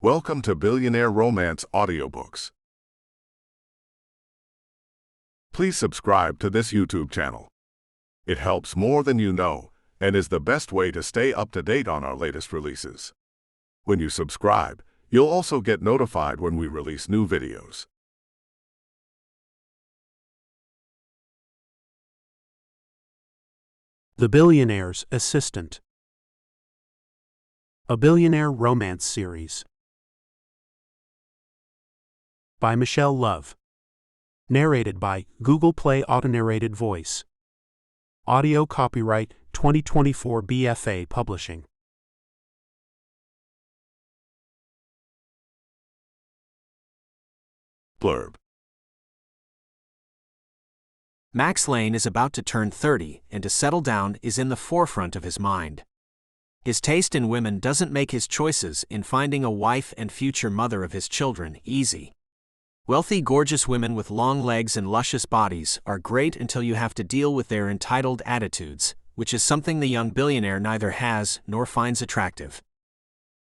Welcome to Billionaire Romance Audiobooks. Please subscribe to this YouTube channel. It helps more than you know and is the best way to stay up to date on our latest releases. When you subscribe, you'll also get notified when we release new videos. The Billionaire's Assistant. A Billionaire Romance Series. By Michelle Love. Narrated by Google Play Auto-Narrated Voice. Audio copyright 2024 BFA Publishing. Blurb. Max Lane is about to turn 30, and to settle down is in the forefront of his mind. His taste in women doesn't make his choices in finding a wife and future mother of his children easy. Wealthy, gorgeous women with long legs and luscious bodies are great until you have to deal with their entitled attitudes, which is something the young billionaire neither has nor finds attractive.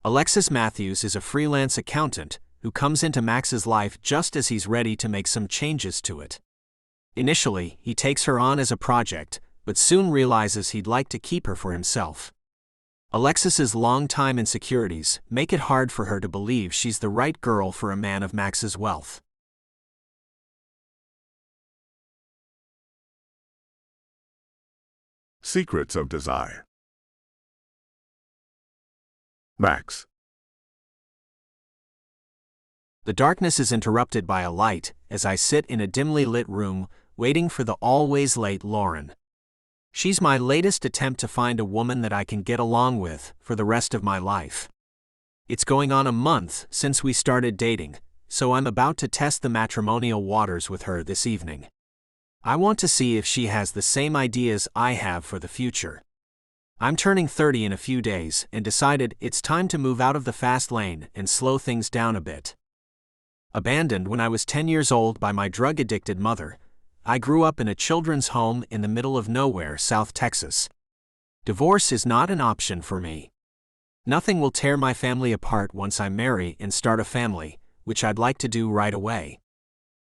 Alexis Matthews is a freelance accountant who comes into Max's life just as he's ready to make some changes to it. Initially, he takes her on as a project, but soon realizes he'd like to keep her for himself. Alexis's long-time insecurities make it hard for her to believe she's the right girl for a man of Max's wealth. Secrets of Desire. Max. The darkness is interrupted by a light as I sit in a dimly lit room, waiting for the always late Lauren. She's my latest attempt to find a woman that I can get along with for the rest of my life. It's going on a month since we started dating, so I'm about to test the matrimonial waters with her this evening. I want to see if she has the same ideas I have for the future. I'm turning 30 in a few days and decided it's time to move out of the fast lane and slow things down a bit. Abandoned when I was 10 years old by my drug-addicted mother, I grew up in a children's home in the middle of nowhere, South Texas. Divorce is not an option for me. Nothing will tear my family apart once I marry and start a family, which I'd like to do right away.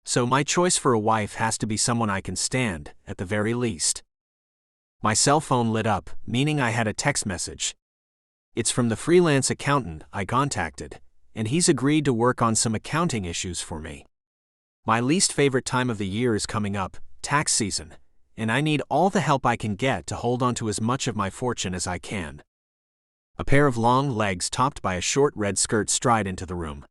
So my choice for a wife has to be someone I can stand, at the very least. My cell phone lit up, meaning I had a text message. It's from the freelance accountant I contacted, and he's agreed to work on some accounting issues for me. My least favorite time of the year is coming up, tax season, and I need all the help I can get to hold on to as much of my fortune as I can. A pair of long legs topped by a short red skirt stride into the room.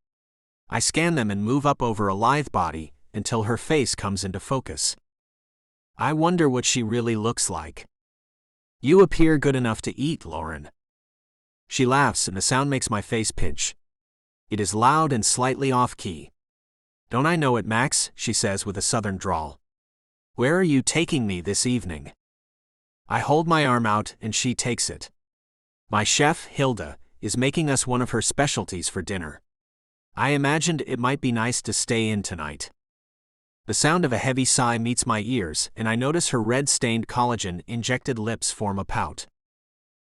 I scan them and move up over a lithe body until her face comes into focus. I wonder what she really looks like. You appear good enough to eat, Lauren. She laughs and the sound makes my face pinch. It is loud and slightly off-key. Don't I know it, Max? She says with a southern drawl. Where are you taking me this evening? I hold my arm out and she takes it. My chef, Hilda, is making us one of her specialties for dinner. I imagined it might be nice to stay in tonight. The sound of a heavy sigh meets my ears, and I notice her red-stained collagen-injected lips form a pout.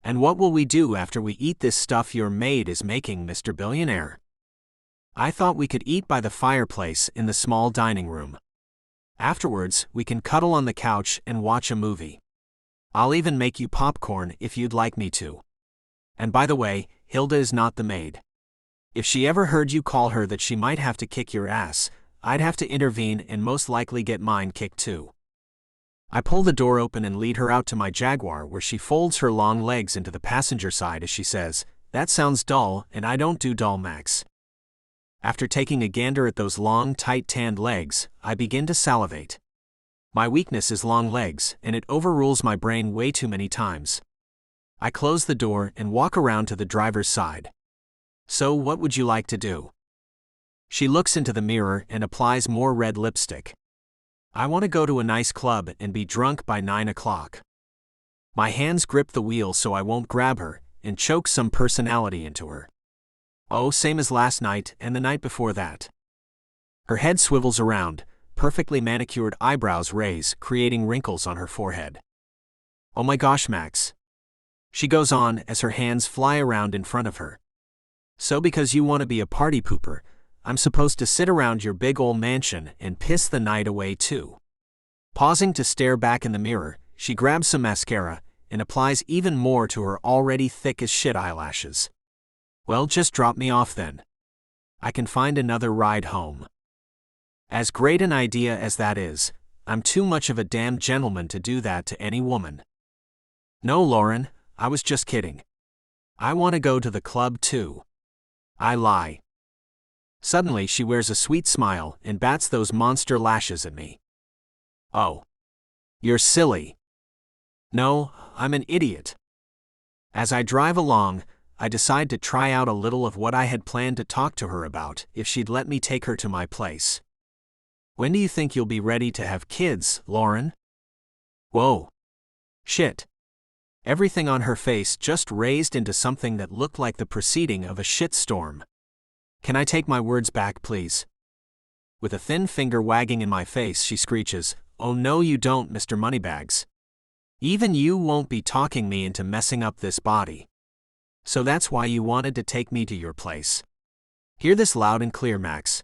And what will we do after we eat this stuff your maid is making, Mr. Billionaire? I thought we could eat by the fireplace in the small dining room. Afterwards, we can cuddle on the couch and watch a movie. I'll even make you popcorn if you'd like me to. And by the way, Hilda is not the maid. If she ever heard you call her that she might have to kick your ass, I'd have to intervene and most likely get mine kicked too. I pull the door open and lead her out to my Jaguar, where she folds her long legs into the passenger side as she says, "That sounds dull, and I don't do dull, Max." After taking a gander at those long, tight tanned legs, I begin to salivate. My weakness is long legs, and it overrules my brain way too many times. I close the door and walk around to the driver's side. So what would you like to do? She looks into the mirror and applies more red lipstick. I want to go to a nice club and be drunk by 9 o'clock. My hands grip the wheel so I won't grab her, and choke some personality into her. Oh, same as last night and the night before that. Her head swivels around, perfectly manicured eyebrows raise, creating wrinkles on her forehead. Oh my gosh, Max. She goes on as her hands fly around in front of her. So because you want to be a party pooper, I'm supposed to sit around your big old mansion and piss the night away too. Pausing to stare back in the mirror, she grabs some mascara and applies even more to her already thick as shit eyelashes. Well, just drop me off then. I can find another ride home. As great an idea as that is, I'm too much of a damn gentleman to do that to any woman. No, Lauren, I was just kidding. I want to go to the club too. I lie. Suddenly she wears a sweet smile and bats those monster lashes at me. Oh. You're silly. No, I'm an idiot. As I drive along, I decide to try out a little of what I had planned to talk to her about if she'd let me take her to my place. When do you think you'll be ready to have kids, Lauren? Whoa. Shit. Everything on her face just raised into something that looked like the proceeding of a shitstorm. Can I take my words back, please? With a thin finger wagging in my face, she screeches, "Oh no you don't, Mr. Moneybags. Even you won't be talking me into messing up this body. So that's why you wanted to take me to your place. Hear this loud and clear, Max.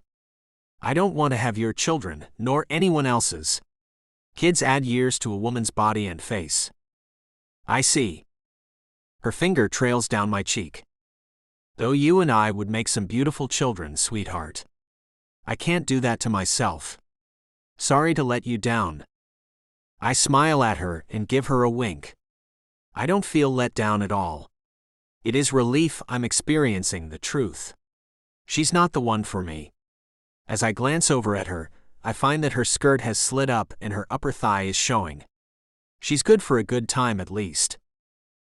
I don't want to have your children, nor anyone else's. Kids add years to a woman's body and face." I see. Her finger trails down my cheek. Though you and I would make some beautiful children, sweetheart. I can't do that to myself. Sorry to let you down. I smile at her and give her a wink. I don't feel let down at all. It is relief I'm experiencing the truth. She's not the one for me. As I glance over at her, I find that her skirt has slid up and her upper thigh is showing. She's good for a good time at least.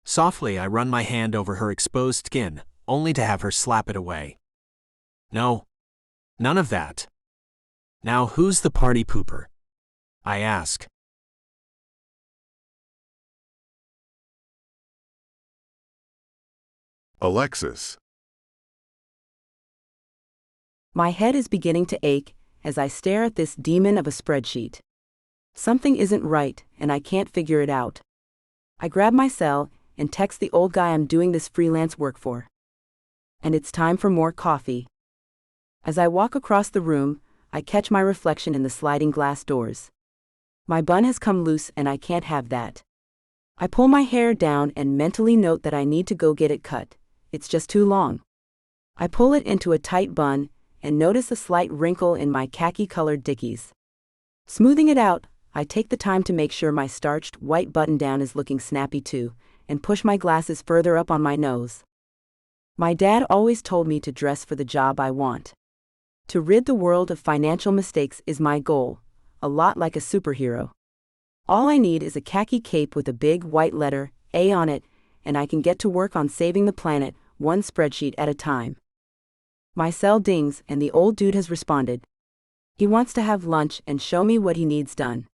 Softly I run my hand over her exposed skin, only to have her slap it away. No. None of that. Now who's the party pooper? I ask. Alexis. My head is beginning to ache as I stare at this demon of a spreadsheet. Something isn't right, and I can't figure it out. I grab my cell and text the old guy I'm doing this freelance work for. And it's time for more coffee. As I walk across the room, I catch my reflection in the sliding glass doors. My bun has come loose and I can't have that. I pull my hair down and mentally note that I need to go get it cut. It's just too long. I pull it into a tight bun and notice a slight wrinkle in my khaki-colored dickies. Smoothing it out, I take the time to make sure my starched white button-down is looking snappy too, and push my glasses further up on my nose. My dad always told me to dress for the job I want. To rid the world of financial mistakes is my goal, a lot like a superhero. All I need is a khaki cape with a big white letter A on it, and I can get to work on saving the planet, one spreadsheet at a time. My cell dings and the old dude has responded. He wants to have lunch and show me what he needs done.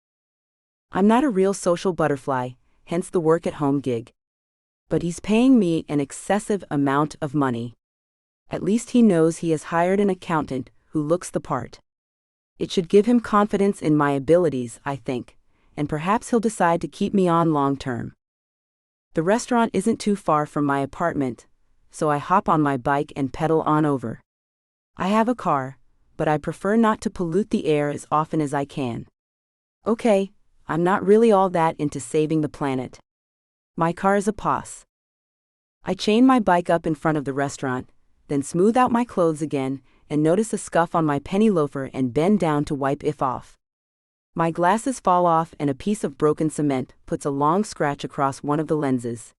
I'm not a real social butterfly, hence the work-at-home gig. But he's paying me an excessive amount of money. At least he knows he has hired an accountant who looks the part. It should give him confidence in my abilities, I think, and perhaps he'll decide to keep me on long-term. The restaurant isn't too far from my apartment, so I hop on my bike and pedal on over. I have a car, but I prefer not to pollute the air as often as I can. Okay, I'm not really all that into saving the planet. My car is a pos. I chain my bike up in front of the restaurant, then smooth out my clothes again and notice a scuff on my penny loafer and bend down to wipe it off. My glasses fall off and a piece of broken cement puts a long scratch across one of the lenses.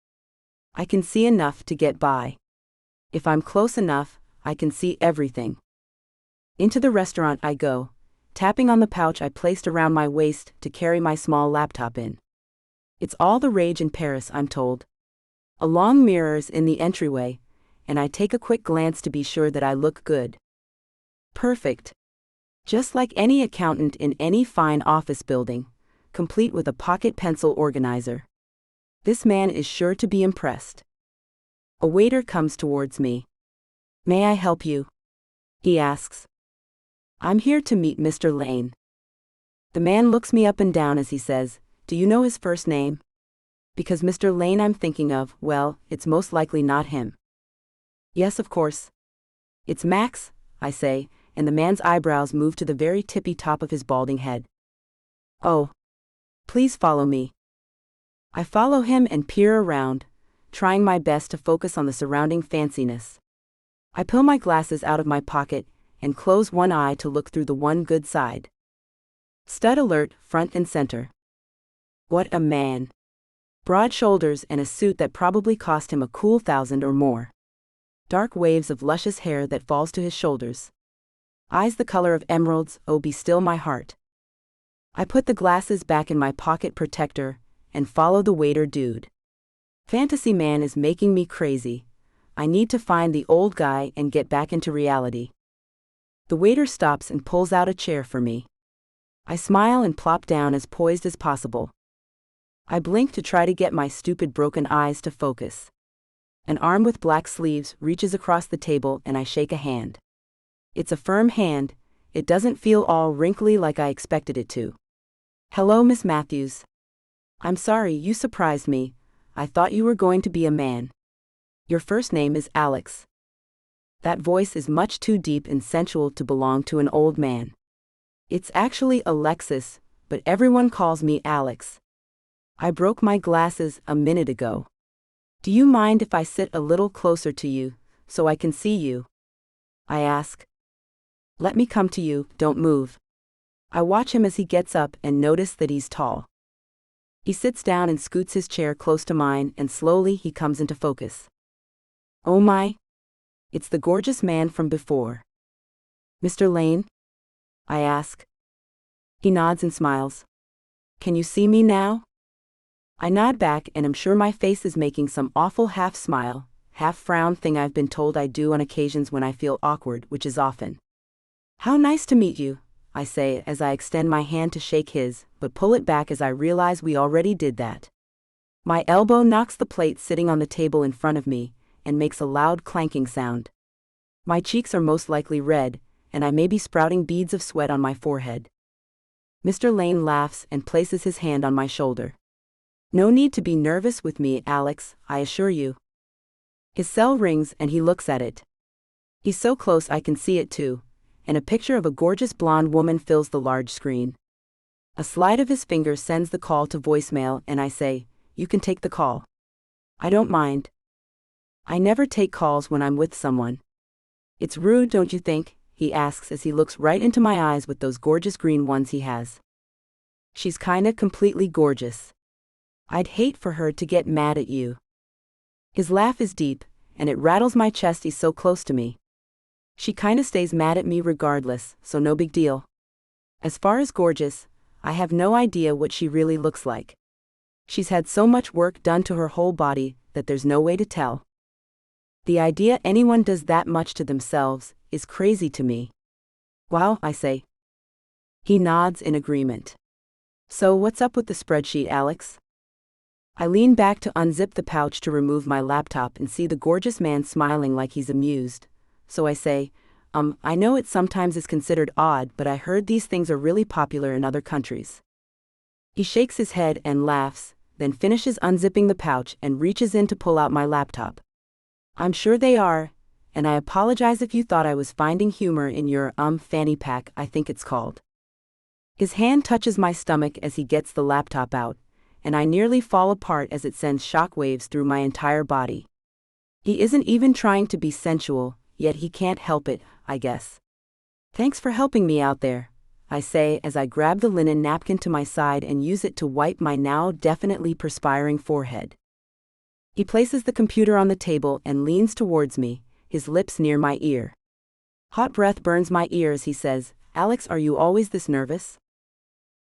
I can see enough to get by. If I'm close enough, I can see everything. Into the restaurant I go, tapping on the pouch I placed around my waist to carry my small laptop in. It's all the rage in Paris, I'm told. A long mirror's in the entryway, and I take a quick glance to be sure that I look good. Perfect. Just like any accountant in any fine office building, complete with a pocket pencil organizer. This man is sure to be impressed. A waiter comes towards me. "May I help you?" he asks. "I'm here to meet Mr. Lane." The man looks me up and down as he says, "Do you know his first name? Because Mr. Lane I'm thinking of, well, it's most likely not him." "Yes, of course. It's Max, I say, and the man's eyebrows move to the very tippy top of his balding head. Oh. Please follow me. I follow him and peer around, trying my best to focus on the surrounding fanciness. I pull my glasses out of my pocket and close one eye to look through the one good side. Stud alert, front and center. What a man. Broad shoulders and a suit that probably cost him a cool $1,000 or more. Dark waves of luscious hair that falls to his shoulders. Eyes the color of emeralds, oh be still my heart. I put the glasses back in my pocket protector and follow the waiter dude. Fantasy man is making me crazy. I need to find the old guy and get back into reality. The waiter stops and pulls out a chair for me. I smile and plop down as poised as possible. I blink to try to get my stupid broken eyes to focus. An arm with black sleeves reaches across the table and I shake a hand. It's a firm hand, it doesn't feel all wrinkly like I expected it to. Hello, Miss Matthews. I'm sorry, you surprised me. I thought you were going to be a man. Your first name is Alex. That voice is much too deep and sensual to belong to an old man. It's actually Alexis, but everyone calls me Alex. I broke my glasses a minute ago. Do you mind if I sit a little closer to you, so I can see you? I ask. Let me come to you, don't move. I watch him as he gets up and notice that he's tall. He sits down and scoots his chair close to mine and slowly he comes into focus. Oh my! It's the gorgeous man from before. Mr. Lane? I ask. He nods and smiles. Can you see me now? I nod back and am sure my face is making some awful half-smile, half-frown thing I've been told I do on occasions when I feel awkward, which is often. How nice to meet you, I say as I extend my hand to shake his, but pull it back as I realize we already did that. My elbow knocks the plate sitting on the table in front of me, and makes a loud clanking sound. My cheeks are most likely red, and I may be sprouting beads of sweat on my forehead. Mr. Lane laughs and places his hand on my shoulder. No need to be nervous with me, Alex, I assure you. His cell rings and he looks at it. He's so close I can see it too, and a picture of a gorgeous blonde woman fills the large screen. A slide of his finger sends the call to voicemail and I say, you can take the call. I don't mind. I never take calls when I'm with someone. It's rude, don't you think? He asks as he looks right into my eyes with those gorgeous green ones he has. She's kinda completely gorgeous. I'd hate for her to get mad at you. His laugh is deep, and it rattles my chest, he's so close to me. She kinda stays mad at me regardless, so no big deal. As far as gorgeous, I have no idea what she really looks like. She's had so much work done to her whole body that there's no way to tell. The idea anyone does that much to themselves is crazy to me. Wow, I say. He nods in agreement. So what's up with the spreadsheet, Alex? I lean back to unzip the pouch to remove my laptop and see the gorgeous man smiling like he's amused. So I say, I know it sometimes is considered odd, but I heard these things are really popular in other countries. He shakes his head and laughs, then finishes unzipping the pouch and reaches in to pull out my laptop. I'm sure they are, and I apologize if you thought I was finding humor in your, fanny pack, I think it's called. His hand touches my stomach as he gets the laptop out, and I nearly fall apart as it sends shockwaves through my entire body. He isn't even trying to be sensual, yet he can't help it, I guess. Thanks for helping me out there, I say as I grab the linen napkin to my side and use it to wipe my now definitely perspiring forehead. He places the computer on the table and leans towards me, his lips near my ear. Hot breath burns my ears, he says, Alex, are you always this nervous?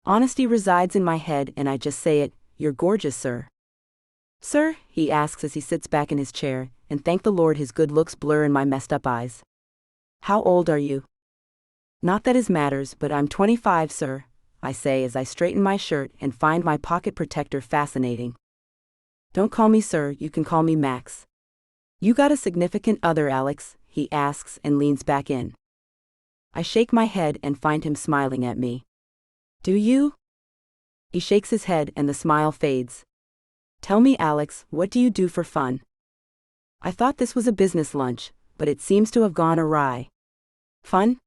Honesty resides in my head and I just say it, you're gorgeous, sir. Sir, he asks as he sits back in his chair, and thank the Lord his good looks blur in my messed up eyes. How old are you? Not that it matters, but I'm 25, sir, I say as I straighten my shirt and find my pocket protector fascinating. Don't call me sir, you can call me Max. You got a significant other, Alex, he asks and leans back in. I shake my head and find him smiling at me. Do you? He shakes his head and the smile fades. Tell me, Alex, what do you do for fun? I thought this was a business lunch, but it seems to have gone awry. Fun?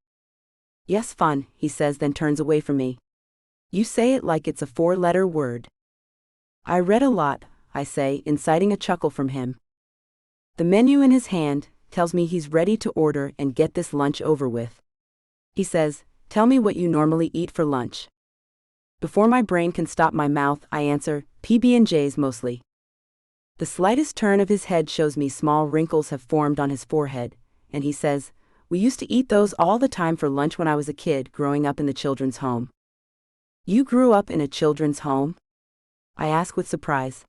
Yes, fun, he says, then turns away from me. You say it like it's a 4-letter word. I read a lot, I say, inciting a chuckle from him. The menu in his hand tells me he's ready to order and get this lunch over with. He says, "Tell me what you normally eat for lunch." Before my brain can stop my mouth, I answer, PB&Js mostly. The slightest turn of his head shows me small wrinkles have formed on his forehead, and he says, "We used to eat those all the time for lunch when I was a kid growing up in the children's home." You grew up in a children's home? I ask with surprise.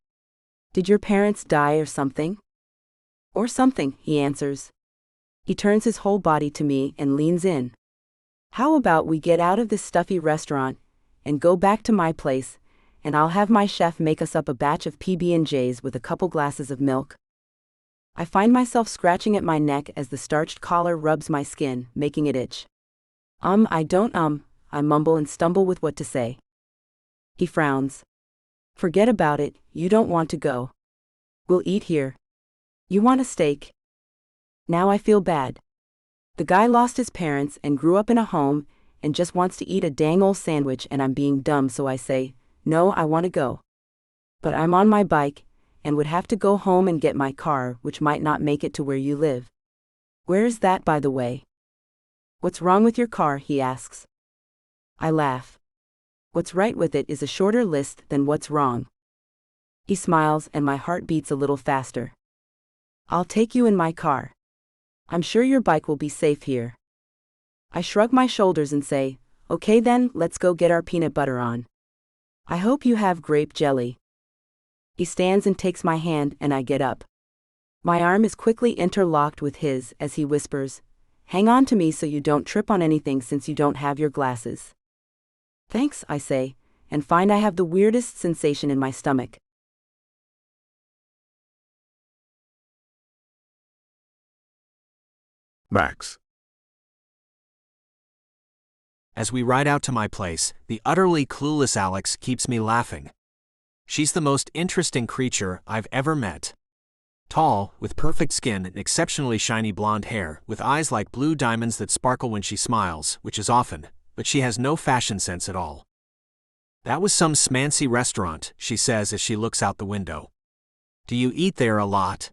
Did your parents die or something? Or something, he answers. He turns his whole body to me and leans in. How about we get out of this stuffy restaurant and go back to my place, and I'll have my chef make us up a batch of PB&Js with a couple glasses of milk? I find myself scratching at my neck as the starched collar rubs my skin, making it itch. I don't, I mumble and stumble with what to say. He frowns. Forget about it, you don't want to go. We'll eat here. You want a steak? Now I feel bad. The guy lost his parents and grew up in a home and just wants to eat a dang old sandwich, and I'm being dumb, so I say, no, I want to go. But I'm on my bike and would have to go home and get my car, which might not make it to where you live. Where is that, by the way? What's wrong with your car, he asks. I laugh. What's right with it is a shorter list than what's wrong. He smiles and my heart beats a little faster. I'll take you in my car. I'm sure your bike will be safe here. I shrug my shoulders and say, okay then, let's go get our peanut butter on. I hope you have grape jelly. He stands and takes my hand and I get up. My arm is quickly interlocked with his as he whispers, hang on to me so you don't trip on anything since you don't have your glasses. Thanks, I say, and find I have the weirdest sensation in my stomach. Max. As we ride out to my place, the utterly clueless Alex keeps me laughing. She's the most interesting creature I've ever met. Tall, with perfect skin and exceptionally shiny blonde hair, with eyes like blue diamonds that sparkle when she smiles, which is often, but she has no fashion sense at all. That was some smancy restaurant, she says as she looks out the window. Do you eat there a lot?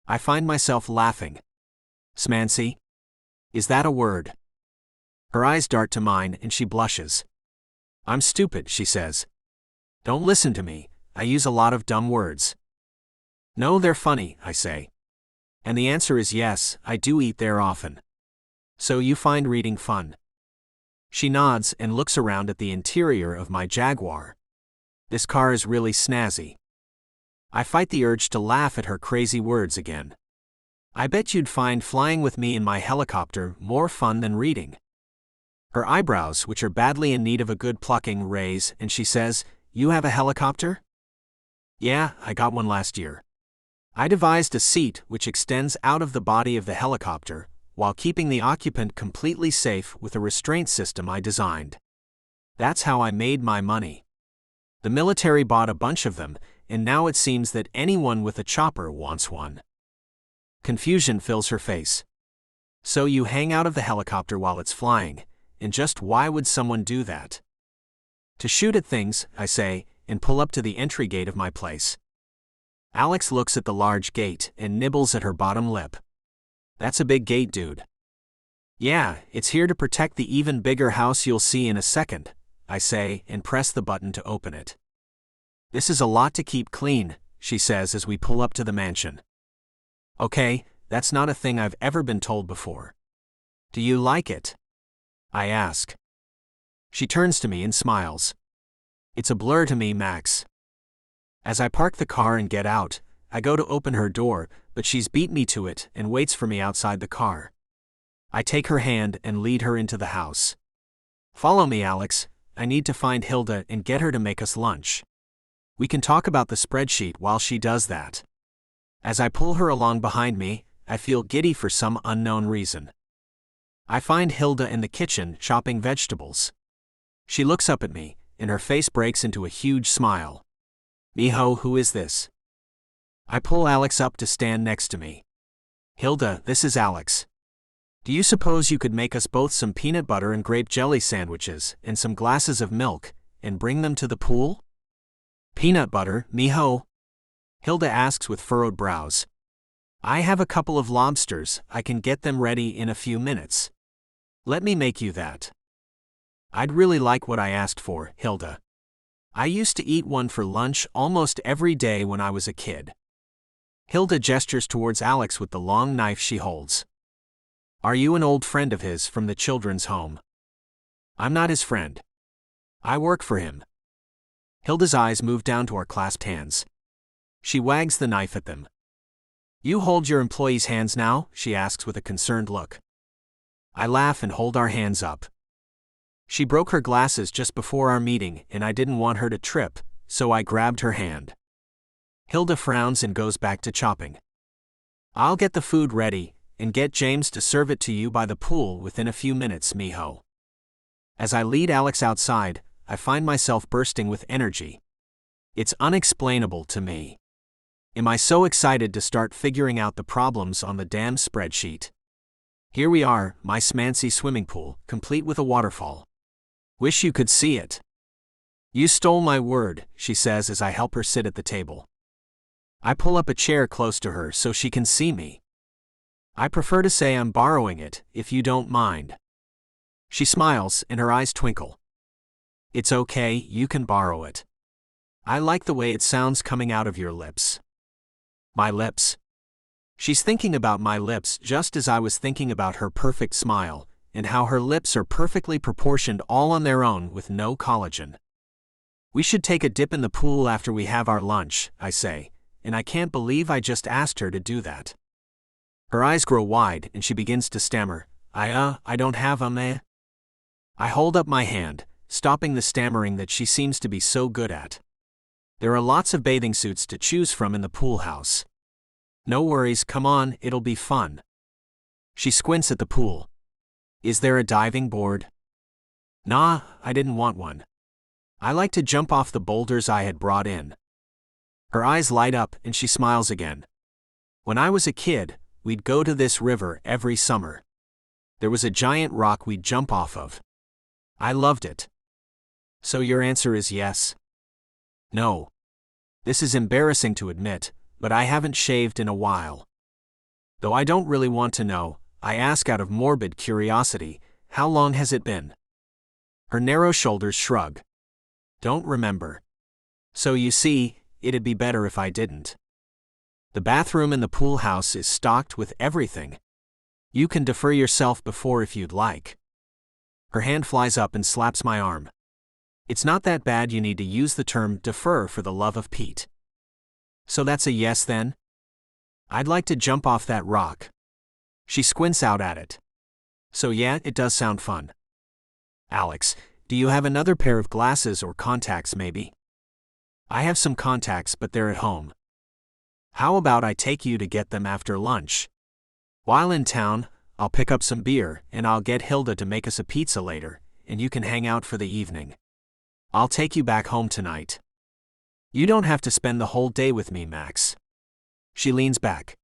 I find myself laughing. Smancy? Is that a word? Her eyes dart to mine and she blushes. I'm stupid, she says. Don't listen to me, I use a lot of dumb words. No, they're funny, I say. And the answer is yes, I do eat there often. So you find reading fun? She nods and looks around at the interior of my Jaguar. This car is really snazzy. I fight the urge to laugh at her crazy words again. I bet you'd find flying with me in my helicopter more fun than reading. Her eyebrows, which are badly in need of a good plucking, raise, and she says, You have a helicopter? Yeah, I got one last year. I devised a seat which extends out of the body of the helicopter, while keeping the occupant completely safe with a restraint system I designed. That's how I made my money. The military bought a bunch of them, and now it seems that anyone with a chopper wants one. Confusion fills her face. So you hang out of the helicopter while it's flying, and just why would someone do that? To shoot at things, I say, and pull up to the entry gate of my place. Alex looks at the large gate and nibbles at her bottom lip. That's a big gate, dude. Yeah, it's here to protect the even bigger house you'll see in a second, I say, and press the button to open it. This is a lot to keep clean, she says as we pull up to the mansion. Okay, that's not a thing I've ever been told before. Do you like it? I ask. She turns to me and smiles. It's a blur to me, Max. As I park the car and get out, I go to open her door, but she's beat me to it and waits for me outside the car. I take her hand and lead her into the house. Follow me, Alex. I need to find Hilda and get her to make us lunch. We can talk about the spreadsheet while she does that. As I pull her along behind me, I feel giddy for some unknown reason. I find Hilda in the kitchen chopping vegetables. She looks up at me, and her face breaks into a huge smile. Mijo, who is this? I pull Alex up to stand next to me. Hilda, this is Alex. Do you suppose you could make us both some peanut butter and grape jelly sandwiches and some glasses of milk and bring them to the pool? Peanut butter, mijo? Hilda asks with furrowed brows. I have a couple of lobsters, I can get them ready in a few minutes. Let me make you that. I'd really like what I asked for, Hilda. I used to eat one for lunch almost every day when I was a kid. Hilda gestures towards Alex with the long knife she holds. Are you an old friend of his from the children's home? I'm not his friend. I work for him. Hilda's eyes move down to our clasped hands. She wags the knife at them. You hold your employee's hands now? She asks with a concerned look. I laugh and hold our hands up. She broke her glasses just before our meeting and I didn't want her to trip, so I grabbed her hand. Hilda frowns and goes back to chopping. I'll get the food ready and get James to serve it to you by the pool within a few minutes, mijo. As I lead Alex outside, I find myself bursting with energy. It's unexplainable to me. Am I so excited to start figuring out the problems on the damn spreadsheet? Here we are, my smancy swimming pool, complete with a waterfall. Wish you could see it. You stole my word, she says as I help her sit at the table. I pull up a chair close to her so she can see me. I prefer to say I'm borrowing it, if you don't mind. She smiles and her eyes twinkle. It's okay, you can borrow it. I like the way it sounds coming out of your lips. My lips. She's thinking about my lips just as I was thinking about her perfect smile, and how her lips are perfectly proportioned all on their own with no collagen. We should take a dip in the pool after we have our lunch, I say, and I can't believe I just asked her to do that. Her eyes grow wide and she begins to stammer, I don't have a. I hold up my hand, stopping the stammering that she seems to be so good at. There are lots of bathing suits to choose from in the pool house. No worries, come on, it'll be fun. She squints at the pool. Is there a diving board? Nah, I didn't want one. I like to jump off the boulders I had brought in. Her eyes light up and she smiles again. When I was a kid, we'd go to this river every summer. There was a giant rock we'd jump off of. I loved it. So your answer is yes? No. This is embarrassing to admit, but I haven't shaved in a while. Though I don't really want to know, I ask out of morbid curiosity, how long has it been? Her narrow shoulders shrug. Don't remember. So you see, it'd be better if I didn't. The bathroom in the pool house is stocked with everything. You can defer yourself before if you'd like. Her hand flies up and slaps my arm. It's not that bad, you need to use the term defer for the love of Pete. So that's a yes then? I'd like to jump off that rock. She squints out at it. So yeah, it does sound fun. Alex, do you have another pair of glasses or contacts maybe? I have some contacts but they're at home. How about I take you to get them after lunch? While in town, I'll pick up some beer and I'll get Hilda to make us a pizza later, and you can hang out for the evening. I'll take you back home tonight. You don't have to spend the whole day with me, Max. She leans back.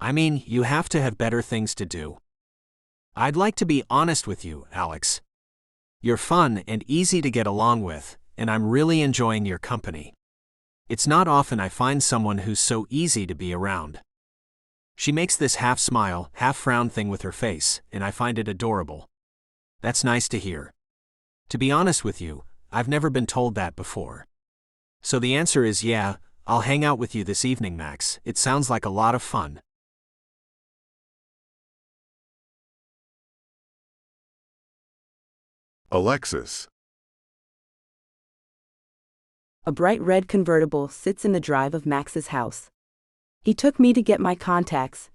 I mean, you have to have better things to do. I'd like to be honest with you, Alex. You're fun and easy to get along with, and I'm really enjoying your company. It's not often I find someone who's so easy to be around. She makes this half smile, half frown thing with her face, and I find it adorable. That's nice to hear. To be honest with you, I've never been told that before. So the answer is yeah, I'll hang out with you this evening, Max. It sounds like a lot of fun. Alexis. A bright red convertible sits in the drive of Max's house. He took me to get my contacts,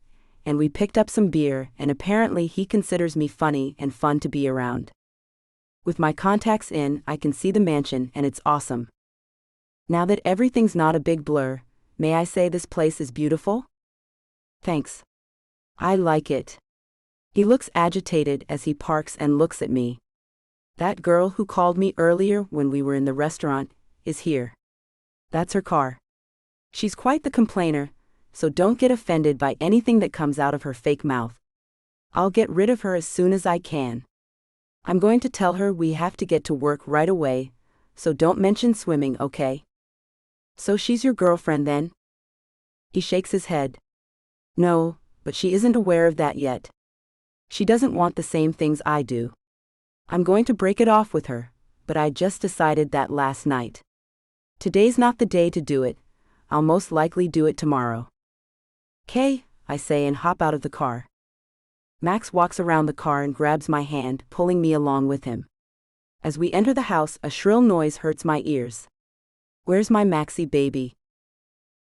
and we picked up some beer, and apparently he considers me funny and fun to be around. With my contacts in, I can see the mansion and it's awesome. Now that everything's not a big blur, may I say this place is beautiful? Thanks. I like it. He looks agitated as he parks and looks at me. That girl who called me earlier when we were in the restaurant is here. That's her car. She's quite the complainer, so don't get offended by anything that comes out of her fake mouth. I'll get rid of her as soon as I can. I'm going to tell her we have to get to work right away, so don't mention swimming, okay? So she's your girlfriend then? He shakes his head. No, but she isn't aware of that yet. She doesn't want the same things I do. I'm going to break it off with her, but I just decided that last night. Today's not the day to do it. I'll most likely do it tomorrow. 'Kay, I say and hop out of the car. Max walks around the car and grabs my hand, pulling me along with him. As we enter the house, a shrill noise hurts my ears. Where's my Maxie baby?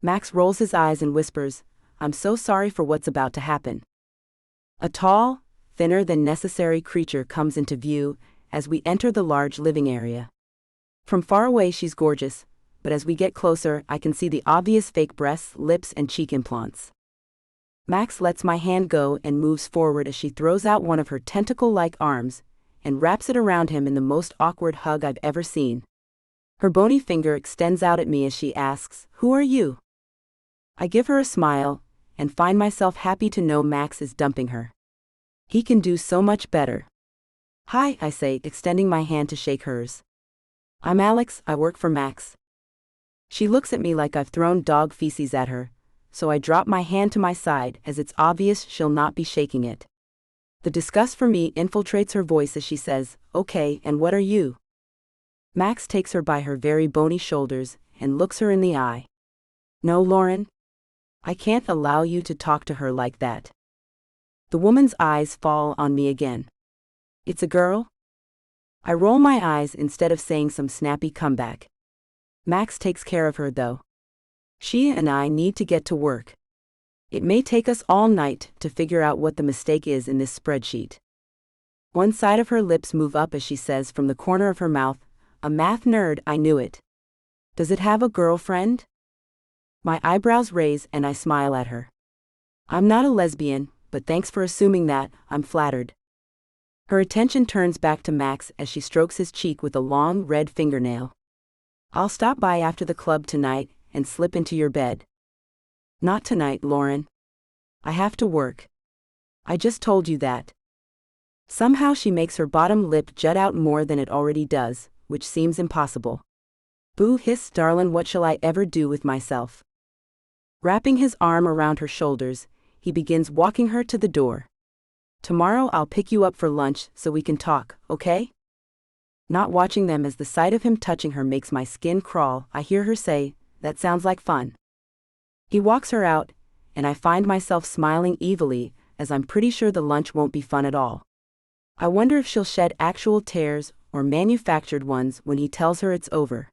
Max rolls his eyes and whispers, I'm so sorry for what's about to happen. A tall, thinner than necessary creature comes into view as we enter the large living area. From far away she's gorgeous, but as we get closer I can see the obvious fake breasts, lips and cheek implants. Max lets my hand go and moves forward as she throws out one of her tentacle-like arms and wraps it around him in the most awkward hug I've ever seen. Her bony finger extends out at me as she asks, "Who are you?" I give her a smile and find myself happy to know Max is dumping her. He can do so much better. "Hi," I say, extending my hand to shake hers. "I'm Alex, I work for Max." She looks at me like I've thrown dog feces at her, so I drop my hand to my side as it's obvious she'll not be shaking it. The disgust for me infiltrates her voice as she says, "Okay, and what are you?" Max takes her by her very bony shoulders and looks her in the eye. "No, Lauren. I can't allow you to talk to her like that." The woman's eyes fall on me again. "It's a girl?" I roll my eyes instead of saying some snappy comeback. Max takes care of her though. She and I need to get to work. It may take us all night to figure out what the mistake is in this spreadsheet. One side of her lips move up as she says from the corner of her mouth, "A math nerd, I knew it. Does it have a girlfriend?" My eyebrows raise and I smile at her. "I'm not a lesbian, but thanks for assuming that, I'm flattered." Her attention turns back to Max as she strokes his cheek with a long red fingernail. "I'll stop by after the club tonight and slip into your bed." "Not tonight, Lauren. I have to work. I just told you that." Somehow she makes her bottom lip jut out more than it already does, which seems impossible. "Boo hiss, darlin', what shall I ever do with myself?" Wrapping his arm around her shoulders, he begins walking her to the door. "Tomorrow I'll pick you up for lunch so we can talk, okay?" Not watching them as the sight of him touching her makes my skin crawl, I hear her say, "That sounds like fun." He walks her out, and I find myself smiling evilly as I'm pretty sure the lunch won't be fun at all. I wonder if she'll shed actual tears or manufactured ones when he tells her it's over.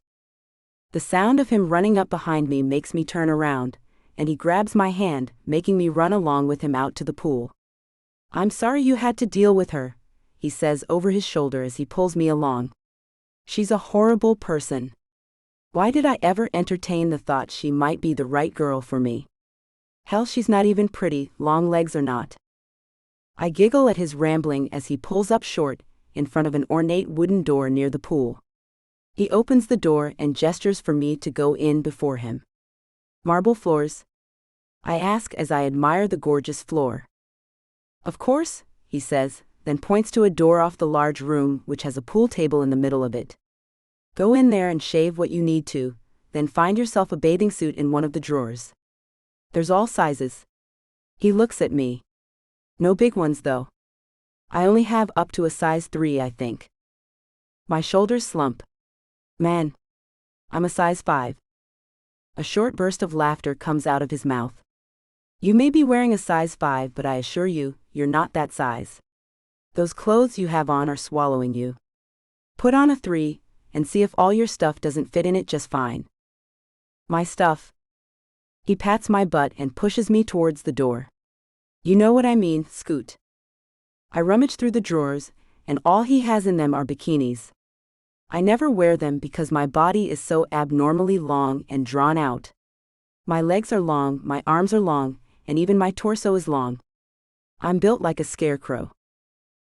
The sound of him running up behind me makes me turn around, and he grabs my hand, making me run along with him out to the pool. "I'm sorry you had to deal with her," he says over his shoulder as he pulls me along. "She's a horrible person. Why did I ever entertain the thought she might be the right girl for me? Hell, she's not even pretty, long legs or not." I giggle at his rambling as he pulls up short, in front of an ornate wooden door near the pool. He opens the door and gestures for me to go in before him. "Marble floors?" I ask as I admire the gorgeous floor. "Of course," he says, then points to a door off the large room which has a pool table in the middle of it. "Go in there and shave what you need to, then find yourself a bathing suit in one of the drawers. There's all sizes." He looks at me. "No big ones though. I only have up to a size 3, I think." My shoulders slump. "Man, I'm a size 5. A short burst of laughter comes out of his mouth. "You may be wearing a size 5, but I assure you, you're not that size. Those clothes you have on are swallowing you. Put on a 3, and see if all your stuff doesn't fit in it just fine." "My stuff?" He pats my butt and pushes me towards the door. "You know what I mean, Scoot." I rummage through the drawers, and all he has in them are bikinis. I never wear them because my body is so abnormally long and drawn out. My legs are long, my arms are long, and even my torso is long. I'm built like a scarecrow.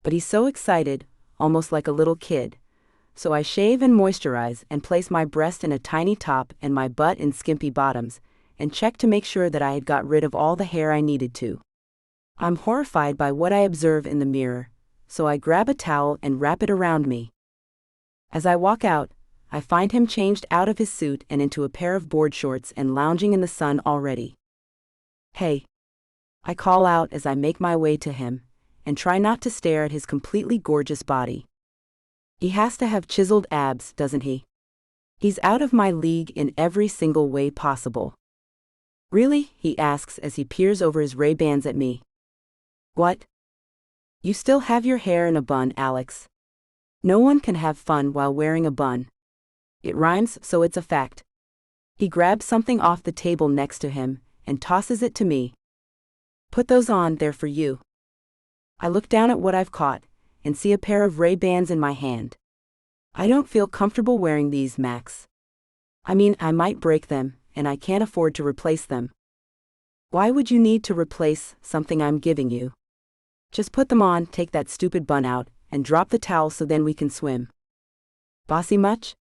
But he's so excited, almost like a little kid. So I shave and moisturize and place my breast in a tiny top and my butt in skimpy bottoms, and checked to make sure that I had got rid of all the hair I needed to. I'm horrified by what I observe in the mirror, so I grab a towel and wrap it around me. As I walk out, I find him changed out of his suit and into a pair of board shorts and lounging in the sun already. "Hey," I call out as I make my way to him, and try not to stare at his completely gorgeous body. He has to have chiseled abs, doesn't he? He's out of my league in every single way possible. "Really?" he asks as he peers over his Ray-Bans at me. "What? You still have your hair in a bun, Alex. No one can have fun while wearing a bun. It rhymes, so it's a fact." He grabs something off the table next to him and tosses it to me. "Put those on, they're for you." I look down at what I've caught and see a pair of Ray-Bans in my hand. I don't feel comfortable wearing these, Max. I mean, I might break them, and I can't afford to replace them. "Why would you need to replace something I'm giving you? Just put them on, take that stupid bun out, and drop the towel so then we can swim." "Bossy much?"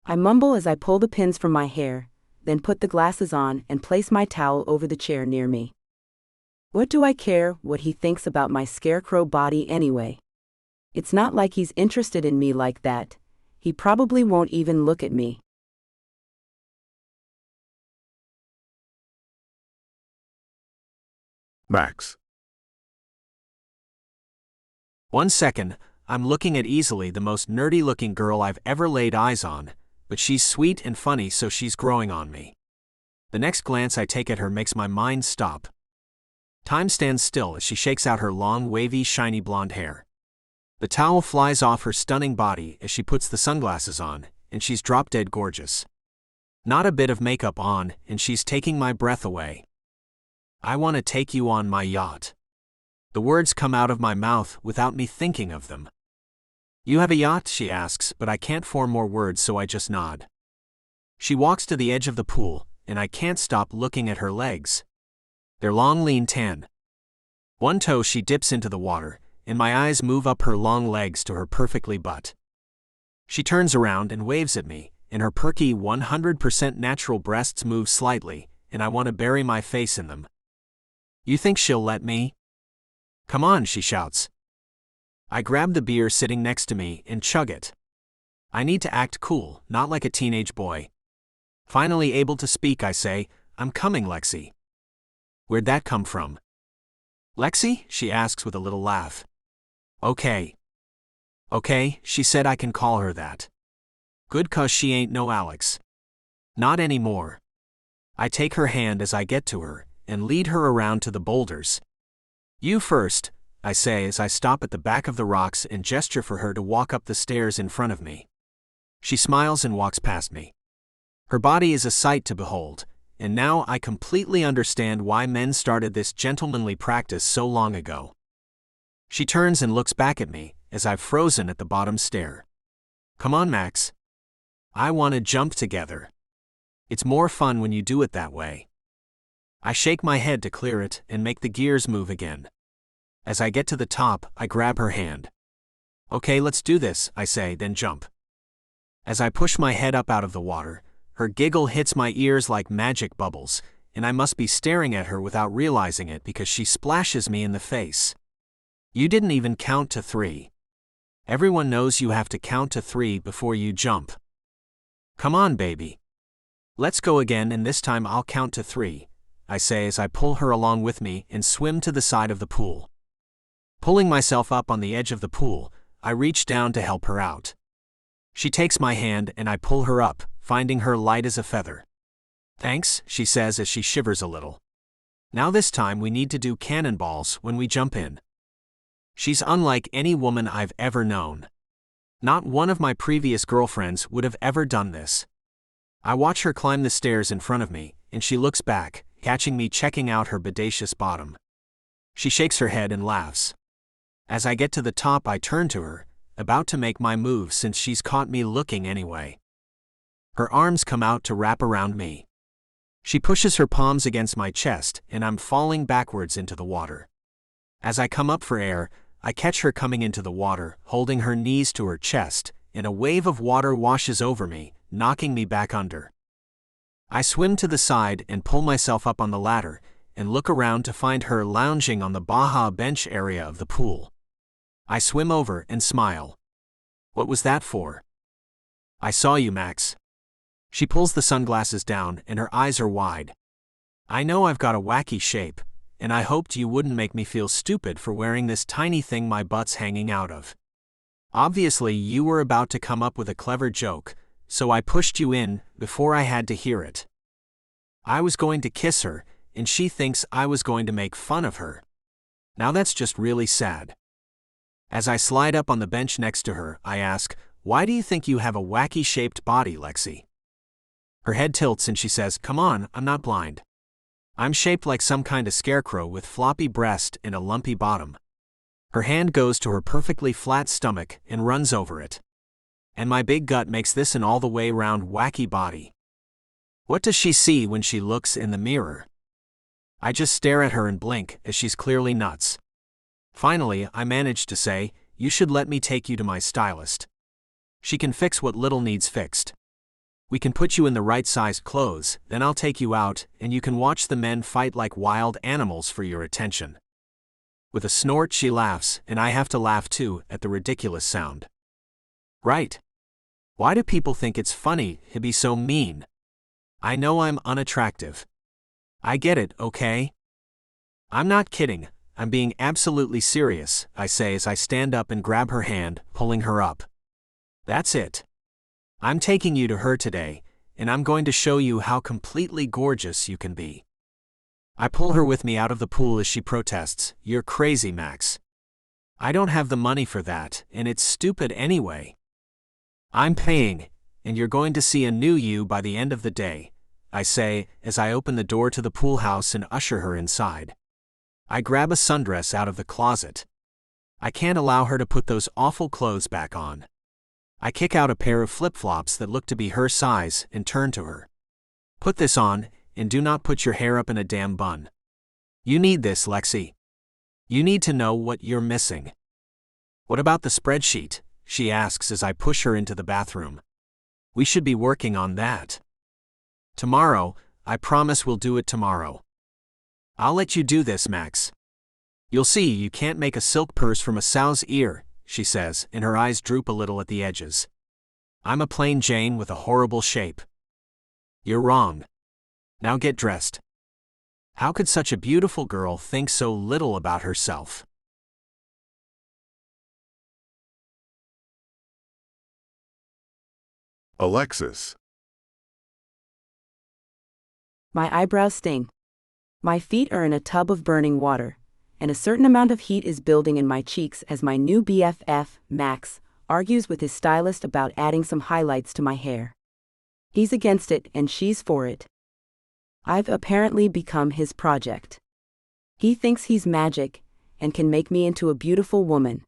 I mumble as I pull the pins from my hair, then put the glasses on and place my towel over the chair near me. What do I care what he thinks about my scarecrow body anyway? It's not like he's interested in me like that. He probably won't even look at me. Max. 1 second, I'm looking at easily the most nerdy-looking girl I've ever laid eyes on, but she's sweet and funny, so she's growing on me. The next glance I take at her makes my mind stop. Time stands still as she shakes out her long, wavy, shiny blonde hair. The towel flies off her stunning body as she puts the sunglasses on, and she's drop-dead gorgeous. Not a bit of makeup on, and she's taking my breath away. "I want to take you on my yacht." The words come out of my mouth without me thinking of them. "You have a yacht?" she asks, but I can't form more words, so I just nod. She walks to the edge of the pool, and I can't stop looking at her legs. They're long, lean, tan. One toe she dips into the water, and my eyes move up her long legs to her perfectly butt. She turns around and waves at me, and her perky 100% natural breasts move slightly, and I want to bury my face in them. "You think she'll let me?" "Come on," she shouts. I grab the beer sitting next to me and chug it. I need to act cool, not like a teenage boy. Finally able to speak, I say, "I'm coming, Lexi." "Where'd that come from?" "Lexi?" she asks with a little laugh. Okay, she said I can call her that. Good, 'cause she ain't no Alex. Not anymore. I take her hand as I get to her and lead her around to the boulders. "You first," I say as I stop at the back of the rocks and gesture for her to walk up the stairs in front of me. She smiles and walks past me. Her body is a sight to behold, and now I completely understand why men started this gentlemanly practice so long ago. She turns and looks back at me as I've frozen at the bottom stair. "Come on, Max. I want to jump together. It's more fun when you do it that way." I shake my head to clear it and make the gears move again. As I get to the top, I grab her hand. "Okay, let's do this," I say, then jump. As I push my head up out of the water, her giggle hits my ears like magic bubbles, and I must be staring at her without realizing it because she splashes me in the face. "You didn't even count to 3. Everyone knows you have to count to 3 before you jump. Come on, baby. Let's go again, and this time I'll count to 3, I say as I pull her along with me and swim to the side of the pool. Pulling myself up on the edge of the pool, I reach down to help her out. She takes my hand and I pull her up, finding her light as a feather. "Thanks," she says as she shivers a little. "Now this time we need to do cannonballs when we jump in." She's unlike any woman I've ever known. Not one of my previous girlfriends would have ever done this. I watch her climb the stairs in front of me, and she looks back, catching me checking out her bodacious bottom. She shakes her head and laughs. As I get to the top, I turn to her, about to make my move since she's caught me looking anyway. Her arms come out to wrap around me. She pushes her palms against my chest, and I'm falling backwards into the water. As I come up for air, I catch her coming into the water, holding her knees to her chest, and a wave of water washes over me, knocking me back under. I swim to the side and pull myself up on the ladder and look around to find her lounging on the Baja bench area of the pool. I swim over and smile. What was that for? I saw you, Max. She pulls the sunglasses down and her eyes are wide. I know I've got a wacky shape, and I hoped you wouldn't make me feel stupid for wearing this tiny thing my butt's hanging out of. Obviously, you were about to come up with a clever joke, so I pushed you in before I had to hear it. I was going to kiss her, and she thinks I was going to make fun of her. Now that's just really sad. As I slide up on the bench next to her, I ask, "Why do you think you have a wacky-shaped body, Lexi?" Her head tilts and she says, "Come on, I'm not blind. I'm shaped like some kind of scarecrow with floppy breast and a lumpy bottom." Her hand goes to her perfectly flat stomach and runs over it. And my big gut makes this an all-the-way round wacky body. What does she see when she looks in the mirror? I just stare at her and blink, as she's clearly nuts. Finally, I manage to say, "You should let me take you to my stylist. She can fix what little needs fixed. We can put you in the right-sized clothes, then I'll take you out, and you can watch the men fight like wild animals for your attention." With a snort, she laughs, and I have to laugh too, at the ridiculous sound. Right. Why do people think it's funny to be so mean? I know I'm unattractive. I get it, okay? I'm not kidding, I'm being absolutely serious, I say as I stand up and grab her hand, pulling her up. That's it. I'm taking you to her today, and I'm going to show you how completely gorgeous you can be. I pull her with me out of the pool as she protests, "You're crazy, Max. I don't have the money for that, and it's stupid anyway. I'm paying, and you're going to see a new you by the end of the day," I say as I open the door to the pool house and usher her inside. I grab a sundress out of the closet. I can't allow her to put those awful clothes back on. I kick out a pair of flip-flops that look to be her size and turn to her. "Put this on, and do not put your hair up in a damn bun. You need this, Lexi. You need to know what you're missing." "What about the spreadsheet?" she asks as I push her into the bathroom. "We should be working on that." "Tomorrow, I promise we'll do it tomorrow." "I'll let you do this, Max. You'll see you can't make a silk purse from a sow's ear," she says, and her eyes droop a little at the edges. "I'm a plain Jane with a horrible shape." "You're wrong. Now get dressed." How could such a beautiful girl think so little about herself? Alexis. My eyebrows sting. My feet are in a tub of burning water, and a certain amount of heat is building in my cheeks as my new BFF, Max, argues with his stylist about adding some highlights to my hair. He's against it and she's for it. I've apparently become his project. He thinks he's magic and can make me into a beautiful woman.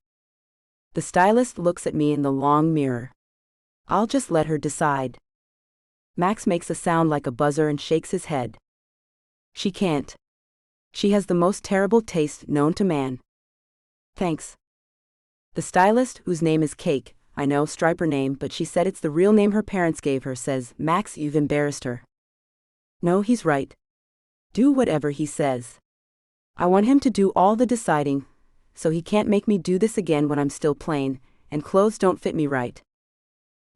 The stylist looks at me in the long mirror. I'll just let her decide. Max makes a sound like a buzzer and shakes his head. She can't. She has the most terrible taste known to man. Thanks. The stylist, whose name is Cake, I know, striper name, but she said it's the real name her parents gave her, says, "Max, you've embarrassed her." No, he's right. Do whatever he says. I want him to do all the deciding, so he can't make me do this again when I'm still plain, and clothes don't fit me right.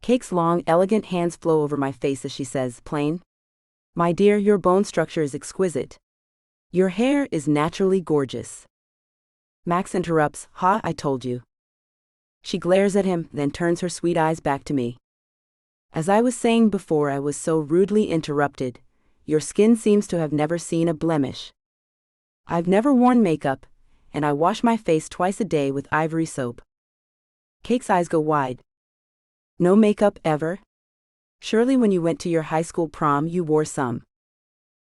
Cake's long, elegant hands flow over my face as she says, "Plain? My dear, your bone structure is exquisite. Your hair is naturally gorgeous." Max interrupts, "Ha, I told you." She glares at him, then turns her sweet eyes back to me. "As I was saying before I was so rudely interrupted, your skin seems to have never seen a blemish. I've never worn makeup, and I wash my face twice a day with ivory soap." Cake's eyes go wide. "No makeup ever? Surely when you went to your high school prom you wore some."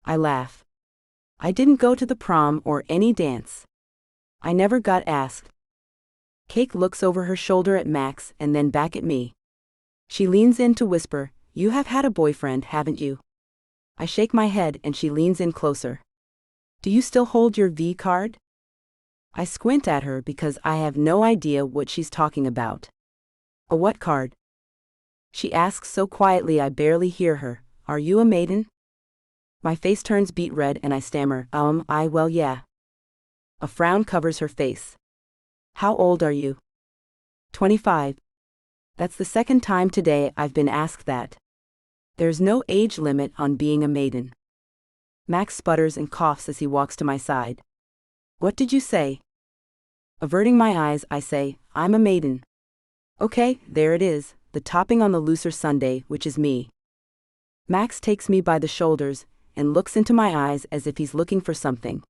I laugh. "I didn't go to the prom or any dance. I never got asked." Cake looks over her shoulder at Max and then back at me. She leans in to whisper, "You have had a boyfriend, haven't you?" I shake my head and she leans in closer. "Do you still hold your V card?" I squint at her because I have no idea what she's talking about. "A what card?" She asks so quietly I barely hear her. "Are you a maiden?" My face turns beet red and I stammer, well, yeah. A frown covers her face. How old are you? 25. That's the second time today I've been asked that. There's no age limit on being a maiden. Max sputters and coughs as he walks to my side. What did you say? Averting my eyes, I say, I'm a maiden. Okay, there it is, the topping on the looser sundae, which is me. Max takes me by the shoulders and looks into my eyes as if he's looking for something.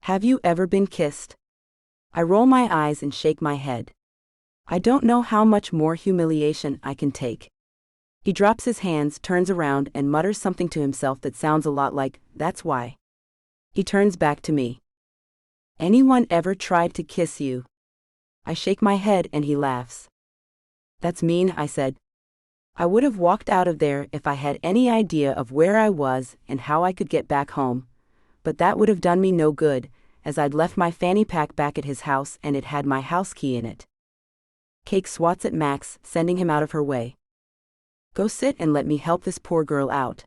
Have you ever been kissed? I roll my eyes and shake my head. I don't know how much more humiliation I can take. He drops his hands, turns around, and mutters something to himself that sounds a lot like, that's why. He turns back to me. Anyone ever tried to kiss you? I shake my head and he laughs. That's mean, I said. I would have walked out of there if I had any idea of where I was and how I could get back home, but that would have done me no good, as I'd left my fanny pack back at his house and it had my house key in it. Cake swats at Max, sending him out of her way. Go sit and let me help this poor girl out.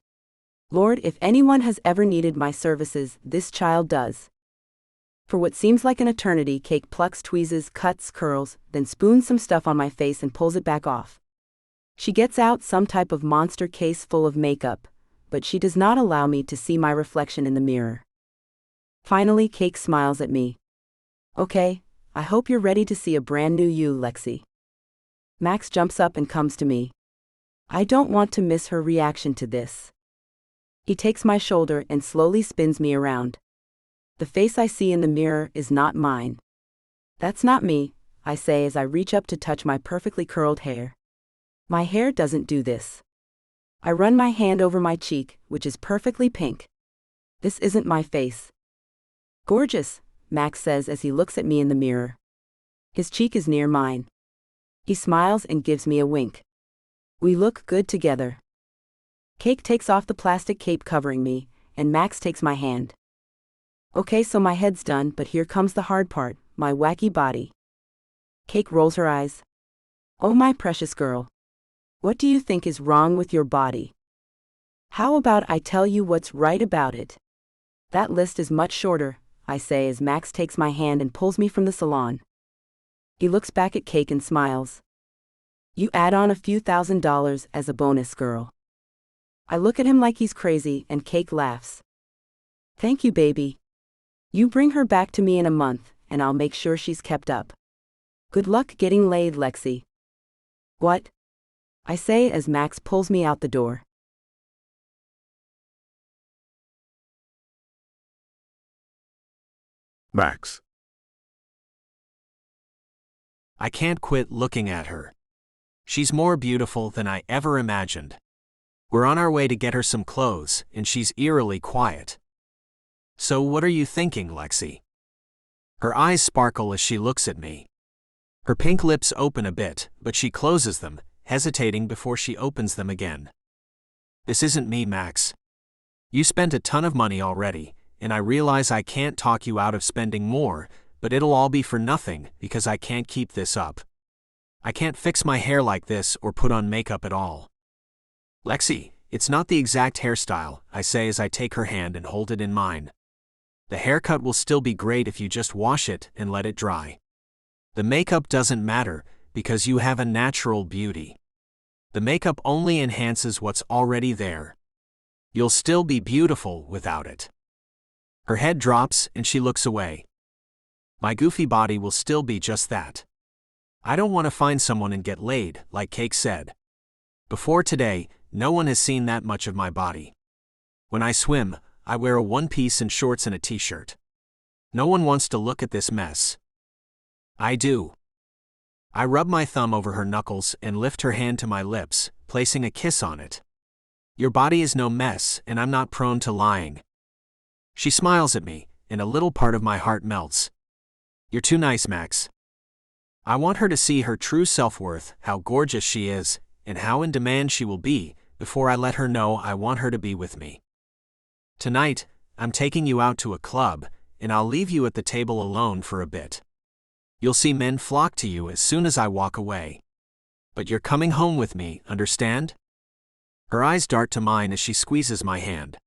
Lord, if anyone has ever needed my services, this child does. For what seems like an eternity, Cake plucks, tweezes, cuts, curls, then spoons some stuff on my face and pulls it back off. She gets out some type of monster case full of makeup, but she does not allow me to see my reflection in the mirror. Finally, Cake smiles at me. Okay, I hope you're ready to see a brand new you, Lexi. Max jumps up and comes to me. I don't want to miss her reaction to this. He takes my shoulder and slowly spins me around. The face I see in the mirror is not mine. That's not me, I say as I reach up to touch my perfectly curled hair. My hair doesn't do this. I run my hand over my cheek, which is perfectly pink. This isn't my face. Gorgeous, Max says as he looks at me in the mirror. His cheek is near mine. He smiles and gives me a wink. We look good together. Cake takes off the plastic cape covering me, and Max takes my hand. Okay, so my head's done, but here comes the hard part, my wacky body. Cake rolls her eyes. Oh, my precious girl. What do you think is wrong with your body? How about I tell you what's right about it? That list is much shorter, I say as Max takes my hand and pulls me from the salon. He looks back at Cake and smiles. You add on a few $1,000s as a bonus, girl. I look at him like he's crazy and Cake laughs. Thank you, baby. You bring her back to me in a month and I'll make sure she's kept up. Good luck getting laid, Lexi. What? I say as Max pulls me out the door. Max. I can't quit looking at her. She's more beautiful than I ever imagined. We're on our way to get her some clothes, and she's eerily quiet. So what are you thinking, Lexi? Her eyes sparkle as she looks at me. Her pink lips open a bit, but she closes them, hesitating before she opens them again. This isn't me, Max. You spent a ton of money already, and I realize I can't talk you out of spending more, but it'll all be for nothing because I can't keep this up. I can't fix my hair like this or put on makeup at all. Lexi, it's not the exact hairstyle, I say as I take her hand and hold it in mine. The haircut will still be great if you just wash it and let it dry. The makeup doesn't matter because you have a natural beauty. The makeup only enhances what's already there. You'll still be beautiful without it. Her head drops and she looks away. My goofy body will still be just that. I don't want to find someone and get laid, like Cake said. Before today, no one has seen that much of my body. When I swim, I wear a one-piece and shorts and a t-shirt. No one wants to look at this mess. I do. I rub my thumb over her knuckles and lift her hand to my lips, placing a kiss on it. Your body is no mess, and I'm not prone to lying. She smiles at me, and a little part of my heart melts. You're too nice, Max. I want her to see her true self-worth, how gorgeous she is, and how in demand she will be, before I let her know I want her to be with me. Tonight, I'm taking you out to a club, and I'll leave you at the table alone for a bit. You'll see men flock to you as soon as I walk away. But you're coming home with me, understand? Her eyes dart to mine as she squeezes my hand.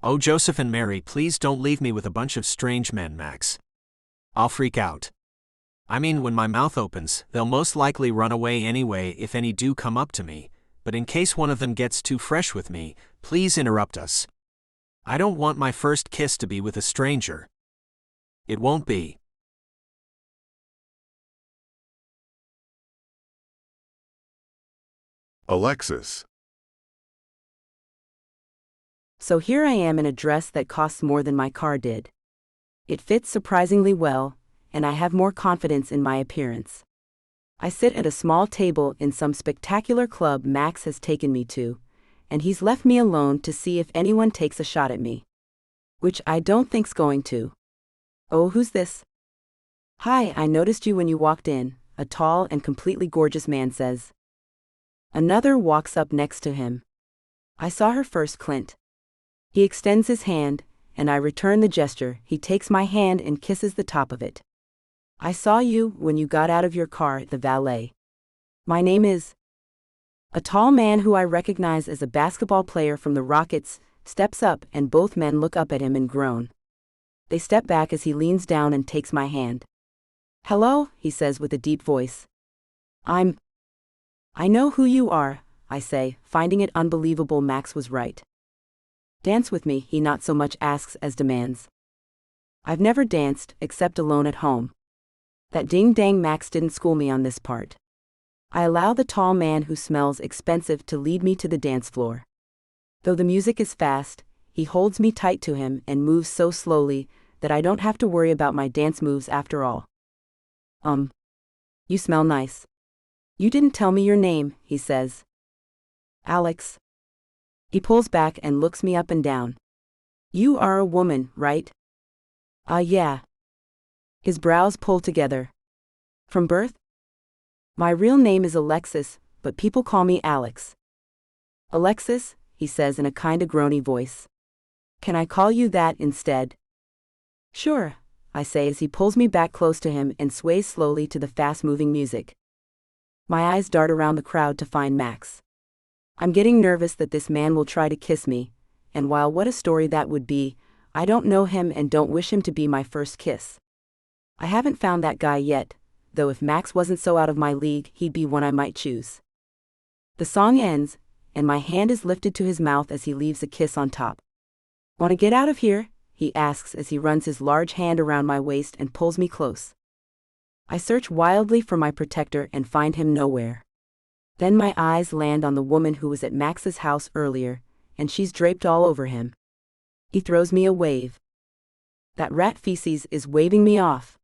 Oh, Joseph and Mary, please don't leave me with a bunch of strange men, Max. I'll freak out. I mean, when my mouth opens, they'll most likely run away anyway if any do come up to me, but in case one of them gets too fresh with me, please interrupt us. I don't want my first kiss to be with a stranger. It won't be. Alexis. So here I am in a dress that costs more than my car did. It fits surprisingly well, and I have more confidence in my appearance. I sit at a small table in some spectacular club Max has taken me to, and he's left me alone to see if anyone takes a shot at me. Which I don't think's going to. Oh, who's this? Hi, I noticed you when you walked in, a tall and completely gorgeous man says. Another walks up next to him. I saw her first, Clint. He extends his hand, and I return the gesture. He takes my hand and kisses the top of it. I saw you when you got out of your car, the valet. My name is... A tall man who I recognize as a basketball player from the Rockets steps up, and both men look up at him and groan. They step back as he leans down and takes my hand. Hello, he says with a deep voice. I know who you are, I say, finding it unbelievable Max was right. Dance with me, he not so much asks as demands. I've never danced, except alone at home. That ding-dang Max didn't school me on this part. I allow the tall man who smells expensive to lead me to the dance floor. Though the music is fast, he holds me tight to him and moves so slowly that I don't have to worry about my dance moves after all. You smell nice. You didn't tell me your name, he says. Alex. He pulls back and looks me up and down. You are a woman, right? Yeah. His brows pull together. From birth? My real name is Alexis, but people call me Alex. Alexis, he says in a kinda groany voice. Can I call you that instead? Sure, I say as he pulls me back close to him and sways slowly to the fast-moving music. My eyes dart around the crowd to find Max. I'm getting nervous that this man will try to kiss me, and while what a story that would be, I don't know him and don't wish him to be my first kiss. I haven't found that guy yet, though if Max wasn't so out of my league, he'd be one I might choose. The song ends, and my hand is lifted to his mouth as he leaves a kiss on top. Want to get out of here? He asks as he runs his large hand around my waist and pulls me close. I search wildly for my protector and find him nowhere. Then my eyes land on the woman who was at Max's house earlier, and she's draped all over him. He throws me a wave. That rat feces is waving me off.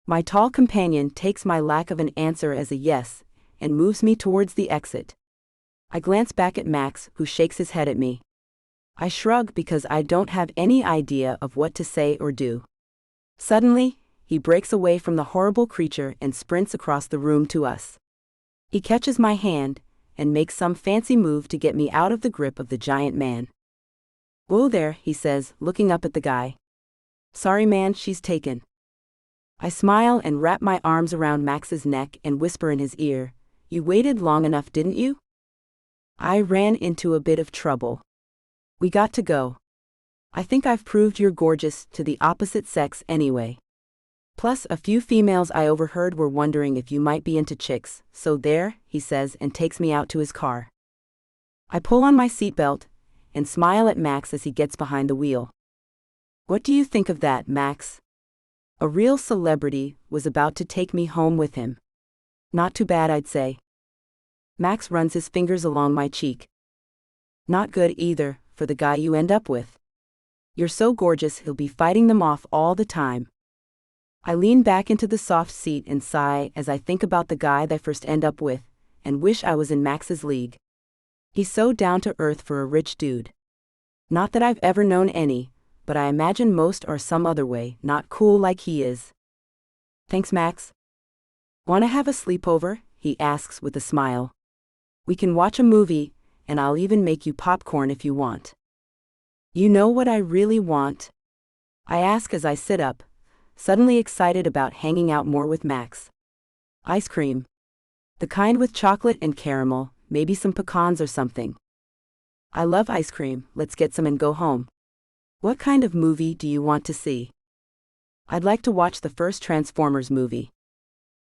My tall companion takes my lack of an answer as a yes, and moves me towards the exit. I glance back at Max, who shakes his head at me. I shrug because I don't have any idea of what to say or do. Suddenly, he breaks away from the horrible creature and sprints across the room to us. He catches my hand, and makes some fancy move to get me out of the grip of the giant man. Whoa there, he says, looking up at the guy. Sorry man, she's taken. I smile and wrap my arms around Max's neck and whisper in his ear, You waited long enough, didn't you? I ran into a bit of trouble. We got to go. I think I've proved you're gorgeous to the opposite sex anyway. Plus, a few females I overheard were wondering if you might be into chicks, so there, he says and takes me out to his car. I pull on my seatbelt and smile at Max as he gets behind the wheel. What do you think of that, Max? A real celebrity was about to take me home with him. Not too bad, I'd say. Max runs his fingers along my cheek. Not good either, for the guy you end up with. You're so gorgeous he'll be fighting them off all the time. I lean back into the soft seat and sigh as I think about the guy I first end up with, and wish I was in Max's league. He's so down to earth for a rich dude. Not that I've ever known any, but I imagine most are some other way, not cool like he is. Thanks, Max. Want to have a sleepover? He asks with a smile. We can watch a movie, and I'll even make you popcorn if you want. You know what I really want? I ask as I sit up, suddenly excited about hanging out more with Max. Ice cream. The kind with chocolate and caramel, maybe some pecans or something. I love ice cream, let's get some and go home. What kind of movie do you want to see? I'd like to watch the first Transformers movie.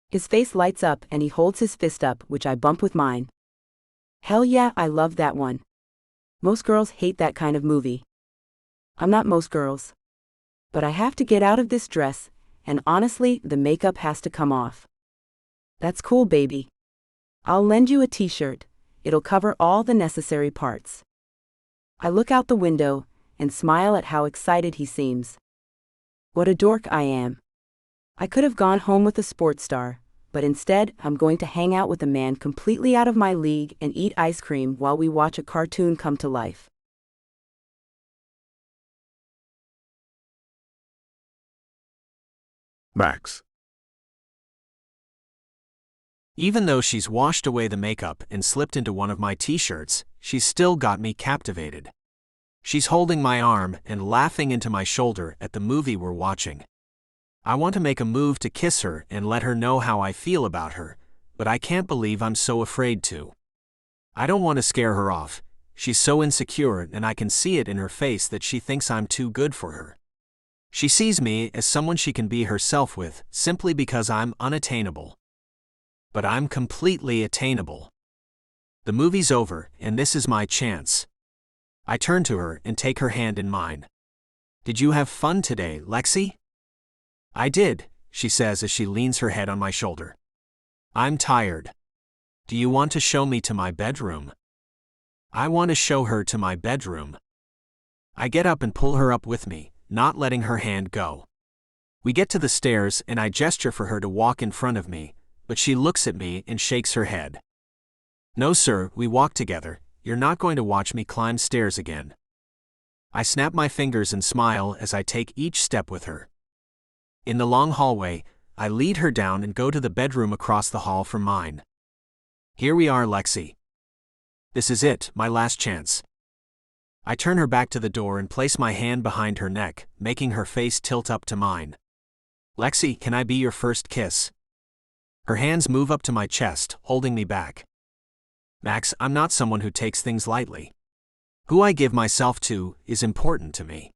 His face lights up and he holds his fist up, which I bump with mine. Hell yeah, I love that one. Most girls hate that kind of movie. I'm not most girls. But I have to get out of this dress, and honestly, the makeup has to come off. That's cool, baby. I'll lend you a t-shirt. It'll cover all the necessary parts. I look out the window and smile at how excited he seems. What a dork I am. I could have gone home with a sports star, but instead I'm going to hang out with a man completely out of my league and eat ice cream while we watch a cartoon come to life. Max. Even though she's washed away the makeup and slipped into one of my t-shirts, she's still got me captivated. She's holding my arm and laughing into my shoulder at the movie we're watching. I want to make a move to kiss her and let her know how I feel about her, but I can't believe I'm so afraid to. I don't want to scare her off. She's so insecure and I can see it in her face that she thinks I'm too good for her. She sees me as someone she can be herself with simply because I'm unattainable. But I'm completely attainable. The movie's over and this is my chance. I turn to her and take her hand in mine. Did you have fun today, Lexi? I did, she says as she leans her head on my shoulder. I'm tired. Do you want to show me to my bedroom? I want to show her to my bedroom. I get up and pull her up with me, not letting her hand go. We get to the stairs and I gesture for her to walk in front of me, but she looks at me and shakes her head. No sir, we walk together. You're not going to watch me climb stairs again. I snap my fingers and smile as I take each step with her. In the long hallway, I lead her down and go to the bedroom across the hall from mine. Here we are, Lexi. This is it, my last chance. I turn her back to the door and place my hand behind her neck, making her face tilt up to mine. Lexi, can I be your first kiss? Her hands move up to my chest, holding me back. Max, I'm not someone who takes things lightly. Who I give myself to is important to me.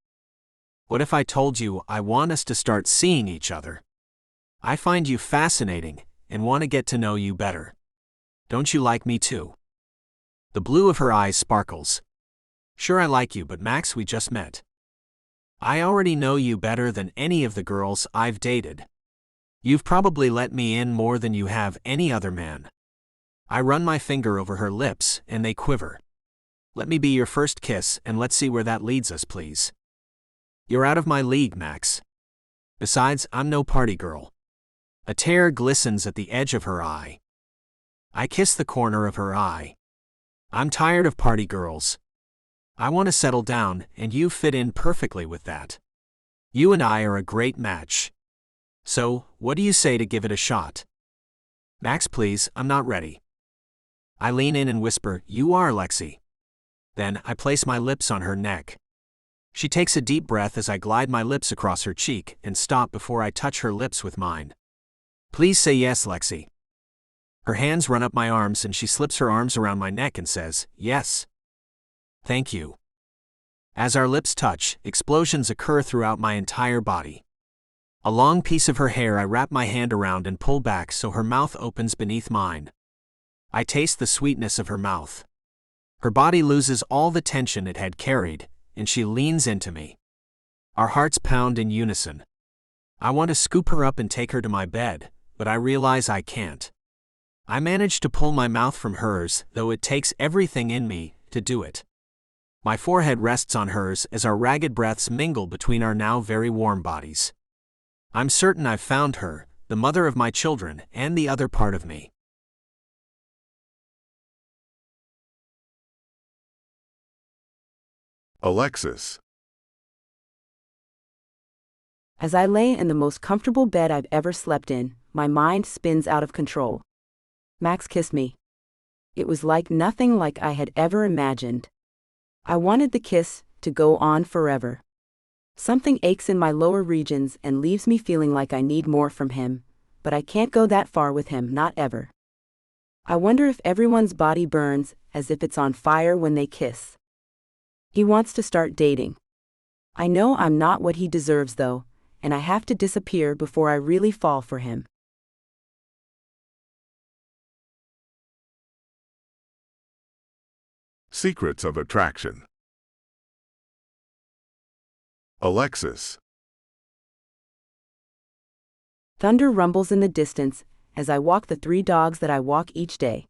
What if I told you I want us to start seeing each other? I find you fascinating and want to get to know you better. Don't you like me too? The blue of her eyes sparkles. Sure, I like you, but Max, we just met. I already know you better than any of the girls I've dated. You've probably let me in more than you have any other man. I run my finger over her lips and they quiver. Let me be your first kiss and let's see where that leads us, please. You're out of my league, Max. Besides, I'm no party girl. A tear glistens at the edge of her eye. I kiss the corner of her eye. I'm tired of party girls. I want to settle down, and you fit in perfectly with that. You and I are a great match. So, what do you say to give it a shot? Max, please, I'm not ready. I lean in and whisper, you are, Lexi. Then, I place my lips on her neck. She takes a deep breath as I glide my lips across her cheek and stop before I touch her lips with mine. Please say yes, Lexi. Her hands run up my arms and she slips her arms around my neck and says, yes. Thank you. As our lips touch, explosions occur throughout my entire body. A long piece of her hair I wrap my hand around and pull back so her mouth opens beneath mine. I taste the sweetness of her mouth. Her body loses all the tension it had carried, and she leans into me. Our hearts pound in unison. I want to scoop her up and take her to my bed, but I realize I can't. I manage to pull my mouth from hers, though it takes everything in me to do it. My forehead rests on hers as our ragged breaths mingle between our now very warm bodies. I'm certain I've found her, the mother of my children, and the other part of me. Alexis. As I lay in the most comfortable bed I've ever slept in, my mind spins out of control. Max kissed me. It was like nothing like I had ever imagined. I wanted the kiss to go on forever. Something aches in my lower regions and leaves me feeling like I need more from him, but I can't go that far with him, not ever. I wonder if everyone's body burns as if it's on fire when they kiss. He wants to start dating. I know I'm not what he deserves though, and I have to disappear before I really fall for him. Secrets of attraction. Alexis. Thunder rumbles in the distance as I walk the 3 dogs that I walk each day.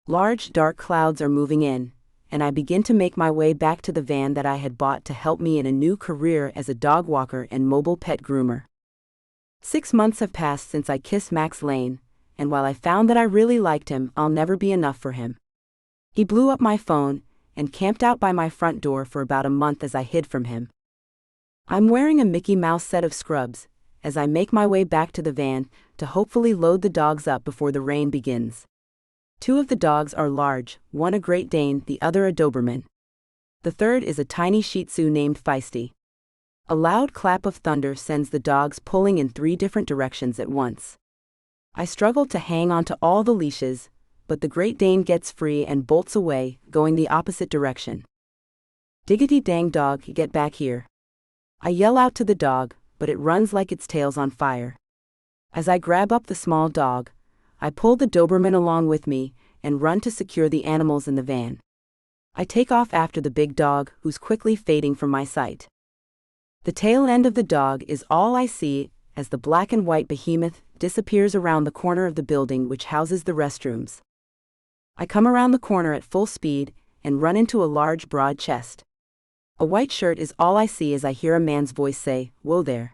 Large, dark clouds are moving in, and I begin to make my way back to the van that I had bought to help me in a new career as a dog walker and mobile pet groomer. 6 months have passed since I kissed Max Lane, and while I found that I really liked him, I'll never be enough for him. He blew up my phone and camped out by my front door for about a month as I hid from him. I'm wearing a Mickey Mouse set of scrubs as I make my way back to the van to hopefully load the dogs up before the rain begins. 2 of the dogs are large, one a Great Dane, the other a Doberman. The third is a tiny Shih Tzu named Feisty. A loud clap of thunder sends the dogs pulling in 3 different directions at once. I struggle to hang on to all the leashes, but the Great Dane gets free and bolts away, going the opposite direction. Diggity dang dog, get back here. I yell out to the dog, but it runs like its tail's on fire. As I grab up the small dog, I pull the Doberman along with me and run to secure the animals in the van. I take off after the big dog, who's quickly fading from my sight. The tail end of the dog is all I see as the black and white behemoth disappears around the corner of the building which houses the restrooms. I come around the corner at full speed and run into a large, broad chest. A white shirt is all I see as I hear a man's voice say, "Whoa there.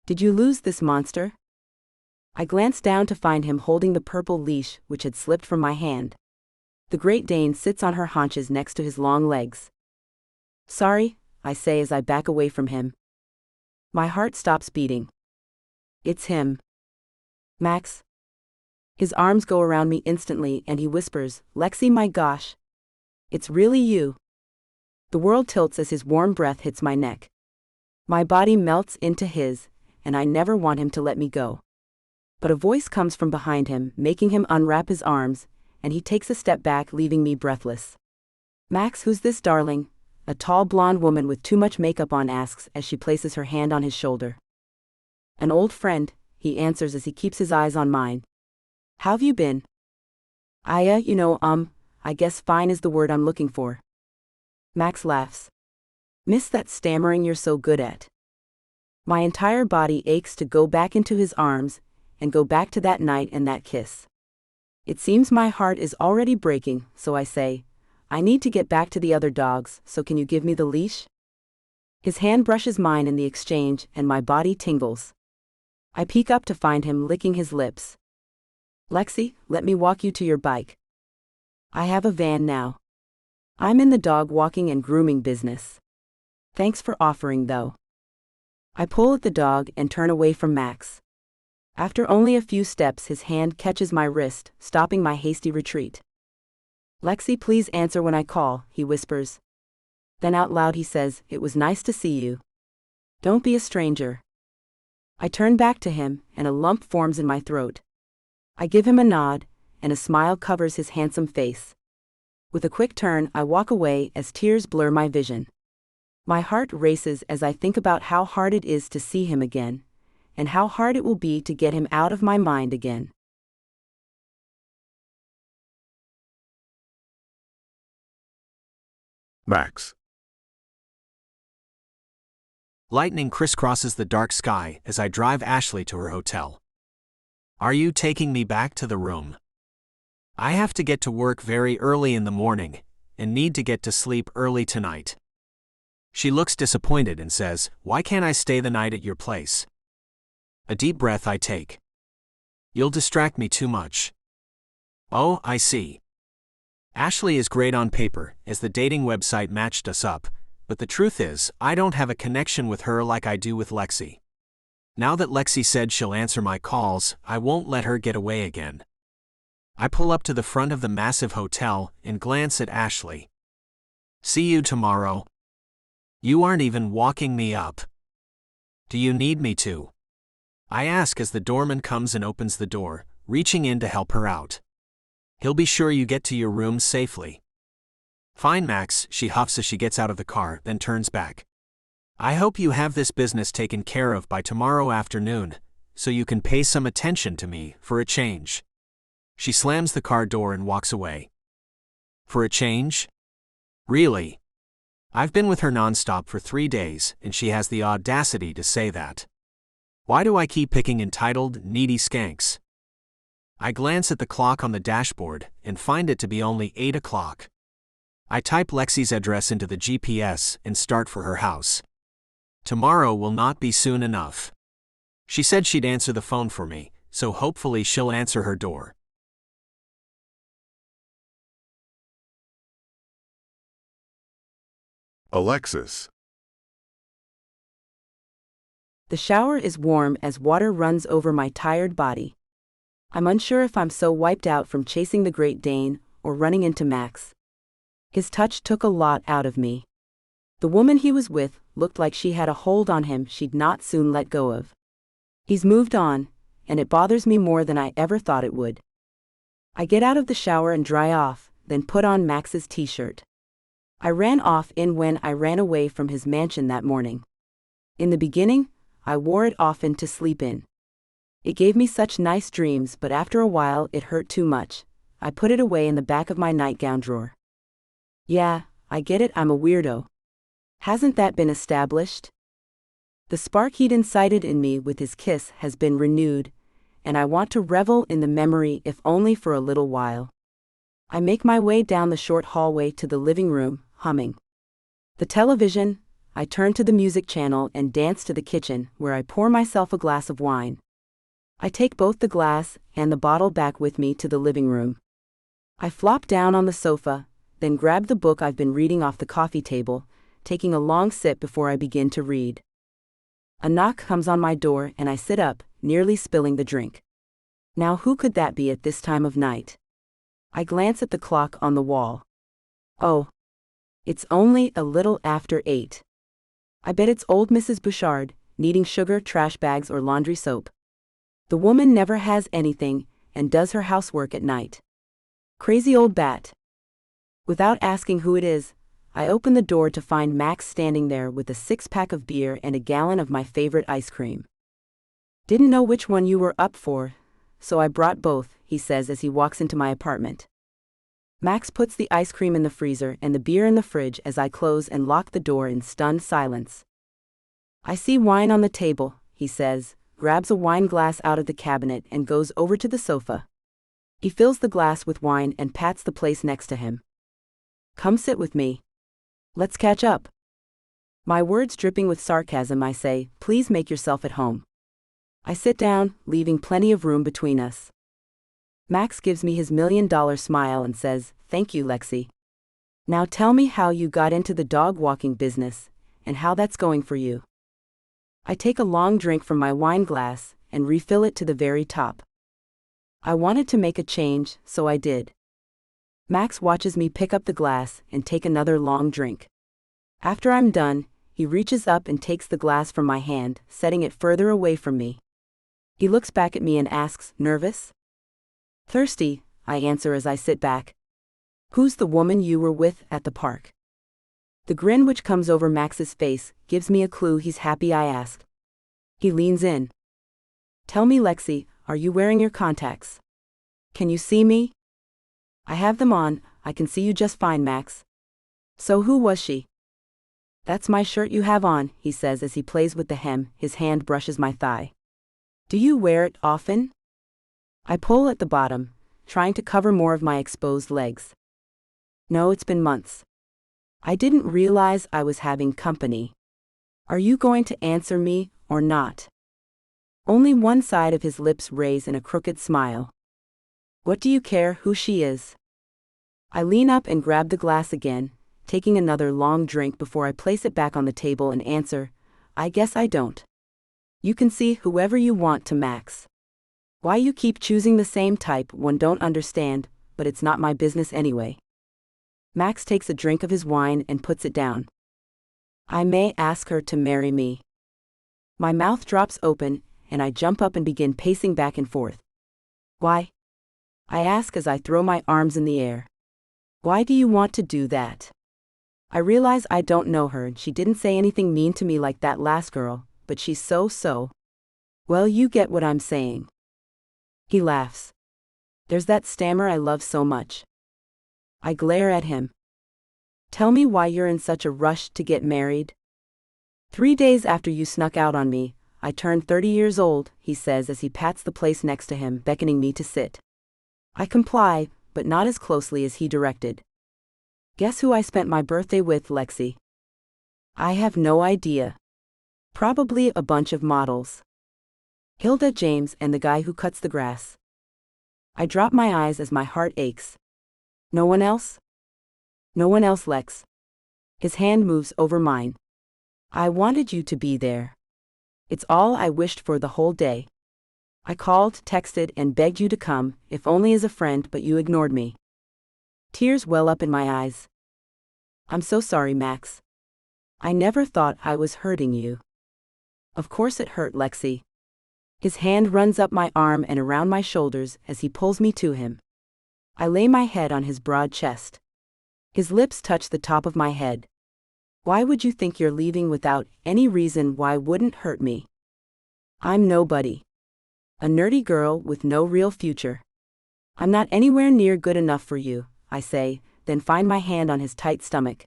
Did you lose this monster?" I glance down to find him holding the purple leash which had slipped from my hand. The Great Dane sits on her haunches next to his long legs. "Sorry," I say as I back away from him. My heart stops beating. It's him. Max. His arms go around me instantly and he whispers, "Lexi, my gosh. It's really you." The world tilts as his warm breath hits my neck. My body melts into his, and I never want him to let me go. But a voice comes from behind him, making him unwrap his arms, and he takes a step back, leaving me breathless. "Max, who's this, darling?" a tall blonde woman with too much makeup on asks as she places her hand on his shoulder. "An old friend," he answers as he keeps his eyes on mine. "How've you been?" I guess fine is the word I'm looking for." Max laughs. "Miss that stammering you're so good at." My entire body aches to go back into his arms, and go back to that night and that kiss. It seems my heart is already breaking, so I say, "I need to get back to the other dogs, so can you give me the leash?" His hand brushes mine in the exchange, and my body tingles. I peek up to find him licking his lips. "Lexi, let me walk you to your bike. I have a van now. I'm in the dog walking and grooming business. Thanks for offering, though." I pull at the dog and turn away from Max. After only a few steps, his hand catches my wrist, stopping my hasty retreat. "Lexi, please answer when I call," he whispers. Then out loud he says, "It was nice to see you. Don't be a stranger." I turn back to him, and a lump forms in my throat. I give him a nod, and a smile covers his handsome face. With a quick turn, I walk away as tears blur my vision. My heart races as I think about how hard it is to see him again, and how hard it will be to get him out of my mind again. Max. Lightning crisscrosses the dark sky as I drive Ashley to her hotel. "Are you taking me back to the room? I have to get to work very early in the morning, and need to get to sleep early tonight." She looks disappointed and says, "Why can't I stay the night at your place?" A deep breath I take. "You'll distract me too much." "Oh, I see." Ashley is great on paper, as the dating website matched us up, but the truth is, I don't have a connection with her like I do with Lexi. Now that Lexi said she'll answer my calls, I won't let her get away again. I pull up to the front of the massive hotel and glance at Ashley. "See you tomorrow." "You aren't even walking me up." "Do you need me to?" I ask as the doorman comes and opens the door, reaching in to help her out. "He'll be sure you get to your room safely." "Fine, Max," she huffs as she gets out of the car, then turns back. I hope you have this business taken care of by tomorrow afternoon, so you can pay some attention to me for a change. She slams the car door and walks away. For a change? Really? I've been with her nonstop for 3 days, and she has the audacity to say that. Why do I keep picking entitled, needy skanks? I glance at the clock on the dashboard and find it to be only 8 o'clock. I type Lexi's address into the GPS and start for her house. Tomorrow will not be soon enough. She said she'd answer the phone for me, so hopefully she'll answer her door. Alexis. The shower is warm as water runs over my tired body. I'm unsure if I'm so wiped out from chasing the Great Dane or running into Max. His touch took a lot out of me. The woman he was with looked like she had a hold on him she'd not soon let go of. He's moved on, and it bothers me more than I ever thought it would. I get out of the shower and dry off, then put on Max's t-shirt. I ran off in when I ran away from his mansion that morning. In the beginning, I wore it often to sleep in. It gave me such nice dreams, but after a while it hurt too much. I put it away in the back of my nightgown drawer. Yeah, I get it, I'm a weirdo. Hasn't that been established? The spark he'd incited in me with his kiss has been renewed, and I want to revel in the memory if only for a little while. I make my way down the short hallway to the living room, humming. The television, I turn to the music channel and dance to the kitchen, where I pour myself a glass of wine. I take both the glass and the bottle back with me to the living room. I flop down on the sofa, then grab the book I've been reading off the coffee table, taking a long sip before I begin to read. A knock comes on my door and I sit up, nearly spilling the drink. Now who could that be at this time of night? I glance at the clock on the wall. Oh. It's only a little after 8. I bet it's old Mrs. Bouchard, needing sugar, trash bags, or laundry soap. The woman never has anything, and does her housework at night. Crazy old bat. Without asking who it is, I open the door to find Max standing there with a 6-pack of beer and a gallon of my favorite ice cream. Didn't know which one you were up for, so I brought both, he says as he walks into my apartment. Max puts the ice cream in the freezer and the beer in the fridge as I close and lock the door in stunned silence. I see wine on the table, he says, grabs a wine glass out of the cabinet and goes over to the sofa. He fills the glass with wine and pats the place next to him. Come sit with me. Let's catch up. My words dripping with sarcasm, I say, please make yourself at home. I sit down, leaving plenty of room between us. Max gives me his $1 million smile and says, thank you, Lexi. Now tell me how you got into the dog walking business, and how that's going for you. I take a long drink from my wine glass and refill it to the very top. I wanted to make a change, so I did. Max watches me pick up the glass and take another long drink. After I'm done, he reaches up and takes the glass from my hand, setting it further away from me. He looks back at me and asks, nervous? Thirsty, I answer as I sit back. Who's the woman you were with at the park? The grin which comes over Max's face gives me a clue he's happy I asked. He leans in. Tell me, Lexi, are you wearing your contacts? Can you see me? I have them on, I can see you just fine, Max. So who was she? That's my shirt you have on, he says as he plays with the hem, his hand brushes my thigh. Do you wear it often? I pull at the bottom, trying to cover more of my exposed legs. No, it's been months. I didn't realize I was having company. Are you going to answer me, or not? Only one side of his lips raise in a crooked smile. What do you care who she is? I lean up and grab the glass again, taking another long drink before I place it back on the table and answer, I guess I don't. You can see whoever you want to, Max. Why you keep choosing the same type one don't understand, but it's not my business anyway. Max takes a drink of his wine and puts it down. I may ask her to marry me. My mouth drops open, and I jump up and begin pacing back and forth. Why? I ask as I throw my arms in the air. Why do you want to do that? I realize I don't know her and she didn't say anything mean to me like that last girl, but she's so. Well, you get what I'm saying. He laughs. There's that stammer I love so much. I glare at him. Tell me why you're in such a rush to get married. 3 days after you snuck out on me, I turned 30 years old, he says as he pats the place next to him, beckoning me to sit. I comply, but not as closely as he directed. Guess who I spent my birthday with, Lexi? I have no idea. Probably a bunch of models. Hilda, James, and the guy who cuts the grass. I drop my eyes as my heart aches. No one else? No one else, Lex. His hand moves over mine. I wanted you to be there. It's all I wished for the whole day. I called, texted, and begged you to come, if only as a friend, but you ignored me. Tears well up in my eyes. I'm so sorry, Max. I never thought I was hurting you. Of course it hurt, Lexi. His hand runs up my arm and around my shoulders as he pulls me to him. I lay my head on his broad chest. His lips touch the top of my head. Why would you think you're leaving without any reason why wouldn't hurt me? I'm nobody. A nerdy girl with no real future. I'm not anywhere near good enough for you, I say, then find my hand on his tight stomach.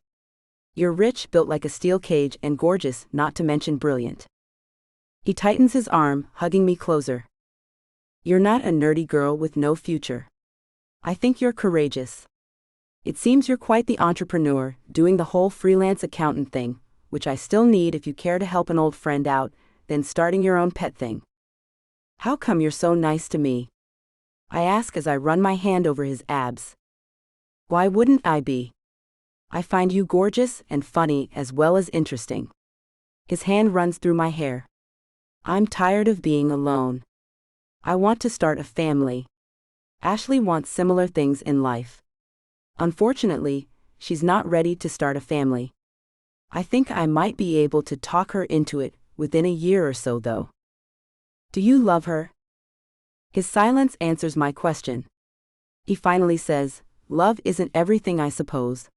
You're rich, built like a steel cage, and gorgeous, not to mention brilliant. He tightens his arm, hugging me closer. You're not a nerdy girl with no future. I think you're courageous. It seems you're quite the entrepreneur, doing the whole freelance accountant thing, which I still need if you care to help an old friend out, then starting your own pet thing. How come you're so nice to me? I ask as I run my hand over his abs. Why wouldn't I be? I find you gorgeous and funny as well as interesting. His hand runs through my hair. I'm tired of being alone. I want to start a family. Ashley wants similar things in life. Unfortunately, she's not ready to start a family. I think I might be able to talk her into it within a year or so, though. Do you love her? His silence answers my question. He finally says, love isn't everything, I suppose.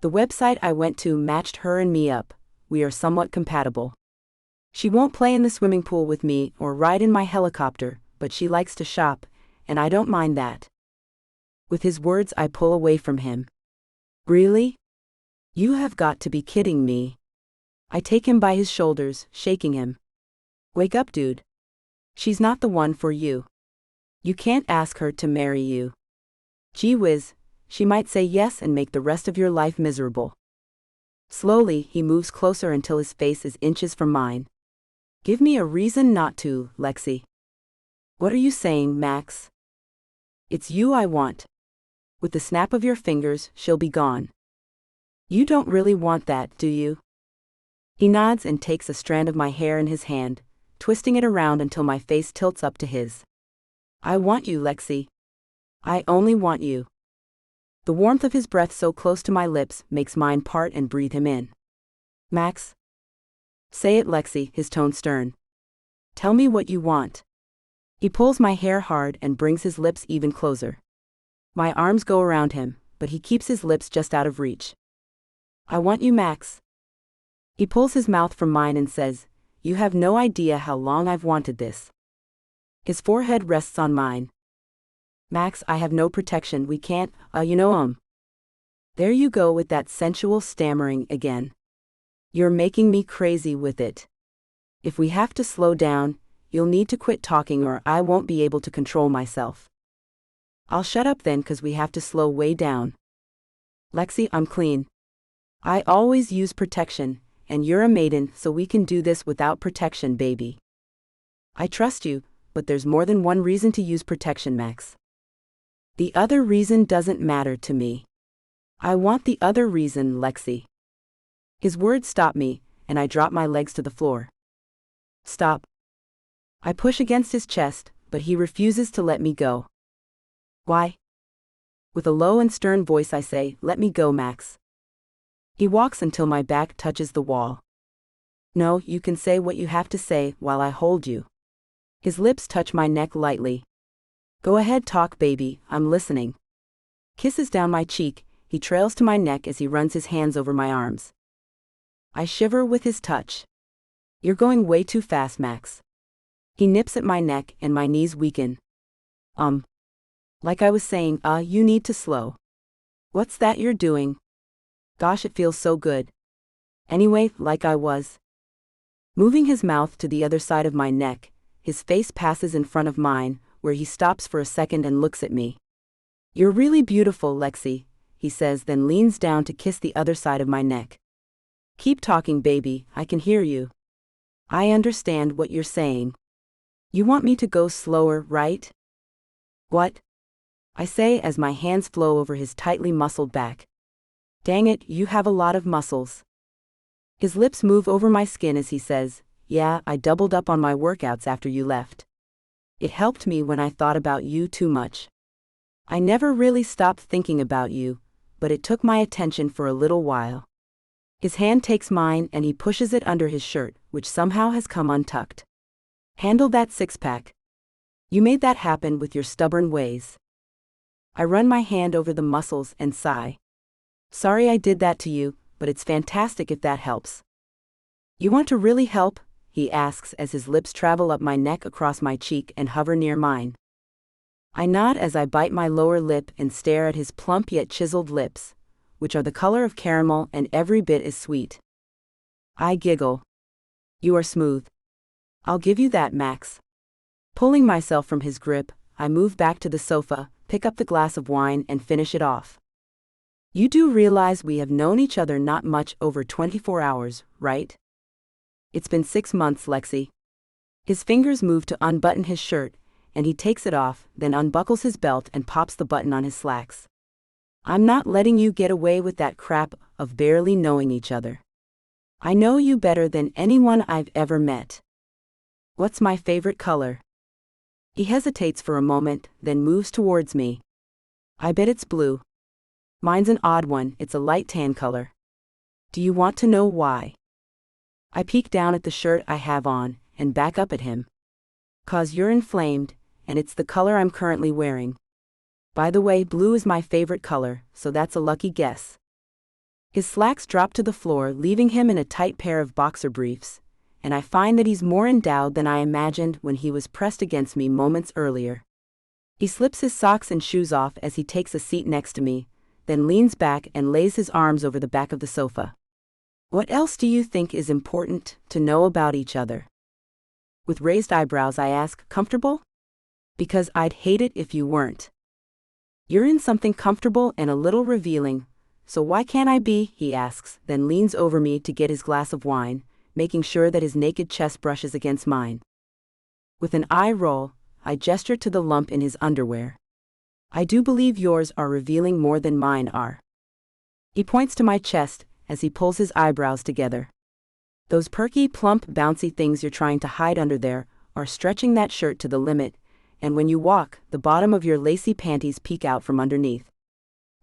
The website I went to matched her and me up. We are somewhat compatible. She won't play in the swimming pool with me or ride in my helicopter, but she likes to shop, and I don't mind that. With his words, I pull away from him. Really? You have got to be kidding me. I take him by his shoulders, shaking him. Wake up, dude. She's not the one for you. You can't ask her to marry you. Gee whiz, she might say yes and make the rest of your life miserable. Slowly, he moves closer until his face is inches from mine. Give me a reason not to, Lexi. What are you saying, Max? It's you I want. With the snap of your fingers, she'll be gone. You don't really want that, do you? He nods and takes a strand of my hair in his hand, twisting it around until my face tilts up to his. I want you, Lexi. I only want you. The warmth of his breath so close to my lips makes mine part and breathe him in. Max? Say it, Lexi, his tone stern. Tell me what you want. He pulls my hair hard and brings his lips even closer. My arms go around him, but he keeps his lips just out of reach. I want you, Max. He pulls his mouth from mine and says, You have no idea how long I've wanted this. His forehead rests on mine. Max, I have no protection, we can't, There you go with that sensual stammering again. You're making me crazy with it. If we have to slow down, you'll need to quit talking or I won't be able to control myself. I'll shut up then, 'cause we have to slow way down. Lexi, I'm clean. I always use protection, and you're a maiden, so we can do this without protection, baby. I trust you, but there's more than one reason to use protection, Max. The other reason doesn't matter to me. I want the other reason, Lexi. His words stop me, and I drop my legs to the floor. Stop. I push against his chest, but he refuses to let me go. Why? With a low and stern voice I say, Let me go, Max. He walks until my back touches the wall. No, you can say what you have to say while I hold you. His lips touch my neck lightly. Go ahead, talk, baby, I'm listening. Kisses down my cheek, He trails to my neck as he runs his hands over my arms. I shiver with his touch. You're going way too fast, Max. He nips at my neck and my knees weaken. Like I was saying, you need to slow. What's that you're doing? Gosh, it feels so good. Anyway, like I was. Moving his mouth to the other side of my neck, his face passes in front of mine, where he stops for a second and looks at me. You're really beautiful, Lexi, he says, then leans down to kiss the other side of my neck. Keep talking, baby, I can hear you. I understand what you're saying. You want me to go slower, right? What? I say as my hands flow over his tightly muscled back. Dang it, you have a lot of muscles. His lips move over my skin as he says, yeah, I doubled up on my workouts after you left. It helped me when I thought about you too much. I never really stopped thinking about you, but it took my attention for a little while. His hand takes mine and he pushes it under his shirt, which somehow has come untucked. Handle that six-pack. You made that happen with your stubborn ways. I run my hand over the muscles and sigh. Sorry I did that to you, but it's fantastic if that helps. You want to really help? He asks as his lips travel up my neck across my cheek and hover near mine. I nod as I bite my lower lip and stare at his plump yet chiseled lips, which are the color of caramel and every bit as sweet. I giggle. You are smooth. I'll give you that, Max. Pulling myself from his grip, I move back to the sofa, pick up the glass of wine and finish it off. You do realize we have known each other not much over 24 hours, right? It's been 6 months, Lexi. His fingers move to unbutton his shirt, and he takes it off, then unbuckles his belt and pops the button on his slacks. I'm not letting you get away with that crap of barely knowing each other. I know you better than anyone I've ever met. What's my favorite color? He hesitates for a moment, then moves towards me. I bet it's blue. Mine's an odd one, it's a light tan color. Do you want to know why? I peek down at the shirt I have on, and back up at him. 'Cause you're inflamed, and it's the color I'm currently wearing. By the way, blue is my favorite color, so that's a lucky guess. His slacks drop to the floor, leaving him in a tight pair of boxer briefs, and I find that he's more endowed than I imagined when he was pressed against me moments earlier. He slips his socks and shoes off as he takes a seat next to me, then leans back and lays his arms over the back of the sofa. What else do you think is important to know about each other? With raised eyebrows I ask, comfortable? Because I'd hate it if you weren't. You're in something comfortable and a little revealing, so why can't I be? He asks, then leans over me to get his glass of wine, making sure that his naked chest brushes against mine. With an eye roll, I gesture to the lump in his underwear. I do believe yours are revealing more than mine are. He points to my chest as he pulls his eyebrows together. Those perky, plump, bouncy things you're trying to hide under there are stretching that shirt to the limit, and when you walk, the bottom of your lacy panties peek out from underneath.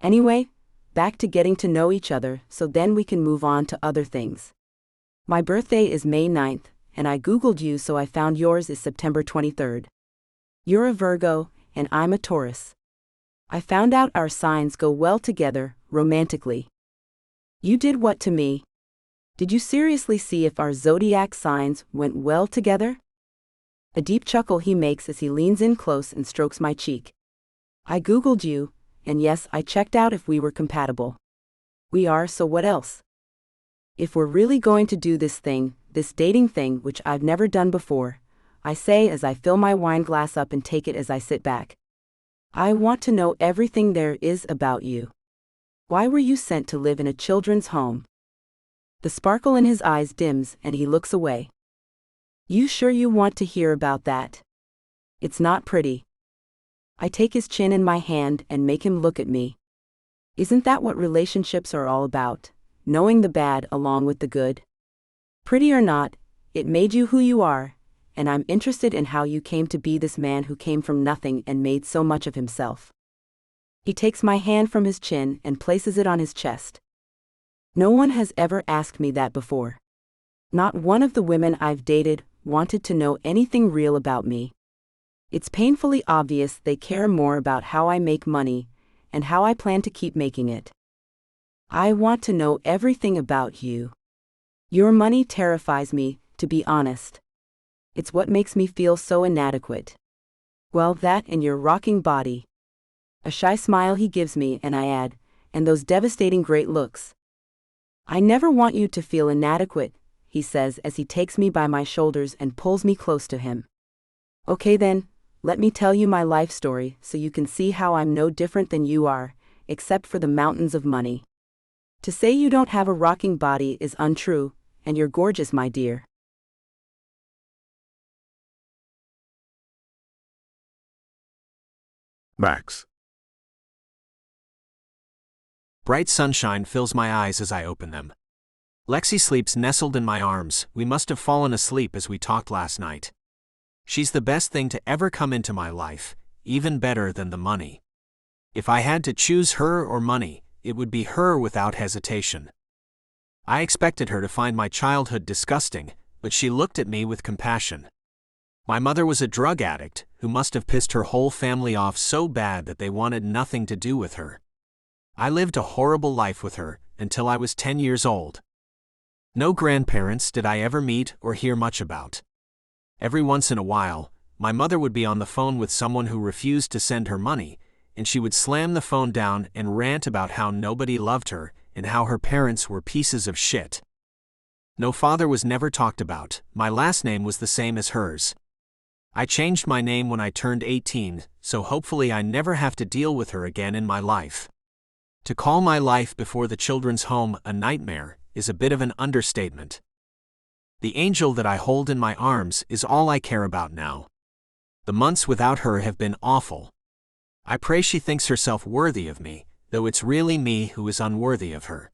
Anyway, back to getting to know each other, so then we can move on to other things. My birthday is May 9th, and I googled you, so I found yours is September 23rd. You're a Virgo, and I'm a Taurus. I found out our signs go well together, romantically. You did what to me? Did you seriously see if our zodiac signs went well together? A deep chuckle he makes as he leans in close and strokes my cheek. I googled you, and yes, I checked out if we were compatible. We are, so what else? If we're really going to do this thing, this dating thing which I've never done before, I say as I fill my wine glass up and take it as I sit back. I want to know everything there is about you. Why were you sent to live in a children's home? The sparkle in his eyes dims and he looks away. You sure you want to hear about that? It's not pretty. I take his chin in my hand and make him look at me. Isn't that what relationships are all about? Knowing the bad along with the good? Pretty or not, it made you who you are, and I'm interested in how you came to be this man who came from nothing and made so much of himself. He takes my hand from his chin and places it on his chest. No one has ever asked me that before. Not one of the women I've dated wanted to know anything real about me. It's painfully obvious they care more about how I make money and how I plan to keep making it. I want to know everything about you. Your money terrifies me, to be honest. It's what makes me feel so inadequate. Well, that and your rocking body. A shy smile he gives me, and I add, and those devastating great looks. I never want you to feel inadequate, he says as he takes me by my shoulders and pulls me close to him. Okay then, let me tell you my life story so you can see how I'm no different than you are, except for the mountains of money. To say you don't have a rocking body is untrue, and you're gorgeous, my dear. Max. Bright sunshine fills my eyes as I open them. Lexi sleeps nestled in my arms. We must have fallen asleep as we talked last night. She's the best thing to ever come into my life, even better than the money. If I had to choose her or money, it would be her without hesitation. I expected her to find my childhood disgusting, but she looked at me with compassion. My mother was a drug addict who must have pissed her whole family off so bad that they wanted nothing to do with her. I lived a horrible life with her until I was 10 years old. No grandparents did I ever meet or hear much about. Every once in a while, my mother would be on the phone with someone who refused to send her money, and she would slam the phone down and rant about how nobody loved her and how her parents were pieces of shit. No father was never talked about. My last name was the same as hers. I changed my name when I turned 18, so hopefully I never have to deal with her again in my life. To call my life before the children's home a nightmare is a bit of an understatement. The angel that I hold in my arms is all I care about now. The months without her have been awful. I pray she thinks herself worthy of me, though it's really me who is unworthy of her.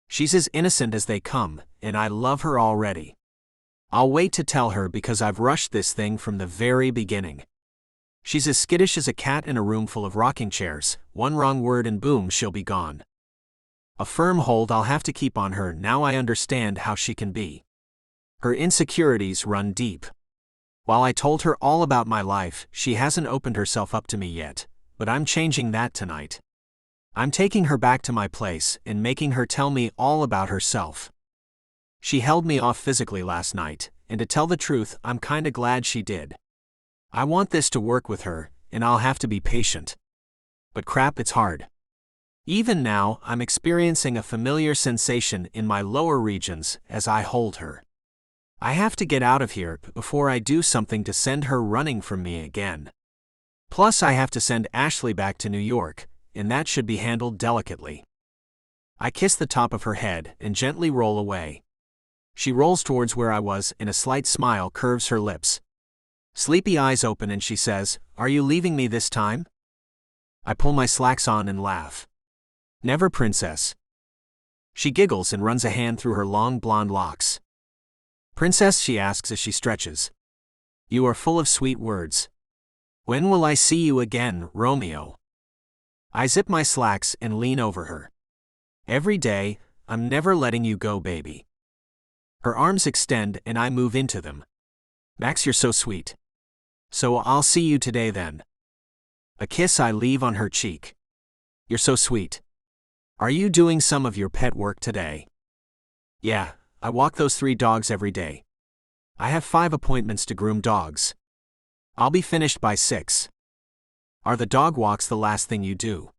She's as innocent as they come, and I love her already. I'll wait to tell her because I've rushed this thing from the very beginning. She's as skittish as a cat in a room full of rocking chairs. One wrong word and boom, she'll be gone. A firm hold I'll have to keep on her. Now I understand how she can be. Her insecurities run deep. While I told her all about my life, she hasn't opened herself up to me yet, but I'm changing that tonight. I'm taking her back to my place and making her tell me all about herself. She held me off physically last night, and to tell the truth, I'm kinda glad she did. I want this to work with her, and I'll have to be patient. But crap, it's hard. Even now, I'm experiencing a familiar sensation in my lower regions as I hold her. I have to get out of here before I do something to send her running from me again. Plus, I have to send Ashley back to New York, and that should be handled delicately. I kiss the top of her head and gently roll away. She rolls towards where I was, and a slight smile curves her lips. Sleepy eyes open, and she says, "Are you leaving me this time?" I pull my slacks on and laugh. "Never, princess." She giggles and runs a hand through her long blonde locks. "Princess," she asks as she stretches. "You are full of sweet words. When will I see you again, Romeo?" I zip my slacks and lean over her. "Every day, I'm never letting you go, baby." Her arms extend and I move into them. "Max, you're so sweet. So I'll see you today then." A kiss I leave on her cheek. "You're so sweet. Are you doing some of your pet work today?" "Yeah, I walk those 3 dogs every day. I have 5 appointments to groom dogs. I'll be finished by 6. Are the dog walks the last thing you do?"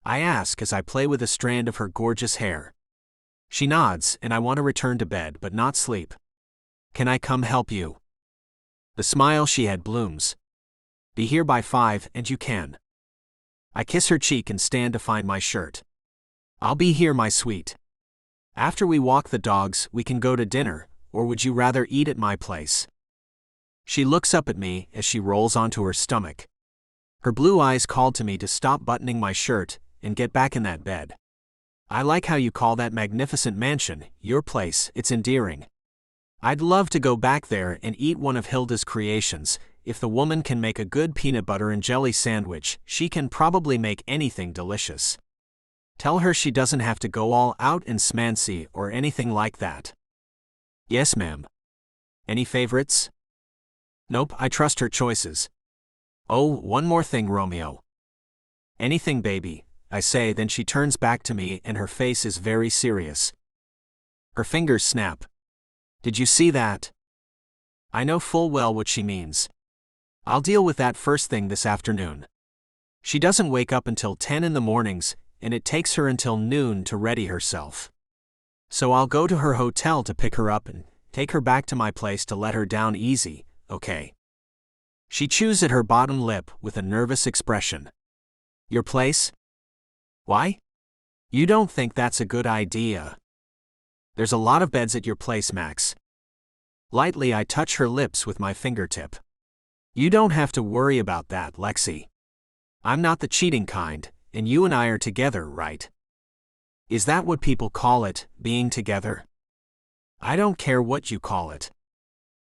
I ask as I play with a strand of her gorgeous hair. She nods, and I want to return to bed but not sleep. "Can I come help you?" The smile she had blooms. "Be here by 5 and you can." I kiss her cheek and stand to find my shirt. "I'll be here, my sweet. After we walk the dogs, we can go to dinner, or would you rather eat at my place?" She looks up at me as she rolls onto her stomach. Her blue eyes call to me to stop buttoning my shirt and get back in that bed. "I like how you call that magnificent mansion your place. It's endearing. I'd love to go back there and eat one of Hilda's creations. If the woman can make a good peanut butter and jelly sandwich, she can probably make anything delicious. Tell her she doesn't have to go all out and smancy or anything like that." "Yes, ma'am." "Any favorites?" "Nope, I trust her choices." "Oh, one more thing, Romeo." "Anything, baby. I say, then she turns back to me and her face is very serious. Her fingers snap. Did you see that? I know full well what she means. I'll deal with that first thing this afternoon. She doesn't wake up until 10 in the mornings, and it takes her until noon to ready herself. So I'll go to her hotel to pick her up and take her back to my place to let her down easy, okay? She chews at her bottom lip with a nervous expression. Your place? Why? You don't think that's a good idea? There's a lot of beds at your place, Max. Lightly I touch her lips with my fingertip. You don't have to worry about that, Lexi. I'm not the cheating kind, and you and I are together, right? Is that what people call it, being together? I don't care what you call it.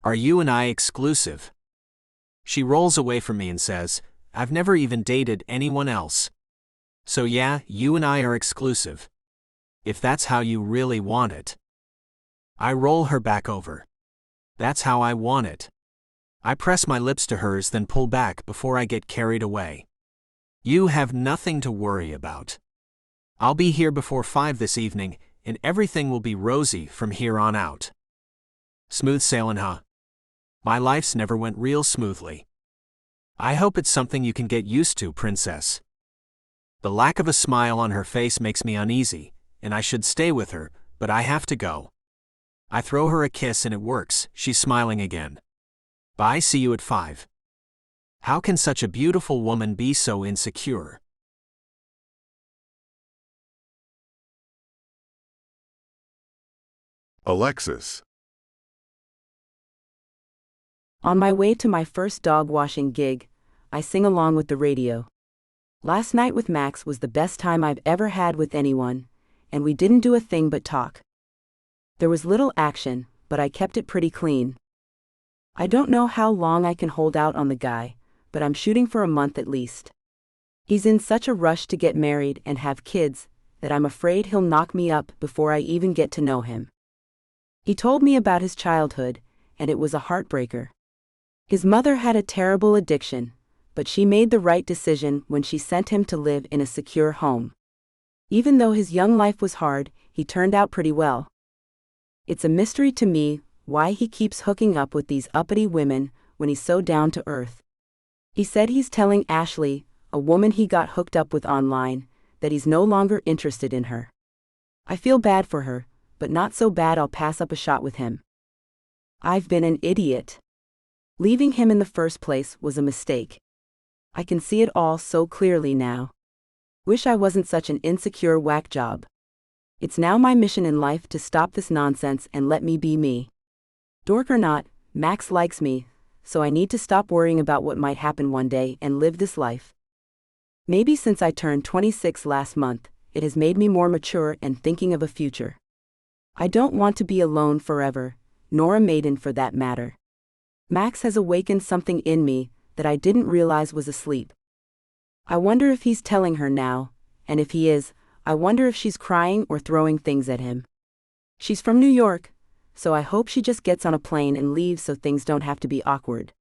Are you and I exclusive? She rolls away from me and says, I've never even dated anyone else. So yeah, you and I are exclusive. If that's how you really want it. I roll her back over. That's how I want it. I press my lips to hers, then pull back before I get carried away. You have nothing to worry about. I'll be here before 5 this evening, and everything will be rosy from here on out. Smooth sailing, huh? My life's never went real smoothly. I hope it's something you can get used to, princess. The lack of a smile on her face makes me uneasy, and I should stay with her, but I have to go. I throw her a kiss and it works, she's smiling again. Bye, see you at 5. How can such a beautiful woman be so insecure? Alexis. On my way to my first dog washing gig, I sing along with the radio. Last night with Max was the best time I've ever had with anyone, and we didn't do a thing but talk. There was little action, but I kept it pretty clean. I don't know how long I can hold out on the guy, but I'm shooting for a month at least. He's in such a rush to get married and have kids that I'm afraid he'll knock me up before I even get to know him. He told me about his childhood, and it was a heartbreaker. His mother had a terrible addiction, but she made the right decision when she sent him to live in a secure home. Even though his young life was hard, he turned out pretty well. It's a mystery to me why he keeps hooking up with these uppity women when he's so down to earth. He said he's telling Ashley, a woman he got hooked up with online, that he's no longer interested in her. I feel bad for her, but not so bad I'll pass up a shot with him. I've been an idiot. Leaving him in the first place was a mistake. I can see it all so clearly now. Wish I wasn't such an insecure whack job. It's now my mission in life to stop this nonsense and let me be me. Dork or not, Max likes me, so I need to stop worrying about what might happen one day and live this life. Maybe since I turned 26 last month, it has made me more mature and thinking of a future. I don't want to be alone forever, nor a maiden for that matter. Max has awakened something in me that I didn't realize was asleep. I wonder if he's telling her now, and if he is, I wonder if she's crying or throwing things at him. She's from New York, so I hope she just gets on a plane and leaves so things don't have to be awkward.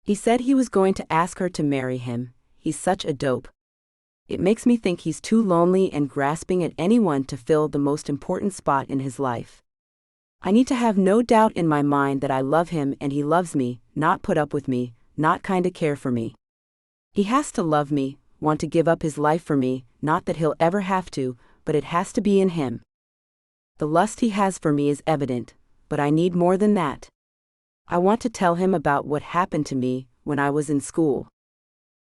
He said he was going to ask her to marry him. He's such a dope. It makes me think he's too lonely and grasping at anyone to fill the most important spot in his life. I need to have no doubt in my mind that I love him and he loves me, not put up with me, not kinda care for me. He has to love me, want to give up his life for me, not that he'll ever have to, but it has to be in him. The lust he has for me is evident, but I need more than that. I want to tell him about what happened to me when I was in school.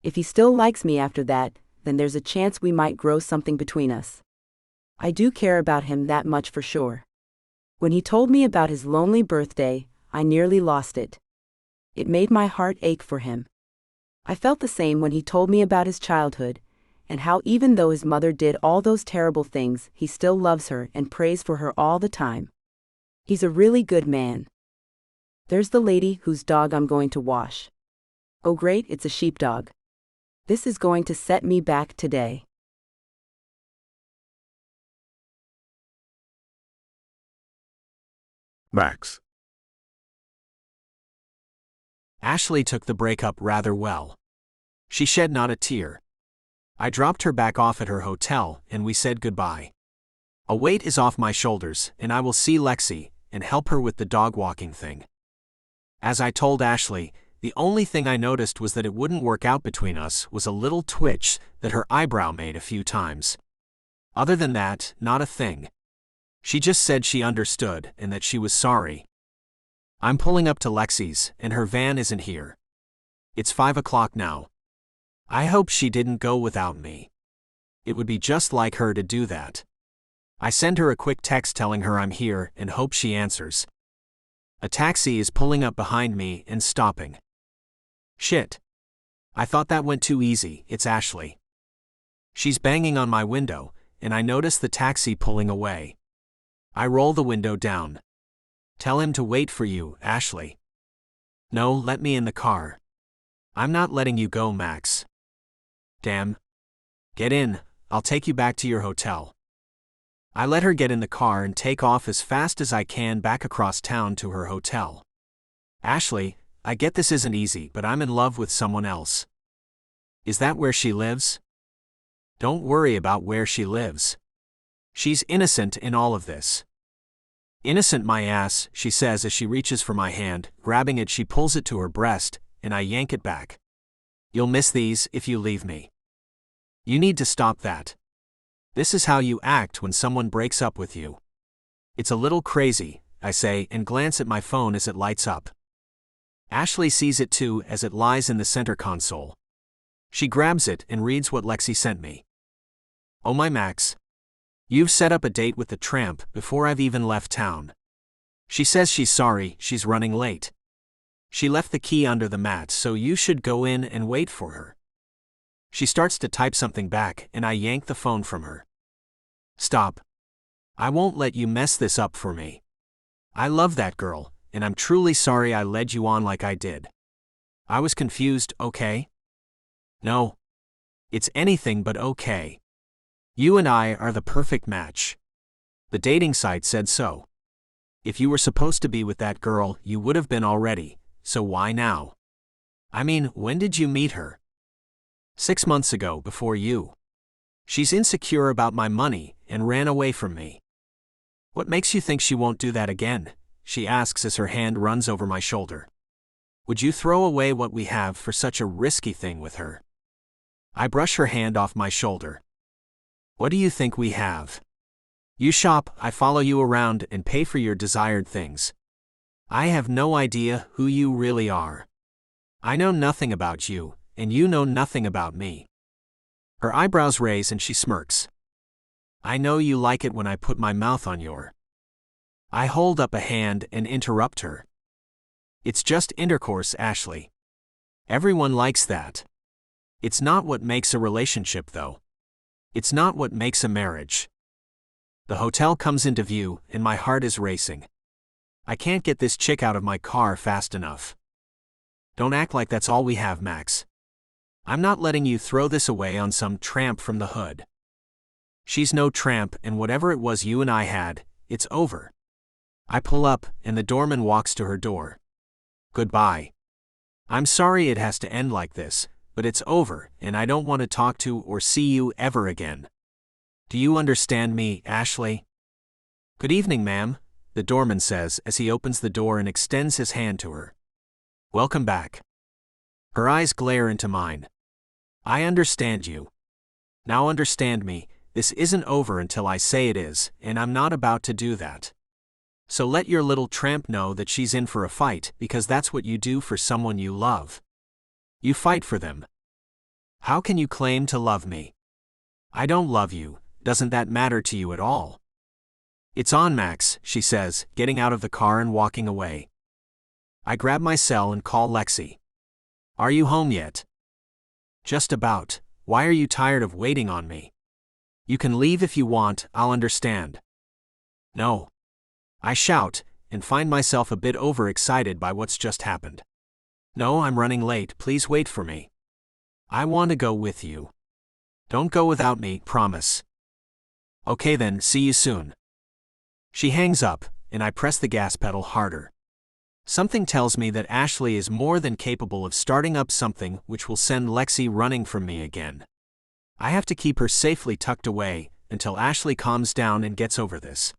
If he still likes me after that, then there's a chance we might grow something between us. I do care about him that much for sure. When he told me about his lonely birthday, I nearly lost it. It made my heart ache for him. I felt the same when he told me about his childhood, and how even though his mother did all those terrible things, he still loves her and prays for her all the time. He's a really good man. There's the lady whose dog I'm going to wash. Oh great, it's a sheepdog. This is going to set me back today. Max. Ashley took the breakup rather well. She shed not a tear. I dropped her back off at her hotel, and we said goodbye. A weight is off my shoulders, and I will see Lexi and help her with the dog walking thing. As I told Ashley, the only thing I noticed was that it wouldn't work out between us was a little twitch that her eyebrow made a few times. Other than that, not a thing. She just said she understood and that she was sorry. I'm pulling up to Lexi's, and her van isn't here. It's 5 o'clock now. I hope she didn't go without me. It would be just like her to do that. I send her a quick text telling her I'm here and hope she answers. A taxi is pulling up behind me and stopping. Shit. I thought that went too easy. It's Ashley. She's banging on my window, and I notice the taxi pulling away. I roll the window down. Tell him to wait for you, Ashley. No, let me in the car. I'm not letting you go, Max. Damn. Get in, I'll take you back to your hotel. I let her get in the car and take off as fast as I can back across town to her hotel. Ashley, I get this isn't easy, but I'm in love with someone else. Is that where she lives? Don't worry about where she lives. She's innocent in all of this. Innocent my ass, she says as she reaches for my hand. Grabbing it, she pulls it to her breast, and I yank it back. You'll miss these if you leave me. You need to stop that. This is how you act when someone breaks up with you. It's a little crazy, I say, and glance at my phone as it lights up. Ashley sees it too as it lies in the center console. She grabs it and reads what Lexi sent me. Oh my Max. You've set up a date with the tramp before I've even left town. She says she's sorry, she's running late. She left the key under the mat, so you should go in and wait for her. She starts to type something back, and I yank the phone from her. Stop. I won't let you mess this up for me. I love that girl, and I'm truly sorry I led you on like I did. I was confused, okay? No. It's anything but okay. You and I are the perfect match. The dating site said so. If you were supposed to be with that girl, you would have been already, so why now? I mean, when did you meet her? 6 months ago, before you. She's insecure about my money and ran away from me. What makes you think she won't do that again? She asks as her hand runs over my shoulder. Would you throw away what we have for such a risky thing with her? I brush her hand off my shoulder. What do you think we have? You shop, I follow you around and pay for your desired things. I have no idea who you really are. I know nothing about you, and you know nothing about me. Her eyebrows raise and she smirks. I know you like it when I put my mouth on your. I hold up a hand and interrupt her. It's just intercourse, Ashley. Everyone likes that. It's not what makes a relationship, though. It's not what makes a marriage. The hotel comes into view, and my heart is racing. I can't get this chick out of my car fast enough. Don't act like that's all we have, Max. I'm not letting you throw this away on some tramp from the hood. She's no tramp, and whatever it was you and I had, it's over. I pull up, and the doorman walks to her door. Goodbye. I'm sorry it has to end like this, but it's over, and I don't want to talk to or see you ever again. Do you understand me, Ashley? Good evening, ma'am, the doorman says as he opens the door and extends his hand to her. Welcome back. Her eyes glare into mine. I understand you. Now understand me, this isn't over until I say it is, and I'm not about to do that. So let your little tramp know that she's in for a fight, because that's what you do for someone you love. You fight for them. How can you claim to love me? I don't love you. Doesn't that matter to you at all? It's on, Max, she says, getting out of the car and walking away. I grab my cell and call Lexi. Are you home yet? Just about. Why are you tired of waiting on me? You can leave if you want, I'll understand. No. I shout, and find myself a bit overexcited by what's just happened. No, I'm running late, please wait for me. I want to go with you. Don't go without me, promise. Okay then, see you soon. She hangs up, and I press the gas pedal harder. Something tells me that Ashley is more than capable of starting up something which will send Lexi running from me again. I have to keep her safely tucked away until Ashley calms down and gets over this.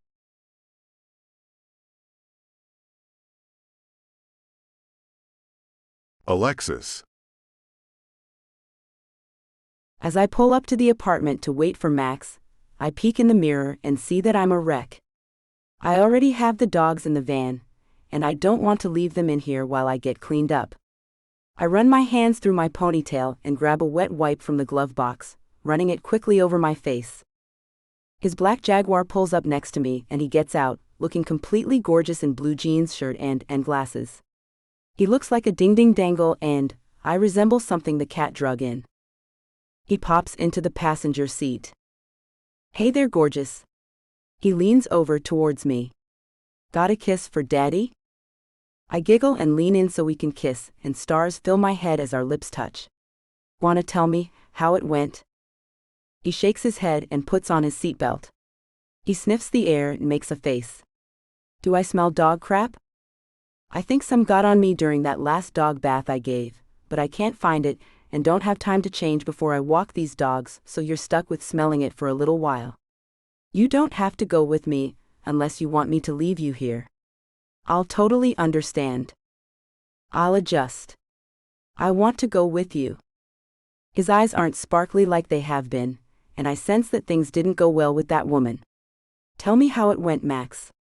Alexis. As I pull up to the apartment to wait for Max, I peek in the mirror and see that I'm a wreck. I already have the dogs in the van, and I don't want to leave them in here while I get cleaned up. I run my hands through my ponytail and grab a wet wipe from the glove box, running it quickly over my face. His black Jaguar pulls up next to me and he gets out, looking completely gorgeous in blue jeans shirt and glasses. He looks like a ding-ding-dangle and I resemble something the cat drug in. He pops into the passenger seat. "Hey there, gorgeous." He leans over towards me. "Got a kiss for daddy?" I giggle and lean in so we can kiss, and stars fill my head as our lips touch. "Wanna tell me how it went?" He shakes his head and puts on his seatbelt. He sniffs the air and makes a face. "Do I smell dog crap?" "I think some got on me during that last dog bath I gave, but I can't find it and don't have time to change before I walk these dogs, so you're stuck with smelling it for a little while. You don't have to go with me unless you want me to leave you here. I'll totally understand. I'll adjust. I want to go with you." His eyes aren't sparkly like they have been, and I sense that things didn't go well with that woman. "Tell me how it went, Max."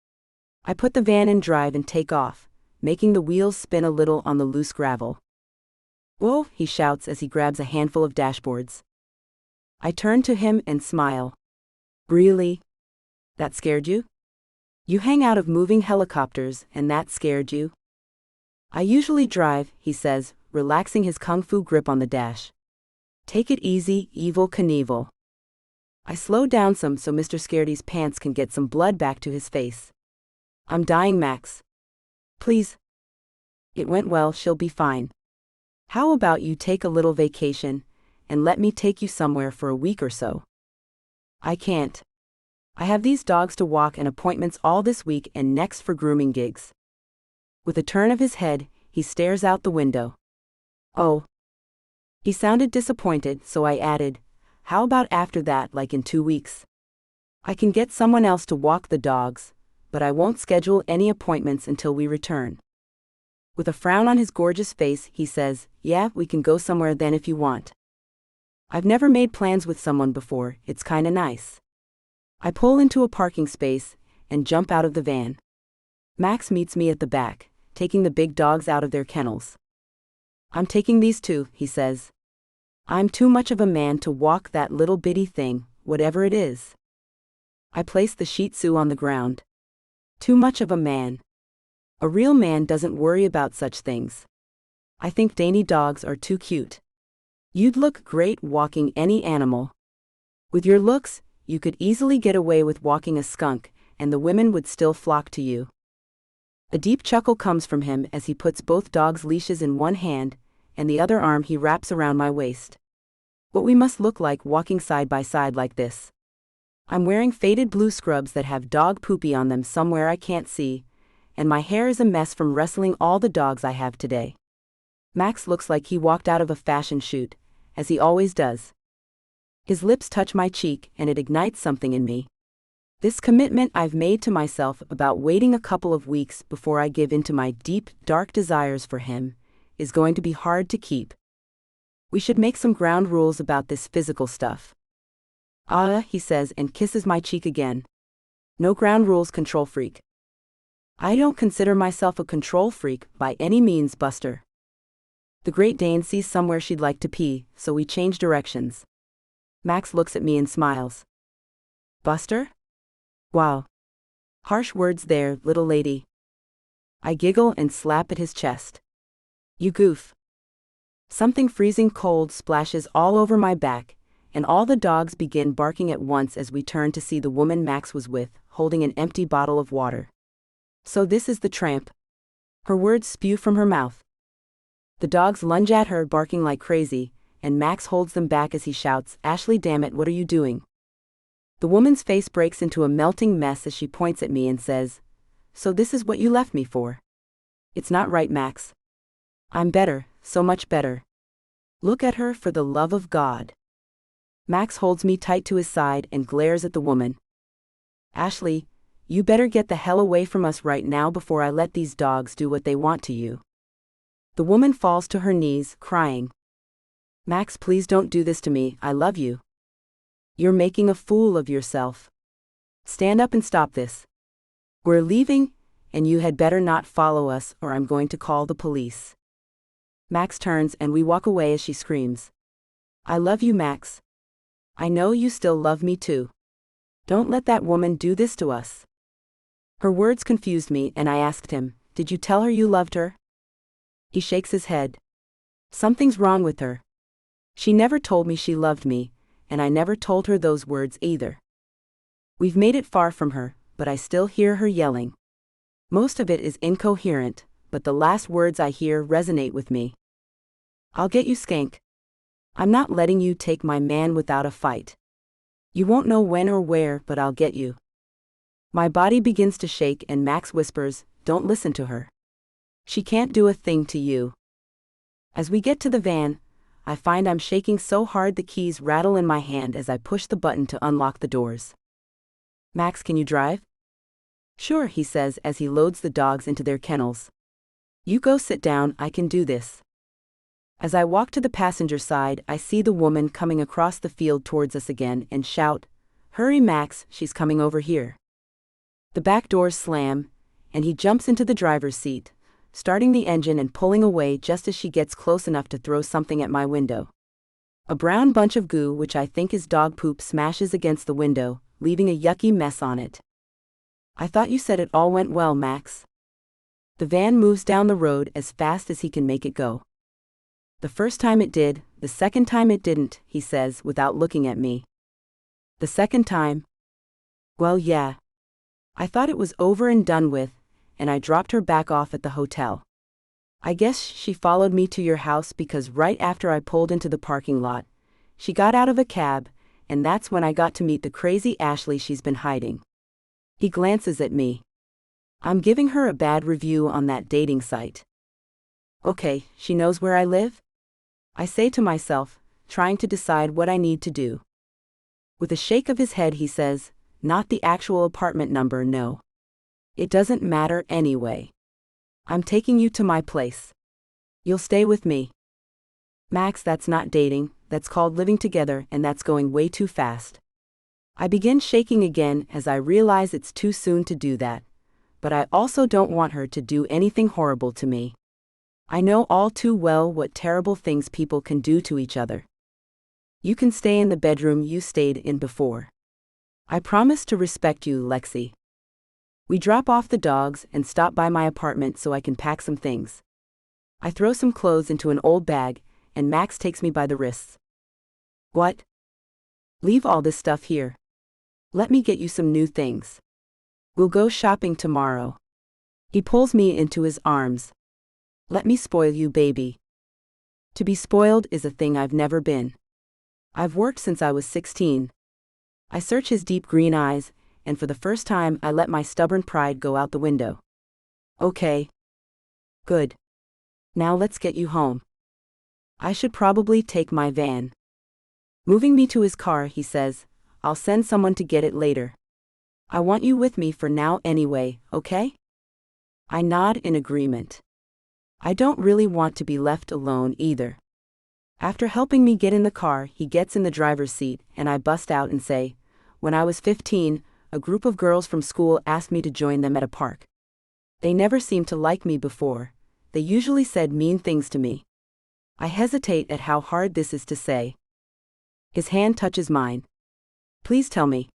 I put the van in drive and take off, making the wheels spin a little on the loose gravel. "Whoa," he shouts as he grabs a handful of dashboards. I turn to him and smile. "Really? That scared you? You hang out of moving helicopters and that scared you?" "I usually drive," he says, relaxing his kung fu grip on the dash. "Take it easy, Evel Knievel." I slow down some so Mr. Scaredy's pants can get some blood back to his face. "I'm dying, Max. Please." "It went well, she'll be fine. How about you take a little vacation, and let me take you somewhere for a week or so?" "I can't. I have these dogs to walk and appointments all this week and next for grooming gigs." With a turn of his head, he stares out the window. "Oh." He sounded disappointed, so I added, "How about after that, like in 2 weeks? I can get someone else to walk the dogs, but I won't schedule any appointments until we return." With a frown on his gorgeous face, he says, "Yeah, we can go somewhere then if you want. I've never made plans with someone before, it's kinda nice." I pull into a parking space and jump out of the van. Max meets me at the back, taking the big dogs out of their kennels. "I'm taking these too," he says. "I'm too much of a man to walk that little bitty thing, whatever it is." I place the Shih Tzu on the ground. Too much of a man. A real man doesn't worry about such things. I think dainty dogs are too cute. You'd look great walking any animal. With your looks, you could easily get away with walking a skunk, and the women would still flock to you. A deep chuckle comes from him as he puts both dogs' leashes in one hand, and the other arm he wraps around my waist. What we must look like walking side by side like this. I'm wearing faded blue scrubs that have dog poopy on them somewhere I can't see, and my hair is a mess from wrestling all the dogs I have today. Max looks like he walked out of a fashion shoot, as he always does. His lips touch my cheek and it ignites something in me. This commitment I've made to myself about waiting a couple of weeks before I give in to my deep, dark desires for him is going to be hard to keep. We should make some ground rules about this physical stuff. "Ah," he says and kisses my cheek again. "No ground rules, control freak." I don't consider myself a control freak by any means, Buster. The Great Dane sees somewhere she'd like to pee, so we change directions. Max looks at me and smiles. "Buster? Wow. Harsh words there, little lady." I giggle and slap at his chest. "You goof." Something freezing cold splashes all over my back, and all the dogs begin barking at once as we turn to see the woman Max was with, holding an empty bottle of water. "So this is the tramp." Her words spew from her mouth. The dogs lunge at her, barking like crazy, and Max holds them back as he shouts, "Ashley, damn it, what are you doing?" The woman's face breaks into a melting mess as she points at me and says, "So this is what you left me for?" "It's not right, Max. I'm better, so much better. Look at her, for the love of God." Max holds me tight to his side and glares at the woman. Ashley, you better get the hell away from us right now before I let these dogs do what they want to you. The woman falls to her knees, crying. Max, please don't do this to me, I love you. You're making a fool of yourself. Stand up and stop this. We're leaving, and you had better not follow us or I'm going to call the police. Max turns and we walk away as she screams. I love you, Max. I know you still love me too. Don't let that woman do this to us. Her words confused me and I asked him, did you tell her you loved her? He shakes his head. Something's wrong with her. She never told me she loved me, and I never told her those words either. We've made it far from her, but I still hear her yelling. Most of it is incoherent, but the last words I hear resonate with me. I'll get you, skank. I'm not letting you take my man without a fight. You won't know when or where, but I'll get you. My body begins to shake and Max whispers, don't listen to her. She can't do a thing to you. As we get to the van, I find I'm shaking so hard the keys rattle in my hand as I push the button to unlock the doors. Max, can you drive? Sure, he says as he loads the dogs into their kennels. You go sit down, I can do this. As I walk to the passenger side, I see the woman coming across the field towards us again and shout, hurry Max, she's coming over here. The back doors slam, and he jumps into the driver's seat, starting the engine and pulling away just as she gets close enough to throw something at my window. A brown bunch of goo, which I think is dog poop, smashes against the window, leaving a yucky mess on it. I thought you said it all went well, Max. The van moves down the road as fast as he can make it go. The first time it did, the second time it didn't, he says without looking at me. The second time? Well, yeah. I thought it was over and done with, and I dropped her back off at the hotel. I guess she followed me to your house because right after I pulled into the parking lot, she got out of a cab, and that's when I got to meet the crazy Ashley she's been hiding. He glances at me. I'm giving her a bad review on that dating site. Okay, she knows where I live? I say to myself, trying to decide what I need to do. With a shake of his head he says, not the actual apartment number, no. It doesn't matter anyway. I'm taking you to my place. You'll stay with me. Max, that's not dating, that's called living together, and that's going way too fast. I begin shaking again as I realize it's too soon to do that, but I also don't want her to do anything horrible to me. I know all too well what terrible things people can do to each other. You can stay in the bedroom you stayed in before. I promise to respect you, Lexi. We drop off the dogs and stop by my apartment so I can pack some things. I throw some clothes into an old bag, and Max takes me by the wrists. What? Leave all this stuff here. Let me get you some new things. We'll go shopping tomorrow. He pulls me into his arms. Let me spoil you, baby. To be spoiled is a thing I've never been. I've worked since I was 16. I search his deep green eyes, and for the first time I let my stubborn pride go out the window. Okay. Good. Now let's get you home. I should probably take my van. Moving me to his car, he says, I'll send someone to get it later. I want you with me for now anyway, okay? I nod in agreement. I don't really want to be left alone either. After helping me get in the car, he gets in the driver's seat, and I bust out and say, when I was 15, a group of girls from school asked me to join them at a park. They never seemed to like me before. They usually said mean things to me. I hesitate at how hard this is to say. His hand touches mine. Please tell me.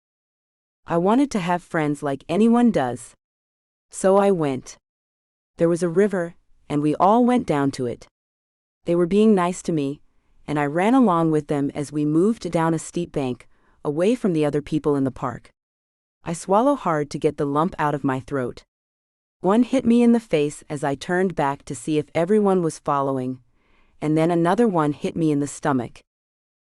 I wanted to have friends like anyone does. So I went. There was a river, and we all went down to it. They were being nice to me, and I ran along with them as we moved down a steep bank, away from the other people in the park. I swallow hard to get the lump out of my throat. One hit me in the face as I turned back to see if everyone was following, and then another one hit me in the stomach.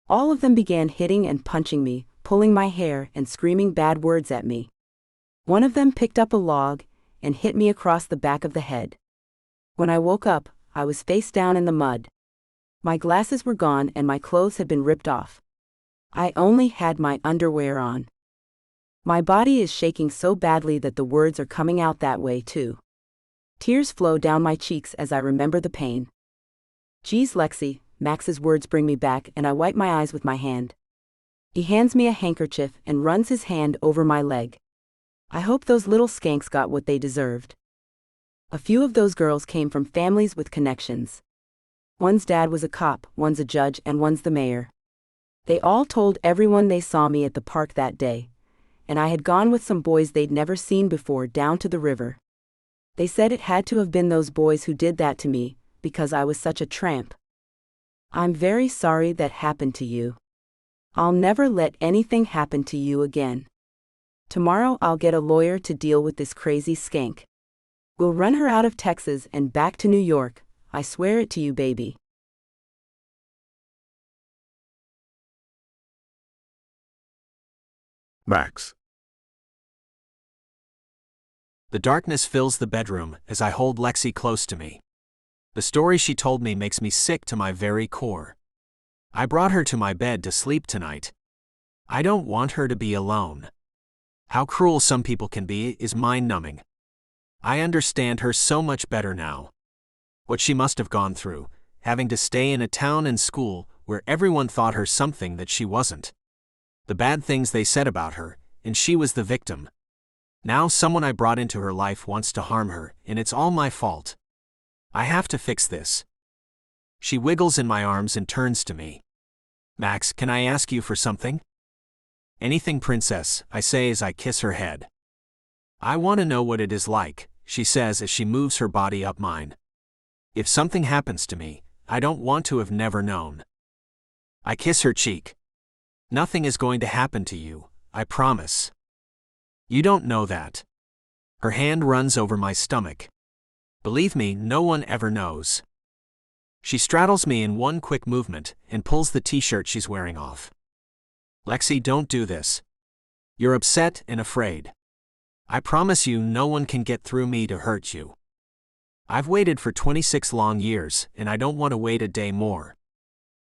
All of them began hitting and punching me, pulling my hair and screaming bad words at me. One of them picked up a log and hit me across the back of the head. When I woke up, I was face down in the mud. My glasses were gone and my clothes had been ripped off. I only had my underwear on. My body is shaking so badly that the words are coming out that way too. Tears flow down my cheeks as I remember the pain. Geez, Lexi, Max's words bring me back and I wipe my eyes with my hand. He hands me a handkerchief and runs his hand over my leg. I hope those little skanks got what they deserved. A few of those girls came from families with connections. One's dad was a cop, one's a judge, and one's the mayor. They all told everyone they saw me at the park that day, and I had gone with some boys they'd never seen before down to the river. They said it had to have been those boys who did that to me, because I was such a tramp. I'm very sorry that happened to you. I'll never let anything happen to you again. Tomorrow I'll get a lawyer to deal with this crazy skank. We'll run her out of Texas and back to New York, I swear it to you, baby. Max. The darkness fills the bedroom as I hold Lexi close to me. The story she told me makes me sick to my very core. I brought her to my bed to sleep tonight. I don't want her to be alone. How cruel some people can be is mind-numbing. I understand her so much better now. What she must have gone through, having to stay in a town and school where everyone thought her something that she wasn't. The bad things they said about her, and she was the victim. Now someone I brought into her life wants to harm her, and it's all my fault. I have to fix this. She wiggles in my arms and turns to me. Max, can I ask you for something? Anything, princess, I say as I kiss her head. I want to know what it is like, she says as she moves her body up mine. If something happens to me, I don't want to have never known. I kiss her cheek. Nothing is going to happen to you, I promise. You don't know that. Her hand runs over my stomach. Believe me, no one ever knows. She straddles me in one quick movement and pulls the t-shirt she's wearing off. Lexi, don't do this. You're upset and afraid. I promise you no one can get through me to hurt you. I've waited for 26 long years and I don't want to wait a day more.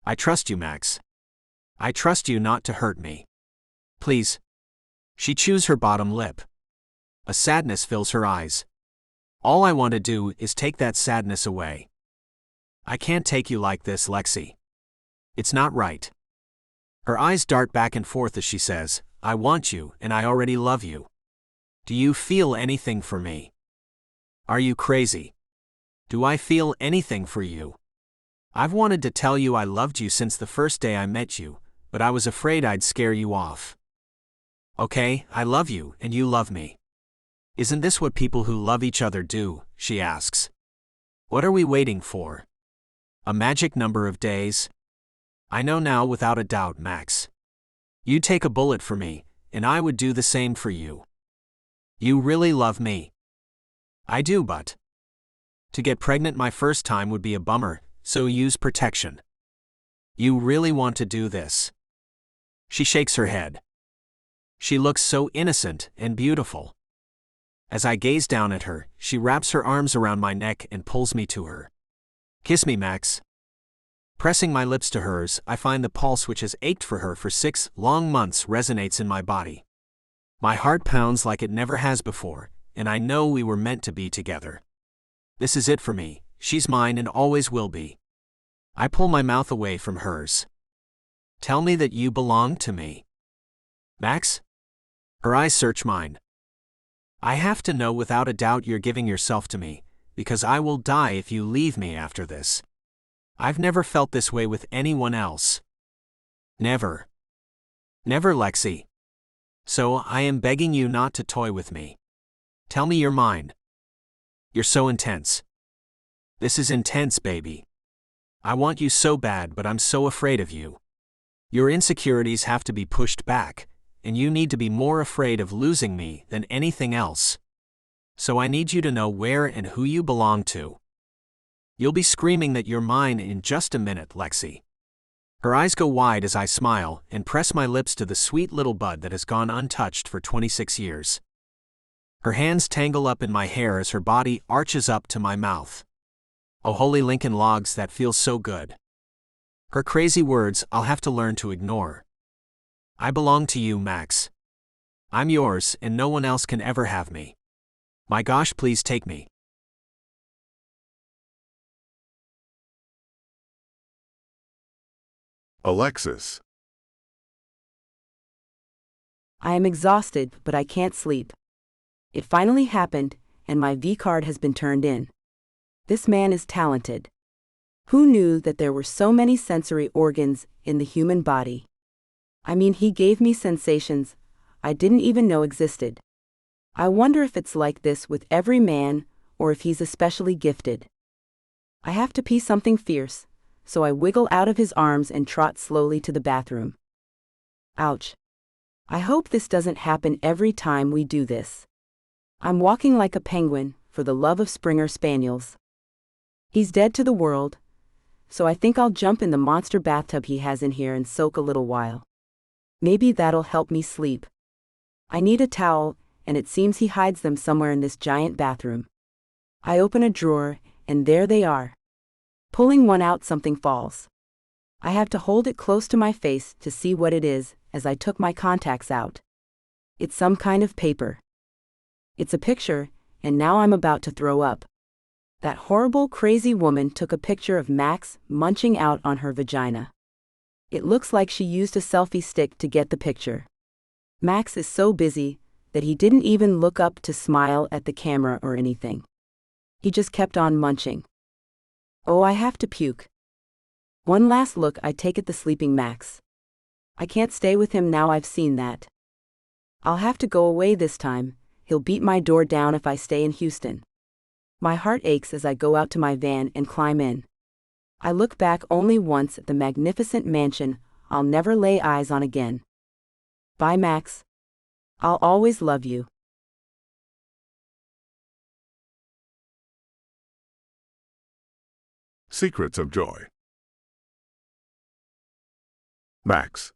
I trust you, Max. I trust you not to hurt me. Please. She chews her bottom lip. A sadness fills her eyes. All I want to do is take that sadness away. I can't take you like this, Lexi. It's not right. Her eyes dart back and forth as she says, I want you and I already love you. Do you feel anything for me? Are you crazy? Do I feel anything for you? I've wanted to tell you I loved you since the first day I met you, but I was afraid I'd scare you off. Okay, I love you and you love me. Isn't this what people who love each other do? She asks. What are we waiting for? A magic number of days? I know now without a doubt, Max. You'd take a bullet for me, and I would do the same for you. You really love me. I do, but to get pregnant my first time would be a bummer, so use protection. You really want to do this? She shakes her head. She looks so innocent and beautiful. As I gaze down at her, she wraps her arms around my neck and pulls me to her. Kiss me, Max. Pressing my lips to hers, I find the pulse which has ached for her for 6 long months resonates in my body. My heart pounds like it never has before, and I know we were meant to be together. This is it for me, she's mine and always will be. I pull my mouth away from hers. Tell me that you belong to me. Max? Her eyes search mine. I have to know without a doubt you're giving yourself to me, because I will die if you leave me after this. I've never felt this way with anyone else. Never. Never, Lexi. So I am begging you not to toy with me. Tell me you're mine. You're so intense. This is intense, baby. I want you so bad, but I'm so afraid of you. Your insecurities have to be pushed back, and you need to be more afraid of losing me than anything else. So I need you to know where and who you belong to. You'll be screaming that you're mine in just a minute, Lexi. Her eyes go wide as I smile and press my lips to the sweet little bud that has gone untouched for 26 years. Her hands tangle up in my hair as her body arches up to my mouth. Oh, holy Lincoln Logs, that feels so good. Her crazy words I'll have to learn to ignore. I belong to you, Max. I'm yours, and no one else can ever have me. My gosh, please take me. Alexis. I am exhausted, but I can't sleep. It finally happened, and my V-card has been turned in. This man is talented. Who knew that there were so many sensory organs in the human body? I mean, he gave me sensations I didn't even know existed. I wonder if it's like this with every man, or if he's especially gifted. I have to pee something fierce, so I wiggle out of his arms and trot slowly to the bathroom. Ouch. I hope this doesn't happen every time we do this. I'm walking like a penguin, for the love of Springer Spaniels. He's dead to the world, so I think I'll jump in the monster bathtub he has in here and soak a little while. Maybe that'll help me sleep. I need a towel, and it seems he hides them somewhere in this giant bathroom. I open a drawer, and there they are. Pulling one out, something falls. I have to hold it close to my face to see what it is, as I took my contacts out. It's some kind of paper. It's a picture, and now I'm about to throw up. That horrible, crazy woman took a picture of Max munching out on her vagina. It looks like she used a selfie stick to get the picture. Max is so busy that he didn't even look up to smile at the camera or anything. He just kept on munching. Oh, I have to puke. One last look I take at the sleeping Max. I can't stay with him now I've seen that. I'll have to go away this time. He'll beat my door down if I stay in Houston. My heart aches as I go out to my van and climb in. I look back only once at the magnificent mansion I'll never lay eyes on again. Bye, Max. I'll always love you. Secrets of Joy. Max.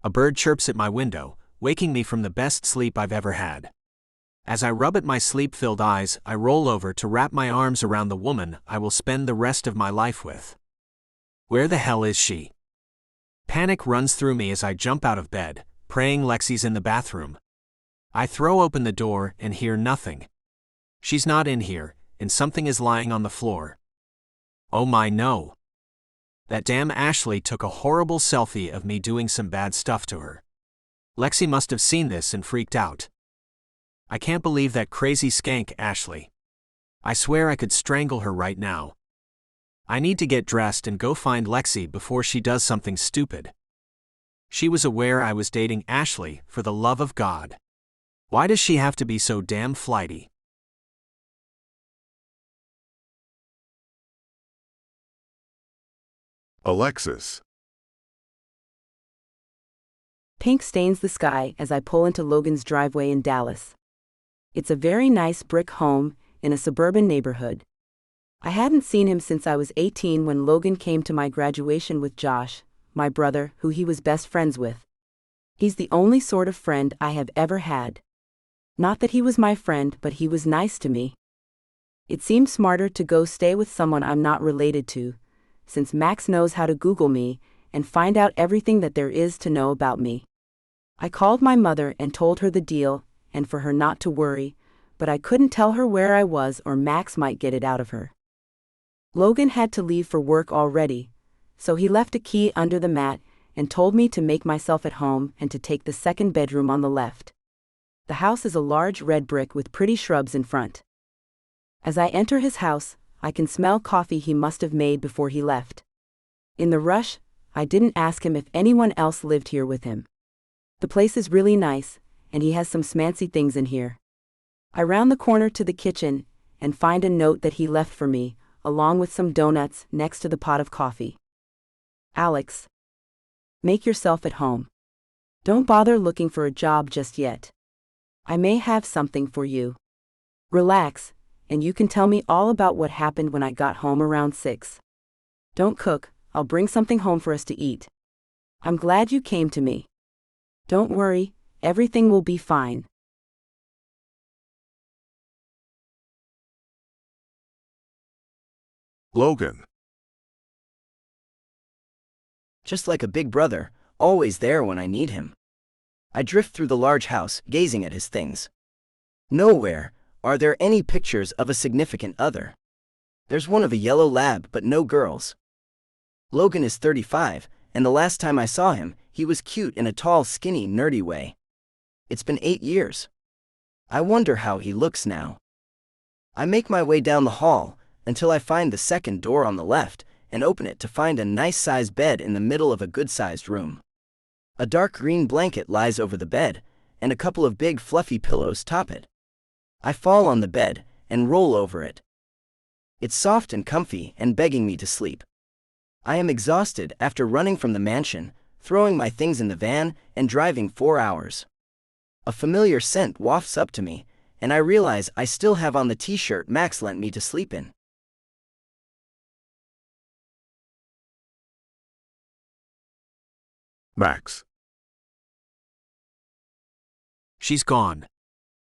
A bird chirps at my window, waking me from the best sleep I've ever had. As I rub at my sleep-filled eyes, I roll over to wrap my arms around the woman I will spend the rest of my life with. Where the hell is she? Panic runs through me as I jump out of bed, praying Lexi's in the bathroom. I throw open the door and hear nothing. She's not in here, and something is lying on the floor. Oh my no. That damn Ashley took a horrible selfie of me doing some bad stuff to her. Lexi must have seen this and freaked out. I can't believe that crazy skank Ashley. I swear I could strangle her right now. I need to get dressed and go find Lexi before she does something stupid. She was aware I was dating Ashley, for the love of God. Why does she have to be so damn flighty? Alexis. Pink stains the sky as I pull into Logan's driveway in Dallas. It's a very nice brick home in a suburban neighborhood. I hadn't seen him since I was 18 when Logan came to my graduation with Josh, my brother, who he was best friends with. He's the only sort of friend I have ever had. Not that he was my friend, but he was nice to me. It seemed smarter to go stay with someone I'm not related to, since Max knows how to Google me and find out everything that there is to know about me. I called my mother and told her the deal, and for her not to worry, but I couldn't tell her where I was or Max might get it out of her. Logan had to leave for work already, so he left a key under the mat and told me to make myself at home and to take the second bedroom on the left. The house is a large red brick with pretty shrubs in front. As I enter his house, I can smell coffee he must have made before he left. In the rush, I didn't ask him if anyone else lived here with him. The place is really nice, and he has some smancy things in here. I round the corner to the kitchen and find a note that he left for me, along with some donuts next to the pot of coffee. Alex. Make yourself at home. Don't bother looking for a job just yet. I may have something for you. Relax, and you can tell me all about what happened when I got home around 6. Don't cook, I'll bring something home for us to eat. I'm glad you came to me. Don't worry, everything will be fine. Logan. just like a big brother, always there when I need him. I drift through the large house, gazing at his things. Nowhere are there any pictures of a significant other. There's one of a yellow lab, but no girls. Logan is 35, and the last time I saw him, he was cute in a tall, skinny, nerdy way. It's been 8 years. I wonder how he looks now. I make my way down the hall until I find the second door on the left and open it to find a nice-sized bed in the middle of a good-sized room. A dark green blanket lies over the bed, and a couple of big fluffy pillows top it. I fall on the bed and roll over it. It's soft and comfy and begging me to sleep. I am exhausted after running from the mansion, throwing my things in the van, and driving 4 hours. A familiar scent wafts up to me, and I realize I still have on the t-shirt Max lent me to sleep in. Max. She's gone.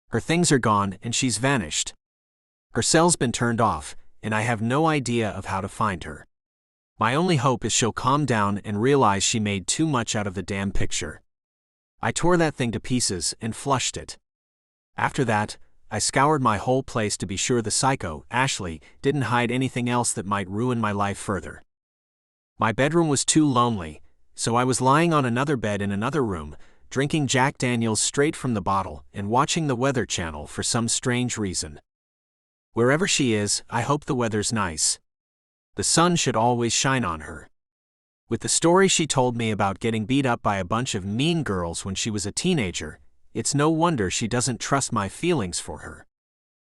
Her things are gone and she's vanished. Her cell's been turned off, and I have no idea of how to find her. My only hope is she'll calm down and realize she made too much out of the damn picture. I tore that thing to pieces and flushed it. After that, I scoured my whole place to be sure the psycho, Ashley, didn't hide anything else that might ruin my life further. My bedroom was too lonely, so I was lying on another bed in another room, drinking Jack Daniels straight from the bottle and watching the Weather Channel for some strange reason. Wherever she is, I hope the weather's nice. The sun should always shine on her. With the story she told me about getting beat up by a bunch of mean girls when she was a teenager, it's no wonder she doesn't trust my feelings for her.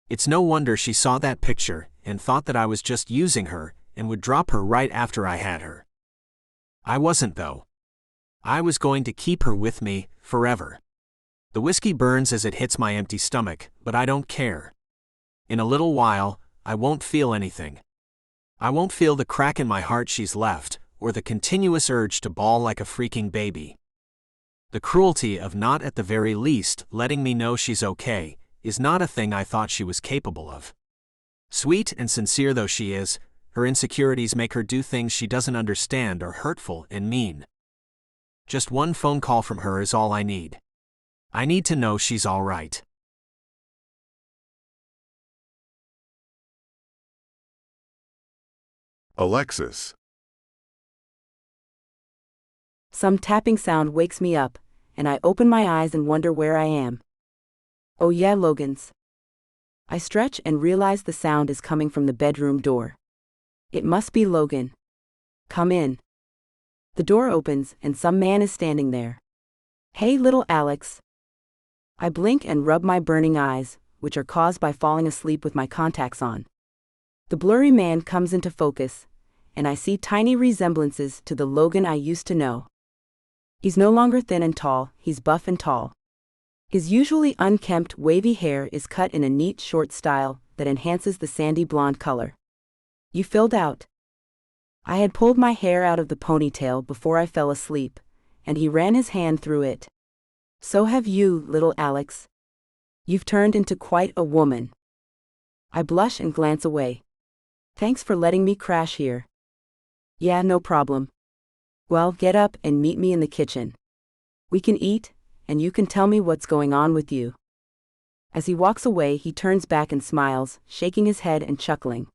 It's no wonder she saw that picture and thought that I was just using her and would drop her right after I had her. I wasn't, though. I was going to keep her with me forever. The whiskey burns as it hits my empty stomach, but I don't care. In a little while, I won't feel anything. I won't feel the crack in my heart she's left, or the continuous urge to bawl like a freaking baby. The cruelty of not at the very least letting me know she's okay is not a thing I thought she was capable of. Sweet and sincere though she is, her insecurities make her do things she doesn't understand or hurtful and mean. Just one phone call from her is all I need. I need to know she's all right. Alexis. Some tapping sound wakes me up, and I open my eyes and wonder where I am. Oh yeah, Logan's. I stretch and realize the sound is coming from the bedroom door. It must be Logan. Come in. The door opens and some man is standing there. Hey, little Alex. I blink and rub my burning eyes, which are caused by falling asleep with my contacts on. The blurry man comes into focus, and I see tiny resemblances to the Logan I used to know. He's no longer thin and tall, he's buff and tall. His usually unkempt, wavy hair is cut in a neat, short style that enhances the sandy blonde color. You filled out. I had pulled my hair out of the ponytail before I fell asleep, and he ran his hand through it. So have you, little Alex. You've turned into quite a woman. I blush and glance away. Thanks for letting me crash here. Yeah, no problem. Well, get up and meet me in the kitchen. We can eat, and you can tell me what's going on with you. As he walks away, he turns back and smiles, shaking his head and chuckling.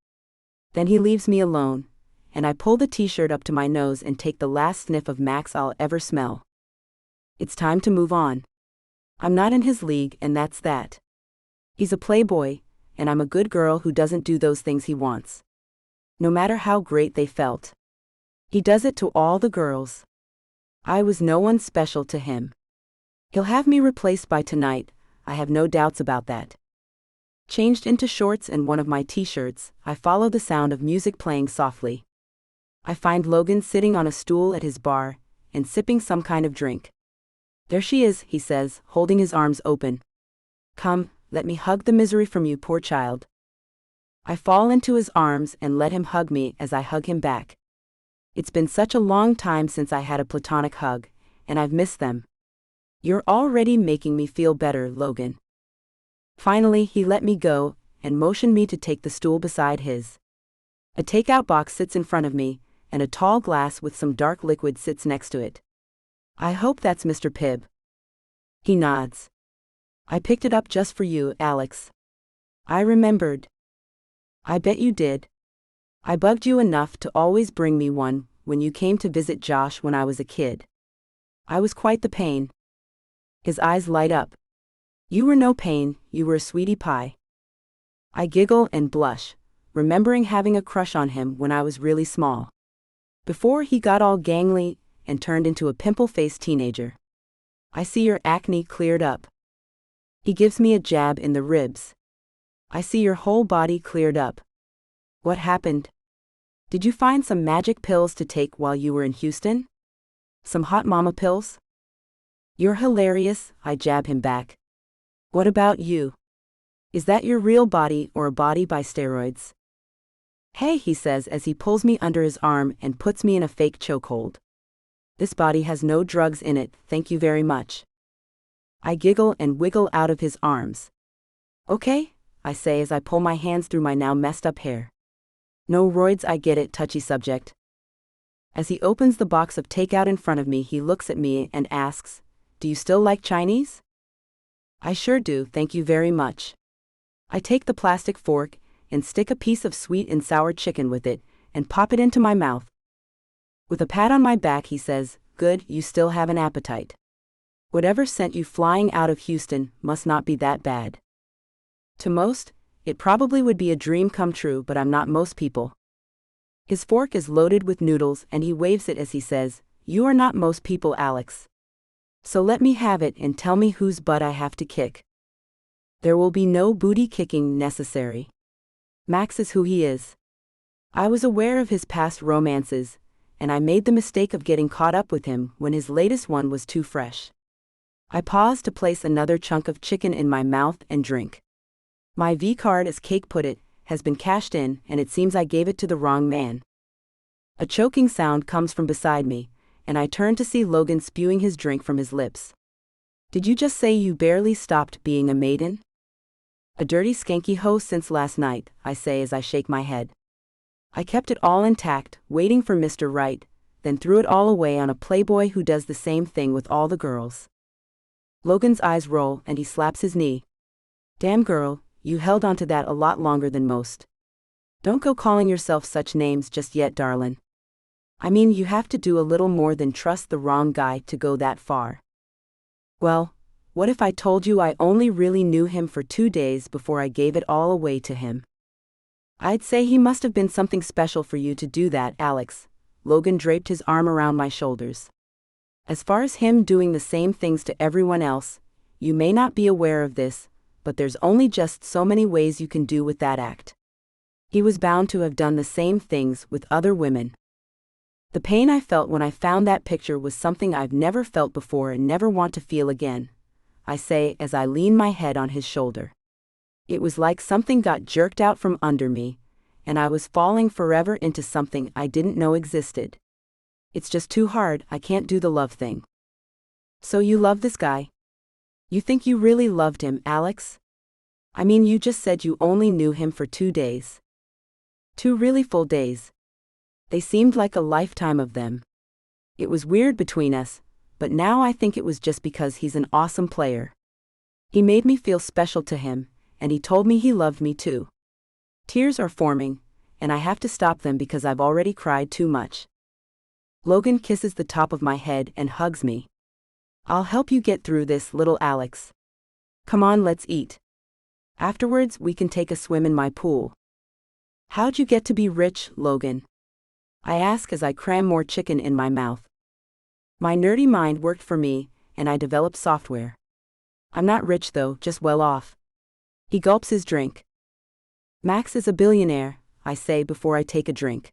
Then he leaves me alone, and I pull the t-shirt up to my nose and take the last sniff of Max I'll ever smell. It's time to move on. I'm not in his league, and that's that. He's a playboy, and I'm a good girl who doesn't do those things he wants. No matter how great they felt. He does it to all the girls. I was no one special to him. He'll have me replaced by tonight, I have no doubts about that. Changed into shorts and one of my t-shirts, I follow the sound of music playing softly. I find Logan sitting on a stool at his bar, and sipping some kind of drink. There she is, he says, holding his arms open. Come, let me hug the misery from you, poor child. I fall into his arms and let him hug me as I hug him back. It's been such a long time since I had a platonic hug, and I've missed them. You're already making me feel better, Logan. Finally, he let me go, and motioned me to take the stool beside his. A takeout box sits in front of me, and a tall glass with some dark liquid sits next to it. I hope that's Mr. Pibb. He nods. I picked it up just for you, Alex. I remembered. I bet you did. I bugged you enough to always bring me one when you came to visit Josh when I was a kid. I was quite the pain. His eyes light up. You were no pain, you were a sweetie pie. I giggle and blush, remembering having a crush on him when I was really small. Before he got all gangly and turned into a pimple-faced teenager. I see your acne cleared up. He gives me a jab in the ribs. I see your whole body cleared up. What happened? Did you find some magic pills to take while you were in Houston? Some hot mama pills? You're hilarious, I jab him back. What about you? Is that your real body or a body by steroids? Hey, he says as he pulls me under his arm and puts me in a fake chokehold. This body has no drugs in it, thank you very much. I giggle and wiggle out of his arms. Okay, I say as I pull my hands through my now messed up hair. No roids, I get it, touchy subject. As he opens the box of takeout in front of me, he looks at me and asks, do you still like Chinese? I sure do, thank you very much. I take the plastic fork and stick a piece of sweet and sour chicken with it and pop it into my mouth. With a pat on my back, he says, good, you still have an appetite. Whatever sent you flying out of Houston must not be that bad. To most, it probably would be a dream come true, but I'm not most people. His fork is loaded with noodles and he waves it as he says, you are not most people, Alex. So let me have it and tell me whose butt I have to kick. There will be no booty kicking necessary. Max is who he is. I was aware of his past romances, and I made the mistake of getting caught up with him when his latest one was too fresh. I paused to place another chunk of chicken in my mouth and drink. My V-card, as Cake put it, has been cashed in, and it seems I gave it to the wrong man. A choking sound comes from beside me, and I turn to see Logan spewing his drink from his lips. Did you just say you barely stopped being a maiden? A dirty skanky hoe since last night, I say as I shake my head. I kept it all intact, waiting for Mr. Right, then threw it all away on a playboy who does the same thing with all the girls. Logan's eyes roll and he slaps his knee. Damn girl, you held on to that a lot longer than most. Don't go calling yourself such names just yet, darlin'. I mean, you have to do a little more than trust the wrong guy to go that far. Well, what if I told you I only really knew him for 2 days before I gave it all away to him? I'd say he must have been something special for you to do that, Alex. Logan draped his arm around my shoulders. As far as him doing the same things to everyone else, you may not be aware of this, but there's only just so many ways you can do with that act. He was bound to have done the same things with other women. The pain I felt when I found that picture was something I've never felt before and never want to feel again, I say as I lean my head on his shoulder. It was like something got jerked out from under me, and I was falling forever into something I didn't know existed. It's just too hard, I can't do the love thing. So you love this guy? You think you really loved him, Alex? I mean, you just said you only knew him for 2 days. 2 really full days. They seemed like a lifetime of them. It was weird between us, but now I think it was just because he's an awesome player. He made me feel special to him, and he told me he loved me too. Tears are forming, and I have to stop them because I've already cried too much. Logan kisses the top of my head and hugs me. I'll help you get through this, little Alex. Come on, let's eat. Afterwards, we can take a swim in my pool. How'd you get to be rich, Logan? I ask as I cram more chicken in my mouth. My nerdy mind worked for me, and I developed software. I'm not rich though, just well off. He gulps his drink. Max is a billionaire, I say before I take a drink.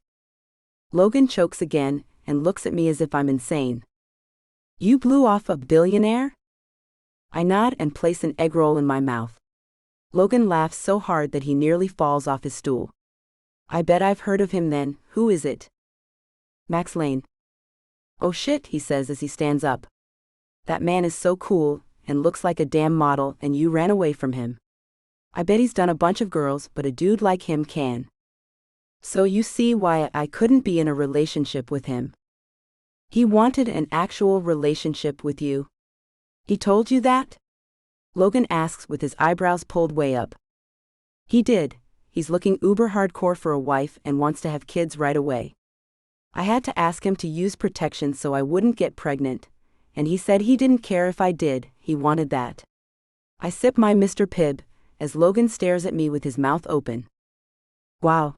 Logan chokes again and looks at me as if I'm insane. You blew off a billionaire? I nod and place an egg roll in my mouth. Logan laughs so hard that he nearly falls off his stool. I bet I've heard of him then, who is it? Max Lane. Oh shit, he says as he stands up. That man is so cool, and looks like a damn model, and you ran away from him. I bet he's done a bunch of girls, but a dude like him can. So you see why I couldn't be in a relationship with him. He wanted an actual relationship with you. He told you that? Logan asks with his eyebrows pulled way up. He did. He's looking uber hardcore for a wife and wants to have kids right away. I had to ask him to use protection so I wouldn't get pregnant, and he said he didn't care if I did, he wanted that. I sip my Mr. Pibb, as Logan stares at me with his mouth open. Wow.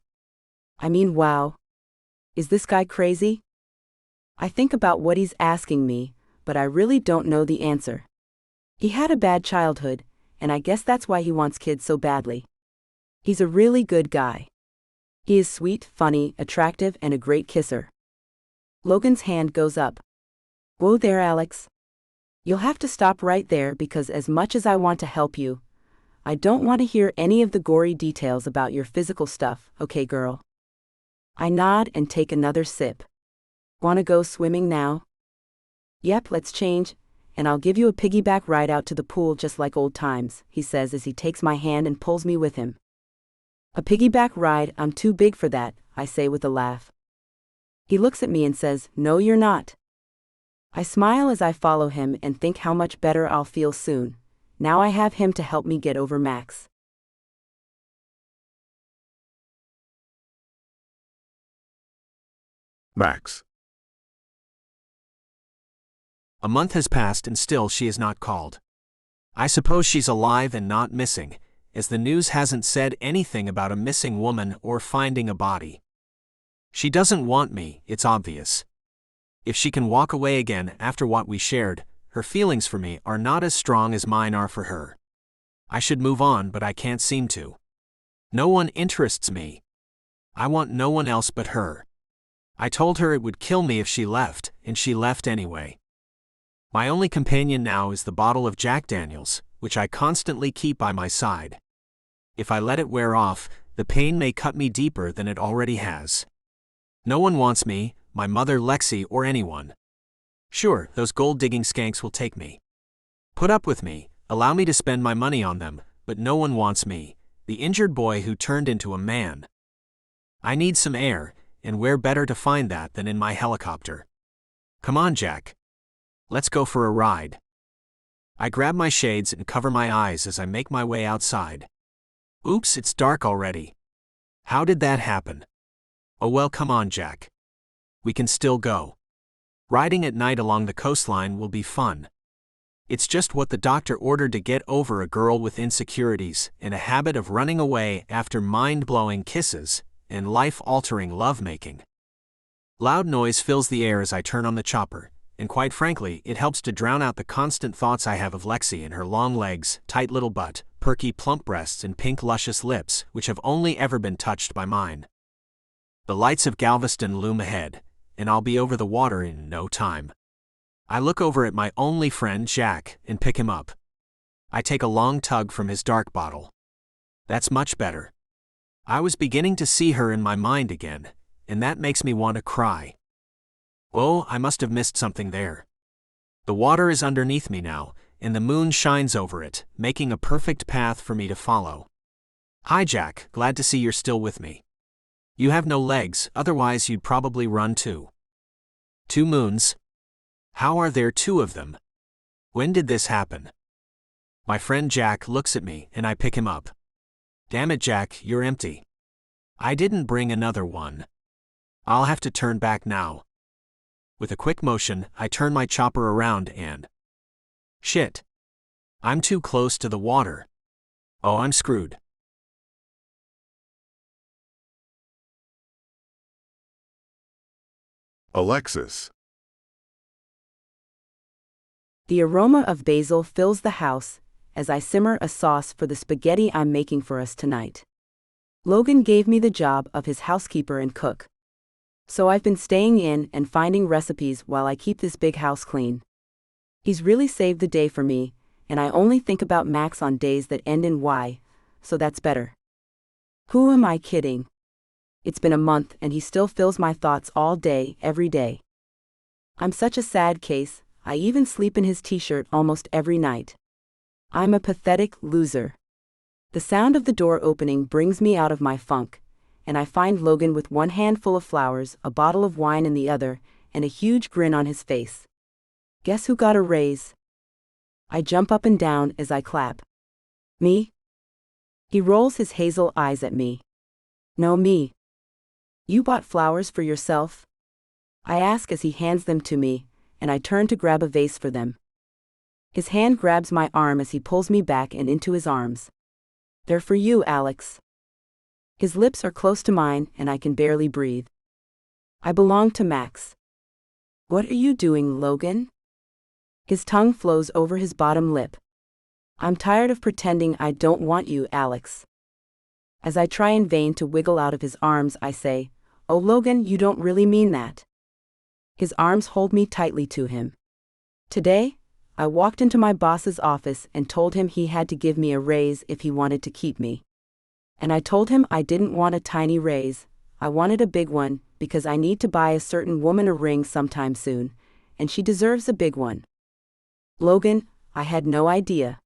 Wow. Is this guy crazy? I think about what he's asking me, but I really don't know the answer. He had a bad childhood, and I guess that's why he wants kids so badly. He's a really good guy. He is sweet, funny, attractive, and a great kisser. Logan's hand goes up. Whoa there, Alex. You'll have to stop right there because as much as I want to help you, I don't want to hear any of the gory details about your physical stuff, okay, girl? I nod and take another sip. Wanna go swimming now? Yep, let's change, and I'll give you a piggyback ride out to the pool just like old times, he says as he takes my hand and pulls me with him. A piggyback ride? I'm too big for that, I say with a laugh. He looks at me and says, no, you're not. I smile as I follow him and think how much better I'll feel soon. Now I have him to help me get over Max. Max. A month has passed and still she is not called. I suppose she's alive and not missing, as the news hasn't said anything about a missing woman or finding a body. She doesn't want me, it's obvious. If she can walk away again after what we shared, her feelings for me are not as strong as mine are for her. I should move on, but I can't seem to. No one interests me. I want no one else but her. I told her it would kill me if she left, and she left anyway. My only companion now is the bottle of Jack Daniels, which I constantly keep by my side. If I let it wear off, the pain may cut me deeper than it already has. No one wants me, my mother Lexi or anyone. Sure, those gold-digging skanks will take me. Put up with me, allow me to spend my money on them, but no one wants me, the injured boy who turned into a man. I need some air, and where better to find that than in my helicopter? Come on, Jack. Let's go for a ride. I grab my shades and cover my eyes as I make my way outside. Oops, it's dark already. How did that happen? Oh well, come on, Jack. We can still go. Riding at night along the coastline will be fun. It's just what the doctor ordered to get over a girl with insecurities and a habit of running away after mind-blowing kisses and life-altering lovemaking. Loud noise fills the air as I turn on the chopper, and quite frankly, it helps to drown out the constant thoughts I have of Lexi and her long legs, tight little butt, perky plump breasts and pink luscious lips, which have only ever been touched by mine. The lights of Galveston loom ahead, and I'll be over the water in no time. I look over at my only friend Jack and pick him up. I take a long tug from his dark bottle. That's much better. I was beginning to see her in my mind again, and that makes me want to cry. Oh, I must have missed something there. The water is underneath me now, and the moon shines over it, making a perfect path for me to follow. Hi Jack, glad to see you're still with me. You have no legs, otherwise you'd probably run too. 2 moons? How are there 2 of them? When did this happen? My friend Jack looks at me and I pick him up. Damn it, Jack, you're empty. I didn't bring another one. I'll have to turn back now. With a quick motion, I turn my chopper around and... Shit. I'm too close to the water. Oh, I'm screwed. Alexis. The aroma of basil fills the house as I simmer a sauce for the spaghetti I'm making for us tonight. Logan gave me the job of his housekeeper and cook. So I've been staying in and finding recipes while I keep this big house clean. He's really saved the day for me, and I only think about Max on days that end in Y, so that's better. Who am I kidding? It's been a month and he still fills my thoughts all day, every day. I'm such a sad case, I even sleep in his t-shirt almost every night. I'm a pathetic loser. The sound of the door opening brings me out of my funk, and I find Logan with one hand full of flowers, a bottle of wine in the other, and a huge grin on his face. Guess who got a raise? I jump up and down as I clap. Me? He rolls his hazel eyes at me. No, me. You bought flowers for yourself? I ask as he hands them to me, and I turn to grab a vase for them. His hand grabs my arm as he pulls me back and into his arms. They're for you, Alex. His lips are close to mine, and I can barely breathe. I belong to Max. What are you doing, Logan? His tongue flows over his bottom lip. I'm tired of pretending I don't want you, Alex. As I try in vain to wiggle out of his arms, I say, Oh, Logan, you don't really mean that. His arms hold me tightly to him. Today, I walked into my boss's office and told him he had to give me a raise if he wanted to keep me. And I told him I didn't want a tiny raise, I wanted a big one, because I need to buy a certain woman a ring sometime soon, and she deserves a big one. Logan, I had no idea.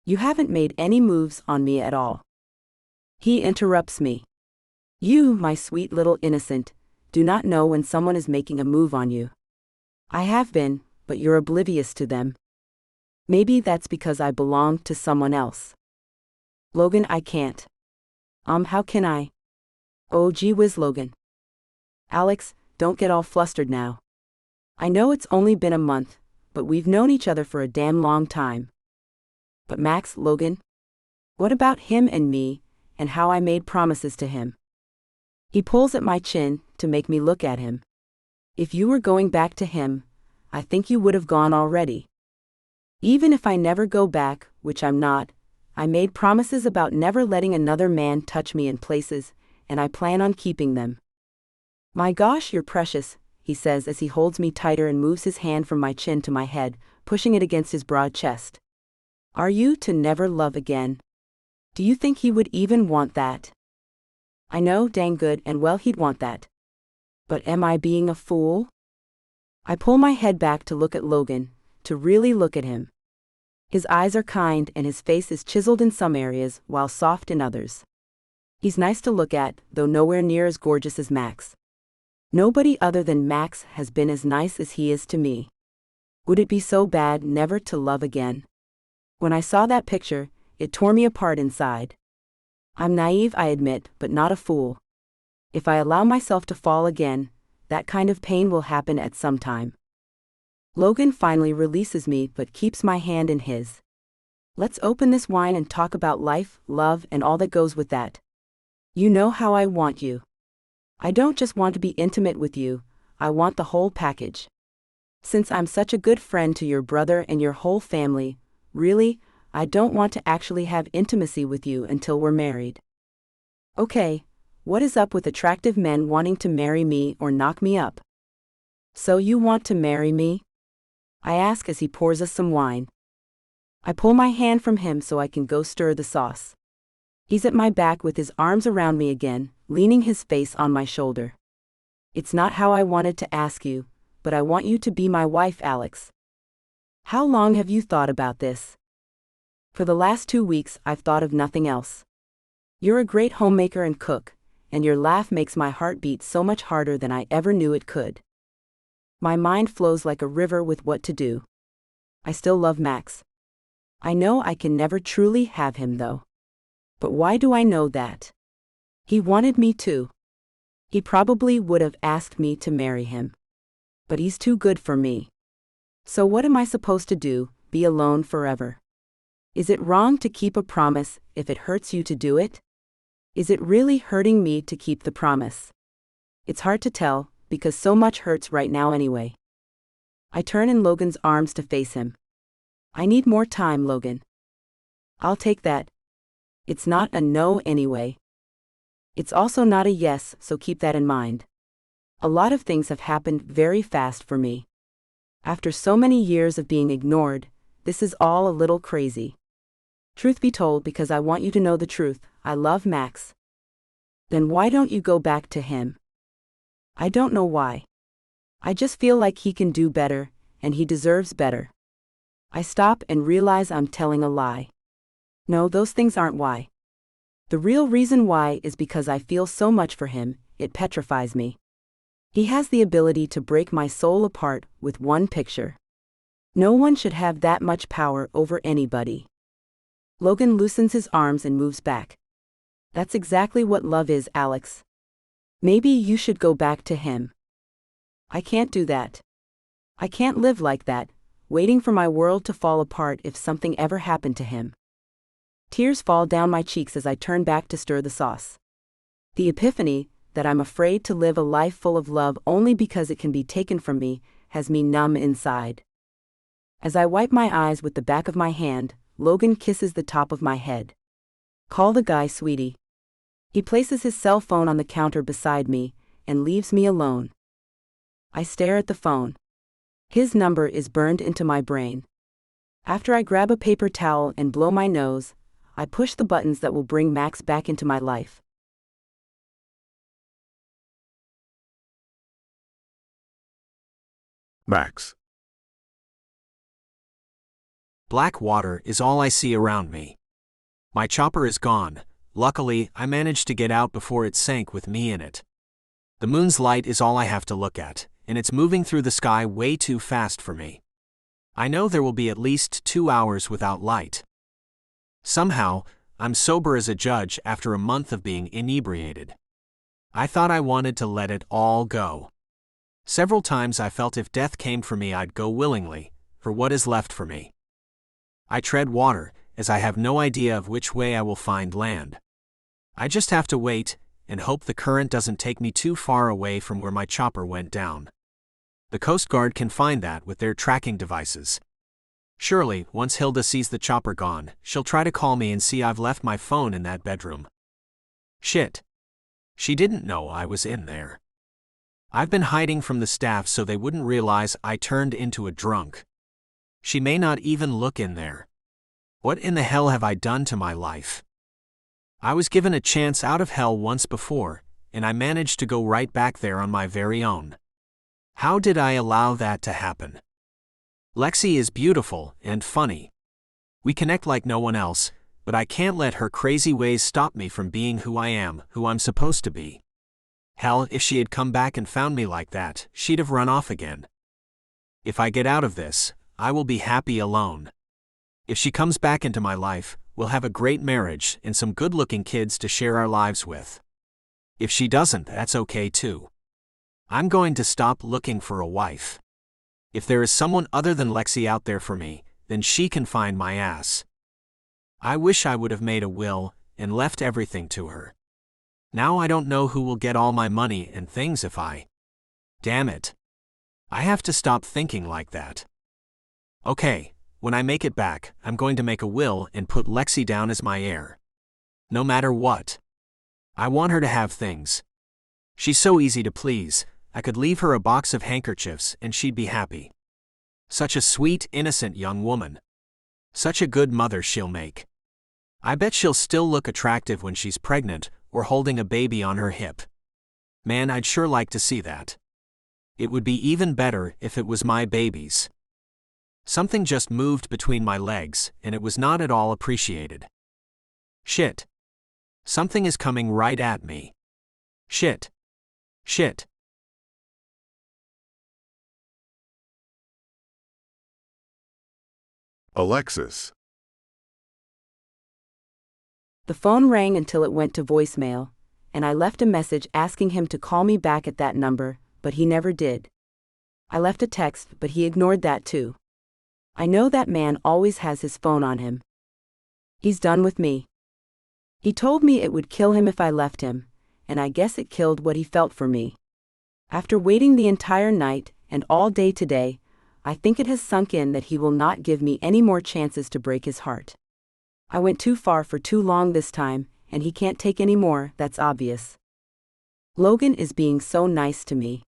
You haven't made any moves on me at all. He interrupts me. You, my sweet little innocent, do not know when someone is making a move on you. I have been, but you're oblivious to them. Maybe that's because I belong to someone else. Logan, I can't. How can I? Oh, gee whiz, Logan. Alex, don't get all flustered now. I know it's only been a month, but we've known each other for a damn long time. But Max, Logan? What about him and me, and how I made promises to him? He pulls at my chin to make me look at him. If you were going back to him, I think you would have gone already. Even if I never go back, which I'm not, I made promises about never letting another man touch me in places, and I plan on keeping them. My gosh, you're precious, he says as he holds me tighter and moves his hand from my chin to my head, pushing it against his broad chest. Are you to never love again? Do you think he would even want that? I know dang good and well he'd want that. But am I being a fool? I pull my head back to look at Logan, to really look at him. His eyes are kind and his face is chiseled in some areas while soft in others. He's nice to look at, though nowhere near as gorgeous as Max. Nobody other than Max has been as nice as he is to me. Would it be so bad never to love again? When I saw that picture, it tore me apart inside. I'm naive, I admit, but not a fool. If I allow myself to fall again, that kind of pain will happen at some time. Logan finally releases me but keeps my hand in his. Let's open this wine and talk about life, love, and all that goes with that. You know how I want you. I don't just want to be intimate with you, I want the whole package. Since I'm such a good friend to your brother and your whole family, really, I don't want to actually have intimacy with you until we're married. Okay, what is up with attractive men wanting to marry me or knock me up? So you want to marry me? I ask as he pours us some wine. I pull my hand from him so I can go stir the sauce. He's at my back with his arms around me again, leaning his face on my shoulder. It's not how I wanted to ask you, but I want you to be my wife, Alex. How long have you thought about this? For the last 2 weeks, I've thought of nothing else. You're a great homemaker and cook, and your laugh makes my heart beat so much harder than I ever knew it could. My mind flows like a river with what to do. I still love Max. I know I can never truly have him though. But why do I know that? He wanted me to. He probably would have asked me to marry him. But he's too good for me. So what am I supposed to do, be alone forever? Is it wrong to keep a promise if it hurts you to do it? Is it really hurting me to keep the promise? It's hard to tell, because so much hurts right now anyway. I turn in Logan's arms to face him. I need more time, Logan. I'll take that. It's not a no anyway. It's also not a yes, so keep that in mind. A lot of things have happened very fast for me. After so many years of being ignored, this is all a little crazy. Truth be told, because I want you to know the truth, I love Max. Then why don't you go back to him? I don't know why. I just feel like he can do better, and he deserves better. I stop and realize I'm telling a lie. No, those things aren't why. The real reason why is because I feel so much for him, it petrifies me. He has the ability to break my soul apart with one picture. No one should have that much power over anybody. Logan loosens his arms and moves back. That's exactly what love is, Alex. Maybe you should go back to him. I can't do that. I can't live like that, waiting for my world to fall apart if something ever happened to him. Tears fall down my cheeks as I turn back to stir the sauce. The epiphany that I'm afraid to live a life full of love only because it can be taken from me has me numb inside. As I wipe my eyes with the back of my hand, Logan kisses the top of my head. Call the guy, sweetie. He places his cell phone on the counter beside me and leaves me alone. I stare at the phone. His number is burned into my brain. After I grab a paper towel and blow my nose, I push the buttons that will bring Max back into my life. Max. Black water is all I see around me. My chopper is gone. Luckily, I managed to get out before it sank with me in it. The moon's light is all I have to look at, and it's moving through the sky way too fast for me. I know there will be at least 2 hours without light. Somehow, I'm sober as a judge after a month of being inebriated. I thought I wanted to let it all go. Several times I felt if death came for me I'd go willingly, for what is left for me. I tread water, as I have no idea of which way I will find land. I just have to wait, and hope the current doesn't take me too far away from where my chopper went down. The Coast Guard can find that with their tracking devices. Surely, once Hilda sees the chopper gone, she'll try to call me and see I've left my phone in that bedroom. Shit. She didn't know I was in there. I've been hiding from the staff so they wouldn't realize I turned into a drunk. She may not even look in there. What in the hell have I done to my life? I was given a chance out of hell once before, and I managed to go right back there on my very own. How did I allow that to happen? Lexi is beautiful and funny. We connect like no one else, but I can't let her crazy ways stop me from being who I am, who I'm supposed to be. Hell, if she had come back and found me like that, she'd have run off again. If I get out of this, I will be happy alone. If she comes back into my life, we'll have a great marriage and some good-looking kids to share our lives with. If she doesn't, that's okay too. I'm going to stop looking for a wife. If there is someone other than Lexi out there for me, then she can find my ass. I wish I would have made a will and left everything to her. Now I don't know who will get all my money and things if I... Damn it. I have to stop thinking like that. Okay, when I make it back, I'm going to make a will and put Lexi down as my heir. No matter what. I want her to have things. She's so easy to please, I could leave her a box of handkerchiefs and she'd be happy. Such a sweet, innocent young woman. Such a good mother she'll make. I bet she'll still look attractive when she's pregnant or holding a baby on her hip. Man, I'd sure like to see that. It would be even better if it was my baby's. Something just moved between my legs, and it was not at all appreciated. Shit. Something is coming right at me. Shit. Shit. Alexis. The phone rang until it went to voicemail, and I left a message asking him to call me back at that number, but he never did. I left a text, but he ignored that too. I know that man always has his phone on him. He's done with me. He told me it would kill him if I left him, and I guess it killed what he felt for me. After waiting the entire night and all day today, I think it has sunk in that he will not give me any more chances to break his heart. I went too far for too long this time, and he can't take any more, that's obvious. Logan is being so nice to me.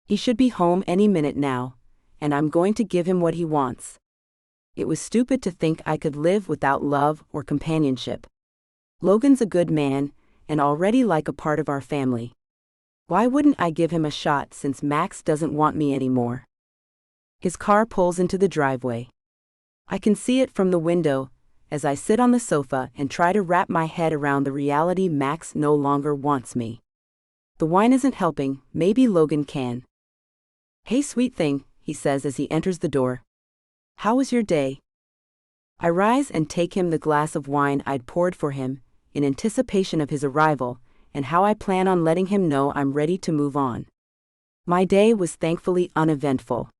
He should be home any minute now, and I'm going to give him what he wants. It was stupid to think I could live without love or companionship. Logan's a good man, and already like a part of our family. Why wouldn't I give him a shot since Max doesn't want me anymore? His car pulls into the driveway. I can see it from the window, as I sit on the sofa and try to wrap my head around the reality Max no longer wants me. The wine isn't helping, maybe Logan can. "Hey sweet thing," he says as he enters the door. "How was your day?" I rise and take him the glass of wine I'd poured for him, in anticipation of his arrival, and how I plan on letting him know I'm ready to move on. My day was thankfully uneventful.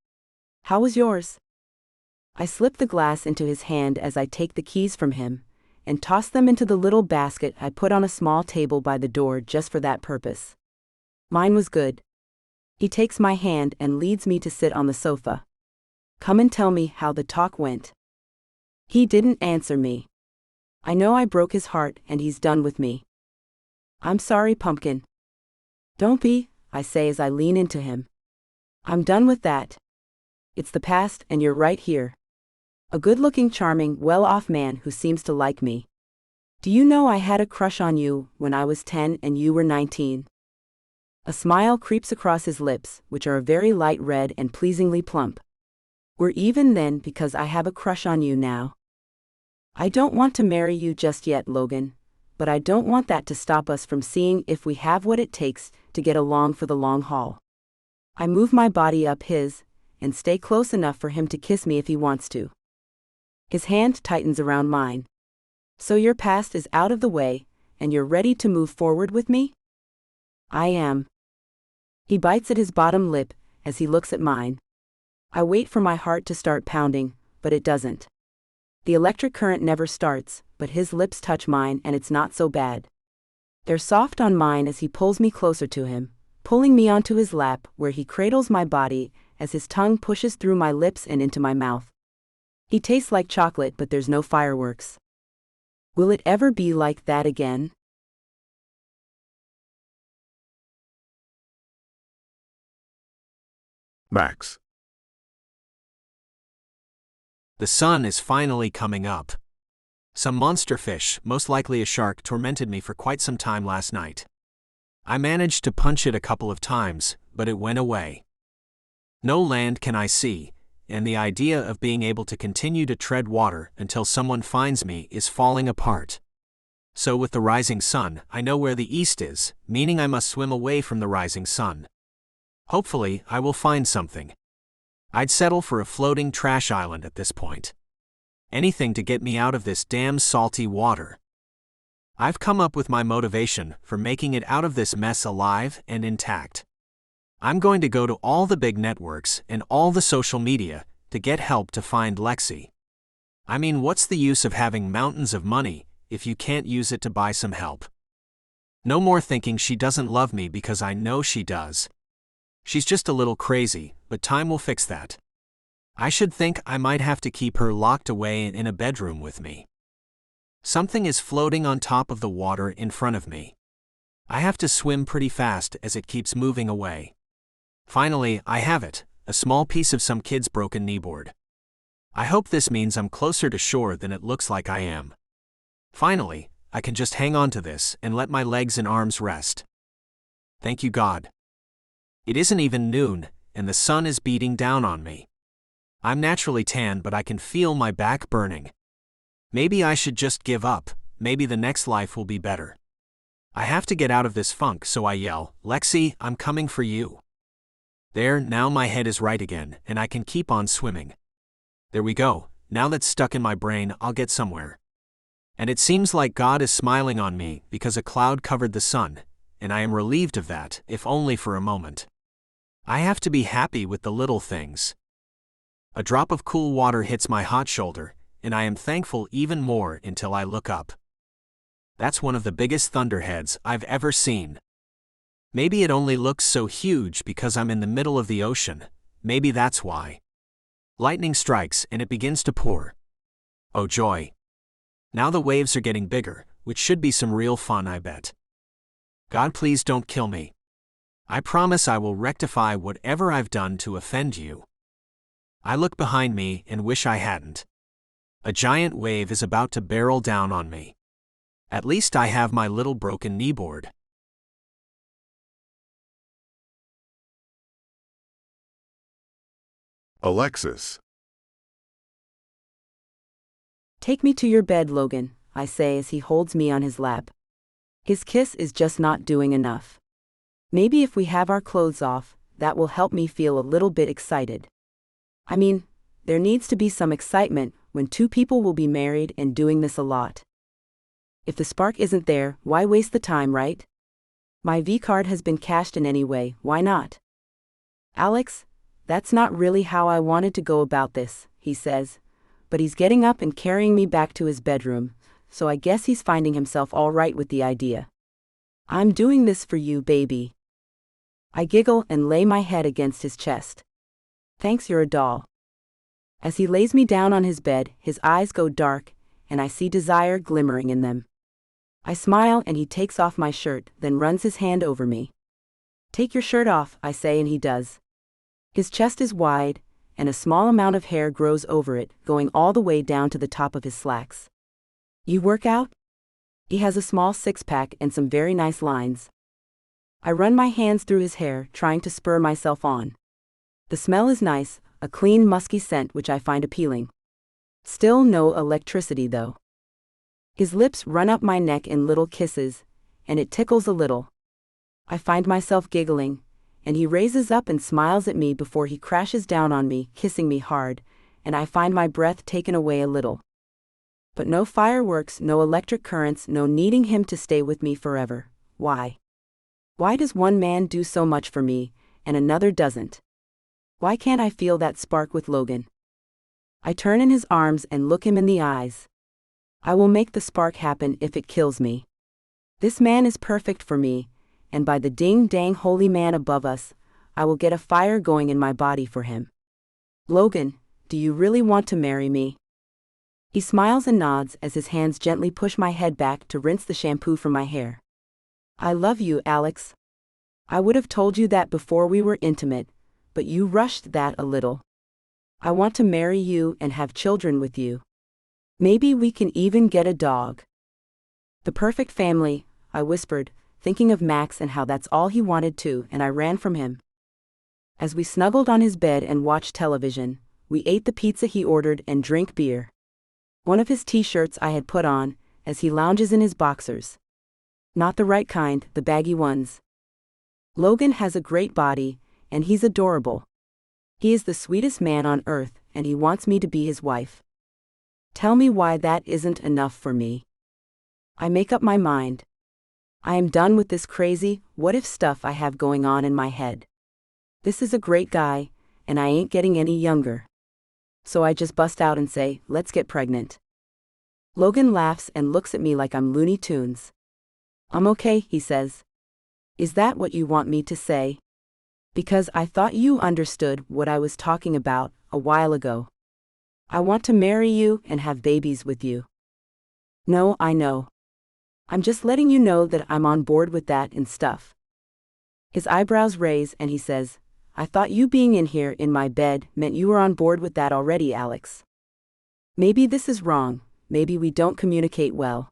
How was yours? I slip the glass into his hand as I take the keys from him, and toss them into the little basket I put on a small table by the door just for that purpose. Mine was good. He takes my hand and leads me to sit on the sofa. "Come and tell me how the talk went." He didn't answer me. I know I broke his heart and he's done with me. "I'm sorry, pumpkin." "Don't be," I say as I lean into him. "I'm done with that. It's the past and you're right here. A good-looking, charming, well-off man who seems to like me. Do you know I had a crush on you when I was 10 and you were 19? A smile creeps across his lips, which are a very light red and pleasingly plump. "We're even then because I have a crush on you now. I don't want to marry you just yet, Logan, but I don't want that to stop us from seeing if we have what it takes to get along for the long haul." I move my body up his, and stay close enough for him to kiss me if he wants to. His hand tightens around mine. "So your past is out of the way, and you're ready to move forward with me?" "I am." He bites at his bottom lip as he looks at mine. I wait for my heart to start pounding, but it doesn't. The electric current never starts, but his lips touch mine and it's not so bad. They're soft on mine as he pulls me closer to him, pulling me onto his lap where he cradles my body as his tongue pushes through my lips and into my mouth. He tastes like chocolate, but there's no fireworks. Will it ever be like that again? Max. The sun is finally coming up. Some monster fish, most likely a shark, tormented me for quite some time last night. I managed to punch it a couple of times, but it went away. No land can I see, and the idea of being able to continue to tread water until someone finds me is falling apart. So with the rising sun, I know where the east is, meaning I must swim away from the rising sun. Hopefully, I will find something. I'd settle for a floating trash island at this point. Anything to get me out of this damn salty water. I've come up with my motivation for making it out of this mess alive and intact. I'm going to go to all the big networks and all the social media to get help to find Lexi. I mean, what's the use of having mountains of money if you can't use it to buy some help? No more thinking she doesn't love me because I know she does. She's just a little crazy, but time will fix that. I should think I might have to keep her locked away in a bedroom with me. Something is floating on top of the water in front of me. I have to swim pretty fast as it keeps moving away. Finally, I have it, a small piece of some kid's broken kneeboard. I hope this means I'm closer to shore than it looks like I am. Finally, I can just hang on to this and let my legs and arms rest. Thank you, God. It isn't even noon, and the sun is beating down on me. I'm naturally tan, but I can feel my back burning. Maybe I should just give up, maybe the next life will be better. I have to get out of this funk, so I yell, "Lexi, I'm coming for you." There, now my head is right again, and I can keep on swimming. There we go, now that's stuck in my brain, I'll get somewhere. And it seems like God is smiling on me because a cloud covered the sun, and I am relieved of that, if only for a moment. I have to be happy with the little things. A drop of cool water hits my hot shoulder, and I am thankful even more until I look up. That's one of the biggest thunderheads I've ever seen. Maybe it only looks so huge because I'm in the middle of the ocean, maybe that's why. Lightning strikes and it begins to pour. Oh joy. Now the waves are getting bigger, which should be some real fun, I bet. God, please don't kill me. I promise I will rectify whatever I've done to offend you. I look behind me and wish I hadn't. A giant wave is about to barrel down on me. At least I have my little broken kneeboard. Alexis. Take me to your bed, Logan, I say as he holds me on his lap. His kiss is just not doing enough. Maybe if we have our clothes off, that will help me feel a little bit excited. I mean, there needs to be some excitement when two people will be married and doing this a lot. If the spark isn't there, why waste the time, right? My V-card has been cashed in anyway, why not? Alex, that's not really how I wanted to go about this, he says, but he's getting up and carrying me back to his bedroom, so I guess he's finding himself all right with the idea. I'm doing this for you, baby. I giggle and lay my head against his chest. Thanks, you're a doll. As he lays me down on his bed, his eyes go dark, and I see desire glimmering in them. I smile and he takes off my shirt, then runs his hand over me. Take your shirt off, I say, and he does. His chest is wide, and a small amount of hair grows over it, going all the way down to the top of his slacks. You work out? He has a small six-pack and some very nice lines. I run my hands through his hair, trying to spur myself on. The smell is nice, a clean, musky scent which I find appealing. Still no electricity, though. His lips run up my neck in little kisses, and it tickles a little. I find myself giggling, and he raises up and smiles at me before he crashes down on me, kissing me hard, and I find my breath taken away a little. But no fireworks, no electric currents, no needing him to stay with me forever. Why? Why does one man do so much for me, and another doesn't? Why can't I feel that spark with Logan? I turn in his arms and look him in the eyes. I will make the spark happen if it kills me. This man is perfect for me, and by the ding-dang holy man above us, I will get a fire going in my body for him. Logan, do you really want to marry me? He smiles and nods as his hands gently push my head back to rinse the shampoo from my hair. I love you, Alex. I would have told you that before we were intimate, but you rushed that a little. I want to marry you and have children with you. Maybe we can even get a dog. The perfect family, I whispered, thinking of Max and how that's all he wanted too, and I ran from him. As we snuggled on his bed and watched television, we ate the pizza he ordered and drank beer. One of his t-shirts I had put on, as he lounges in his boxers. Not the right kind, the baggy ones. Logan has a great body, and he's adorable. He is the sweetest man on earth, and he wants me to be his wife. Tell me why that isn't enough for me. I make up my mind. I am done with this crazy, what-if stuff I have going on in my head. This is a great guy, and I ain't getting any younger. So I just bust out and say, let's get pregnant. Logan laughs and looks at me like I'm Looney Tunes. I'm okay, he says. Is that what you want me to say? Because I thought you understood what I was talking about a while ago. I want to marry you and have babies with you. No, I know. I'm just letting you know that I'm on board with that and stuff. His eyebrows raise and he says, I thought you being in here in my bed meant you were on board with that already, Alex. Maybe this is wrong, maybe we don't communicate well.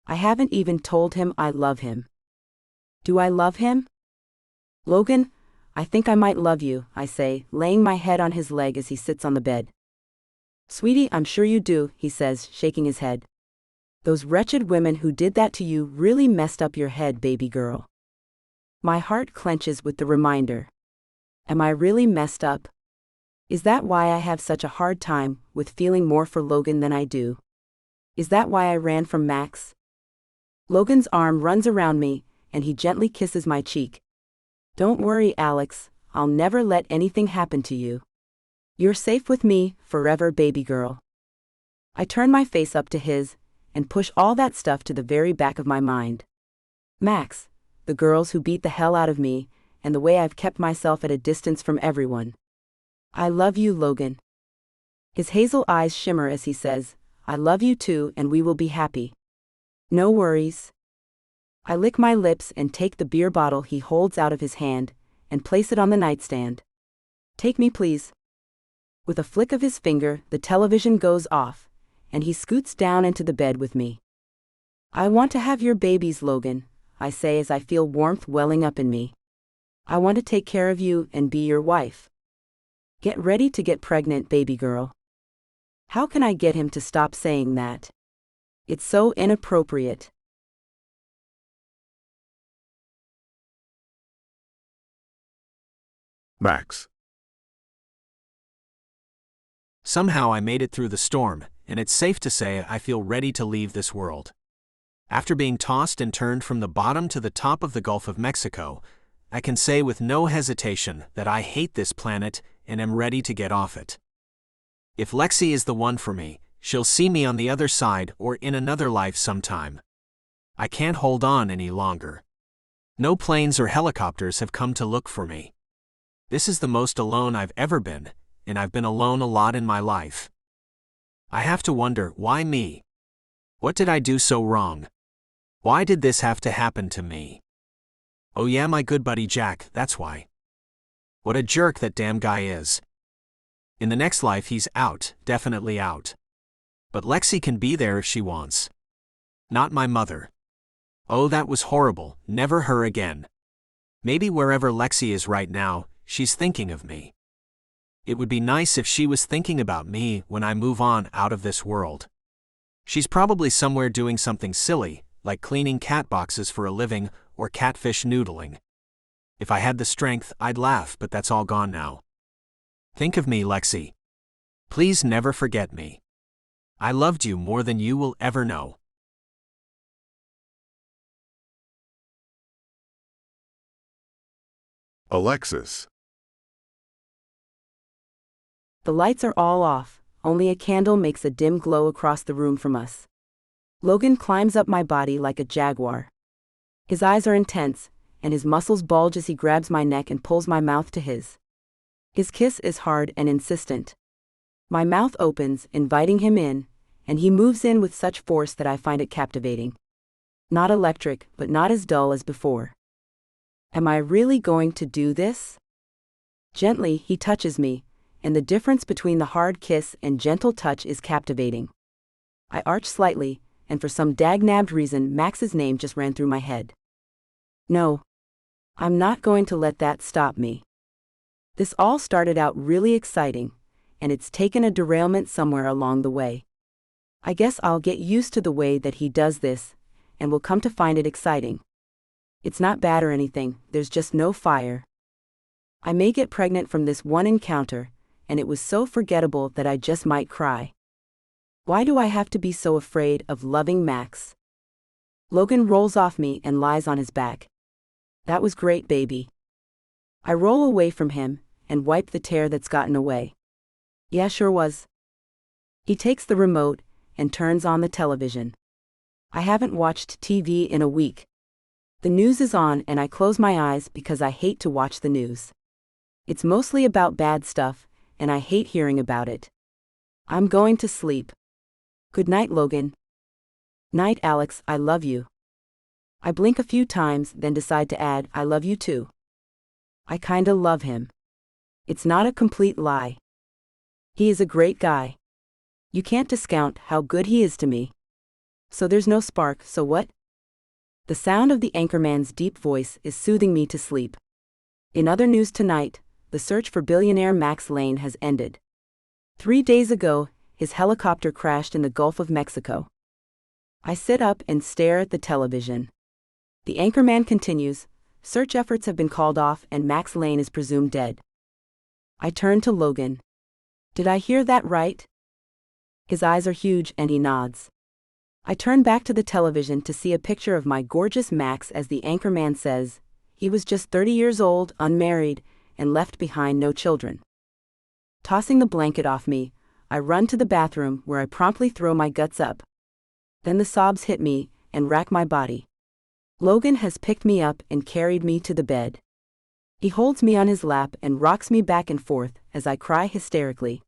I haven't even told him I love him. Do I love him? Logan, I think I might love you, I say, laying my head on his leg as he sits on the bed. Sweetie, I'm sure you do, he says, shaking his head. Those wretched women who did that to you really messed up your head, baby girl. My heart clenches with the reminder. Am I really messed up? Is that why I have such a hard time with feeling more for Logan than I do? Is that why I ran from Max? Logan's arm runs around me, and he gently kisses my cheek. Don't worry, Alex, I'll never let anything happen to you. You're safe with me, forever, baby girl. I turn my face up to his, and push all that stuff to the very back of my mind. Max, the girls who beat the hell out of me, and the way I've kept myself at a distance from everyone. I love you, Logan. His hazel eyes shimmer as he says, I love you too, and we will be happy. No worries. I lick my lips and take the beer bottle he holds out of his hand, and place it on the nightstand. Take me, please. With a flick of his finger, the television goes off, and he scoots down into the bed with me. I want to have your babies, Logan, I say as I feel warmth welling up in me. I want to take care of you and be your wife. Get ready to get pregnant, baby girl. How can I get him to stop saying that? It's so inappropriate. Max. Somehow I made it through the storm, and it's safe to say I feel ready to leave this world. After being tossed and turned from the bottom to the top of the Gulf of Mexico, I can say with no hesitation that I hate this planet and am ready to get off it. If Lexi is the one for me, she'll see me on the other side or in another life sometime. I can't hold on any longer. No planes or helicopters have come to look for me. This is the most alone I've ever been, and I've been alone a lot in my life. I have to wonder, why me? What did I do so wrong? Why did this have to happen to me? Oh yeah, my good buddy Jack, that's why. What a jerk that damn guy is. In the next life he's out, definitely out. But Lexi can be there if she wants. Not my mother. Oh, that was horrible, never her again. Maybe wherever Lexi is right now, she's thinking of me. It would be nice if she was thinking about me when I move on out of this world. She's probably somewhere doing something silly, like cleaning cat boxes for a living or catfish noodling. If I had the strength, I'd laugh, but that's all gone now. Think of me, Lexi. Please never forget me. I loved you more than you will ever know. Alexis. The lights are all off, only a candle makes a dim glow across the room from us. Logan climbs up my body like a jaguar. His eyes are intense, and his muscles bulge as he grabs my neck and pulls my mouth to his. His kiss is hard and insistent. My mouth opens, inviting him in, and he moves in with such force that I find it captivating. Not electric, but not as dull as before. Am I really going to do this? Gently, he touches me, and the difference between the hard kiss and gentle touch is captivating. I arch slightly, and for some dag-nabbed reason Max's name just ran through my head. No. I'm not going to let that stop me. This all started out really exciting, and it's taken a derailment somewhere along the way. I guess I'll get used to the way that he does this, and will come to find it exciting. It's not bad or anything, there's just no fire. I may get pregnant from this one encounter, and it was so forgettable that I just might cry. Why do I have to be so afraid of loving Max? Logan rolls off me and lies on his back. That was great, baby. I roll away from him and wipe the tear that's gotten away. Yeah, sure was. He takes the remote and turns on the television. I haven't watched TV in a week. The news is on and I close my eyes because I hate to watch the news. It's mostly about bad stuff, and I hate hearing about it. I'm going to sleep. Good night, Logan. Night, Alex, I love you. I blink a few times, then decide to add, I love you too. I kinda love him. It's not a complete lie. He is a great guy. You can't discount how good he is to me. So there's no spark, so what? The sound of the anchorman's deep voice is soothing me to sleep. In other news tonight, the search for billionaire Max Lane has ended. 3 days ago, his helicopter crashed in the Gulf of Mexico. I sit up and stare at the television. The anchorman continues, search efforts have been called off and Max Lane is presumed dead. I turn to Logan. Did I hear that right? His eyes are huge and he nods. I turn back to the television to see a picture of my gorgeous Max as the anchorman says, he was just 30 years old, unmarried, and left behind no children. Tossing the blanket off me, I run to the bathroom where I promptly throw my guts up. Then the sobs hit me and rack my body. Logan has picked me up and carried me to the bed. He holds me on his lap and rocks me back and forth as I cry hysterically.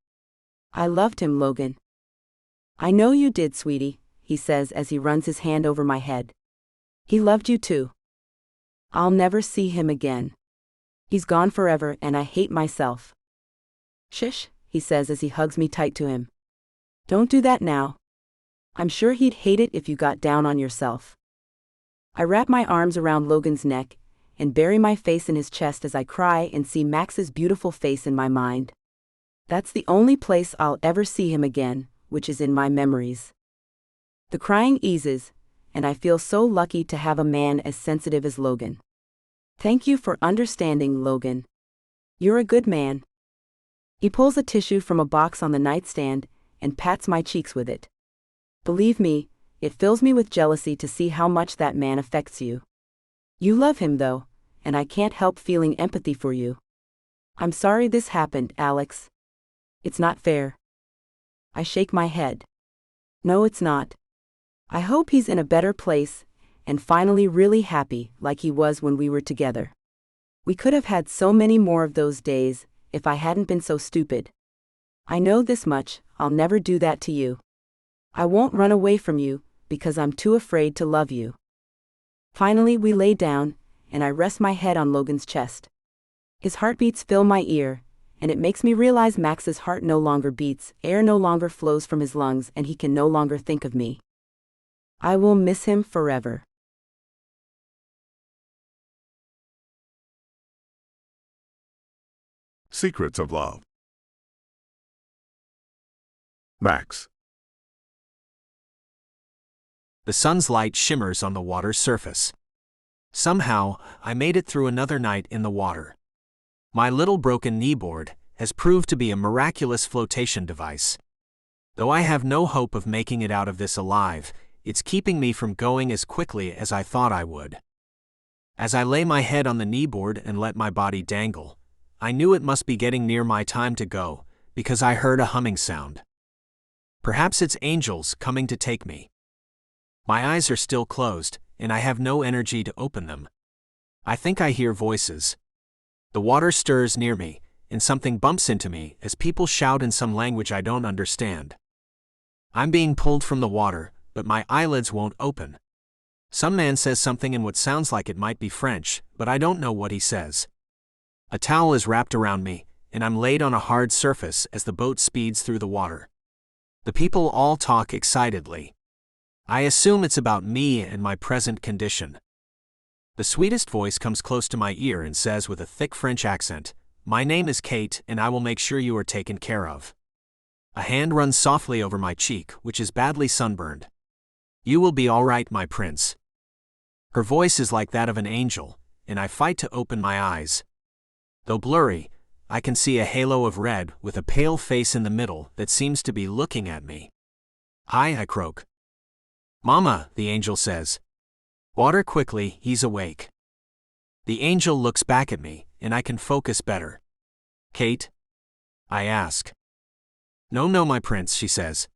I loved him, Logan. I know you did, sweetie, he says as he runs his hand over my head. He loved you too. I'll never see him again. He's gone forever and I hate myself. Shish, he says as he hugs me tight to him. Don't do that now. I'm sure he'd hate it if you got down on yourself. I wrap my arms around Logan's neck and bury my face in his chest as I cry and see Max's beautiful face in my mind. That's the only place I'll ever see him again, which is in my memories. The crying eases, and I feel so lucky to have a man as sensitive as Logan. Thank you for understanding, Logan. You're a good man. He pulls a tissue from a box on the nightstand and pats my cheeks with it. Believe me, it fills me with jealousy to see how much that man affects you. You love him though, and I can't help feeling empathy for you. I'm sorry this happened, Alex. It's not fair. I shake my head. No, it's not. I hope he's in a better place, and finally really happy like he was when we were together. We could have had so many more of those days, if I hadn't been so stupid. I know this much, I'll never do that to you. I won't run away from you, because I'm too afraid to love you. Finally we lay down, and I rest my head on Logan's chest. His heartbeats fill my ear, and it makes me realize Max's heart no longer beats, air no longer flows from his lungs, and he can no longer think of me. I will miss him forever. Secrets of Love. Max. The sun's light shimmers on the water's surface. Somehow, I made it through another night in the water. My little broken kneeboard has proved to be a miraculous flotation device. Though I have no hope of making it out of this alive, it's keeping me from going as quickly as I thought I would. As I lay my head on the kneeboard and let my body dangle, I knew it must be getting near my time to go, because I heard a humming sound. Perhaps it's angels coming to take me. My eyes are still closed, and I have no energy to open them. I think I hear voices. The water stirs near me, and something bumps into me as people shout in some language I don't understand. I'm being pulled from the water, but my eyelids won't open. Some man says something in what sounds like it might be French, but I don't know what he says. A towel is wrapped around me, and I'm laid on a hard surface as the boat speeds through the water. The people all talk excitedly. I assume it's about me and my present condition. The sweetest voice comes close to my ear and says with a thick French accent, "My name is Kate, and I will make sure you are taken care of." A hand runs softly over my cheek, which is badly sunburned. "You will be all right, my prince." Her voice is like that of an angel, and I fight to open my eyes. Though blurry, I can see a halo of red with a pale face in the middle that seems to be looking at me. "Hi," I croak. "Mama," the angel says. "Water quickly, he's awake." The angel looks back at me, and I can focus better. "Kate?" I ask. No, my prince," she says.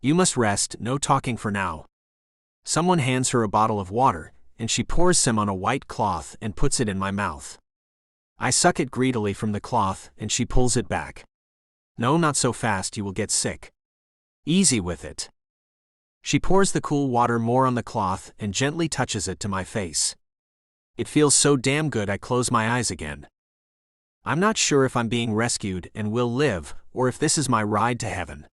"You must rest, no talking for now." Someone hands her a bottle of water, and she pours some on a white cloth and puts it in my mouth. I suck it greedily from the cloth, and she pulls it back. "No, not so fast, you will get sick. Easy with it." She pours the cool water more on the cloth and gently touches it to my face. It feels so damn good I close my eyes again. I'm not sure if I'm being rescued and will live, or if this is my ride to heaven.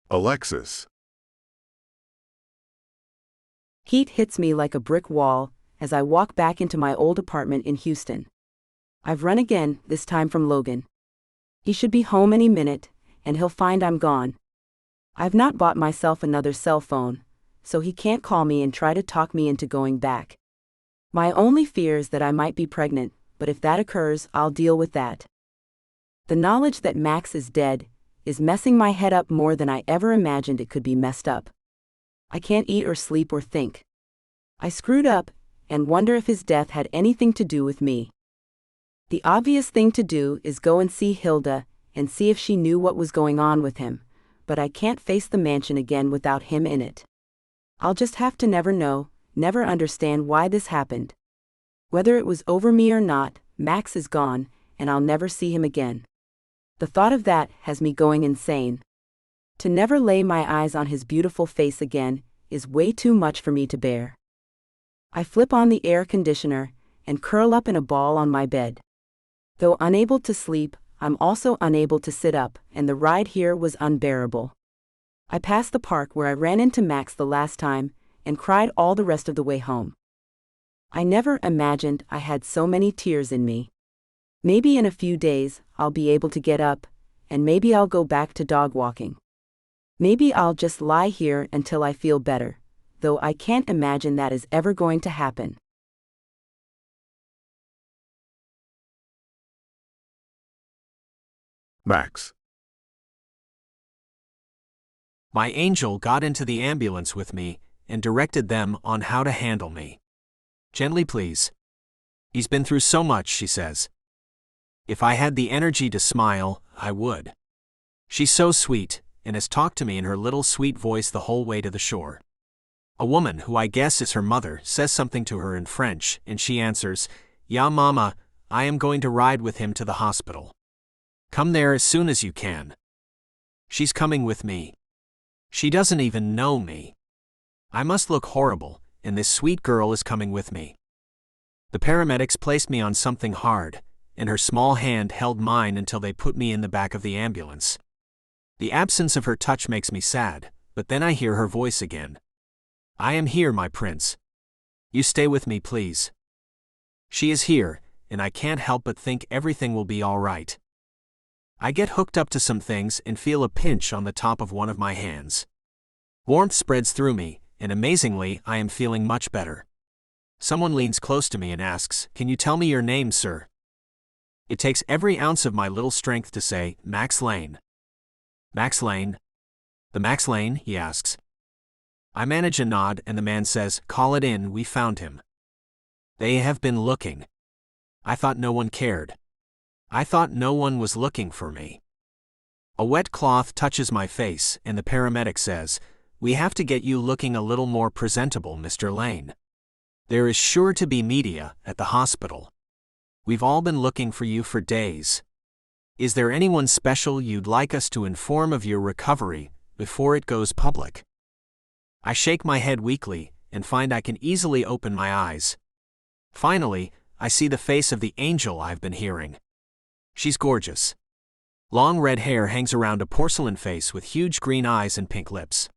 Alexis. Heat hits me like a brick wall as I walk back into my old apartment in Houston. I've run again, this time from Logan. He should be home any minute, and he'll find I'm gone. I've not bought myself another cell phone, so he can't call me and try to talk me into going back. My only fear is that I might be pregnant, but if that occurs, I'll deal with that. The knowledge that Max is dead is messing my head up more than I ever imagined it could be messed up. I can't eat or sleep or think. I screwed up, and wonder if his death had anything to do with me. The obvious thing to do is go and see Hilda and see if she knew what was going on with him, but I can't face the mansion again without him in it. I'll just have to never know, never understand why this happened. Whether it was over me or not, Max is gone, and I'll never see him again. The thought of that has me going insane. To never lay my eyes on his beautiful face again is way too much for me to bear. I flip on the air conditioner and curl up in a ball on my bed. Though unable to sleep, I'm also unable to sit up, and the ride here was unbearable. I pass the park where I ran into Max the last time and cried all the rest of the way home. I never imagined I had so many tears in me. Maybe in a few days, I'll be able to get up, and maybe I'll go back to dog walking. Maybe I'll just lie here until I feel better, though I can't imagine that is ever going to happen. Max. My angel got into the ambulance with me and directed them on how to handle me. Gently, please. He's been through so much, she says. If I had the energy to smile, I would. She's so sweet, and has talked to me in her little sweet voice the whole way to the shore. A woman, who I guess is her mother, says something to her in French, and she answers, "Ya mama, I am going to ride with him to the hospital. Come there as soon as you can." She's coming with me. She doesn't even know me. I must look horrible, and this sweet girl is coming with me. The paramedics placed me on something hard, and her small hand held mine until they put me in the back of the ambulance. The absence of her touch makes me sad, but then I hear her voice again. "I am here, my prince. You stay with me, please." She is here, and I can't help but think everything will be all right. I get hooked up to some things and feel a pinch on the top of one of my hands. Warmth spreads through me, and amazingly, I am feeling much better. Someone leans close to me and asks, "Can you tell me your name, sir?" It takes every ounce of my little strength to say, "Max Lane." "Max Lane? The Max Lane?" he asks. I manage a nod, and the man says, "Call it in, we found him." They have been looking. I thought no one cared. I thought no one was looking for me. A wet cloth touches my face, and the paramedic says, "We have to get you looking a little more presentable, Mr. Lane. There is sure to be media at the hospital. We've all been looking for you for days. Is there anyone special you'd like us to inform of your recovery before it goes public?" I shake my head weakly and find I can easily open my eyes. Finally, I see the face of the angel I've been hearing. She's gorgeous. Long red hair hangs around a porcelain face with huge green eyes and pink lips.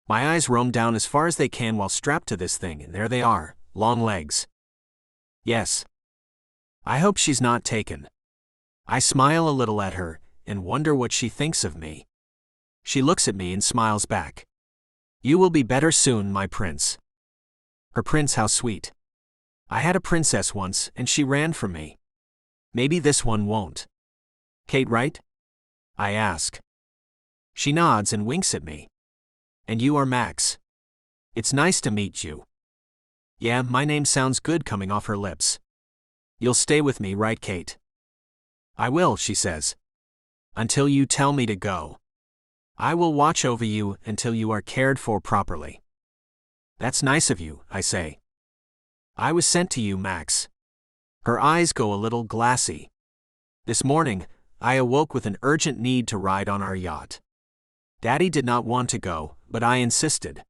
My eyes roam down as far as they can while strapped to this thing, and there they are, long legs. Yes. I hope she's not taken. I smile a little at her and wonder what she thinks of me. She looks at me and smiles back. "You will be better soon, my prince." Her prince, how sweet. I had a princess once, and she ran from me. Maybe this one won't. Kate, right? I ask. She nods and winks at me. "And you are Max. It's nice to meet you." Yeah, my name sounds good coming off her lips. "You'll stay with me, right, Kate?" "I will," she says. "Until you tell me to go. I will watch over you until you are cared for properly." "That's nice of you," I say. "I was sent to you, Max." Her eyes go a little glassy. "This morning, I awoke with an urgent need to ride on our yacht. Daddy did not want to go, but I insisted.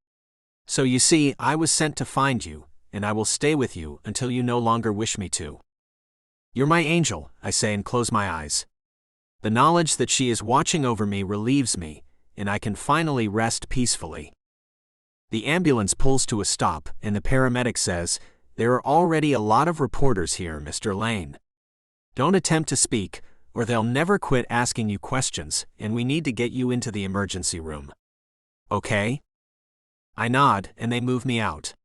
So you see, I was sent to find you, and I will stay with you until you no longer wish me to." "You're my angel," I say and close my eyes. The knowledge that she is watching over me relieves me, and I can finally rest peacefully. The ambulance pulls to a stop, and the paramedic says, "There are already a lot of reporters here, Mr. Lane. Don't attempt to speak, or they'll never quit asking you questions, and we need to get you into the emergency room. Okay?" I nod, and they move me out.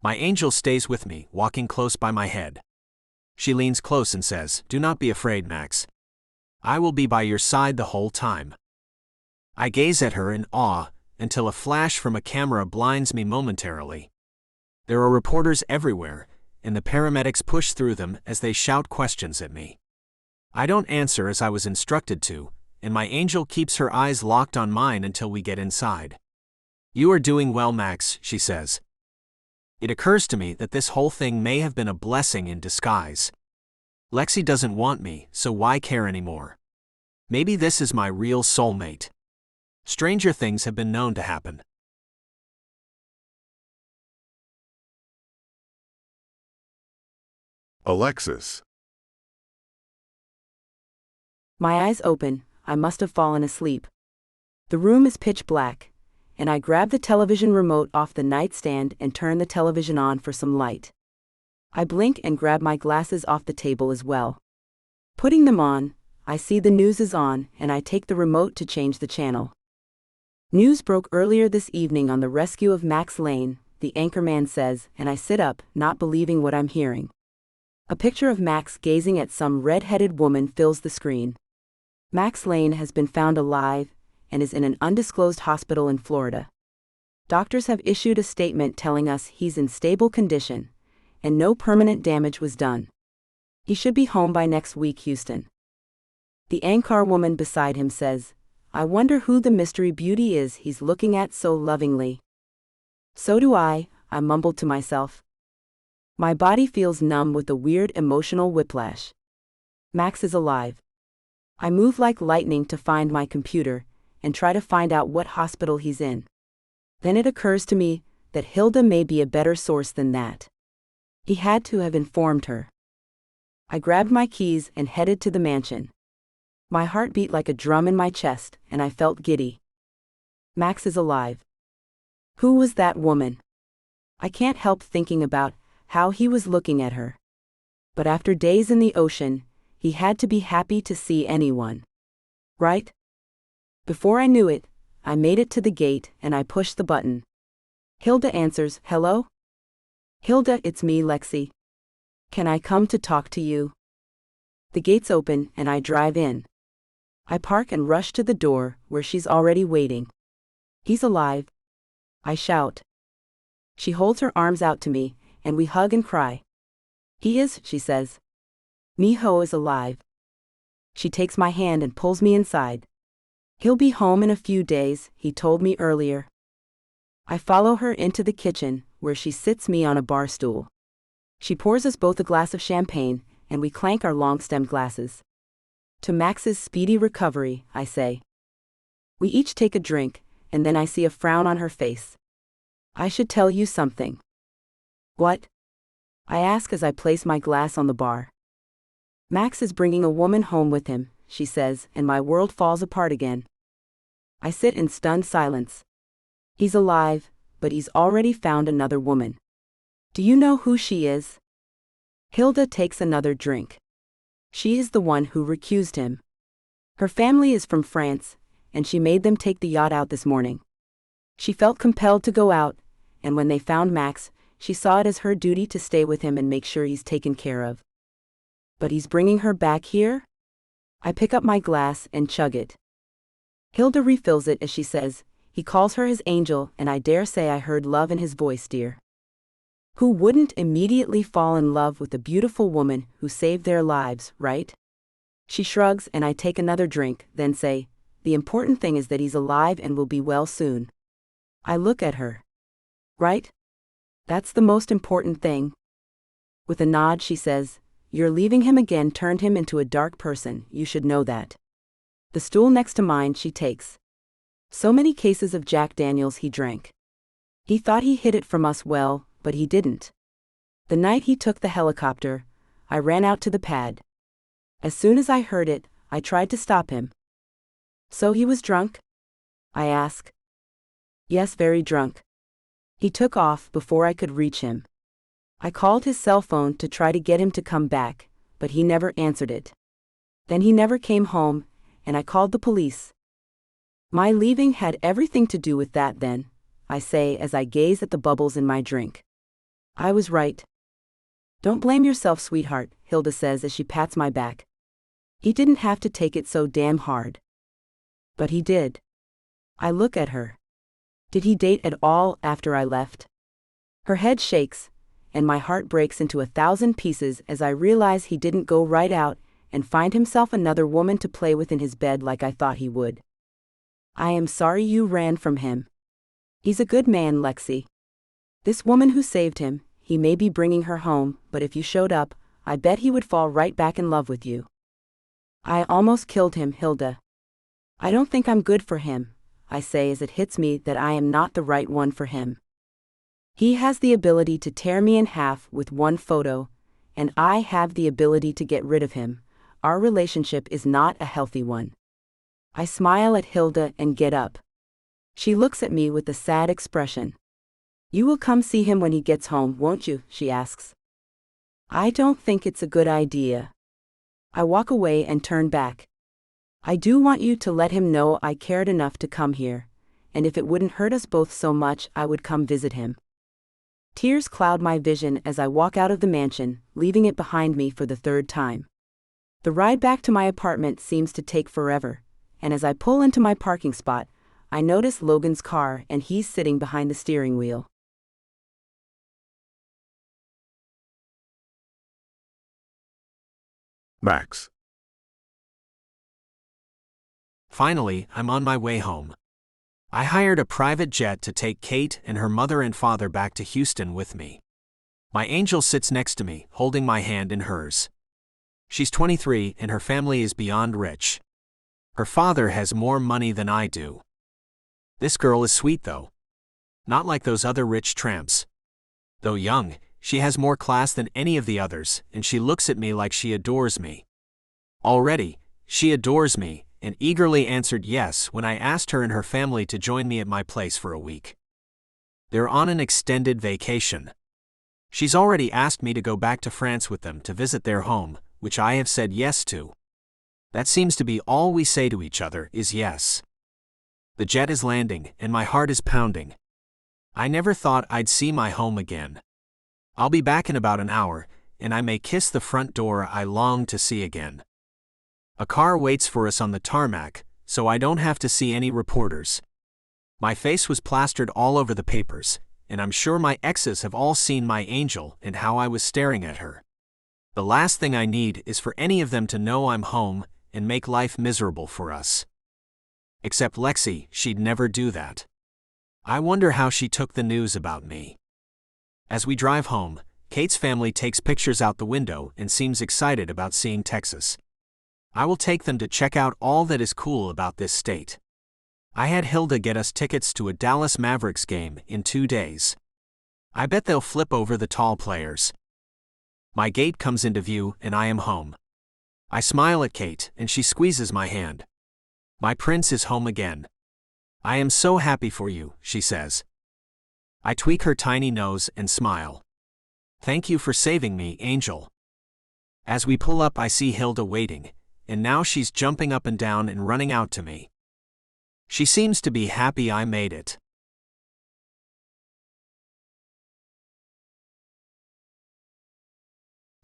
My angel stays with me, walking close by my head. She leans close and says, "Do not be afraid, Max. I will be by your side the whole time." I gaze at her in awe, until a flash from a camera blinds me momentarily. There are reporters everywhere, and the paramedics push through them as they shout questions at me. I don't answer as I was instructed to, and my angel keeps her eyes locked on mine until we get inside. "You are doing well, Max," she says. It occurs to me that this whole thing may have been a blessing in disguise. Lexi doesn't want me, so why care anymore? Maybe this is my real soulmate. Stranger things have been known to happen. Alexis. My eyes open, I must have fallen asleep. The room is pitch black, and I grab the television remote off the nightstand and turn the television on for some light. I blink and grab my glasses off the table as well. Putting them on, I see the news is on, and I take the remote to change the channel. News broke earlier this evening on the rescue of Max Lane, the anchorman says, and I sit up, not believing what I'm hearing. A picture of Max gazing at some red-headed woman fills the screen. Max Lane has been found alive and is in an undisclosed hospital in Florida. Doctors have issued a statement telling us he's in stable condition, and no permanent damage was done. He should be home by next week, Houston. The anchor woman beside him says, I wonder who the mystery beauty is he's looking at so lovingly. So do I mumbled to myself. My body feels numb with a weird emotional whiplash. Max is alive. I move like lightning to find my computer and try to find out what hospital he's in. Then it occurs to me that Hilda may be a better source than that. He had to have informed her. I grabbed my keys and headed to the mansion. My heart beat like a drum in my chest, and I felt giddy. Max is alive. Who was that woman? I can't help thinking about how he was looking at her. But after days in the ocean, he had to be happy to see anyone. Right? Before I knew it, I made it to the gate and I pushed the button. Hilda answers, hello? Hilda, it's me, Lexi. Can I come to talk to you? The gates open and I drive in. I park and rush to the door where she's already waiting. He's alive. I shout. She holds her arms out to me, and we hug and cry. He is, she says. Miho is alive. She takes my hand and pulls me inside. He'll be home in a few days, he told me earlier. I follow her into the kitchen, where she sits me on a bar stool. She pours us both a glass of champagne, and we clank our long-stemmed glasses. To Max's speedy recovery, I say. We each take a drink, and then I see a frown on her face. I should tell you something. What? I ask as I place my glass on the bar. Max is bringing a woman home with him, she says, and my world falls apart again. I sit in stunned silence. He's alive, but he's already found another woman. Do you know who she is? Hilda takes another drink. She is the one who recused him. Her family is from France, and she made them take the yacht out this morning. She felt compelled to go out, and when they found Max, she saw it as her duty to stay with him and make sure he's taken care of. But he's bringing her back here? I pick up my glass and chug it. Hilda refills it as she says, he calls her his angel, and I dare say I heard love in his voice, dear. Who wouldn't immediately fall in love with a beautiful woman who saved their lives, right? She shrugs and I take another drink, then say, the important thing is that he's alive and will be well soon. I look at her. Right? That's the most important thing. With a nod she says, your leaving him again turned him into a dark person, you should know that. The stool next to mine she takes. So many cases of Jack Daniels he drank. He thought he hid it from us well, but he didn't. The night he took the helicopter, I ran out to the pad. As soon as I heard it, I tried to stop him. So he was drunk? I ask. Yes, very drunk. He took off before I could reach him. I called his cell phone to try to get him to come back, but he never answered it. Then he never came home, and I called the police. My leaving had everything to do with that then, I say as I gaze at the bubbles in my drink. I was right. Don't blame yourself, sweetheart, Hilda says as she pats my back. He didn't have to take it so damn hard. But he did. I look at her. Did he date at all after I left? Her head shakes, and my heart breaks into 1,000 pieces as I realize he didn't go right out and find himself another woman to play with in his bed like I thought he would. I am sorry you ran from him. He's a good man, Lexi. This woman who saved him, he may be bringing her home, but if you showed up, I bet he would fall right back in love with you. I almost killed him, Hilda. I don't think I'm good for him, I say as it hits me that I am not the right one for him. He has the ability to tear me in half with one photo, and I have the ability to get rid of him. Our relationship is not a healthy one. I smile at Hilda and get up. She looks at me with a sad expression. You will come see him when he gets home, won't you? She asks. I don't think it's a good idea. I walk away and turn back. I do want you to let him know I cared enough to come here, and if it wouldn't hurt us both so much, I would come visit him. Tears cloud my vision as I walk out of the mansion, leaving it behind me for the third time. The ride back to my apartment seems to take forever, and as I pull into my parking spot, I notice Logan's car and he's sitting behind the steering wheel. Max. Finally, I'm on my way home. I hired a private jet to take Kate and her mother and father back to Houston with me. My angel sits next to me, holding my hand in hers. She's 23 and her family is beyond rich. Her father has more money than I do. This girl is sweet though. Not like those other rich tramps. Though young, she has more class than any of the others, and she looks at me like she adores me. Already, she adores me, and eagerly answered yes when I asked her and her family to join me at my place for a week. They're on an extended vacation. She's already asked me to go back to France with them to visit their home, which I have said yes to. That seems to be all we say to each other is yes. The jet is landing, and my heart is pounding. I never thought I'd see my home again. I'll be back in about an hour, and I may kiss the front door I long to see again. A car waits for us on the tarmac, so I don't have to see any reporters. My face was plastered all over the papers, and I'm sure my exes have all seen my angel and how I was staring at her. The last thing I need is for any of them to know I'm home and make life miserable for us. Except Lexi, she'd never do that. I wonder how she took the news about me. As we drive home, Kate's family takes pictures out the window and seems excited about seeing Texas. I will take them to check out all that is cool about this state. I had Hilda get us tickets to a Dallas Mavericks game in 2 days. I bet they'll flip over the tall players. My gate comes into view and I am home. I smile at Kate and she squeezes my hand. My prince is home again. I am so happy for you, she says. I tweak her tiny nose and smile. Thank you for saving me, Angel. As we pull up, I see Hilda waiting, and now she's jumping up and down and running out to me. She seems to be happy I made it.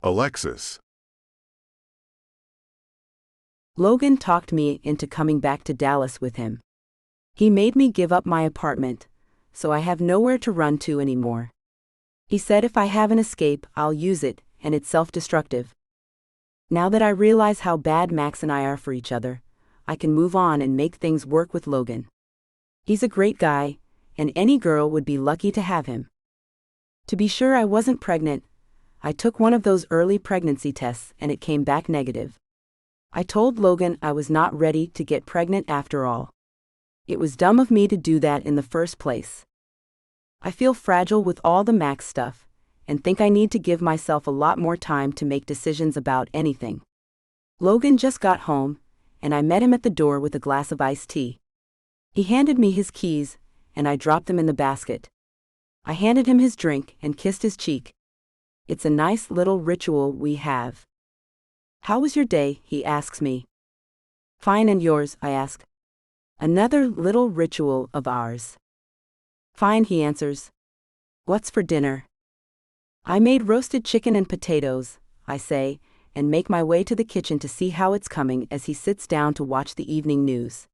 Alexis. Logan talked me into coming back to Dallas with him. He made me give up my apartment, so I have nowhere to run to anymore. He said if I have an escape, I'll use it, and it's self-destructive. Now that I realize how bad Max and I are for each other, I can move on and make things work with Logan. He's a great guy, and any girl would be lucky to have him. To be sure I wasn't pregnant, I took one of those early pregnancy tests and it came back negative. I told Logan I was not ready to get pregnant after all. It was dumb of me to do that in the first place. I feel fragile with all the Max stuff, and think I need to give myself a lot more time to make decisions about anything. Logan just got home, and I met him at the door with a glass of iced tea. He handed me his keys, and I dropped them in the basket. I handed him his drink and kissed his cheek. It's a nice little ritual we have. How was your day? He asks me. Fine, and yours? I ask. Another little ritual of ours. Fine, he answers. What's for dinner? I made roasted chicken and potatoes, I say, and make my way to the kitchen to see how it's coming as he sits down to watch the evening news.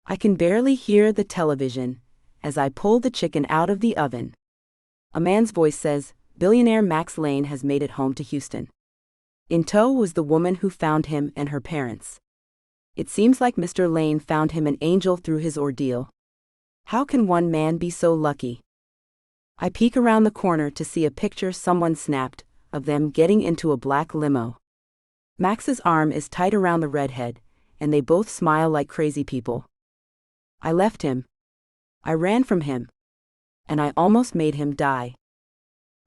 I can barely hear the television as I pull the chicken out of the oven. A man's voice says, "Billionaire Max Lane has made it home to Houston." In tow was the woman who found him and her parents. It seems like Mr. Lane found him an angel through his ordeal. How can one man be so lucky? I peek around the corner to see a picture someone snapped of them getting into a black limo. Max's arm is tight around the redhead, and they both smile like crazy people. I left him. I ran from him. And I almost made him die.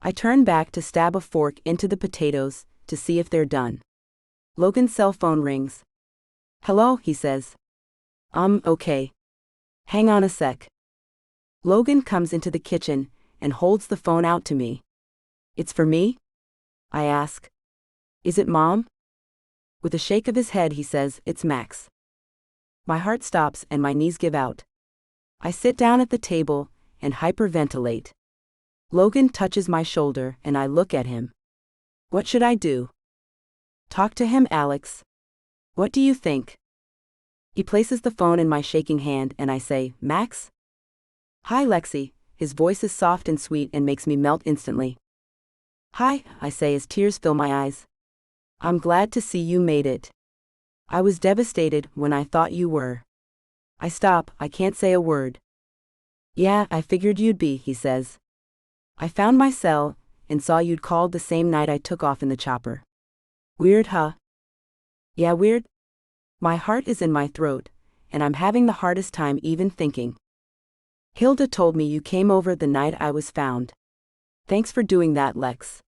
I turn back to stab a fork into the potatoes to see if they're done. Logan's cell phone rings. Hello, he says. Okay. Hang on a sec. Logan comes into the kitchen and holds the phone out to me. It's for me? I ask. Is it Mom? With a shake of his head he says, it's Max. My heart stops and my knees give out. I sit down at the table and hyperventilate. Logan touches my shoulder and I look at him. What should I do? Talk to him, Alex. What do you think? He places the phone in my shaking hand and I say, Max? Hi, Lexi. His voice is soft and sweet and makes me melt instantly. Hi, I say as tears fill my eyes. I'm glad to see you made it. I was devastated when I thought you were. I stop, I can't say a word. Yeah, I figured you'd be, he says. I found my cell and saw you'd called the same night I took off in the chopper. Weird, huh? Yeah, weird. My heart is in my throat, and I'm having the hardest time even thinking. Hilda told me you came over the night I was found. Thanks for doing that, Lex.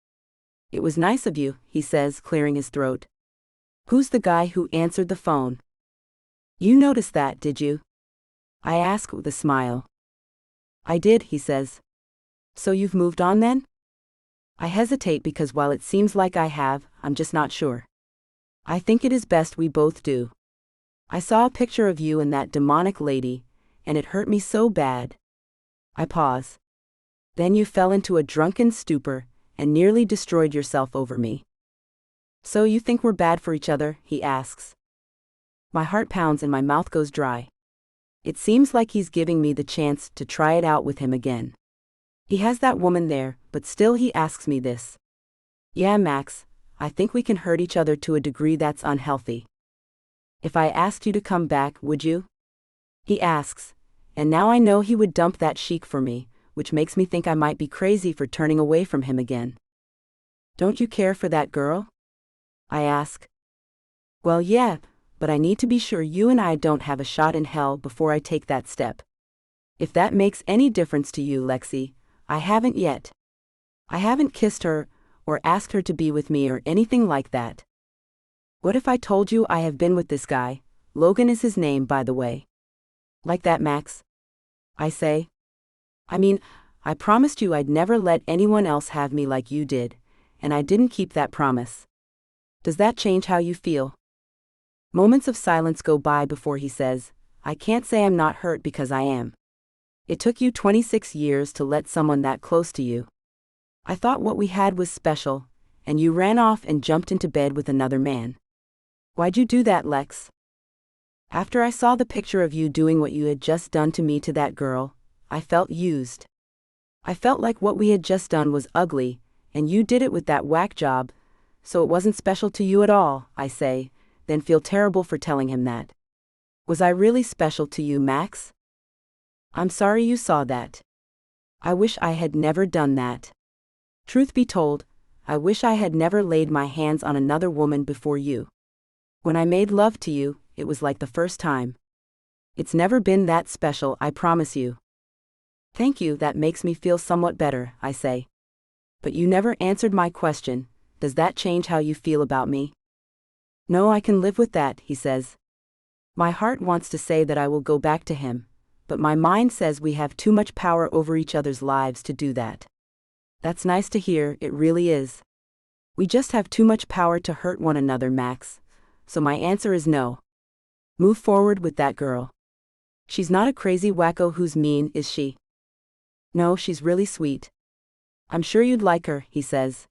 It was nice of you, he says, clearing his throat. Who's the guy who answered the phone? You noticed that, did you? I ask with a smile. I did, he says. So you've moved on then? I hesitate because while it seems like I have, I'm just not sure. I think it is best we both do. I saw a picture of you and that demonic lady, and it hurt me so bad. I pause. Then you fell into a drunken stupor and nearly destroyed yourself over me. So you think we're bad for each other? He asks. My heart pounds and my mouth goes dry. It seems like he's giving me the chance to try it out with him again. He has that woman there, but still he asks me this. Yeah, Max, I think we can hurt each other to a degree that's unhealthy. If I asked you to come back, would you? He asks, and now I know he would dump that chic for me, which makes me think I might be crazy for turning away from him again. Don't you care for that girl? I ask. Well, yeah, but I need to be sure you and I don't have a shot in hell before I take that step. If that makes any difference to you, Lexi, I haven't yet. I haven't kissed her, or asked her to be with me or anything like that. What if I told you I have been with this guy? Logan is his name, by the way. Like that, Max? I say. I mean, I promised you I'd never let anyone else have me like you did, and I didn't keep that promise. Does that change how you feel? Moments of silence go by before he says, I can't say I'm not hurt because I am. It took you 26 years to let someone that close to you. I thought what we had was special, and you ran off and jumped into bed with another man. Why'd you do that, Lex? After I saw the picture of you doing what you had just done to me to that girl, I felt used. I felt like what we had just done was ugly, and you did it with that whack job, so it wasn't special to you at all, I say, then feel terrible for telling him that. Was I really special to you, Max? I'm sorry you saw that. I wish I had never done that. Truth be told, I wish I had never laid my hands on another woman before you. When I made love to you, it was like the first time. It's never been that special, I promise you. Thank you, that makes me feel somewhat better, I say. But you never answered my question. Does that change how you feel about me? No, I can live with that, he says. My heart wants to say that I will go back to him, but my mind says we have too much power over each other's lives to do that. That's nice to hear, it really is. We just have too much power to hurt one another, Max, so my answer is no. Move forward with that girl. She's not a crazy wacko who's mean, is she? No, she's really sweet. I'm sure you'd like her, he says.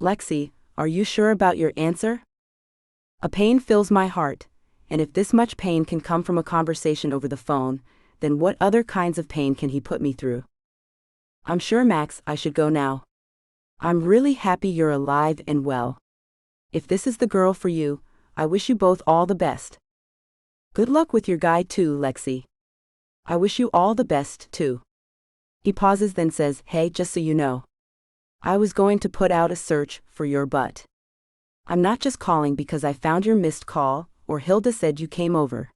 Lexi, are you sure about your answer? A pain fills my heart, and if this much pain can come from a conversation over the phone, then what other kinds of pain can he put me through? I'm sure, Max, I should go now. I'm really happy you're alive and well. If this is the girl for you, I wish you both all the best. Good luck with your guy too, Lexi. I wish you all the best too. He pauses, then says, hey, just so you know, I was going to put out a search for your butt. I'm not just calling because I found your missed call, or Hilda said you came over.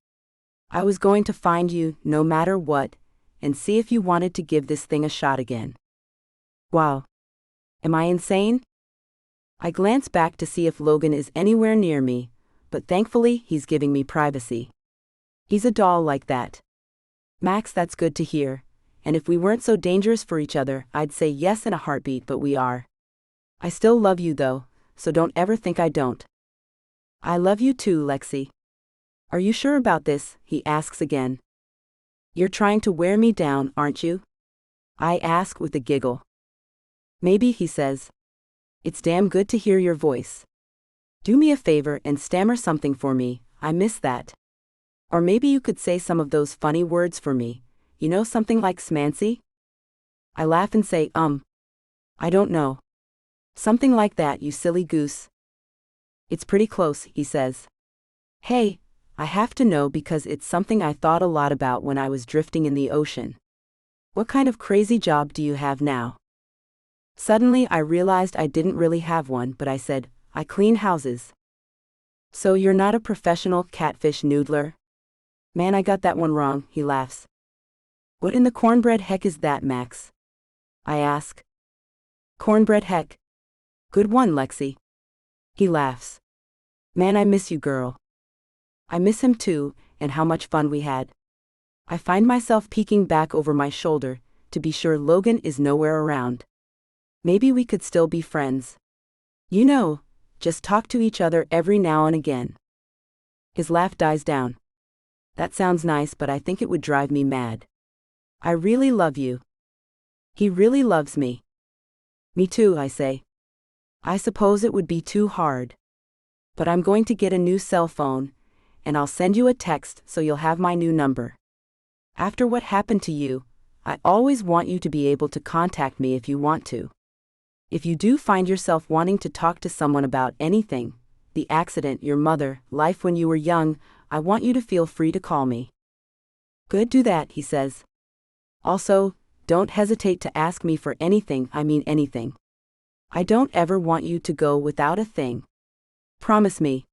I was going to find you, no matter what, and see if you wanted to give this thing a shot again. Wow. Am I insane? I glance back to see if Logan is anywhere near me, but thankfully he's giving me privacy. He's a doll like that. Max, that's good to hear, and if we weren't so dangerous for each other, I'd say yes in a heartbeat, but we are. I still love you though, so don't ever think I don't. I love you too, Lexi. Are you sure about this? He asks again. You're trying to wear me down, aren't you? I ask with a giggle. Maybe, he says. It's damn good to hear your voice. Do me a favor and stammer something for me, I miss that. Or maybe you could say some of those funny words for me, you know, something like smancy? I laugh and say, I don't know. Something like that, you silly goose. It's pretty close, he says. Hey, I have to know because it's something I thought a lot about when I was drifting in the ocean. What kind of crazy job do you have now? Suddenly I realized I didn't really have one, but I said, I clean houses. So you're not a professional catfish noodler? Man, I got that one wrong, he laughs. What in the cornbread heck is that, Max? I ask. Cornbread heck. Good one, Lexi. He laughs. Man, I miss you, girl. I miss him too, and how much fun we had. I find myself peeking back over my shoulder, to be sure Logan is nowhere around. Maybe we could still be friends. You know, just talk to each other every now and again. His laugh dies down. That sounds nice, but I think it would drive me mad. I really love you. He really loves me. Me too, I say. I suppose it would be too hard. But I'm going to get a new cell phone, and I'll send you a text so you'll have my new number. After what happened to you, I always want you to be able to contact me if you want to. If you do find yourself wanting to talk to someone about anything, the accident, your mother, life when you were young, I want you to feel free to call me. Good, do that, he says. Also, don't hesitate to ask me for anything, I mean anything. I don't ever want you to go without a thing. Promise me.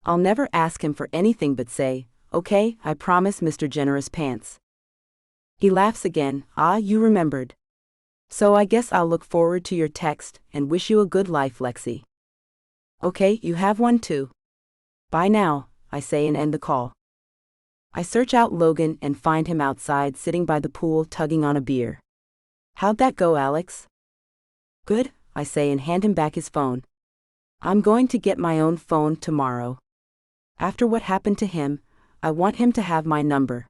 I'll never ask him for anything but say, okay, I promise, Mr. Generous Pants. He laughs again. Ah, you remembered. So I guess I'll look forward to your text and wish you a good life, Lexi. Okay, you have one too. Bye now, I say and end the call. I search out Logan and find him outside sitting by the pool tugging on a beer. How'd that go, Alex? Good, I say and hand him back his phone. I'm going to get my own phone tomorrow. After what happened to him, I want him to have my number.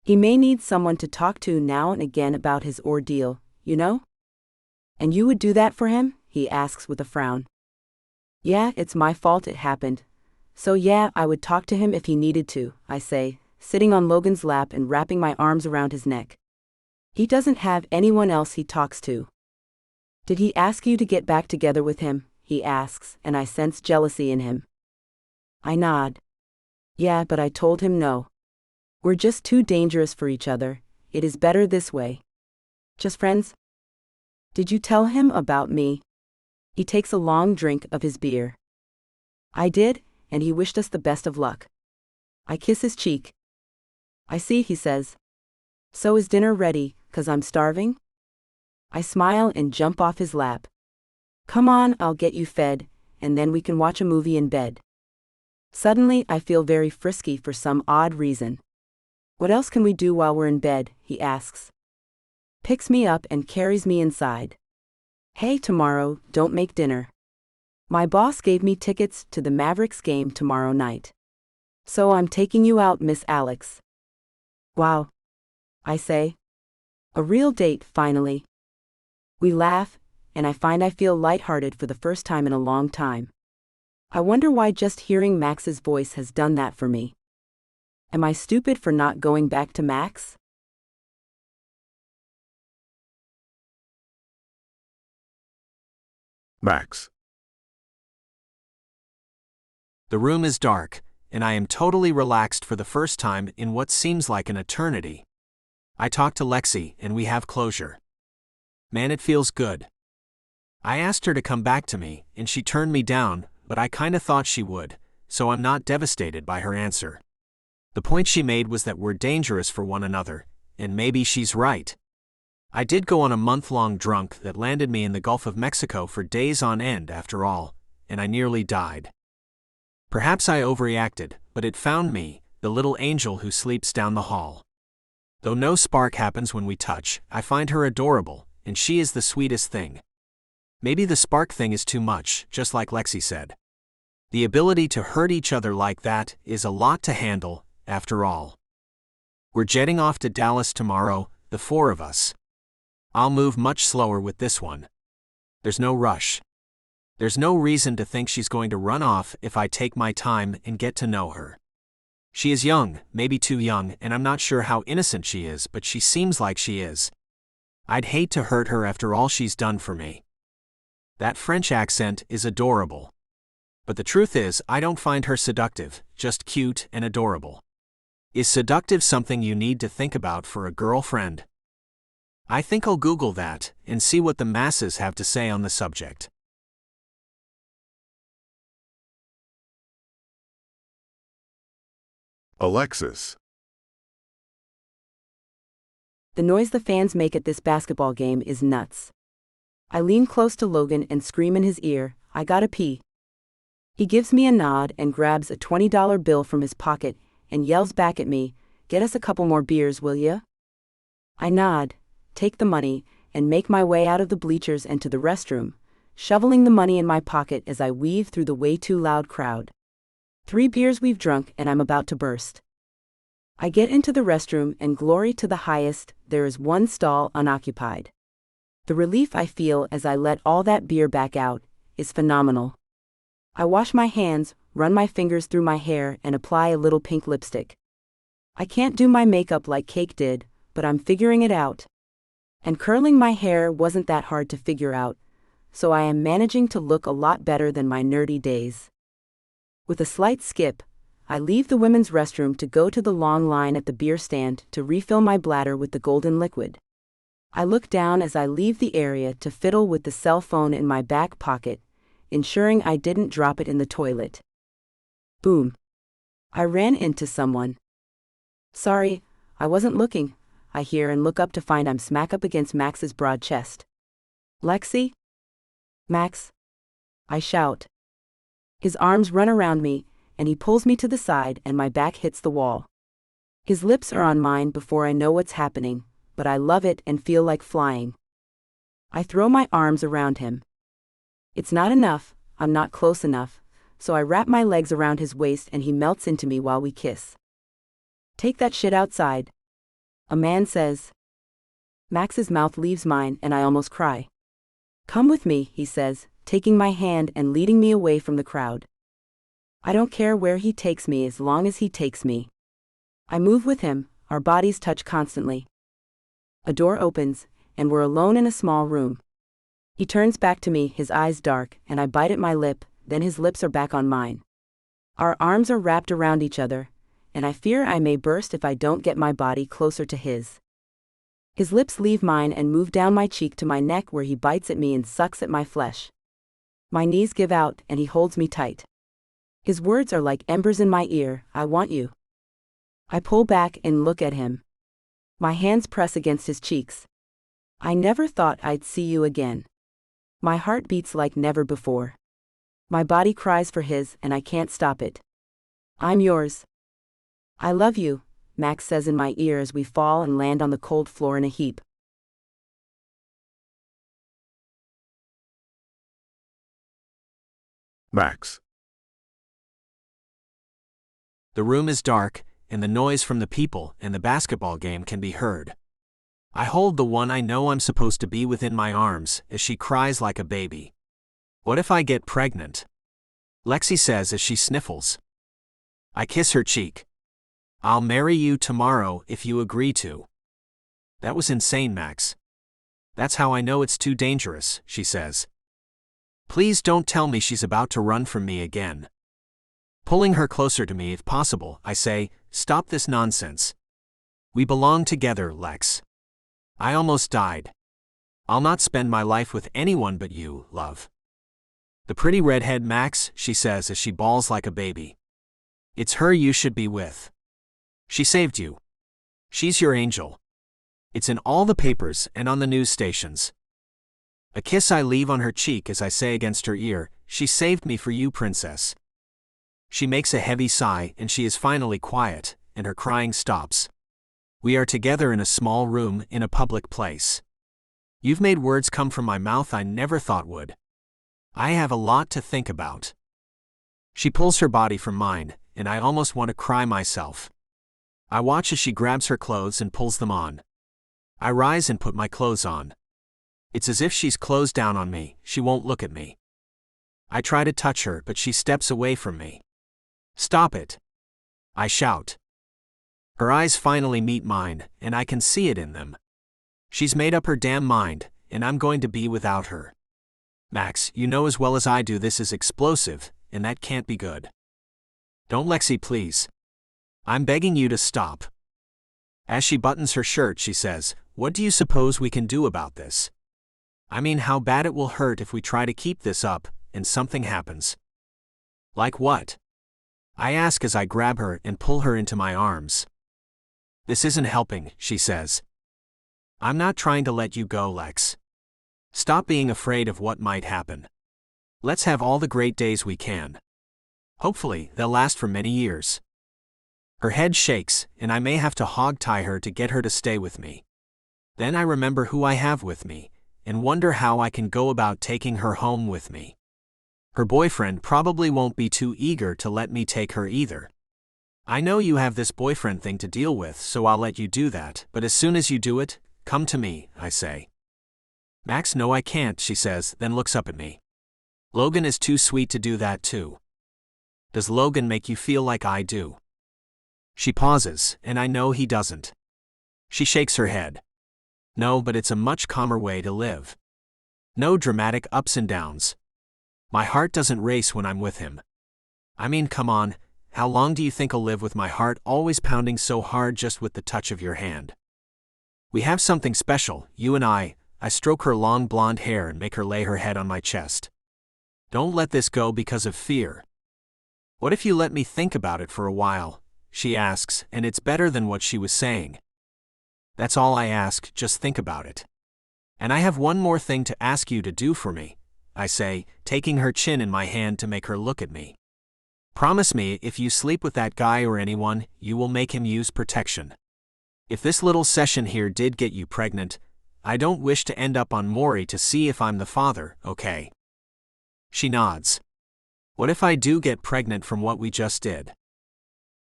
He may need someone to talk to now and again about his ordeal, you know? And you would do that for him? He asks with a frown. Yeah, it's my fault it happened. So yeah, I would talk to him if he needed to, I say, sitting on Logan's lap and wrapping my arms around his neck. He doesn't have anyone else he talks to. Did he ask you to get back together with him? He asks, and I sense jealousy in him. I nod. Yeah, but I told him no. We're just too dangerous for each other. It is better this way. Just friends? Did you tell him about me? He takes a long drink of his beer. I did, and he wished us the best of luck. I kiss his cheek. I see, he says. So is dinner ready, 'cause I'm starving? I smile and jump off his lap. Come on, I'll get you fed, and then we can watch a movie in bed. Suddenly, I feel very frisky for some odd reason. What else can we do while we're in bed? He asks. Picks me up and carries me inside. Hey, tomorrow, don't make dinner. My boss gave me tickets to the Mavericks game tomorrow night. So I'm taking you out, Miss Alex. Wow. I say. A real date, finally. We laugh, and I find I feel lighthearted for the first time in a long time. I wonder why just hearing Max's voice has done that for me. Am I stupid for not going back to Max? Max. The room is dark, and I am totally relaxed for the first time in what seems like an eternity. I talk to Lexi, and we have closure. Man, it feels good. I asked her to come back to me, and she turned me down, but I kinda thought she would, so I'm not devastated by her answer. The point she made was that we're dangerous for one another, and maybe she's right. I did go on a month-long drunk that landed me in the Gulf of Mexico for days on end after all, and I nearly died. Perhaps I overreacted, but it found me, the little angel who sleeps down the hall. Though no spark happens when we touch, I find her adorable, and she is the sweetest thing. Maybe the spark thing is too much, just like Lexi said. The ability to hurt each other like that is a lot to handle, after all. We're jetting off to Dallas tomorrow, the four of us. I'll move much slower with this one. There's no rush. There's no reason to think she's going to run off if I take my time and get to know her. She is young, maybe too young, and I'm not sure how innocent she is, but she seems like she is. I'd hate to hurt her after all she's done for me. That French accent is adorable. But the truth is, I don't find her seductive, just cute and adorable. Is seductive something you need to think about for a girlfriend? I think I'll Google that and see what the masses have to say on the subject. Alexis. The noise the fans make at this basketball game is nuts. I lean close to Logan and scream in his ear, "I gotta pee." He gives me a nod and grabs a $20 bill from his pocket and yells back at me, "Get us a couple more beers, will ya?" I nod, take the money, and make my way out of the bleachers and to the restroom, shoveling the money in my pocket as I weave through the way too loud crowd. 3 beers we've drunk and I'm about to burst. I get into the restroom and glory to the highest, there is one stall unoccupied. The relief I feel as I let all that beer back out is phenomenal. I wash my hands, run my fingers through my hair and apply a little pink lipstick. I can't do my makeup like Cake did, but I'm figuring it out. And curling my hair wasn't that hard to figure out, so I am managing to look a lot better than my nerdy days. With a slight skip, I leave the women's restroom to go to the long line at the beer stand to refill my bladder with the golden liquid. I look down as I leave the area to fiddle with the cell phone in my back pocket, ensuring I didn't drop it in the toilet. Boom. I ran into someone. "Sorry, I wasn't looking," I hear and look up to find I'm smack up against Max's broad chest. "Lexi?" "Max?" I shout. His arms run around me, and he pulls me to the side and my back hits the wall. His lips are on mine before I know what's happening, but I love it and feel like flying. I throw my arms around him. It's not enough, I'm not close enough, so I wrap my legs around his waist and he melts into me while we kiss. "Take that shit outside," a man says. Max's mouth leaves mine and I almost cry. "Come with me," he says, taking my hand and leading me away from the crowd. I don't care where he takes me as long as he takes me. I move with him, our bodies touch constantly. A door opens, and we're alone in a small room. He turns back to me, his eyes dark, and I bite at my lip, then his lips are back on mine. Our arms are wrapped around each other, and I fear I may burst if I don't get my body closer to his. His lips leave mine and move down my cheek to my neck where he bites at me and sucks at my flesh. My knees give out and he holds me tight. His words are like embers in my ear, "I want you." I pull back and look at him. My hands press against his cheeks. "I never thought I'd see you again." My heart beats like never before. My body cries for his and I can't stop it. "I'm yours." "I love you," Max says in my ear as we fall and land on the cold floor in a heap. Max. The room is dark, and the noise from the people and the basketball game can be heard. I hold the one I know I'm supposed to be within my arms as she cries like a baby. "What if I get pregnant?" Lexi says as she sniffles. I kiss her cheek. "I'll marry you tomorrow if you agree to." "That was insane, Max." "That's how I know it's too dangerous," she says. "Please don't tell me she's about to run from me again." Pulling her closer to me if possible, I say, "Stop this nonsense. We belong together, Lex. I almost died. I'll not spend my life with anyone but you, love." "The pretty redhead, Max," she says as she bawls like a baby. "It's her you should be with. She saved you. She's your angel. It's in all the papers and on the news stations." A kiss I leave on her cheek as I say against her ear, "She saved me for you, princess." She makes a heavy sigh and she is finally quiet, and her crying stops. We are together in a small room in a public place. You've made words come from my mouth I never thought would. I have a lot to think about. She pulls her body from mine, and I almost want to cry myself. I watch as she grabs her clothes and pulls them on. I rise and put my clothes on. It's as if she's closed down on me, she won't look at me. I try to touch her, but she steps away from me. Stop it! I shout. Her eyes finally meet mine, and I can see it in them. She's made up her damn mind, and I'm going to be without her. Max, you know as well as I do this is explosive, and that can't be good. Don't, Lexi, please. I'm begging you to stop. As she buttons her shirt, she says, "What do you suppose we can do about this? I mean, how bad it will hurt if we try to keep this up, and something happens." Like what? I ask as I grab her and pull her into my arms. This isn't helping, she says. I'm not trying to let you go, Lex. Stop being afraid of what might happen. Let's have all the great days we can. Hopefully, they'll last for many years. Her head shakes, and I may have to hog-tie her to get her to stay with me. Then I remember who I have with me, and wonder how I can go about taking her home with me. Her boyfriend probably won't be too eager to let me take her either. I know you have this boyfriend thing to deal with, so I'll let you do that, but as soon as you do it, come to me, I say. Max, no I can't, she says, then looks up at me. Logan is too sweet to do that too. Does Logan make you feel like I do? She pauses, and I know he doesn't. She shakes her head. No, but it's a much calmer way to live. No dramatic ups and downs. My heart doesn't race when I'm with him. I mean, come on, how long do you think I'll live with my heart always pounding so hard just with the touch of your hand? We have something special, you and I stroke her long blonde hair and make her lay her head on my chest. Don't let this go because of fear. What if you let me think about it for a while? She asks, and it's better than what she was saying. That's all I ask, just think about it. And I have one more thing to ask you to do for me, I say, taking her chin in my hand to make her look at me. Promise me if you sleep with that guy or anyone, you will make him use protection. If this little session here did get you pregnant, I don't wish to end up on Maury to see if I'm the father, okay? She nods. What if I do get pregnant from what we just did?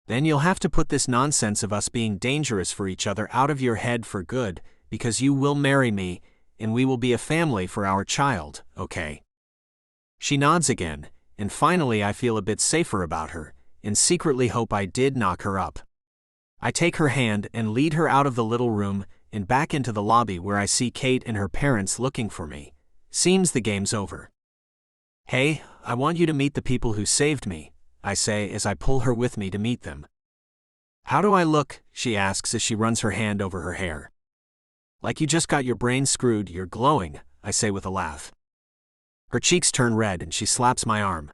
Then you'll have to put this nonsense of us being dangerous for each other out of your head for good, because you will marry me, and we will be a family for our child, okay? She nods again, and finally I feel a bit safer about her, and secretly hope I did knock her up. I take her hand and lead her out of the little room, and back into the lobby where I see Kate and her parents looking for me. Seems the game's over. Hey, I want you to meet the people who saved me, I say as I pull her with me to meet them. How do I look? She asks as she runs her hand over her hair. Like you just got your brain screwed, you're glowing, I say with a laugh. Her cheeks turn red and she slaps my arm.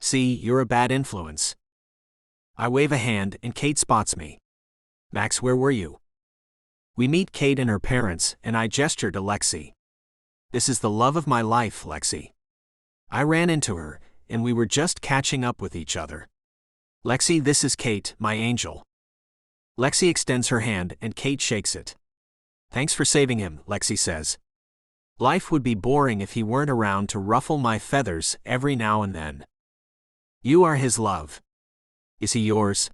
See, you're a bad influence. I wave a hand and Kate spots me. Max, where were you? We meet Kate and her parents, and I gesture to Lexi. This is the love of my life, Lexi. I ran into her, and we were just catching up with each other. Lexi, this is Kate, my angel. Lexi extends her hand and Kate shakes it. Thanks for saving him, Lexi says. Life would be boring if he weren't around to ruffle my feathers every now and then. You are his love. Is he yours?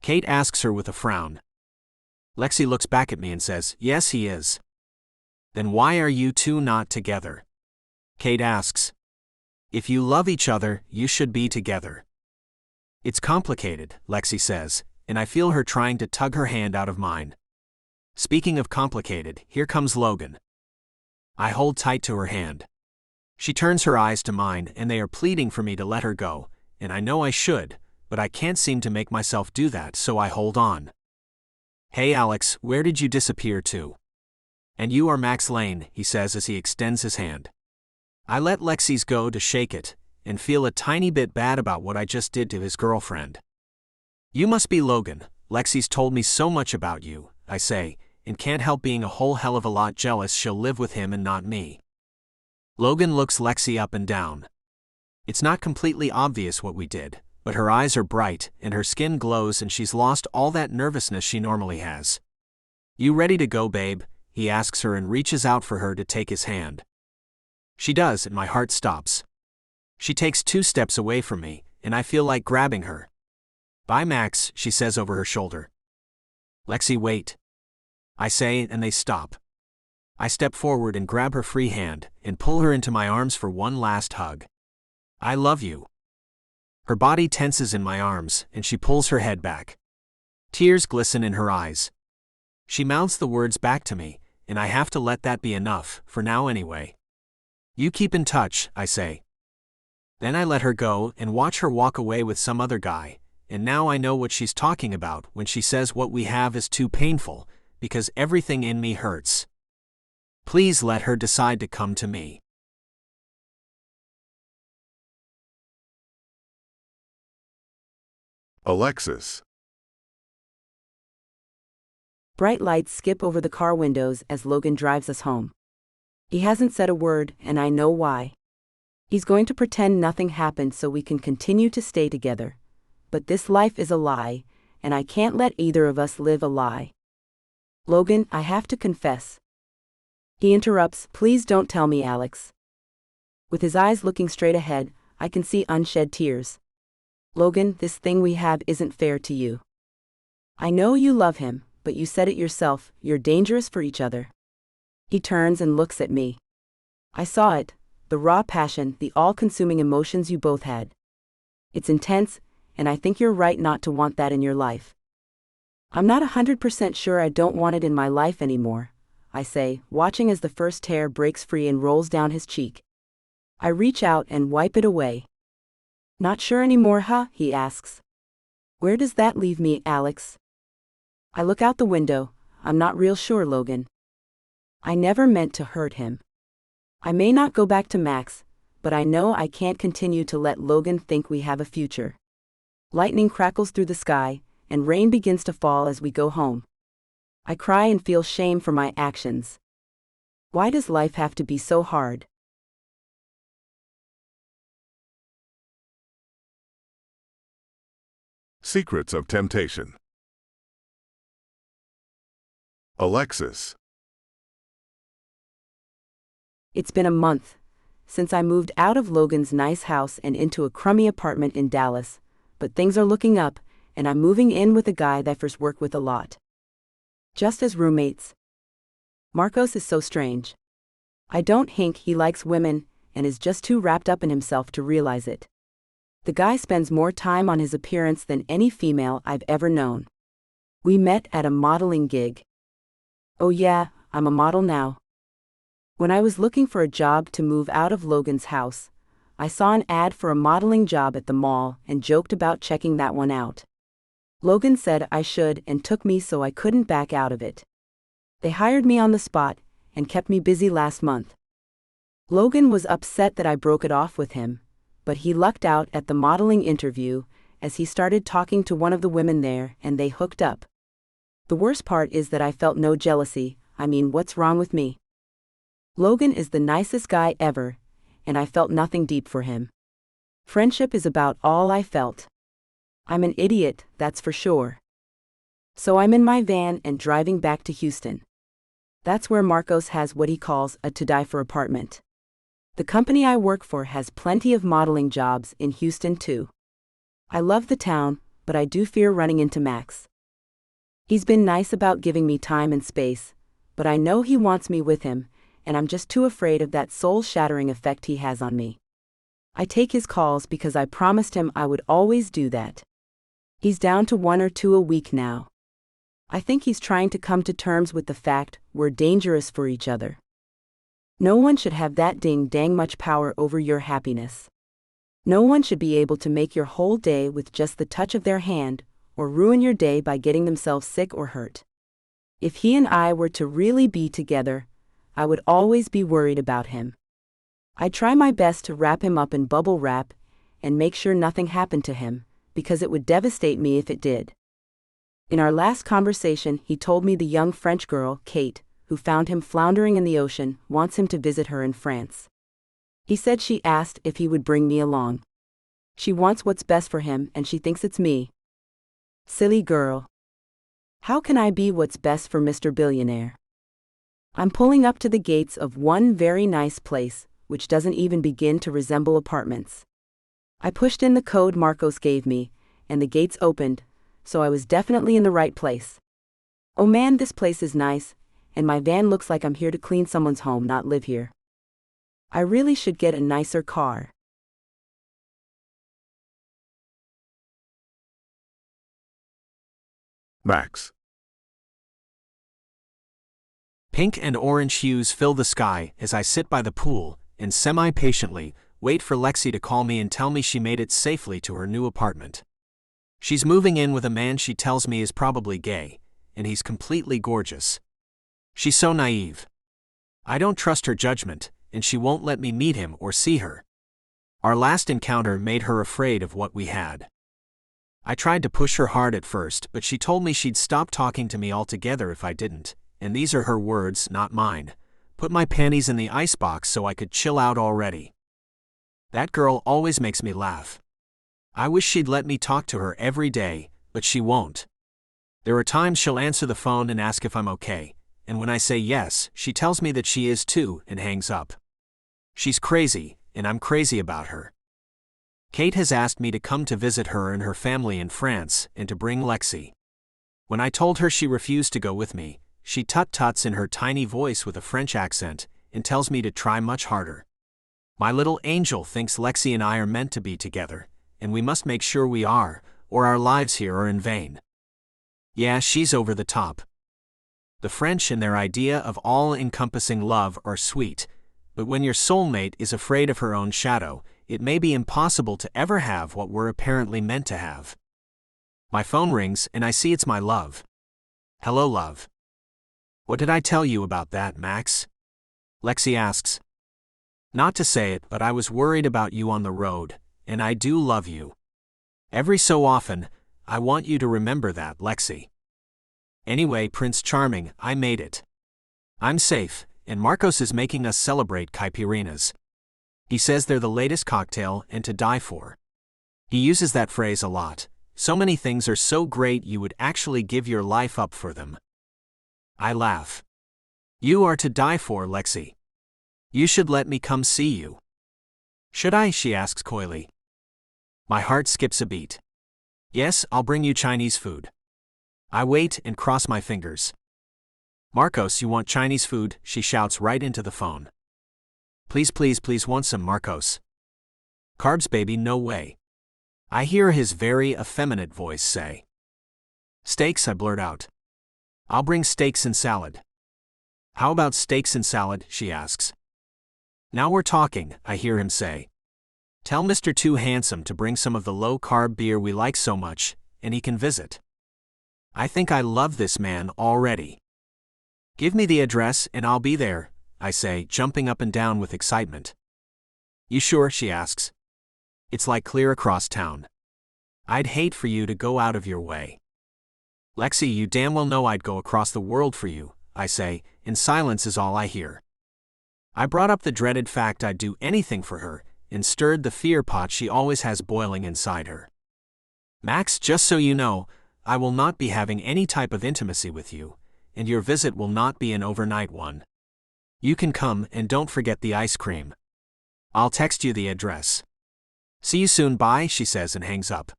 Kate asks her with a frown. Lexi looks back at me and says, yes, he is. Then why are you two not together? Kate asks. If you love each other, you should be together. It's complicated, Lexi says, and I feel her trying to tug her hand out of mine. Speaking of complicated, here comes Logan. I hold tight to her hand. She turns her eyes to mine and they are pleading for me to let her go, and I know I should, but I can't seem to make myself do that, so I hold on. Hey Alex, where did you disappear to? And you are Max Lane, he says as he extends his hand. I let Lexi's go to shake it, and feel a tiny bit bad about what I just did to his girlfriend. You must be Logan, Lexi's told me so much about you, I say, and can't help being a whole hell of a lot jealous she'll live with him and not me. Logan looks Lexi up and down. It's not completely obvious what we did, but her eyes are bright and her skin glows and she's lost all that nervousness she normally has. You ready to go, babe? he asks her and reaches out for her to take his hand. She does, and my heart stops. She takes 2 steps away from me, and I feel like grabbing her. "Bye, Max," she says over her shoulder. "Lexi, wait," I say, and they stop. I step forward and grab her free hand and pull her into my arms for one last hug. "I love you." Her body tenses in my arms, and she pulls her head back. Tears glisten in her eyes. She mouths the words back to me, and I have to let that be enough, for now anyway. "You keep in touch," I say. Then I let her go and watch her walk away with some other guy, and now I know what she's talking about when she says what we have is too painful, because everything in me hurts. Please let her decide to come to me. Alexis. Bright lights skip over the car windows as Logan drives us home. He hasn't said a word, and I know why. He's going to pretend nothing happened so we can continue to stay together. But this life is a lie, and I can't let either of us live a lie. "Logan, I have to confess." He interrupts, "Please don't tell me, Alex." With his eyes looking straight ahead, I can see unshed tears. "Logan, this thing we have isn't fair to you. I know you love him, but you said it yourself, you're dangerous for each other." He turns and looks at me. I saw it, the raw passion, the all-consuming emotions you both had. It's intense, and I think you're right not to want that in your life. "I'm not 100% sure I don't want it in my life anymore," I say, watching as the first tear breaks free and rolls down his cheek. I reach out and wipe it away. "Not sure anymore, huh?" he asks. "Where does that leave me, Alex?" I look out the window. "I'm not real sure, Logan. I never meant to hurt him. I may not go back to Max, but I know I can't continue to let Logan think we have a future." Lightning crackles through the sky, and rain begins to fall as we go home. I cry and feel shame for my actions. Why does life have to be so hard? Secrets of Temptation. Alexis. It's been a month since I moved out of Logan's nice house and into a crummy apartment in Dallas, but things are looking up, and I'm moving in with a guy that I first work with a lot. Just as roommates. Marcos is so strange. I don't think he likes women and is just too wrapped up in himself to realize it. The guy spends more time on his appearance than any female I've ever known. We met at a modeling gig. Oh yeah, I'm a model now. When I was looking for a job to move out of Logan's house, I saw an ad for a modeling job at the mall and joked about checking that one out. Logan said I should and took me, so I couldn't back out of it. They hired me on the spot and kept me busy last month. Logan was upset that I broke it off with him, but he lucked out at the modeling interview as he started talking to one of the women there and they hooked up. The worst part is that I felt no jealousy. I mean, what's wrong with me? Logan is the nicest guy ever, and I felt nothing deep for him. Friendship is about all I felt. I'm an idiot, that's for sure. So I'm in my van and driving back to Houston. That's where Marcos has what he calls a to-die-for apartment. The company I work for has plenty of modeling jobs in Houston too. I love the town, but I do fear running into Max. He's been nice about giving me time and space, but I know he wants me with him, and I'm just too afraid of that soul-shattering effect he has on me. I take his calls because I promised him I would always do that. He's down to 1 or 2 a week now. I think he's trying to come to terms with the fact we're dangerous for each other. No one should have that dang much power over your happiness. No one should be able to make your whole day with just the touch of their hand, or ruin your day by getting themselves sick or hurt. If he and I were to really be together, I would always be worried about him. I'd try my best to wrap him up in bubble wrap and make sure nothing happened to him, because it would devastate me if it did. In our last conversation, he told me the young French girl, Kate, who found him floundering in the ocean, wants him to visit her in France. He said she asked if he would bring me along. She wants what's best for him and she thinks it's me. Silly girl. How can I be what's best for Mr. Billionaire? I'm pulling up to the gates of one very nice place, which doesn't even begin to resemble apartments. I pushed in the code Marcos gave me, and the gates opened, so I was definitely in the right place. Oh man, this place is nice, and my van looks like I'm here to clean someone's home, not live here. I really should get a nicer car. Max. Pink and orange hues fill the sky as I sit by the pool and semi-patiently wait for Lexi to call me and tell me she made it safely to her new apartment. She's moving in with a man she tells me is probably gay, and he's completely gorgeous. She's so naive. I don't trust her judgment, and she won't let me meet him or see her. Our last encounter made her afraid of what we had. I tried to push her hard at first, but she told me she'd stop talking to me altogether if I didn't, and these are her words, not mine. Put my panties in the icebox so I could chill out already. That girl always makes me laugh. I wish she'd let me talk to her every day, but she won't. There are times she'll answer the phone and ask if I'm okay, and when I say yes, she tells me that she is too and hangs up. She's crazy, and I'm crazy about her. Kate has asked me to come to visit her and her family in France and to bring Lexi. When I told her she refused to go with me, she tut-tuts in her tiny voice with a French accent and tells me to try much harder. My little angel thinks Lexi and I are meant to be together, and we must make sure we are, or our lives here are in vain. Yeah, she's over the top. The French and their idea of all-encompassing love are sweet, but when your soulmate is afraid of her own shadow, it may be impossible to ever have what we're apparently meant to have. My phone rings and I see it's my love. Hello, love. What did I tell you about that, Max? Lexi asks. Not to say it, but I was worried about you on the road, and I do love you. Every so often, I want you to remember that, Lexi. Anyway, Prince Charming, I made it. I'm safe, and Marcos is making us celebrate caipirinhas. He says they're the latest cocktail and to die for. He uses that phrase a lot. So many things are so great you would actually give your life up for them. I laugh. You are to die for, Lexi. You should let me come see you. Should I? She asks coyly. My heart skips a beat. Yes, I'll bring you Chinese food. I wait and cross my fingers. Marcos, you want Chinese food? She shouts right into the phone. Please, please, please, want some, Marcos. Carbs, baby, no way. I hear his very effeminate voice say. Steaks, I blurt out. I'll bring steaks and salad. How about steaks and salad? She asks. Now we're talking, I hear him say. Tell Mr. Too Handsome to bring some of the low-carb beer we like so much, and he can visit. I think I love this man already. Give me the address and I'll be there, I say, jumping up and down with excitement. You sure? She asks. It's like clear across town. I'd hate for you to go out of your way. Lexi, you damn well know I'd go across the world for you, I say, and silence is all I hear. I brought up the dreaded fact I'd do anything for her, and stirred the fear pot she always has boiling inside her. Max, just so you know, I will not be having any type of intimacy with you, and your visit will not be an overnight one. You can come and don't forget the ice cream. I'll text you the address. See you soon, bye, she says and hangs up.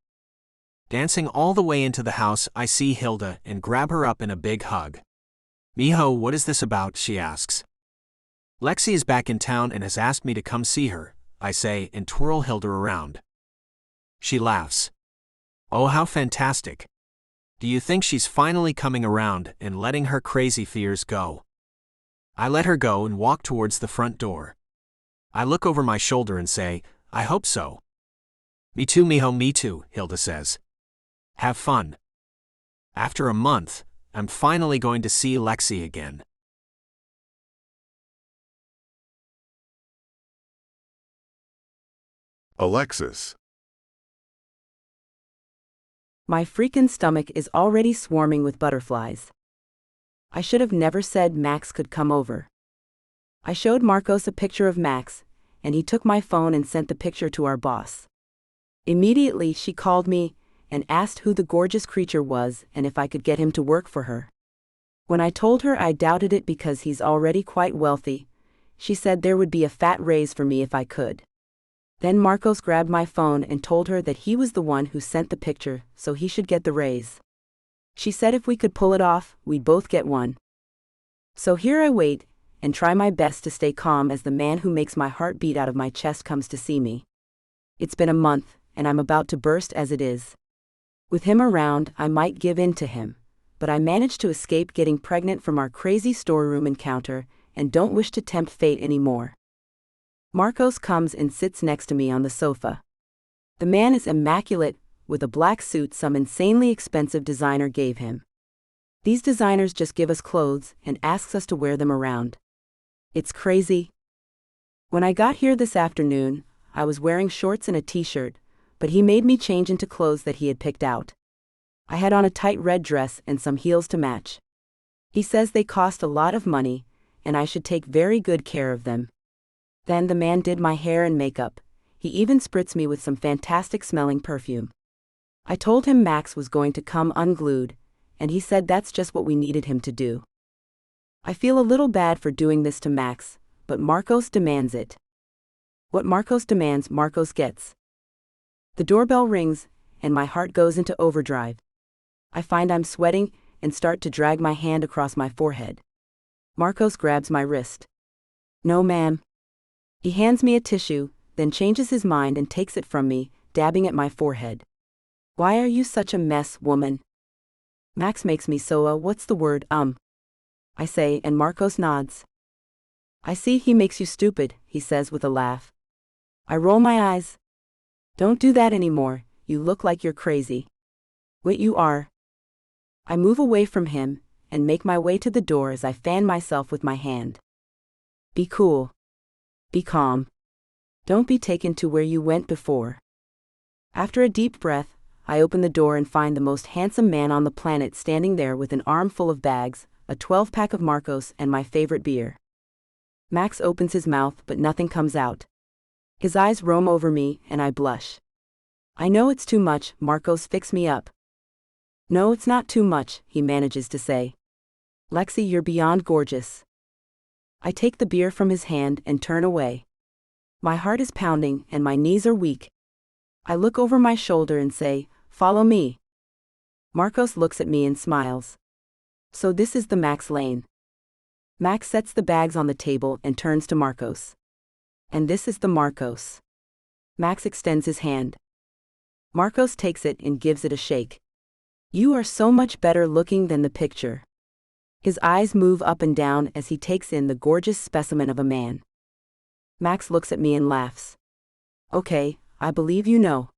Dancing all the way into the house, I see Hilda and grab her up in a big hug. Mijo, what is this about? She asks. Lexi is back in town and has asked me to come see her, I say, and twirl Hilda around. She laughs. Oh, how fantastic. Do you think she's finally coming around and letting her crazy fears go? I let her go and walk towards the front door. I look over my shoulder and say, I hope so. Me too, mijo, me too, Hilda says. Have fun. After a month, I'm finally going to see Lexi again. Alexis. My freaking stomach is already swarming with butterflies. I should have never said Max could come over. I showed Marcos a picture of Max, and he took my phone and sent the picture to our boss. Immediately, she called me and asked who the gorgeous creature was and if I could get him to work for her. When I told her I doubted it because he's already quite wealthy, she said there would be a fat raise for me if I could. Then Marcos grabbed my phone and told her that he was the one who sent the picture, so he should get the raise. She said if we could pull it off, we'd both get one. So here I wait, and try my best to stay calm as the man who makes my heart beat out of my chest comes to see me. It's been a month, and I'm about to burst as it is. With him around, I might give in to him, but I managed to escape getting pregnant from our crazy storeroom encounter, and don't wish to tempt fate anymore. Marcos comes and sits next to me on the sofa. The man is immaculate, with a black suit some insanely expensive designer gave him. These designers just give us clothes and asks us to wear them around. It's crazy. When I got here this afternoon, I was wearing shorts and a t-shirt, but he made me change into clothes that he had picked out. I had on a tight red dress and some heels to match. He says they cost a lot of money, and I should take very good care of them. Then the man did my hair and makeup. He even spritzed me with some fantastic smelling perfume. I told him Max was going to come unglued, and he said that's just what we needed him to do. I feel a little bad for doing this to Max, but Marcos demands it. What Marcos demands, Marcos gets. The doorbell rings, and my heart goes into overdrive. I find I'm sweating and start to drag my hand across my forehead. Marcos grabs my wrist. No, ma'am. He hands me a tissue, then changes his mind and takes it from me, dabbing at my forehead. Why are you such a mess, woman? Max makes me so, what's the word, I say, and Marcos nods. I see he makes you stupid, he says with a laugh. I roll my eyes. Don't do that anymore, you look like you're crazy. Wait, you are. I move away from him, and make my way to the door as I fan myself with my hand. Be cool. Be calm. Don't be taken to where you went before. After a deep breath, I open the door and find the most handsome man on the planet standing there with an armful of bags, a 12-pack of Marcos and my favorite beer. Max opens his mouth but nothing comes out. His eyes roam over me and I blush. I know it's too much, Marcos, fix me up. No, it's not too much, he manages to say. Lexi, you're beyond gorgeous. I take the beer from his hand and turn away. My heart is pounding and my knees are weak. I look over my shoulder and say, follow me. Marcos looks at me and smiles. So this is the Max lane. Max sets the bags on the table and turns to Marcos. And this is the Marcos. Max extends his hand. Marcos takes it and gives it a shake. You are so much better looking than the picture. His eyes move up and down as he takes in the gorgeous specimen of a man. Max looks at me and laughs. Okay, I believe you know.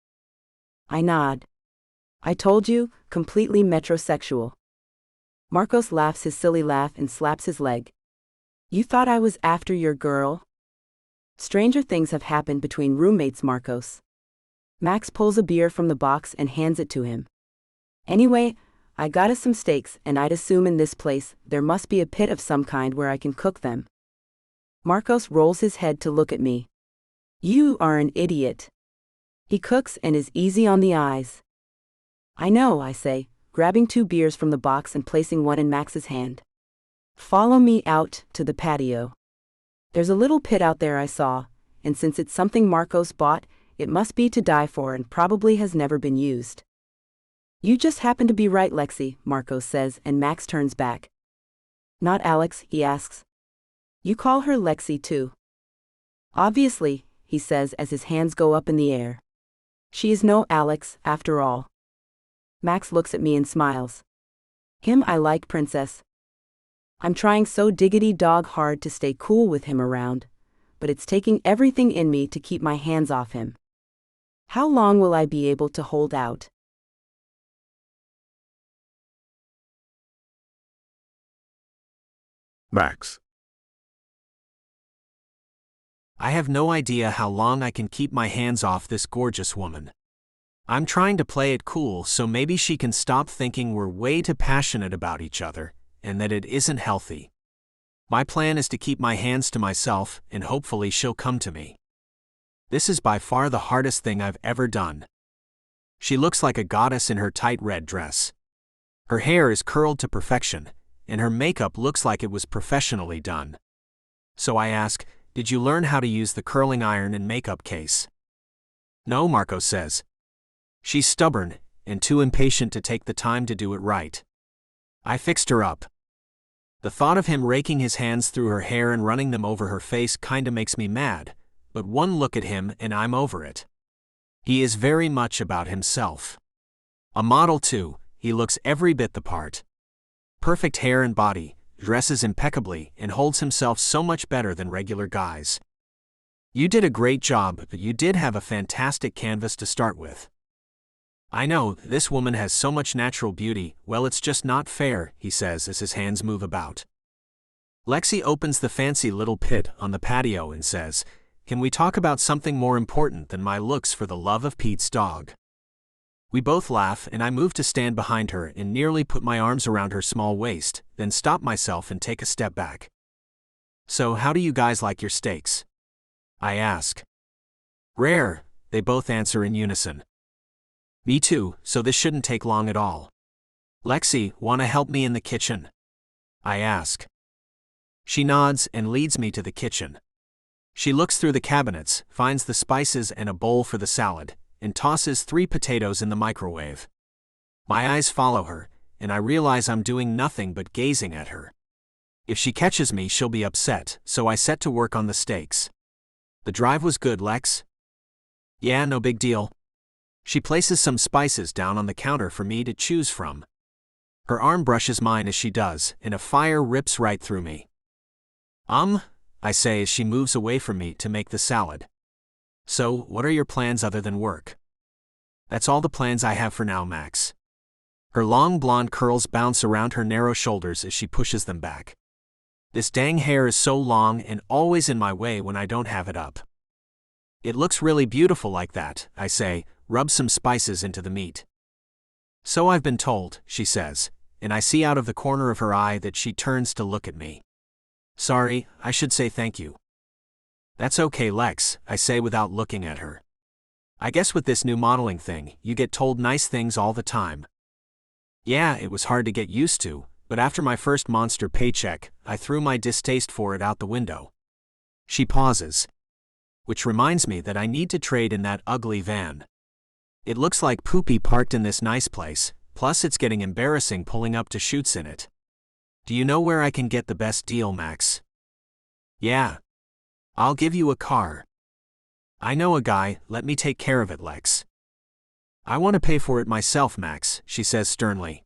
I nod. I told you, completely metrosexual. Marcos laughs his silly laugh and slaps his leg. You thought I was after your girl? Stranger things have happened between roommates, Marcos. Max pulls a beer from the box and hands it to him. Anyway, I got us some steaks and I'd assume in this place there must be a pit of some kind where I can cook them. Marcos rolls his head to look at me. You are an idiot. He cooks and is easy on the eyes. I know, I say, grabbing 2 beers from the box and placing one in Max's hand. Follow me out to the patio. There's a little pit out there I saw, and since it's something Marcos bought, it must be to die for and probably has never been used. You just happen to be right, Lexi, Marcos says, and Max turns back. Not Alex, he asks. You call her Lexi too. Obviously, he says as his hands go up in the air. She is no Alex, after all. Max looks at me and smiles. Him I like, princess. I'm trying so diggity dog hard to stay cool with him around, but it's taking everything in me to keep my hands off him. How long will I be able to hold out? Max. I have no idea how long I can keep my hands off this gorgeous woman. I'm trying to play it cool so maybe she can stop thinking we're way too passionate about each other and that it isn't healthy. My plan is to keep my hands to myself and hopefully she'll come to me. This is by far the hardest thing I've ever done. She looks like a goddess in her tight red dress. Her hair is curled to perfection, and her makeup looks like it was professionally done. So I ask, "Did you learn how to use the curling iron and makeup case?" "No," Marco says. She's stubborn and too impatient to take the time to do it right. I fixed her up. The thought of him raking his hands through her hair and running them over her face kinda makes me mad, but one look at him and I'm over it. He is very much about himself. A model too, he looks every bit the part. Perfect hair and body, dresses impeccably, and holds himself so much better than regular guys. You did a great job, but you did have a fantastic canvas to start with. I know, this woman has so much natural beauty, well it's just not fair, he says as his hands move about. Lexi opens the fancy little pit on the patio and says, "Can we talk about something more important than my looks for the love of Pete's dog?" We both laugh and I move to stand behind her and nearly put my arms around her small waist, then stop myself and take a step back. "So how do you guys like your steaks?" I ask. "Rare," they both answer in unison. "Me too, so this shouldn't take long at all." "Lexi, wanna help me in the kitchen?" I ask. She nods and leads me to the kitchen. She looks through the cabinets, finds the spices and a bowl for the salad, and tosses 3 potatoes in the microwave. My eyes follow her, and I realize I'm doing nothing but gazing at her. If she catches me, she'll be upset, so I set to work on the steaks. "The drive was good, Lex?" "Yeah, no big deal." She places some spices down on the counter for me to choose from. Her arm brushes mine as she does, and a fire rips right through me. I say as she moves away from me to make the salad. "So, what are your plans other than work?" "That's all the plans I have for now, Max." Her long blonde curls bounce around her narrow shoulders as she pushes them back. This dang hair is so long and always in my way when I don't have it up. "It looks really beautiful like that," I say, rub some spices into the meat. "So I've been told," she says, and I see out of the corner of her eye that she turns to look at me. "Sorry, I should say thank you." "That's okay, Lex," I say without looking at her. "I guess with this new modeling thing, you get told nice things all the time." "Yeah, it was hard to get used to, but after my first monster paycheck, I threw my distaste for it out the window." She pauses. "Which reminds me that I need to trade in that ugly van. It looks like poopy parked in this nice place, plus it's getting embarrassing pulling up to shoots in it. Do you know where I can get the best deal, Max?" "Yeah. I'll give you a car." "I know a guy, let me take care of it, Lex." "I want to pay for it myself, Max," she says sternly.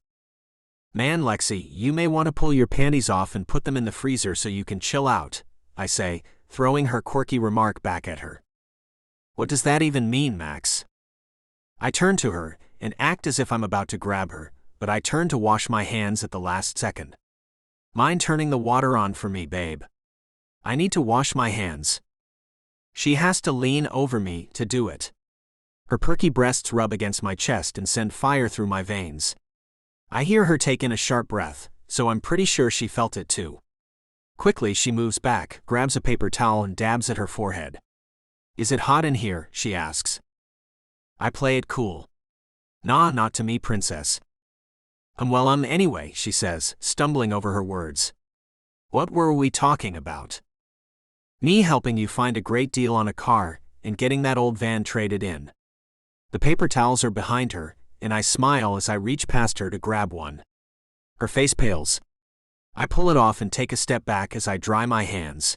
"Man, Lexi, you may want to pull your panties off and put them in the freezer so you can chill out," I say, throwing her quirky remark back at her. "What does that even mean, Max?" I turn to her and act as if I'm about to grab her, but I turn to wash my hands at the last second. "Mind turning the water on for me, babe? I need to wash my hands." She has to lean over me to do it. Her perky breasts rub against my chest and send fire through my veins. I hear her take in a sharp breath, so I'm pretty sure she felt it too. Quickly she moves back, grabs a paper towel and dabs at her forehead. "Is it hot in here?" she asks. I play it cool. "Nah, not to me, princess." Well, anyway," she says, stumbling over her words. "What were we talking about?" "Me helping you find a great deal on a car, and getting that old van traded in." The paper towels are behind her, and I smile as I reach past her to grab one. Her face pales. I pull it off and take a step back as I dry my hands.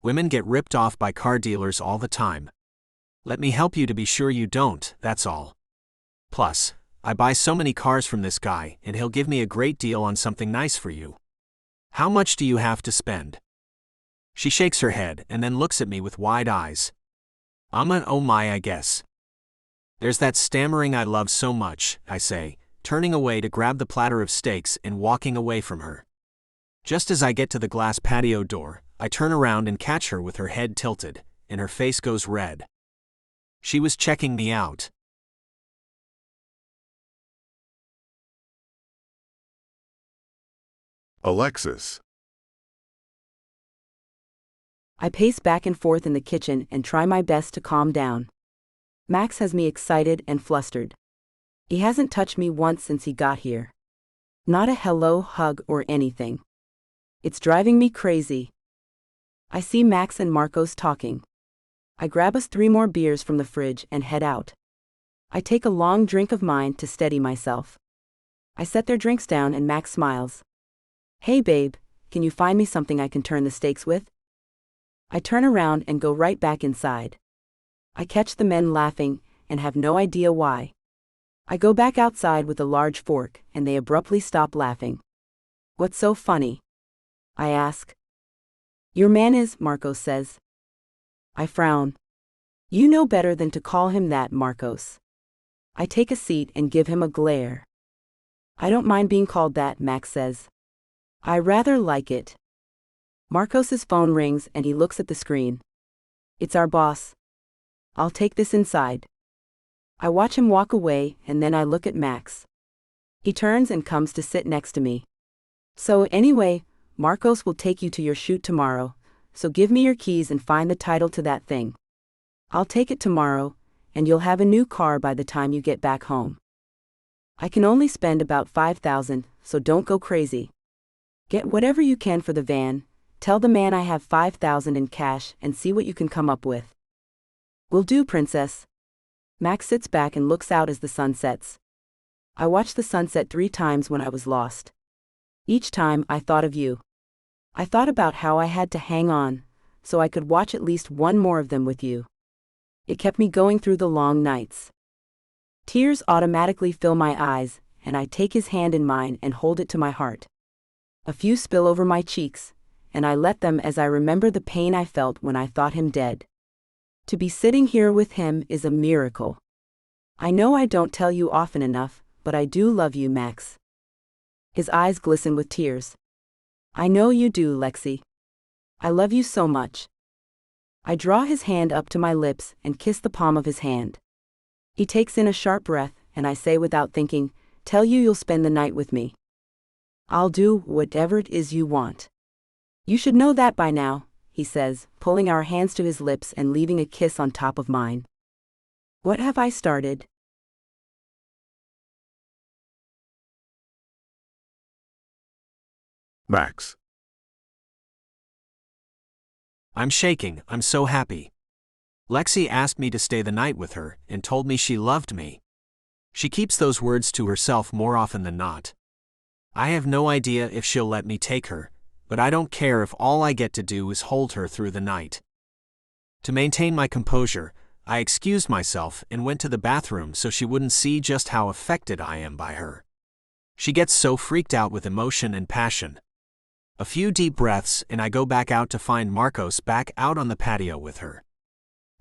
Women get ripped off by car dealers all the time. Let me help you to be sure you don't, that's all. Plus, I buy so many cars from this guy, and he'll give me a great deal on something nice for you. How much do you have to spend?" She shakes her head and then looks at me with wide eyes. Oh my, I guess." "There's that stammering I love so much," I say, turning away to grab the platter of steaks and walking away from her. Just as I get to the glass patio door, I turn around and catch her with her head tilted, and her face goes red. She was checking me out. Alexis. I pace back and forth in the kitchen and try my best to calm down. Max has me excited and flustered. He hasn't touched me once since he got here. Not a hello, hug, or anything. It's driving me crazy. I see Max and Marcos talking. I grab us 3 more beers from the fridge and head out. I take a long drink of mine to steady myself. I set their drinks down and Max smiles. Hey babe, can you find me something I can turn the steaks with? I turn around and go right back inside. I catch the men laughing and have no idea why. I go back outside with a large fork and they abruptly stop laughing. What's so funny? I ask. Your man is, Marcos says. I frown. You know better than to call him that, Marcos. I take a seat and give him a glare. I don't mind being called that, Max says. I rather like it. Marcos's phone rings and he looks at the screen. It's our boss. I'll take this inside. I watch him walk away and then I look at Max. He turns and comes to sit next to me. So anyway, Marcos will take you to your shoot tomorrow, so give me your keys and find the title to that thing. I'll take it tomorrow, and you'll have a new car by the time you get back home. I can only spend about $5,000, so don't go crazy. Get whatever you can for the van, tell the man I have $5,000 in cash and see what you can come up with. Will do, princess. Max sits back and looks out as the sun sets. I watched the sunset 3 times when I was lost. Each time I thought of you. I thought about how I had to hang on, so I could watch at least one more of them with you. It kept me going through the long nights. Tears automatically fill my eyes, and I take his hand in mine and hold it to my heart. A few spill over my cheeks, and I let them as I remember the pain I felt when I thought him dead. To be sitting here with him is a miracle. I know I don't tell you often enough, but I do love you, Max. His eyes glisten with tears. I know you do, Lexi. I love you so much. I draw his hand up to my lips and kiss the palm of his hand. He takes in a sharp breath, and I say without thinking, tell you you'll spend the night with me. I'll do whatever it is you want. You should know that by now, he says, pulling our hands to his lips and leaving a kiss on top of mine. What have I started? Max. I'm shaking, I'm so happy. Lexi asked me to stay the night with her and told me she loved me. She keeps those words to herself more often than not. I have no idea if she'll let me take her, but I don't care if all I get to do is hold her through the night. To maintain my composure, I excused myself and went to the bathroom so she wouldn't see just how affected I am by her. She gets so freaked out with emotion and passion. A few deep breaths and I go back out to find Marcos back out on the patio with her.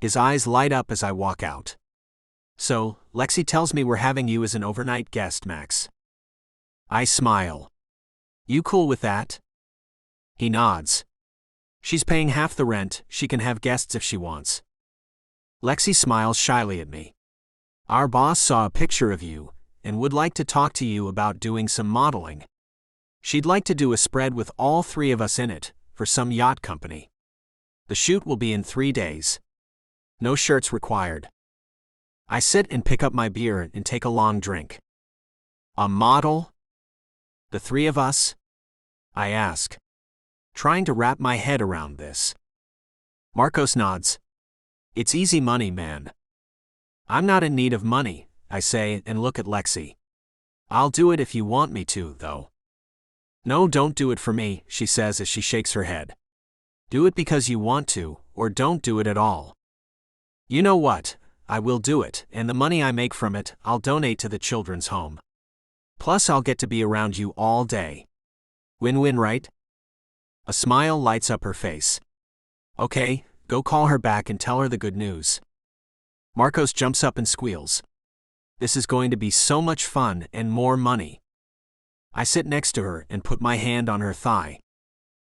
His eyes light up as I walk out. So, Lexi tells me we're having you as an overnight guest, Max. I smile. You cool with that? He nods. She's paying half the rent, she can have guests if she wants. Lexi smiles shyly at me. Our boss saw a picture of you and would like to talk to you about doing some modeling. She'd like to do a spread with all 3 of us in it, for some yacht company. The shoot will be in 3 days. No shirts required. I sit and pick up my beer and take a long drink. A model? The 3 of us? I ask, trying to wrap my head around this. Marcos nods. It's easy money, man. I'm not in need of money, I say and look at Lexi. I'll do it if you want me to, though. No, don't do it for me, she says as she shakes her head. Do it because you want to, or don't do it at all. You know what? I will do it, and the money I make from it, I'll donate to the children's home. Plus I'll get to be around you all day. Win-win, right? A smile lights up her face. Okay, go call her back and tell her the good news. Marcos jumps up and squeals. This is going to be so much fun and more money. I sit next to her and put my hand on her thigh.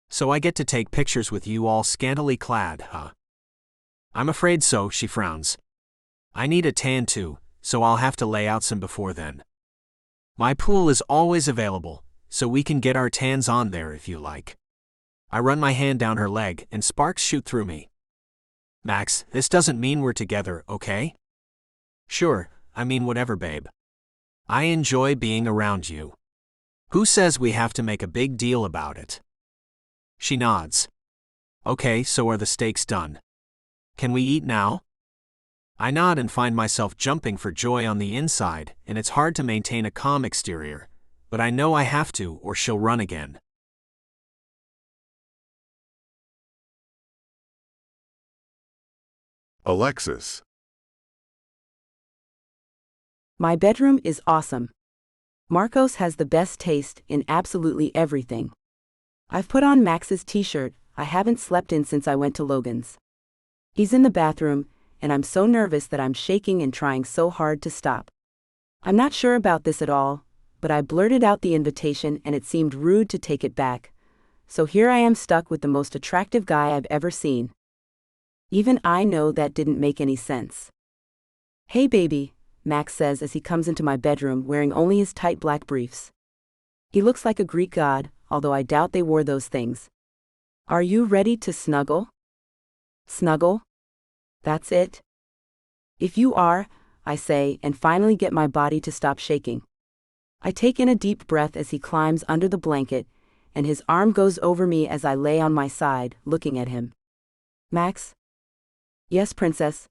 So I get to take pictures with you all scantily clad, huh? I'm afraid so, she frowns. I need a tan too, so I'll have to lay out some before then. My pool is always available, so we can get our tans on there if you like. I run my hand down her leg and sparks shoot through me. Max, this doesn't mean we're together, okay? Sure, I mean whatever, babe. I enjoy being around you. Who says we have to make a big deal about it? She nods. Okay, so are the steaks done? Can we eat now? I nod and find myself jumping for joy on the inside, and it's hard to maintain a calm exterior, but I know I have to or she'll run again. Alexis. My bedroom is awesome. Marcos has the best taste in absolutely everything. I've put on Max's t-shirt I haven't slept in since I went to Logan's. He's in the bathroom, and I'm so nervous that I'm shaking and trying so hard to stop. I'm not sure about this at all, but I blurted out the invitation and it seemed rude to take it back. So here I am stuck with the most attractive guy I've ever seen. Even I know that didn't make any sense. Hey baby, Max says as he comes into my bedroom wearing only his tight black briefs. He looks like a Greek god, although I doubt they wore those things. Are you ready to snuggle? Snuggle? That's it? If you are, I say, and finally get my body to stop shaking. I take in a deep breath as he climbs under the blanket, and his arm goes over me as I lay on my side, looking at him. Max? Yes, princess.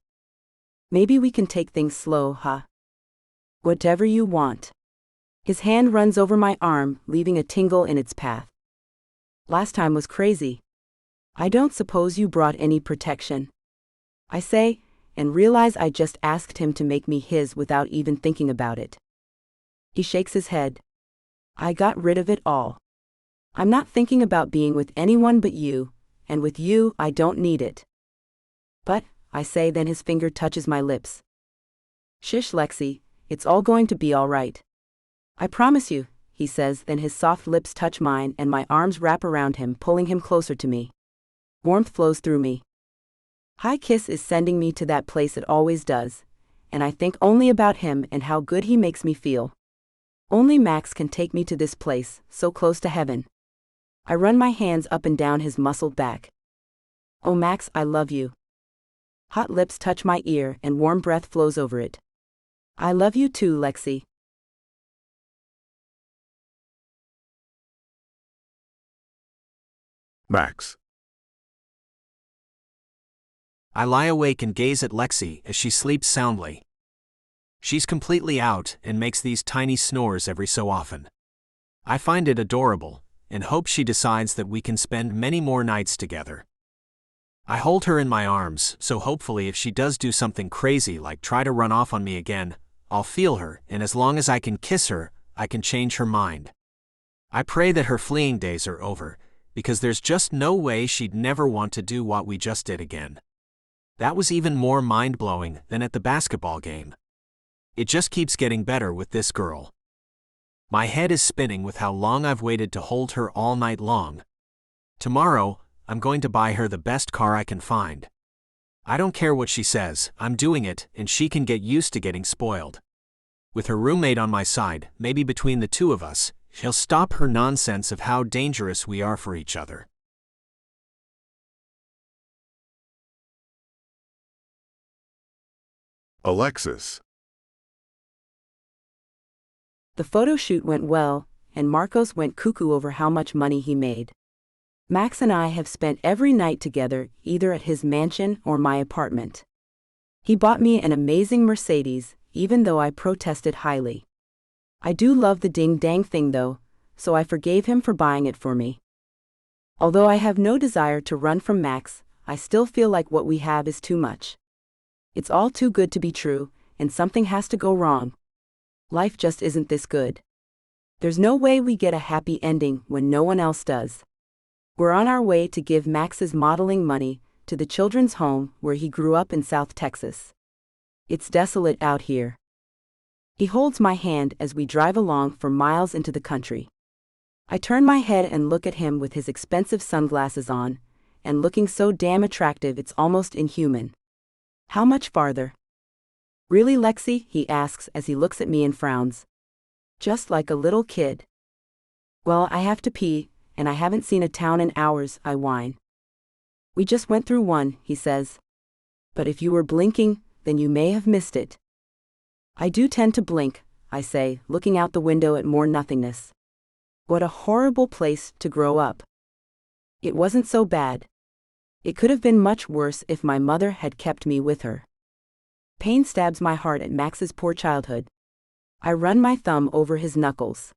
Maybe we can take things slow, huh? Whatever you want. His hand runs over my arm, leaving a tingle in its path. Last time was crazy. I don't suppose you brought any protection. I say, and realize I just asked him to make me his without even thinking about it. He shakes his head. I got rid of it all. I'm not thinking about being with anyone but you, and with you I don't need it. But, I say, then his finger touches my lips. Shish, Lexi, it's all going to be all right. I promise you, he says, then his soft lips touch mine and my arms wrap around him, pulling him closer to me. Warmth flows through me. High kiss is sending me to that place it always does, and I think only about him and how good he makes me feel. Only Max can take me to this place, so close to heaven. I run my hands up and down his muscled back. Oh Max, I love you. Hot lips touch my ear and warm breath flows over it. I love you too, Lexi. Max. I lie awake and gaze at Lexi as she sleeps soundly. She's completely out and makes these tiny snores every so often. I find it adorable, and hope she decides that we can spend many more nights together. I hold her in my arms, so hopefully if she does do something crazy like try to run off on me again, I'll feel her, and as long as I can kiss her, I can change her mind. I pray that her fleeing days are over, because there's just no way she'd never want to do what we just did again. That was even more mind-blowing than at the basketball game. It just keeps getting better with this girl. My head is spinning with how long I've waited to hold her all night long. Tomorrow, I'm going to buy her the best car I can find. I don't care what she says, I'm doing it, and she can get used to getting spoiled. With her roommate on my side, maybe between the two of us, she'll stop her nonsense of how dangerous we are for each other. Alexis. The photo shoot went well, and Marcos went cuckoo over how much money he made. Max and I have spent every night together, either at his mansion or my apartment. He bought me an amazing Mercedes, even though I protested highly. I do love the ding-dang thing though, so I forgave him for buying it for me. Although I have no desire to run from Max, I still feel like what we have is too much. It's all too good to be true, and something has to go wrong. Life just isn't this good. There's no way we get a happy ending when no one else does. We're on our way to give Max's modeling money to the children's home where he grew up in South Texas. It's desolate out here. He holds my hand as we drive along for miles into the country. I turn my head and look at him with his expensive sunglasses on, and looking so damn attractive it's almost inhuman. How much farther? Really, Lexi? He asks as he looks at me and frowns. Just like a little kid. Well, I have to pee, and I haven't seen a town in hours, I whine. We just went through one, he says. But if you were blinking, then you may have missed it. I do tend to blink, I say, looking out the window at more nothingness. What a horrible place to grow up. It wasn't so bad. It could have been much worse if my mother had kept me with her. Pain stabs my heart at Max's poor childhood. I run my thumb over his knuckles.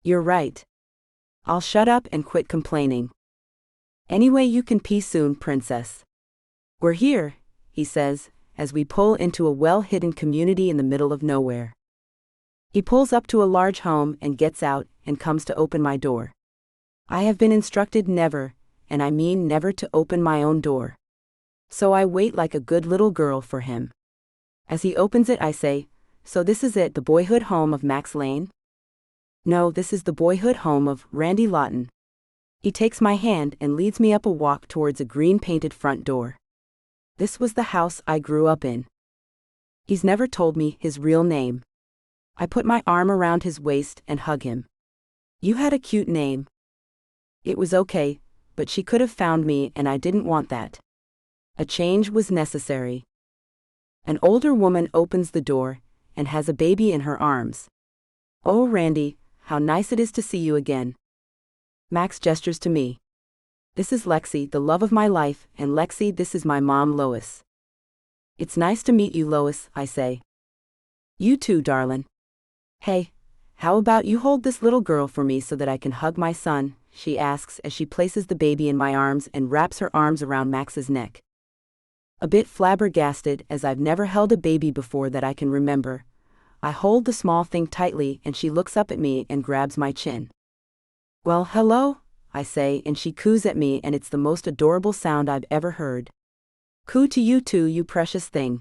You're right. I'll shut up and quit complaining. Anyway, you can pee soon, princess. We're here, he says, as we pull into a well-hidden community in the middle of nowhere. He pulls up to a large home and gets out and comes to open my door. I have been instructed never, and I mean never, to open my own door. So I wait like a good little girl for him. As he opens it, I say, "So this is it, the boyhood home of Max Lane?" "No, this is the boyhood home of Randy Lawton." He takes my hand and leads me up a walk towards a green-painted front door. This was the house I grew up in. He's never told me his real name. I put my arm around his waist and hug him. "You had a cute name." It was okay, but she could have found me, and I didn't want that. A change was necessary. An older woman opens the door and has a baby in her arms. "Oh, Randy, how nice it is to see you again." Max gestures to me. "This is Lexi, the love of my life, and Lexi, this is my mom, Lois." "It's nice to meet you, Lois," I say. "You too, darlin'. Hey, how about you hold this little girl for me so that I can hug my son?" she asks as she places the baby in my arms and wraps her arms around Max's neck. A bit flabbergasted, as I've never held a baby before that I can remember, I hold the small thing tightly and she looks up at me and grabs my chin. "Well, hello," I say, and she coos at me, and it's the most adorable sound I've ever heard. "Coo to you too, you precious thing."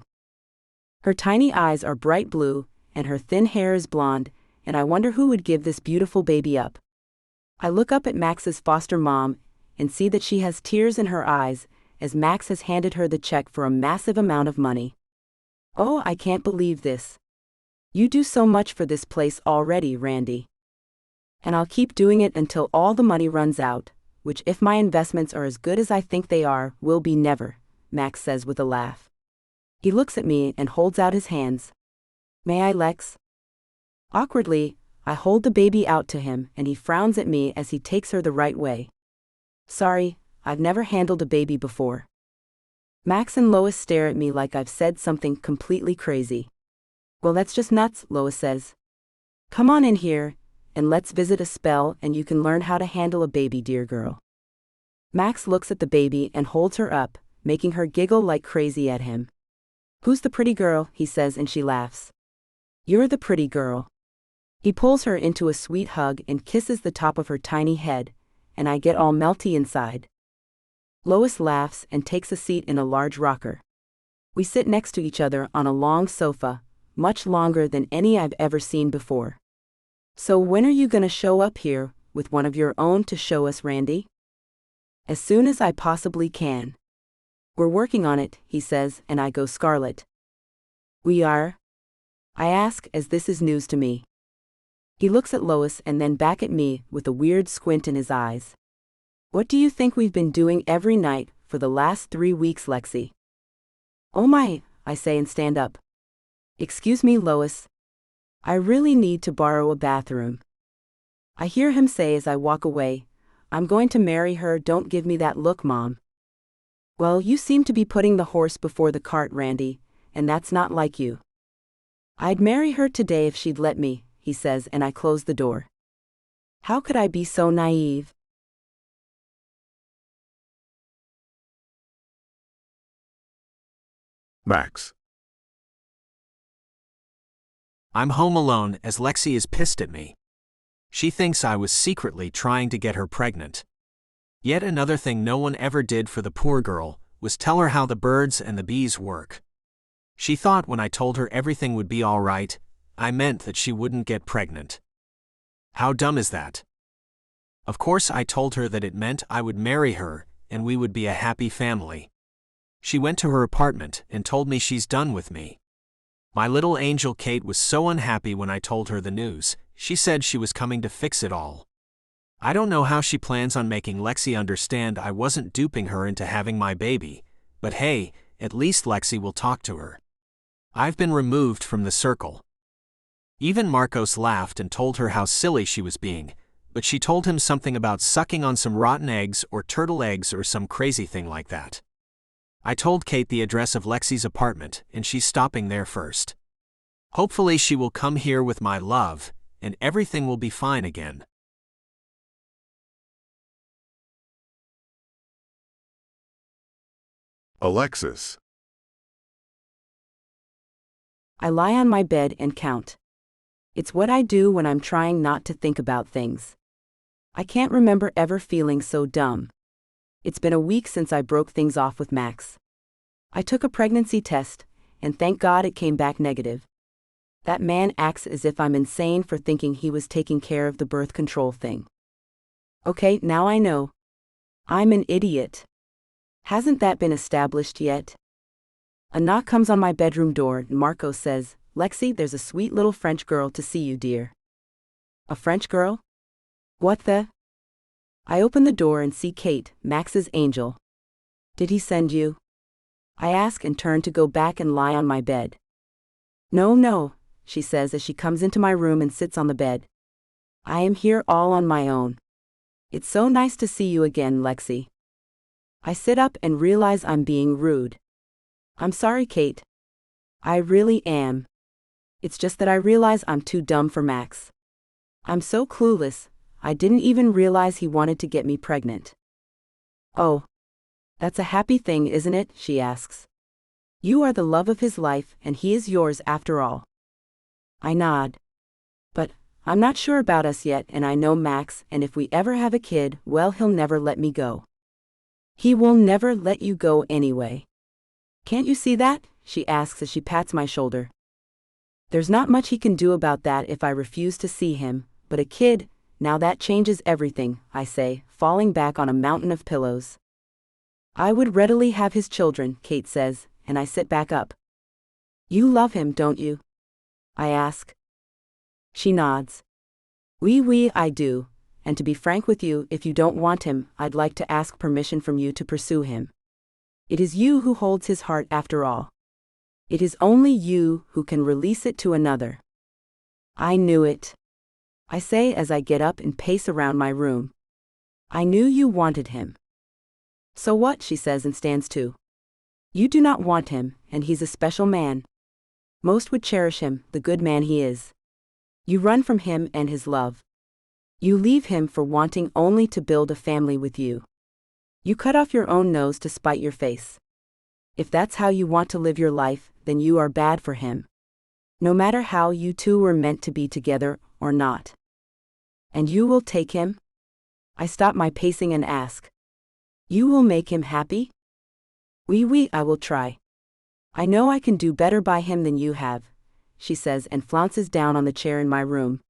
Her tiny eyes are bright blue, and her thin hair is blonde, and I wonder who would give this beautiful baby up. I look up at Max's foster mom and see that she has tears in her eyes as Max has handed her the check for a massive amount of money. "Oh, I can't believe this. You do so much for this place already, Randy. And I'll keep doing it until all the money runs out, which, if my investments are as good as I think they are, will be never," Max says with a laugh. He looks at me and holds out his hands. "May I, Lex?" Awkwardly, I hold the baby out to him, and he frowns at me as he takes her the right way. "Sorry, I've never handled a baby before." Max and Lois stare at me like I've said something completely crazy. "Well, that's just nuts," Lois says. "Come on in here, and let's visit a spell, and you can learn how to handle a baby, dear girl." Max looks at the baby and holds her up, making her giggle like crazy at him. "Who's the pretty girl?" he says, and she laughs. "You're the pretty girl." He pulls her into a sweet hug and kisses the top of her tiny head, and I get all melty inside. Lois laughs and takes a seat in a large rocker. We sit next to each other on a long sofa, much longer than any I've ever seen before. "So when are you gonna show up here with one of your own to show us, Randy?" "As soon as I possibly can." "We're working on it," he says, and I go scarlet. "We are?" I ask, as this is news to me. He looks at Lois and then back at me with a weird squint in his eyes. "What do you think we've been doing every night for the last 3 weeks, Lexi?" "Oh my," I say and stand up. "Excuse me, Lois. I really need to borrow a bathroom." I hear him say as I walk away, "I'm going to marry her, don't give me that look, Mom." "Well, you seem to be putting the horse before the cart, Randy, and that's not like you." "I'd marry her today if she'd let me," he says, and I close the door. How could I be so naive? Max. I'm home alone as Lexi is pissed at me. She thinks I was secretly trying to get her pregnant. Yet another thing no one ever did for the poor girl was tell her how the birds and the bees work. She thought when I told her everything would be all right, I meant that she wouldn't get pregnant. How dumb is that? Of course I told her that it meant I would marry her and we would be a happy family. She went to her apartment and told me she's done with me. My little angel Kate was so unhappy when I told her the news. She said she was coming to fix it all. I don't know how she plans on making Lexi understand I wasn't duping her into having my baby, but hey, at least Lexi will talk to her. I've been removed from the circle. Even Marcos laughed and told her how silly she was being, but she told him something about sucking on some rotten eggs or turtle eggs or some crazy thing like that. I told Kate the address of Lexi's apartment, and she's stopping there first. Hopefully she will come here with my love, and everything will be fine again. Alexis. I lie on my bed and count. It's what I do when I'm trying not to think about things. I can't remember ever feeling so dumb. It's been a week since I broke things off with Max. I took a pregnancy test, and thank God it came back negative. That man acts as if I'm insane for thinking he was taking care of the birth control thing. Okay, now I know. I'm an idiot. Hasn't that been established yet? A knock comes on my bedroom door and Marco says, "Lexi, there's a sweet little French girl to see you, dear." A French girl? What the? I open the door and see Kate, Max's angel. Did he send you? I ask and turn to go back and lie on my bed. No, she says as she comes into my room and sits on the bed. I am here all on my own. It's so nice to see you again, Lexi. I sit up and realize I'm being rude. I'm sorry, Kate. I really am. It's just that I realize I'm too dumb for Max. I'm so clueless, I didn't even realize he wanted to get me pregnant. Oh. That's a happy thing, isn't it? She asks. You are the love of his life, and he is yours after all. I nod. But I'm not sure about us yet, and I know Max, and if we ever have a kid, well, he'll never let me go. He will never let you go anyway. Can't you see that? She asks as she pats my shoulder. There's not much he can do about that if I refuse to see him, but a kid, now that changes everything, I say, falling back on a mountain of pillows. I would readily have his children, Kate says, and I sit back up. You love him, don't you? I ask. She nods. Oui, I do, and to be frank with you, if you don't want him, I'd like to ask permission from you to pursue him. It is you who holds his heart after all. It is only you who can release it to another. I knew it. I say as I get up and pace around my room. I knew you wanted him. So what? She says and stands too. You do not want him, and he's a special man. Most would cherish him, the good man he is. You run from him and his love. You leave him for wanting only to build a family with you. You cut off your own nose to spite your face. If that's how you want to live your life, then you are bad for him. No matter how you two were meant to be together or not. And you will take him? I stop my pacing and ask. You will make him happy? Oui, I will try. I know I can do better by him than you have, she says and flounces down on the chair in my room.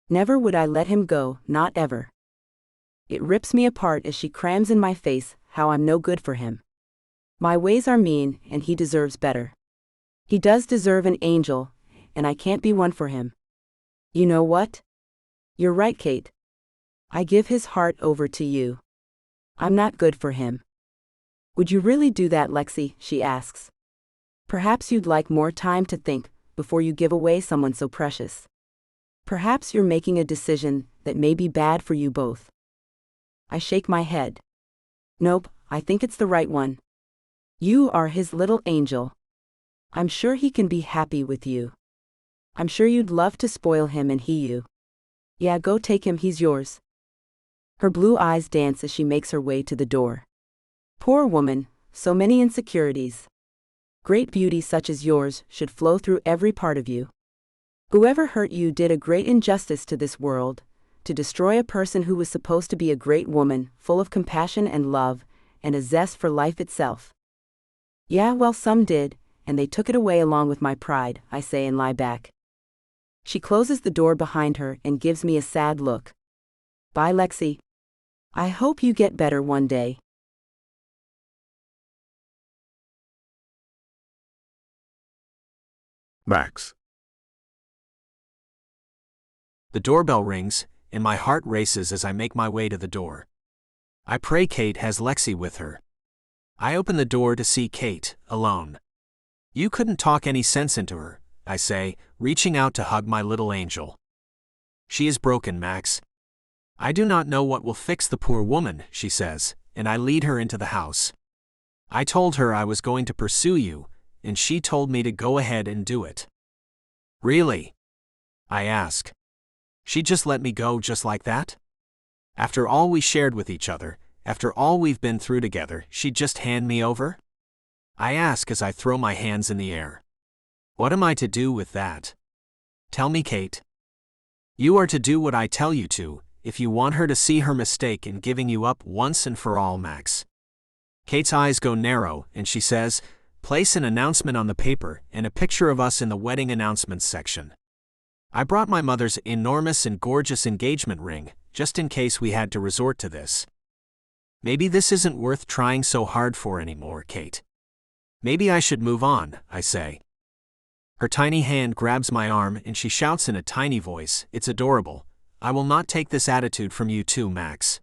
Never would I let him go, not ever. It rips me apart as she crams in my face how I'm no good for him. My ways are mean, and he deserves better. He does deserve an angel, and I can't be one for him. You know what? You're right, Kate. I give his heart over to you. I'm not good for him. Would you really do that, Lexi? She asks. Perhaps you'd like more time to think before you give away someone so precious. Perhaps you're making a decision that may be bad for you both. I shake my head. Nope, I think it's the right one. You are his little angel. I'm sure he can be happy with you. I'm sure you'd love to spoil him and he you. Yeah, go take him, he's yours. Her blue eyes dance as she makes her way to the door. Poor woman, so many insecurities. Great beauty such as yours should flow through every part of you. Whoever hurt you did a great injustice to this world, to destroy a person who was supposed to be a great woman, full of compassion and love, and a zest for life itself. Yeah, well, some did, and they took it away along with my pride, I say and lie back. She closes the door behind her and gives me a sad look. Bye, Lexi. I hope you get better one day. Max. The doorbell rings, and my heart races as I make my way to the door. I pray Kate has Lexi with her. I open the door to see Kate, alone. You couldn't talk any sense into her, I say, reaching out to hug my little angel. She is broken, Max. I do not know what will fix the poor woman, she says, and I lead her into the house. I told her I was going to pursue you, and she told me to go ahead and do it. Really? I ask. She just let me go just like that? After all we shared with each other, after all we've been through together, she'd just hand me over? I ask as I throw my hands in the air. What am I to do with that? Tell me, Kate. You are to do what I tell you to, if you want her to see her mistake in giving you up once and for all, Max. Kate's eyes go narrow, and she says, place an announcement on the paper and a picture of us in the wedding announcements section. I brought my mother's enormous and gorgeous engagement ring, just in case we had to resort to this. Maybe this isn't worth trying so hard for anymore, Kate. Maybe I should move on, I say. Her tiny hand grabs my arm and she shouts in a tiny voice, it's adorable. I will not take this attitude from you too, Max.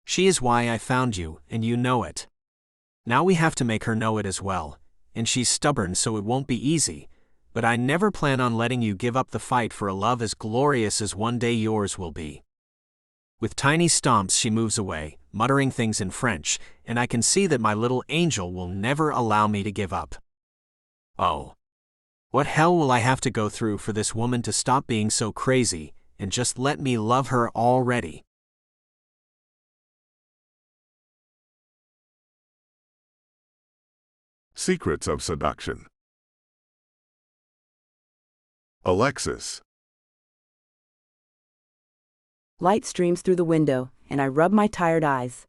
She is why I found you, and you know it. Now we have to make her know it as well, and she's stubborn so it won't be easy, but I never plan on letting you give up the fight for a love as glorious as one day yours will be. With tiny stomps she moves away, muttering things in French, and I can see that my little angel will never allow me to give up. Oh. What hell will I have to go through for this woman to stop being so crazy, and just let me love her already? Secrets of Seduction. Alexis. Light streams through the window, and I rub my tired eyes.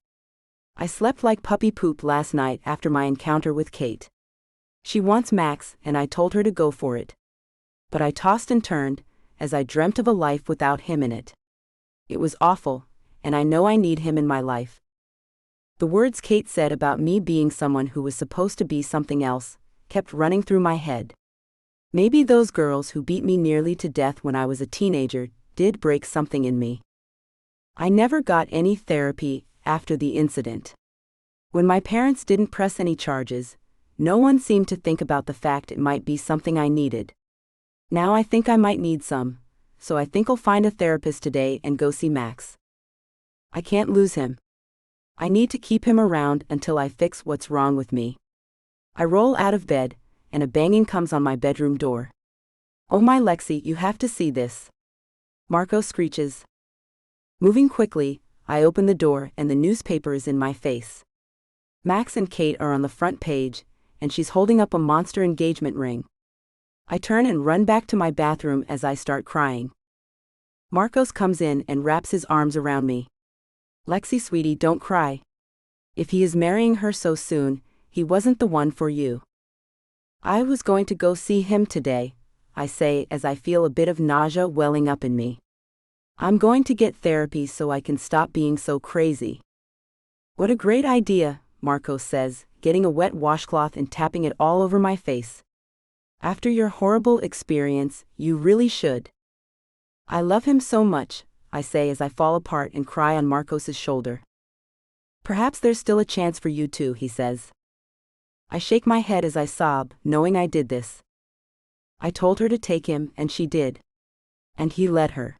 I slept like puppy poop last night after my encounter with Kate. She wants Max, and I told her to go for it. But I tossed and turned, as I dreamt of a life without him in it. It was awful, and I know I need him in my life. The words Kate said about me being someone who was supposed to be something else kept running through my head. Maybe those girls who beat me nearly to death when I was a teenager did break something in me. I never got any therapy after the incident. When my parents didn't press any charges, no one seemed to think about the fact it might be something I needed. Now I think I might need some, so I think I'll find a therapist today and go see Max. I can't lose him. I need to keep him around until I fix what's wrong with me. I roll out of bed, and a banging comes on my bedroom door. Oh my Lexi, you have to see this. Marco screeches. Moving quickly, I open the door and the newspaper is in my face. Max and Kate are on the front page, and she's holding up a monster engagement ring. I turn and run back to my bathroom as I start crying. Marcos comes in and wraps his arms around me. Lexi, sweetie, don't cry. If he is marrying her so soon, he wasn't the one for you. I was going to go see him today, I say as I feel a bit of nausea welling up in me. I'm going to get therapy so I can stop being so crazy. What a great idea, Marcos says, getting a wet washcloth and tapping it all over my face. After your horrible experience, you really should. I love him so much, I say as I fall apart and cry on Marcos's shoulder. Perhaps there's still a chance for you too, he says. I shake my head as I sob, knowing I did this. I told her to take him, and she did. And he let her.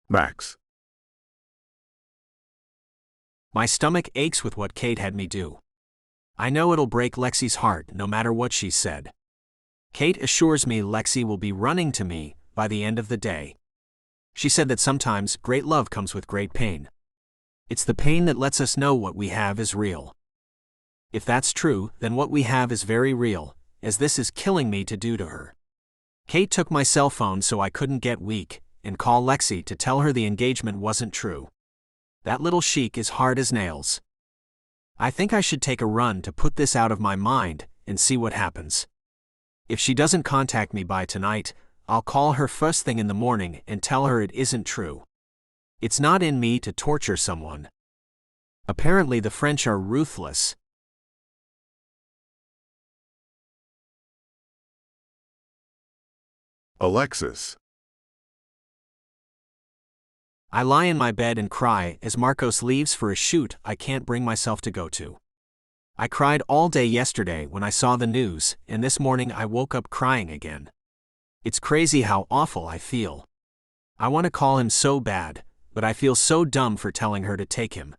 Max. My stomach aches with what Kate had me do. I know it'll break Lexi's heart no matter what she said. Kate assures me Lexi will be running to me by the end of the day. She said that sometimes great love comes with great pain. It's the pain that lets us know what we have is real. If that's true, then what we have is very real, as this is killing me to do to her. Kate took my cell phone so I couldn't get weak, and call Lexi to tell her the engagement wasn't true. That little chic is hard as nails. I think I should take a run to put this out of my mind and see what happens. If she doesn't contact me by tonight, I'll call her first thing in the morning and tell her it isn't true. It's not in me to torture someone. Apparently the French are ruthless. Alexis. I lie in my bed and cry as Marcos leaves for a shoot I can't bring myself to go to. I cried all day yesterday when I saw the news, and this morning I woke up crying again. It's crazy how awful I feel. I want to call him so bad, but I feel so dumb for telling her to take him.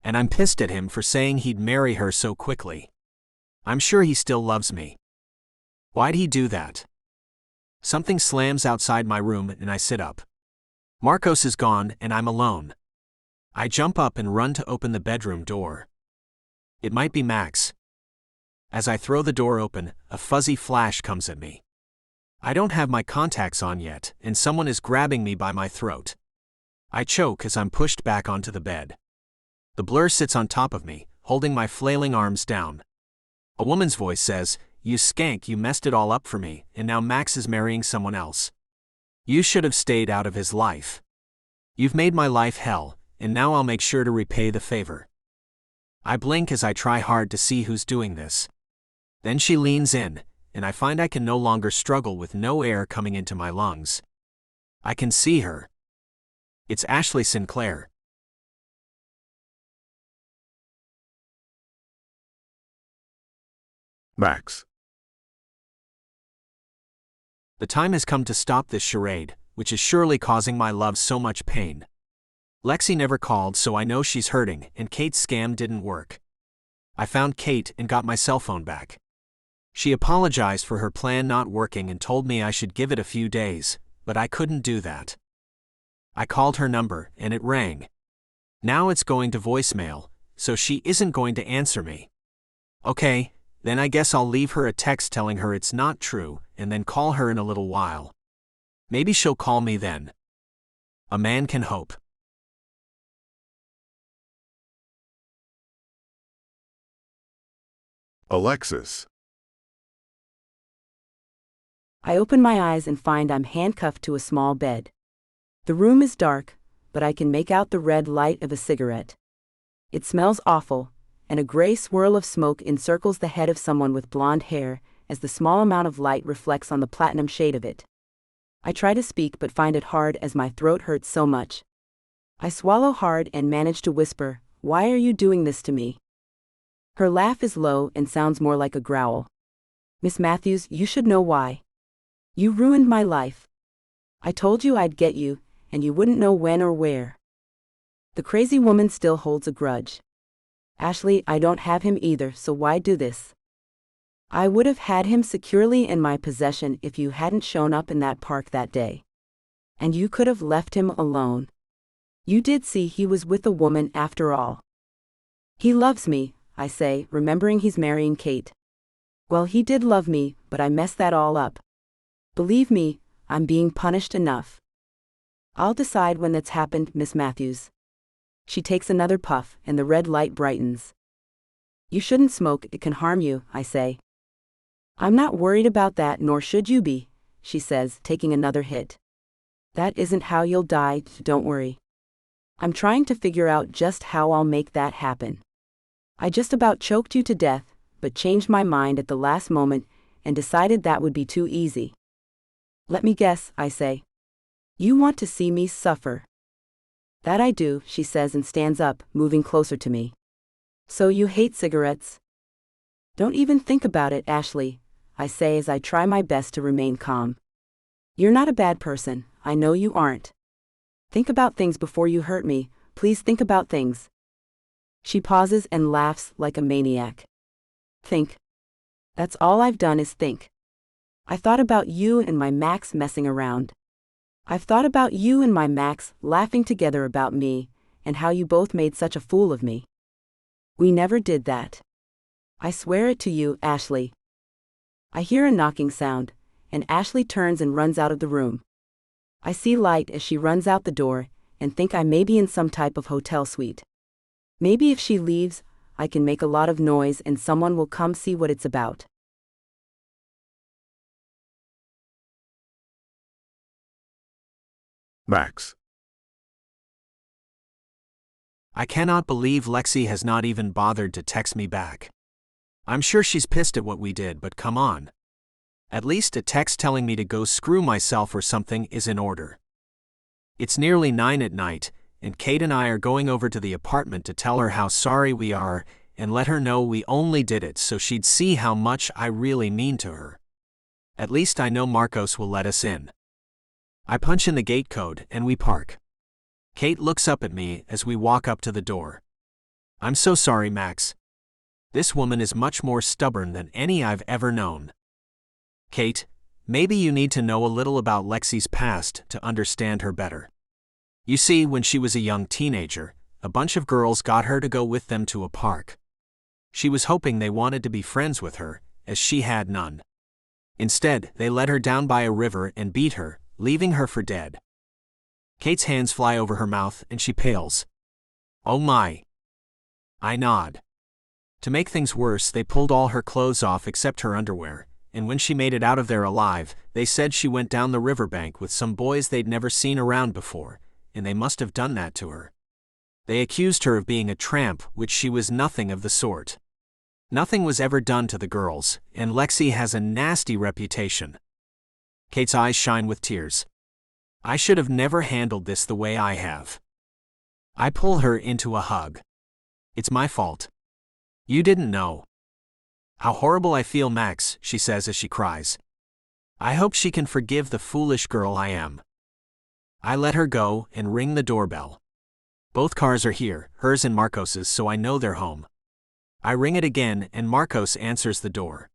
And I'm pissed at him for saying he'd marry her so quickly. I'm sure he still loves me. Why'd he do that? Something slams outside my room and I sit up. Marcos is gone and I'm alone. I jump up and run to open the bedroom door. It might be Max. As I throw the door open, a fuzzy flash comes at me. I don't have my contacts on yet, and someone is grabbing me by my throat. I choke as I'm pushed back onto the bed. The blur sits on top of me, holding my flailing arms down. A woman's voice says, "You skank, you messed it all up for me, and now Max is marrying someone else. You should have stayed out of his life. You've made my life hell, and now I'll make sure to repay the favor." I blink as I try hard to see who's doing this. Then she leans in, and I find I can no longer struggle with no air coming into my lungs. I can see her. It's Ashley Sinclair. Max. The time has come to stop this charade, which is surely causing my love so much pain. Lexi never called, so I know she's hurting, and Kate's scam didn't work. I found Kate and got my cell phone back. She apologized for her plan not working and told me I should give it a few days, but I couldn't do that. I called her number, and it rang. Now it's going to voicemail, so she isn't going to answer me. Okay, then I guess I'll leave her a text telling her it's not true, and then call her in a little while. Maybe she'll call me then. A man can hope. Alexis. I open my eyes and find I'm handcuffed to a small bed. The room is dark, but I can make out the red light of a cigarette. It smells awful, and a gray swirl of smoke encircles the head of someone with blonde hair as the small amount of light reflects on the platinum shade of it. I try to speak but find it hard as my throat hurts so much. I swallow hard and manage to whisper, "Why are you doing this to me?" Her laugh is low and sounds more like a growl. "Miss Matthews, you should know why. You ruined my life. I told you I'd get you, and you wouldn't know when or where." The crazy woman still holds a grudge. "Ashley, I don't have him either, so why do this? I would have had him securely in my possession if you hadn't shown up in that park that day. And you could have left him alone. You did see he was with a woman after all." "He loves me," I say, remembering he's marrying Kate. "Well, he did love me, but I messed that all up. Believe me, I'm being punished enough. I'll decide when that's happened, Miss Matthews." She takes another puff, and the red light brightens. "You shouldn't smoke, it can harm you," I say. "I'm not worried about that, nor should you be," she says, taking another hit. "That isn't how you'll die, don't worry. I'm trying to figure out just how I'll make that happen. I just about choked you to death, but changed my mind at the last moment and decided that would be too easy." "Let me guess," I say. "You want to see me suffer." "That I do," she says and stands up, moving closer to me. "So you hate cigarettes?" "Don't even think about it, Ashley," I say as I try my best to remain calm. "You're not a bad person, I know you aren't. Think about things before you hurt me, please think about things." She pauses and laughs like a maniac. "Think? That's all I've done is think. I thought about you and my Max messing around. I've thought about you and my Max laughing together about me, and how you both made such a fool of me. We never did that. I swear it to you, Ashley." I hear a knocking sound, and Ashley turns and runs out of the room. I see light as she runs out the door, and think I may be in some type of hotel suite. Maybe if she leaves, I can make a lot of noise and someone will come see what it's about. Max. I cannot believe Lexi has not even bothered to text me back. I'm sure she's pissed at what we did, but come on. At least a text telling me to go screw myself or something is in order. It's nearly 9 at night, and Kate and I are going over to the apartment to tell her how sorry we are and let her know we only did it so she'd see how much I really mean to her. At least I know Marcos will let us in. I punch in the gate code and we park. Kate looks up at me as we walk up to the door. I'm so sorry, Max. This woman is much more stubborn than any I've ever known. Kate, maybe you need to know a little about Lexi's past to understand her better. You see, when she was a young teenager, a bunch of girls got her to go with them to a park. She was hoping they wanted to be friends with her, as she had none. Instead, they led her down by a river and beat her, leaving her for dead. Kate's hands fly over her mouth and she pales. Oh my. I nod. To make things worse, they pulled all her clothes off except her underwear, and when she made it out of there alive, they said she went down the riverbank with some boys they'd never seen around before, and they must have done that to her. They accused her of being a tramp, which she was nothing of the sort. Nothing was ever done to the girls, and Lexi has a nasty reputation. Kate's eyes shine with tears. I should have never handled this the way I have. I pull her into a hug. It's my fault. You didn't know. How horrible I feel, Max, she says as she cries. I hope she can forgive the foolish girl I am. I let her go and ring the doorbell. Both cars are here, hers and Marcos's, so I know they're home. I ring it again and Marcos answers the door.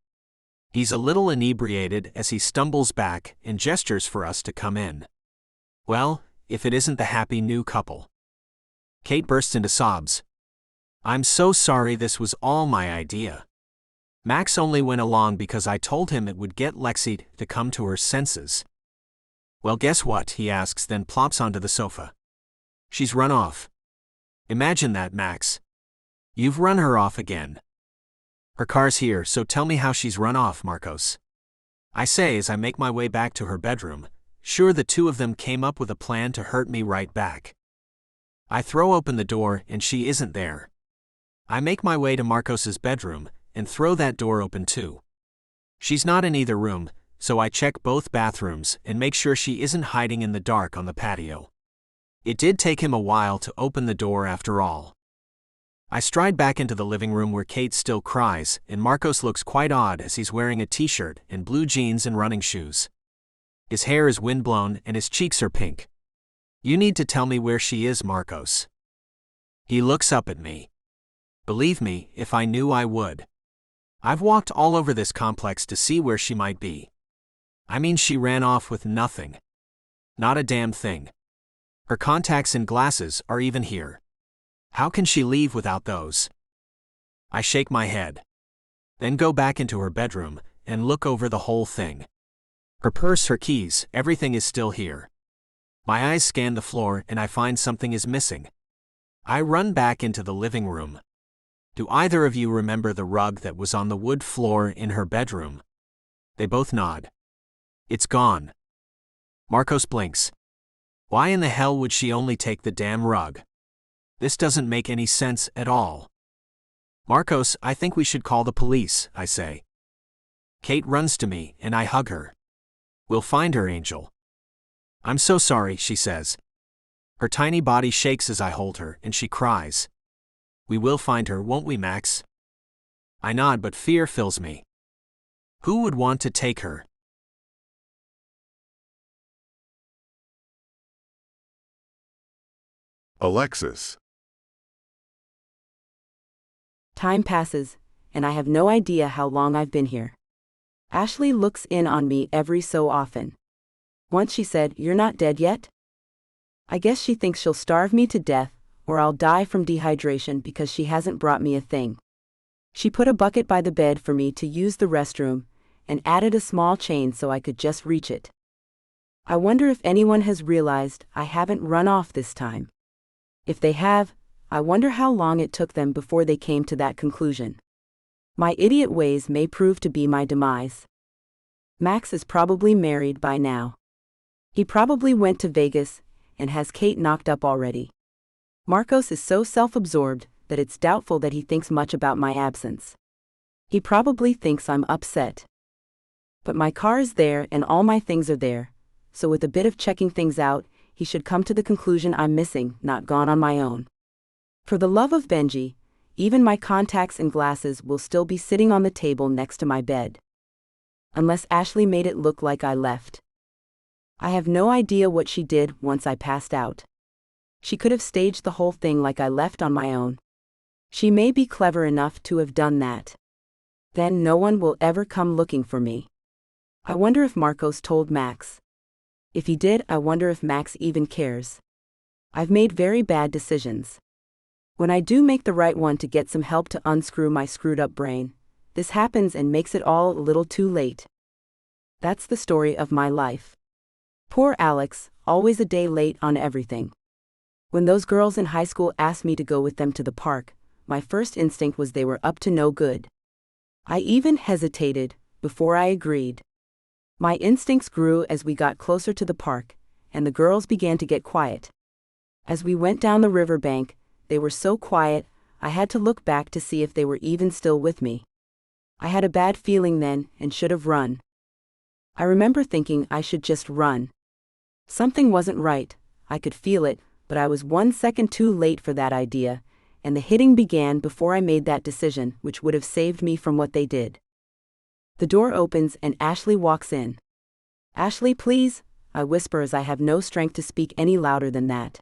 He's a little inebriated as he stumbles back and gestures for us to come in. Well, if it isn't the happy new couple. Kate bursts into sobs. I'm so sorry, this was all my idea. Max only went along because I told him it would get Lexi to come to her senses. Well, guess what? He asks, then plops onto the sofa. She's run off. Imagine that, Max. You've run her off again. Her car's here, so tell me how she's run off, Marcos. I say as I make my way back to her bedroom, sure the two of them came up with a plan to hurt me right back. I throw open the door and she isn't there. I make my way to Marcos's bedroom and throw that door open too. She's not in either room, so I check both bathrooms and make sure she isn't hiding in the dark on the patio. It did take him a while to open the door after all. I stride back into the living room where Kate still cries, and Marcos looks quite odd as he's wearing a t-shirt and blue jeans and running shoes. His hair is windblown and his cheeks are pink. You need to tell me where she is, Marcos. He looks up at me. Believe me, if I knew I would. I've walked all over this complex to see where she might be. I mean, she ran off with nothing. Not a damn thing. Her contacts and glasses are even here. How can she leave without those? I shake my head. Then go back into her bedroom and look over the whole thing. Her purse, her keys, everything is still here. My eyes scan the floor and I find something is missing. I run back into the living room. Do either of you remember the rug that was on the wood floor in her bedroom? They both nod. It's gone. Marcos blinks. Why in the hell would she only take the damn rug? This doesn't make any sense at all. Marcos, I think we should call the police, I say. Kate runs to me and I hug her. We'll find her, Angel. I'm so sorry, she says. Her tiny body shakes as I hold her and she cries. We will find her, won't we, Max? I nod, but fear fills me. Who would want to take her? Alexis. Time passes, and I have no idea how long I've been here. Ashley looks in on me every so often. Once she said, "You're not dead yet?" I guess she thinks she'll starve me to death, or I'll die from dehydration because she hasn't brought me a thing. She put a bucket by the bed for me to use the restroom, and added a small chain so I could just reach it. I wonder if anyone has realized I haven't run off this time. If they have, I wonder how long it took them before they came to that conclusion. My idiot ways may prove to be my demise. Max is probably married by now. He probably went to Vegas and has Kate knocked up already. Marcos is so self-absorbed that it's doubtful that he thinks much about my absence. He probably thinks I'm upset. But my car is there and all my things are there, so with a bit of checking things out, he should come to the conclusion I'm missing, not gone on my own. For the love of Benji, even my contacts and glasses will still be sitting on the table next to my bed. unless Ashley made it look like I left. I have no idea what she did once I passed out. She could have staged the whole thing like I left on my own. She may be clever enough to have done that. Then no one will ever come looking for me. I wonder if Marcos told Max. If he did, I wonder if Max even cares. I've made very bad decisions. When I do make the right one to get some help to unscrew my screwed up brain, this happens and makes it all a little too late. That's the story of my life. Poor Alex, always a day late on everything. When those girls in high school asked me to go with them to the park, my first instinct was they were up to no good. I even hesitated before I agreed. My instincts grew as we got closer to the park, and the girls began to get quiet. As we went down the riverbank, they were so quiet, I had to look back to see if they were even still with me. I had a bad feeling then and should have run. I remember thinking I should just run. Something wasn't right, I could feel it, but I was 1 second too late for that idea, and the hitting began before I made that decision, which would have saved me from what they did. The door opens and Ashley walks in. "Ashley, please," I whisper as I have no strength to speak any louder than that.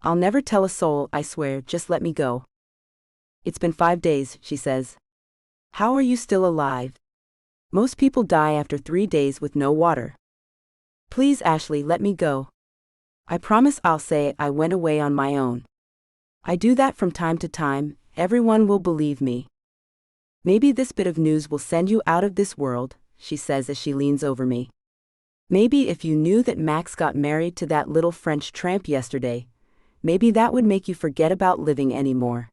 "I'll never tell a soul, I swear, just let me go." "It's been 5 days," she says. "How are you still alive? Most people die after 3 days with no water." "Please, Ashley, let me go. I promise I'll say I went away on my own. I do that from time to time, everyone will believe me." "Maybe this bit of news will send you out of this world," she says as she leans over me. "Maybe if you knew that Max got married to that little French tramp yesterday, maybe that would make you forget about living anymore.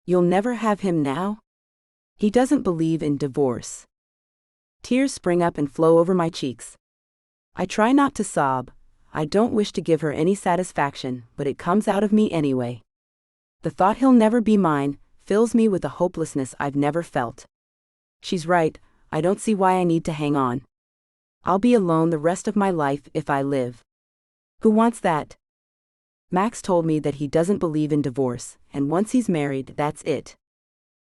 You'll never have him now? He doesn't believe in divorce." Tears spring up and flow over my cheeks. I try not to sob. I don't wish to give her any satisfaction, but it comes out of me anyway. The thought he'll never be mine fills me with a hopelessness I've never felt. She's right, I don't see why I need to hang on. I'll be alone the rest of my life if I live. Who wants that? Max told me that he doesn't believe in divorce, and once he's married, that's it.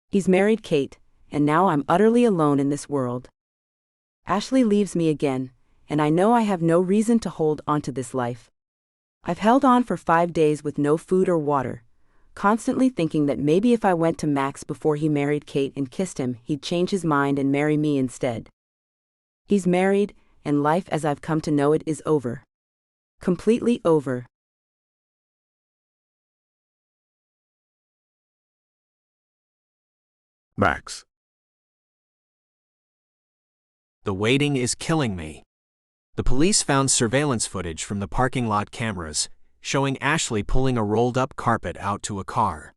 He's married Kate, and now I'm utterly alone in this world. Ashley leaves me again, and I know I have no reason to hold on to this life. I've held on for 5 days with no food or water, constantly thinking that maybe if I went to Max before he married Kate and kissed him, he'd change his mind and marry me instead. He's married, and life as I've come to know it is over. Completely over. Max. The waiting is killing me. The police found surveillance footage from the parking lot cameras, showing Ashley pulling a rolled-up carpet out to a car.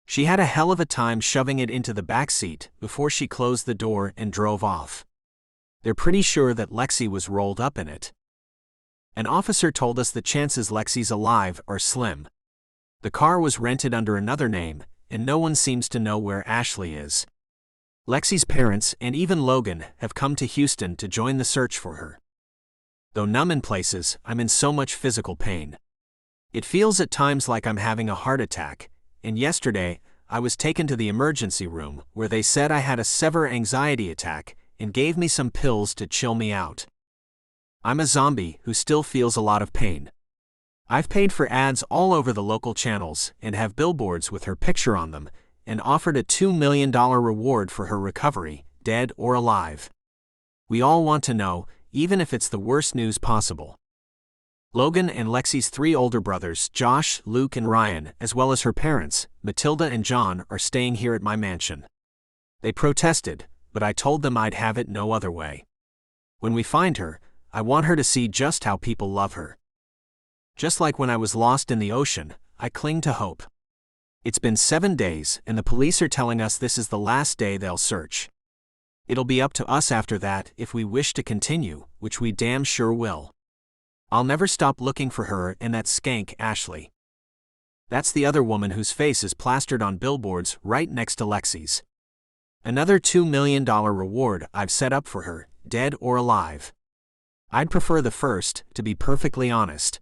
She had a hell of a time shoving it into the back seat before she closed the door and drove off. They're pretty sure that Lexi was rolled up in it. An officer told us the chances Lexi's alive are slim. The car was rented under another name, and no one seems to know where Ashley is. Lexi's parents and even Logan have come to Houston to join the search for her. Though numb in places, I'm in so much physical pain. It feels at times like I'm having a heart attack, and yesterday, I was taken to the emergency room where they said I had a severe anxiety attack and gave me some pills to chill me out. I'm a zombie who still feels a lot of pain. I've paid for ads all over the local channels and have billboards with her picture on them, and offered a $2 million reward for her recovery, dead or alive. We all want to know, even if it's the worst news possible. Logan and Lexi's 3 older brothers, Josh, Luke, and Ryan, as well as her parents, Matilda and John, are staying here at my mansion. They protested, but I told them I'd have it no other way. When we find her, I want her to see just how people love her. Just like when I was lost in the ocean, I cling to hope. It's been 7 days, and the police are telling us this is the last day they'll search. It'll be up to us after that if we wish to continue, which we damn sure will. I'll never stop looking for her and that skank Ashley. That's the other woman whose face is plastered on billboards right next to Lexi's. Another $2 million reward I've set up for her, dead or alive. I'd prefer the first, to be perfectly honest.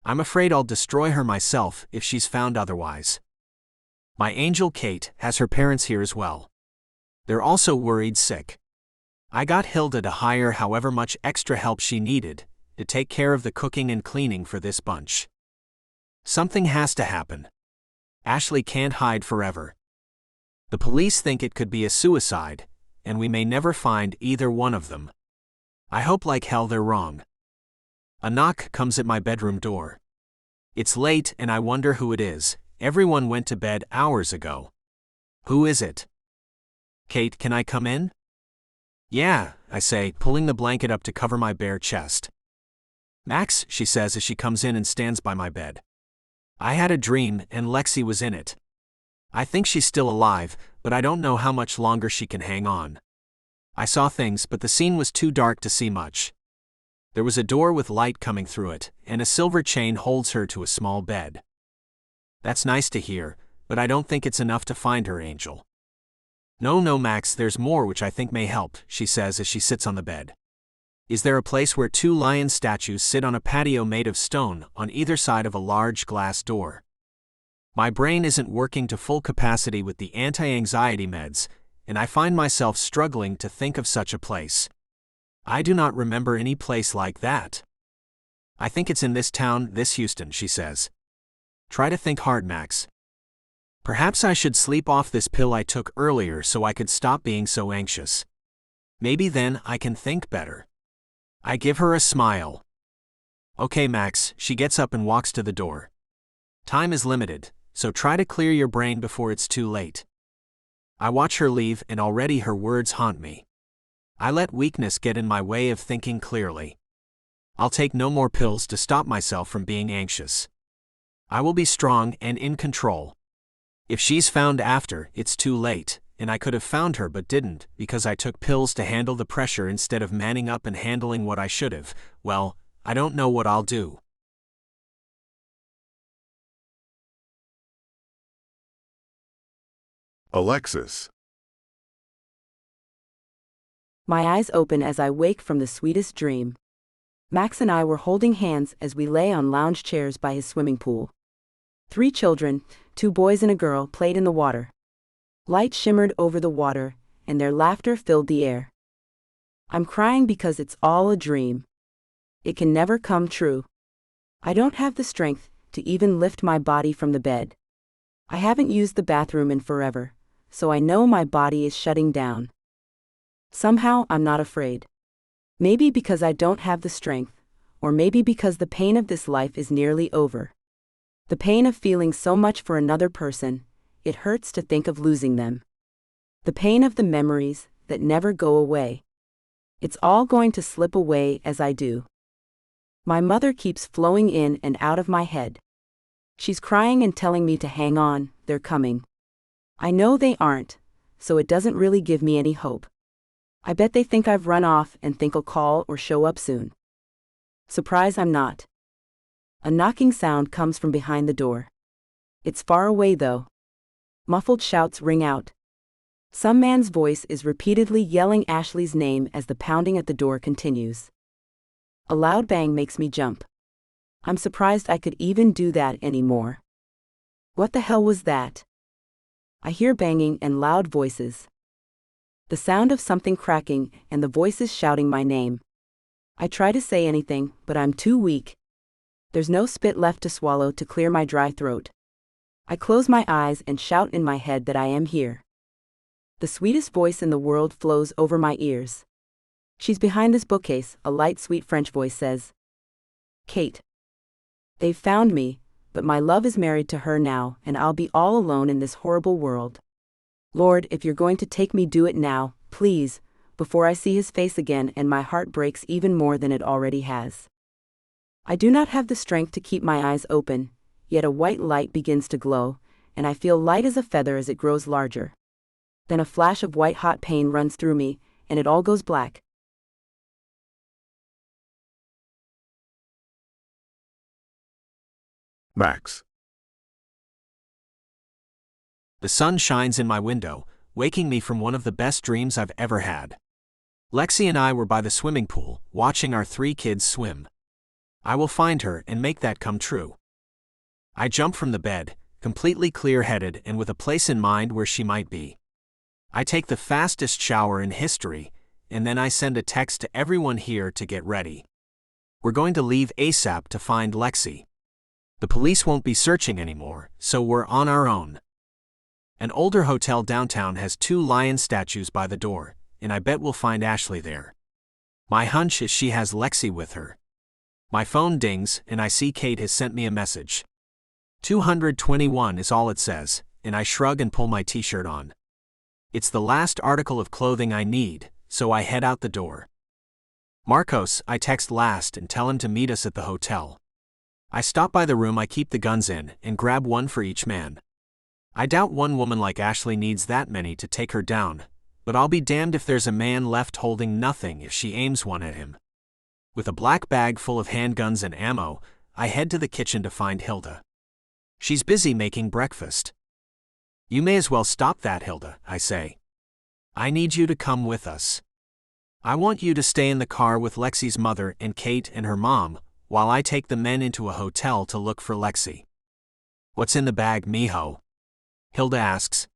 I'm afraid I'll destroy her myself if she's found otherwise. My angel Kate has her parents here as well. They're also worried sick. I got Hilda to hire however much extra help she needed to take care of the cooking and cleaning for this bunch. Something has to happen. Ashley can't hide forever. The police think it could be a suicide, and we may never find either one of them. I hope like hell they're wrong. A knock comes at my bedroom door. It's late and I wonder who it is. Everyone went to bed hours ago. Who is it? Kate, can I come in? Yeah, I say, pulling the blanket up to cover my bare chest. Max, she says as she comes in and stands by my bed. I had a dream and Lexi was in it. I think she's still alive, but I don't know how much longer she can hang on. I saw things, but the scene was too dark to see much. There was a door with light coming through it, and a silver chain holds her to a small bed. That's nice to hear, but I don't think it's enough to find her, Angel. No, Max, there's more which I think may help, she says as she sits on the bed. Is there a place where 2 lion statues sit on a patio made of stone on either side of a large glass door? My brain isn't working to full capacity with the anti-anxiety meds, and I find myself struggling to think of such a place. I do not remember any place like that. I think it's in this town, this Houston, she says. Try to think hard, Max. Perhaps I should sleep off this pill I took earlier so I could stop being so anxious. Maybe then I can think better. I give her a smile. Okay, Max, she gets up and walks to the door. Time is limited, so try to clear your brain before it's too late. I watch her leave and already her words haunt me. I let weakness get in my way of thinking clearly. I'll take no more pills to stop myself from being anxious. I will be strong and in control. If she's found after, it's too late, and I could have found her but didn't because I took pills to handle the pressure instead of manning up and handling what I should have. Well, I don't know what I'll do. Alexis. My eyes open as I wake from the sweetest dream. Max and I were holding hands as we lay on lounge chairs by his swimming pool. 3 children, 2 boys and a girl, played in the water. Light shimmered over the water, and their laughter filled the air. I'm crying because it's all a dream. It can never come true. I don't have the strength to even lift my body from the bed. I haven't used the bathroom in forever, so I know my body is shutting down. Somehow I'm not afraid. Maybe because I don't have the strength, or maybe because the pain of this life is nearly over. The pain of feeling so much for another person, it hurts to think of losing them. The pain of the memories that never go away. It's all going to slip away as I do. My mother keeps flowing in and out of my head. She's crying and telling me to hang on, they're coming. I know they aren't, so it doesn't really give me any hope. I bet they think I've run off and think I'll call or show up soon. Surprise, I'm not. A knocking sound comes from behind the door. It's far away though. Muffled shouts ring out. Some man's voice is repeatedly yelling Ashley's name as the pounding at the door continues. A loud bang makes me jump. I'm surprised I could even do that anymore. What the hell was that? I hear banging and loud voices. The sound of something cracking and the voices shouting my name. I try to say anything, but I'm too weak. There's no spit left to swallow to clear my dry throat. I close my eyes and shout in my head that I am here. The sweetest voice in the world flows over my ears. She's behind this bookcase, a light, sweet French voice says. Kate. They've found me, but my love is married to her now, and I'll be all alone in this horrible world. Lord, if you're going to take me, do it now, please, before I see his face again and my heart breaks even more than it already has. I do not have the strength to keep my eyes open, yet a white light begins to glow, and I feel light as a feather as it grows larger. Then a flash of white-hot pain runs through me, and it all goes black. Max. The sun shines in my window, waking me from one of the best dreams I've ever had. Lexi and I were by the swimming pool, watching our 3 kids swim. I will find her and make that come true. I jump from the bed, completely clear-headed and with a place in mind where she might be. I take the fastest shower in history, and then I send a text to everyone here to get ready. We're going to leave ASAP to find Lexi. The police won't be searching anymore, so we're on our own. An older hotel downtown has 2 lion statues by the door, and I bet we'll find Ashley there. My hunch is she has Lexi with her. My phone dings, and I see Kate has sent me a message. 221 is all it says, and I shrug and pull my t-shirt on. It's the last article of clothing I need, so I head out the door. Marcos, I text last and tell him to meet us at the hotel. I stop by the room I keep the guns in and grab one for each man. I doubt one woman like Ashley needs that many to take her down, but I'll be damned if there's a man left holding nothing if she aims one at him. With a black bag full of handguns and ammo, I head to the kitchen to find Hilda. She's busy making breakfast. You may as well stop that, Hilda, I say. I need you to come with us. I want you to stay in the car with Lexi's mother and Kate and her mom, while I take the men into a hotel to look for Lexi. What's in the bag, mijo? Hilda asks.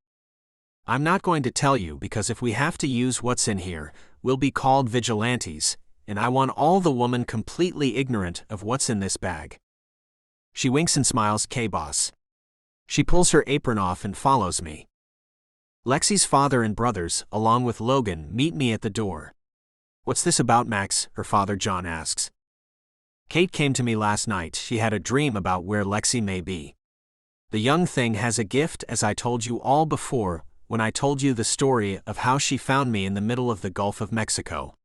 I'm not going to tell you because if we have to use what's in here, we'll be called vigilantes, and I want all the woman completely ignorant of what's in this bag. She winks and smiles, K-boss. She pulls her apron off and follows me. Lexi's father and brothers, along with Logan, meet me at the door. What's this about, Max? Her father John asks. Kate came to me last night. She had a dream about where Lexi may be. The young thing has a gift, as I told you all before when I told you the story of how she found me in the middle of the Gulf of Mexico.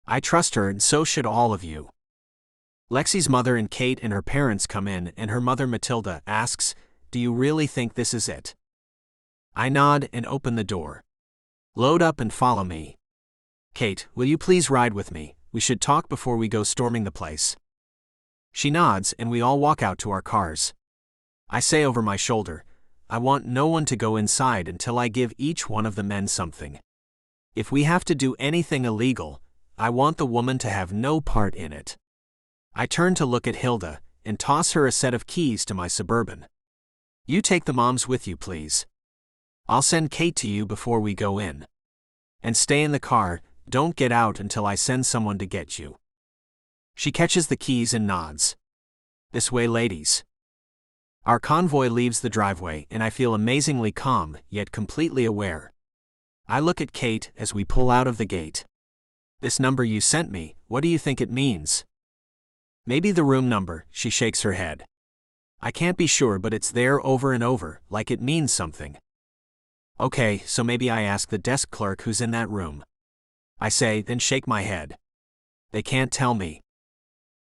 I trust her, and so should all of you. Lexi's mother and Kate and her parents come in, and her mother Matilda asks, Do you really think this is it? I nod and open the door. Load up and follow me. Kate, will you please ride with me? We should talk before we go storming the place. She nods, and we all walk out to our cars. I say over my shoulder, I want no one to go inside until I give each one of the men something. If we have to do anything illegal, I want the woman to have no part in it. I turn to look at Hilda and toss her a set of keys to my Suburban. You take the moms with you, please. I'll send Kate to you before we go in. And stay in the car, don't get out until I send someone to get you. She catches the keys and nods. This way, ladies. Our convoy leaves the driveway, and I feel amazingly calm, yet completely aware. I look at Kate as we pull out of the gate. This number you sent me, what do you think it means? Maybe the room number, she shakes her head. I can't be sure, but it's there over and over, like it means something. Okay, so maybe I ask the desk clerk who's in that room. I say, then shake my head. They can't tell me.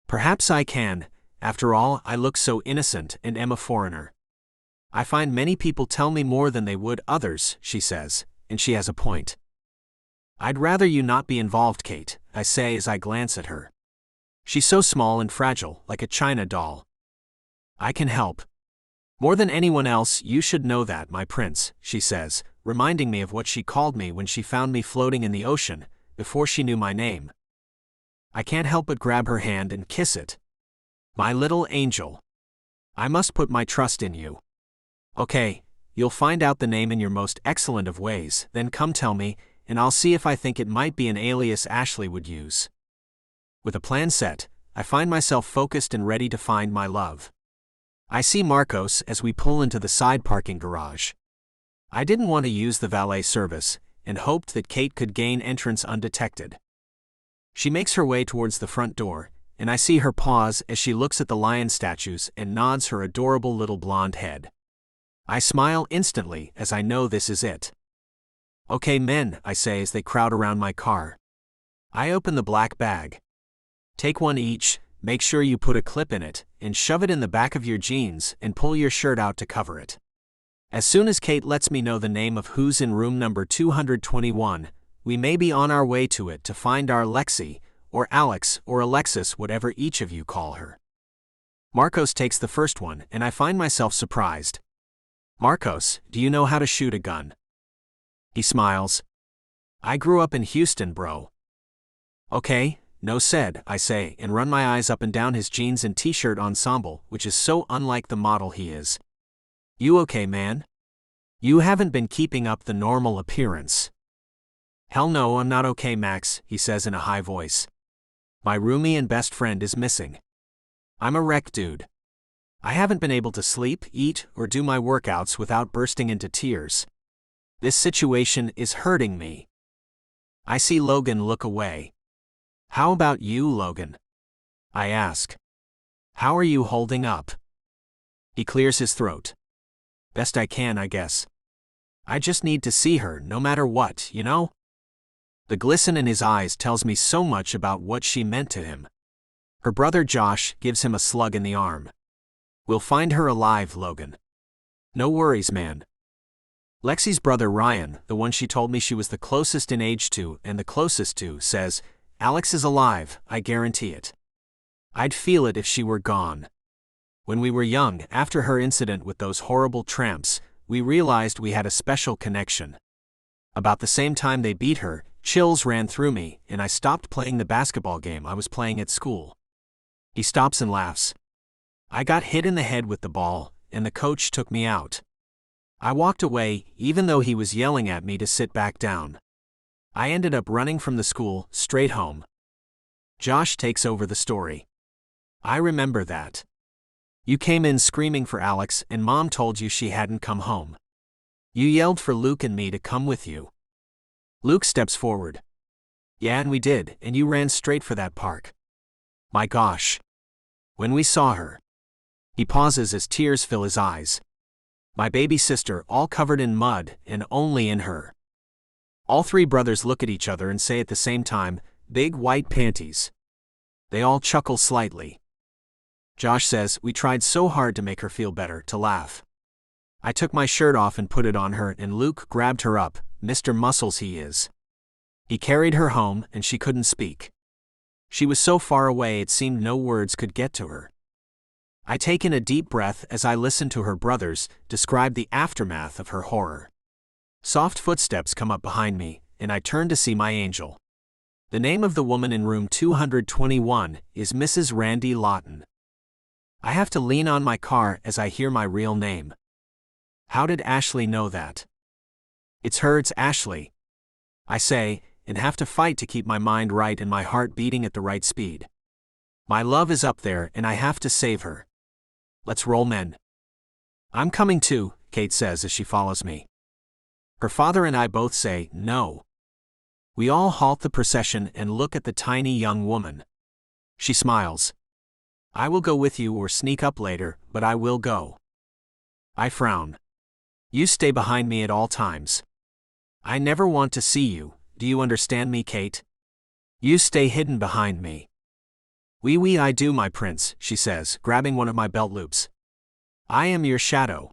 Perhaps I can. After all, I look so innocent and am a foreigner. I find many people tell me more than they would others, she says, and she has a point. I'd rather you not be involved, Kate, I say as I glance at her. She's so small and fragile, like a china doll. I can help. More than anyone else, you should know that, my prince, she says, reminding me of what she called me when she found me floating in the ocean, before she knew my name. I can't help but grab her hand and kiss it. My little angel. I must put my trust in you. Okay, you'll find out the name in your most excellent of ways, then come tell me, and I'll see if I think it might be an alias Ashley would use. With a plan set, I find myself focused and ready to find my love. I see Marcos as we pull into the side parking garage. I didn't want to use the valet service, and hoped that Kate could gain entrance undetected. She makes her way towards the front door, and I see her pause as she looks at the lion statues and nods her adorable little blonde head. I smile instantly as I know this is it. Okay, men, I say as they crowd around my car. I open the black bag. Take one each, make sure you put a clip in it, and shove it in the back of your jeans and pull your shirt out to cover it. As soon as Kate lets me know the name of who's in room number 221, we may be on our way to it to find our Lexi, or Alex, or Alexis, whatever each of you call her. Marcos takes the first one, and I find myself surprised. Marcos, do you know how to shoot a gun? He smiles. I grew up in Houston, bro. Okay, no said, I say, and run my eyes up and down his jeans and t-shirt ensemble, which is so unlike the model he is. You okay, man? You haven't been keeping up the normal appearance. Hell no, I'm not okay, Max, he says in a high voice. My roomie and best friend is missing. I'm a wreck, dude. I haven't been able to sleep, eat, or do my workouts without bursting into tears. This situation is hurting me. I see Logan look away. How about you, Logan? I ask. How are you holding up? He clears his throat. Best I can, I guess. I just need to see her, no matter what, you know? The glisten in his eyes tells me so much about what she meant to him. Her brother Josh gives him a slug in the arm. We'll find her alive, Logan. No worries, man. Lexi's brother Ryan, the one she told me she was the closest in age to and the closest to, says, Alex is alive, I guarantee it. I'd feel it if she were gone. When we were young, after her incident with those horrible tramps, we realized we had a special connection. About the same time they beat her, chills ran through me, and I stopped playing the basketball game I was playing at school. He stops and laughs. I got hit in the head with the ball, and the coach took me out. I walked away, even though he was yelling at me to sit back down. I ended up running from the school, straight home. Josh takes over the story. I remember that. You came in screaming for Alex, and Mom told you she hadn't come home. You yelled for Luke and me to come with you. Luke steps forward. Yeah, and we did, and you ran straight for that park. My gosh. When we saw her. He pauses as tears fill his eyes. My baby sister, all covered in mud, and only in her. All three brothers look at each other and say at the same time, big white panties. They all chuckle slightly. Josh says, we tried so hard to make her feel better, to laugh. I took my shirt off and put it on her, and Luke grabbed her up, Mr. Muscles he is. He carried her home, and she couldn't speak. She was so far away it seemed no words could get to her. I take in a deep breath as I listen to her brothers describe the aftermath of her horror. Soft footsteps come up behind me, and I turn to see my angel. The name of the woman in room 221 is Mrs. Randy Lawton. I have to lean on my car as I hear my real name. How did Ashley know that? It's her, it's Ashley. I say, and have to fight to keep my mind right and my heart beating at the right speed. My love is up there and I have to save her. Let's roll, men. I'm coming too, Kate says as she follows me. Her father and I both say, no. We all halt the procession and look at the tiny young woman. She smiles. I will go with you or sneak up later, but I will go. I frown. You stay behind me at all times. I never want to see you, do you understand me, Kate? You stay hidden behind me. Oui, I do, my prince, she says, grabbing one of my belt loops. I am your shadow.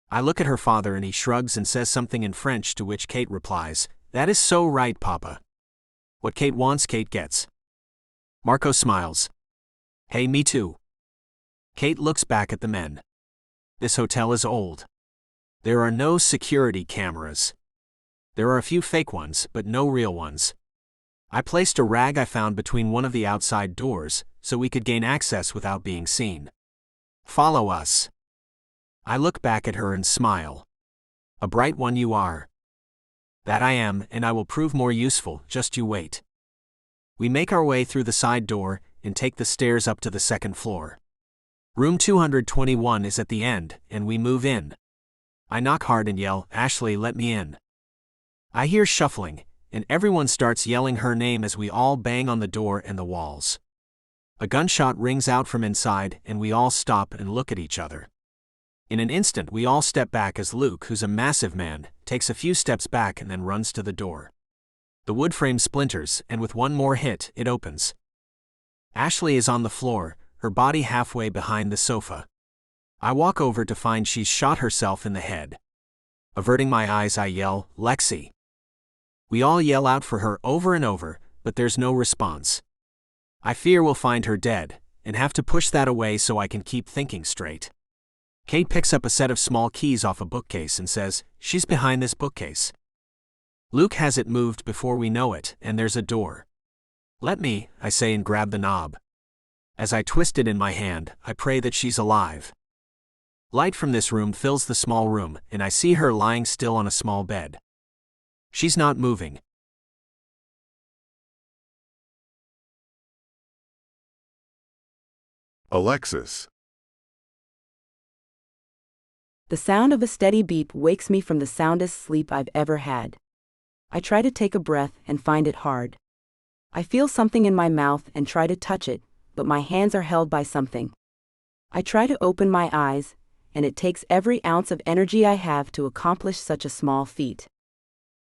I look at her father and he shrugs and says something in French, to which Kate replies, that is so right, Papa. What Kate wants, Kate gets. Marco smiles. Hey, me too. Kate looks back at the men. This hotel is old. There are no security cameras. There are a few fake ones, but no real ones. I placed a rag I found between one of the outside doors, so we could gain access without being seen. Follow us. I look back at her and smile. A bright one you are. That I am, and I will prove more useful, just you wait. We make our way through the side door, and take the stairs up to the second floor. Room 221 is at the end, and we move in. I knock hard and yell, Ashley, let me in. I hear shuffling, and everyone starts yelling her name as we all bang on the door and the walls. A gunshot rings out from inside, and we all stop and look at each other. In an instant we all step back as Luke, who's a massive man, takes a few steps back and then runs to the door. The wood frame splinters, and with one more hit, it opens. Ashley is on the floor, her body halfway behind the sofa. I walk over to find she's shot herself in the head. Averting my eyes, I yell, Lexi. We all yell out for her over and over, but there's no response. I fear we'll find her dead, and have to push that away so I can keep thinking straight. Kate picks up a set of small keys off a bookcase and says, she's behind this bookcase. Luke has it moved before we know it, and there's a door. Let me, I say and grab the knob. As I twist it in my hand, I pray that she's alive. Light from this room fills the small room, and I see her lying still on a small bed. She's not moving. Alexis. The sound of a steady beep wakes me from the soundest sleep I've ever had. I try to take a breath and find it hard. I feel something in my mouth and try to touch it, but my hands are held by something. I try to open my eyes, and it takes every ounce of energy I have to accomplish such a small feat.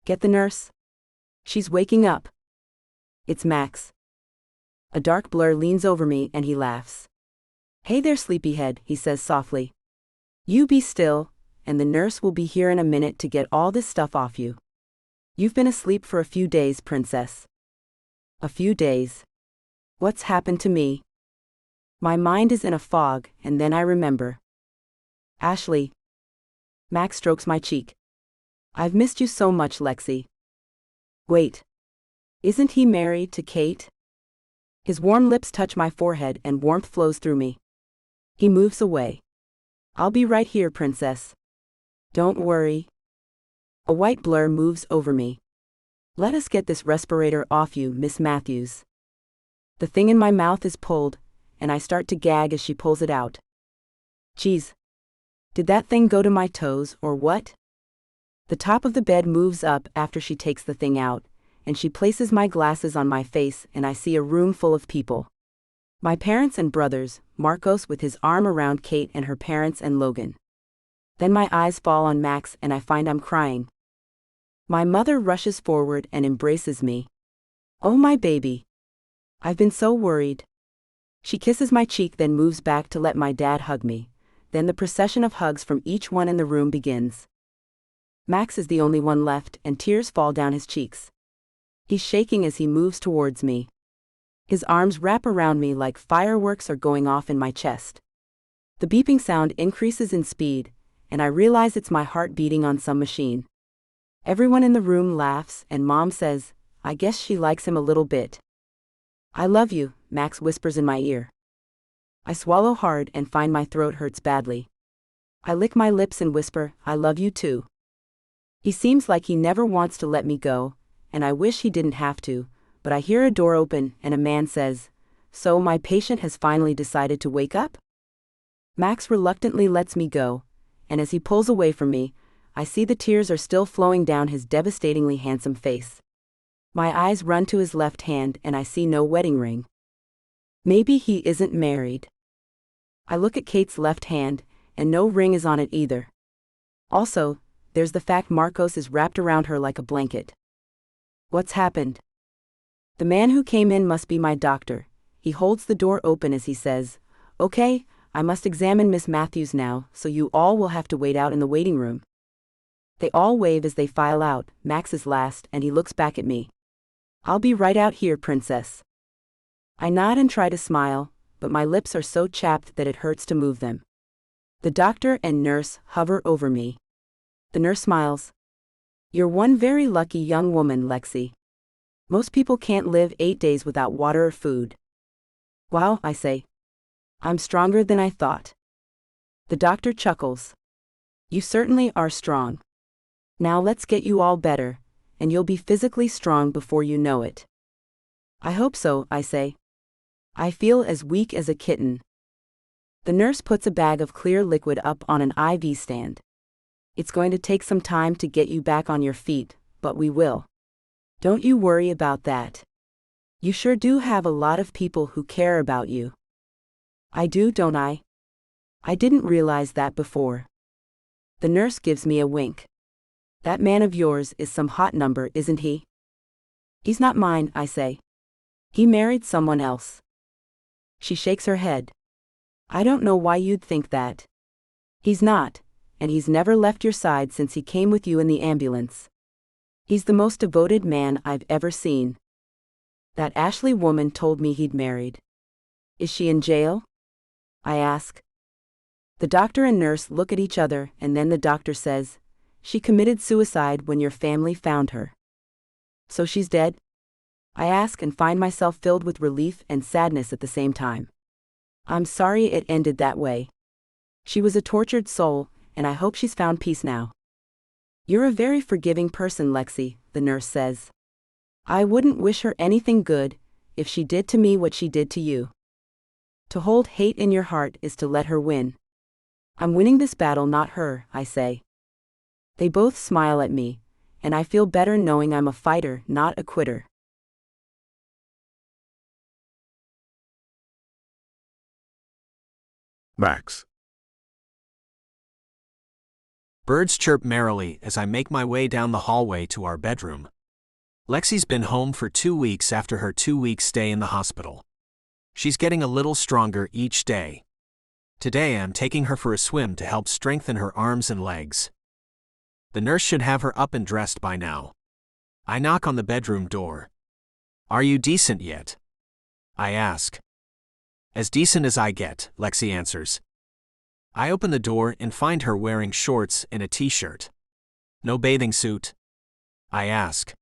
Get the nurse? She's waking up. It's Max. A dark blur leans over me and he laughs. Hey there, sleepyhead, he says softly. You be still, and the nurse will be here in a minute to get all this stuff off you. You've been asleep for a few days, princess. A few days. What's happened to me? My mind is in a fog, and then I remember. Ashley. Max strokes my cheek. I've missed you so much, Lexi. Wait. Isn't he married to Kate? His warm lips touch my forehead and warmth flows through me. He moves away. I'll be right here, princess. Don't worry. A white blur moves over me. Let us get this respirator off you, Miss Matthews. The thing in my mouth is pulled, and I start to gag as she pulls it out. Geez. Did that thing go to my toes, or what? The top of the bed moves up after she takes the thing out, and she places my glasses on my face and I see a room full of people. My parents and brothers, Marcos with his arm around Kate and her parents and Logan. Then my eyes fall on Max and I find I'm crying. My mother rushes forward and embraces me. Oh, my baby. I've been so worried. She kisses my cheek, then moves back to let my dad hug me. Then the procession of hugs from each one in the room begins. Max is the only one left and tears fall down his cheeks. He's shaking as he moves towards me. His arms wrap around me like fireworks are going off in my chest. The beeping sound increases in speed, and I realize it's my heart beating on some machine. Everyone in the room laughs, and Mom says, I guess she likes him a little bit. I love you, Max whispers in my ear. I swallow hard and find my throat hurts badly. I lick my lips and whisper, I love you too. He seems like he never wants to let me go, and I wish he didn't have to, but I hear a door open and a man says, So my patient has finally decided to wake up? Max reluctantly lets me go, and as he pulls away from me, I see the tears are still flowing down his devastatingly handsome face. My eyes run to his left hand and I see no wedding ring. Maybe he isn't married. I look at Kate's left hand, and no ring is on it either. Also, there's the fact Marcos is wrapped around her like a blanket. What's happened? The man who came in must be my doctor. He holds the door open as he says, Okay, I must examine Miss Matthews now, so you all will have to wait out in the waiting room. They all wave as they file out. Max is last, and he looks back at me. I'll be right out here, princess. I nod and try to smile, but my lips are so chapped that it hurts to move them. The doctor and nurse hover over me. The nurse smiles. You're one very lucky young woman, Lexi. Most people can't live 8 days without water or food. Wow, I say. I'm stronger than I thought. The doctor chuckles. You certainly are strong. Now let's get you all better, and you'll be physically strong before you know it. I hope so, I say. I feel as weak as a kitten. The nurse puts a bag of clear liquid up on an IV stand. It's going to take some time to get you back on your feet, but we will. Don't you worry about that. You sure do have a lot of people who care about you. I do, don't I? I didn't realize that before. The nurse gives me a wink. That man of yours is some hot number, isn't he? He's not mine, I say. He married someone else. She shakes her head. I don't know why you'd think that. He's not, and he's never left your side since he came with you in the ambulance. He's the most devoted man I've ever seen. That Ashley woman told me he'd married. Is she in jail? I ask. The doctor and nurse look at each other, and then the doctor says, She committed suicide when your family found her. So she's dead? I ask and find myself filled with relief and sadness at the same time. I'm sorry it ended that way. She was a tortured soul, and I hope she's found peace now. You're a very forgiving person, Lexi, the nurse says. I wouldn't wish her anything good, if she did to me what she did to you. To hold hate in your heart is to let her win. I'm winning this battle, not her, I say. They both smile at me, and I feel better knowing I'm a fighter, not a quitter. Max. Birds chirp merrily as I make my way down the hallway to our bedroom. Lexi's been home for 2 weeks after her 2-week stay in the hospital. She's getting a little stronger each day. Today I'm taking her for a swim to help strengthen her arms and legs. The nurse should have her up and dressed by now. I knock on the bedroom door. "Are you decent yet?" I ask. "As decent as I get," Lexi answers. I open the door and find her wearing shorts and a t-shirt. "No bathing suit?" I ask.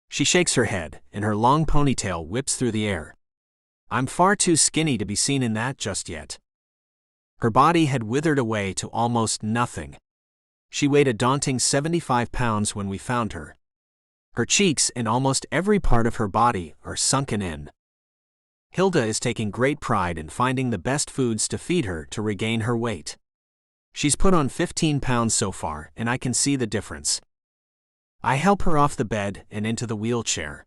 She shakes her head, and her long ponytail whips through the air. I'm far too skinny to be seen in that just yet. Her body had withered away to almost nothing. She weighed a daunting 75 pounds when we found her. Her cheeks and almost every part of her body are sunken in. Hilda is taking great pride in finding the best foods to feed her to regain her weight. She's put on 15 pounds so far, and I can see the difference. I help her off the bed and into the wheelchair.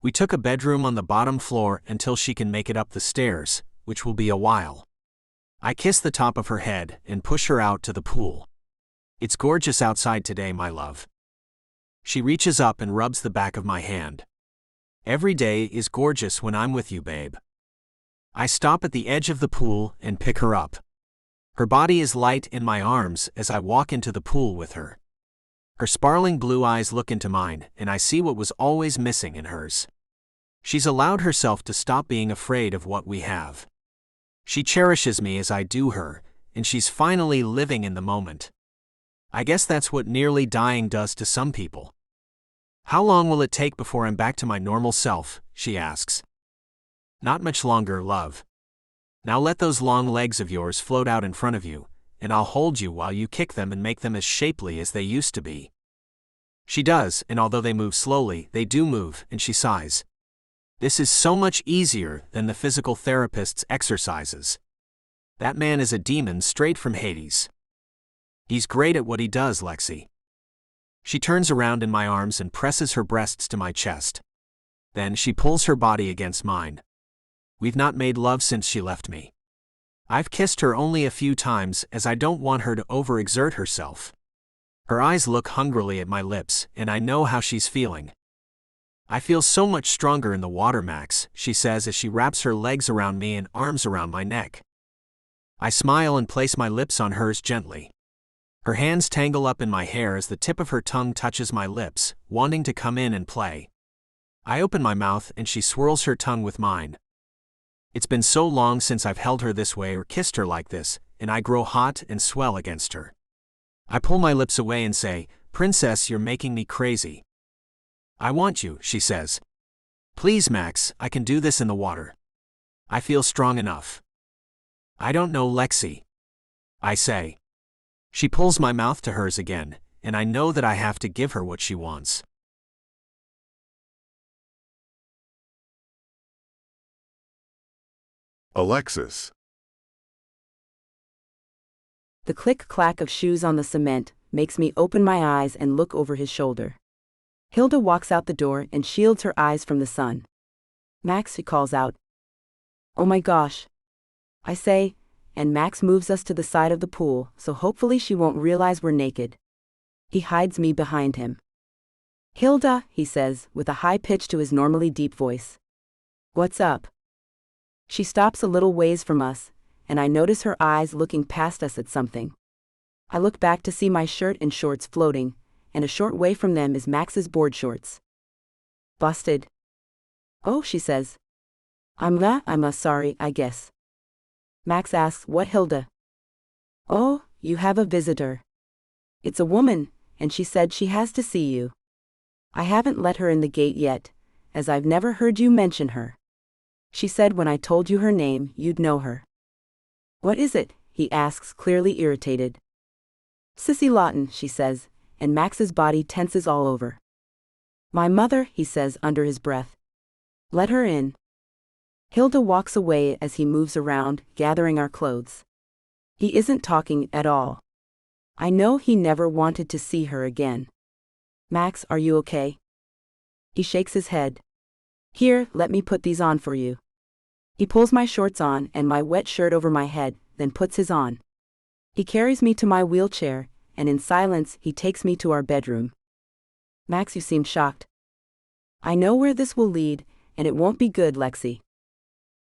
We took a bedroom on the bottom floor until she can make it up the stairs, which will be a while. I kiss the top of her head and push her out to the pool. "It's gorgeous outside today, my love." She reaches up and rubs the back of my hand. "Every day is gorgeous when I'm with you, babe." I stop at the edge of the pool and pick her up. Her body is light in my arms as I walk into the pool with her. Her sparkling blue eyes look into mine, and I see what was always missing in hers. She's allowed herself to stop being afraid of what we have. She cherishes me as I do her, and she's finally living in the moment. I guess that's what nearly dying does to some people. "How long will it take before I'm back to my normal self?" she asks. "Not much longer, love. Now let those long legs of yours float out in front of you, and I'll hold you while you kick them and make them as shapely as they used to be." She does, and although they move slowly, they do move, and she sighs. "This is so much easier than the physical therapist's exercises. That man is a demon straight from Hades. He's great at what he does, Lexi." She turns around in my arms and presses her breasts to my chest. Then she pulls her body against mine. We've not made love since she left me. I've kissed her only a few times as I don't want her to overexert herself. Her eyes look hungrily at my lips, and I know how she's feeling. "I feel so much stronger in the water, Max," she says as she wraps her legs around me and arms around my neck. I smile and place my lips on hers gently. Her hands tangle up in my hair as the tip of her tongue touches my lips, wanting to come in and play. I open my mouth and she swirls her tongue with mine. It's been so long since I've held her this way or kissed her like this, and I grow hot and swell against her. I pull my lips away and say, "Princess, you're making me crazy." "I want you," she says. "Please, Max, I can do this in the water. I feel strong enough." "I don't know, Lexi," I say. She pulls my mouth to hers again, and I know that I have to give her what she wants. Alexis. The click-clack of shoes on the cement makes me open my eyes and look over his shoulder. Hilda walks out the door and shields her eyes from the sun. "Max," he calls out. "Oh my gosh," I say, and Max moves us to the side of the pool, so hopefully she won't realize we're naked. He hides me behind him. "Hilda," he says, with a high pitch to his normally deep voice. "What's up?" She stops a little ways from us, and I notice her eyes looking past us at something. I look back to see my shirt and shorts floating, and a short way from them is Max's board shorts. "Busted." "Oh," she says. I'm sorry, I guess." Max asks, "What, Hilda?" "Oh, you have a visitor. It's a woman, and she said she has to see you. I haven't let her in the gate yet, as I've never heard you mention her. She said when I told you her name, you'd know her." "What is it?" he asks, clearly irritated. "Sissy Lawton," she says, and Max's body tenses all over. "My mother," he says under his breath. "Let her in." Hilda walks away as he moves around, gathering our clothes. He isn't talking at all. I know he never wanted to see her again. Max, are you okay? He shakes his head. Here, let me put these on for you. He pulls my shorts on and my wet shirt over my head, then puts his on. He carries me to my wheelchair, and in silence he takes me to our bedroom. Max, you seem shocked. I know where this will lead, and it won't be good, Lexi.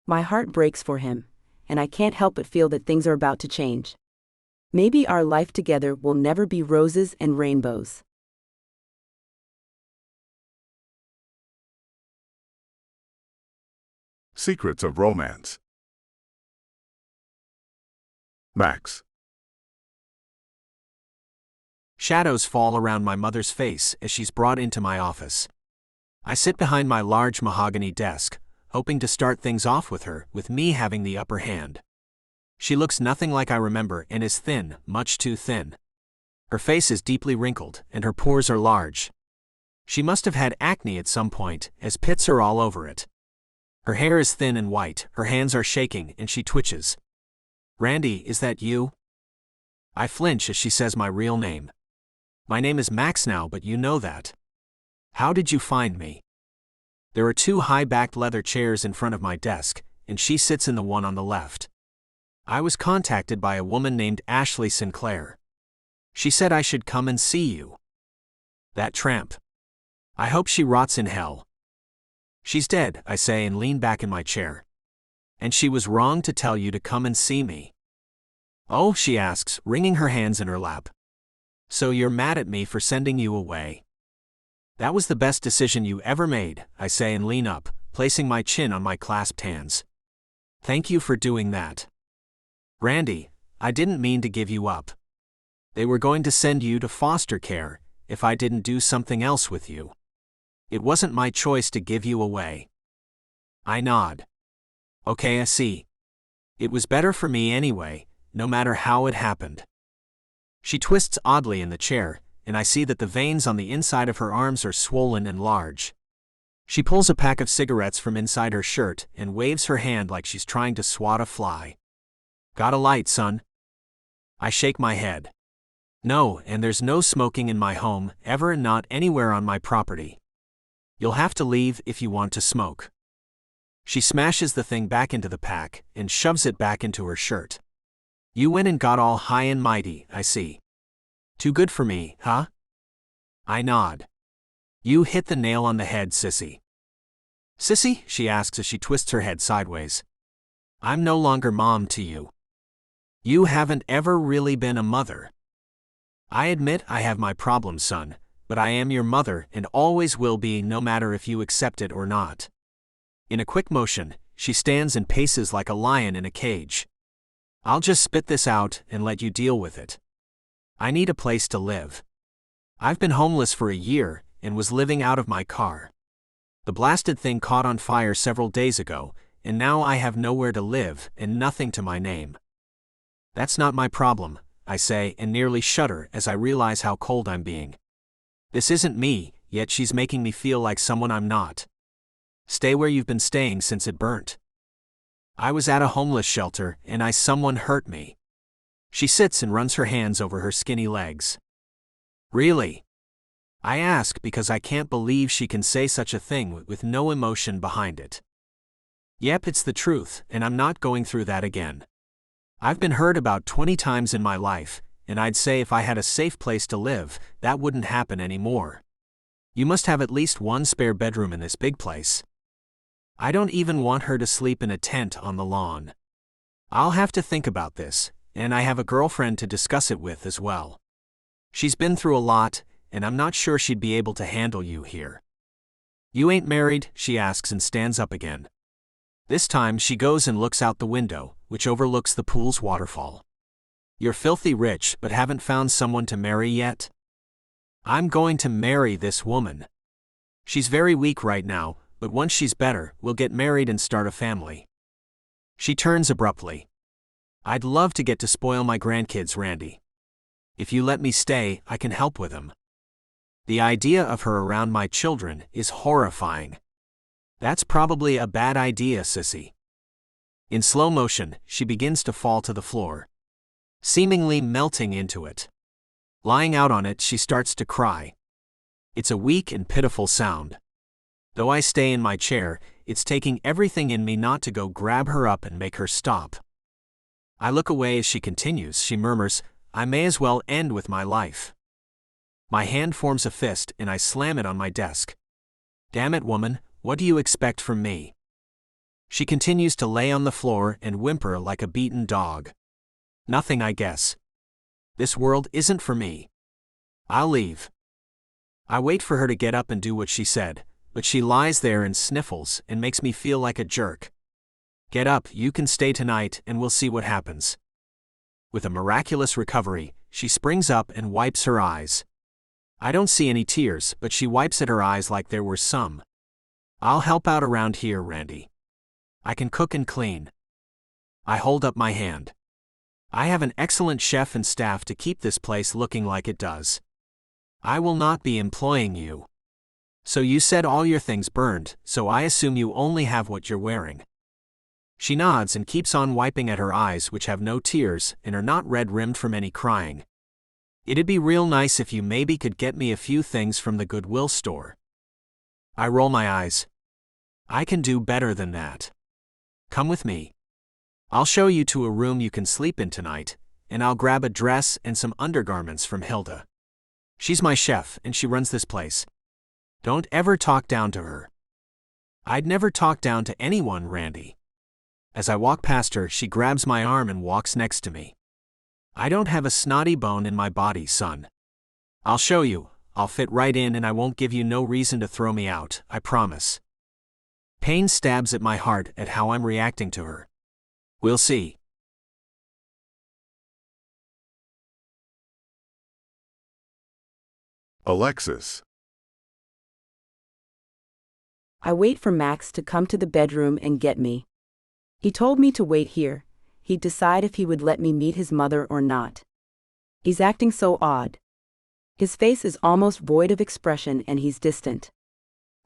My heart breaks for him, and I can't help but feel that things are about to change. Maybe our life together will never be roses and rainbows. Secrets of Romance. Max. Shadows fall around my mother's face as she's brought into my office. I sit behind my large mahogany desk, hoping to start things off with her, with me having the upper hand. She looks nothing like I remember and is thin, much too thin. Her face is deeply wrinkled, and her pores are large. She must have had acne at some point, as pits are all over it. Her hair is thin and white, her hands are shaking, and she twitches. Randy, is that you? I flinch as she says my real name. My name is Max now, but you know that. How did you find me? There are 2 high-backed leather chairs in front of my desk, and she sits in the one on the left. I was contacted by a woman named Ashley Sinclair. She said I should come and see you. That tramp. I hope she rots in hell. She's dead, I say and lean back in my chair. And she was wrong to tell you to come and see me. Oh, she asks, wringing her hands in her lap. So you're mad at me for sending you away? That was the best decision you ever made, I say and lean up, placing my chin on my clasped hands. Thank you for doing that. Randy, I didn't mean to give you up. They were going to send you to foster care if I didn't do something else with you. It wasn't my choice to give you away. I nod. Okay, I see. It was better for me anyway, no matter how it happened. She twists oddly in the chair, and I see that the veins on the inside of her arms are swollen and large. She pulls a pack of cigarettes from inside her shirt and waves her hand like she's trying to swat a fly. Got a light, son? I shake my head. No, and there's no smoking in my home, ever, and not anywhere on my property. You'll have to leave if you want to smoke. She smashes the thing back into the pack and shoves it back into her shirt. You went and got all high and mighty, I see. Too good for me, huh? I nod. You hit the nail on the head, sissy. Sissy? She asks as she twists her head sideways. I'm no longer mom to you. You haven't ever really been a mother. I admit I have my problems, son, but I am your mother and always will be, no matter if you accept it or not. In a quick motion, she stands and paces like a lion in a cage. I'll just spit this out and let you deal with it. I need a place to live. I've been homeless for a year and was living out of my car. The blasted thing caught on fire several days ago, and now I have nowhere to live and nothing to my name. That's not my problem, I say and nearly shudder as I realize how cold I'm being. This isn't me, yet she's making me feel like someone I'm not. Stay where you've been staying since it burnt. I was at a homeless shelter and someone hurt me. She sits and runs her hands over her skinny legs. Really? I ask because I can't believe she can say such a thing with no emotion behind it. Yep, it's the truth, and I'm not going through that again. I've been hurt about 20 times in my life, and I'd say if I had a safe place to live, that wouldn't happen anymore. You must have at least one spare bedroom in this big place. I don't even want her to sleep in a tent on the lawn. I'll have to think about this, and I have a girlfriend to discuss it with as well. She's been through a lot, and I'm not sure she'd be able to handle you here. You ain't married? She asks and stands up again. This time she goes and looks out the window, which overlooks the pool's waterfall. You're filthy rich but haven't found someone to marry yet? I'm going to marry this woman. She's very weak right now, but once she's better, we'll get married and start a family. She turns abruptly. I'd love to get to spoil my grandkids, Randy. If you let me stay, I can help with them. The idea of her around my children is horrifying. That's probably a bad idea, sissy. In slow motion, she begins to fall to the floor, seemingly melting into it. Lying out on it, she starts to cry. It's a weak and pitiful sound. Though I stay in my chair, it's taking everything in me not to go grab her up and make her stop. I look away as she continues. She murmurs, "I may as well end with my life." My hand forms a fist and I slam it on my desk. "Damn it, woman, what do you expect from me?" She continues to lay on the floor and whimper like a beaten dog. "Nothing, I guess. This world isn't for me. I'll leave." I wait for her to get up and do what she said, but she lies there and sniffles and makes me feel like a jerk. "Get up, you can stay tonight and we'll see what happens." With a miraculous recovery, she springs up and wipes her eyes. I don't see any tears, but she wipes at her eyes like there were some. "I'll help out around here, Randy. I can cook and clean." I hold up my hand. I have an excellent chef and staff to keep this place looking like it does. I will not be employing you. So you said all your things burned, so I assume you only have what you're wearing. She nods and keeps on wiping at her eyes, which have no tears and are not red-rimmed from any crying. "It'd be real nice if you maybe could get me a few things from the Goodwill store." I roll my eyes. "I can do better than that. Come with me. I'll show you to a room you can sleep in tonight, and I'll grab a dress and some undergarments from Hilda. She's my chef and she runs this place. Don't ever talk down to her." "I'd never talk down to anyone, Randy." As I walk past her, she grabs my arm and walks next to me. "I don't have a snotty bone in my body, son. I'll show you. I'll fit right in and I won't give you no reason to throw me out, I promise." Pain stabs at my heart at how I'm reacting to her. We'll see. Alexis. I wait for Max to come to the bedroom and get me. He told me to wait here. He'd decide if he would let me meet his mother or not. He's acting so odd. His face is almost void of expression and he's distant.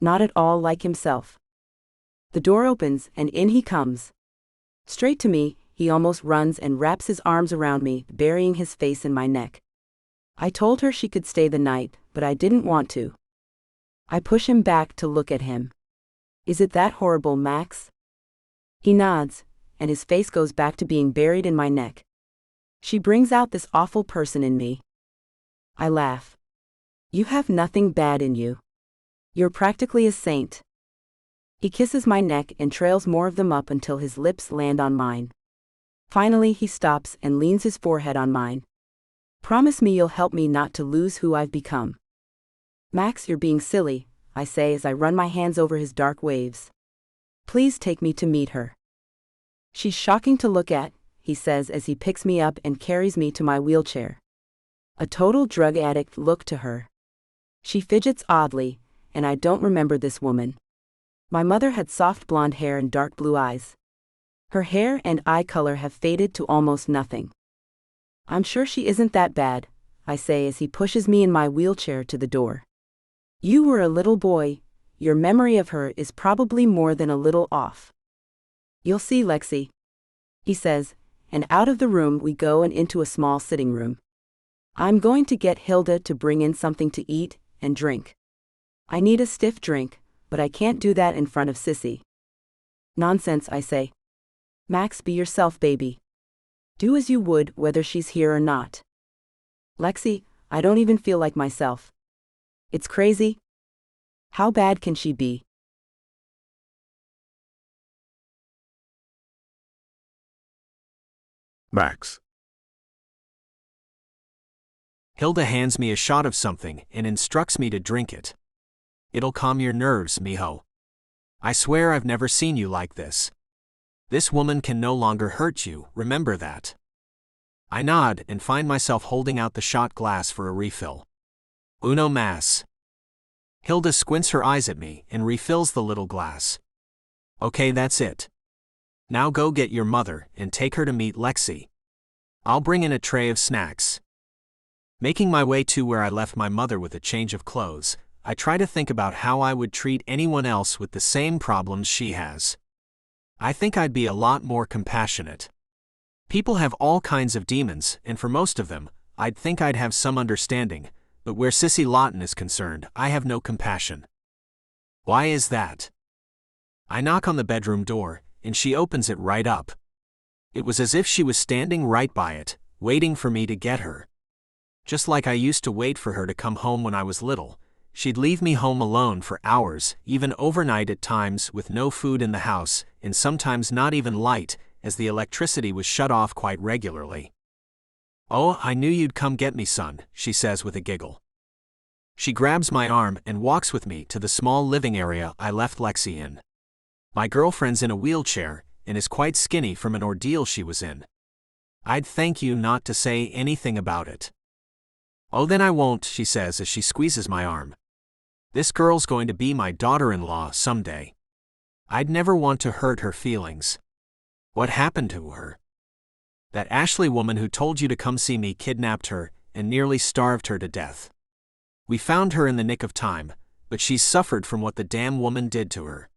Not at all like himself. The door opens and in he comes. Straight to me, he almost runs and wraps his arms around me, burying his face in my neck. I told her she could stay the night, but I didn't want to. I push him back to look at him. "Is it that horrible, Max?" He nods, and his face goes back to being buried in my neck. She brings out this awful person in me. I laugh. "You have nothing bad in you. You're practically a saint." He kisses my neck and trails more of them up until his lips land on mine. Finally he stops and leans his forehead on mine. "Promise me you'll help me not to lose who I've become." "Max, you're being silly," I say as I run my hands over his dark waves. "Please take me to meet her." "She's shocking to look at," he says as he picks me up and carries me to my wheelchair. A total drug addict look to her. She fidgets oddly, and I don't remember this woman. My mother had soft blonde hair and dark blue eyes. Her hair and eye color have faded to almost nothing. "I'm sure she isn't that bad," I say as he pushes me in my wheelchair to the door. "You were a little boy. Your memory of her is probably more than a little off." "You'll see, Lexi," he says, and out of the room we go and into a small sitting room. I'm going to get Hilda to bring in something to eat and drink. I need a stiff drink, but I can't do that in front of Sissy. "Nonsense," I say. "Max, be yourself, baby. Do as you would whether she's here or not." "Lexi, I don't even feel like myself. It's crazy. How bad can she be?" Max. Hilda hands me a shot of something and instructs me to drink it. "It'll calm your nerves, mijo. I swear I've never seen you like this. This woman can no longer hurt you, remember that." I nod and find myself holding out the shot glass for a refill. "Uno mas." Hilda squints her eyes at me and refills the little glass. "Okay, that's it. Now go get your mother and take her to meet Lexi. I'll bring in a tray of snacks." Making my way to where I left my mother with a change of clothes, I try to think about how I would treat anyone else with the same problems she has. I think I'd be a lot more compassionate. People have all kinds of demons, and for most of them, I'd think I'd have some understanding, but where Sissy Lawton is concerned, I have no compassion. Why is that? I knock on the bedroom door, and she opens it right up. It was as if she was standing right by it, waiting for me to get her. Just like I used to wait for her to come home when I was little, she'd leave me home alone for hours, even overnight at times, with no food in the house, and sometimes not even light, as the electricity was shut off quite regularly. "Oh, I knew you'd come get me, son," she says with a giggle. She grabs my arm and walks with me to the small living area I left Lexi in. My girlfriend's in a wheelchair and is quite skinny from an ordeal she was in. "I'd thank you not to say anything about it." "Oh, then I won't," she says as she squeezes my arm. "This girl's going to be my daughter-in-law someday. I'd never want to hurt her feelings." "What happened to her?" "That Ashley woman who told you to come see me kidnapped her and nearly starved her to death. We found her in the nick of time, but she's suffered from what the damn woman did to her."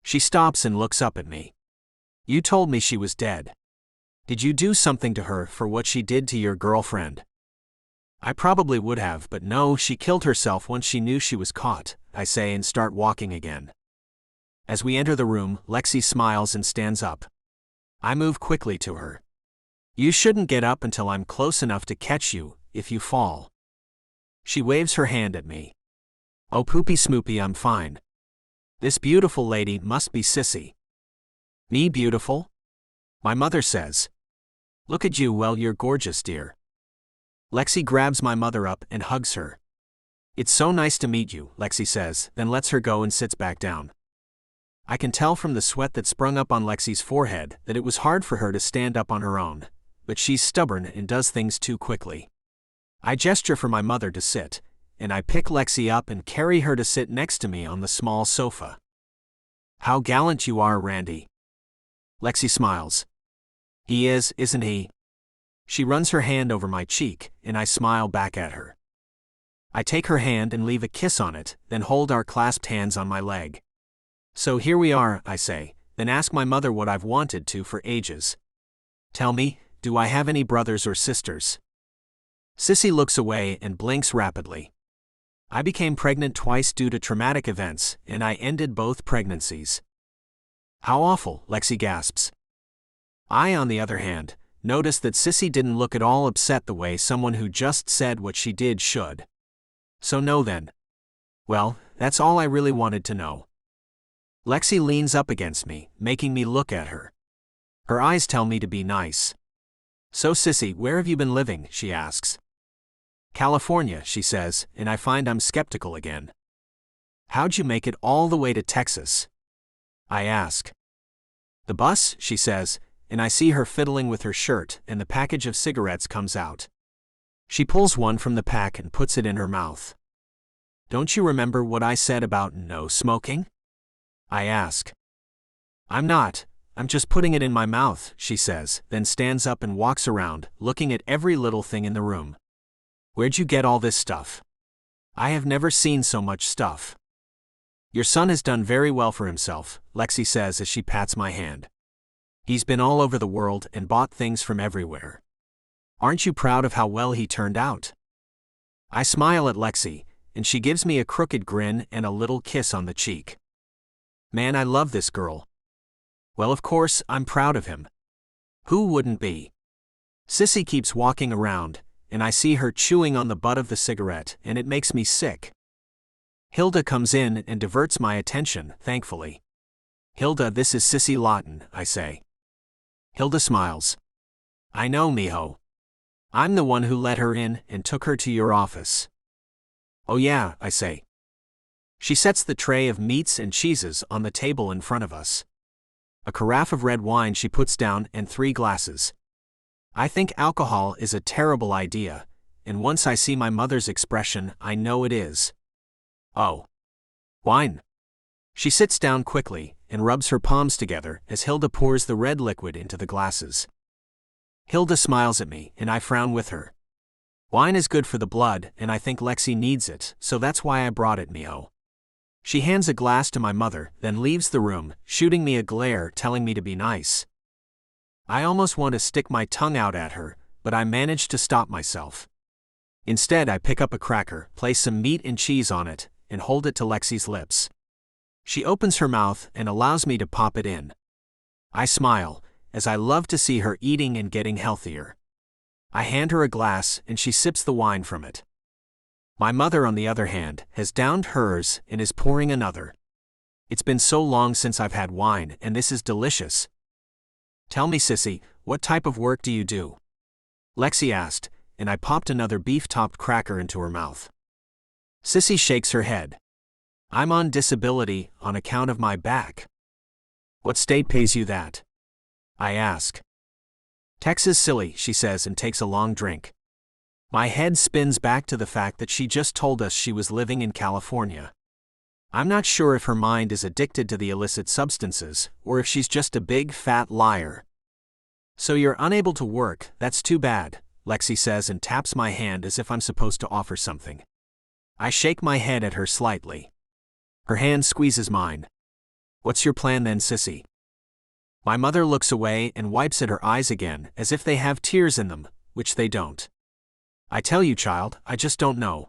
She stops and looks up at me. "You told me she was dead. Did you do something to her for what she did to your girlfriend?" "I probably would have, but no, she killed herself once she knew she was caught," I say and start walking again. As we enter the room, Lexi smiles and stands up. I move quickly to her. "You shouldn't get up until I'm close enough to catch you, if you fall." She waves her hand at me. "Oh, poopy smoopy, I'm fine." This beautiful lady must be Sissy. "Me beautiful?" My mother says. "Look at you, well, you're gorgeous, dear." Lexi grabs my mother up and hugs her. "It's so nice to meet you," Lexi says, then lets her go and sits back down. I can tell from the sweat that sprung up on Lexi's forehead that it was hard for her to stand up on her own, but she's stubborn and does things too quickly. I gesture for my mother to sit, and I pick Lexi up and carry her to sit next to me on the small sofa. "How gallant you are, Randy." Lexi smiles. "He is, isn't he?" She runs her hand over my cheek, and I smile back at her. I take her hand and leave a kiss on it, then hold our clasped hands on my leg. "So here we are," I say, then ask my mother what I've wanted to for ages. "Tell me, do I have any brothers or sisters?" Sissy looks away and blinks rapidly. "I became pregnant twice due to traumatic events, and I ended both pregnancies." "How awful," Lexi gasps. I, on the other hand, noticed that Sissy didn't look at all upset the way someone who just said what she did should. "So no then." "Well, that's all I really wanted to know." Lexi leans up against me, making me look at her. Her eyes tell me to be nice. "So Sissy, where have you been living?" she asks. "California," she says, and I find I'm skeptical again. "How'd you make it all the way to Texas?" I ask. "The bus," she says, and I see her fiddling with her shirt, and the package of cigarettes comes out. She pulls one from the pack and puts it in her mouth. "Don't you remember what I said about no smoking?" I ask. I'm just putting it in my mouth," she says, then stands up and walks around, looking at every little thing in the room. "Where'd you get all this stuff?" "I have never seen so much stuff." "Your son has done very well for himself," Lexi says as she pats my hand. "He's been all over the world and bought things from everywhere. Aren't you proud of how well he turned out?" I smile at Lexi, and she gives me a crooked grin and a little kiss on the cheek. Man, I love this girl. Well, of course, I'm proud of him. Who wouldn't be? Sissy keeps walking around, and I see her chewing on the butt of the cigarette, and it makes me sick. Hilda comes in and diverts my attention, thankfully. "Hilda, this is Sissy Lawton," I say. Hilda smiles. "I know, mijo. I'm the one who let her in and took her to your office." "Oh yeah," I say. She sets the tray of meats and cheeses on the table in front of us. A carafe of red wine she puts down and 3 glasses. I think alcohol is a terrible idea, and once I see my mother's expression, I know it is. "Oh. Wine." She sits down quickly and rubs her palms together as Hilda pours the red liquid into the glasses. Hilda smiles at me, and I frown with her. Wine is good for the blood, and I think Lexi needs it, so that's why I brought it, Mio. She hands a glass to my mother, then leaves the room, shooting me a glare telling me to be nice. I almost want to stick my tongue out at her, but I manage to stop myself. Instead, I pick up a cracker, place some meat and cheese on it, and hold it to Lexi's lips. She opens her mouth and allows me to pop it in. I smile, as I love to see her eating and getting healthier. I hand her a glass and she sips the wine from it. My mother, on the other hand, has downed hers and is pouring another. It's been so long since I've had wine, and this is delicious. Tell me, sissy, what type of work do you do? Lexi asked, and I popped another beef-topped cracker into her mouth. Sissy shakes her head. I'm on disability on account of my back. What state pays you that? I ask. Texas, silly, she says and takes a long drink. My head spins back to the fact that she just told us she was living in California. I'm not sure if her mind is addicted to the illicit substances, or if she's just a big fat liar. So you're unable to work, that's too bad, Lexi says and taps my hand as if I'm supposed to offer something. I shake my head at her slightly. Her hand squeezes mine. What's your plan then, sissy? My mother looks away and wipes at her eyes again as if they have tears in them, which they don't. I tell you, child, I just don't know.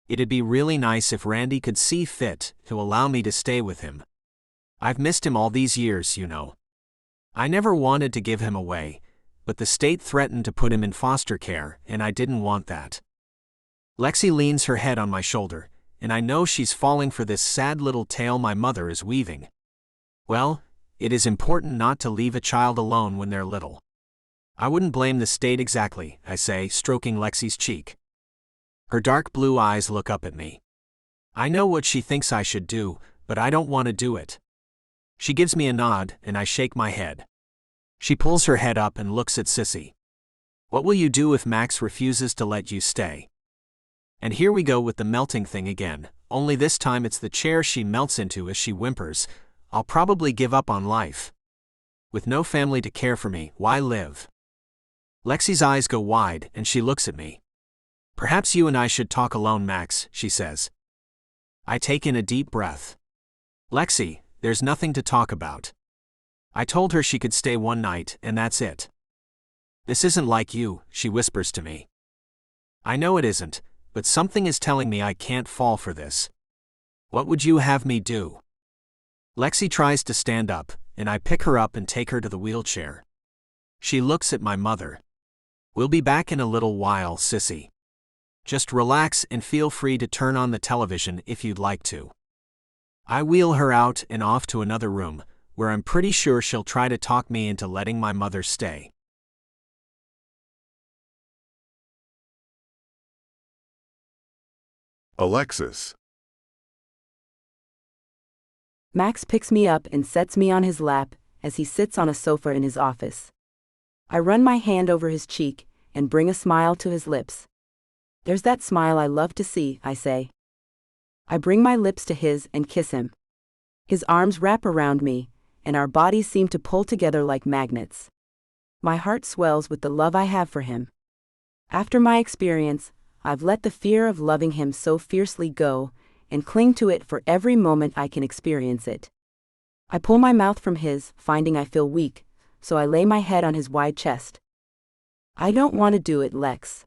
It'd be really nice if Randy could see fit to allow me to stay with him. I've missed him all these years, you know. I never wanted to give him away, but the state threatened to put him in foster care, and I didn't want that. Lexi leans her head on my shoulder, and I know she's falling for this sad little tale my mother is weaving. Well, it is important not to leave a child alone when they're little. I wouldn't blame the state exactly, I say, stroking Lexi's cheek. Her dark blue eyes look up at me. I know what she thinks I should do, but I don't want to do it. She gives me a nod, and I shake my head. She pulls her head up and looks at Sissy. What will you do if Max refuses to let you stay? And here we go with the melting thing again, only this time it's the chair she melts into as she whimpers. I'll probably give up on life. With no family to care for me, why live? Lexi's eyes go wide, and she looks at me. Perhaps you and I should talk alone, Max, she says. I take in a deep breath. Lexi, there's nothing to talk about. I told her she could stay one night, and that's it. This isn't like you, she whispers to me. I know it isn't, but something is telling me I can't fall for this. What would you have me do? Lexi tries to stand up, and I pick her up and take her to the wheelchair. She looks at my mother. We'll be back in a little while, sissy. Just relax and feel free to turn on the television if you'd like to. I wheel her out and off to another room, where I'm pretty sure she'll try to talk me into letting my mother stay. Alexis. Max picks me up and sets me on his lap as he sits on a sofa in his office. I run my hand over his cheek and bring a smile to his lips. There's that smile I love to see, I say. I bring my lips to his and kiss him. His arms wrap around me, and our bodies seem to pull together like magnets. My heart swells with the love I have for him. After my experience, I've let the fear of loving him so fiercely go, and cling to it for every moment I can experience it. I pull my mouth from his, finding I feel weak, so I lay my head on his wide chest. I don't want to do it, Lex.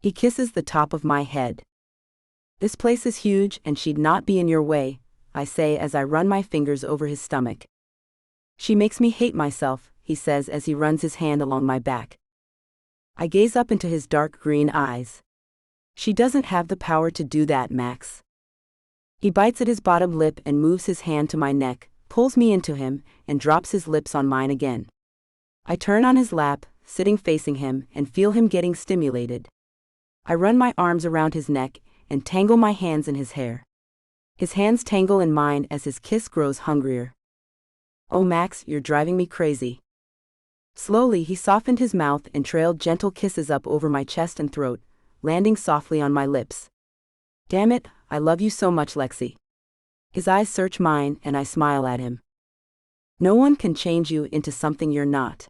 He kisses the top of my head. This place is huge and she'd not be in your way, I say as I run my fingers over his stomach. She makes me hate myself, he says as he runs his hand along my back. I gaze up into his dark green eyes. She doesn't have the power to do that, Max. He bites at his bottom lip and moves his hand to my neck, pulls me into him, and drops his lips on mine again. I turn on his lap, sitting facing him, and feel him getting stimulated. I run my arms around his neck and tangle my hands in his hair. His hands tangle in mine as his kiss grows hungrier. Oh, Max, you're driving me crazy. Slowly he softened his mouth and trailed gentle kisses up over my chest and throat, landing softly on my lips. Damn it, I love you so much, Lexi. His eyes search mine and I smile at him. No one can change you into something you're not.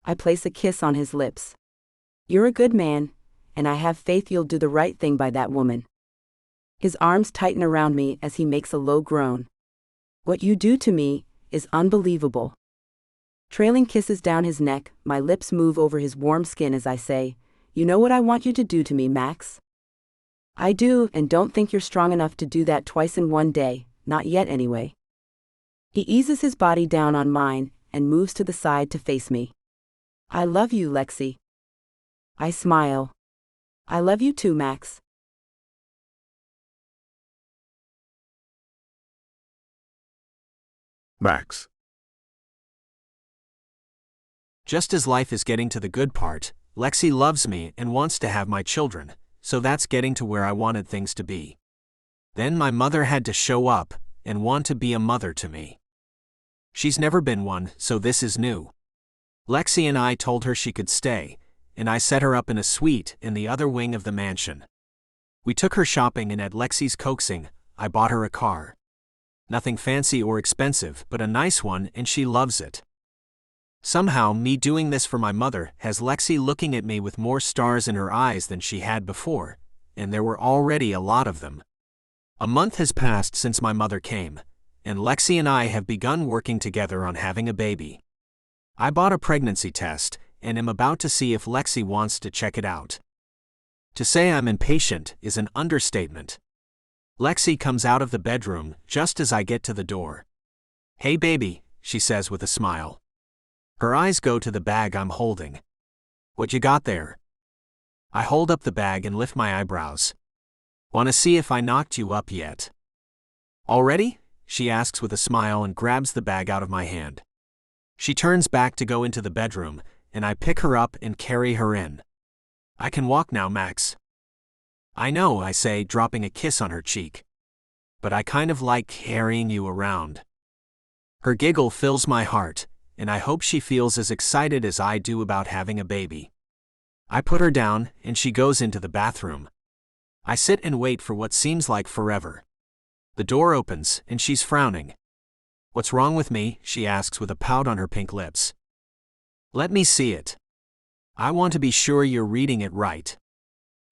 I place a kiss on his lips. You're a good man, and I have faith you'll do the right thing by that woman. His arms tighten around me as he makes a low groan. What you do to me is unbelievable. Trailing kisses down his neck, my lips move over his warm skin as I say, "You know what I want you to do to me, Max?" "I do, and don't think you're strong enough to do that twice in one day, not yet anyway." He eases his body down on mine and moves to the side to face me. "I love you, Lexi." I smile. "I love you too, Max." Max. Just as life is getting to the good part, Lexi loves me and wants to have my children, so that's getting to where I wanted things to be. Then my mother had to show up and want to be a mother to me. She's never been one, so this is new. Lexi and I told her she could stay, and I set her up in a suite in the other wing of the mansion. We took her shopping, and at Lexi's coaxing, I bought her a car. Nothing fancy or expensive, but a nice one, and she loves it. Somehow, me doing this for my mother has Lexi looking at me with more stars in her eyes than she had before, and there were already a lot of them. A month has passed since my mother came, and Lexi and I have begun working together on having a baby. I bought a pregnancy test and am about to see if Lexi wants to check it out. To say I'm impatient is an understatement. Lexi comes out of the bedroom just as I get to the door. "Hey baby," she says with a smile. Her eyes go to the bag I'm holding. "What you got there?" I hold up the bag and lift my eyebrows. "Want to see if I knocked you up yet?" "Already?" she asks with a smile and grabs the bag out of my hand. She turns back to go into the bedroom, and I pick her up and carry her in. "I can walk now, Max." "I know," I say, dropping a kiss on her cheek. "But I kind of like carrying you around." Her giggle fills my heart, and I hope she feels as excited as I do about having a baby. I put her down, and she goes into the bathroom. I sit and wait for what seems like forever. The door opens, and she's frowning. "What's wrong with me?" she asks with a pout on her pink lips. "Let me see it. I want to be sure you're reading it right."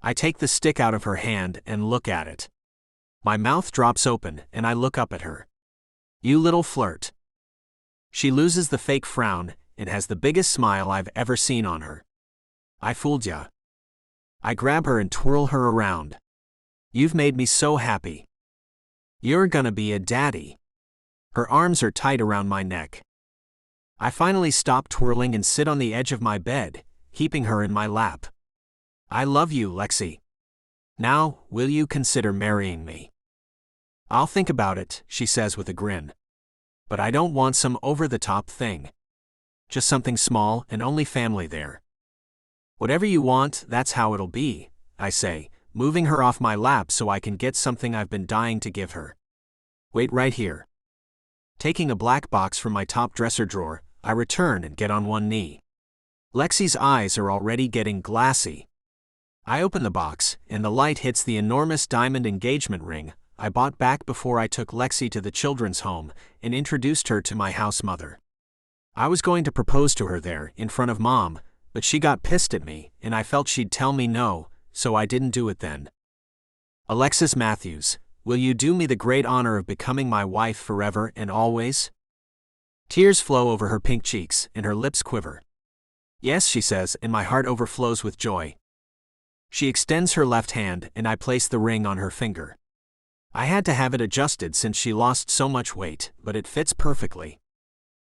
I take the stick out of her hand and look at it. My mouth drops open, and I look up at her. "You little flirt." She loses the fake frown and has the biggest smile I've ever seen on her. "I fooled ya." I grab her and twirl her around. "You've made me so happy. You're gonna be a daddy." Her arms are tight around my neck. I finally stop twirling and sit on the edge of my bed, keeping her in my lap. "I love you, Lexi. Now, will you consider marrying me?" "I'll think about it," she says with a grin. "But I don't want some over-the-top thing. Just something small and only family there." "Whatever you want, that's how it'll be," I say, moving her off my lap so I can get something I've been dying to give her. "Wait right here." Taking a black box from my top dresser drawer, I return and get on one knee. Lexi's eyes are already getting glassy. I open the box, and the light hits the enormous diamond engagement ring I bought back before I took Lexi to the children's home and introduced her to my house mother. I was going to propose to her there, in front of Mom, but she got pissed at me, and I felt she'd tell me no, so I didn't do it then. "Alexis Matthews, will you do me the great honor of becoming my wife forever and always?" Tears flow over her pink cheeks, and her lips quiver. "Yes," she says, and my heart overflows with joy. She extends her left hand, and I place the ring on her finger. I had to have it adjusted since she lost so much weight, but it fits perfectly.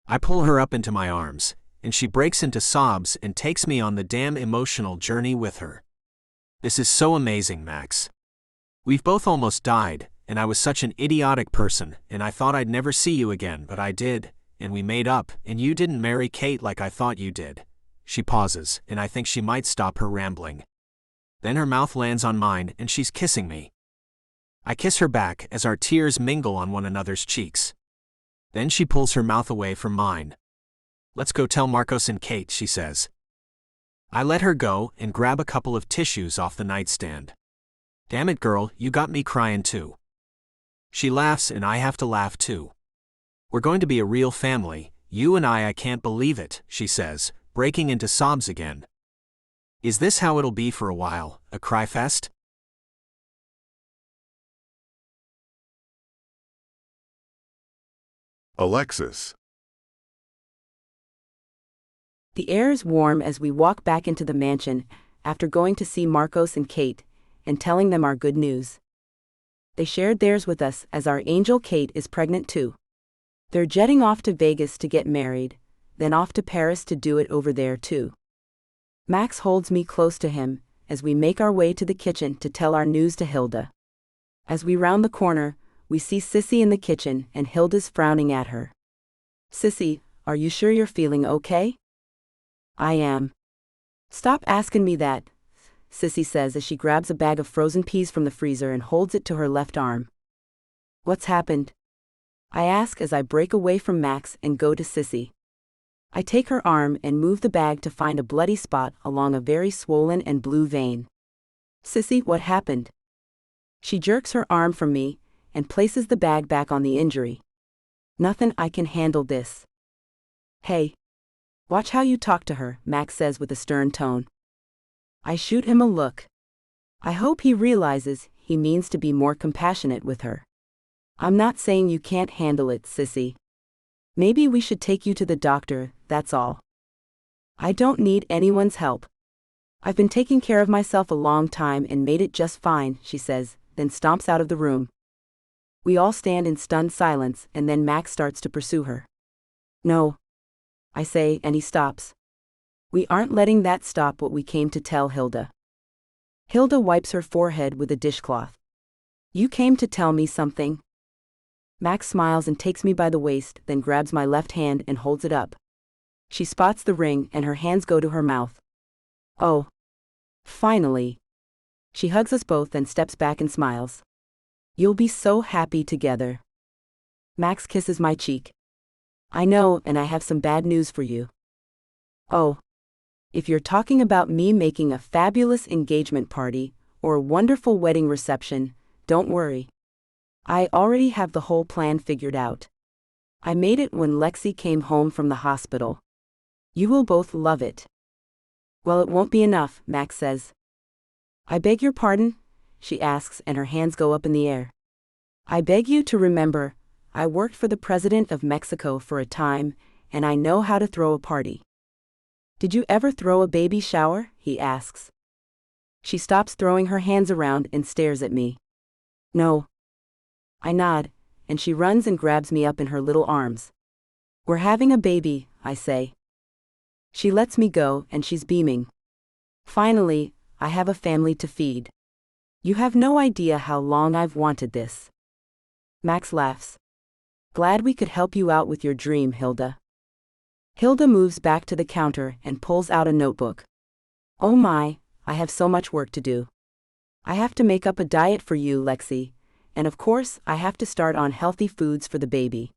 I pull her up into my arms, and she breaks into sobs and takes me on the damn emotional journey with her. "This is so amazing, Max. We've both almost died, and I was such an idiotic person, and I thought I'd never see you again, but I did, and we made up, and you didn't marry Kate like I thought you did." She pauses, and I think she might stop her rambling. Then her mouth lands on mine, and she's kissing me. I kiss her back as our tears mingle on one another's cheeks. Then she pulls her mouth away from mine. "Let's go tell Marcos and Kate," she says. I let her go and grab a couple of tissues off the nightstand. "Damn it, girl, you got me crying too." She laughs, and I have to laugh too. "We're going to be a real family, you and I can't believe it," she says, breaking into sobs again. "Is this how it'll be for a while?" a cry fest? Alexis. The air is warm as we walk back into the mansion after going to see Marcos and Kate and telling them our good news. They shared theirs with us as our angel Kate is pregnant too. They're jetting off to Vegas to get married, then off to Paris to do it over there too. Max holds me close to him as we make our way to the kitchen to tell our news to Hilda. As we round the corner, we see Sissy in the kitchen and Hilda's frowning at her. Sissy, are you sure you're feeling okay? I am. Stop asking me that, Sissy says as she grabs a bag of frozen peas from the freezer and holds it to her left arm. What's happened? I ask as I break away from Max and go to Sissy. I take her arm and move the bag to find a bloody spot along a very swollen and blue vein. Sissy, what happened? She jerks her arm from me and places the bag back on the injury. Nothing, I can handle this. Hey. Watch how you talk to her, Max says with a stern tone. I shoot him a look. I hope he realizes he means to be more compassionate with her. I'm not saying you can't handle it, Sissy. Maybe we should take you to the doctor, that's all. I don't need anyone's help. I've been taking care of myself a long time and made it just fine, she says, then stomps out of the room. We all stand in stunned silence and then Max starts to pursue her. No. I say, and he stops. We aren't letting that stop what we came to tell Hilda. Hilda wipes her forehead with a dishcloth. You came to tell me something? Max smiles and takes me by the waist, then grabs my left hand and holds it up. She spots the ring and her hands go to her mouth. Oh. Finally. She hugs us both and steps back and smiles. You'll be so happy together. Max kisses my cheek. I know, and I have some bad news for you. Oh. If you're talking about me making a fabulous engagement party, or a wonderful wedding reception, don't worry. I already have the whole plan figured out. I made it when Lexi came home from the hospital. You will both love it. Well, it won't be enough, Max says. I beg your pardon? She asks and her hands go up in the air. I beg you to remember, I worked for the President of Mexico for a time, and I know how to throw a party. Did you ever throw a baby shower? He asks. She stops throwing her hands around and stares at me. No. I nod, and she runs and grabs me up in her little arms. We're having a baby, I say. She lets me go and she's beaming. Finally, I have a family to feed. You have no idea how long I've wanted this. Max laughs. Glad we could help you out with your dream, Hilda. Hilda moves back to the counter and pulls out a notebook. Oh my, I have so much work to do. I have to make up a diet for you, Lexi, and of course I have to start on healthy foods for the baby.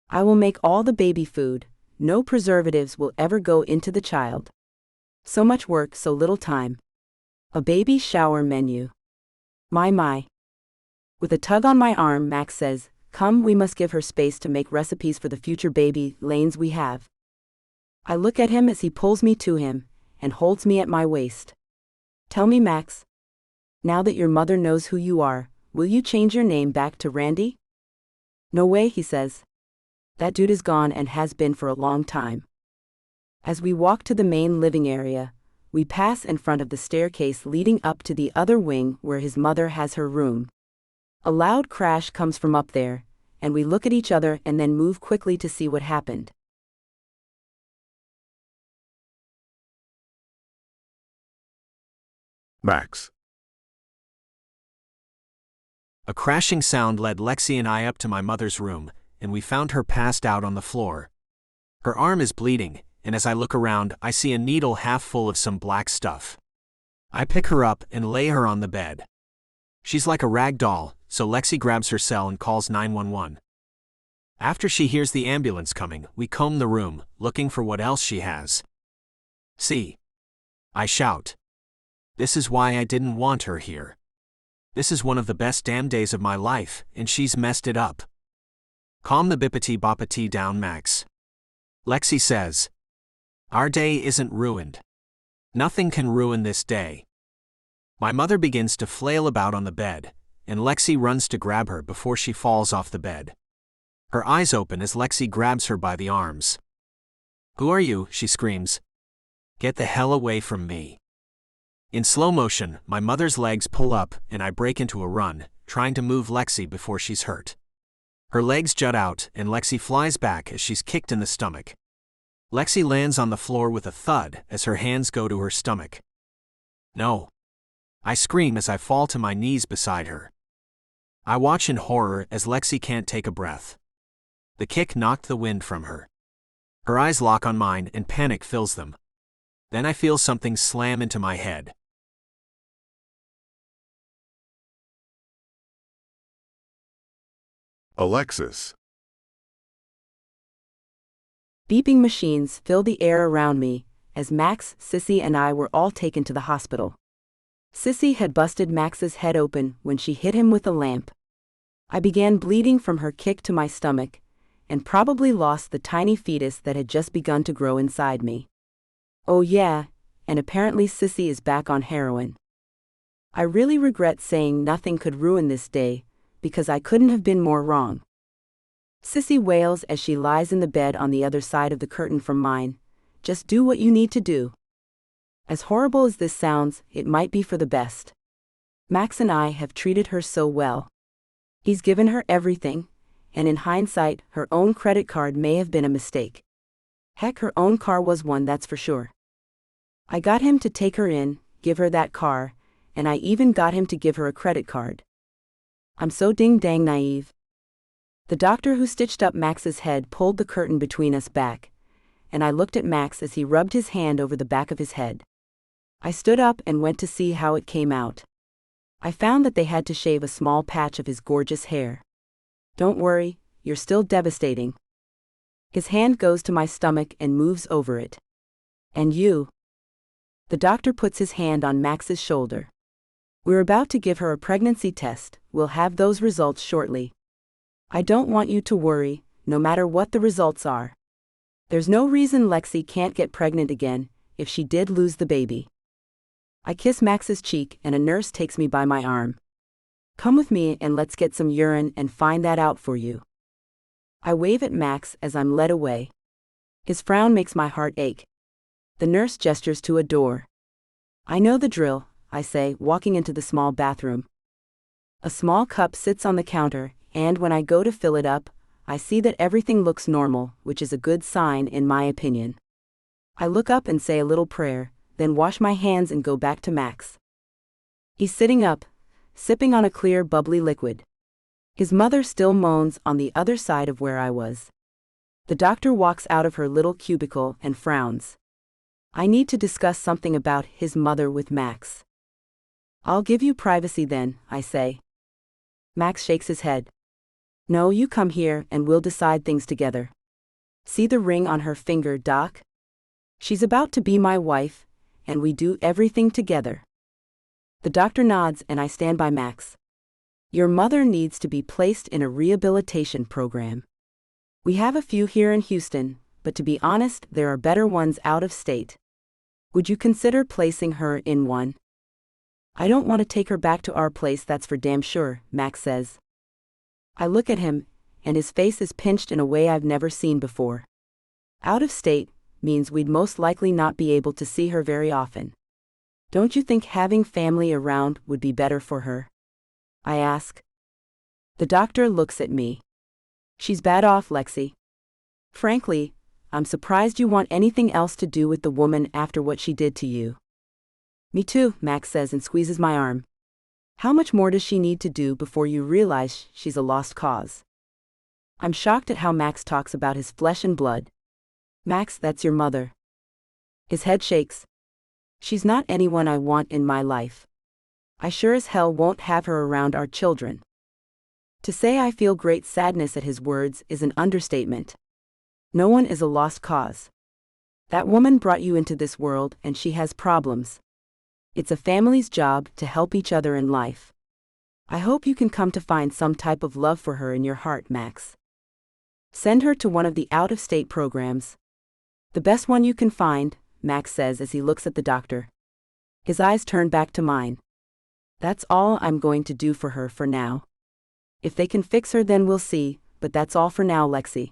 I will make all the baby food, no preservatives will ever go into the child. So much work, so little time. A baby shower menu. My. With a tug on my arm, Max says, come, we must give her space to make recipes for the future baby lanes we have. I look at him as he pulls me to him and holds me at my waist. Tell me, Max. Now that your mother knows who you are, will you change your name back to Randy? No way, he says. That dude is gone and has been for a long time. As we walk to the main living area, we pass in front of the staircase leading up to the other wing where his mother has her room. A loud crash comes from up there, and we look at each other and then move quickly to see what happened. Max. A crashing sound led Lexi and I up to my mother's room, and we found her passed out on the floor. Her arm is bleeding, and as I look around, I see a needle half full of some black stuff. I pick her up and lay her on the bed. She's like a rag doll, so Lexi grabs her cell and calls 911. After she hears the ambulance coming, we comb the room, looking for what else she has. See? I shout. This is why I didn't want her here. This is one of the best damn days of my life, and she's messed it up. Calm the bippity boppity down, Max. Lexi says. Our day isn't ruined. Nothing can ruin this day. My mother begins to flail about on the bed, and Lexi runs to grab her before she falls off the bed. Her eyes open as Lexi grabs her by the arms. "Who are you?" she screams. "Get the hell away from me." In slow motion, my mother's legs pull up and I break into a run, trying to move Lexi before she's hurt. Her legs jut out and Lexi flies back as she's kicked in the stomach. Lexi lands on the floor with a thud as her hands go to her stomach. "No." I scream as I fall to my knees beside her. I watch in horror as Lexi can't take a breath. The kick knocked the wind from her. Her eyes lock on mine and panic fills them. Then I feel something slam into my head. Alexis. Beeping machines filled the air around me as Max, Sissy, and I were all taken to the hospital. Sissy had busted Max's head open when she hit him with a lamp. I began bleeding from her kick to my stomach, and probably lost the tiny fetus that had just begun to grow inside me. Oh yeah, and apparently Sissy is back on heroin. I really regret saying nothing could ruin this day, because I couldn't have been more wrong. Sissy wails as she lies in the bed on the other side of the curtain from mine. Just do what you need to do. As horrible as this sounds, it might be for the best. Max and I have treated her so well. He's given her everything, and in hindsight, her own credit card may have been a mistake. Heck, her own car was one, that's for sure. I got him to take her in, give her that car, and I even got him to give her a credit card. I'm so ding-dang naive. The doctor who stitched up Max's head pulled the curtain between us back, and I looked at Max as he rubbed his hand over the back of his head. I stood up and went to see how it came out. I found that they had to shave a small patch of his gorgeous hair. Don't worry, you're still devastating. His hand goes to my stomach and moves over it. And you? The doctor puts his hand on Max's shoulder. We're about to give her a pregnancy test, we'll have those results shortly. I don't want you to worry, no matter what the results are. There's no reason Lexi can't get pregnant again, if she did lose the baby. I kiss Max's cheek and a nurse takes me by my arm. Come with me and let's get some urine and find that out for you. I wave at Max as I'm led away. His frown makes my heart ache. The nurse gestures to a door. I know the drill, I say, walking into the small bathroom. A small cup sits on the counter, and when I go to fill it up, I see that everything looks normal, which is a good sign in my opinion. I look up and say a little prayer, then wash my hands and go back to Max. He's sitting up, sipping on a clear, bubbly liquid. His mother still moans on the other side of where I was. The doctor walks out of her little cubicle and frowns. I need to discuss something about his mother with Max. I'll give you privacy then, I say. Max shakes his head. No, you come here and we'll decide things together. See the ring on her finger, Doc? She's about to be my wife, and we do everything together. The doctor nods and I stand by Max. Your mother needs to be placed in a rehabilitation program. We have a few here in Houston, but to be honest, there are better ones out of state. Would you consider placing her in one? I don't want to take her back to our place, that's for damn sure, Max says. I look at him, and his face is pinched in a way I've never seen before. Out of state means we'd most likely not be able to see her very often. Don't you think having family around would be better for her? I ask. The doctor looks at me. She's bad off, Lexi. Frankly, I'm surprised you want anything else to do with the woman after what she did to you. Me too, Max says and squeezes my arm. How much more does she need to do before you realize she's a lost cause? I'm shocked at how Max talks about his flesh and blood. Max, that's your mother. His head shakes. She's not anyone I want in my life. I sure as hell won't have her around our children. To say I feel great sadness at his words is an understatement. No one is a lost cause. That woman brought you into this world and she has problems. It's a family's job to help each other in life. I hope you can come to find some type of love for her in your heart, Max. Send her to one of the out-of-state programs. The best one you can find, Max says as he looks at the doctor. His eyes turn back to mine. That's all I'm going to do for her for now. If they can fix her, then we'll see, but that's all for now, Lexi.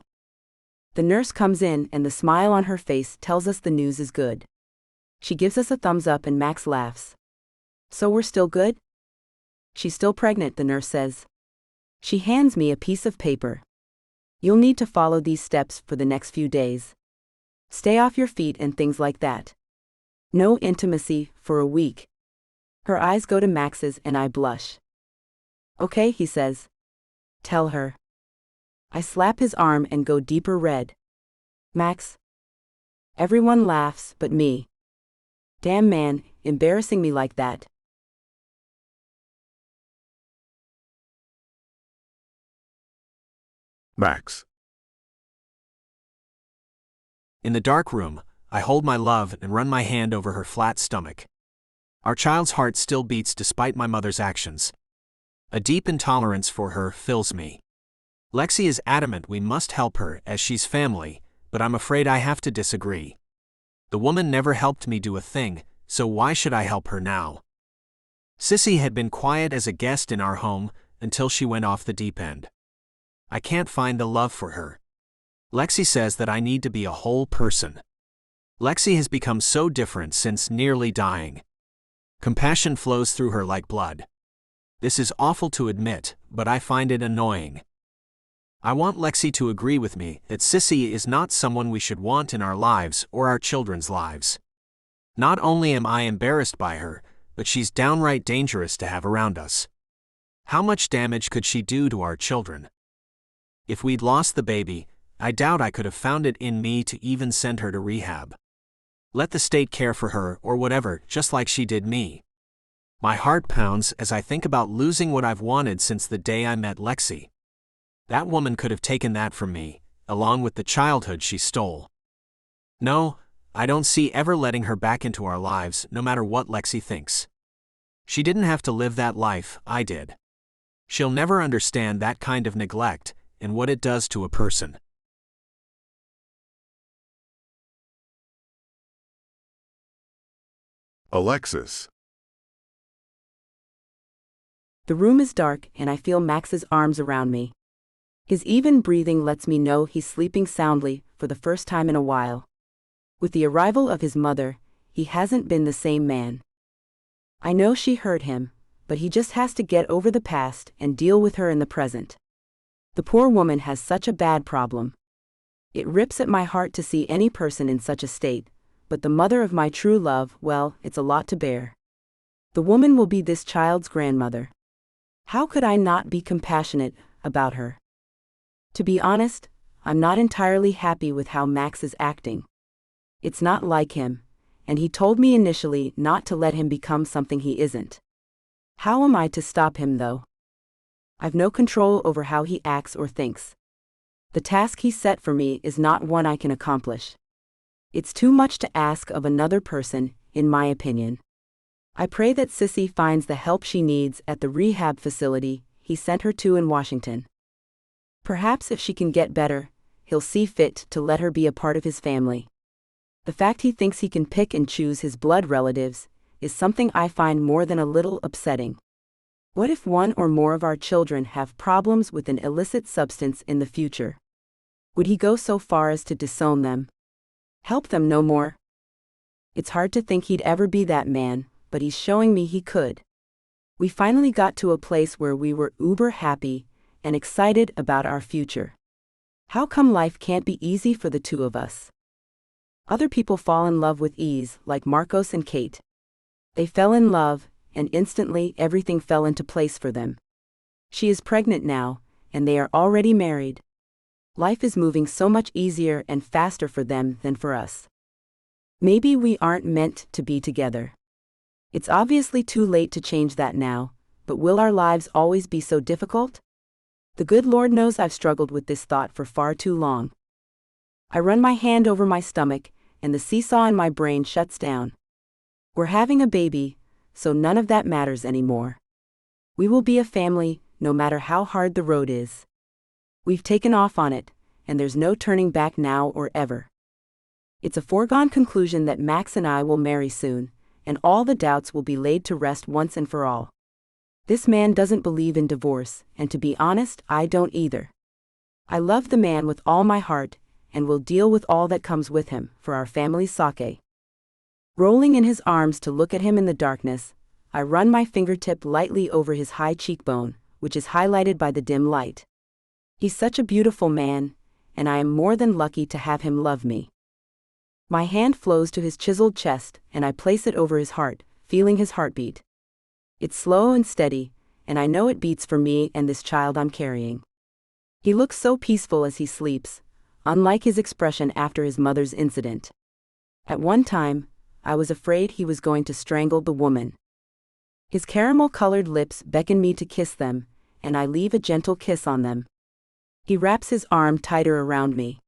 The nurse comes in and the smile on her face tells us the news is good. She gives us a thumbs up and Max laughs. So we're still good? She's still pregnant, the nurse says. She hands me a piece of paper. You'll need to follow these steps for the next few days. Stay off your feet and things like that. No intimacy for a week. Her eyes go to Max's and I blush. Okay, he says. Tell her. I slap his arm and go deeper red. Max. Everyone laughs but me. Damn man, embarrassing me like that. Max. In the dark room, I hold my love and run my hand over her flat stomach. Our child's heart still beats despite my mother's actions. A deep intolerance for her fills me. Lexi is adamant we must help her as she's family, but I'm afraid I have to disagree. The woman never helped me do a thing, so why should I help her now? Sissy had been quiet as a guest in our home until she went off the deep end. I can't find the love for her. Lexi says that I need to be a whole person. Lexi has become so different since nearly dying. Compassion flows through her like blood. This is awful to admit, but I find it annoying. I want Lexi to agree with me that Sissy is not someone we should want in our lives or our children's lives. Not only am I embarrassed by her, but she's downright dangerous to have around us. How much damage could she do to our children? If we'd lost the baby, I doubt I could have found it in me to even send her to rehab. Let the state care for her or whatever, just like she did me. My heart pounds as I think about losing what I've wanted since the day I met Lexi. That woman could have taken that from me, along with the childhood she stole. No, I don't see ever letting her back into our lives, no matter what Lexi thinks. She didn't have to live that life, I did. She'll never understand that kind of neglect and what it does to a person. Alexis. The room is dark and I feel Max's arms around me. His even breathing lets me know he's sleeping soundly for the first time in a while. With the arrival of his mother, he hasn't been the same man. I know she hurt him, but he just has to get over the past and deal with her in the present. The poor woman has such a bad problem. It rips at my heart to see any person in such a state, but the mother of my true love, well, it's a lot to bear. The woman will be this child's grandmother. How could I not be compassionate about her? To be honest, I'm not entirely happy with how Max is acting. It's not like him, and he told me initially not to let him become something he isn't. How am I to stop him, though? I've no control over how he acts or thinks. The task he set for me is not one I can accomplish. It's too much to ask of another person, in my opinion. I pray that Sissy finds the help she needs at the rehab facility he sent her to in Washington. Perhaps if she can get better, he'll see fit to let her be a part of his family. The fact he thinks he can pick and choose his blood relatives is something I find more than a little upsetting. What if one or more of our children have problems with an illicit substance in the future? Would he go so far as to disown them? Help them no more? It's hard to think he'd ever be that man, but he's showing me he could. We finally got to a place where we were uber happy and excited about our future. How come life can't be easy for the two of us? Other people fall in love with ease, like Marcos and Kate. They fell in love, and instantly everything fell into place for them. She is pregnant now, and they are already married. Life is moving so much easier and faster for them than for us. Maybe we aren't meant to be together. It's obviously too late to change that now, but will our lives always be so difficult? The good Lord knows I've struggled with this thought for far too long. I run my hand over my stomach, and the seesaw in my brain shuts down. We're having a baby, so none of that matters anymore. We will be a family, no matter how hard the road is. We've taken off on it, and there's no turning back now or ever. It's a foregone conclusion that Max and I will marry soon, and all the doubts will be laid to rest once and for all. This man doesn't believe in divorce, and to be honest, I don't either. I love the man with all my heart, and will deal with all that comes with him, for our family's sake. Rolling in his arms to look at him in the darkness, I run my fingertip lightly over his high cheekbone, which is highlighted by the dim light. He's such a beautiful man, and I am more than lucky to have him love me. My hand flows to his chiseled chest, and I place it over his heart, feeling his heartbeat. It's slow and steady, and I know it beats for me and this child I'm carrying. He looks so peaceful as he sleeps, unlike his expression after his mother's incident. At one time, I was afraid he was going to strangle the woman. His caramel-colored lips beckon me to kiss them, and I leave a gentle kiss on them. He wraps his arm tighter around me.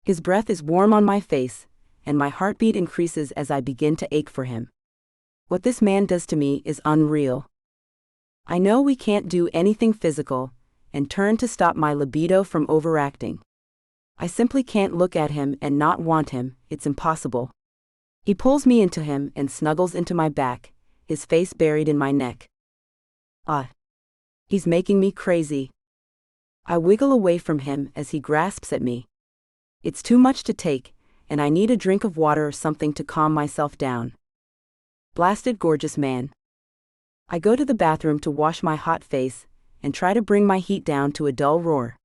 His breath is warm on my face, and my heartbeat increases as I begin to ache for him. What this man does to me is unreal. I know we can't do anything physical, and turn to stop my libido from overacting. I simply can't look at him and not want him, it's impossible. He pulls me into him and snuggles into my back, his face buried in my neck. He's making me crazy. I wiggle away from him as he grasps at me. It's too much to take, and I need a drink of water or something to calm myself down. Blasted gorgeous man. I go to the bathroom to wash my hot face, and try to bring my heat down to a dull roar.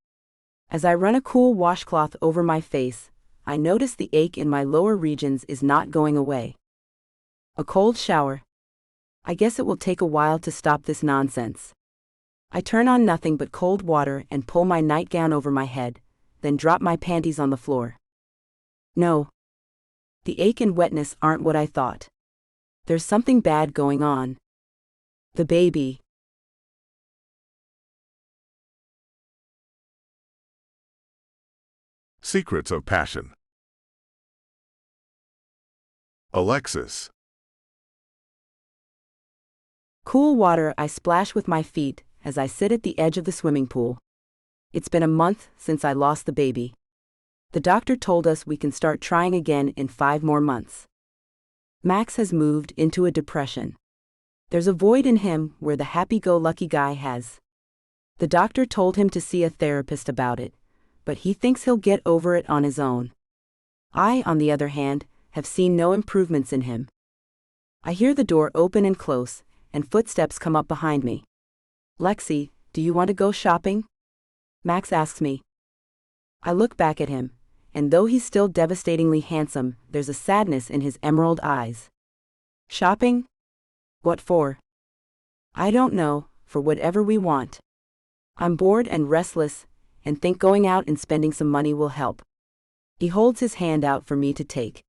As I run a cool washcloth over my face, I notice the ache in my lower regions is not going away. A cold shower. I guess it will take a while to stop this nonsense. I turn on nothing but cold water and pull my nightgown over my head, then drop my panties on the floor. No. The ache and wetness aren't what I thought. There's something bad going on. The baby. Secrets of Passion. Alexis. Cool water I splash with my feet as I sit at the edge of the swimming pool. It's been a month since I lost the baby. The doctor told us we can start trying again in 5 more months. Max has moved into a depression. There's a void in him where the happy-go-lucky guy has. The doctor told him to see a therapist about it, but he thinks he'll get over it on his own. I, on the other hand, have seen no improvements in him. I hear the door open and close, and footsteps come up behind me. Lexi, do you want to go shopping? Max asks me. I look back at him, and though he's still devastatingly handsome, there's a sadness in his emerald eyes. Shopping? What for? I don't know, for whatever we want. I'm bored and restless, and think going out and spending some money will help. He holds his hand out for me to take.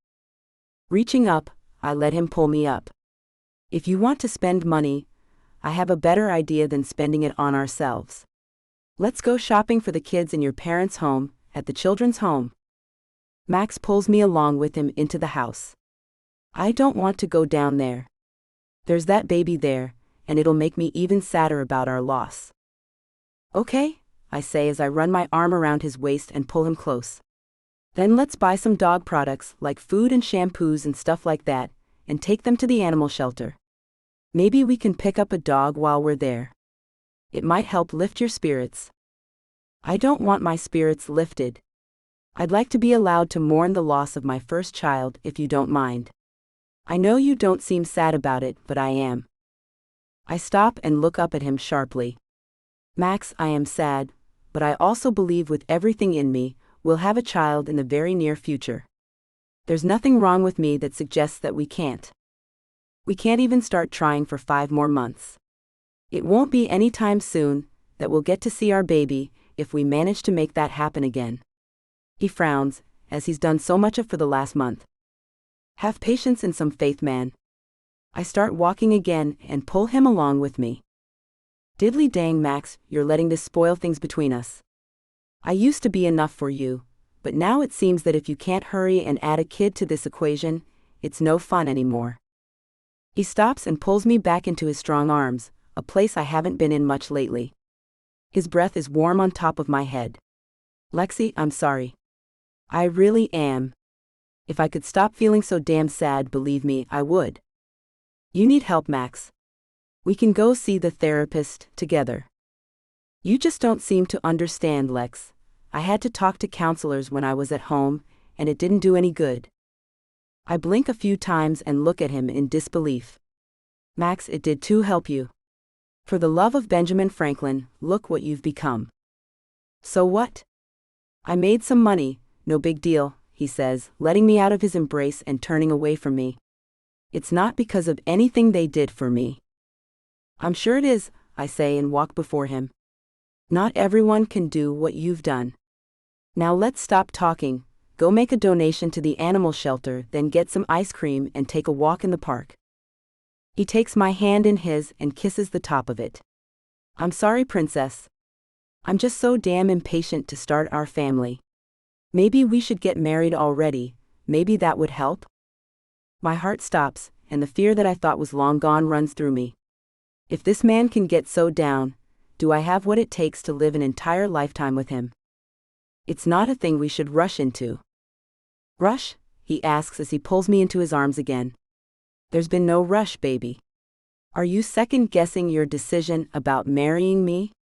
Reaching up, I let him pull me up. If you want to spend money, I have a better idea than spending it on ourselves. Let's go shopping for the kids in your parents' home, at the children's home. Max pulls me along with him into the house. I don't want to go down there. There's that baby there, and it'll make me even sadder about our loss. Okay, I say as I run my arm around his waist and pull him close. Then let's buy some dog products like food and shampoos and stuff like that, and take them to the animal shelter. Maybe we can pick up a dog while we're there. It might help lift your spirits. I don't want my spirits lifted. I'd like to be allowed to mourn the loss of my first child if you don't mind. I know you don't seem sad about it, but I am. I stop and look up at him sharply. Max, I am sad, but I also believe with everything in me, we'll have a child in the very near future. There's nothing wrong with me that suggests that we can't. We can't even start trying for 5 more months. It won't be any time soon that we'll get to see our baby if we manage to make that happen again. He frowns, as he's done so much of for the last month. Have patience and some faith, man. I start walking again and pull him along with me. Diddly dang, Max, you're letting this spoil things between us. I used to be enough for you, but now it seems that if you can't hurry and add a kid to this equation, it's no fun anymore. He stops and pulls me back into his strong arms, a place I haven't been in much lately. His breath is warm on top of my head. Lexi, I'm sorry. I really am. If I could stop feeling so damn sad, believe me, I would. You need help, Max. We can go see the therapist together. You just don't seem to understand, Lex. I had to talk to counselors when I was at home, and it didn't do any good. I blink a few times and look at him in disbelief. Max, it did too. Help you. For the love of Benjamin Franklin, look what you've become. So what? I made some money, no big deal, he says, letting me out of his embrace and turning away from me. It's not because of anything they did for me. I'm sure it is, I say and walk before him. Not everyone can do what you've done. Now let's stop talking, go make a donation to the animal shelter, then get some ice cream and take a walk in the park. He takes my hand in his and kisses the top of it. I'm sorry, princess. I'm just so damn impatient to start our family. Maybe we should get married already, maybe that would help? My heart stops, and the fear that I thought was long gone runs through me. If this man can get so down, do I have what it takes to live an entire lifetime with him? It's not a thing we should rush into. Rush? He asks as he pulls me into his arms again. There's been no rush, baby. Are you second-guessing your decision about marrying me?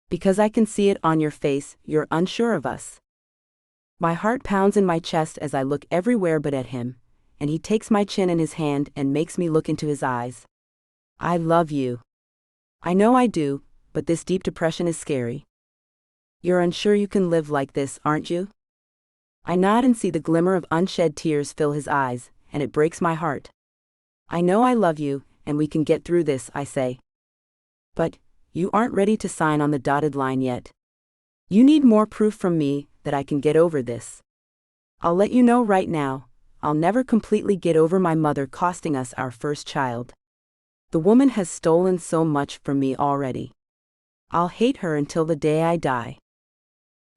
Because I can see it on your face, you're unsure of us. My heart pounds in my chest as I look everywhere but at him, and he takes my chin in his hand and makes me look into his eyes. I love you. I know I do, but this deep depression is scary. You're unsure you can live like this, aren't you? I nod and see the glimmer of unshed tears fill his eyes, and it breaks my heart. I know I love you, and we can get through this, I say. But you aren't ready to sign on the dotted line yet. You need more proof from me that I can get over this. I'll let you know right now, I'll never completely get over my mother costing us our first child. The woman has stolen so much from me already. I'll hate her until the day I die.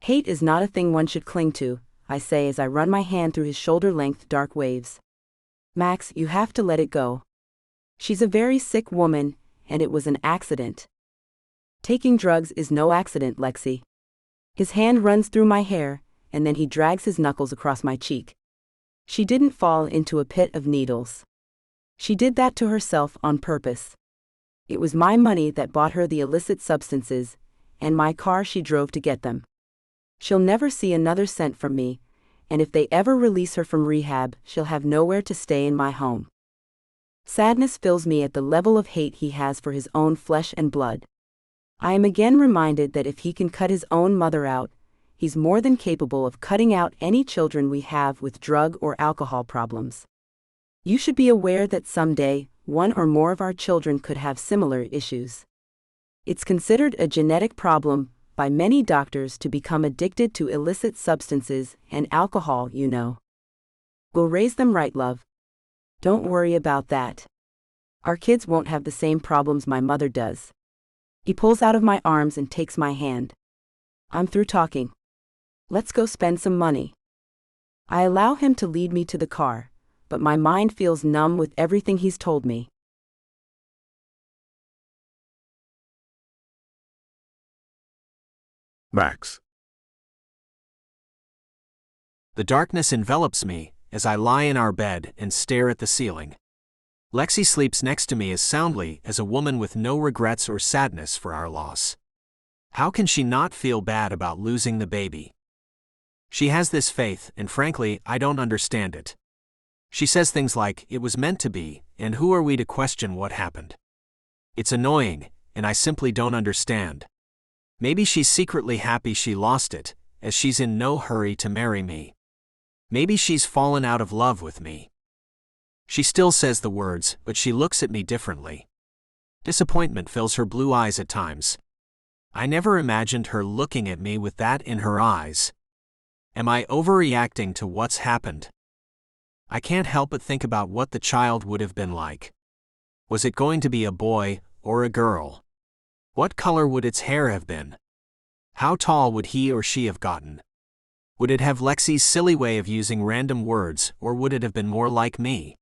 Hate is not a thing one should cling to, I say as I run my hand through his shoulder-length dark waves. Max, you have to let it go. She's a very sick woman, and it was an accident. Taking drugs is no accident, Lexi. His hand runs through my hair, and then he drags his knuckles across my cheek. She didn't fall into a pit of needles. She did that to herself on purpose. It was my money that bought her the illicit substances, and my car she drove to get them. She'll never see another cent from me, and if they ever release her from rehab, she'll have nowhere to stay in my home. Sadness fills me at the level of hate he has for his own flesh and blood. I am again reminded that if he can cut his own mother out, he's more than capable of cutting out any children we have with drug or alcohol problems. You should be aware that someday, one or more of our children could have similar issues. It's considered a genetic problem by many doctors to become addicted to illicit substances and alcohol, you know. We'll raise them right, love. Don't worry about that. Our kids won't have the same problems my mother does. He pulls out of my arms and takes my hand. I'm through talking. Let's go spend some money. I allow him to lead me to the car, but my mind feels numb with everything he's told me. Max. The darkness envelops me as I lie in our bed and stare at the ceiling. Lexi sleeps next to me as soundly as a woman with no regrets or sadness for our loss. How can she not feel bad about losing the baby? She has this faith, and frankly, I don't understand it. She says things like, "It was meant to be, and who are we to question what happened?" It's annoying, and I simply don't understand. Maybe she's secretly happy she lost it, as she's in no hurry to marry me. Maybe she's fallen out of love with me. She still says the words, but she looks at me differently. Disappointment fills her blue eyes at times. I never imagined her looking at me with that in her eyes. Am I overreacting to what's happened? I can't help but think about what the child would have been like. Was it going to be a boy or a girl? What color would its hair have been? How tall would he or she have gotten? Would it have Lexi's silly way of using random words, or would it have been more like me?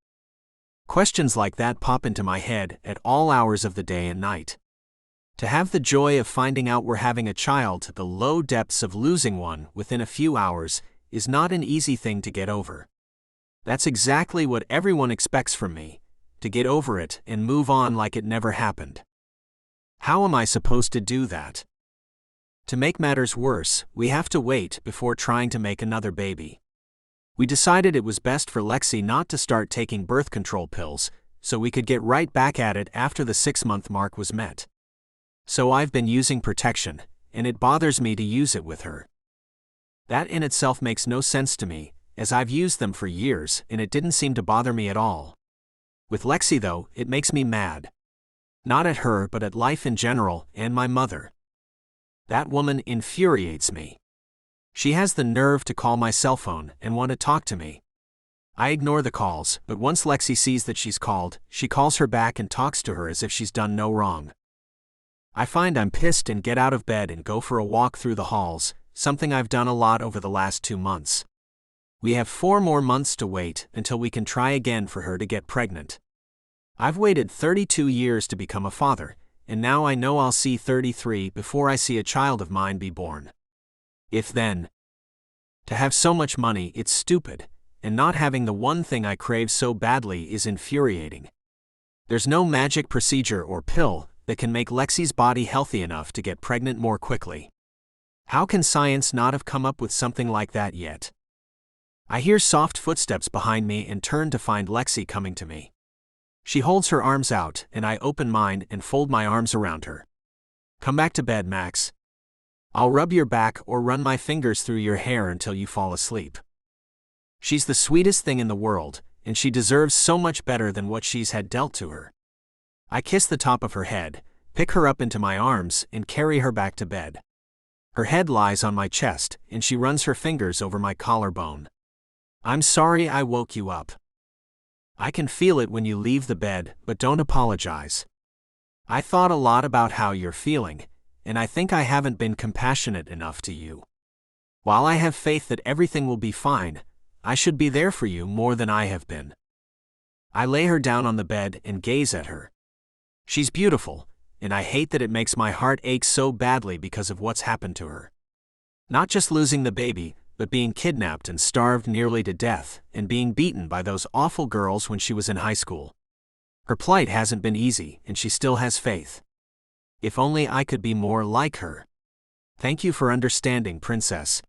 Questions like that pop into my head at all hours of the day and night. To have the joy of finding out we're having a child to the low depths of losing one within a few hours is not an easy thing to get over. That's exactly what everyone expects from me, to get over it and move on like it never happened. How am I supposed to do that? To make matters worse, we have to wait before trying to make another baby. We decided it was best for Lexi not to start taking birth control pills, so we could get right back at it after the 6-month mark was met. So I've been using protection, and it bothers me to use it with her. That in itself makes no sense to me, as I've used them for years and it didn't seem to bother me at all. With Lexi though, it makes me mad. Not at her but at life in general and my mother. That woman infuriates me. She has the nerve to call my cell phone and want to talk to me. I ignore the calls, but once Lexi sees that she's called, she calls her back and talks to her as if she's done no wrong. I find I'm pissed and get out of bed and go for a walk through the halls, something I've done a lot over the last 2 months. We have 4 more months to wait until we can try again for her to get pregnant. I've waited 32 years to become a father, and now I know I'll see 33 before I see a child of mine be born. If then. To have so much money, it's stupid, and not having the one thing I crave so badly is infuriating. There's no magic procedure or pill that can make Lexi's body healthy enough to get pregnant more quickly. How can science not have come up with something like that yet? I hear soft footsteps behind me and turn to find Lexi coming to me. She holds her arms out, and I open mine and fold my arms around her. Come back to bed, Max. I'll rub your back or run my fingers through your hair until you fall asleep. She's the sweetest thing in the world, and she deserves so much better than what she's had dealt to her. I kiss the top of her head, pick her up into my arms, and carry her back to bed. Her head lies on my chest, and she runs her fingers over my collarbone. I'm sorry I woke you up. I can feel it when you leave the bed, but don't apologize. I thought a lot about how you're feeling, and I think I haven't been compassionate enough to you. While I have faith that everything will be fine, I should be there for you more than I have been. I lay her down on the bed and gaze at her. She's beautiful, and I hate that it makes my heart ache so badly because of what's happened to her. Not just losing the baby, but being kidnapped and starved nearly to death, and being beaten by those awful girls when she was in high school. Her plight hasn't been easy, and she still has faith. If only I could be more like her. Thank you for understanding, Princess.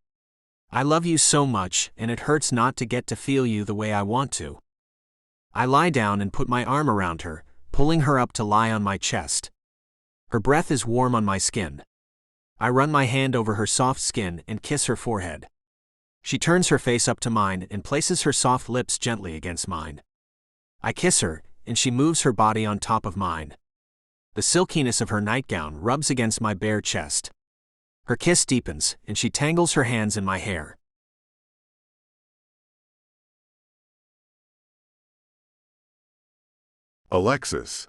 I love you so much, and it hurts not to get to feel you the way I want to. I lie down and put my arm around her, pulling her up to lie on my chest. Her breath is warm on my skin. I run my hand over her soft skin and kiss her forehead. She turns her face up to mine and places her soft lips gently against mine. I kiss her, and she moves her body on top of mine. The silkiness of her nightgown rubs against my bare chest. Her kiss deepens, and she tangles her hands in my hair. Alexis.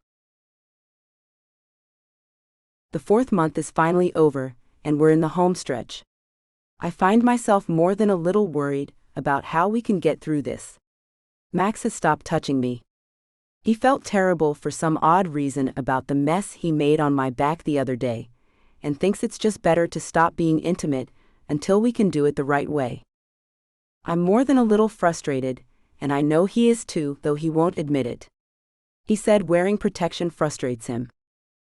The 4th month is finally over, and we're in the home stretch. I find myself more than a little worried about how we can get through this. Max has stopped touching me. He felt terrible for some odd reason about the mess he made on my back the other day, and thinks it's just better to stop being intimate until we can do it the right way. I'm more than a little frustrated, and I know he is too, though he won't admit it. He said wearing protection frustrates him.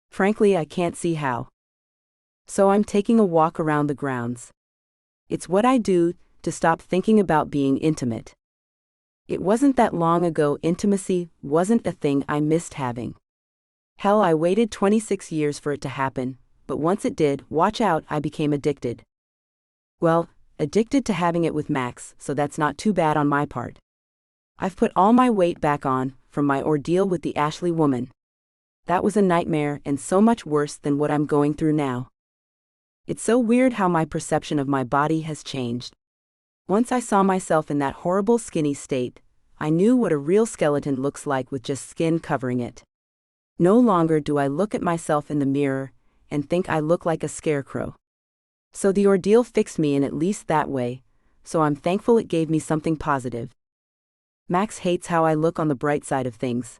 Frankly, I can't see how. So I'm taking a walk around the grounds. It's what I do to stop thinking about being intimate. It wasn't that long ago intimacy wasn't a thing I missed having. Hell, I waited 26 years for it to happen, but once it did, watch out, I became addicted. Well, addicted to having it with Max, so that's not too bad on my part. I've put all my weight back on from my ordeal with the Ashley woman. That was a nightmare and so much worse than what I'm going through now. It's so weird how my perception of my body has changed. Once I saw myself in that horrible skinny state, I knew what a real skeleton looks like with just skin covering it. No longer do I look at myself in the mirror and think I look like a scarecrow. So the ordeal fixed me in at least that way, so I'm thankful it gave me something positive. Max hates how I look on the bright side of things.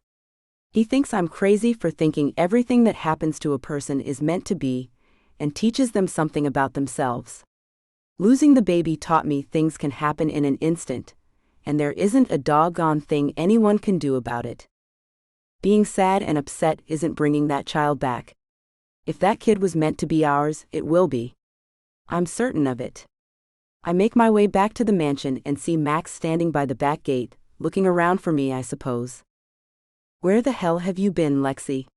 He thinks I'm crazy for thinking everything that happens to a person is meant to be, and teaches them something about themselves. Losing the baby taught me things can happen in an instant, and there isn't a doggone thing anyone can do about it. Being sad and upset isn't bringing that child back. If that kid was meant to be ours, it will be. I'm certain of it. I make my way back to the mansion and see Max standing by the back gate, looking around for me, I suppose. Where the hell have you been, Lexi?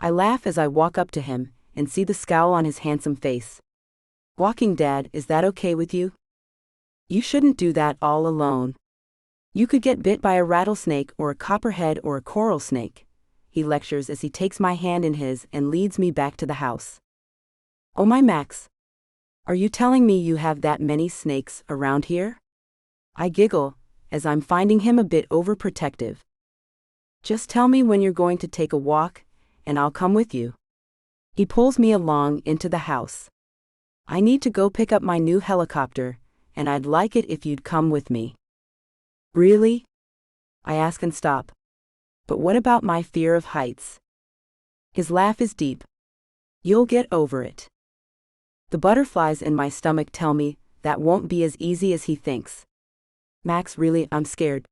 I laugh as I walk up to him and see the scowl on his handsome face. Walking, Dad, is that okay with you? You shouldn't do that all alone. You could get bit by a rattlesnake or a copperhead or a coral snake, he lectures as he takes my hand in his and leads me back to the house. Oh my Max. Are you telling me you have that many snakes around here? I giggle, as I'm finding him a bit overprotective. Just tell me when you're going to take a walk, and I'll come with you. He pulls me along into the house. I need to go pick up my new helicopter, and I'd like it if you'd come with me. Really? I ask and stop. But what about my fear of heights? His laugh is deep. You'll get over it. The butterflies in my stomach tell me that won't be as easy as he thinks. Max, really, I'm scared.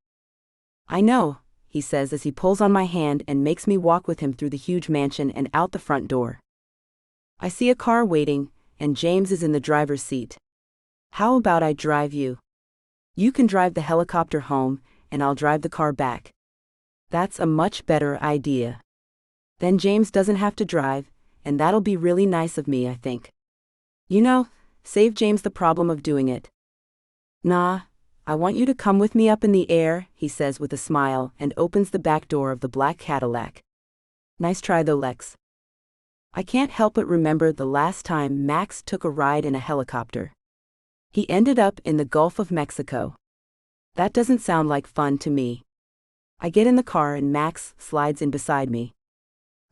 I know, he says as he pulls on my hand and makes me walk with him through the huge mansion and out the front door. I see a car waiting, and James is in the driver's seat. How about I drive you? You can drive the helicopter home, and I'll drive the car back. That's a much better idea. Then James doesn't have to drive, and that'll be really nice of me, I think. You know, save James the problem of doing it. Nah, I want you to come with me up in the air, he says with a smile and opens the back door of the black Cadillac. Nice try though, Lex. I can't help but remember the last time Max took a ride in a helicopter. He ended up in the Gulf of Mexico. That doesn't sound like fun to me. I get in the car and Max slides in beside me.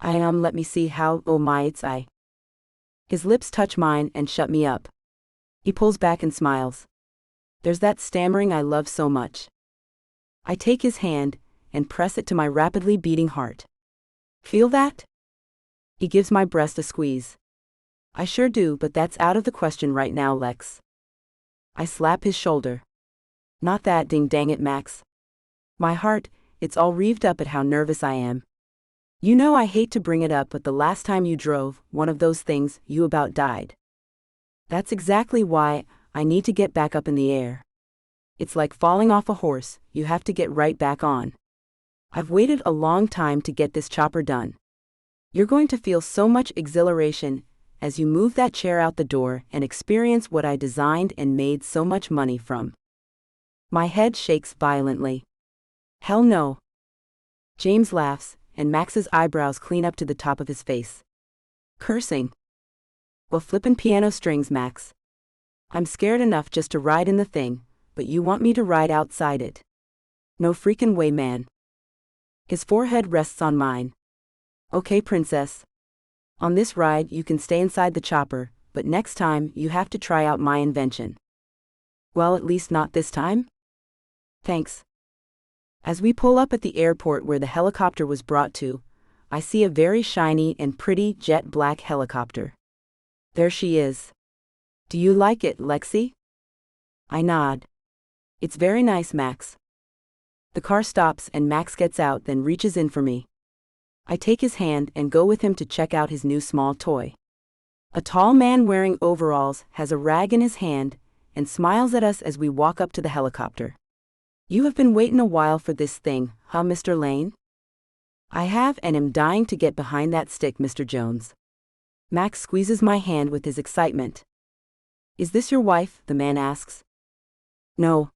Let me see how, oh my, it's I. His lips touch mine and shut me up. He pulls back and smiles. There's that stammering I love so much. I take his hand and press it to my rapidly beating heart. Feel that? He gives my breast a squeeze. I sure do, but that's out of the question right now, Lex. I slap his shoulder. Not that, ding dang it, Max. My heart, it's all reeved up at how nervous I am. You know I hate to bring it up, but the last time you drove one of those things, you about died. That's exactly why I need to get back up in the air. It's like falling off a horse, you have to get right back on. I've waited a long time to get this chopper done. You're going to feel so much exhilaration as you move that chair out the door and experience what I designed and made so much money from. My head shakes violently. Hell no. James laughs, and Max's eyebrows clean up to the top of his face. Cursing. Well, flippin' piano strings, Max. I'm scared enough just to ride in the thing, but you want me to ride outside it. No freaking way, man. His forehead rests on mine. Okay, princess. On this ride you can stay inside the chopper, but next time you have to try out my invention. Well, at least not this time? Thanks. As we pull up at the airport where the helicopter was brought to, I see a very shiny and pretty jet black helicopter. There she is. Do you like it, Lexi? I nod. It's very nice, Max. The car stops and Max gets out, then reaches in for me. I take his hand and go with him to check out his new small toy. A tall man wearing overalls has a rag in his hand and smiles at us as we walk up to the helicopter. You have been waiting a while for this thing, huh, Mr. Lane? I have, and am dying to get behind that stick, Mr. Jones. Max squeezes my hand with his excitement. Is this your wife? The man asks. No.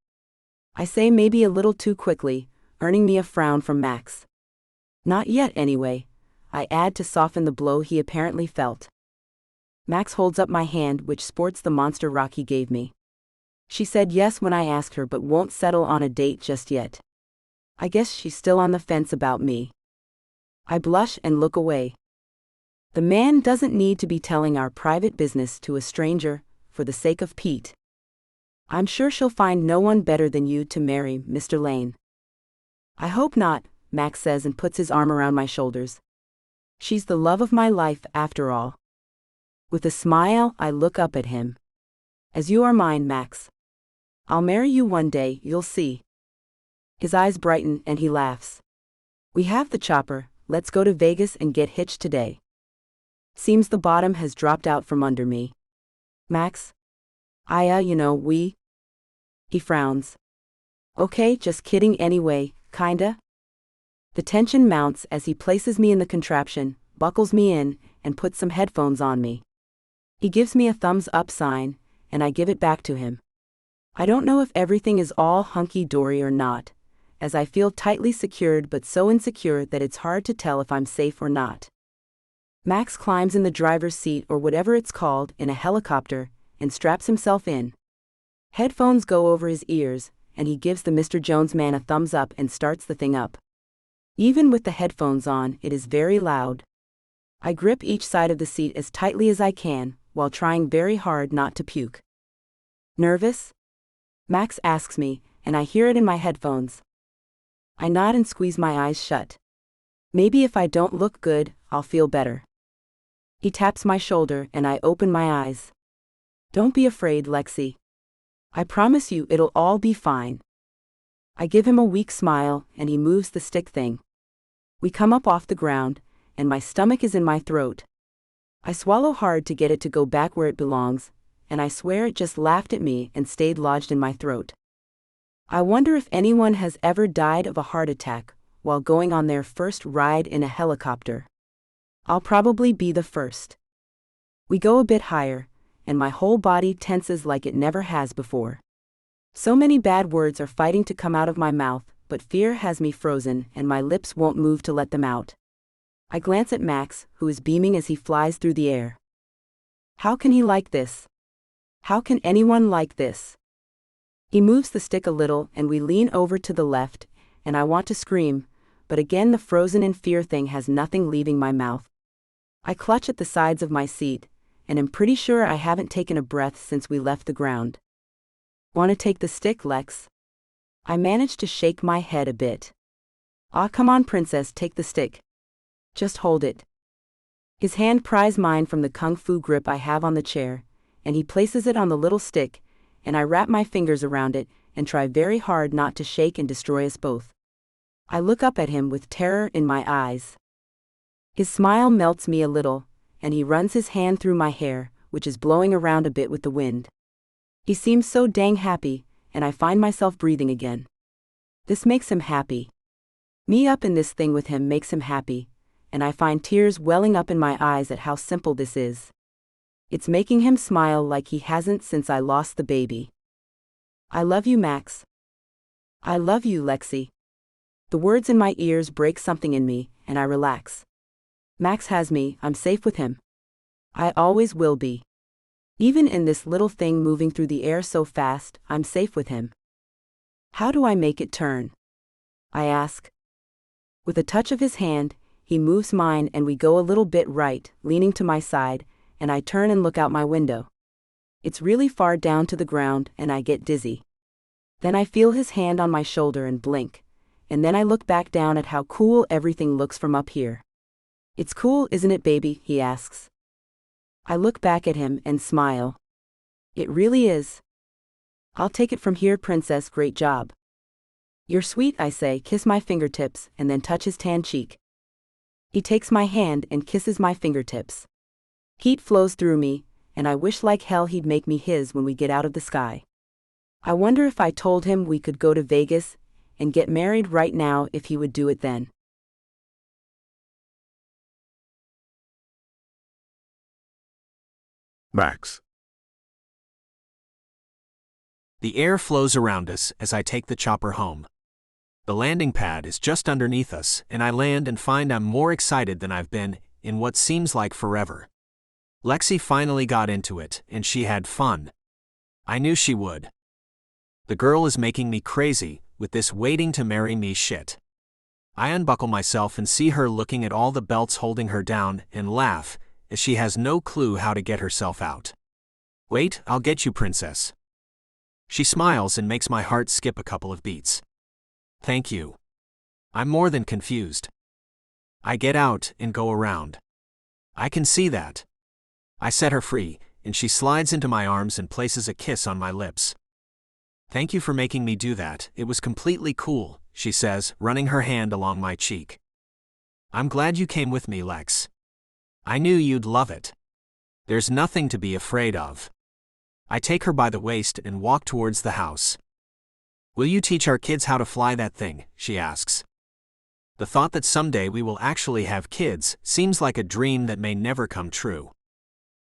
I say, maybe a little too quickly, earning me a frown from Max. Not yet, anyway, I add to soften the blow he apparently felt. Max holds up my hand, which sports the monster rock he gave me. She said yes when I asked her, but won't settle on a date just yet. I guess she's still on the fence about me. I blush and look away. The man doesn't need to be telling our private business to a stranger, for the sake of Pete. I'm sure she'll find no one better than you to marry, Mr. Lane. I hope not, Max says and puts his arm around my shoulders. She's the love of my life, after all. With a smile, I look up at him. As you are mine, Max. I'll marry you one day, you'll see. His eyes brighten and he laughs. We have the chopper, let's go to Vegas and get hitched today. Seems the bottom has dropped out from under me. Max? We. He frowns. Okay, just kidding anyway, kinda. The tension mounts as he places me in the contraption, buckles me in, and puts some headphones on me. He gives me a thumbs up sign, and I give it back to him. I don't know if everything is all hunky-dory or not, as I feel tightly secured but so insecure that it's hard to tell if I'm safe or not. Max climbs in the driver's seat or whatever it's called in a helicopter and straps himself in. Headphones go over his ears, and he gives the Mr. Jones man a thumbs up and starts the thing up. Even with the headphones on, it is very loud. I grip each side of the seat as tightly as I can, while trying very hard not to puke. Nervous? Max asks me, and I hear it in my headphones. I nod and squeeze my eyes shut. Maybe if I don't look good, I'll feel better. He taps my shoulder and I open my eyes. Don't be afraid, Lexi. I promise you it'll all be fine. I give him a weak smile and he moves the stick thing. We come up off the ground, and my stomach is in my throat. I swallow hard to get it to go back where it belongs, and I swear it just laughed at me and stayed lodged in my throat. I wonder if anyone has ever died of a heart attack while going on their first ride in a helicopter. I'll probably be the first. We go a bit higher, and my whole body tenses like it never has before. So many bad words are fighting to come out of my mouth, but fear has me frozen and my lips won't move to let them out. I glance at Max, who is beaming as he flies through the air. How can he like this? How can anyone like this? He moves the stick a little and we lean over to the left, and I want to scream, but again the frozen in fear thing has nothing leaving my mouth. I clutch at the sides of my seat, and am pretty sure I haven't taken a breath since we left the ground. Want to take the stick, Lex? I manage to shake my head a bit. Ah, come on, princess, take the stick. Just hold it. His hand pries mine from the kung fu grip I have on the chair, and he places it on the little stick, and I wrap my fingers around it and try very hard not to shake and destroy us both. I look up at him with terror in my eyes. His smile melts me a little, and he runs his hand through my hair, which is blowing around a bit with the wind. He seems so dang happy, and I find myself breathing again. This makes him happy. Me up in this thing with him makes him happy, and I find tears welling up in my eyes at how simple this is. It's making him smile like he hasn't since I lost the baby. I love you, Max. I love you, Lexi. The words in my ears break something in me, and I relax. Max has me, I'm safe with him. I always will be. Even in this little thing moving through the air so fast, I'm safe with him. How do I make it turn? I ask. With a touch of his hand, he moves mine and we go a little bit right, leaning to my side, and I turn and look out my window. It's really far down to the ground and I get dizzy. Then I feel his hand on my shoulder and blink, and then I look back down at how cool everything looks from up here. It's cool, isn't it, baby? He asks. I look back at him and smile. It really is. I'll take it from here, princess, great job. You're sweet, I say, kiss my fingertips, and then touch his tan cheek. He takes my hand and kisses my fingertips. Heat flows through me, and I wish like hell he'd make me his when we get out of the sky. I wonder if I told him we could go to Vegas and get married right now if he would do it then. Max. The air flows around us as I take the chopper home. The landing pad is just underneath us, and I land and find I'm more excited than I've been in what seems like forever. Lexi finally got into it, and she had fun. I knew she would. The girl is making me crazy with this waiting to marry me shit. I unbuckle myself and see her looking at all the belts holding her down and laugh, as she has no clue how to get herself out. Wait, I'll get you, princess. She smiles and makes my heart skip a couple of beats. Thank you. I'm more than confused. I get out and go around. I can see that. I set her free, and she slides into my arms and places a kiss on my lips. Thank you for making me do that, it was completely cool, she says, running her hand along my cheek. I'm glad you came with me, Lex. I knew you'd love it. There's nothing to be afraid of. I take her by the waist and walk towards the house. Will you teach our kids how to fly that thing? She asks. The thought that someday we will actually have kids seems like a dream that may never come true.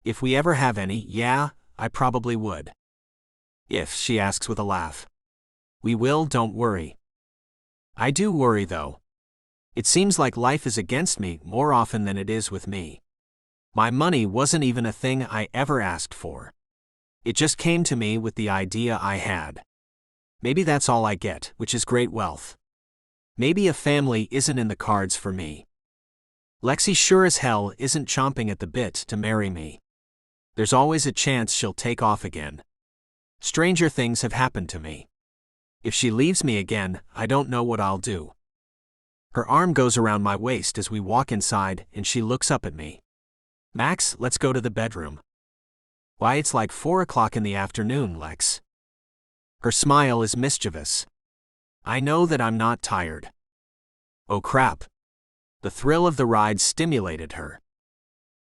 If we ever have any, yeah, I probably would. If, she asks with a laugh. We will, don't worry. I do worry though. It seems like life is against me more often than it is with me. My money wasn't even a thing I ever asked for. It just came to me with the idea I had. Maybe that's all I get, which is great wealth. Maybe a family isn't in the cards for me. Lexi sure as hell isn't chomping at the bit to marry me. There's always a chance she'll take off again. Stranger things have happened to me. If she leaves me again, I don't know what I'll do. Her arm goes around my waist as we walk inside, and she looks up at me. Max, let's go to the bedroom. Why, it's like 4 o'clock in the afternoon, Lex. Her smile is mischievous. I know that I'm not tired. Oh crap. The thrill of the ride stimulated her.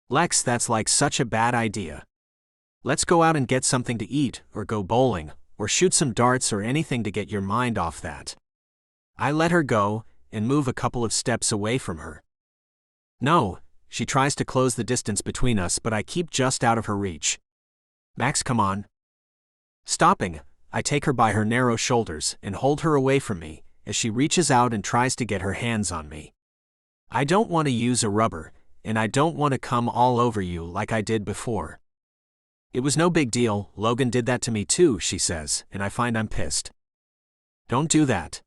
Lex, that's like such a bad idea. Let's go out and get something to eat, or go bowling, or shoot some darts or anything to get your mind off that. I let her go, and move a couple of steps away from her. No, she tries to close the distance between us, but I keep just out of her reach. Max, come on. Stopping, I take her by her narrow shoulders and hold her away from me as she reaches out and tries to get her hands on me. I don't want to use a rubber, and I don't want to come all over you like I did before. It was no big deal, Logan did that to me too, she says, and I find I'm pissed. Don't do that.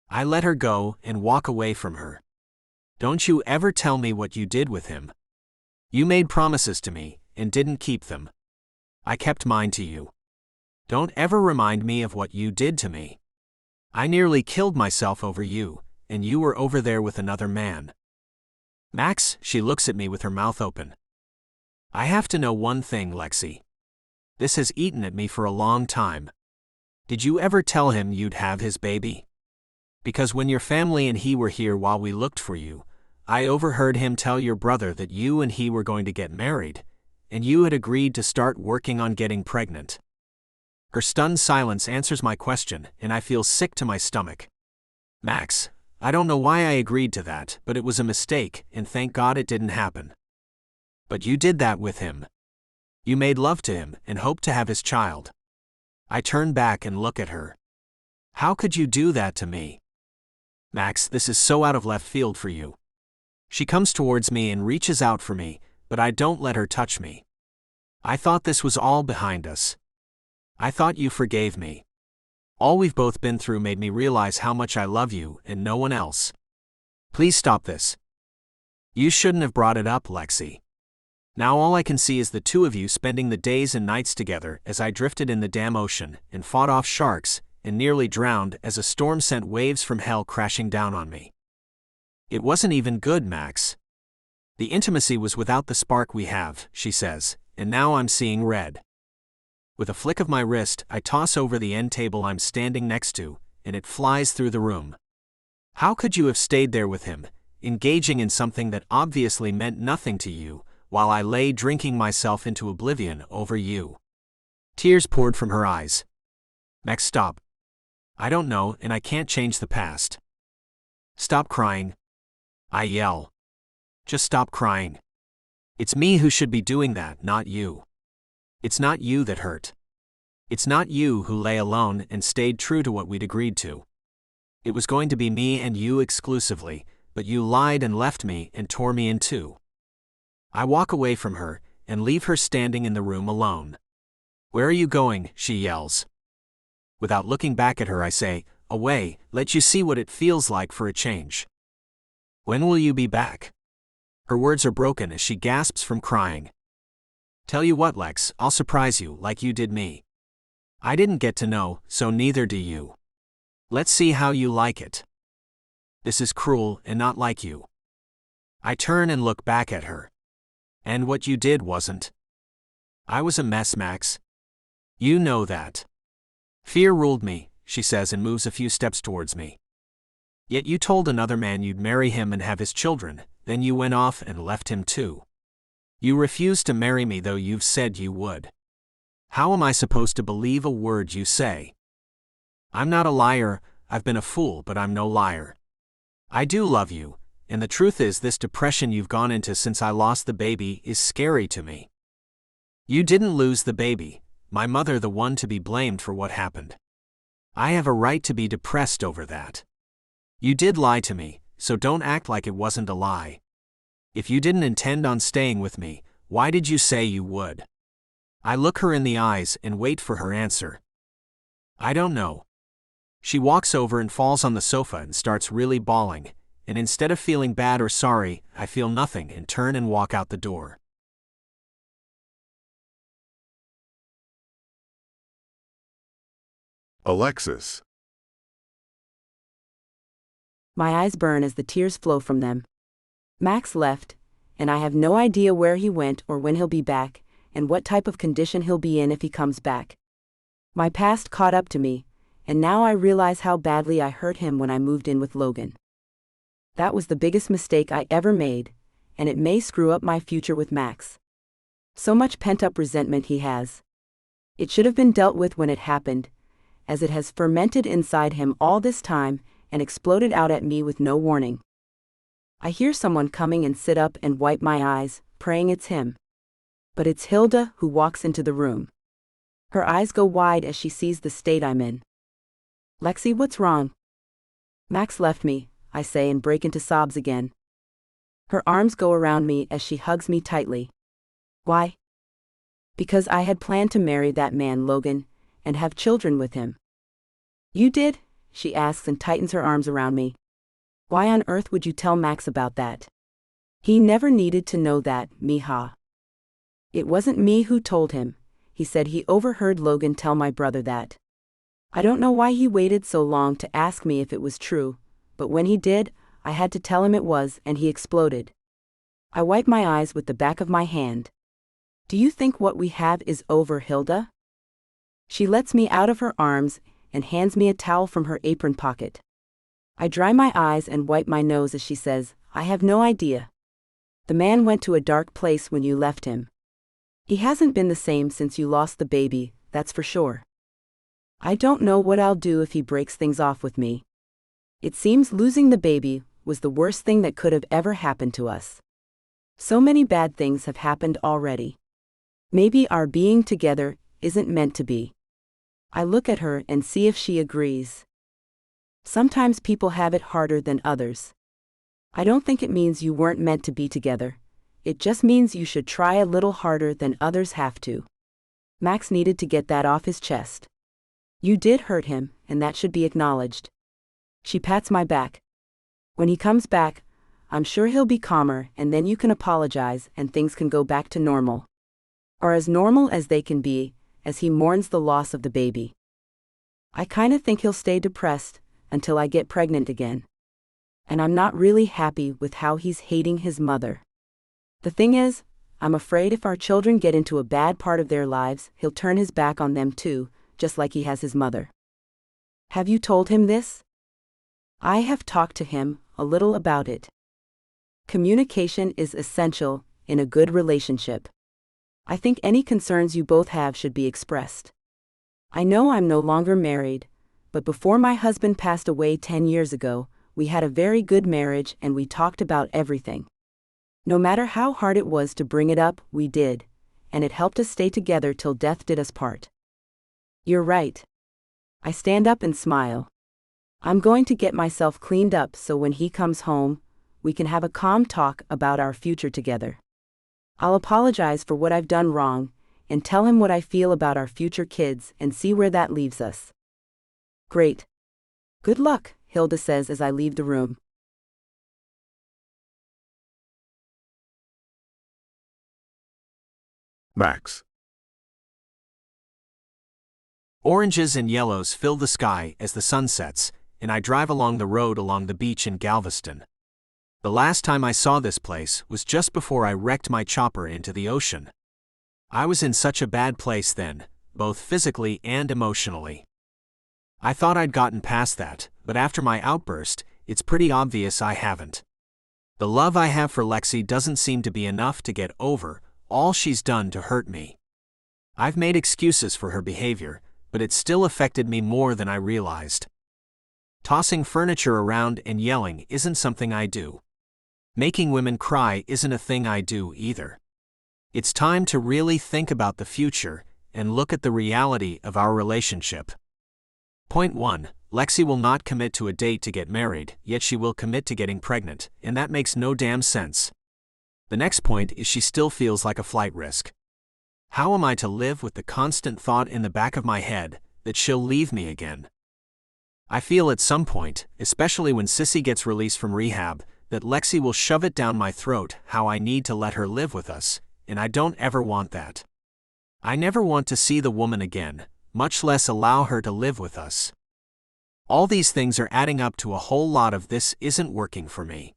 I let her go and walk away from her. Don't you ever tell me what you did with him. You made promises to me and didn't keep them. I kept mine to you. Don't ever remind me of what you did to me. I nearly killed myself over you, and you were over there with another man. Max, she looks at me with her mouth open. I have to know one thing, Lexi. This has eaten at me for a long time. Did you ever tell him you'd have his baby? Because when your family and he were here while we looked for you, I overheard him tell your brother that you and he were going to get married, and you had agreed to start working on getting pregnant. Her stunned silence answers my question, and I feel sick to my stomach. Max, I don't know why I agreed to that, but it was a mistake, and thank God it didn't happen. But you did that with him. You made love to him and hoped to have his child. I turn back and look at her. How could you do that to me? Max, this is so out of left field for you. She comes towards me and reaches out for me, but I don't let her touch me. I thought this was all behind us. I thought you forgave me. All we've both been through made me realize how much I love you and no one else. Please stop this. You shouldn't have brought it up, Lexi. Now all I can see is the two of you spending the days and nights together as I drifted in the damn ocean and fought off sharks and nearly drowned as a storm sent waves from hell crashing down on me. It wasn't even good, Max. The intimacy was without the spark we have, she says, and now I'm seeing red. With a flick of my wrist, I toss over the end table I'm standing next to, and it flies through the room. How could you have stayed there with him, engaging in something that obviously meant nothing to you, while I lay drinking myself into oblivion over you? Tears poured from her eyes. Max, stop. I don't know, and I can't change the past. Stop crying. I yell. Just stop crying. It's me who should be doing that, not you. It's not you that hurt. It's not you who lay alone and stayed true to what we'd agreed to. It was going to be me and you exclusively, but you lied and left me and tore me in two. I walk away from her and leave her standing in the room alone. Where are you going? She yells. Without looking back at her, I say, away, let you see what it feels like for a change. When will you be back? Her words are broken as she gasps from crying. Tell you what, Lex, I'll surprise you like you did me. I didn't get to know, so neither do you. Let's see how you like it. This is cruel and not like you. I turn and look back at her. And what you did wasn't. I was a mess, Max. You know that. Fear ruled me, she says and moves a few steps towards me. Yet you told another man you'd marry him and have his children, then you went off and left him too. You refused to marry me though you've said you would. How am I supposed to believe a word you say? I'm not a liar, I've been a fool, but I'm no liar. I do love you, and the truth is this depression you've gone into since I lost the baby is scary to me. You didn't lose the baby, my mother the one to be blamed for what happened. I have a right to be depressed over that. You did lie to me, so don't act like it wasn't a lie. If you didn't intend on staying with me, why did you say you would? I look her in the eyes and wait for her answer. I don't know. She walks over and falls on the sofa and starts really bawling, and instead of feeling bad or sorry, I feel nothing and turn and walk out the door. Alexis. My eyes burn as the tears flow from them. Max left, and I have no idea where he went or when he'll be back, and what type of condition he'll be in if he comes back. My past caught up to me, and now I realize how badly I hurt him when I moved in with Logan. That was the biggest mistake I ever made, and it may screw up my future with Max. So much pent-up resentment he has. It should have been dealt with when it happened, as it has fermented inside him all this time and exploded out at me with no warning. I hear someone coming and sit up and wipe my eyes, praying it's him. But it's Hilda who walks into the room. Her eyes go wide as she sees the state I'm in. Lexi, what's wrong? Max left me, I say and break into sobs again. Her arms go around me as she hugs me tightly. Why? Because I had planned to marry that man Logan, and have children with him. You did? She asks and tightens her arms around me. Why on earth would you tell Max about that? He never needed to know that, mija. It wasn't me who told him. He said he overheard Logan tell my brother that. I don't know why he waited so long to ask me if it was true, but when he did, I had to tell him it was, and he exploded. I wipe my eyes with the back of my hand. Do you think what we have is over, Hilda? She lets me out of her arms and hands me a towel from her apron pocket. I dry my eyes and wipe my nose as she says, I have no idea. The man went to a dark place when you left him. He hasn't been the same since you lost the baby, that's for sure. I don't know what I'll do if he breaks things off with me. It seems losing the baby was the worst thing that could have ever happened to us. So many bad things have happened already. Maybe our being together isn't meant to be. I look at her and see if she agrees. Sometimes people have it harder than others. I don't think it means you weren't meant to be together. It just means you should try a little harder than others have to. Max needed to get that off his chest. You did hurt him, and that should be acknowledged. She pats my back. When he comes back, I'm sure he'll be calmer, and then you can apologize and things can go back to normal. Or as normal as they can be, as he mourns the loss of the baby. I kinda think he'll stay depressed until I get pregnant again. And I'm not really happy with how he's hating his mother. The thing is, I'm afraid if our children get into a bad part of their lives, he'll turn his back on them too, just like he has his mother. Have you told him this? I have talked to him a little about it. Communication is essential in a good relationship. I think any concerns you both have should be expressed. I know I'm no longer married, but before my husband passed away 10 years ago, we had a very good marriage and we talked about everything. No matter how hard it was to bring it up, we did, and it helped us stay together till death did us part. You're right. I stand up and smile. I'm going to get myself cleaned up so when he comes home, we can have a calm talk about our future together. I'll apologize for what I've done wrong, and tell him what I feel about our future kids and see where that leaves us. Great. Good luck, Hilda says as I leave the room. Max. Oranges and yellows fill the sky as the sun sets, and I drive along the road along the beach in Galveston. The last time I saw this place was just before I wrecked my chopper into the ocean. I was in such a bad place then, both physically and emotionally. I thought I'd gotten past that, but after my outburst, it's pretty obvious I haven't. The love I have for Lexi doesn't seem to be enough to get over all she's done to hurt me. I've made excuses for her behavior, but it still affected me more than I realized. Tossing furniture around and yelling isn't something I do. Making women cry isn't a thing I do either. It's time to really think about the future and look at the reality of our relationship. Point 1. Lexi will not commit to a date to get married, yet she will commit to getting pregnant, and that makes no damn sense. The next point is she still feels like a flight risk. How am I to live with the constant thought in the back of my head that she'll leave me again? I feel at some point, especially when Sissy gets released from rehab, that Lexi will shove it down my throat how I need to let her live with us, and I don't ever want that. I never want to see the woman again, much less allow her to live with us. All these things are adding up to a whole lot of this isn't working for me.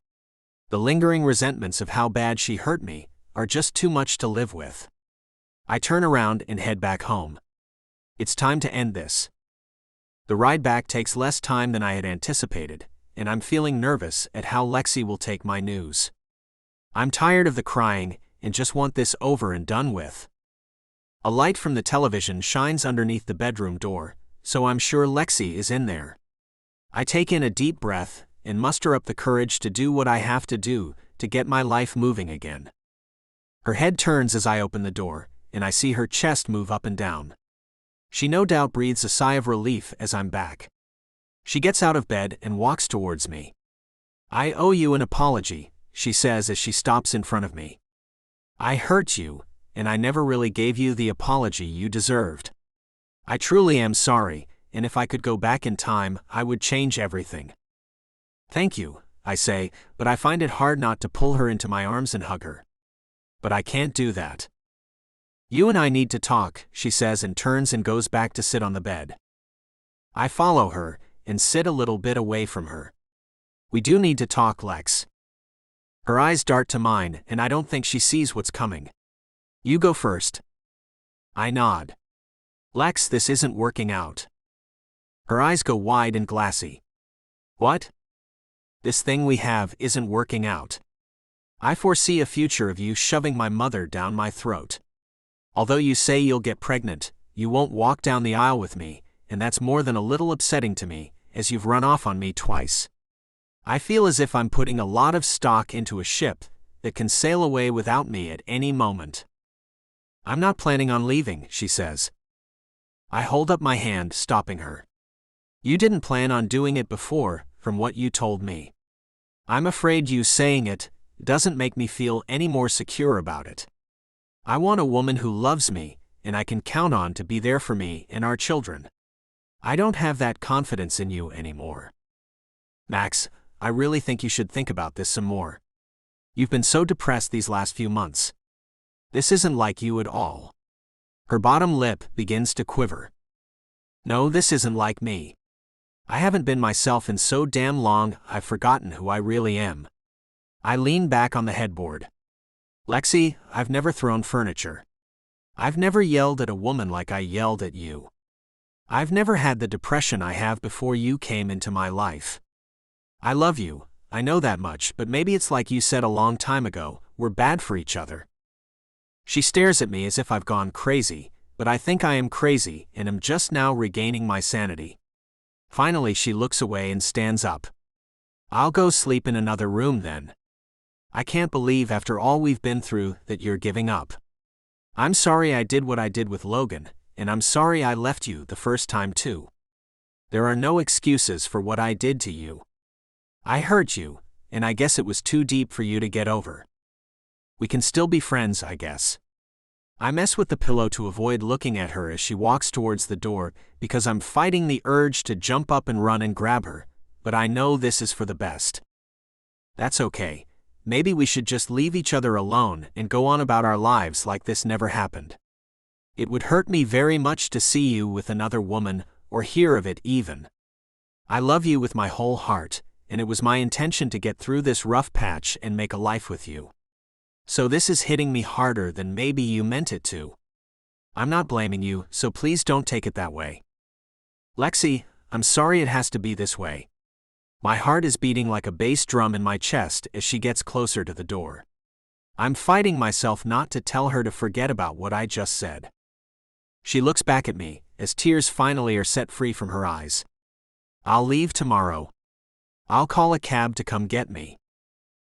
The lingering resentments of how bad she hurt me are just too much to live with. I turn around and head back home. It's time to end this. The ride back takes less time than I had anticipated, and I'm feeling nervous at how Lexi will take my news. I'm tired of the crying and just want this over and done with. A light from the television shines underneath the bedroom door, so I'm sure Lexi is in there. I take in a deep breath and muster up the courage to do what I have to do to get my life moving again. Her head turns as I open the door, and I see her chest move up and down. She no doubt breathes a sigh of relief as I'm back. She gets out of bed and walks towards me. "I owe you an apology," she says as she stops in front of me. "I hurt you, and I never really gave you the apology you deserved. I truly am sorry, and if I could go back in time, I would change everything." "Thank you," I say, but I find it hard not to pull her into my arms and hug her. But I can't do that. "You and I need to talk," she says and turns and goes back to sit on the bed. I follow her and sit a little bit away from her. "We do need to talk, Lex." Her eyes dart to mine, and I don't think she sees what's coming. "You go first." I nod. "Lex, this isn't working out." Her eyes go wide and glassy. "What?" "This thing we have isn't working out. I foresee a future of you shoving my mother down my throat. Although you say you'll get pregnant, you won't walk down the aisle with me, and that's more than a little upsetting to me, as you've run off on me twice. I feel as if I'm putting a lot of stock into a ship that can sail away without me at any moment." "I'm not planning on leaving," she says. I hold up my hand, stopping her. "You didn't plan on doing it before, from what you told me. I'm afraid you saying it doesn't make me feel any more secure about it. I want a woman who loves me, and I can count on to be there for me and our children. I don't have that confidence in you anymore. Max, I really think you should think about this some more. You've been so depressed these last few months. This isn't like you at all." Her bottom lip begins to quiver. "No, this isn't like me. I haven't been myself in so damn long I've forgotten who I really am." I lean back on the headboard. "Lexi, I've never thrown furniture. I've never yelled at a woman like I yelled at you. I've never had the depression I have before you came into my life. I love you, I know that much, but maybe it's like you said a long time ago, we're bad for each other." She stares at me as if I've gone crazy, but I think I am crazy and am just now regaining my sanity. Finally, she looks away and stands up. "I'll go sleep in another room then. I can't believe after all we've been through that you're giving up. I'm sorry I did what I did with Logan, and I'm sorry I left you the first time too. There are no excuses for what I did to you. I hurt you, and I guess it was too deep for you to get over. We can still be friends, I guess." I mess with the pillow to avoid looking at her as she walks towards the door because I'm fighting the urge to jump up and run and grab her, but I know this is for the best. "That's okay. Maybe we should just leave each other alone and go on about our lives like this never happened. It would hurt me very much to see you with another woman, or hear of it even. I love you with my whole heart, and it was my intention to get through this rough patch and make a life with you. So this is hitting me harder than maybe you meant it to. I'm not blaming you, so please don't take it that way. Lexi, I'm sorry it has to be this way. My heart is beating like a bass drum in my chest as she gets closer to the door. I'm fighting myself not to tell her to forget about what I just said. She looks back at me, as tears finally are set free from her eyes. I'll leave tomorrow. I'll call a cab to come get me.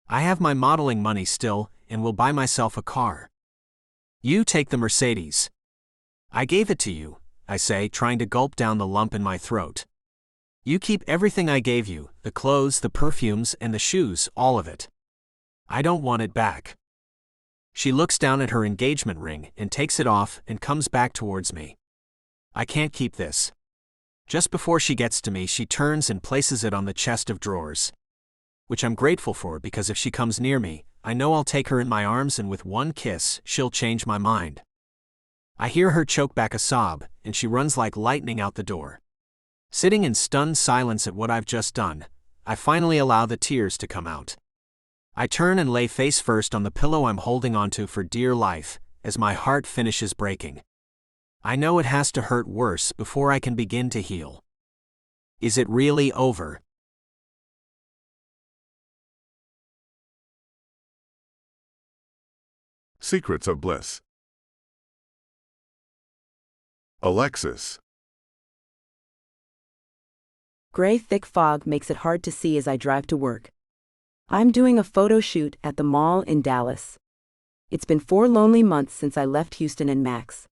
I have my modeling money still, and will buy myself a car. You take the Mercedes. I gave it to you, I say, trying to gulp down the lump in my throat. You keep everything I gave you, the clothes, the perfumes, and the shoes, all of it. I don't want it back. She looks down at her engagement ring and takes it off and comes back towards me. I can't keep this. Just before she gets to me, she turns and places it on the chest of drawers. Which I'm grateful for, because if she comes near me, I know I'll take her in my arms and with one kiss, she'll change my mind. I hear her choke back a sob, and she runs like lightning out the door. Sitting in stunned silence at what I've just done, I finally allow the tears to come out. I turn and lay face first on the pillow I'm holding onto for dear life, as my heart finishes breaking. I know it has to hurt worse before I can begin to heal. Is it really over? Secrets of Bliss. Alexis. Gray, thick fog makes it hard to see as I drive to work. I'm doing a photo shoot at the mall in Dallas. It's been 4 lonely months since I left Houston and Max.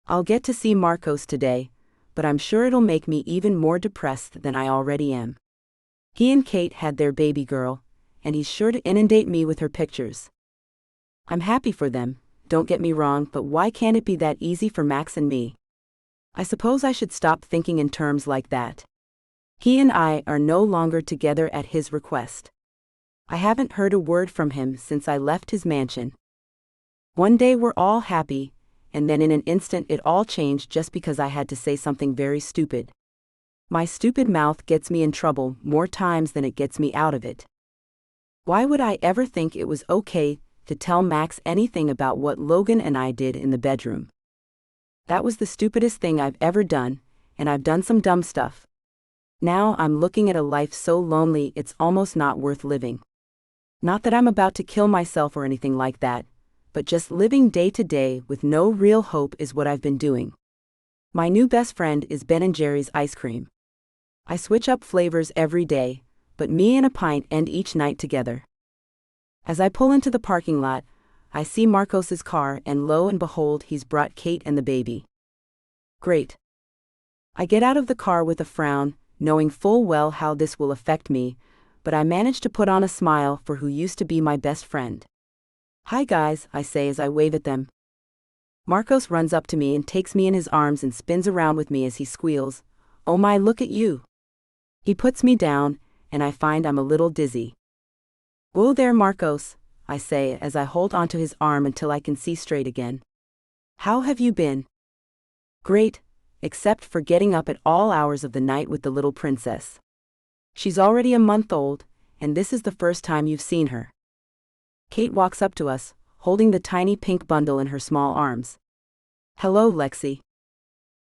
I'll get to see Marcos today, but I'm sure it'll make me even more depressed than I already am. He and Kate had their baby girl, and he's sure to inundate me with her pictures. I'm happy for them, don't get me wrong, but why can't it be that easy for Max and me? I suppose I should stop thinking in terms like that. He and I are no longer together at his request. I haven't heard a word from him since I left his mansion. One day we're all happy, and then in an instant it all changed just because I had to say something very stupid. My stupid mouth gets me in trouble more times than it gets me out of it. Why would I ever think it was okay to tell Max anything about what Logan and I did in the bedroom? That was the stupidest thing I've ever done, and I've done some dumb stuff. Now I'm looking at a life so lonely it's almost not worth living. Not that I'm about to kill myself or anything like that, but just living day to day with no real hope is what I've been doing. My new best friend is Ben & Jerry's ice cream. I switch up flavors every day, but me and a pint end each night together. As I pull into the parking lot, I see Marcos's car, and lo and behold, he's brought Kate and the baby. Great. I get out of the car with a frown, knowing full well how this will affect me, but I manage to put on a smile for who used to be my best friend. Hi guys, I say as I wave at them. Marcos runs up to me and takes me in his arms and spins around with me as he squeals, "Oh my, look at you." He puts me down, and I find I'm a little dizzy. "Whoa there, Marcos," I say as I hold onto his arm until I can see straight again. "How have you been?" "Great, except for getting up at all hours of the night with the little princess. She's already a month old, and this is the first time you've seen her." Kate walks up to us, holding the tiny pink bundle in her small arms. "Hello, Lexi."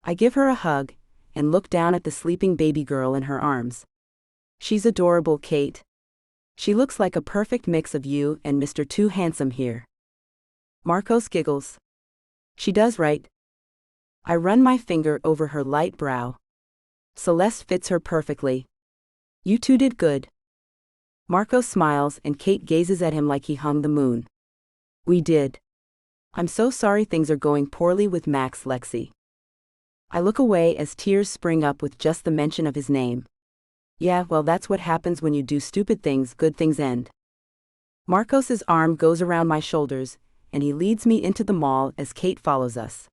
I give her a hug, and look down at the sleeping baby girl in her arms. "She's adorable, Kate. She looks like a perfect mix of you and Mr. Too Handsome here." Marcos giggles. "She does, right?" I run my finger over her light brow. "Celeste fits her perfectly. You two did good." Marcos smiles and Kate gazes at him like he hung the moon. "We did. I'm so sorry things are going poorly with Max, Lexi." I look away as tears spring up with just the mention of his name. Yeah, well, that's what happens when you do stupid things, good things end. Marcos's arm goes around my shoulders, and he leads me into the mall as Kate follows us.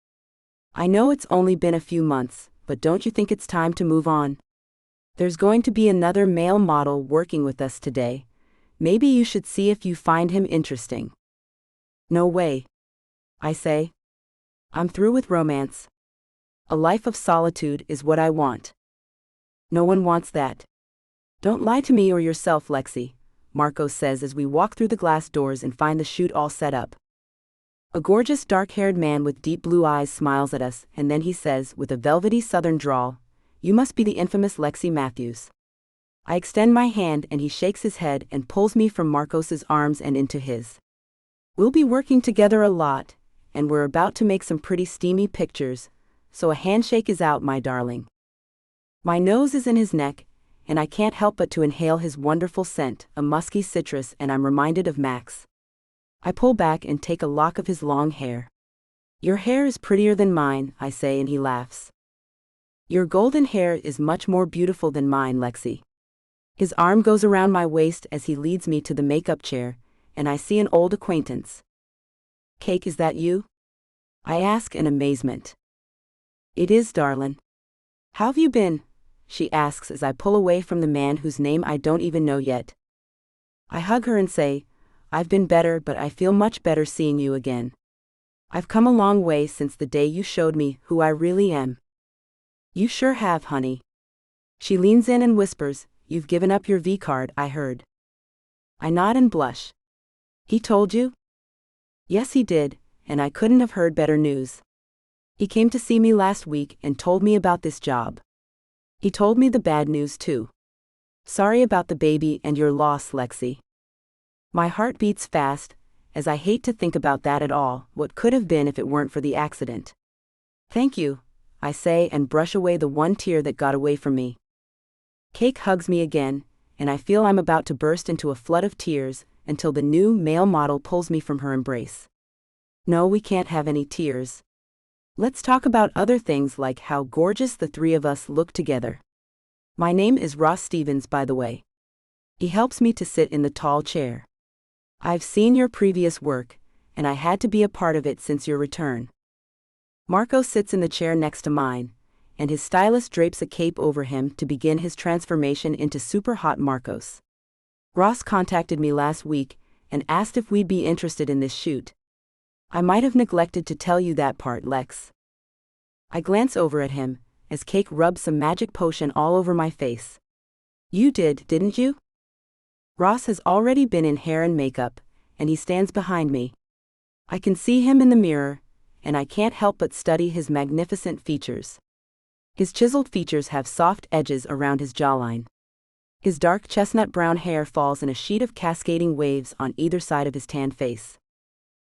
I know it's only been a few months, but don't you think it's time to move on? There's going to be another male model working with us today. Maybe you should see if you find him interesting. "No way," I say. "I'm through with romance. A life of solitude is what I want." "No one wants that." "Don't lie to me or yourself, Lexi," Marcos says as we walk through the glass doors and find the shoot all set up. A gorgeous dark-haired man with deep blue eyes smiles at us, and then he says, with a velvety southern drawl, "You must be the infamous Lexi Matthews." I extend my hand and he shakes his head and pulls me from Marcos's arms and into his. We'll be working together a lot, and we're about to make some pretty steamy pictures, so a handshake is out, my darling. My nose is in his neck, and I can't help but to inhale his wonderful scent, a musky citrus, and I'm reminded of Max. I pull back and take a lock of his long hair. Your hair is prettier than mine, I say, and he laughs. Your golden hair is much more beautiful than mine, Lexi. His arm goes around my waist as he leads me to the makeup chair, and I see an old acquaintance. Cake, is that you? I ask in amazement. It is, darlin'. How have you been? She asks as I pull away from the man whose name I don't even know yet. I hug her and say, I've been better, but I feel much better seeing you again. I've come a long way since the day you showed me who I really am. You sure have, honey. She leans in and whispers, You've given up your V-card, I heard. I nod and blush. He told you? Yes, he did, and I couldn't have heard better news. He came to see me last week and told me about this job. He told me the bad news too. Sorry about the baby and your loss, Lexi. My heart beats fast, as I hate to think about that at all, what could have been if it weren't for the accident. Thank you, I say and brush away the one tear that got away from me. Cake hugs me again, and I feel I'm about to burst into a flood of tears until the new male model pulls me from her embrace. No, we can't have any tears. Let's talk about other things like how gorgeous the three of us look together. My name is Ross Stevens, by the way. He helps me to sit in the tall chair. I've seen your previous work, and I had to be a part of it since your return. Marco sits in the chair next to mine, and his stylist drapes a cape over him to begin his transformation into super hot Marcos. Ross contacted me last week and asked if we'd be interested in this shoot. I might have neglected to tell you that part, Lex. I glance over at him, as Cake rubs some magic potion all over my face. You did, didn't you? Ross has already been in hair and makeup, and he stands behind me. I can see him in the mirror, and I can't help but study his magnificent features. His chiseled features have soft edges around his jawline. His dark chestnut brown hair falls in a sheet of cascading waves on either side of his tan face.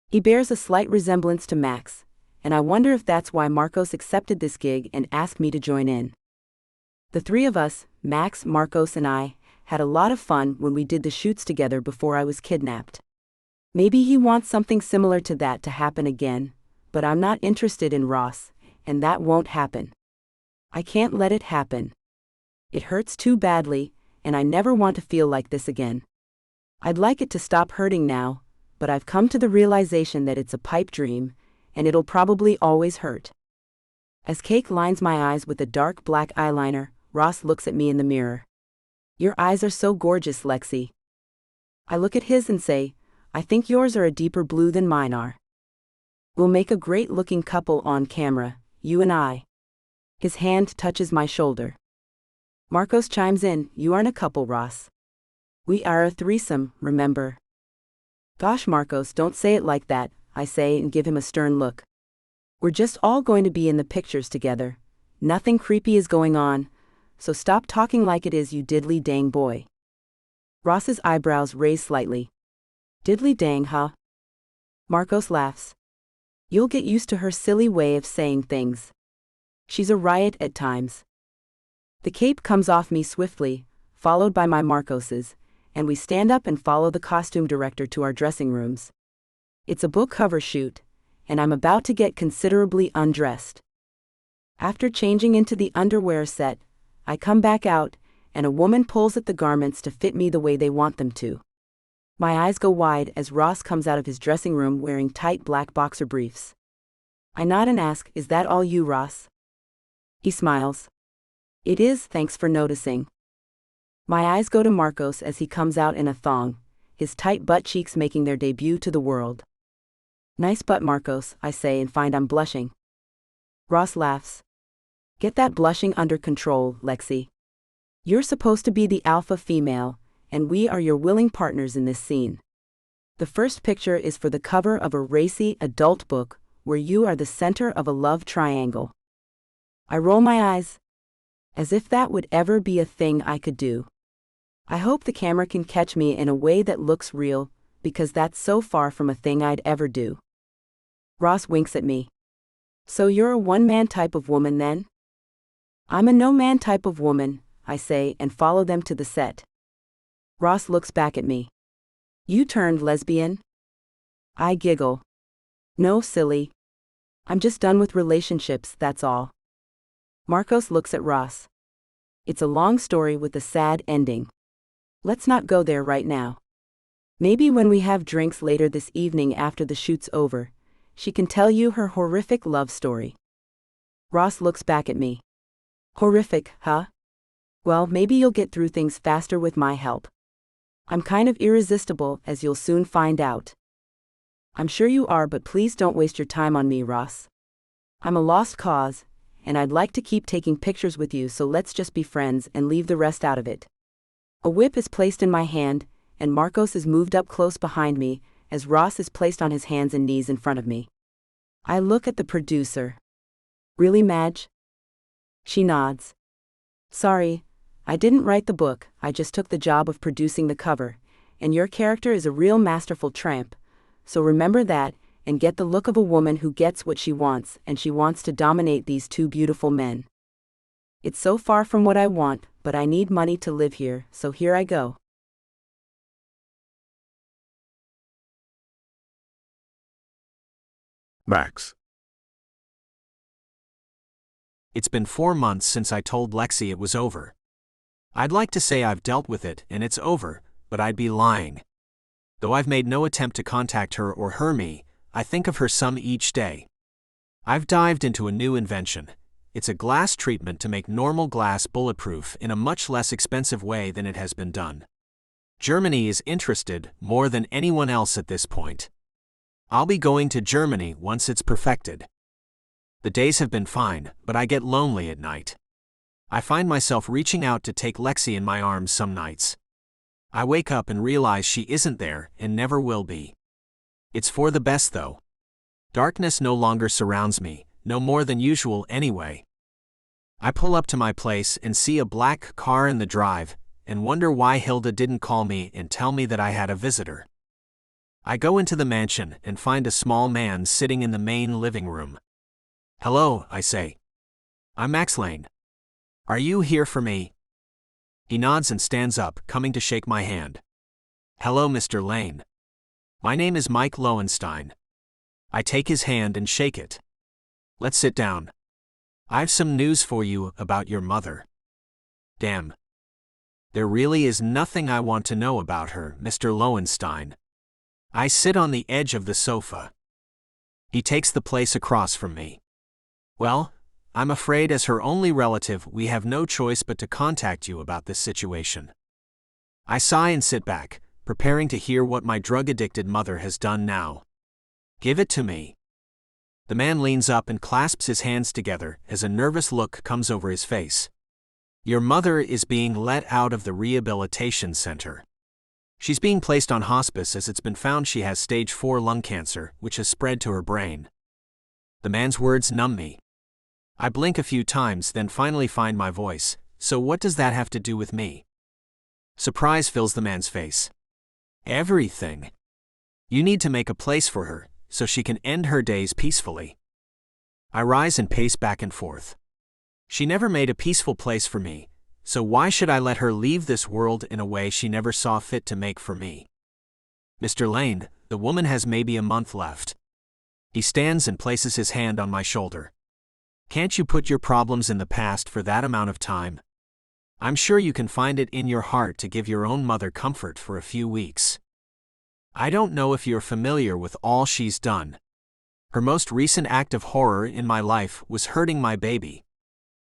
He bears a slight resemblance to Max, and I wonder if that's why Marcos accepted this gig and asked me to join in. The three of us, Max, Marcos, and I, had a lot of fun when we did the shoots together before I was kidnapped. Maybe he wants something similar to that to happen again, but I'm not interested in Ross, and that won't happen. I can't let it happen. It hurts too badly, and I never want to feel like this again. I'd like it to stop hurting now, but I've come to the realization that it's a pipe dream, and it'll probably always hurt. As Cake lines my eyes with a dark black eyeliner, Ross looks at me in the mirror. Your eyes are so gorgeous, Lexi. I look at his and say, I think yours are a deeper blue than mine are. We'll make a great-looking couple on camera, you and I. His hand touches my shoulder. Marcos chimes in, You aren't a couple, Ross. We are a threesome, remember? Gosh, Marcos, don't say it like that, I say and give him a stern look. We're just all going to be in the pictures together. Nothing creepy is going on, so stop talking like it is, you diddly dang boy. Ross's eyebrows raise slightly. Diddly dang, huh? Marcos laughs. You'll get used to her silly way of saying things. She's a riot at times. The cape comes off me swiftly, followed by my Marcos's, and we stand up and follow the costume director to our dressing rooms. It's a book cover shoot, and I'm about to get considerably undressed. After changing into the underwear set, I come back out, and a woman pulls at the garments to fit me the way they want them to. My eyes go wide as Ross comes out of his dressing room wearing tight black boxer briefs. I nod and ask, Is that all you, Ross? He smiles. It is, thanks for noticing. My eyes go to Marcos as he comes out in a thong, his tight butt cheeks making their debut to the world. Nice butt, Marcos, I say and find I'm blushing. Ross laughs. Get that blushing under control, Lexi. You're supposed to be the alpha female, and we are your willing partners in this scene. The first picture is for the cover of a racy adult book where you are the center of a love triangle. I roll my eyes. As if that would ever be a thing I could do. I hope the camera can catch me in a way that looks real, because that's so far from a thing I'd ever do. Ross winks at me. So you're a one-man type of woman then? I'm a no-man type of woman, I say, and follow them to the set. Ross looks back at me. You turned lesbian? I giggle. No, silly. I'm just done with relationships, that's all. Marcos looks at Ross. It's a long story with a sad ending. Let's not go there right now. Maybe when we have drinks later this evening after the shoot's over, she can tell you her horrific love story. Ross looks back at me. Horrific, huh? Well, maybe you'll get through things faster with my help. I'm kind of irresistible, as you'll soon find out. I'm sure you are, but please don't waste your time on me, Ross. I'm a lost cause, and I'd like to keep taking pictures with you, so let's just be friends and leave the rest out of it. A whip is placed in my hand, and Marcos is moved up close behind me, as Ross is placed on his hands and knees in front of me. I look at the producer. Really, Madge? She nods. Sorry, I didn't write the book, I just took the job of producing the cover, and your character is a real masterful tramp. So remember that, and get the look of a woman who gets what she wants, and she wants to dominate these two beautiful men. It's so far from what I want, but I need money to live here, so here I go. Max. It's been 4 months since I told Lexi it was over. I'd like to say I've dealt with it and it's over, but I'd be lying. Though I've made no attempt to contact her or her me, I think of her some each day. I've dived into a new invention. It's a glass treatment to make normal glass bulletproof in a much less expensive way than it has been done. Germany is interested more than anyone else at this point. I'll be going to Germany once it's perfected. The days have been fine, but I get lonely at night. I find myself reaching out to take Lexi in my arms some nights. I wake up and realize she isn't there and never will be. It's for the best though. Darkness no longer surrounds me, no more than usual anyway. I pull up to my place and see a black car in the drive, and wonder why Hilda didn't call me and tell me that I had a visitor. I go into the mansion and find a small man sitting in the main living room. Hello, I say. I'm Max Lane. Are you here for me? He nods and stands up, coming to shake my hand. Hello, Mr. Lane. My name is Mike Lowenstein. I take his hand and shake it. Let's sit down. I've some news for you about your mother. Damn. There really is nothing I want to know about her, Mr. Lowenstein. I sit on the edge of the sofa. He takes the place across from me. Well, I'm afraid as her only relative we have no choice but to contact you about this situation. I sigh and sit back, preparing to hear what my drug-addicted mother has done now. Give it to me. The man leans up and clasps his hands together as a nervous look comes over his face. Your mother is being let out of the rehabilitation center. She's being placed on hospice as it's been found she has stage 4 lung cancer, which has spread to her brain. The man's words numb me. I blink a few times, then finally find my voice. So what does that have to do with me? Surprise fills the man's face. Everything. You need to make a place for her, so she can end her days peacefully. I rise and pace back and forth. She never made a peaceful place for me, so why should I let her leave this world in a way she never saw fit to make for me? Mr. Lane, the woman has maybe a month left. He stands and places his hand on my shoulder. Can't you put your problems in the past for that amount of time? I'm sure you can find it in your heart to give your own mother comfort for a few weeks. I don't know if you're familiar with all she's done. Her most recent act of horror in my life was hurting my baby.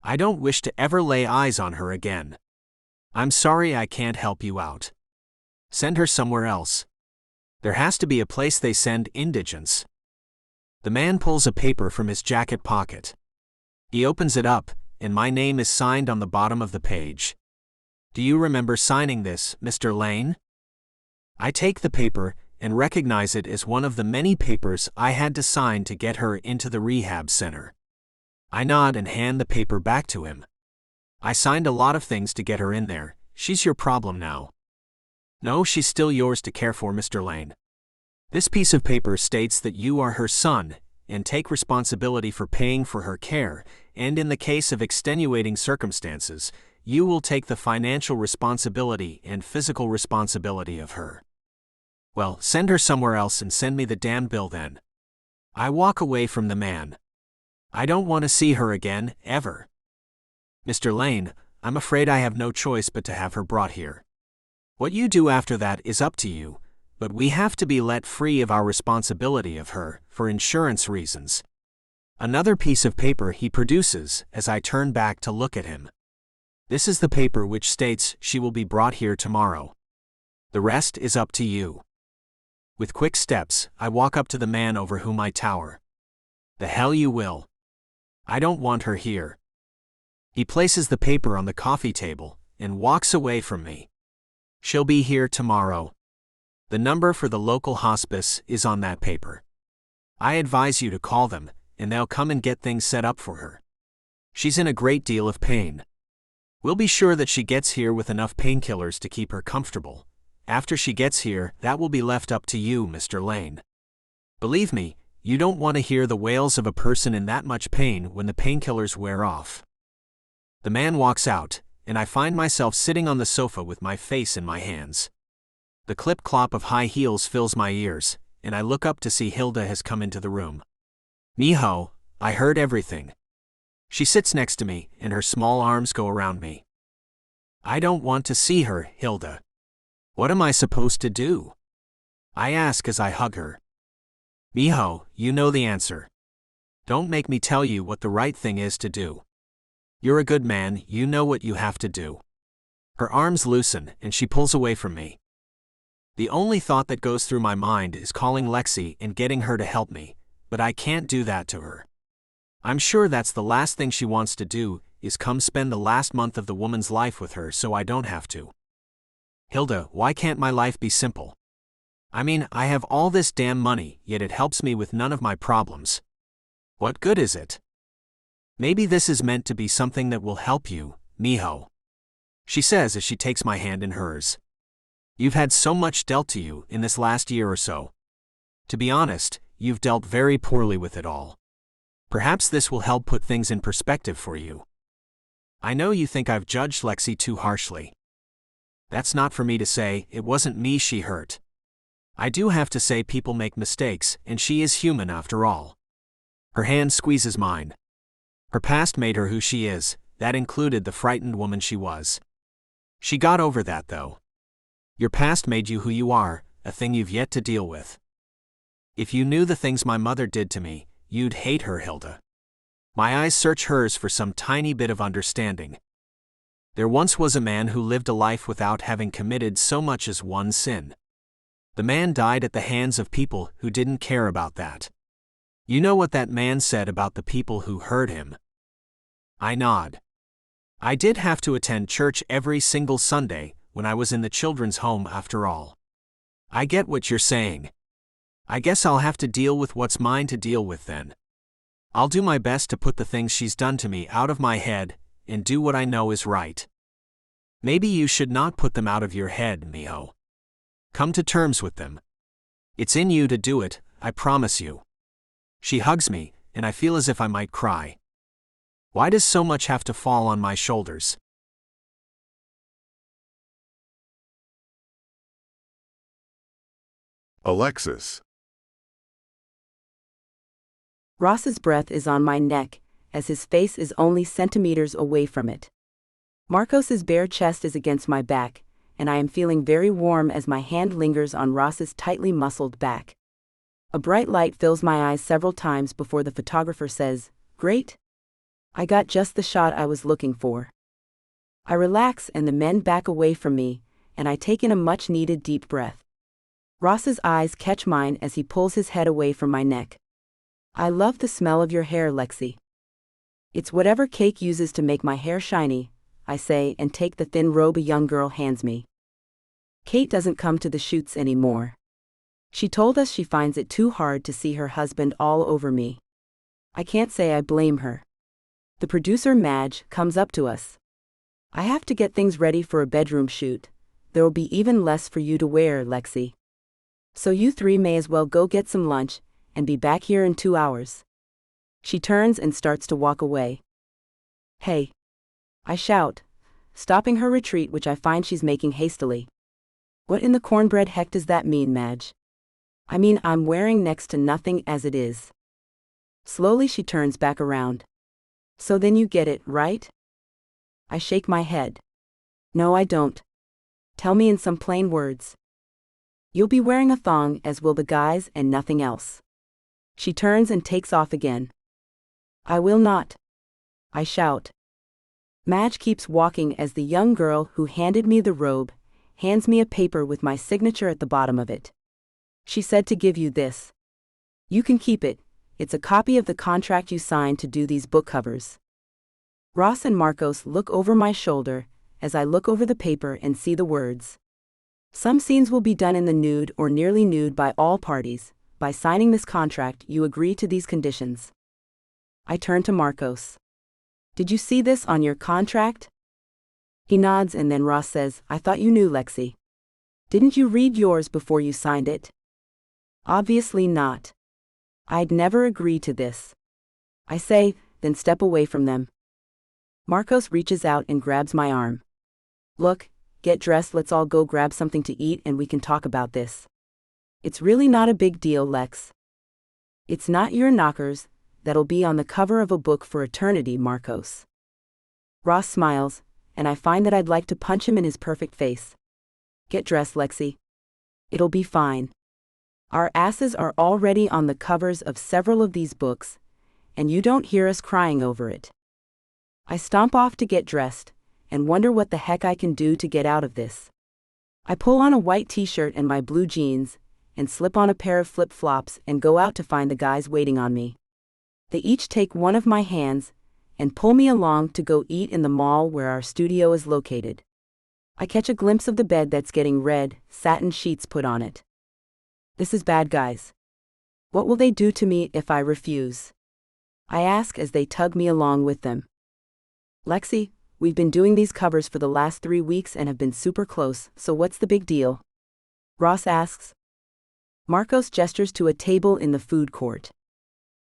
I don't wish to ever lay eyes on her again. I'm sorry I can't help you out. Send her somewhere else. There has to be a place they send indigents. The man pulls a paper from his jacket pocket. He opens it up, and my name is signed on the bottom of the page. Do you remember signing this, Mr. Lane? I take the paper and recognize it as one of the many papers I had to sign to get her into the rehab center. I nod and hand the paper back to him. I signed a lot of things to get her in there, she's your problem now. No, she's still yours to care for, Mr. Lane. This piece of paper states that you are her son, and take responsibility for paying for her care, and in the case of extenuating circumstances, you will take the financial responsibility and physical responsibility of her. Well, send her somewhere else and send me the damn bill then. I walk away from the man. I don't want to see her again, ever. Mr. Lane, I'm afraid I have no choice but to have her brought here. What you do after that is up to you, but we have to be let free of our responsibility of her, for insurance reasons. Another piece of paper he produces as I turn back to look at him. This is the paper which states she will be brought here tomorrow. The rest is up to you. With quick steps, I walk up to the man over whom I tower. The hell you will. I don't want her here. He places the paper on the coffee table and walks away from me. She'll be here tomorrow. The number for the local hospice is on that paper. I advise you to call them, and they'll come and get things set up for her. She's in a great deal of pain. We'll be sure that she gets here with enough painkillers to keep her comfortable. After she gets here, that will be left up to you, Mr. Lane. Believe me, you don't want to hear the wails of a person in that much pain when the painkillers wear off. The man walks out, and I find myself sitting on the sofa with my face in my hands. The clip-clop of high heels fills my ears, and I look up to see Hilda has come into the room. Miho, I heard everything. She sits next to me, and her small arms go around me. I don't want to see her, Hilda. What am I supposed to do? I ask as I hug her. Miho, you know the answer. Don't make me tell you what the right thing is to do. You're a good man, you know what you have to do. Her arms loosen, and she pulls away from me. The only thought that goes through my mind is calling Lexi and getting her to help me, but I can't do that to her. I'm sure that's the last thing she wants to do, is come spend the last month of the woman's life with her so I don't have to. Hilda, why can't my life be simple? I mean, I have all this damn money, yet it helps me with none of my problems. What good is it? Maybe this is meant to be something that will help you, Miho. She says as she takes my hand in hers. You've had so much dealt to you in this last year or so. To be honest, you've dealt very poorly with it all. Perhaps this will help put things in perspective for you. I know you think I've judged Lexi too harshly. That's not for me to say, it wasn't me she hurt. I do have to say people make mistakes, and she is human after all. Her hand squeezes mine. Her past made her who she is, that included the frightened woman she was. She got over that though. Your past made you who you are, a thing you've yet to deal with. If you knew the things my mother did to me, you'd hate her, Hilda. My eyes search hers for some tiny bit of understanding. There once was a man who lived a life without having committed so much as one sin. The man died at the hands of people who didn't care about that. You know what that man said about the people who heard him? I nod. I did have to attend church every single Sunday when I was in the children's home after all. I get what you're saying. I guess I'll have to deal with what's mine to deal with then. I'll do my best to put the things she's done to me out of my head and do what I know is right. Maybe you should not put them out of your head, Miho. Come to terms with them. It's in you to do it, I promise you. She hugs me, and I feel as if I might cry. Why does so much have to fall on my shoulders? Alexis. Ross's breath is on my neck, as his face is only centimeters away from it. Marcos's bare chest is against my back, and I am feeling very warm as my hand lingers on Ross's tightly muscled back. A bright light fills my eyes several times before the photographer says, "Great. I got just the shot I was looking for." I relax and the men back away from me, and I take in a much-needed deep breath. Ross's eyes catch mine as he pulls his head away from my neck. "I love the smell of your hair, Lexi." "It's whatever Cake uses to make my hair shiny," I say and take the thin robe a young girl hands me. Kate doesn't come to the shoots anymore. She told us she finds it too hard to see her husband all over me. I can't say I blame her. The producer Madge comes up to us. I have to get things ready for a bedroom shoot. There'll be even less for you to wear, Lexi. So you three may as well go get some lunch and be back here in 2 hours. She turns and starts to walk away. Hey! I shout, stopping her retreat, which I find she's making hastily. What in the cornbread heck does that mean, Madge? I mean, I'm wearing next to nothing as it is. Slowly she turns back around. So then you get it, right? I shake my head. No, I don't. Tell me in some plain words. You'll be wearing a thong, as will the guys, and nothing else. She turns and takes off again. I will not. I shout. Madge keeps walking as the young girl who handed me the robe hands me a paper with my signature at the bottom of it. She said to give you this. You can keep it. It's a copy of the contract you signed to do these book covers. Ross and Marcos look over my shoulder as I look over the paper and see the words. Some scenes will be done in the nude or nearly nude by all parties. By signing this contract, you agree to these conditions. I turn to Marcos. Did you see this on your contract? He nods and then Ross says, I thought you knew, Lexi. Didn't you read yours before you signed it? Obviously not. I'd never agree to this. I say, then step away from them. Marcos reaches out and grabs my arm. Look, get dressed, let's all go grab something to eat and we can talk about this. It's really not a big deal, Lex. It's not your knockers that'll be on the cover of a book for eternity, Marcos. Ross smiles, and I find that I'd like to punch him in his perfect face. Get dressed, Lexi. It'll be fine. Our asses are already on the covers of several of these books, and you don't hear us crying over it. I stomp off to get dressed, and wonder what the heck I can do to get out of this. I pull on a white t-shirt and my blue jeans, and slip on a pair of flip-flops and go out to find the guys waiting on me. They each take one of my hands, and pull me along to go eat in the mall where our studio is located. I catch a glimpse of the bed that's getting red satin sheets put on it. This is bad, guys. What will they do to me if I refuse? I ask as they tug me along with them. Lexi, we've been doing these covers for the last 3 weeks and have been super close, so what's the big deal? Ross asks. Marcos gestures to a table in the food court.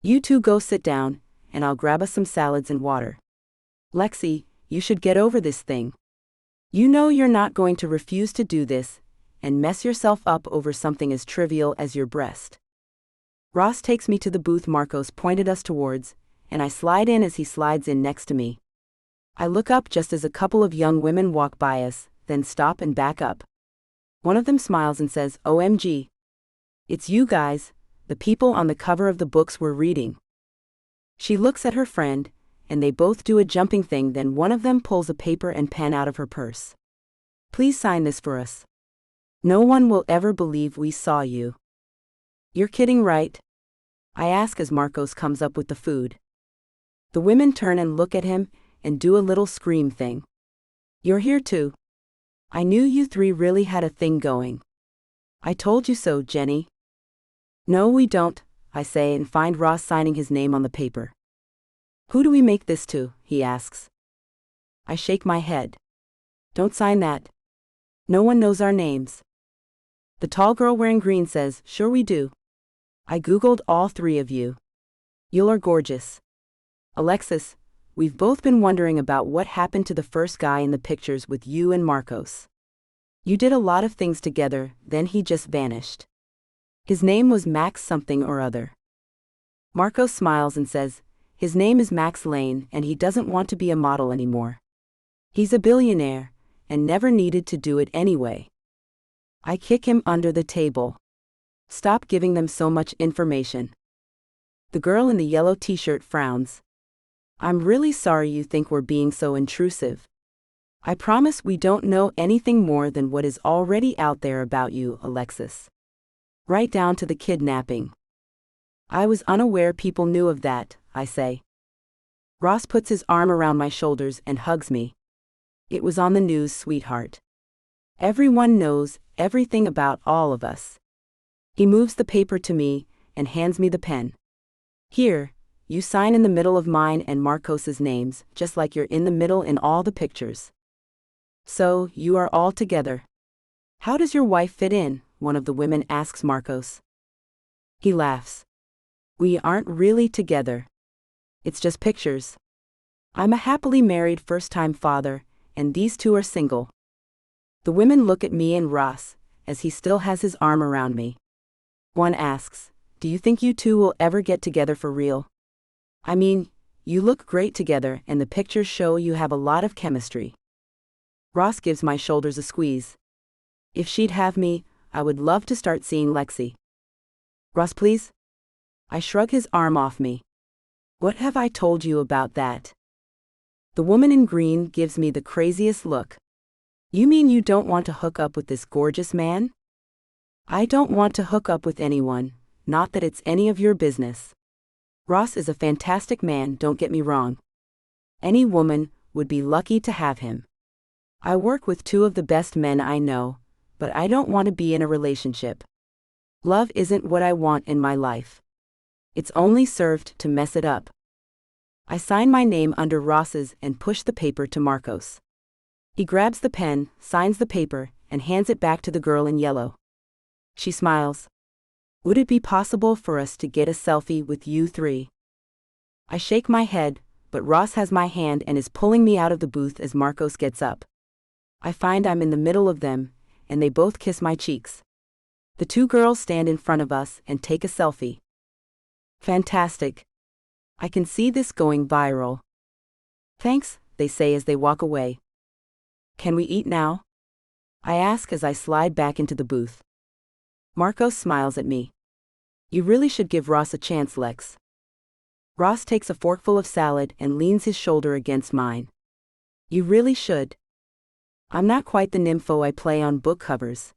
You two go sit down, and I'll grab us some salads and water. Lexi, you should get over this thing. You know you're not going to refuse to do this, and mess yourself up over something as trivial as your breast. Ross takes me to the booth Marcos pointed us towards, and I slide in as he slides in next to me. I look up just as a couple of young women walk by us, then stop and back up. One of them smiles and says, OMG. It's you guys, the people on the cover of the books we're reading. She looks at her friend, and they both do a jumping thing, then one of them pulls a paper and pen out of her purse. Please sign this for us. No one will ever believe we saw you. You're kidding, right? I ask as Marcos comes up with the food. The women turn and look at him, and do a little scream thing. You're here too. I knew you three really had a thing going. I told you so, Jenny. No, we don't, I say and find Ross signing his name on the paper. Who do we make this to? He asks. I shake my head. Don't sign that. No one knows our names. The tall girl wearing green says, sure we do. I googled all 3 of you. You are gorgeous. Alexis, we've both been wondering about what happened to the first guy in the pictures with you and Marcos. You did a lot of things together, then he just vanished. His name was Max something or other. Marcos smiles and says, his name is Max Lane and he doesn't want to be a model anymore. He's a billionaire, and never needed to do it anyway. I kick him under the table. Stop giving them so much information. The girl in the yellow t-shirt frowns. I'm really sorry you think we're being so intrusive. I promise we don't know anything more than what is already out there about you, Alexis. Right down to the kidnapping. I was unaware people knew of that, I say. Ross puts his arm around my shoulders and hugs me. It was on the news, sweetheart. Everyone knows everything about all of us. He moves the paper to me and hands me the pen. Here, you sign in the middle of mine and Marcos's names, just like you're in the middle in all the pictures. So, you are all together. How does your wife fit in? One of the women asks Marcos. He laughs. We aren't really together. It's just pictures. I'm a happily married first-time father, and these two are single. The women look at me and Ross, as he still has his arm around me. One asks, do you think you two will ever get together for real? I mean, you look great together and the pictures show you have a lot of chemistry. Ross gives my shoulders a squeeze. If she'd have me, I would love to start seeing Lexi. Ross, please? I shrug his arm off me. What have I told you about that? The woman in green gives me the craziest look. You mean you don't want to hook up with this gorgeous man? I don't want to hook up with anyone, not that it's any of your business. Ross is a fantastic man, don't get me wrong. Any woman would be lucky to have him. I work with two of the best men I know, but I don't want to be in a relationship. Love isn't what I want in my life. It's only served to mess it up. I sign my name under Ross's and push the paper to Marcos. He grabs the pen, signs the paper, and hands it back to the girl in yellow. She smiles. Would it be possible for us to get a selfie with you three? I shake my head, but Ross has my hand and is pulling me out of the booth as Marcos gets up. I find I'm in the middle of them, and they both kiss my cheeks. The two girls stand in front of us and take a selfie. Fantastic. I can see this going viral. Thanks, they say as they walk away. Can we eat now? I ask as I slide back into the booth. Marcos smiles at me. You really should give Ross a chance, Lex. Ross takes a forkful of salad and leans his shoulder against mine. You really should. I'm not quite the nympho I play on book covers.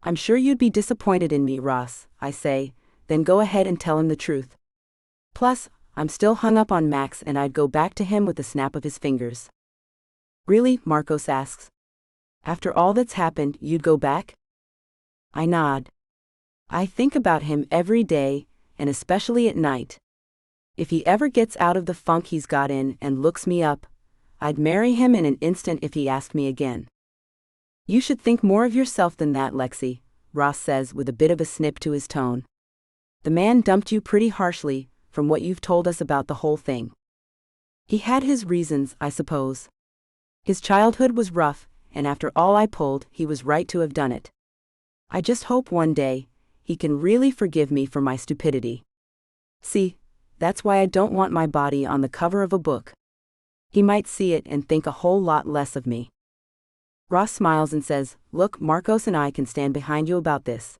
I'm sure you'd be disappointed in me, Ross, I say, then go ahead and tell him the truth. Plus, I'm still hung up on Max and I'd go back to him with a snap of his fingers. Really? Marcos asks. After all that's happened, you'd go back? I nod. I think about him every day, and especially at night. If he ever gets out of the funk he's got in and looks me up, I'd marry him in an instant if he asked me again. You should think more of yourself than that, Lexi, Ross says with a bit of a snip to his tone. The man dumped you pretty harshly, from what you've told us about the whole thing. He had his reasons, I suppose. His childhood was rough, and after all I pulled, he was right to have done it. I just hope one day, he can really forgive me for my stupidity. See, that's why I don't want my body on the cover of a book. He might see it and think a whole lot less of me. Ross smiles and says, Look, Marcos and I can stand behind you about this.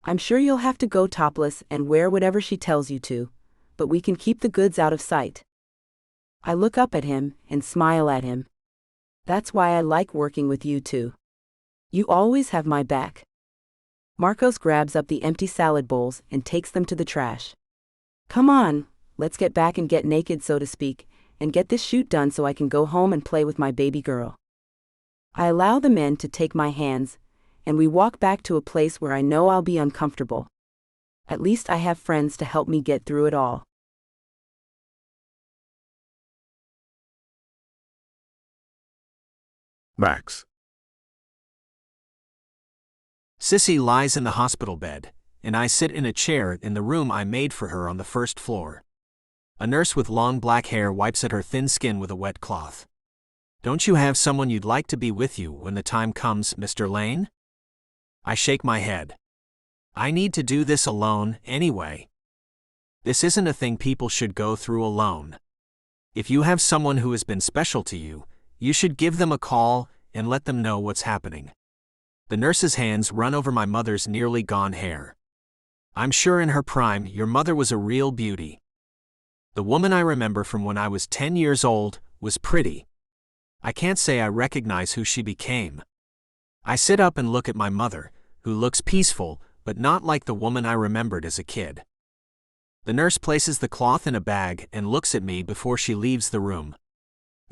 I'm sure you'll have to go topless and wear whatever she tells you to, but we can keep the goods out of sight. I look up at him and smile at him. That's why I like working with you two. You always have my back. Marcos grabs up the empty salad bowls and takes them to the trash. Come on, let's get back and get naked, so to speak, and get this shoot done so I can go home and play with my baby girl. I allow the men to take my hands, and we walk back to a place where I know I'll be uncomfortable. At least I have friends to help me get through it all. Max. Sissy lies in the hospital bed, and I sit in a chair in the room I made for her on the first floor. A nurse with long black hair wipes at her thin skin with a wet cloth. Don't you have someone you'd like to be with you when the time comes, Mr. Lane? I shake my head. I need to do this alone, anyway. This isn't a thing people should go through alone. If you have someone who has been special to you, you should give them a call and let them know what's happening. The nurse's hands run over my mother's nearly gone hair. I'm sure in her prime, your mother was a real beauty. The woman I remember from when I was 10 years old was pretty. I can't say I recognize who she became. I sit up and look at my mother, who looks peaceful, but not like the woman I remembered as a kid. The nurse places the cloth in a bag and looks at me before she leaves the room.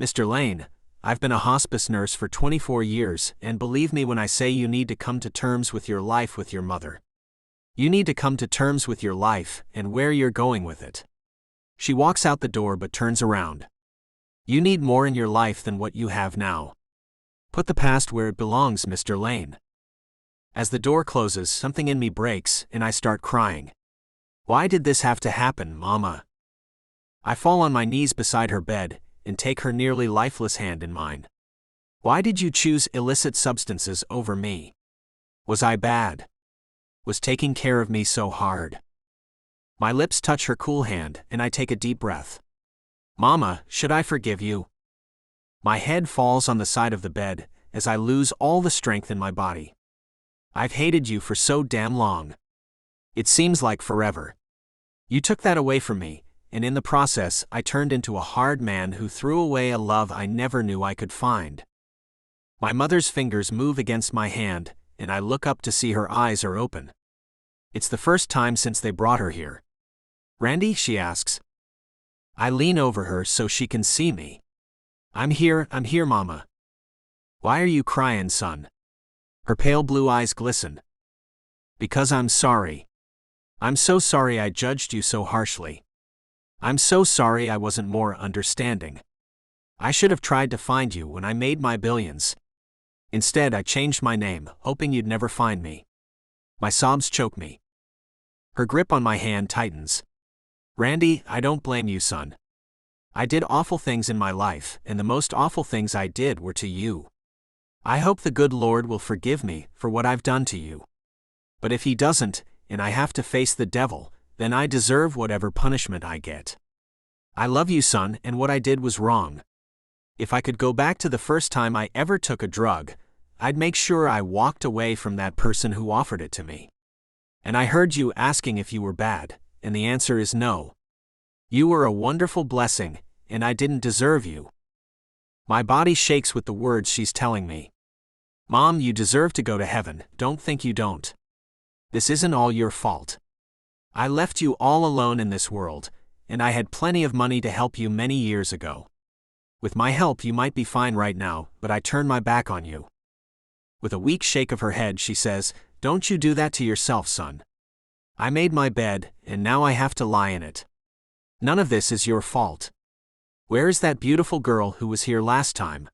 Mr. Lane, I've been a hospice nurse for 24 years, and believe me when I say you need to come to terms with your life with your mother. You need to come to terms with your life and where you're going with it. She walks out the door but turns around. You need more in your life than what you have now. Put the past where it belongs, Mr. Lane. As the door closes, something in me breaks, and I start crying. Why did this have to happen, Mama? I fall on my knees beside her bed, and take her nearly lifeless hand in mine. Why did you choose illicit substances over me? Was I bad? Was taking care of me so hard? My lips touch her cool hand, and I take a deep breath. Mama, should I forgive you? My head falls on the side of the bed, as I lose all the strength in my body. I've hated you for so damn long. It seems like forever. You took that away from me, and in the process I turned into a hard man who threw away a love I never knew I could find. My mother's fingers move against my hand, and I look up to see her eyes are open. It's the first time since they brought her here. Randy, she asks. I lean over her so she can see me. I'm here, Mama. Why are you crying, son? Her pale blue eyes glisten. Because I'm sorry. I'm so sorry I judged you so harshly. I'm so sorry I wasn't more understanding. I should have tried to find you when I made my billions. Instead, I changed my name, hoping you'd never find me. My sobs choke me. Her grip on my hand tightens. Randy, I don't blame you, son. I did awful things in my life, and the most awful things I did were to you. I hope the good Lord will forgive me for what I've done to you. But if he doesn't, and I have to face the devil, then I deserve whatever punishment I get. I love you, son, and what I did was wrong. If I could go back to the first time I ever took a drug, I'd make sure I walked away from that person who offered it to me. And I heard you asking if you were bad, and the answer is no. You were a wonderful blessing, and I didn't deserve you. My body shakes with the words she's telling me. Mom, you deserve to go to heaven, don't think you don't. This isn't all your fault. I left you all alone in this world, and I had plenty of money to help you many years ago. With my help you might be fine right now, but I turned my back on you. With a weak shake of her head she says, don't you do that to yourself, son. I made my bed, and now I have to lie in it. None of this is your fault. Where is that beautiful girl who was here last time?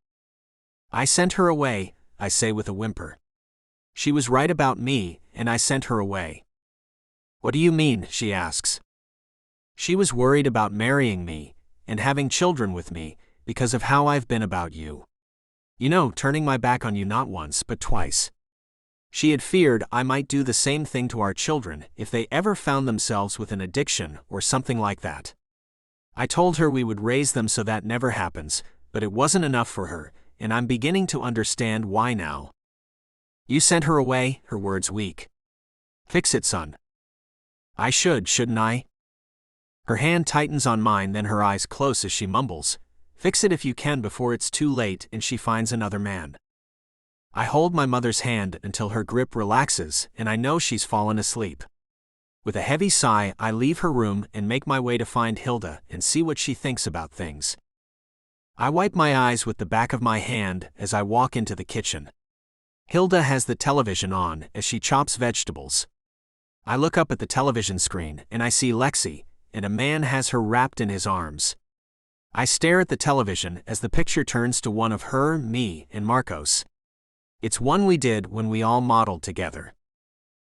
I sent her away, I say with a whimper. She was right about me, and I sent her away. What do you mean, she asks. She was worried about marrying me, and having children with me, because of how I've been about you. You know, turning my back on you not once, but twice. She had feared I might do the same thing to our children if they ever found themselves with an addiction or something like that. I told her we would raise them so that never happens, but it wasn't enough for her, and I'm beginning to understand why now. You sent her away, her words weak. Fix it, son. I should, shouldn't I? Her hand tightens on mine, then her eyes close as she mumbles, fix it if you can before it's too late and she finds another man. I hold my mother's hand until her grip relaxes and I know she's fallen asleep. With a heavy sigh, I leave her room and make my way to find Hilda and see what she thinks about things. I wipe my eyes with the back of my hand as I walk into the kitchen. Hilda has the television on as she chops vegetables. I look up at the television screen and I see Lexi, and a man has her wrapped in his arms. I stare at the television as the picture turns to one of her, me, and Marcos. It's one we did when we all modeled together.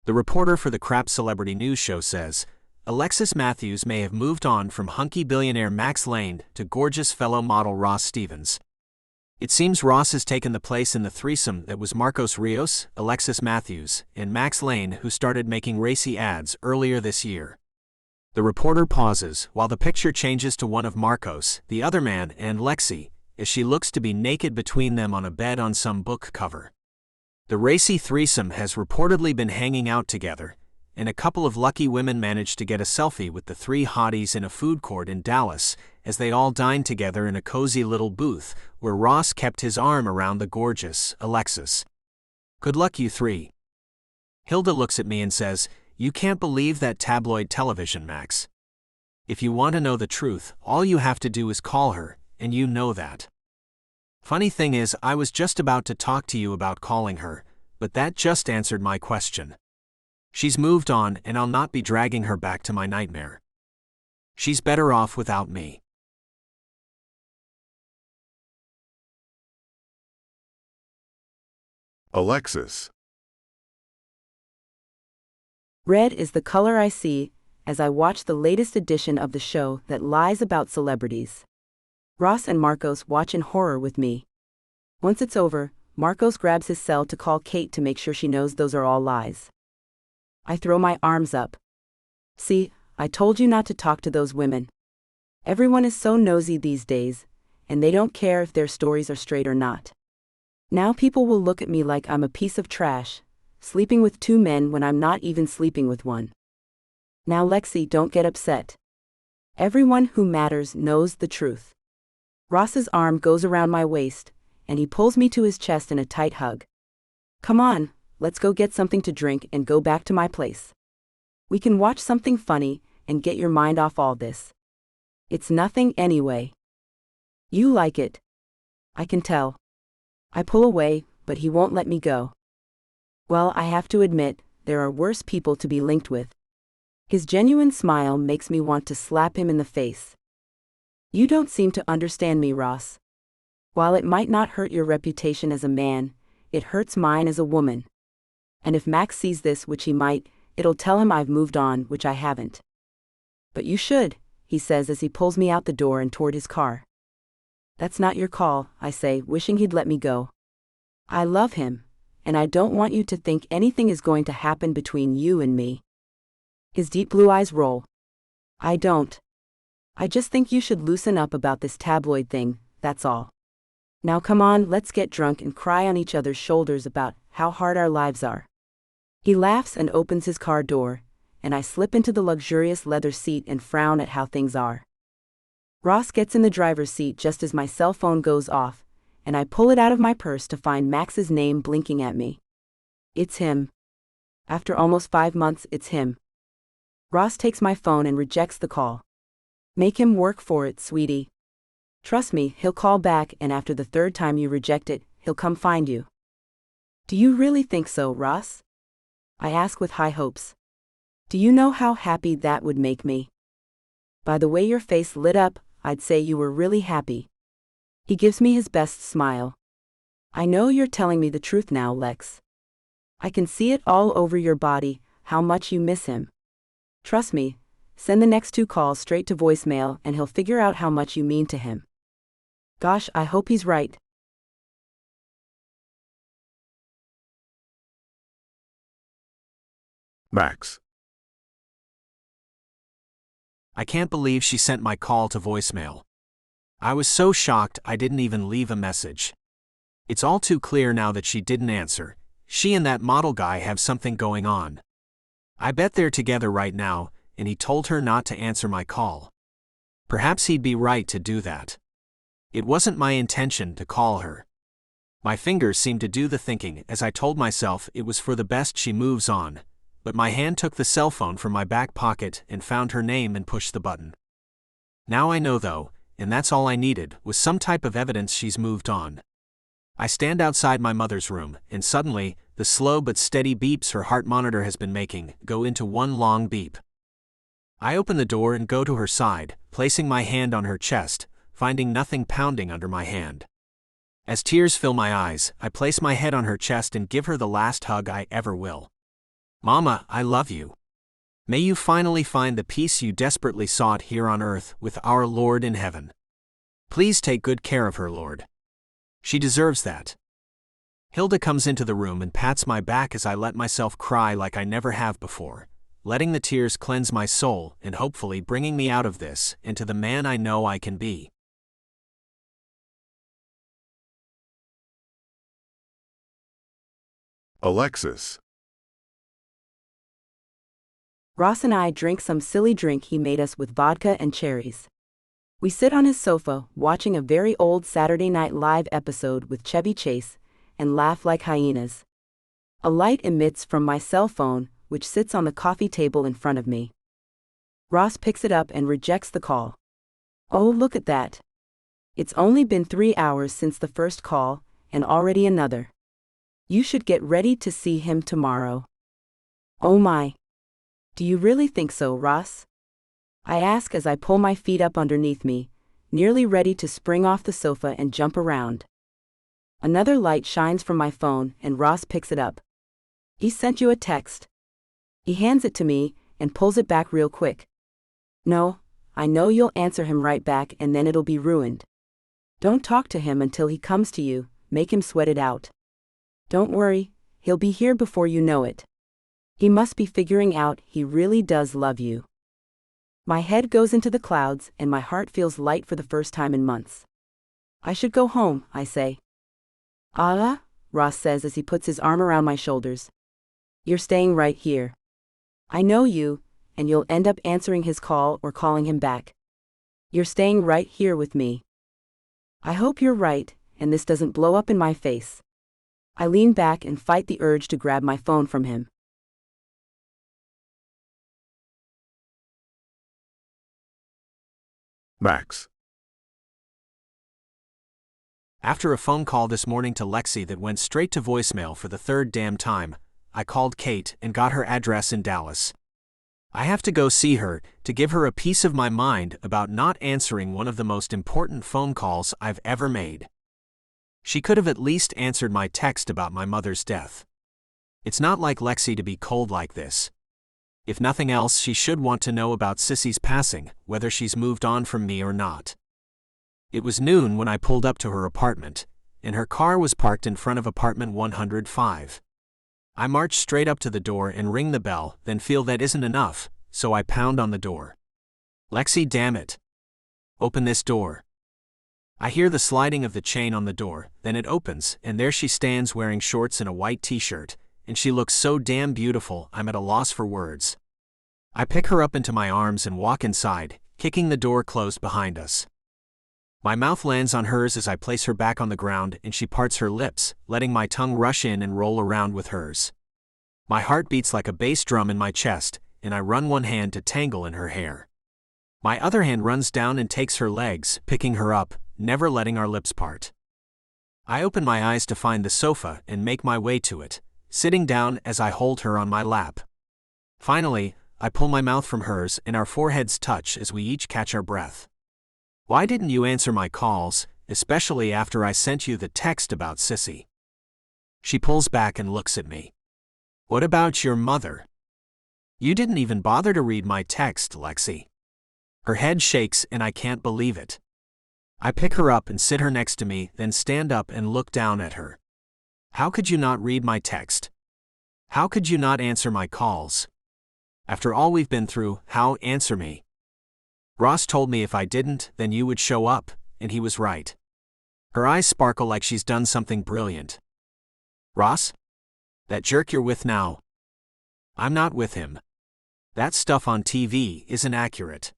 The reporter for the crap celebrity news show says, Alexis Matthews may have moved on from hunky billionaire Max Lane to gorgeous fellow model Ross Stevens. It seems Ross has taken the place in the threesome that was Marcos Rios, Alexis Matthews, and Max Lane, who started making racy ads earlier this year. The reporter pauses while the picture changes to one of Marcos, the other man, and Lexi, as she looks to be naked between them on a bed on some book cover. The racy threesome has reportedly been hanging out together, and a couple of lucky women managed to get a selfie with the three hotties in a food court in Dallas as they all dined together in a cozy little booth where Ross kept his arm around the gorgeous Alexis. Good luck, you three. Hilda looks at me and says, You can't believe that tabloid television, Max. If you want to know the truth, all you have to do is call her, and you know that. Funny thing is, I was just about to talk to you about calling her, but that just answered my question. She's moved on, and I'll not be dragging her back to my nightmare. She's better off without me. Alexis. Red is the color I see as I watch the latest edition of the show that lies about celebrities. Ross and Marcos watch in horror with me. Once it's over, Marcos grabs his cell to call Kate to make sure she knows those are all lies. I throw my arms up. See, I told you not to talk to those women. Everyone is so nosy these days, and they don't care if their stories are straight or not. Now people will look at me like I'm a piece of trash, sleeping with 2 men when I'm not even sleeping with one. Now Lexi, don't get upset. Everyone who matters knows the truth. Ross's arm goes around my waist, and he pulls me to his chest in a tight hug. Come on, let's go get something to drink and go back to my place. We can watch something funny and get your mind off all this. It's nothing anyway. You like it. I can tell. I pull away, but he won't let me go. Well, I have to admit, there are worse people to be linked with. His genuine smile makes me want to slap him in the face. You don't seem to understand me, Ross. While it might not hurt your reputation as a man, it hurts mine as a woman. And if Max sees this, which he might, it'll tell him I've moved on, which I haven't. But you should, he says as he pulls me out the door and toward his car. That's not your call, I say, wishing he'd let me go. I love him, and I don't want you to think anything is going to happen between you and me. His deep blue eyes roll. I don't. I just think you should loosen up about this tabloid thing, that's all. Now come on, let's get drunk and cry on each other's shoulders about how hard our lives are. He laughs and opens his car door, and I slip into the luxurious leather seat and frown at how things are. Ross gets in the driver's seat just as my cell phone goes off, and I pull it out of my purse to find Max's name blinking at me. It's him. After almost 5 months, it's him. Ross takes my phone and rejects the call. Make him work for it, sweetie. Trust me, he'll call back, and after the 3rd time you reject it, he'll come find you. Do you really think so, Ross? I ask with high hopes. Do you know how happy that would make me? By the way your face lit up, I'd say you were really happy. He gives me his best smile. I know you're telling me the truth now, Lex. I can see it all over your body, how much you miss him. Trust me, send the next 2 calls straight to voicemail and he'll figure out how much you mean to him. Gosh, I hope he's right. Max. I can't believe she sent my call to voicemail. I was so shocked I didn't even leave a message. It's all too clear now that she didn't answer. She and that model guy have something going on. I bet they're together right now, and he told her not to answer my call. Perhaps he'd be right to do that. It wasn't my intention to call her. My fingers seemed to do the thinking as I told myself it was for the best she moves on, but my hand took the cell phone from my back pocket and found her name and pushed the button. Now I know though, and that's all I needed, was some type of evidence she's moved on. I stand outside my mother's room, and suddenly, the slow but steady beeps her heart monitor has been making go into one long beep. I open the door and go to her side, placing my hand on her chest, finding nothing pounding under my hand. As tears fill my eyes, I place my head on her chest and give her the last hug I ever will. Mama, I love you. May you finally find the peace you desperately sought here on earth with our Lord in heaven. Please take good care of her, Lord. She deserves that. Hilda comes into the room and pats my back as I let myself cry like I never have before, letting the tears cleanse my soul and hopefully bringing me out of this into the man I know I can be. Alexis. Ross and I drink some silly drink he made us with vodka and cherries. We sit on his sofa, watching a very old Saturday Night Live episode with Chevy Chase, and laugh like hyenas. A light emits from my cell phone, which sits on the coffee table in front of me. Ross picks it up and rejects the call. Oh, look at that. It's only been 3 hours since the first call, and already another. You should get ready to see him tomorrow. Oh my. Do you really think so, Ross? I ask as I pull my feet up underneath me, nearly ready to spring off the sofa and jump around. Another light shines from my phone and Ross picks it up. He sent you a text. He hands it to me and pulls it back real quick. No, I know you'll answer him right back and then it'll be ruined. Don't talk to him until he comes to you, make him sweat it out. Don't worry, he'll be here before you know it. He must be figuring out he really does love you. My head goes into the clouds and my heart feels light for the first time in months. I should go home, I say. Ah, Ross says as he puts his arm around my shoulders. You're staying right here. I know you, and you'll end up answering his call or calling him back. You're staying right here with me. I hope you're right, and this doesn't blow up in my face. I lean back and fight the urge to grab my phone from him. Max. After a phone call this morning to Lexi that went straight to voicemail for the third damn time, I called Kate and got her address in Dallas. I have to go see her to give her a piece of my mind about not answering one of the most important phone calls I've ever made. She could have at least answered my text about my mother's death. It's not like Lexi to be cold like this. If nothing else, she should want to know about Sissy's passing, whether she's moved on from me or not. It was noon when I pulled up to her apartment, and her car was parked in front of apartment 105. I march straight up to the door and ring the bell, then feel that isn't enough, so I pound on the door. Lexi, damn it. Open this door. I hear the sliding of the chain on the door, then it opens, and there she stands wearing shorts and a white t-shirt, and she looks so damn beautiful I'm at a loss for words. I pick her up into my arms and walk inside, kicking the door closed behind us. My mouth lands on hers as I place her back on the ground and she parts her lips, letting my tongue rush in and roll around with hers. My heart beats like a bass drum in my chest, and I run one hand to tangle in her hair. My other hand runs down and takes her legs, picking her up, never letting our lips part. I open my eyes to find the sofa and make my way to it, sitting down as I hold her on my lap. Finally, I pull my mouth from hers and our foreheads touch as we each catch our breath. Why didn't you answer my calls, especially after I sent you the text about Sissy? She pulls back and looks at me. What about your mother? You didn't even bother to read my text, Lexi. Her head shakes and I can't believe it. I pick her up and sit her next to me, then stand up and look down at her. How could you not read my text? How could you not answer my calls? After all we've been through, how answer me? Ross told me if I didn't, then you would show up, and he was right. Her eyes sparkle like she's done something brilliant. Ross? That jerk you're with now? I'm not with him. That stuff on TV isn't accurate.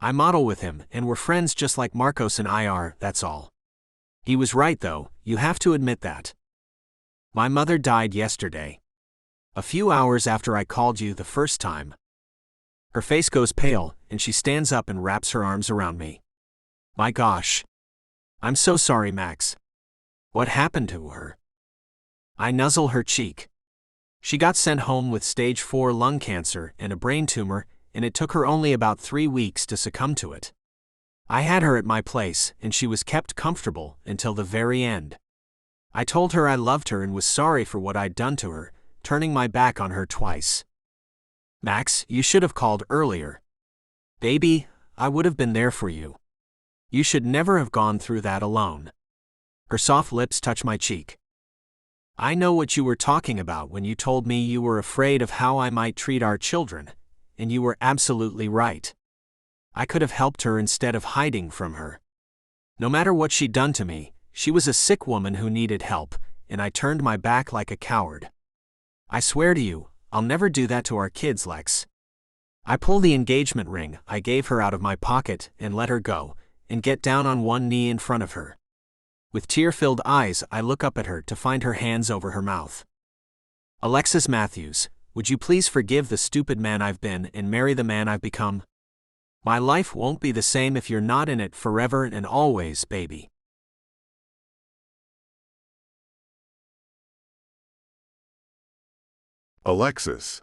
I model with him, and we're friends just like Marcos and I are, that's all. He was right though, you have to admit that. My mother died yesterday. A few hours after I called you the first time. Her face goes pale, and she stands up and wraps her arms around me. My gosh. I'm so sorry, Max. What happened to her? I nuzzle her cheek. She got sent home with stage 4 lung cancer and a brain tumor, and it took her only about 3 weeks to succumb to it. I had her at my place, and she was kept comfortable until the very end. I told her I loved her and was sorry for what I'd done to her, turning my back on her twice. Max, you should have called earlier. Baby, I would have been there for you. You should never have gone through that alone. Her soft lips touch my cheek. I know what you were talking about when you told me you were afraid of how I might treat our children, and you were absolutely right. I could have helped her instead of hiding from her. No matter what she'd done to me, she was a sick woman who needed help, and I turned my back like a coward. I swear to you, I'll never do that to our kids, Lex. I pull the engagement ring I gave her out of my pocket and let her go, and get down on one knee in front of her. With tear-filled eyes, I look up at her to find her hands over her mouth. Alexis Matthews, would you please forgive the stupid man I've been and marry the man I've become? My life won't be the same if you're not in it forever and always, baby. Alexis.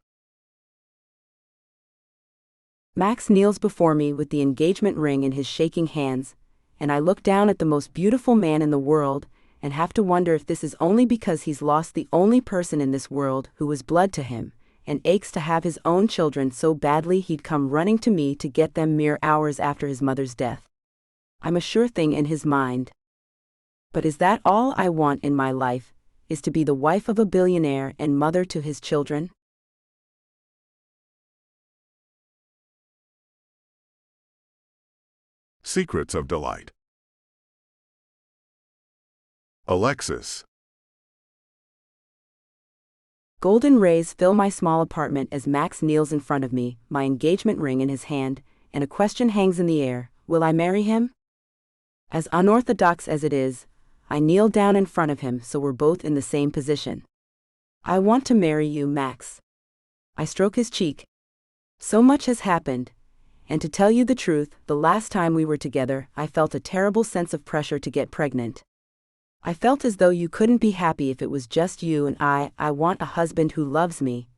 Max kneels before me with the engagement ring in his shaking hands, and I look down at the most beautiful man in the world, and have to wonder if this is only because he's lost the only person in this world who was blood to him, and aches to have his own children so badly he'd come running to me to get them mere hours after his mother's death. I'm a sure thing in his mind. But is that all I want in my life, is to be the wife of a billionaire and mother to his children? Secrets of Delight. Alexis. Golden rays fill my small apartment as Max kneels in front of me, my engagement ring in his hand, and a question hangs in the air: will I marry him? As unorthodox as it is, I kneel down in front of him so we're both in the same position. I want to marry you, Max. I stroke his cheek. So much has happened, and to tell you the truth, the last time we were together, I felt a terrible sense of pressure to get pregnant. I felt as though you couldn't be happy if it was just you and I want a husband who loves me,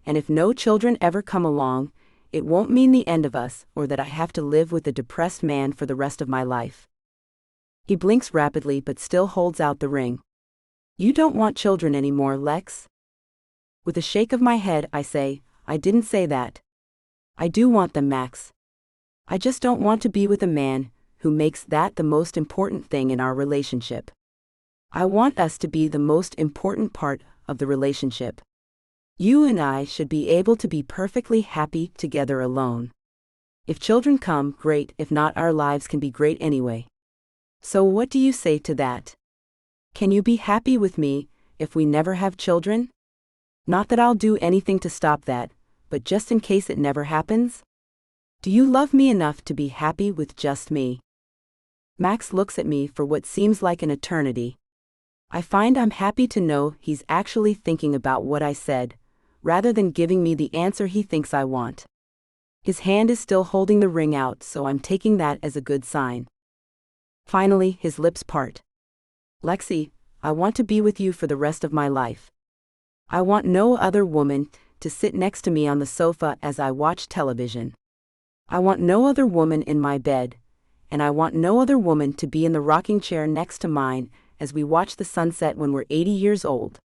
and if no children ever come along, it won't mean the end of us or that I have to live with a depressed man for the rest of my life. He blinks rapidly but still holds out the ring. You don't want children anymore, Lex? With a shake of my head, I say, I didn't say that. I do want them, Max. I just don't want to be with a man who makes that the most important thing in our relationship. I want us to be the most important part of the relationship. You and I should be able to be perfectly happy together alone. If children come, great. If not, our lives can be great anyway. So what do you say to that? Can you be happy with me if we never have children? Not that I'll do anything to stop that, but just in case it never happens? Do you love me enough to be happy with just me? Max looks at me for what seems like an eternity. I find I'm happy to know he's actually thinking about what I said, rather than giving me the answer he thinks I want. His hand is still holding the ring out, so I'm taking that as a good sign. Finally, his lips part. Lexi, I want to be with you for the rest of my life. I want no other woman to sit next to me on the sofa as I watch television. I want no other woman in my bed, and I want no other woman to be in the rocking chair next to mine as we watch the sunset when we're 80 years old.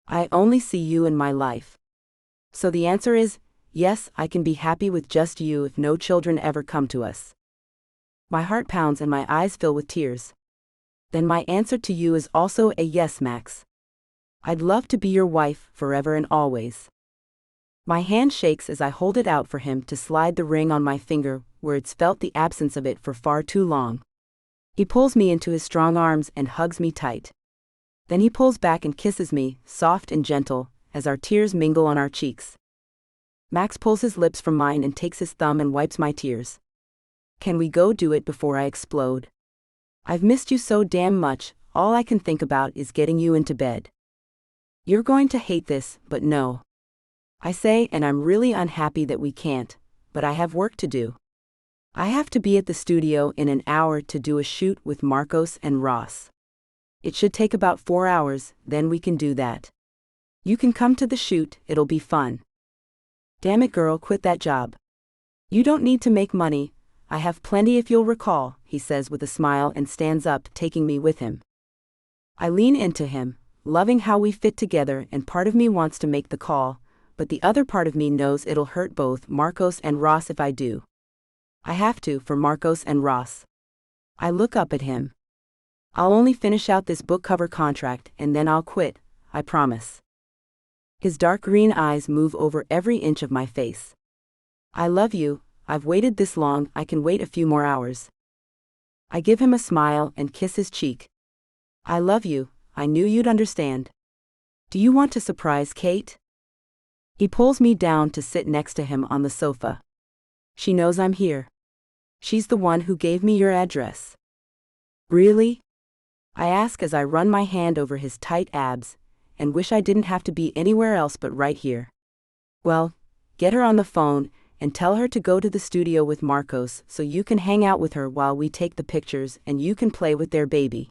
I only see you in my life. So the answer is, yes, I can be happy with just you if no children ever come to us. My heart pounds and my eyes fill with tears. Then my answer to you is also a yes, Max. I'd love to be your wife forever and always. My hand shakes as I hold it out for him to slide the ring on my finger where it's felt the absence of it for far too long. He pulls me into his strong arms and hugs me tight. Then he pulls back and kisses me, soft and gentle, as our tears mingle on our cheeks. Max pulls his lips from mine and takes his thumb and wipes my tears. Can we go do it before I explode? I've missed you so damn much, all I can think about is getting you into bed. You're going to hate this, but no. I say, and I'm really unhappy that we can't, but I have work to do. I have to be at the studio in an hour to do a shoot with Marcos and Ross. It should take about 4 hours, then we can do that. You can come to the shoot, it'll be fun. Damn it, girl, quit that job. You don't need to make money. I have plenty if you'll recall, he says with a smile and stands up, taking me with him. I lean into him, loving how we fit together, and part of me wants to make the call, but the other part of me knows it'll hurt both Marcos and Ross if I do. I have to, for Marcos and Ross. I look up at him. I'll only finish out this book cover contract and then I'll quit, I promise. His dark green eyes move over every inch of my face. I love you. I've waited this long, I can wait a few more hours. I give him a smile and kiss his cheek. I love you, I knew you'd understand. Do you want to surprise Kate? He pulls me down to sit next to him on the sofa. She knows I'm here. She's the one who gave me your address. Really? I ask as I run my hand over his tight abs, and wish I didn't have to be anywhere else but right here. Well, get her on the phone, and tell her to go to the studio with Marcos so you can hang out with her while we take the pictures and you can play with their baby.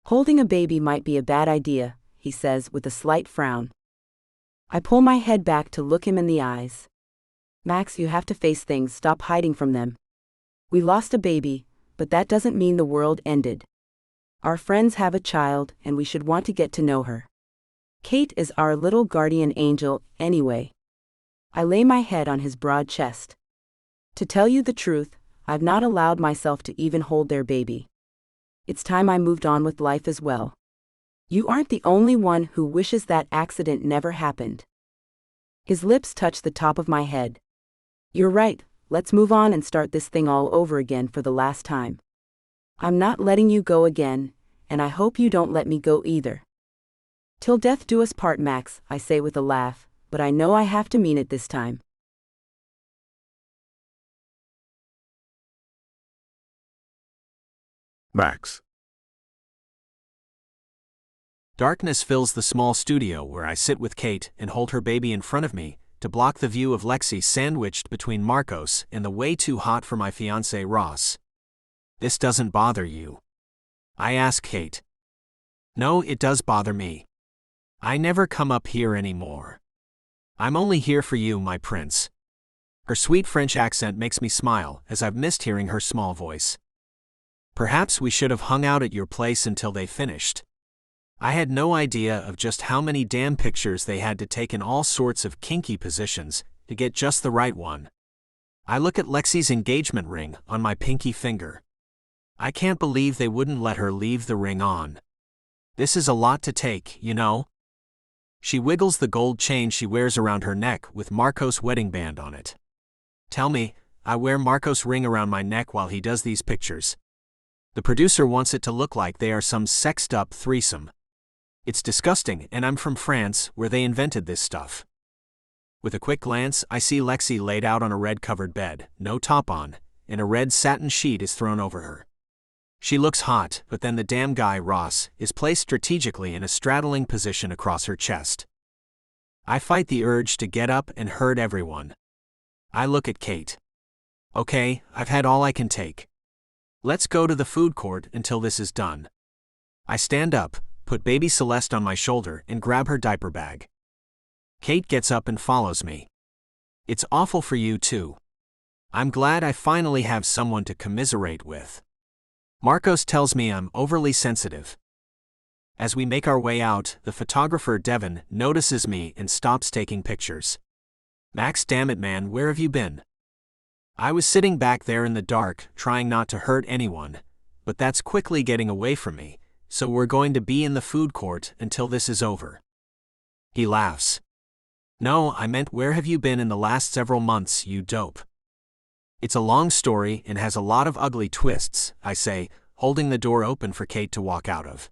Holding a baby might be a bad idea, he says with a slight frown. I pull my head back to look him in the eyes. Max, you have to face things, stop hiding from them. We lost a baby, but that doesn't mean the world ended. Our friends have a child, and we should want to get to know her. Kate is our little guardian angel, anyway. I lay my head on his broad chest. To tell you the truth, I've not allowed myself to even hold their baby. It's time I moved on with life as well. You aren't the only one who wishes that accident never happened. His lips touched the top of my head. You're right, let's move on and start this thing all over again for the last time. I'm not letting you go again, and I hope you don't let me go either. Till death do us part, Max, I say with a laugh, but I know I have to mean it this time. Max. Darkness fills the small studio where I sit with Kate and hold her baby in front of me to block the view of Lexi sandwiched between Marcos and the way too hot for my fiancé Ross. This doesn't bother you? I ask Kate. No, it does bother me. I never come up here anymore. I'm only here for you, my prince. Her sweet French accent makes me smile as I've missed hearing her small voice. Perhaps we should have hung out at your place until they finished. I had no idea of just how many damn pictures they had to take in all sorts of kinky positions to get just the right one. I look at Lexi's engagement ring on my pinky finger. I can't believe they wouldn't let her leave the ring on. This is a lot to take, you know. She wiggles the gold chain she wears around her neck with Marcos' wedding band on it. Tell me, I wear Marcos' ring around my neck while he does these pictures. The producer wants it to look like they are some sexed-up threesome. It's disgusting, and I'm from France, where they invented this stuff. With a quick glance, I see Lexi laid out on a red-covered bed, no top on, and a red satin sheet is thrown over her. She looks hot, but then the damn guy, Ross, is placed strategically in a straddling position across her chest. I fight the urge to get up and hurt everyone. I look at Kate. Okay, I've had all I can take. Let's go to the food court until this is done. I stand up, put baby Celeste on my shoulder, and grab her diaper bag. Kate gets up and follows me. It's awful for you too. I'm glad I finally have someone to commiserate with. Marcos tells me I'm overly sensitive. As we make our way out, the photographer Devin notices me and stops taking pictures. Max, damn it man, where have you been? I was sitting back there in the dark, trying not to hurt anyone, but that's quickly getting away from me, so we're going to be in the food court until this is over. He laughs. No, I meant where have you been in the last several months, you dope? It's a long story and has a lot of ugly twists, I say, holding the door open for Kate to walk out of.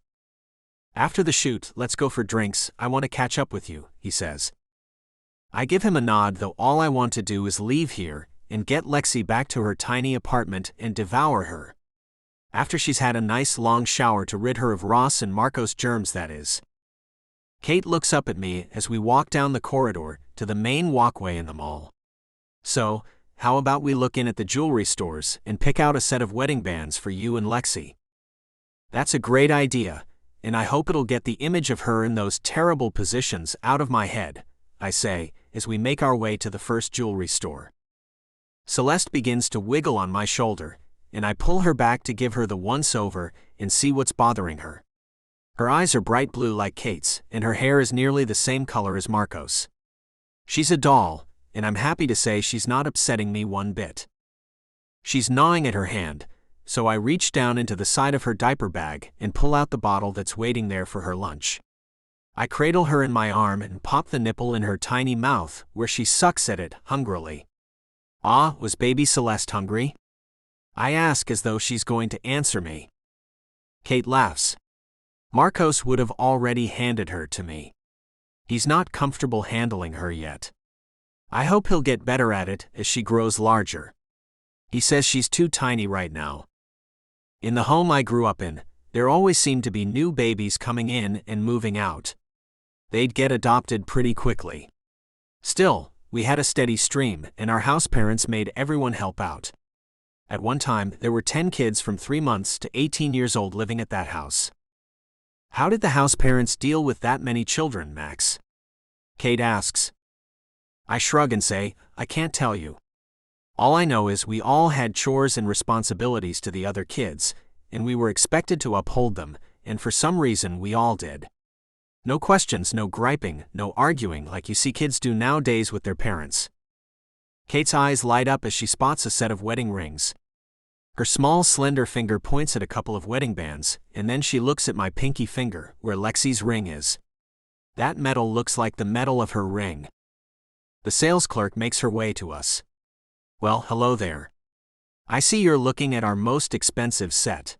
After the shoot, let's go for drinks, I want to catch up with you, he says. I give him a nod, though all I want to do is leave here and get Lexi back to her tiny apartment and devour her. After she's had a nice long shower to rid her of Ross and Marcos' germs, that is. Kate looks up at me as we walk down the corridor to the main walkway in the mall. So, how about we look in at the jewelry stores and pick out a set of wedding bands for you and Lexi? That's a great idea, and I hope it'll get the image of her in those terrible positions out of my head, I say, as we make our way to the first jewelry store. Celeste begins to wiggle on my shoulder, and I pull her back to give her the once-over and see what's bothering her. Her eyes are bright blue like Kate's, and her hair is nearly the same color as Marcos. She's a doll, and I'm happy to say she's not upsetting me one bit. She's gnawing at her hand, so I reach down into the side of her diaper bag and pull out the bottle that's waiting there for her lunch. I cradle her in my arm and pop the nipple in her tiny mouth, where she sucks at it hungrily. Ah, was baby Celeste hungry? I ask as though she's going to answer me. Kate laughs. Marcos would have already handed her to me. He's not comfortable handling her yet. I hope he'll get better at it as she grows larger. He says she's too tiny right now. In the home I grew up in, there always seemed to be new babies coming in and moving out. They'd get adopted pretty quickly. Still, we had a steady stream, and our house parents made everyone help out. At one time, there were 10 kids from 3 months to 18 years old living at that house. How did the house parents deal with that many children, Max? Kate asks. I shrug and say, I can't tell you. All I know is we all had chores and responsibilities to the other kids, and we were expected to uphold them, and for some reason we all did. No questions, no griping, no arguing like you see kids do nowadays with their parents. Kate's eyes light up as she spots a set of wedding rings. Her small, slender finger points at a couple of wedding bands, and then she looks at my pinky finger, where Lexi's ring is. That metal looks like the metal of her ring. The sales clerk makes her way to us. Well, hello there. I see you're looking at our most expensive set.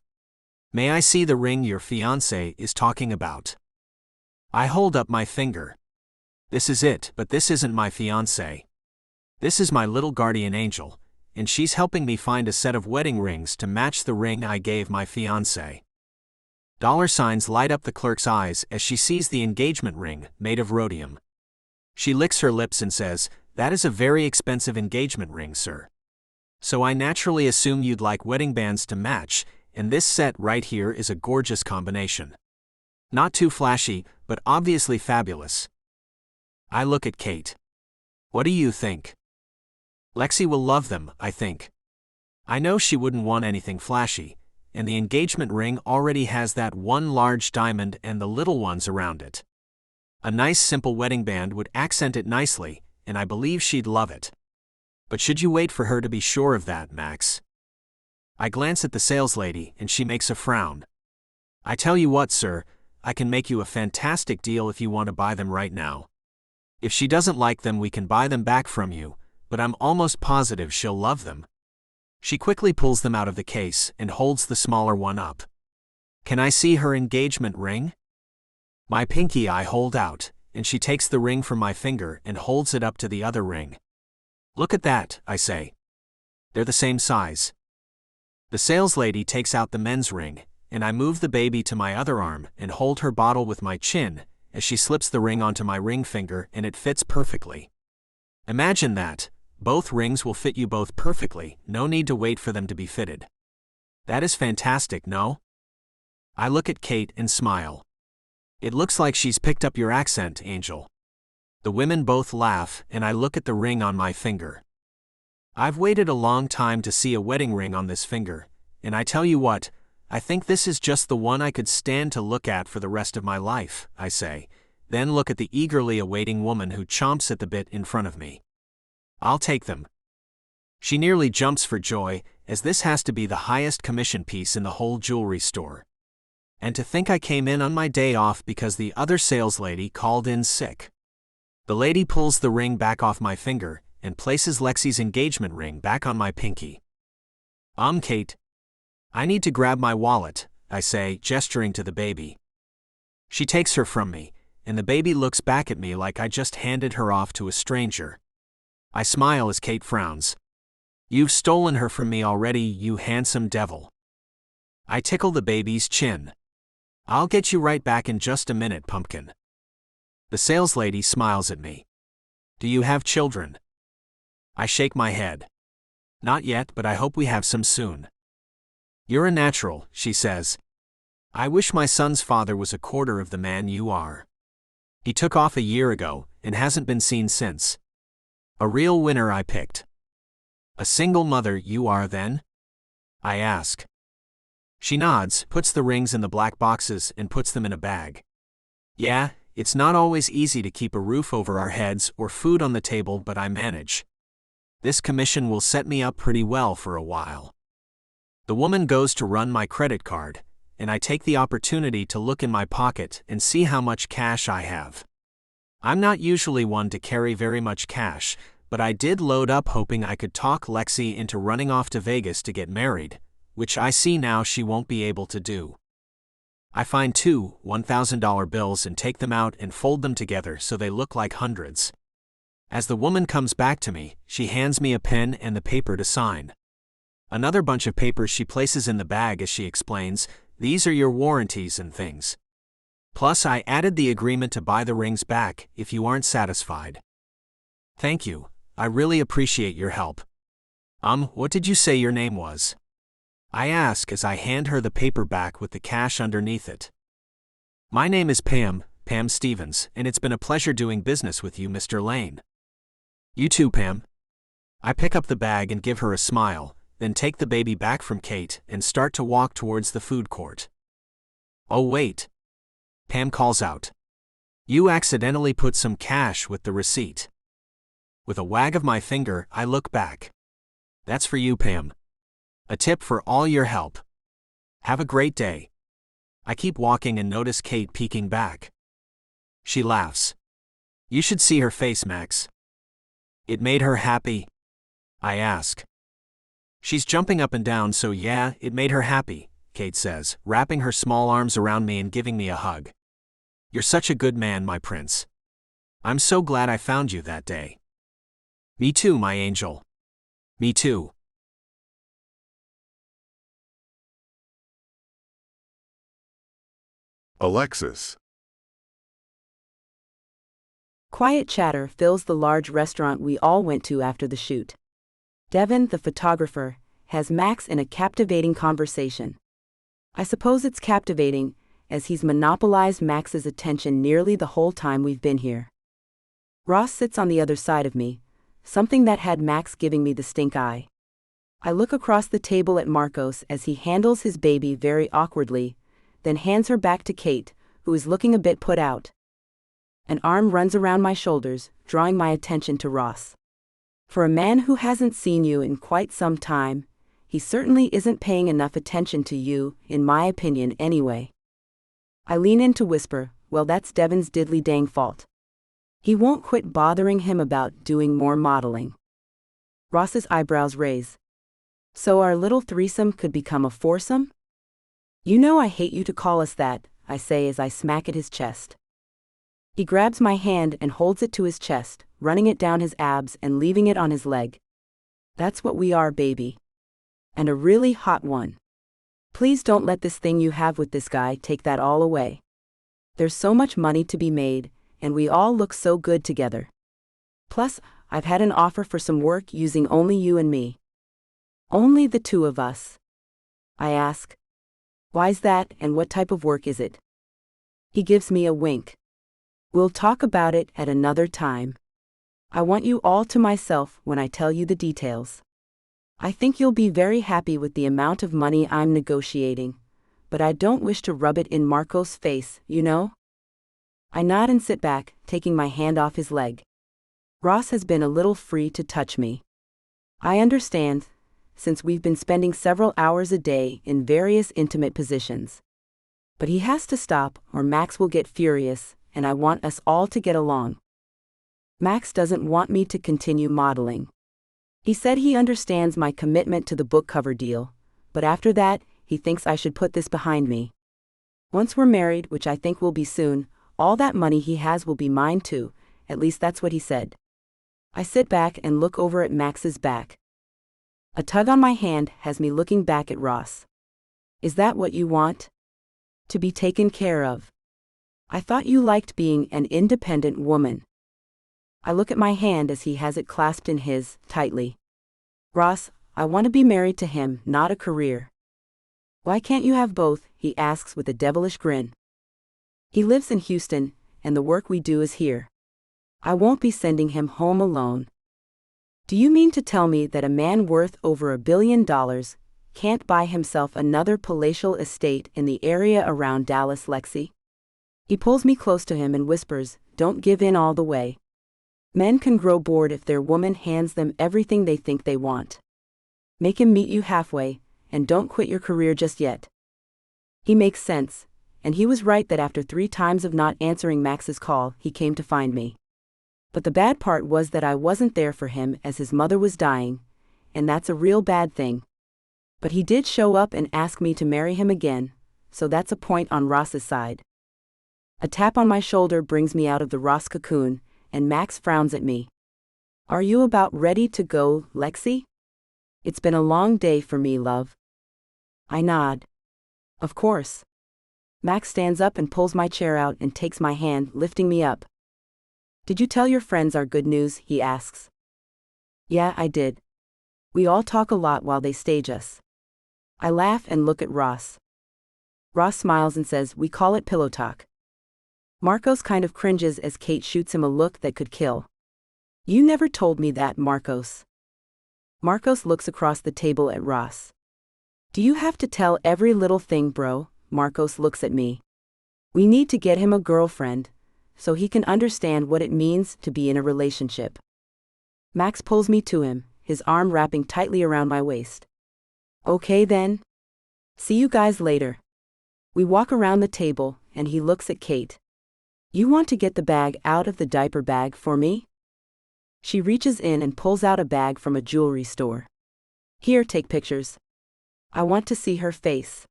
May I see the ring your fiancé is talking about? I hold up my finger. This is it, but this isn't my fiancé. This is my little guardian angel, and she's helping me find a set of wedding rings to match the ring I gave my fiancé. Dollar signs light up the clerk's eyes as she sees the engagement ring made of rhodium. She licks her lips and says, "That is a very expensive engagement ring, sir. So I naturally assume you'd like wedding bands to match, and this set right here is a gorgeous combination. Not too flashy, but obviously fabulous." I look at Kate. What do you think? Lexi will love them, I think. I know she wouldn't want anything flashy, and the engagement ring already has that one large diamond and the little ones around it. A nice simple wedding band would accent it nicely, and I believe she'd love it. But should you wait for her to be sure of that, Max? I glance at the saleslady, and she makes a frown. I tell you what, sir, I can make you a fantastic deal if you want to buy them right now. If she doesn't like them, we can buy them back from you, but I'm almost positive she'll love them. She quickly pulls them out of the case and holds the smaller one up. Can I see her engagement ring? My pinky I hold out, and she takes the ring from my finger and holds it up to the other ring. Look at that, I say. They're the same size. The saleslady takes out the men's ring, and I move the baby to my other arm and hold her bottle with my chin as she slips the ring onto my ring finger, and it fits perfectly. Imagine that. Both rings will fit you both perfectly, no need to wait for them to be fitted. That is fantastic, no? I look at Kate and smile. It looks like she's picked up your accent, Angel. The women both laugh, and I look at the ring on my finger. I've waited a long time to see a wedding ring on this finger, and I tell you what, I think this is just the one I could stand to look at for the rest of my life, I say, then look at the eagerly awaiting woman who chomps at the bit in front of me. I'll take them. She nearly jumps for joy, as this has to be the highest commission piece in the whole jewelry store. And to think I came in on my day off because the other saleslady called in sick. The lady pulls the ring back off my finger and places Lexi's engagement ring back on my pinky. Kate. I need to grab my wallet, I say, gesturing to the baby. She takes her from me, and the baby looks back at me like I just handed her off to a stranger. I smile as Kate frowns. You've stolen her from me already, you handsome devil. I tickle the baby's chin. I'll get you right back in just a minute, pumpkin. The saleslady smiles at me. Do you have children? I shake my head. Not yet, but I hope we have some soon. You're a natural, she says. I wish my son's father was a quarter of the man you are. He took off a year ago, and hasn't been seen since. A real winner I picked. A single mother you are then? I ask. She nods, puts the rings in the black boxes, and puts them in a bag. Yeah, it's not always easy to keep a roof over our heads or food on the table, but I manage. This commission will set me up pretty well for a while. The woman goes to run my credit card, and I take the opportunity to look in my pocket and see how much cash I have. I'm not usually one to carry very much cash, but I did load up hoping I could talk Lexi into running off to Vegas to get married, which I see now she won't be able to do. I find two $1,000 bills and take them out and fold them together so they look like hundreds. As the woman comes back to me, she hands me a pen and the paper to sign. Another bunch of papers she places in the bag as she explains, these are your warranties and things. Plus I added the agreement to buy the rings back if you aren't satisfied. Thank you, I really appreciate your help. What did you say your name was? I ask as I hand her the paper back with the cash underneath it. My name is Pam Stevens, and it's been a pleasure doing business with you, Mr. Lane. You too, Pam. I pick up the bag and give her a smile, then take the baby back from Kate and start to walk towards the food court. "Oh wait," Pam calls out. "You accidentally put some cash with the receipt." With a wag of my finger, I look back. "That's for you, Pam. A tip for all your help. Have a great day." I keep walking and notice Kate peeking back. She laughs. "You should see her face, Max." "It made her happy?" I ask. "She's jumping up and down, so yeah, it made her happy," Kate says, wrapping her small arms around me and giving me a hug. "You're such a good man, my prince. I'm so glad I found you that day." "Me too, my angel." "Me too." Alexis. Quiet chatter fills the large restaurant we all went to after the shoot. Devin, the photographer, has Max in a captivating conversation. I suppose it's captivating, as he's monopolized Max's attention nearly the whole time we've been here. Ross sits on the other side of me, something that had Max giving me the stink eye. I look across the table at Marcos as he handles his baby very awkwardly, then hands her back to Kate, who is looking a bit put out. An arm runs around my shoulders, drawing my attention to Ross. For a man who hasn't seen you in quite some time, he certainly isn't paying enough attention to you, in my opinion anyway. I lean in to whisper, "Well, that's Devin's diddly dang fault. He won't quit bothering him about doing more modeling." Ross's eyebrows raise. "So our little threesome could become a foursome?" "You know I hate you to call us that," I say as I smack at his chest. He grabs my hand and holds it to his chest, running it down his abs and leaving it on his leg. "That's what we are, baby. And a really hot one. Please don't let this thing you have with this guy take that all away. There's so much money to be made, and we all look so good together. Plus, I've had an offer for some work using only you and me." "Only the two of us?" I ask. "Why's that, and what type of work is it?" He gives me a wink. "We'll talk about it at another time. I want you all to myself when I tell you the details. I think you'll be very happy with the amount of money I'm negotiating, but I don't wish to rub it in Marco's face, you know?" I nod and sit back, taking my hand off his leg. Ross has been a little free to touch me. I understand, since we've been spending several hours a day in various intimate positions. But he has to stop, or Max will get furious, and I want us all to get along. Max doesn't want me to continue modeling. He said he understands my commitment to the book cover deal, but after that, he thinks I should put this behind me. Once we're married, which I think will be soon, all that money he has will be mine too, at least that's what he said. I sit back and look over at Max's back. A tug on my hand has me looking back at Ross. "Is that what you want? To be taken care of? I thought you liked being an independent woman." I look at my hand as he has it clasped in his, tightly. "Ross, I want to be married to him, not a career." "Why can't you have both?" he asks with a devilish grin. "He lives in Houston, and the work we do is here. I won't be sending him home alone." "Do you mean to tell me that a man worth over $1 billion can't buy himself another palatial estate in the area around Dallas, Lexi?" He pulls me close to him and whispers, "Don't give in all the way. Men can grow bored if their woman hands them everything they think they want. Make him meet you halfway, and don't quit your career just yet." He makes sense, and he was right that after 3 times of not answering Max's call, he came to find me. But the bad part was that I wasn't there for him as his mother was dying, and that's a real bad thing. But he did show up and ask me to marry him again, so that's a point on Ross's side. A tap on my shoulder brings me out of the Ross cocoon, and Max frowns at me. "Are you about ready to go, Lexi? It's been a long day for me, love." I nod. "Of course." Max stands up and pulls my chair out and takes my hand, lifting me up. "Did you tell your friends our good news?" he asks. "Yeah, I did. We all talk a lot while they stage us." I laugh and look at Ross. Ross smiles and says, "We call it pillow talk." Marcos kind of cringes as Kate shoots him a look that could kill. "You never told me that, Marcos." Marcos looks across the table at Ross. Do you have to tell every little thing, bro? Marcos looks at me. We need to get him a girlfriend, so he can understand what it means to be in a relationship. Max pulls me to him, his arm wrapping tightly around my waist. Okay then. See you guys later. We walk around the table, and he looks at Kate. You want to get the bag out of the diaper bag for me? She reaches in and pulls out a bag from a jewelry store. Here, take pictures. I want to see her face.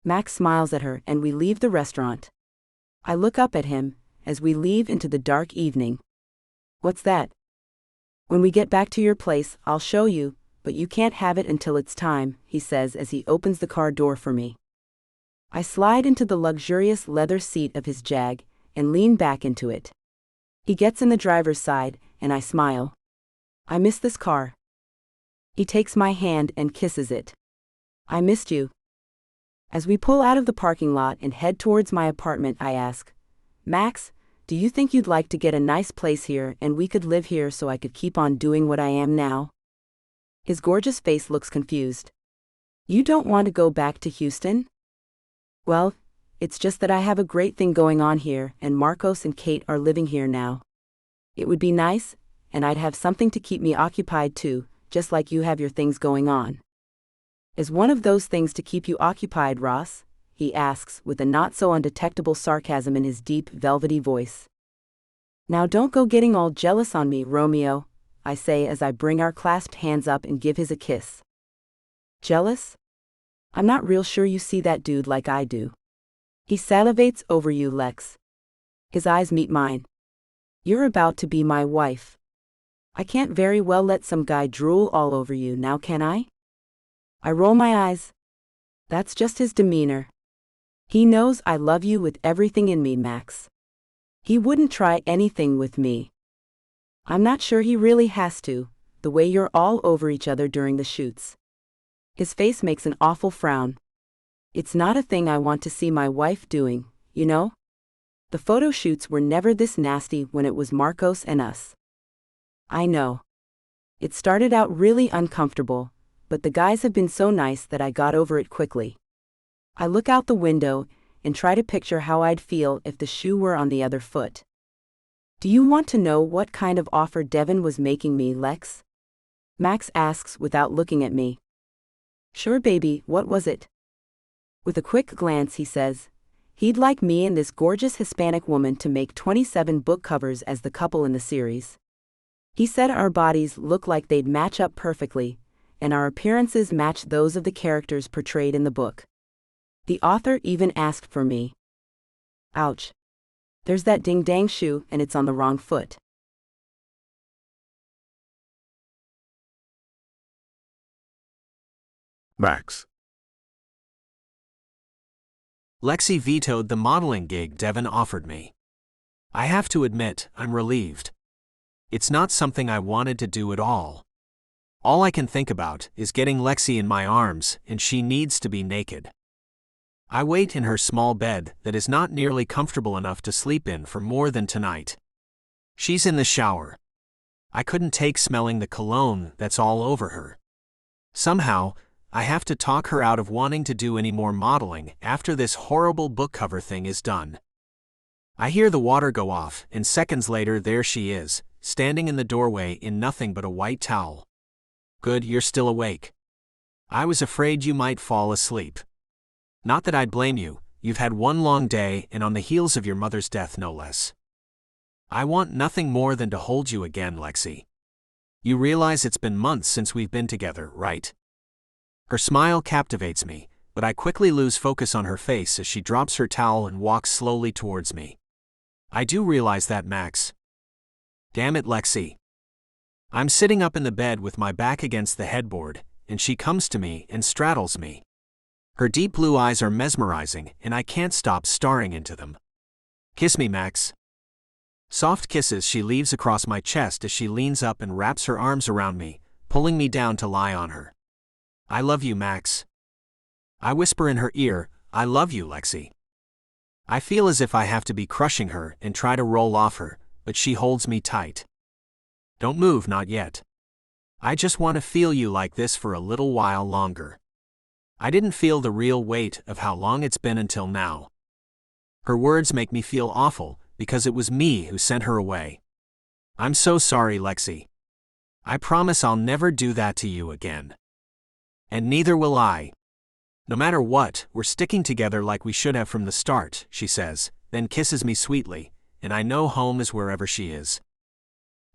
Max smiles at her and we leave the restaurant. I look up at him as we leave into the dark evening. What's that? When we get back to your place, I'll show you, but you can't have it until it's time, he says as he opens the car door for me. I slide into the luxurious leather seat of his Jag and lean back into it. He gets in the driver's side, and I smile. I miss this car. He takes my hand and kisses it. I missed you. As we pull out of the parking lot and head towards my apartment, I ask, Max, do you think you'd like to get a nice place here and we could live here so I could keep on doing what I am now? His gorgeous face looks confused. You don't want to go back to Houston? Well, it's just that I have a great thing going on here and Marcos and Kate are living here now. It would be nice, and I'd have something to keep me occupied too, just like you have your things going on. Is one of those things to keep you occupied, Ross? He asks with a not-so-undetectable sarcasm in his deep, velvety voice. Now don't go getting all jealous on me, Romeo, I say as I bring our clasped hands up and give his a kiss. Jealous? I'm not real sure you see that dude like I do. He salivates over you, Lex. His eyes meet mine. You're about to be my wife. I can't very well let some guy drool all over you now, can I? I roll my eyes. That's just his demeanor. He knows I love you with everything in me, Max. He wouldn't try anything with me. I'm not sure he really has to, the way you're all over each other during the shoots. His face makes an awful frown. It's not a thing I want to see my wife doing, you know? The photo shoots were never this nasty when it was Marcos and us. I know. It started out really uncomfortable, but the guys have been so nice that I got over it quickly. I look out the window and try to picture how I'd feel if the shoe were on the other foot. Do you want to know what kind of offer Devin was making me, Lex? Max asks without looking at me. Sure, baby, what was it? With a quick glance, he says, he'd like me and this gorgeous Hispanic woman to make 27 book covers as the couple in the series. He said our bodies look like they'd match up perfectly, and our appearances match those of the characters portrayed in the book. The author even asked for me. Ouch. There's that ding-dang shoe and it's on the wrong foot. Max. Lexi vetoed the modeling gig Devin offered me. I have to admit, I'm relieved. It's not something I wanted to do at all. All I can think about is getting Lexi in my arms, and she needs to be naked. I wait in her small bed that is not nearly comfortable enough to sleep in for more than tonight. She's in the shower. I couldn't take smelling the cologne that's all over her. Somehow, I have to talk her out of wanting to do any more modeling after this horrible book cover thing is done. I hear the water go off, and seconds later there she is, standing in the doorway in nothing but a white towel. Good, you're still awake. I was afraid you might fall asleep. Not that I'd blame you, you've had one long day and on the heels of your mother's death no less. I want nothing more than to hold you again, Lexi. You realize it's been months since we've been together, right? Her smile captivates me, but I quickly lose focus on her face as she drops her towel and walks slowly towards me. I do realize that, Max. Damn it, Lexi. I'm sitting up in the bed with my back against the headboard, and she comes to me and straddles me. Her deep blue eyes are mesmerizing, and I can't stop staring into them. Kiss me, Max. Soft kisses she leaves across my chest as she leans up and wraps her arms around me, pulling me down to lie on her. I love you, Max. I whisper in her ear, I love you, Lexi. I feel as if I have to be crushing her and try to roll off her, but she holds me tight. Don't move, not yet. I just want to feel you like this for a little while longer. I didn't feel the real weight of how long it's been until now. Her words make me feel awful, because it was me who sent her away. I'm so sorry, Lexi. I promise I'll never do that to you again. And neither will I. No matter what, we're sticking together like we should have from the start, she says, then kisses me sweetly, and I know home is wherever she is.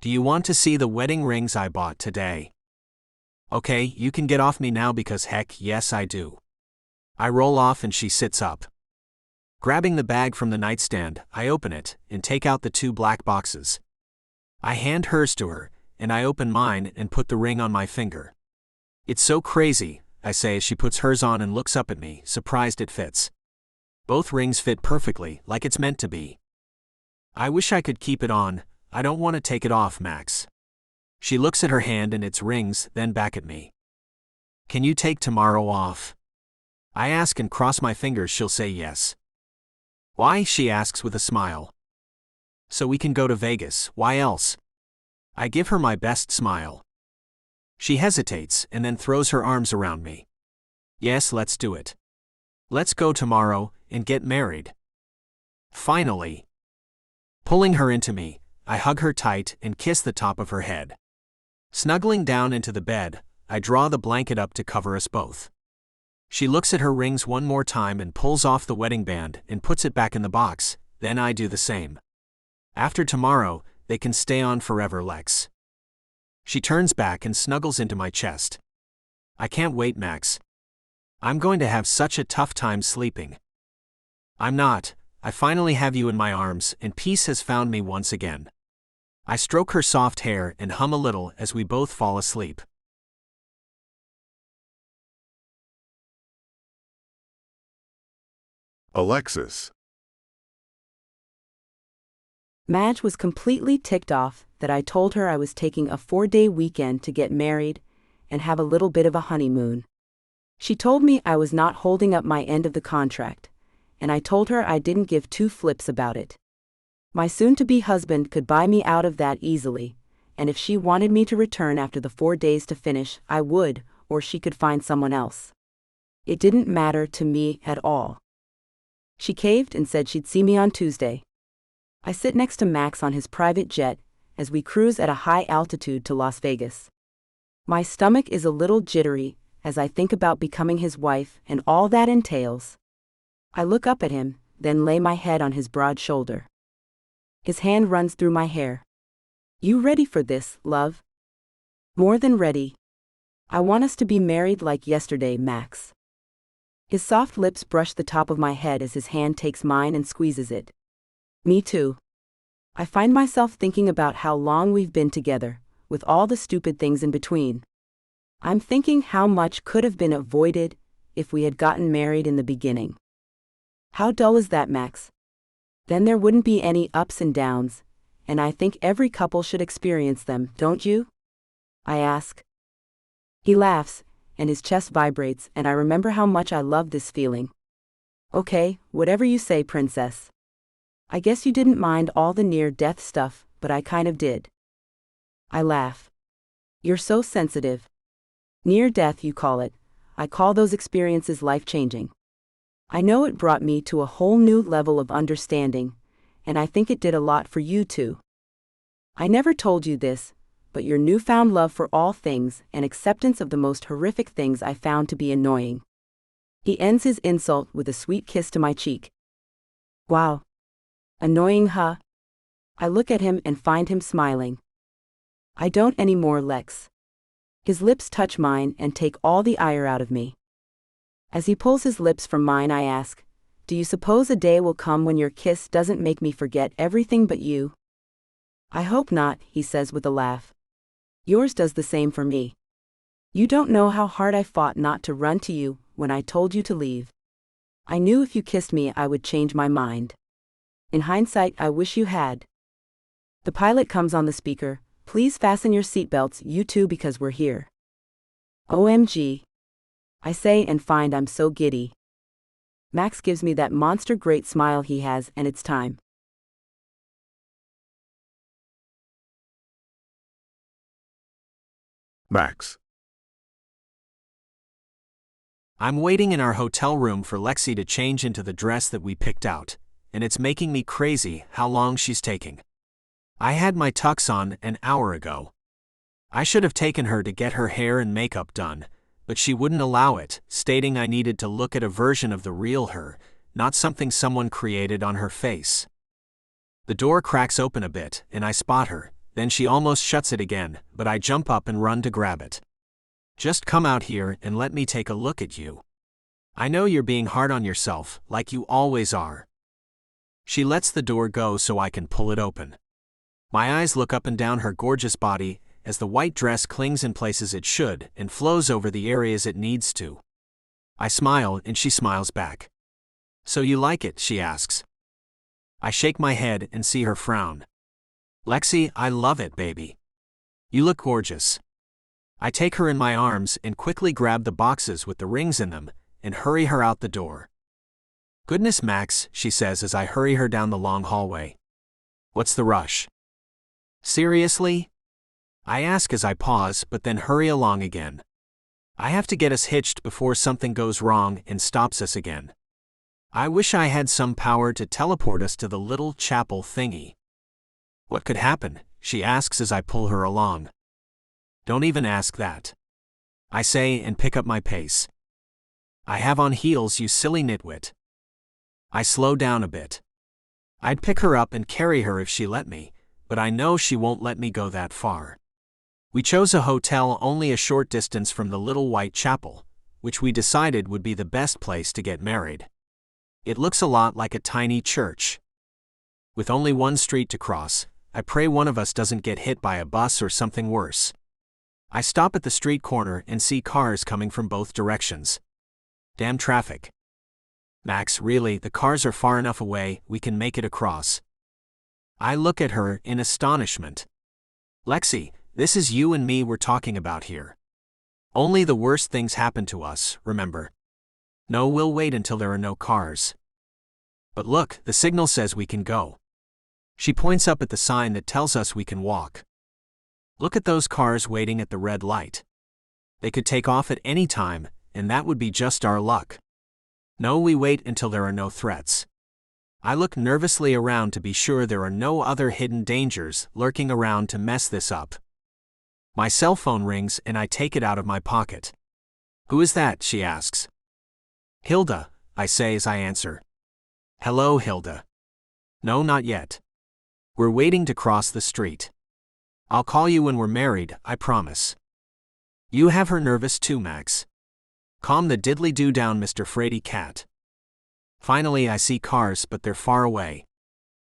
Do you want to see the wedding rings I bought today? Okay, you can get off me now because heck yes I do. I roll off and she sits up. Grabbing the bag from the nightstand, I open it and take out the 2 black boxes. I hand hers to her, and I open mine and put the ring on my finger. It's so crazy, I say as she puts hers on and looks up at me, surprised it fits. Both rings fit perfectly, like it's meant to be. I wish I could keep it on. I don't want to take it off, Max. She looks at her hand and its rings, then back at me. Can you take tomorrow off? I ask and cross my fingers she'll say yes. Why? She asks with a smile. So we can go to Vegas, why else? I give her my best smile. She hesitates and then throws her arms around me. Yes, let's do it. Let's go tomorrow and get married. Finally. Pulling her into me, I hug her tight and kiss the top of her head. Snuggling down into the bed, I draw the blanket up to cover us both. She looks at her rings one more time and pulls off the wedding band and puts it back in the box, then I do the same. After tomorrow, they can stay on forever, Lex. She turns back and snuggles into my chest. I can't wait, Max. I'm going to have such a tough time sleeping. I'm not. I finally have you in my arms and peace has found me once again. I stroke her soft hair and hum a little as we both fall asleep. Alexis. Madge was completely ticked off that I told her I was taking a 4-day weekend to get married and have a little bit of a honeymoon. She told me I was not holding up my end of the contract, and I told her I didn't give 2 flips about it. My soon-to-be husband could buy me out of that easily, and if she wanted me to return after the 4 days to finish, I would, or she could find someone else. It didn't matter to me at all. She caved and said she'd see me on Tuesday. I sit next to Max on his private jet as we cruise at a high altitude to Las Vegas. My stomach is a little jittery as I think about becoming his wife and all that entails. I look up at him, then lay my head on his broad shoulder. His hand runs through my hair. You ready for this, love? More than ready. I want us to be married like yesterday, Max. His soft lips brush the top of my head as his hand takes mine and squeezes it. Me too. I find myself thinking about how long we've been together, with all the stupid things in between. I'm thinking how much could have been avoided if we had gotten married in the beginning. How dull is that, Max? Then there wouldn't be any ups and downs, and I think every couple should experience them, don't you? I ask. He laughs, and his chest vibrates, and I remember how much I love this feeling. Okay, whatever you say, princess. I guess you didn't mind all the near-death stuff, but I kind of did. I laugh. You're so sensitive. Near-death, you call it. I call those experiences life-changing. I know it brought me to a whole new level of understanding, and I think it did a lot for you too. I never told you this, but your newfound love for all things and acceptance of the most horrific things I found to be annoying. He ends his insult with a sweet kiss to my cheek. Wow. Annoying, huh? I look at him and find him smiling. I don't anymore, Lex. His lips touch mine and take all the ire out of me. As he pulls his lips from mine, I ask, do you suppose a day will come when your kiss doesn't make me forget everything but you? I hope not, he says with a laugh. Yours does the same for me. You don't know how hard I fought not to run to you when I told you to leave. I knew if you kissed me I would change my mind. In hindsight, I wish you had. The pilot comes on the speaker. Please fasten your seatbelts, you two, because we're here. OMG. I say and find I'm so giddy. Max gives me that monster great smile he has, and it's time. Max. I'm waiting in our hotel room for Lexi to change into the dress that we picked out, and it's making me crazy how long she's taking. I had my tux on an hour ago. I should have taken her to get her hair and makeup done, but she wouldn't allow it, stating I needed to look at a version of the real her, not something someone created on her face. The door cracks open a bit, and I spot her, then she almost shuts it again, but I jump up and run to grab it. Just come out here and let me take a look at you. I know you're being hard on yourself, like you always are. She lets the door go so I can pull it open. My eyes look up and down her gorgeous body, as the white dress clings in places it should and flows over the areas it needs to. I smile and she smiles back. So you like it, she asks. I shake my head and see her frown. Lexi, I love it, baby. You look gorgeous. I take her in my arms and quickly grab the boxes with the rings in them and hurry her out the door. Goodness, Max, she says as I hurry her down the long hallway. What's the rush? Seriously? I ask as I pause but then hurry along again. I have to get us hitched before something goes wrong and stops us again. I wish I had some power to teleport us to the little chapel thingy. What could happen? She asks as I pull her along. Don't even ask that. I say and pick up my pace. I have on heels, you silly nitwit. I slow down a bit. I'd pick her up and carry her if she let me, but I know she won't let me go that far. We chose a hotel only a short distance from the little white chapel, which we decided would be the best place to get married. It looks a lot like a tiny church. With only one street to cross, I pray one of us doesn't get hit by a bus or something worse. I stop at the street corner and see cars coming from both directions. Damn traffic. Max, really, the cars are far enough away, we can make it across. I look at her in astonishment. Lexi, this is you and me we're talking about here. Only the worst things happen to us, remember? No, we'll wait until there are no cars. But look, the signal says we can go. She points up at the sign that tells us we can walk. Look at those cars waiting at the red light. They could take off at any time, and that would be just our luck. No, we wait until there are no threats. I look nervously around to be sure there are no other hidden dangers lurking around to mess this up. My cell phone rings and I take it out of my pocket. Who is that? She asks. Hilda, I say as I answer. Hello, Hilda. No, not yet. We're waiting to cross the street. I'll call you when we're married, I promise. You have her nervous too, Max. Calm the diddly-do down, Mr. Fraidy Cat. Finally, I see cars, but they're far away.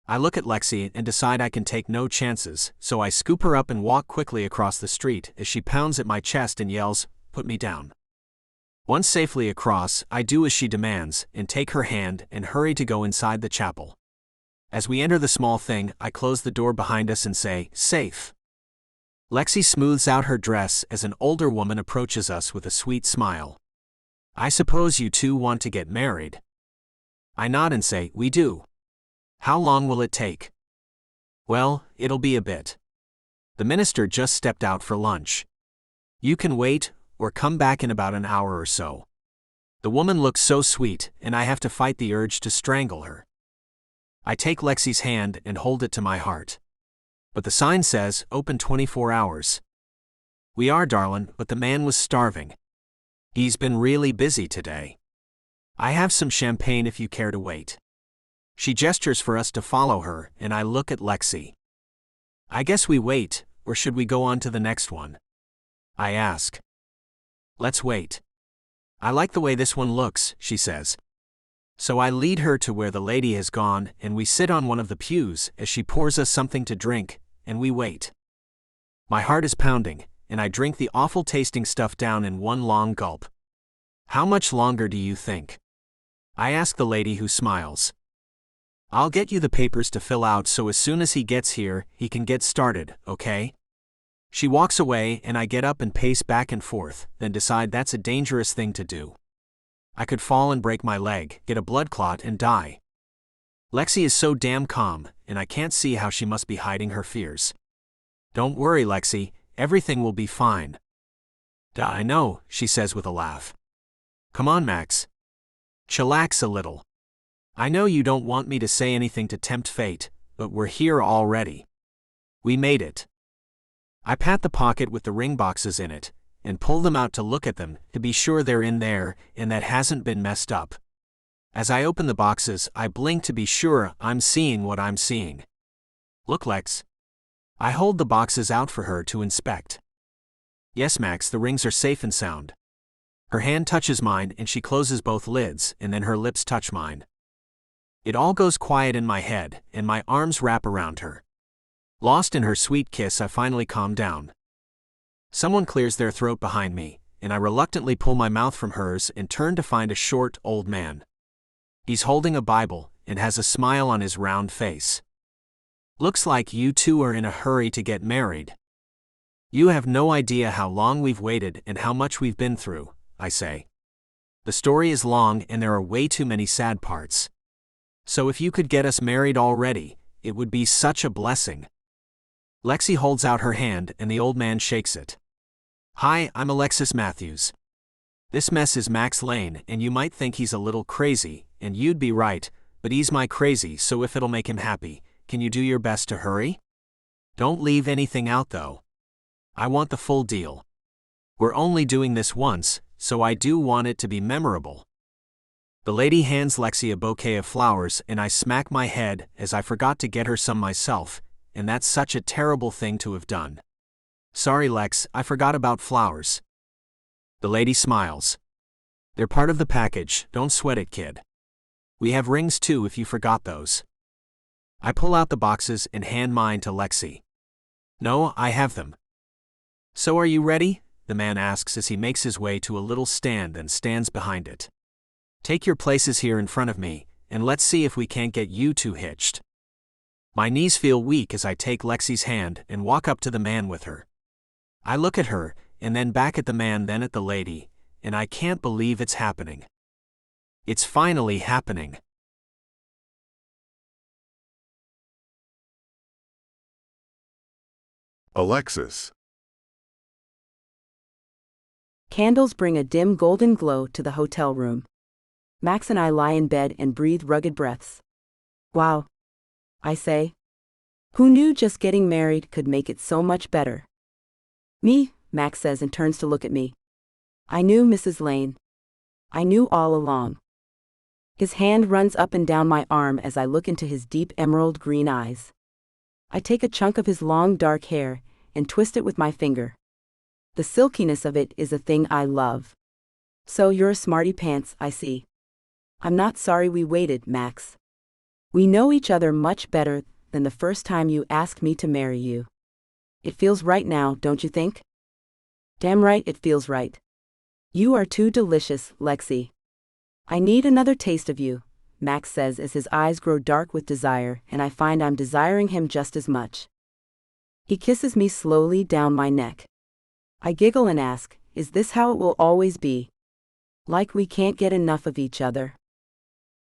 I look at Lexi and decide I can take no chances, so I scoop her up and walk quickly across the street as she pounds at my chest and yells, "Put me down." Once safely across, I do as she demands and take her hand and hurry to go inside the chapel. As we enter the small thing, I close the door behind us and say, "Safe." Lexi smooths out her dress as an older woman approaches us with a sweet smile. I suppose you two want to get married. I nod and say, we do. How long will it take? Well, it'll be a bit. The minister just stepped out for lunch. You can wait, or come back in about an hour or so. The woman looks so sweet, and I have to fight the urge to strangle her. I take Lexi's hand and hold it to my heart. But the sign says, open 24 hours. We are, darling, but the man was starving. He's been really busy today. I have some champagne if you care to wait. She gestures for us to follow her, and I look at Lexi. I guess we wait, or should we go on to the next one? I ask. Let's wait. I like the way this one looks, she says. So I lead her to where the lady has gone, and we sit on one of the pews as she pours us something to drink, and we wait. My heart is pounding, and I drink the awful tasting stuff down in one long gulp. How much longer do you think? I ask the lady, who smiles. I'll get you the papers to fill out so as soon as he gets here, he can get started, okay? She walks away and I get up and pace back and forth, then decide that's a dangerous thing to do. I could fall and break my leg, get a blood clot and die. Lexi is so damn calm, and I can't see how she must be hiding her fears. Don't worry, Lexi, everything will be fine. Duh, I know, she says with a laugh. Come on, Max. Chillax a little. I know you don't want me to say anything to tempt fate, but we're here already. We made it. I pat the pocket with the ring boxes in it, and pull them out to look at them, to be sure they're in there, and that hasn't been messed up. As I open the boxes, I blink to be sure I'm seeing what I'm seeing. Look, Lex. I hold the boxes out for her to inspect. Yes, Max, the rings are safe and sound. Her hand touches mine and she closes both lids, and then her lips touch mine. It all goes quiet in my head, and my arms wrap around her. Lost in her sweet kiss, I finally calm down. Someone clears their throat behind me, and I reluctantly pull my mouth from hers and turn to find a short, old man. He's holding a Bible and has a smile on his round face. Looks like you two are in a hurry to get married. You have no idea how long we've waited and how much we've been through, I say. The story is long and there are way too many sad parts. So if you could get us married already, it would be such a blessing. Lexi holds out her hand and the old man shakes it. Hi, I'm Alexis Matthews. This mess is Max Lane, and you might think he's a little crazy, and you'd be right, but he's my crazy, so if it'll make him happy, can you do your best to hurry? Don't leave anything out though. I want the full deal. We're only doing this once, so I do want it to be memorable. The lady hands Lexi a bouquet of flowers and I smack my head as I forgot to get her some myself, and that's such a terrible thing to have done. Sorry, Lex, I forgot about flowers. The lady smiles. They're part of the package, don't sweat it, kid. We have rings too if you forgot those. I pull out the boxes and hand mine to Lexi. No, I have them. So are you ready? The man asks as he makes his way to a little stand and stands behind it. Take your places here in front of me, and let's see if we can't get you two hitched. My knees feel weak as I take Lexi's hand and walk up to the man with her. I look at her, and then back at the man, then at the lady, and I can't believe it's happening. It's finally happening. Alexis. Candles bring a dim golden glow to the hotel room. Max and I lie in bed and breathe rugged breaths. Wow, I say. Who knew just getting married could make it so much better? Me, Max says and turns to look at me. I knew, Mrs. Lane. I knew all along. His hand runs up and down my arm as I look into his deep emerald green eyes. I take a chunk of his long dark hair and twist it with my finger. The silkiness of it is a thing I love. So you're a smarty pants, I see. I'm not sorry we waited, Max. We know each other much better than the first time you asked me to marry you. It feels right now, don't you think? Damn right it feels right. You are too delicious, Lexi. I need another taste of you, Max says as his eyes grow dark with desire, and I find I'm desiring him just as much. He kisses me slowly down my neck. I giggle and ask, is this how it will always be? Like we can't get enough of each other?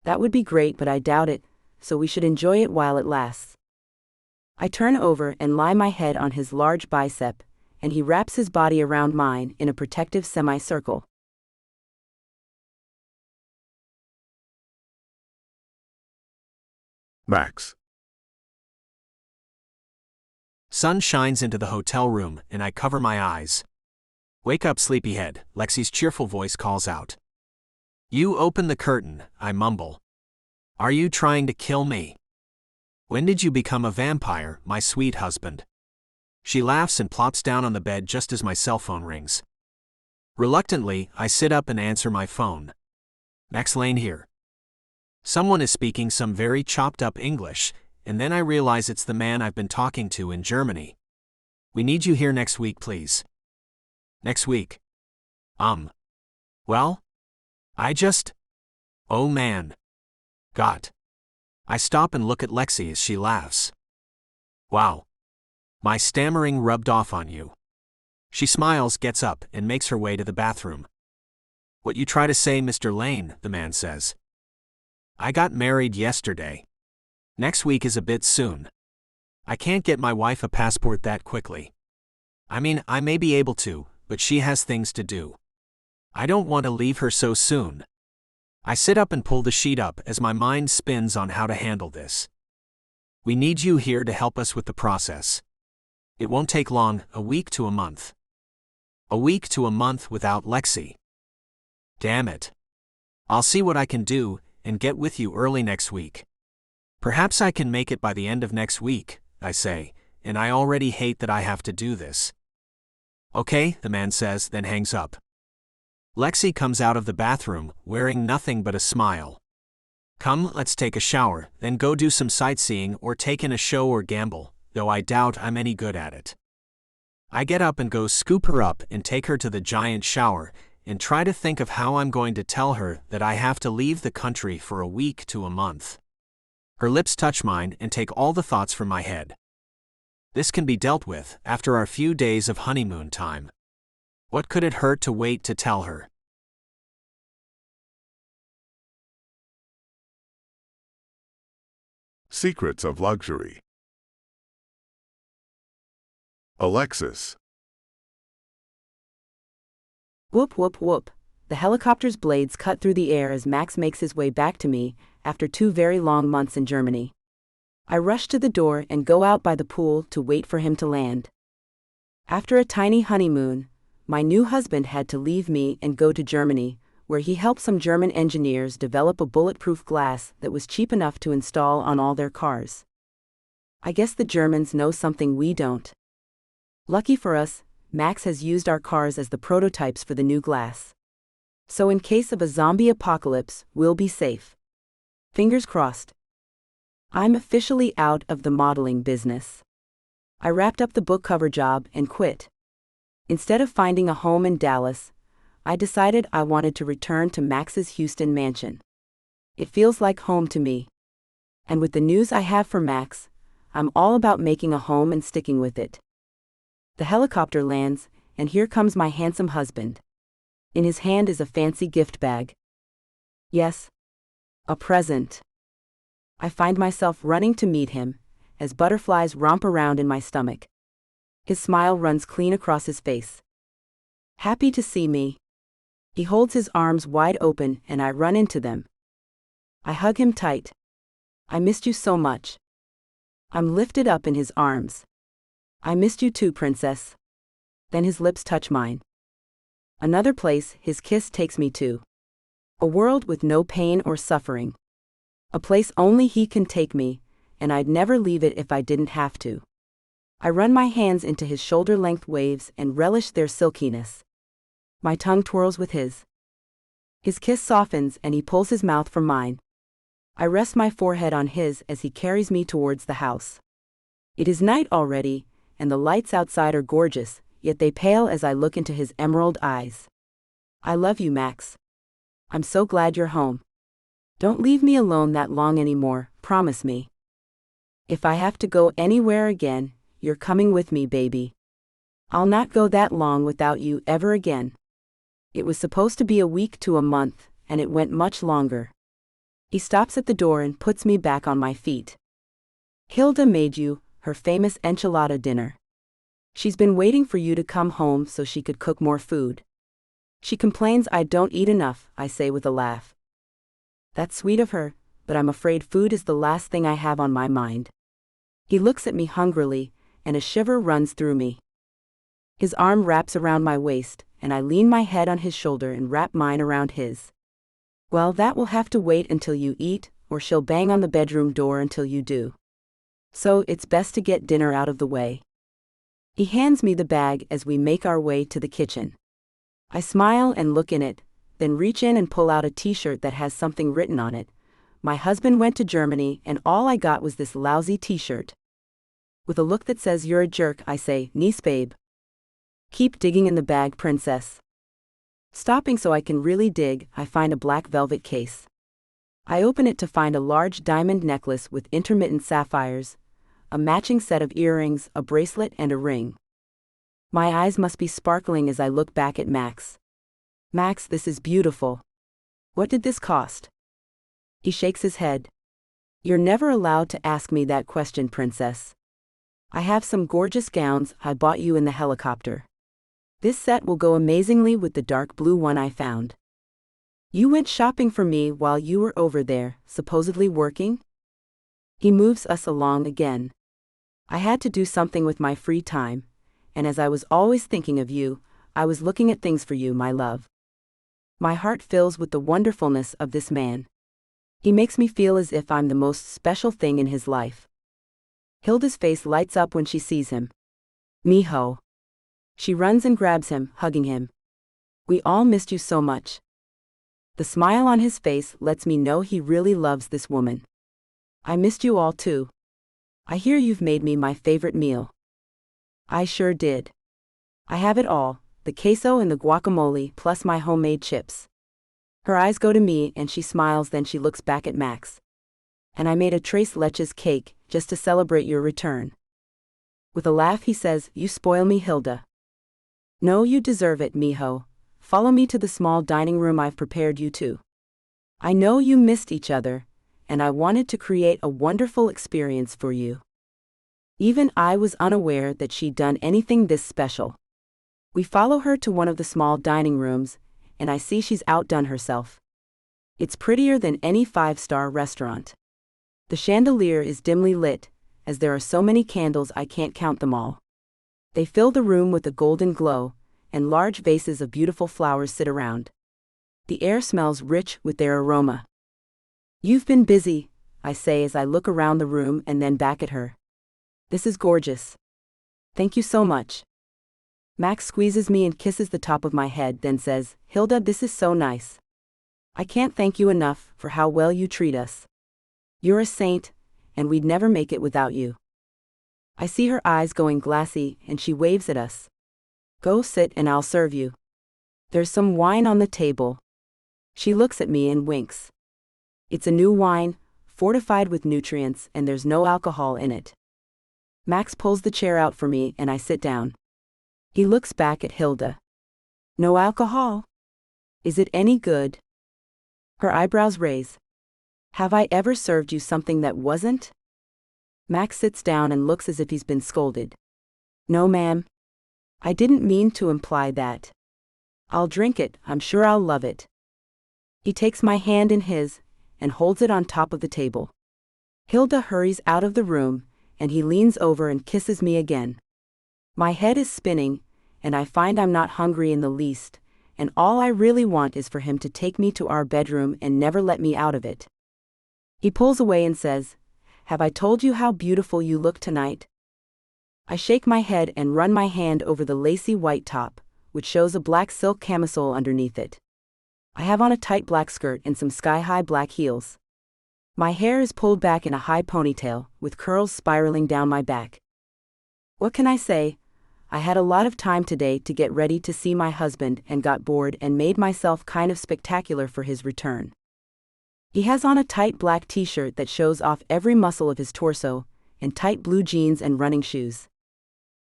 That would be great, but I doubt it, so we should enjoy it while it lasts. I turn over and lie my head on his large bicep, and he wraps his body around mine in a protective semicircle. Max. Sun shines into the hotel room and I cover my eyes. Wake up, sleepyhead, Lexi's cheerful voice calls out. You open the curtain, I mumble. Are you trying to kill me? When did you become a vampire, my sweet husband? She laughs and plops down on the bed just as my cell phone rings. Reluctantly, I sit up and answer my phone. Max Lane here. Someone is speaking some very chopped up English, and then I realize it's the man I've been talking to in Germany. We need you here next week, please. Next week? Well? Oh man. Got. I stop and look at Lexi as she laughs. Wow. My stammering rubbed off on you. She smiles, gets up, and makes her way to the bathroom. What you try to say, Mr. Lane, the man says. I got married yesterday. Next week is a bit soon. I can't get my wife a passport that quickly. I mean, I may be able to, but she has things to do. I don't want to leave her so soon. I sit up and pull the sheet up as my mind spins on how to handle this. We need you here to help us with the process. It won't take long, a week to a month. A week to a month without Lexi. Damn it. I'll see what I can do and get with you early next week. Perhaps I can make it by the end of next week, I say, and I already hate that I have to do this. Okay, the man says, then hangs up. Lexi comes out of the bathroom, wearing nothing but a smile. Come, let's take a shower, then go do some sightseeing or take in a show or gamble, though I doubt I'm any good at it. I get up and go scoop her up and take her to the giant shower, and try to think of how I'm going to tell her that I have to leave the country for a week to a month. Her lips touch mine and take all the thoughts from my head. This can be dealt with after our few days of honeymoon time. What could it hurt to wait to tell her? Secrets of Luxury. Alexis. Whoop, whoop, whoop. The helicopter's blades cut through the air as Max makes his way back to me after 2 very long months in Germany. I rush to the door and go out by the pool to wait for him to land. After a tiny honeymoon, my new husband had to leave me and go to Germany, where he helped some German engineers develop a bulletproof glass that was cheap enough to install on all their cars. I guess the Germans know something we don't. Lucky for us, Max has used our cars as the prototypes for the new glass. So in case of a zombie apocalypse, we'll be safe. Fingers crossed. I'm officially out of the modeling business. I wrapped up the book cover job and quit. Instead of finding a home in Dallas, I decided I wanted to return to Max's Houston mansion. It feels like home to me. And with the news I have for Max, I'm all about making a home and sticking with it. The helicopter lands, and here comes my handsome husband. In his hand is a fancy gift bag. Yes, a present. I find myself running to meet him, as butterflies romp around in my stomach. His smile runs clean across his face. Happy to see me. He holds his arms wide open and I run into them. I hug him tight. I missed you so much. I'm lifted up in his arms. I missed you too, princess. Then his lips touch mine. Another place his kiss takes me to. A world with no pain or suffering. A place only he can take me, and I'd never leave it if I didn't have to. I run my hands into his shoulder-length waves and relish their silkiness. My tongue twirls with his. His kiss softens and he pulls his mouth from mine. I rest my forehead on his as he carries me towards the house. It is night already, and the lights outside are gorgeous, yet they pale as I look into his emerald eyes. I love you, Max. I'm so glad you're home. Don't leave me alone that long anymore, promise me. If I have to go anywhere again, you're coming with me, baby. I'll not go that long without you ever again. It was supposed to be a week to a month, and it went much longer. He stops at the door and puts me back on my feet. Hilda made you her famous enchilada dinner. She's been waiting for you to come home so she could cook more food. She complains I don't eat enough, I say with a laugh. That's sweet of her, but I'm afraid food is the last thing I have on my mind. He looks at me hungrily, and a shiver runs through me. His arm wraps around my waist, and I lean my head on his shoulder and wrap mine around his. Well, that will have to wait until you eat, or she'll bang on the bedroom door until you do. So it's best to get dinner out of the way. He hands me the bag as we make our way to the kitchen. I smile and look in it, then reach in and pull out a t-shirt that has something written on it. My husband went to Germany and all I got was this lousy t-shirt. With a look that says you're a jerk, I say, nice babe. Keep digging in the bag, princess. Stopping so I can really dig, I find a black velvet case. I open it to find a large diamond necklace with intermittent sapphires, a matching set of earrings, a bracelet, and a ring. My eyes must be sparkling as I look back at Max. Max, this is beautiful. What did this cost? He shakes his head. You're never allowed to ask me that question, princess. I have some gorgeous gowns I bought you in the helicopter. This set will go amazingly with the dark blue one I found. You went shopping for me while you were over there, supposedly working? He moves us along again. I had to do something with my free time, and as I was always thinking of you, I was looking at things for you, my love. My heart fills with the wonderfulness of this man. He makes me feel as if I'm the most special thing in his life. Hilda's face lights up when she sees him. Miho. She runs and grabs him, hugging him. We all missed you so much. The smile on his face lets me know he really loves this woman. I missed you all too. I hear you've made me my favorite meal. I sure did. I have it all, the queso and the guacamole plus my homemade chips. Her eyes go to me and she smiles, then she looks back at Max. And I made a tres leches cake just to celebrate your return. With a laugh he says, you spoil me, Hilda. No, you deserve it, mijo. Follow me to the small dining room I've prepared you to. I know you missed each other, and I wanted to create a wonderful experience for you. Even I was unaware that she'd done anything this special. We follow her to one of the small dining rooms, and I see she's outdone herself. It's prettier than any 5-star restaurant. The chandelier is dimly lit, as there are so many candles I can't count them all. They fill the room with a golden glow, and large vases of beautiful flowers sit around. The air smells rich with their aroma. You've been busy, I say as I look around the room and then back at her. This is gorgeous. Thank you so much. Max squeezes me and kisses the top of my head, then says, Hilda, this is so nice. I can't thank you enough for how well you treat us. You're a saint, and we'd never make it without you. I see her eyes going glassy and she waves at us. Go sit and I'll serve you. There's some wine on the table. She looks at me and winks. It's a new wine, fortified with nutrients, and there's no alcohol in it. Max pulls the chair out for me and I sit down. He looks back at Hilda. No alcohol? Is it any good? Her eyebrows raise. Have I ever served you something that wasn't? Max sits down and looks as if he's been scolded. No, ma'am. I didn't mean to imply that. I'll drink it, I'm sure I'll love it. He takes my hand in his and holds it on top of the table. Hilda hurries out of the room, and he leans over and kisses me again. My head is spinning, and I find I'm not hungry in the least, and all I really want is for him to take me to our bedroom and never let me out of it. He pulls away and says, Have I told you how beautiful you look tonight? I shake my head and run my hand over the lacy white top, which shows a black silk camisole underneath it. I have on a tight black skirt and some sky-high black heels. My hair is pulled back in a high ponytail, with curls spiraling down my back. What can I say? I had a lot of time today to get ready to see my husband and got bored and made myself kind of spectacular for his return. He has on a tight black t-shirt that shows off every muscle of his torso, and tight blue jeans and running shoes.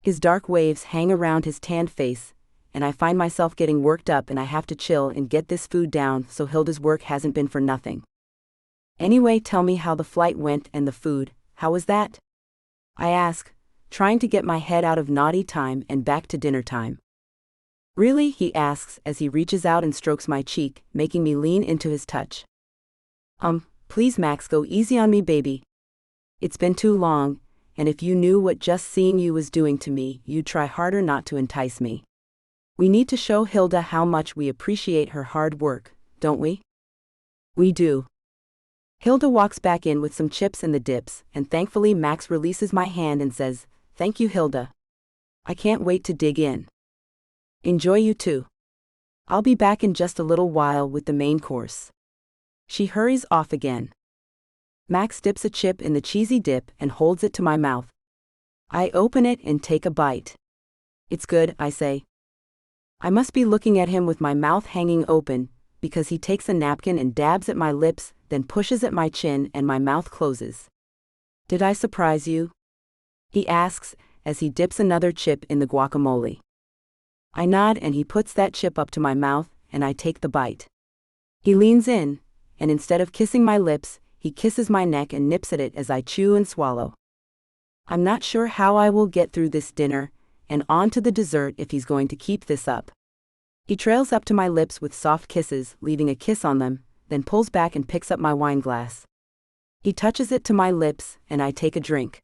His dark waves hang around his tanned face, and I find myself getting worked up and I have to chill and get this food down so Hilda's work hasn't been for nothing. Anyway, tell me how the flight went and the food, how was that? I ask, trying to get my head out of naughty time and back to dinner time. Really? He asks as he reaches out and strokes my cheek, making me lean into his touch. Please Max, go easy on me, baby. It's been too long, and if you knew what just seeing you was doing to me, you'd try harder not to entice me. We need to show Hilda how much we appreciate her hard work, don't we? We do. Hilda walks back in with some chips and the dips, and thankfully Max releases my hand and says, Thank you, Hilda. I can't wait to dig in. Enjoy, you too. I'll be back in just a little while with the main course. She hurries off again. Max dips a chip in the cheesy dip and holds it to my mouth. I open it and take a bite. It's good, I say. I must be looking at him with my mouth hanging open, because he takes a napkin and dabs at my lips, then pushes at my chin and my mouth closes. Did I surprise you? He asks, as he dips another chip in the guacamole. I nod and he puts that chip up to my mouth, and I take the bite. He leans in, and instead of kissing my lips, he kisses my neck and nips at it as I chew and swallow. I'm not sure how I will get through this dinner, and on to the dessert if he's going to keep this up. He trails up to my lips with soft kisses, leaving a kiss on them, then pulls back and picks up my wine glass. He touches it to my lips, and I take a drink.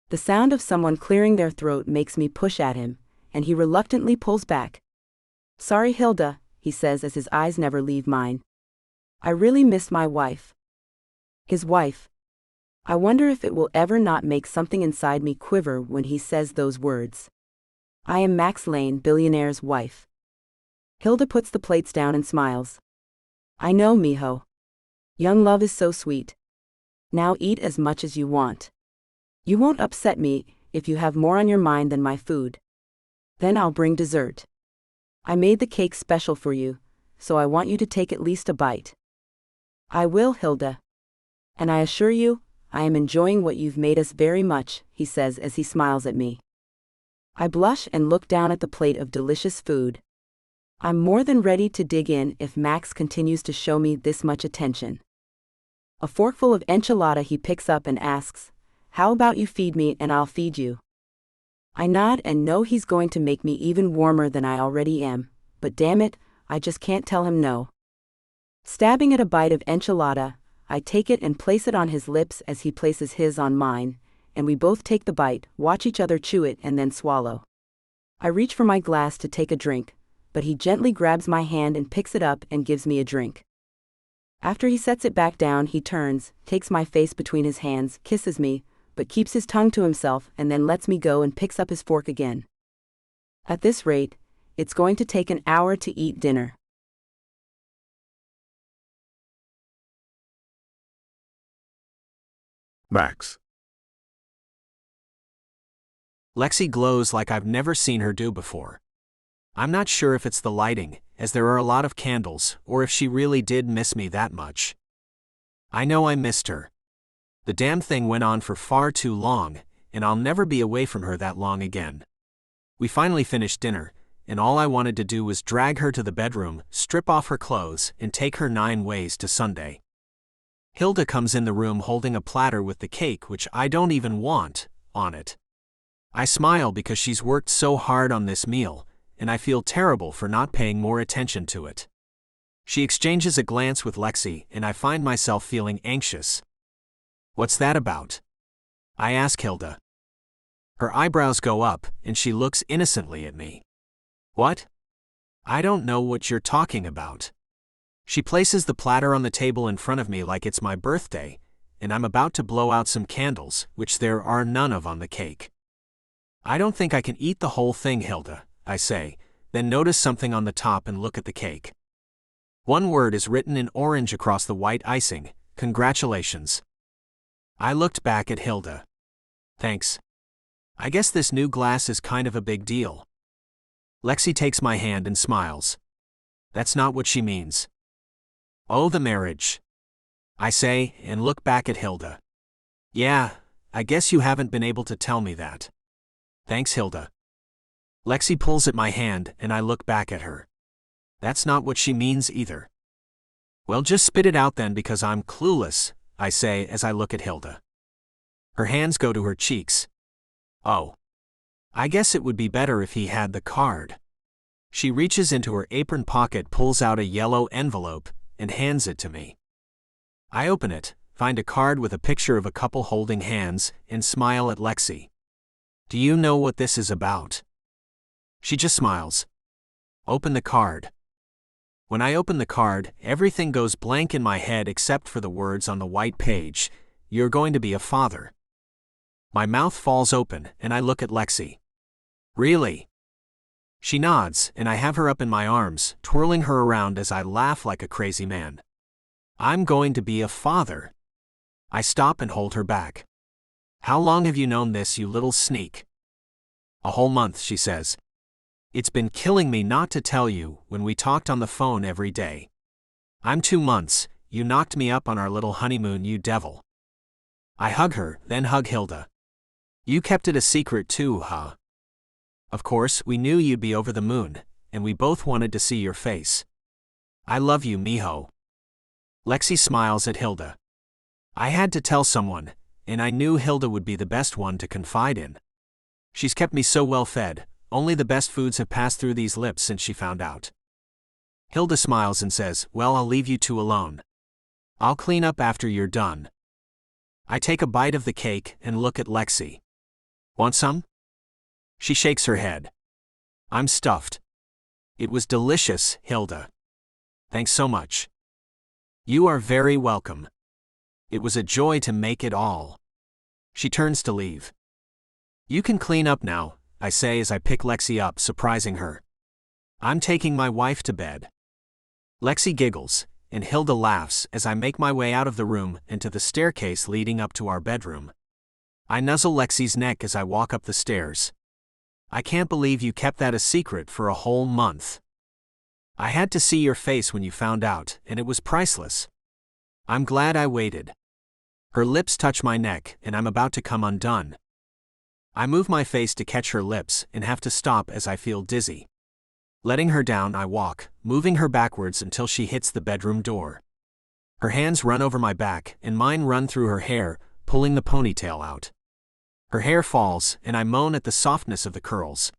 The sound of someone clearing their throat makes me push at him, and he reluctantly pulls back. "Sorry, Hilda," he says as his eyes never leave mine. "I really miss my wife." His wife. I wonder if it will ever not make something inside me quiver when he says those words. I am Max Lane, Billionaire's wife. Hilda puts the plates down and smiles. "I know, mijo. Young love is so sweet. Now eat as much as you want. You won't upset me if you have more on your mind than my food. Then I'll bring dessert. I made the cake special for you, so I want you to take at least a bite." "I will, Hilda. And I assure you, I am enjoying what you've made us very much," he says as he smiles at me. I blush and look down at the plate of delicious food. I'm more than ready to dig in if Max continues to show me this much attention. A forkful of enchilada he picks up and asks, "How about you feed me and I'll feed you?" I nod and know he's going to make me even warmer than I already am, but damn it, I just can't tell him no. Stabbing at a bite of enchilada, I take it and place it on his lips as he places his on mine, and we both take the bite, watch each other chew it and then swallow. I reach for my glass to take a drink, but he gently grabs my hand and picks it up and gives me a drink. After he sets it back down, he turns, takes my face between his hands, kisses me, but keeps his tongue to himself and then lets me go and picks up his fork again. At this rate, it's going to take an hour to eat dinner. Max. Lexi glows like I've never seen her do before. I'm not sure if it's the lighting, as there are a lot of candles, or if she really did miss me that much. I know I missed her. The damn thing went on for far too long, and I'll never be away from her that long again. We finally finished dinner, and all I wanted to do was drag her to the bedroom, strip off her clothes, and take her 9 ways to Sunday. Hilda comes in the room holding a platter with the cake which I don't even want on it. I smile because she's worked so hard on this meal, and I feel terrible for not paying more attention to it. She exchanges a glance with Lexi, and I find myself feeling anxious. "What's that about?" I ask Hilda. Her eyebrows go up, and she looks innocently at me. "What?" "I don't know what you're talking about." She places the platter on the table in front of me like it's my birthday, and I'm about to blow out some candles, which there are none of on the cake. "I don't think I can eat the whole thing, Hilda," I say, then notice something on the top and look at the cake. One word is written in orange across the white icing: "Congratulations." I looked back at Hilda. "Thanks. I guess this new glass is kind of a big deal." Lexi takes my hand and smiles. "That's not what she means." "Oh, the marriage," I say, and look back at Hilda. "Yeah, I guess you haven't been able to tell me that." "Thanks, Hilda." Lexi pulls at my hand, and I look back at her. "That's not what she means either." "Well, just spit it out then, because I'm clueless," I say as I look at Hilda. Her hands go to her cheeks. "Oh. I guess it would be better if he had the card." She reaches into her apron pocket, pulls out a yellow envelope, and hands it to me. I open it, find a card with a picture of a couple holding hands, and smile at Lexi. "Do you know what this is about?" She just smiles. "Open the card." When I open the card, everything goes blank in my head except for the words on the white page: "You're going to be a father." My mouth falls open, and I look at Lexi. "Really?" She nods, and I have her up in my arms, twirling her around as I laugh like a crazy man. "I'm going to be a father." I stop and hold her back. "How long have you known this, you little sneak?" "A whole month," she says. "It's been killing me not to tell you when we talked on the phone every day. I'm 2 months, you knocked me up on our little honeymoon, you devil." I hug her, then hug Hilda. "You kept it a secret too, huh?" "Of course, we knew you'd be over the moon, and we both wanted to see your face." "I love you, mijo." Lexi smiles at Hilda. "I had to tell someone, and I knew Hilda would be the best one to confide in." She's kept me so well fed, only the best foods have passed through these lips since she found out. Hilda smiles and says, "Well, I'll leave you two alone. I'll clean up after you're done." I take a bite of the cake and look at Lexi. "Want some?" She shakes her head. "I'm stuffed." "It was delicious, Hilda. Thanks so much." "You are very welcome. It was a joy to make it all." She turns to leave. "You can clean up now," I say as I pick Lexi up, surprising her. "I'm taking my wife to bed." Lexi giggles, and Hilda laughs as I make my way out of the room and to the staircase leading up to our bedroom. I nuzzle Lexi's neck as I walk up the stairs. "I can't believe you kept that a secret for a whole month. I had to see your face when you found out, and it was priceless. I'm glad I waited." Her lips touch my neck, and I'm about to come undone. I move my face to catch her lips and have to stop as I feel dizzy. Letting her down, I walk, moving her backwards until she hits the bedroom door. Her hands run over my back, and mine run through her hair, pulling the ponytail out. Her hair falls, and I moan at the softness of the curls.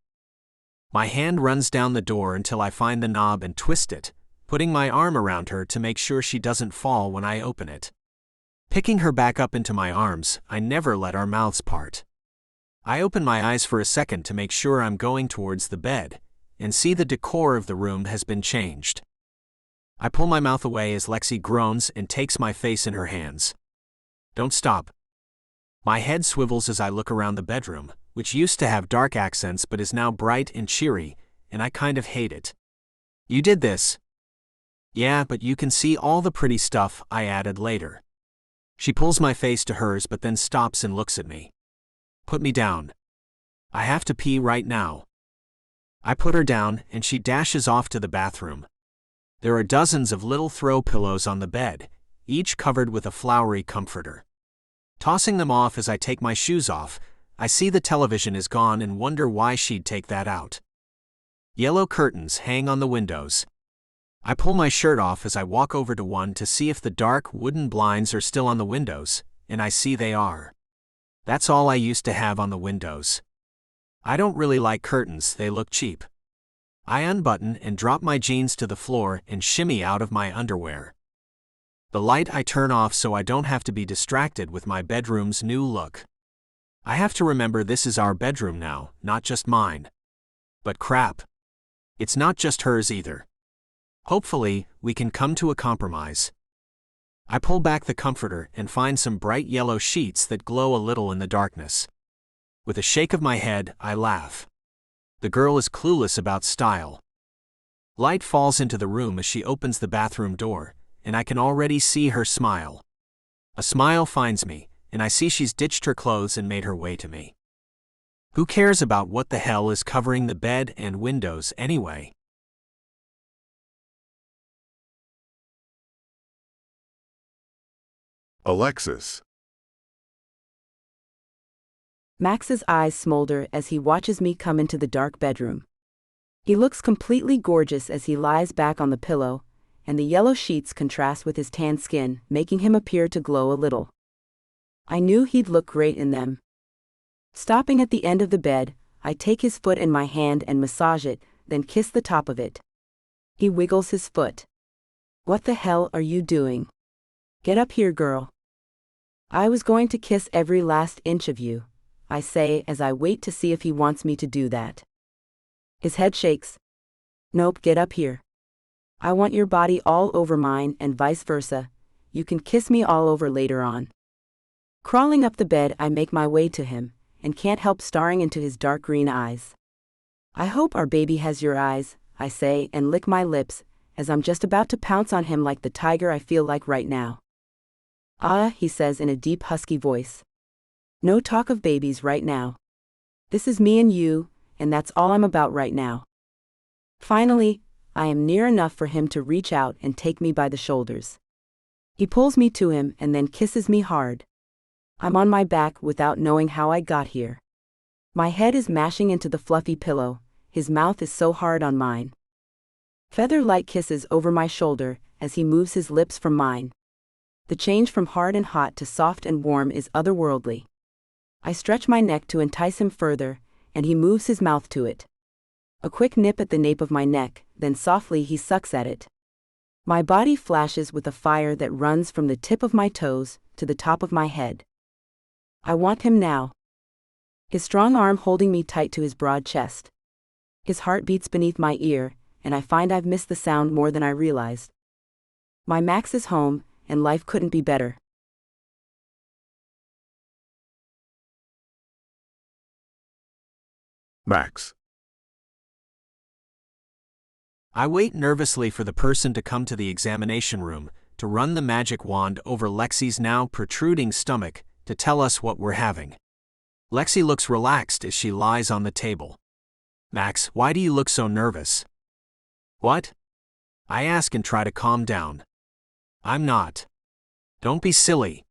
My hand runs down the door until I find the knob and twist it, putting my arm around her to make sure she doesn't fall when I open it. Picking her back up into my arms, I never let our mouths part. I open my eyes for a second to make sure I'm going towards the bed, and see the decor of the room has been changed. I pull my mouth away as Lexi groans and takes my face in her hands. "Don't stop." My head swivels as I look around the bedroom, which used to have dark accents but is now bright and cheery, and I kind of hate it. "You did this." "Yeah, but you can see all the pretty stuff I added later." She pulls my face to hers but then stops and looks at me. "Put me down. I have to pee right now." I put her down, and she dashes off to the bathroom. There are dozens of little throw pillows on the bed, each covered with a flowery comforter. Tossing them off as I take my shoes off, I see the television is gone and wonder why she'd take that out. Yellow curtains hang on the windows. I pull my shirt off as I walk over to one to see if the dark wooden blinds are still on the windows, and I see they are. That's all I used to have on the windows. I don't really like curtains, they look cheap. I unbutton and drop my jeans to the floor and shimmy out of my underwear. The light I turn off so I don't have to be distracted with my bedroom's new look. I have to remember this is our bedroom now, not just mine. But crap. It's not just hers either. Hopefully, we can come to a compromise. I pull back the comforter and find some bright yellow sheets that glow a little in the darkness. With a shake of my head, I laugh. The girl is clueless about style. Light falls into the room as she opens the bathroom door, and I can already see her smile. A smile finds me, and I see she's ditched her clothes and made her way to me. Who cares about what the hell is covering the bed and windows anyway? Alexis. Max's eyes smolder as he watches me come into the dark bedroom. He looks completely gorgeous as he lies back on the pillow, and the yellow sheets contrast with his tan skin, making him appear to glow a little. I knew he'd look great in them. Stopping at the end of the bed, I take his foot in my hand and massage it, then kiss the top of it. He wiggles his foot. "What the hell are you doing? Get up here, girl." "I was going to kiss every last inch of you," I say as I wait to see if he wants me to do that. His head shakes. "Nope, get up here. I want your body all over mine and vice versa. You can kiss me all over later on." Crawling up the bed, I make my way to him, and can't help staring into his dark green eyes. "I hope our baby has your eyes," I say and lick my lips, as I'm just about to pounce on him like the tiger I feel like right now. "Ah," he says in a deep husky voice. "No talk of babies right now. This is me and you, and that's all I'm about right now." Finally, I am near enough for him to reach out and take me by the shoulders. He pulls me to him and then kisses me hard. I'm on my back without knowing how I got here. My head is mashing into the fluffy pillow, his mouth is so hard on mine. Feather-light kisses over my shoulder as he moves his lips from mine. The change from hard and hot to soft and warm is otherworldly. I stretch my neck to entice him further, and he moves his mouth to it. A quick nip at the nape of my neck, then softly he sucks at it. My body flashes with a fire that runs from the tip of my toes to the top of my head. I want him now. His strong arm holding me tight to his broad chest. His heart beats beneath my ear, and I find I've missed the sound more than I realized. My Max is home, and life couldn't be better. Max. I wait nervously for the person to come to the examination room to run the magic wand over Lexi's now protruding stomach to tell us what we're having. Lexi looks relaxed as she lies on the table. Max, why do you look so nervous? What? I ask and try to calm down. I'm not. Don't be silly.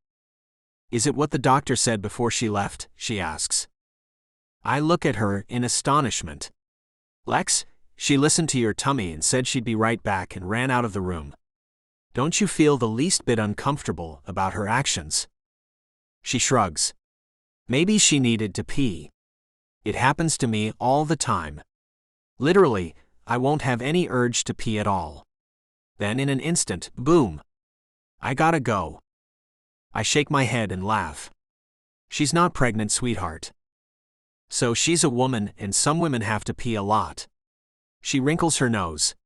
Is it what the doctor said before she left? She asks. I look at her in astonishment. Lex, she listened to your tummy and said she'd be right back and ran out of the room. Don't you feel the least bit uncomfortable about her actions? She shrugs. Maybe she needed to pee. It happens to me all the time. Literally, I won't have any urge to pee at all. Then in an instant, boom. I gotta go. I shake my head and laugh. She's not pregnant, sweetheart. So she's a woman and some women have to pee a lot. She wrinkles her nose.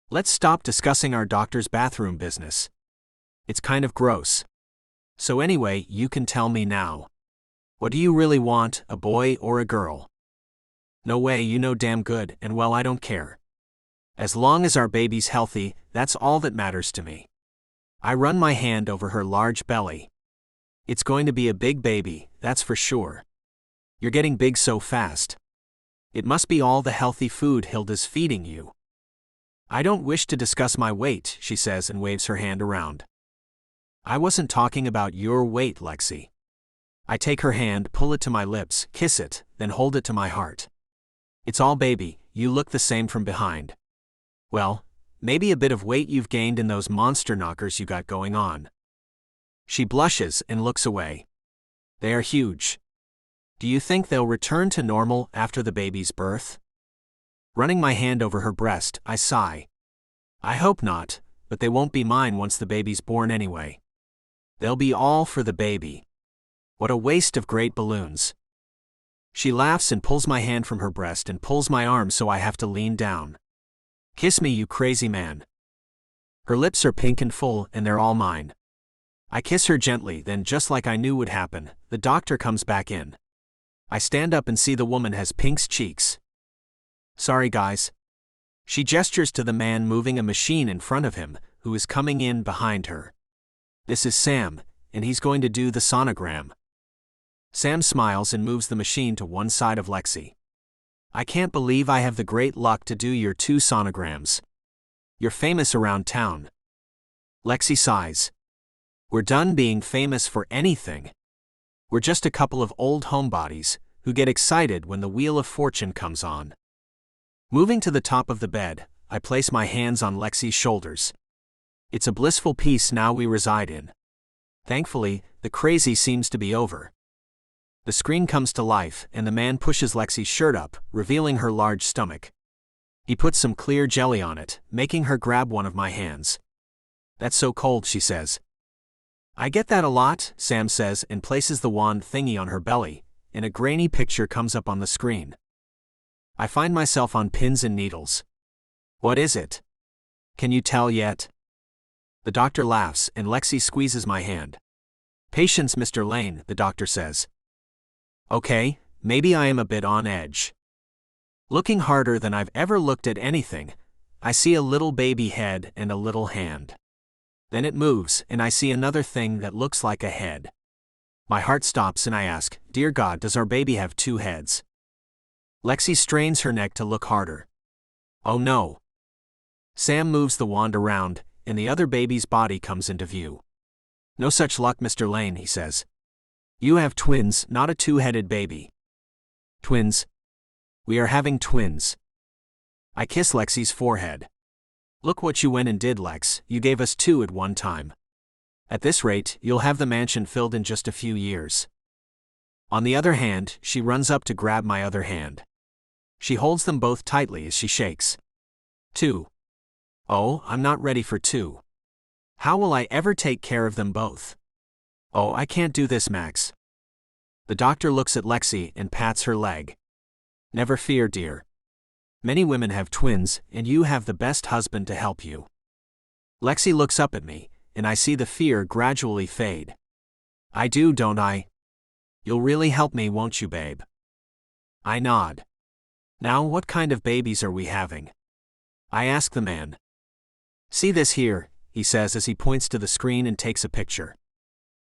Let's stop discussing our doctor's bathroom business. It's kind of gross. So anyway, you can tell me now. What do you really want, a boy or a girl? No way, you know damn good, and well, I don't care. As long as our baby's healthy, that's all that matters to me. I run my hand over her large belly. It's going to be a big baby, that's for sure. You're getting big so fast. It must be all the healthy food Hilda's feeding you. I don't wish to discuss my weight, she says and waves her hand around. I wasn't talking about your weight, Lexi. I take her hand, pull it to my lips, kiss it, then hold it to my heart. It's all baby, you look the same from behind. Well, maybe a bit of weight you've gained in those monster knockers you got going on. She blushes and looks away. They are huge. Do you think they'll return to normal after the baby's birth? Running my hand over her breast, I sigh. I hope not, but they won't be mine once the baby's born anyway. They'll be all for the baby. What a waste of great balloons. She laughs and pulls my hand from her breast and pulls my arm so I have to lean down. Kiss me, you crazy man. Her lips are pink and full and they're all mine. I kiss her gently, then just like I knew would happen, the doctor comes back in. I stand up and see the woman has Pink's cheeks. Sorry guys. She gestures to the man moving a machine in front of him, who is coming in behind her. This is Sam, and he's going to do the sonogram. Sam smiles and moves the machine to one side of Lexi. I can't believe I have the great luck to do your 2 sonograms. You're famous around town. Lexi sighs. We're done being famous for anything. We're just a couple of old homebodies who get excited when the Wheel of Fortune comes on. Moving to the top of the bed, I place my hands on Lexi's shoulders. It's a blissful peace now we reside in. Thankfully, the crazy seems to be over. The screen comes to life and the man pushes Lexi's shirt up, revealing her large stomach. He puts some clear jelly on it, making her grab one of my hands. That's so cold, she says. I get that a lot, Sam says and places the wand thingy on her belly, and a grainy picture comes up on the screen. I find myself on pins and needles. What is it? Can you tell yet? The doctor laughs and Lexi squeezes my hand. Patience, Mr. Lane, the doctor says. Okay, maybe I am a bit on edge. Looking harder than I've ever looked at anything, I see a little baby head and a little hand. Then it moves and I see another thing that looks like a head. My heart stops and I ask, Dear God, does our baby have 2 heads? Lexi strains her neck to look harder. Oh no. Sam moves the wand around, and the other baby's body comes into view. No such luck, Mr. Lane, he says. You have twins, not a 2-headed baby. Twins? We are having twins. I kiss Lexi's forehead. Look what you went and did, Lex, you gave us 2 at one time. At this rate, you'll have the mansion filled in just a few years. On the other hand, she runs up to grab my other hand. She holds them both tightly as she shakes. 2. Oh, I'm not ready for 2. How will I ever take care of them both? Oh, I can't do this, Max. The doctor looks at Lexi and pats her leg. Never fear, dear. Many women have twins, and you have the best husband to help you. Lexi looks up at me, and I see the fear gradually fade. I do, don't I? You'll really help me, won't you, babe? I nod. Now, what kind of babies are we having? I ask the man. See this here, he says as he points to the screen and takes a picture.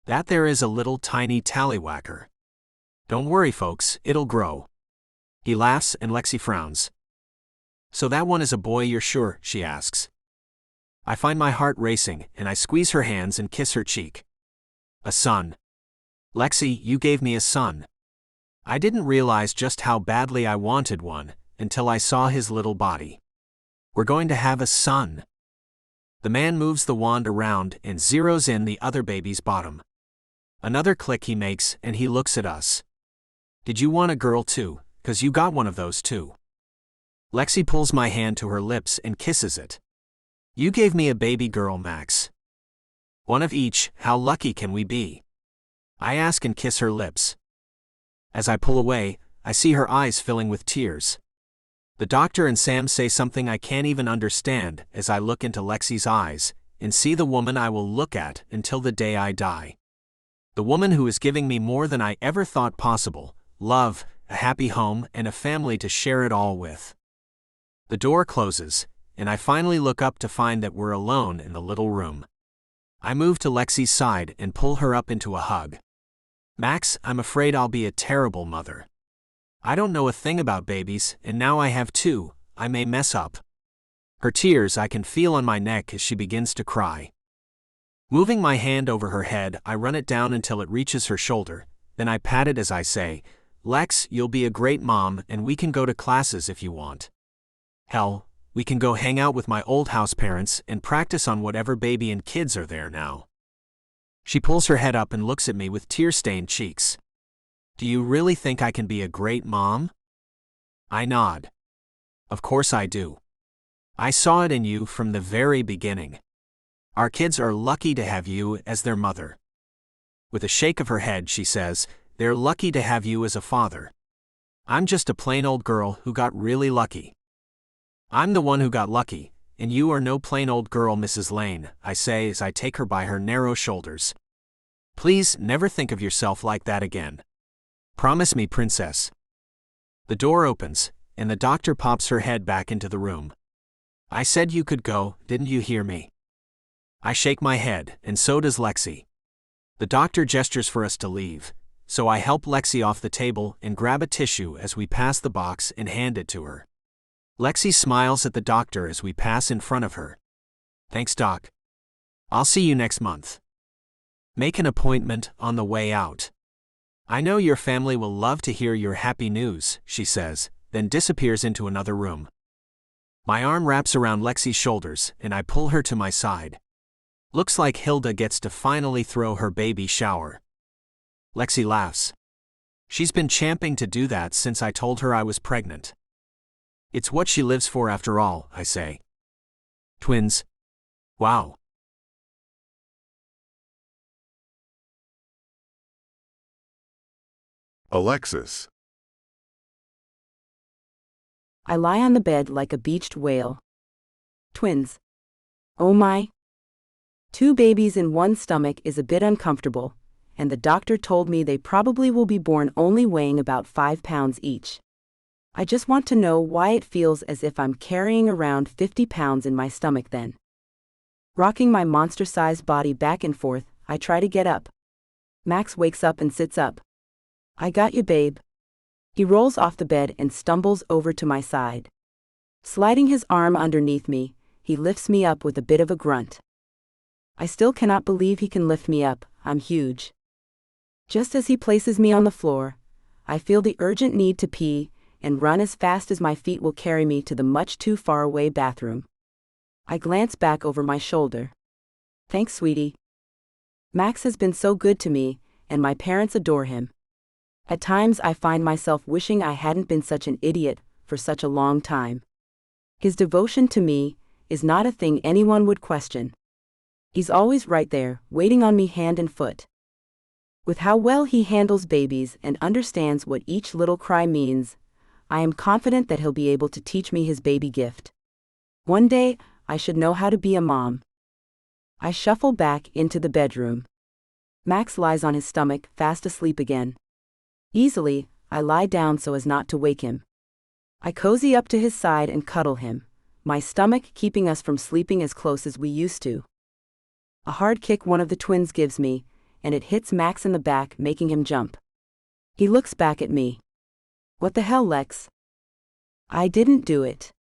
That there is a little tiny tallywhacker. Don't worry, folks, it'll grow. He laughs and Lexi frowns. So that one is a boy, you're sure? She asks. I find my heart racing, and I squeeze her hands and kiss her cheek. A son. Lexi, you gave me a son. I didn't realize just how badly I wanted one, until I saw his little body. We're going to have a son. The man moves the wand around and zeroes in the other baby's bottom. Another click he makes, and he looks at us. Did you want a girl too? 'Cause you got one of those too. Lexi pulls my hand to her lips and kisses it. You gave me a baby girl, Max. One of each, how lucky can we be? I ask and kiss her lips. As I pull away, I see her eyes filling with tears. The doctor and Sam say something I can't even understand as I look into Lexi's eyes and see the woman I will look at until the day I die. The woman who is giving me more than I ever thought possible, love, a happy home, and a family to share it all with. The door closes, and I finally look up to find that we're alone in the little room. I move to Lexi's side and pull her up into a hug. Max, I'm afraid I'll be a terrible mother. I don't know a thing about babies, and now I have 2, I may mess up. Her tears I can feel on my neck as she begins to cry. Moving my hand over her head, I run it down until it reaches her shoulder, then I pat it as I say, Lex, you'll be a great mom, and we can go to classes if you want. Hell, we can go hang out with my old house parents and practice on whatever baby and kids are there now. She pulls her head up and looks at me with tear-stained cheeks. Do you really think I can be a great mom? I nod. Of course I do. I saw it in you from the very beginning. Our kids are lucky to have you as their mother. With a shake of her head, she says, they're lucky to have you as a father. I'm just a plain old girl who got really lucky. I'm the one who got lucky, and you are no plain old girl, Mrs. Lane, I say as I take her by her narrow shoulders. Please never think of yourself like that again. Promise me, princess. The door opens, and the doctor pops her head back into the room. I said you could go, didn't you hear me? I shake my head, and so does Lexi. The doctor gestures for us to leave, so I help Lexi off the table and grab a tissue as we pass the box and hand it to her. Lexi smiles at the doctor as we pass in front of her. Thanks, Doc. I'll see you next month. Make an appointment on the way out. I know your family will love to hear your happy news, she says, then disappears into another room. My arm wraps around Lexi's shoulders and I pull her to my side. Looks like Hilda gets to finally throw her baby shower. Lexi laughs. She's been champing to do that since I told her I was pregnant. It's what she lives for after all, I say. Twins. Wow. Alexis. I lie on the bed like a beached whale. Twins. Oh my. 2 babies in one stomach is a bit uncomfortable, and the doctor told me they probably will be born only weighing about 5 pounds each. I just want to know why it feels as if I'm carrying around 50 pounds in my stomach then. Rocking my monster-sized body back and forth, I try to get up. Max wakes up and sits up. I got you, babe. He rolls off the bed and stumbles over to my side. Sliding his arm underneath me, he lifts me up with a bit of a grunt. I still cannot believe he can lift me up, I'm huge. Just as he places me on the floor, I feel the urgent need to pee and run as fast as my feet will carry me to the much too far away bathroom. I glance back over my shoulder. Thanks, sweetie. Max has been so good to me, and my parents adore him. At times I find myself wishing I hadn't been such an idiot for such a long time. His devotion to me is not a thing anyone would question. He's always right there, waiting on me hand and foot. With how well he handles babies and understands what each little cry means, I am confident that he'll be able to teach me his baby gift. One day, I should know how to be a mom. I shuffle back into the bedroom. Max lies on his stomach, fast asleep again. Easily, I lie down so as not to wake him. I cozy up to his side and cuddle him, my stomach keeping us from sleeping as close as we used to. A hard kick one of the twins gives me, and it hits Max in the back, making him jump. He looks back at me. What the hell, Lex? I didn't do it.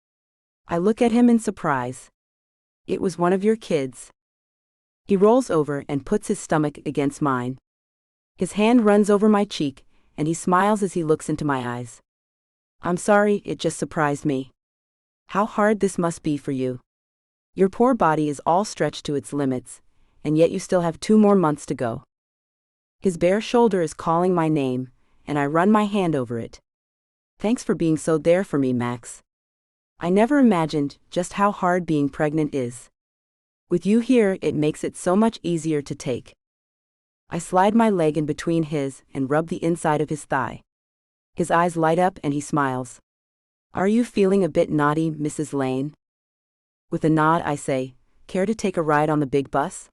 I look at him in surprise. It was one of your kids. He rolls over and puts his stomach against mine. His hand runs over my cheek, and he smiles as he looks into my eyes. I'm sorry, it just surprised me. How hard this must be for you. Your poor body is all stretched to its limits, and yet you still have 2 more months to go. His bare shoulder is calling my name, and I run my hand over it. Thanks for being so there for me, Max. I never imagined just how hard being pregnant is. With you here, it makes it so much easier to take. I slide my leg in between his and rub the inside of his thigh. His eyes light up and he smiles. Are you feeling a bit naughty, Mrs. Lane? With a nod, I say, care to take a ride on the big bus?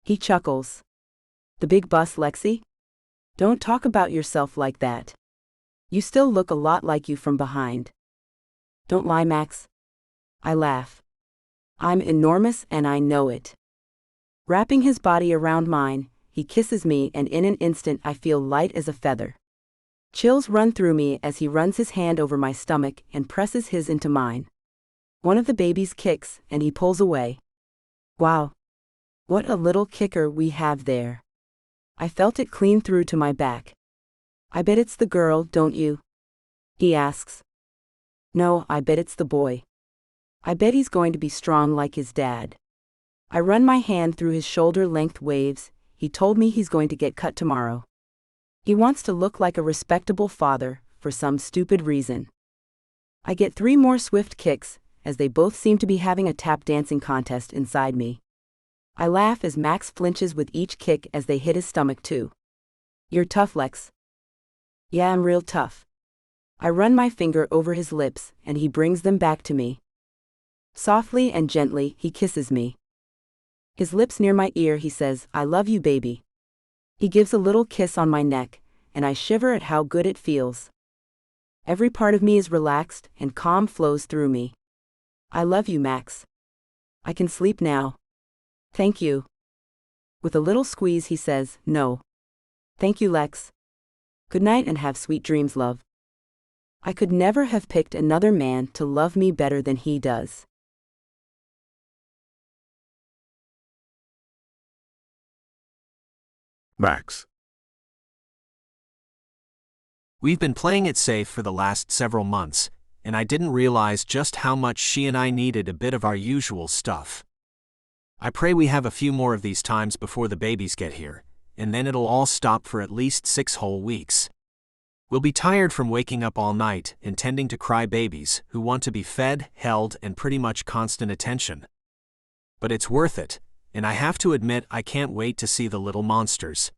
He chuckles. The big bus, Lexi? Don't talk about yourself like that. You still look a lot like you from behind. Don't lie, Max. I laugh. I'm enormous and I know it. Wrapping his body around mine, he kisses me and in an instant I feel light as a feather. Chills run through me as he runs his hand over my stomach and presses his into mine. One of the babies kicks and he pulls away. Wow. What a little kicker we have there. I felt it clean through to my back. I bet it's the girl, don't you? He asks. No, I bet it's the boy. I bet he's going to be strong like his dad. I run my hand through his shoulder-length waves. He told me he's going to get cut tomorrow. He wants to look like a respectable father, for some stupid reason. I get 3 more swift kicks, as they both seem to be having a tap dancing contest inside me. I laugh as Max flinches with each kick as they hit his stomach too. You're tough, Lex. Yeah, I'm real tough. I run my finger over his lips, and he brings them back to me. Softly and gently, he kisses me. His lips near my ear, he says, I love you, baby. He gives a little kiss on my neck, and I shiver at how good it feels. Every part of me is relaxed, and calm flows through me. I love you, Max. I can sleep now. Thank you. With a little squeeze, he says, no. Thank you, Lex. Good night and have sweet dreams, love. I could never have picked another man to love me better than he does. Max. We've been playing it safe for the last several months, and I didn't realize just how much she and I needed a bit of our usual stuff. I pray we have a few more of these times before the babies get here, and then it'll all stop for at least 6 whole weeks. We'll be tired from waking up all night and tending to cry babies who want to be fed, held, and pretty much constant attention. But it's worth it, and I have to admit I can't wait to see the little monsters.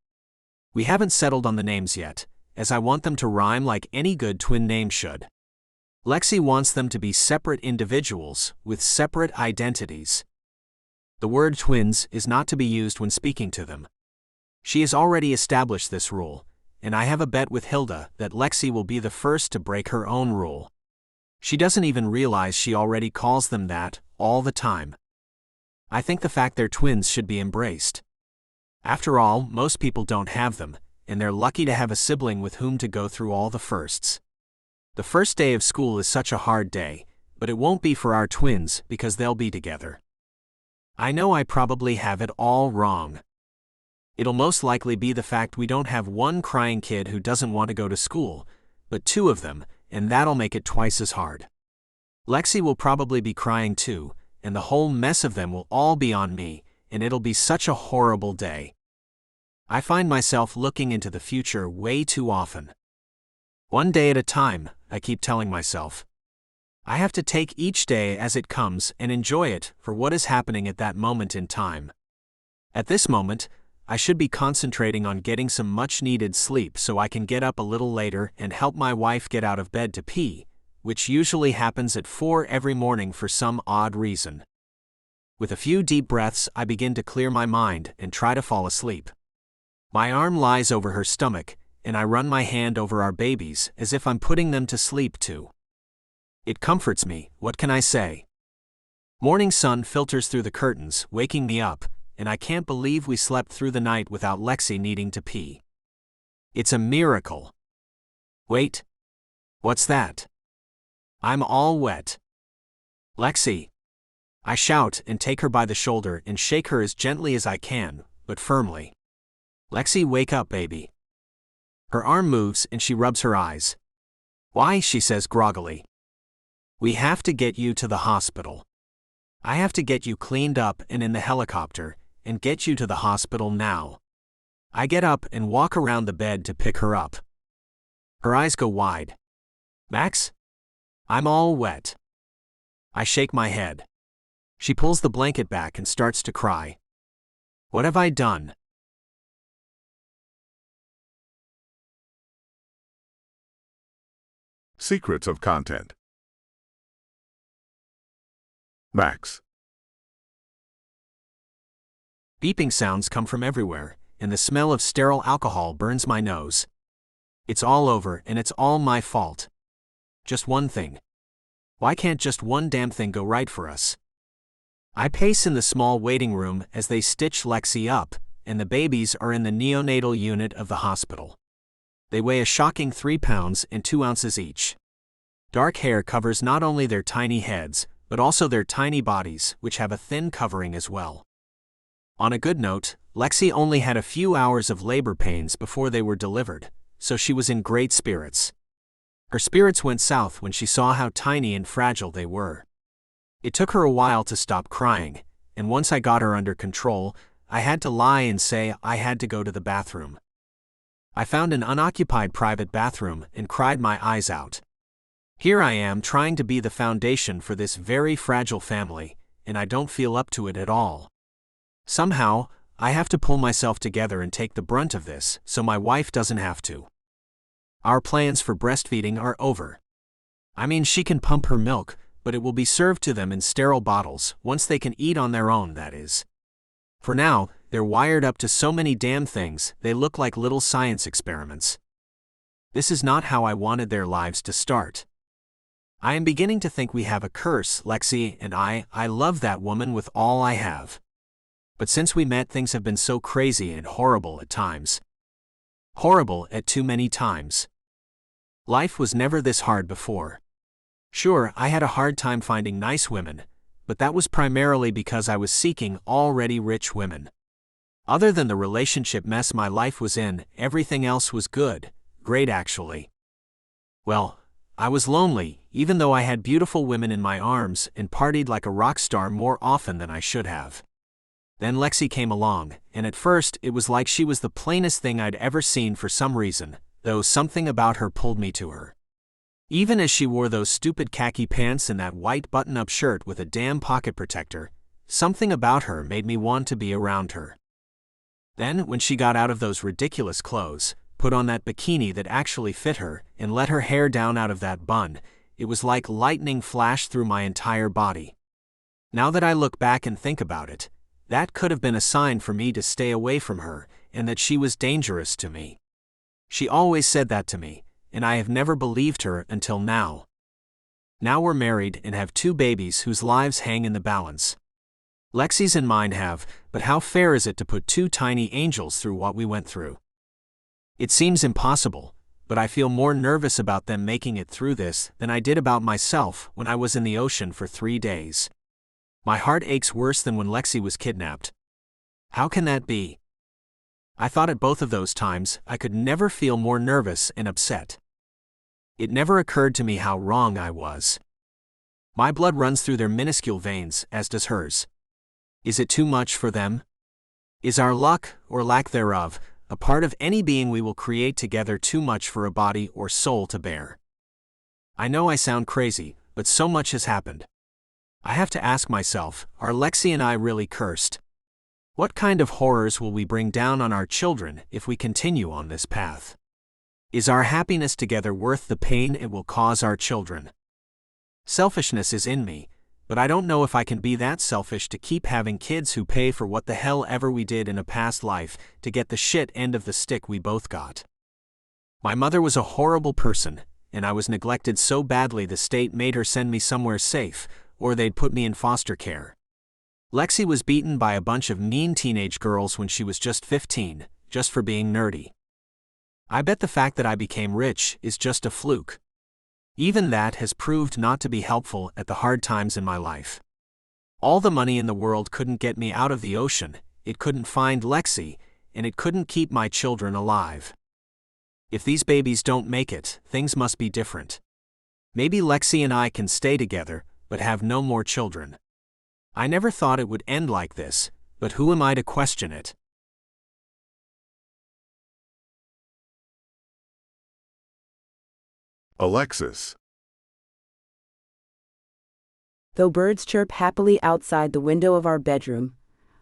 We haven't settled on the names yet, as I want them to rhyme like any good twin name should. Lexi wants them to be separate individuals with separate identities. The word twins is not to be used when speaking to them. She has already established this rule, and I have a bet with Hilda that Lexi will be the first to break her own rule. She doesn't even realize she already calls them that all the time. I think the fact they're twins should be embraced. After all, most people don't have them, and they're lucky to have a sibling with whom to go through all the firsts. The first day of school is such a hard day, but it won't be for our twins because they'll be together. I know I probably have it all wrong. It'll most likely be the fact we don't have one crying kid who doesn't want to go to school, but 2 of them, and that'll make it twice as hard. Lexi will probably be crying too, and the whole mess of them will all be on me, and it'll be such a horrible day. I find myself looking into the future way too often. One day at a time, I keep telling myself. I have to take each day as it comes and enjoy it for what is happening at that moment in time. At this moment, I should be concentrating on getting some much-needed sleep so I can get up a little later and help my wife get out of bed to pee, which usually happens at 4 every morning for some odd reason. With a few deep breaths, I begin to clear my mind and try to fall asleep. My arm lies over her stomach, and I run my hand over our babies as if I'm putting them to sleep too. It comforts me, what can I say? Morning sun filters through the curtains, waking me up, and I can't believe we slept through the night without Lexi needing to pee. It's a miracle. Wait. What's that? I'm all wet. Lexi. I shout and take her by the shoulder and shake her as gently as I can, but firmly. Lexi, wake up, baby. Her arm moves and she rubs her eyes. Why, she says groggily. We have to get you to the hospital. I have to get you cleaned up and in the helicopter, and get you to the hospital now. I get up and walk around the bed to pick her up. Her eyes go wide. Max? I'm all wet. I shake my head. She pulls the blanket back and starts to cry. What have I done? Secrets of content. Max. Beeping sounds come from everywhere, and the smell of sterile alcohol burns my nose. It's all over, and it's all my fault. Just one thing. Why can't just one damn thing go right for us? I pace in the small waiting room as they stitch Lexi up, and the babies are in the neonatal unit of the hospital. They weigh a shocking 3 pounds and 2 ounces each. Dark hair covers not only their tiny heads, but also their tiny bodies, which have a thin covering as well. On a good note, Lexi only had a few hours of labor pains before they were delivered, so she was in great spirits. Her spirits went south when she saw how tiny and fragile they were. It took her a while to stop crying, and once I got her under control, I had to lie and say I had to go to the bathroom. I found an unoccupied private bathroom and cried my eyes out. Here I am trying to be the foundation for this very fragile family, and I don't feel up to it at all. Somehow, I have to pull myself together and take the brunt of this so my wife doesn't have to. Our plans for breastfeeding are over. I mean, she can pump her milk, but it will be served to them in sterile bottles once they can eat on their own, that is. For now, they're wired up to so many damn things, they look like little science experiments. This is not how I wanted their lives to start. I am beginning to think we have a curse, Lexi and I love that woman with all I have. But since we met, things have been so crazy and horrible at times. Horrible at too many times. Life was never this hard before. Sure, I had a hard time finding nice women, but that was primarily because I was seeking already rich women. Other than the relationship mess my life was in, everything else was good, great actually. Well, I was lonely, even though I had beautiful women in my arms and partied like a rock star more often than I should have. Then Lexi came along, and at first it was like she was the plainest thing I'd ever seen for some reason, though something about her pulled me to her. Even as she wore those stupid khaki pants and that white button-up shirt with a damn pocket protector, something about her made me want to be around her. Then, when she got out of those ridiculous clothes, put on that bikini that actually fit her, and let her hair down out of that bun, it was like lightning flashed through my entire body. Now that I look back and think about it, that could have been a sign for me to stay away from her, and that she was dangerous to me. She always said that to me, and I have never believed her until now. Now we're married and have 2 babies whose lives hang in the balance. Lexi's and mine have, but how fair is it to put 2 tiny angels through what we went through? It seems impossible, but I feel more nervous about them making it through this than I did about myself when I was in the ocean for 3 days. My heart aches worse than when Lexi was kidnapped. How can that be? I thought at both of those times I could never feel more nervous and upset. It never occurred to me how wrong I was. My blood runs through their minuscule veins, as does hers. Is it too much for them? Is our luck, or lack thereof, a part of any being we will create together too much for a body or soul to bear. I know I sound crazy, but so much has happened. I have to ask myself, are Lexi and I really cursed? What kind of horrors will we bring down on our children if we continue on this path? Is our happiness together worth the pain it will cause our children? Selfishness is in me, but I don't know if I can be that selfish to keep having kids who pay for what the hell ever we did in a past life to get the shit end of the stick we both got. My mother was a horrible person, and I was neglected so badly the state made her send me somewhere safe, or they'd put me in foster care. Lexi was beaten by a bunch of mean teenage girls when she was just 15, just for being nerdy. I bet the fact that I became rich is just a fluke. Even that has proved not to be helpful at the hard times in my life. All the money in the world couldn't get me out of the ocean, it couldn't find Lexi, and it couldn't keep my children alive. If these babies don't make it, things must be different. Maybe Lexi and I can stay together, but have no more children. I never thought it would end like this, but who am I to question it? Alexis. Though birds chirp happily outside the window of our bedroom,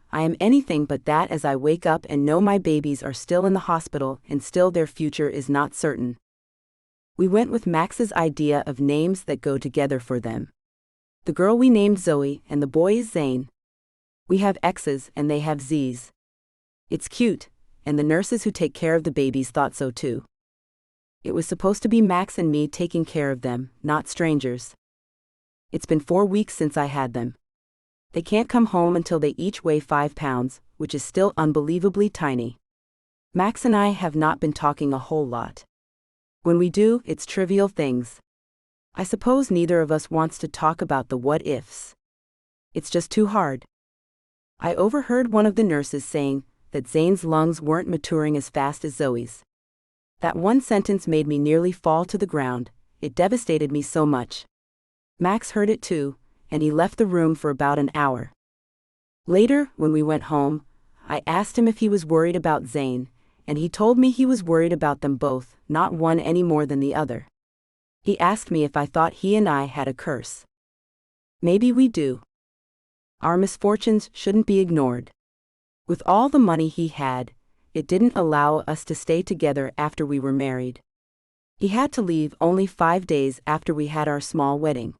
I am anything but that as I wake up and know my babies are still in the hospital and still their future is not certain. We went with Max's idea of names that go together for them. The girl we named Zoe and the boy is Zane. We have X's and they have Z's. It's cute, and the nurses who take care of the babies thought so too. It was supposed to be Max and me taking care of them, not strangers. It's been 4 weeks since I had them. They can't come home until they each weigh 5 pounds, which is still unbelievably tiny. Max and I have not been talking a whole lot. When we do, it's trivial things. I suppose neither of us wants to talk about the what-ifs. It's just too hard. I overheard one of the nurses saying that Zane's lungs weren't maturing as fast as Zoe's. That one sentence made me nearly fall to the ground, it devastated me so much. Max heard it too, and he left the room for about an hour. Later, when we went home, I asked him if he was worried about Zane, and he told me he was worried about them both, not one any more than the other. He asked me if I thought he and I had a curse. Maybe we do. Our misfortunes shouldn't be ignored. With all the money he had, it didn't allow us to stay together after we were married. He had to leave only 5 days after we had our small wedding.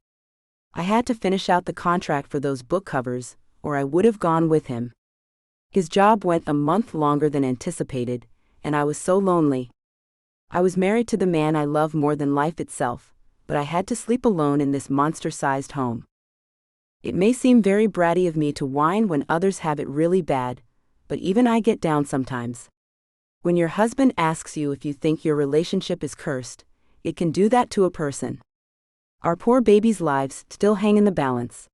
I had to finish out the contract for those book covers, or I would have gone with him. His job went a month longer than anticipated, and I was so lonely. I was married to the man I love more than life itself, but I had to sleep alone in this monster-sized home. It may seem very bratty of me to whine when others have it really bad, but even I get down sometimes. When your husband asks you if you think your relationship is cursed, it can do that to a person. Our poor babies' lives still hang in the balance.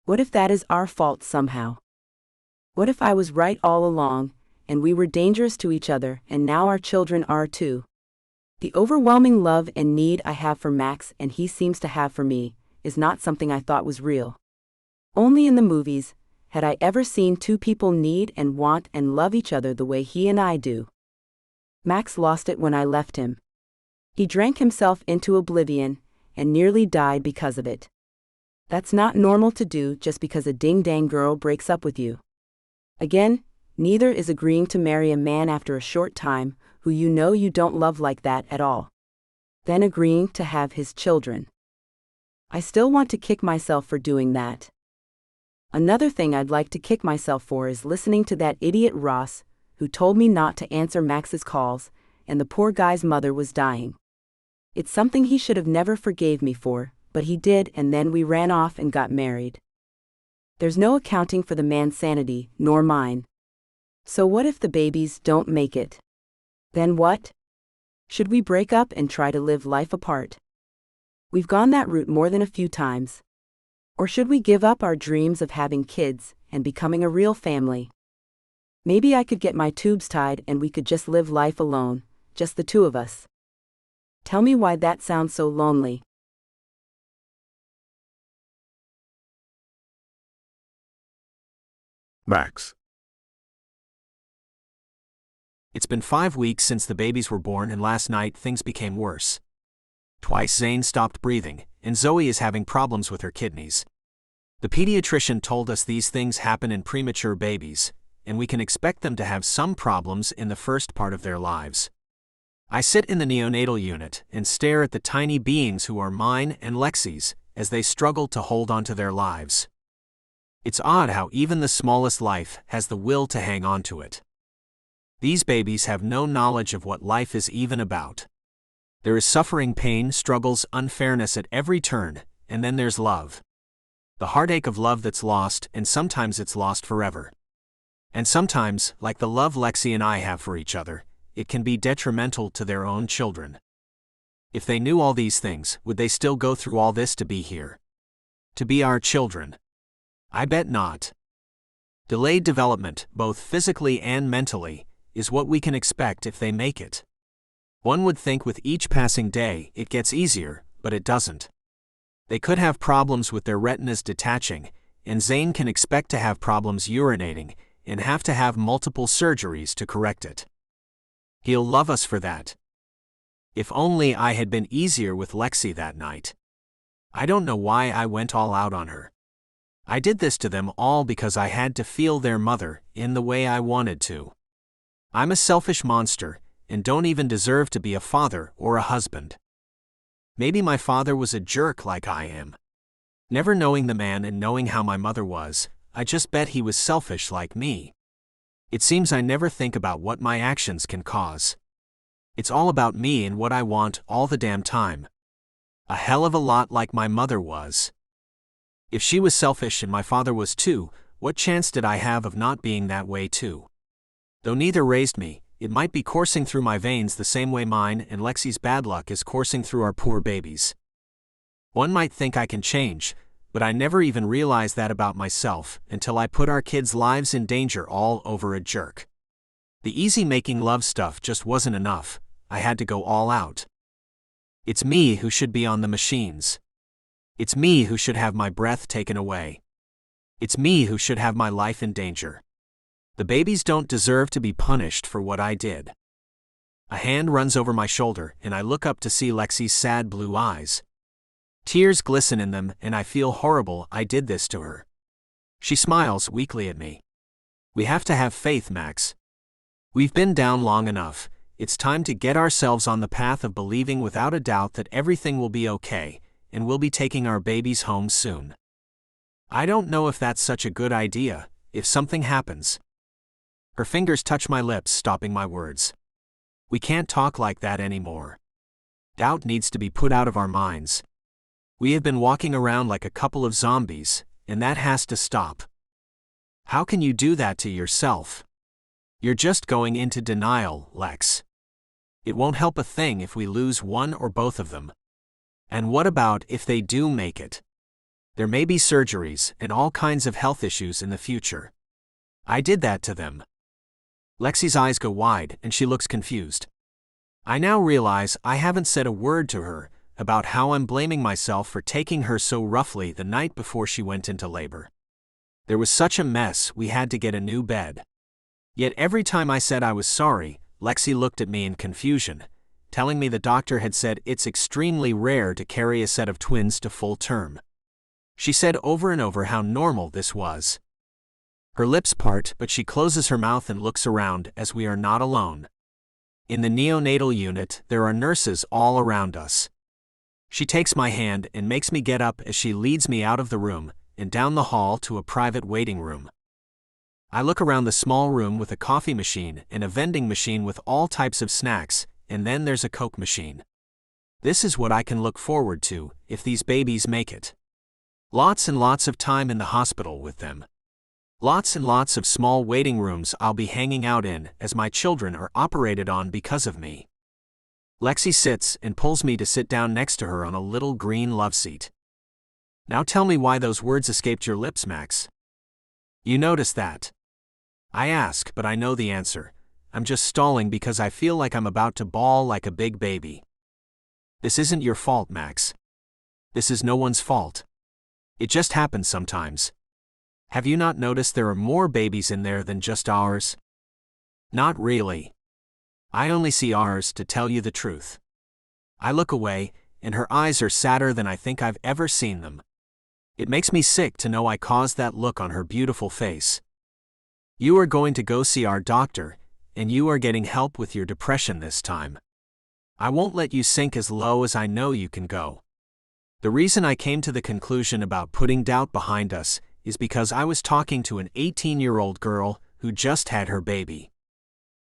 What if that is our fault somehow? What if I was right all along, and we were dangerous to each other, and now our children are too? The overwhelming love and need I have for Max and he seems to have for me is not something I thought was real. Only in the movies had I ever seen two people need and want and love each other the way he and I do. Max lost it when I left him. He drank himself into oblivion and nearly died because of it. That's not normal to do just because a ding-dang girl breaks up with you. Again, neither is agreeing to marry a man after a short time who you know you don't love like that at all. Then agreeing to have his children. I still want to kick myself for doing that. Another thing I'd like to kick myself for is listening to that idiot Ross, who told me not to answer Max's calls, and the poor guy's mother was dying. It's something he should have never forgave me for, but he did, and then we ran off and got married. There's no accounting for the man's sanity, nor mine. So what if the babies don't make it? Then what? Should we break up and try to live life apart? We've gone that route more than a few times. Or should we give up our dreams of having kids and becoming a real family? Maybe I could get my tubes tied and we could just live life alone, just the two of us. Tell me why that sounds so lonely. Max. It's been 5 weeks since the babies were born, and last night things became worse. Twice Zane stopped breathing, and Zoe is having problems with her kidneys. The pediatrician told us these things happen in premature babies, and we can expect them to have some problems in the first part of their lives. I sit in the neonatal unit and stare at the tiny beings who are mine and Lexi's as they struggle to hold on to their lives. It's odd how even the smallest life has the will to hang on to it. These babies have no knowledge of what life is even about. There is suffering, pain, struggles, unfairness at every turn, and then there's love. The heartache of love that's lost, and sometimes it's lost forever. And sometimes, like the love Lexi and I have for each other, it can be detrimental to their own children. If they knew all these things, would they still go through all this to be here? To be our children? I bet not. Delayed development, both physically and mentally, is what we can expect if they make it. One would think with each passing day it gets easier, but it doesn't. They could have problems with their retinas detaching, and Zane can expect to have problems urinating, and have to have multiple surgeries to correct it. He'll love us for that. If only I had been easier with Lexi that night. I don't know why I went all out on her. I did this to them all because I had to feel their mother in the way I wanted to. I'm a selfish monster, and don't even deserve to be a father or a husband. Maybe my father was a jerk like I am. Never knowing the man and knowing how my mother was, I just bet he was selfish like me. It seems I never think about what my actions can cause. It's all about me and what I want all the damn time. A hell of a lot like my mother was. If she was selfish and my father was too, what chance did I have of not being that way too? Though neither raised me, it might be coursing through my veins the same way mine and Lexi's bad luck is coursing through our poor babies. One might think I can change, but I never even realized that about myself until I put our kids' lives in danger all over a jerk. The easy making love stuff just wasn't enough. I had to go all out. It's me who should be on the machines. It's me who should have my breath taken away. It's me who should have my life in danger. The babies don't deserve to be punished for what I did. A hand runs over my shoulder and I look up to see Lexi's sad blue eyes. Tears glisten in them and I feel horrible I did this to her. She smiles weakly at me. We have to have faith, Max. We've been down long enough. It's time to get ourselves on the path of believing without a doubt that everything will be okay, and we'll be taking our babies home soon. I don't know if that's such a good idea, if something happens. Her fingers touch my lips, stopping my words. We can't talk like that anymore. Doubt needs to be put out of our minds. We have been walking around like a couple of zombies, and that has to stop. How can you do that to yourself? You're just going into denial, Lex. It won't help a thing if we lose one or both of them. And what about if they do make it? There may be surgeries and all kinds of health issues in the future. I did that to them. Lexi's eyes go wide and she looks confused. I now realize I haven't said a word to her about how I'm blaming myself for taking her so roughly the night before she went into labor. There was such a mess we had to get a new bed. Yet every time I said I was sorry, Lexi looked at me in confusion, telling me the doctor had said it's extremely rare to carry a set of twins to full term. She said over and over how normal this was. Her lips part, but she closes her mouth and looks around as we are not alone. In the neonatal unit, there are nurses all around us. She takes my hand and makes me get up as she leads me out of the room and down the hall to a private waiting room. I look around the small room with a coffee machine and a vending machine with all types of snacks, and then there's a Coke machine. This is what I can look forward to if these babies make it. Lots and lots of time in the hospital with them. Lots and lots of small waiting rooms I'll be hanging out in as my children are operated on because of me. Lexi sits and pulls me to sit down next to her on a little green love seat. Now tell me why those words escaped your lips, Max. You noticed that? I ask, but I know the answer. I'm just stalling because I feel like I'm about to bawl like a big baby. This isn't your fault, Max. This is no one's fault. It just happens sometimes. Have you not noticed there are more babies in there than just ours? Not really. I only see ours, to tell you the truth. I look away, and her eyes are sadder than I think I've ever seen them. It makes me sick to know I caused that look on her beautiful face. You are going to go see our doctor, and you are getting help with your depression this time. I won't let you sink as low as I know you can go. The reason I came to the conclusion about putting doubt behind us is because I was talking to an 18-year-old girl who just had her baby.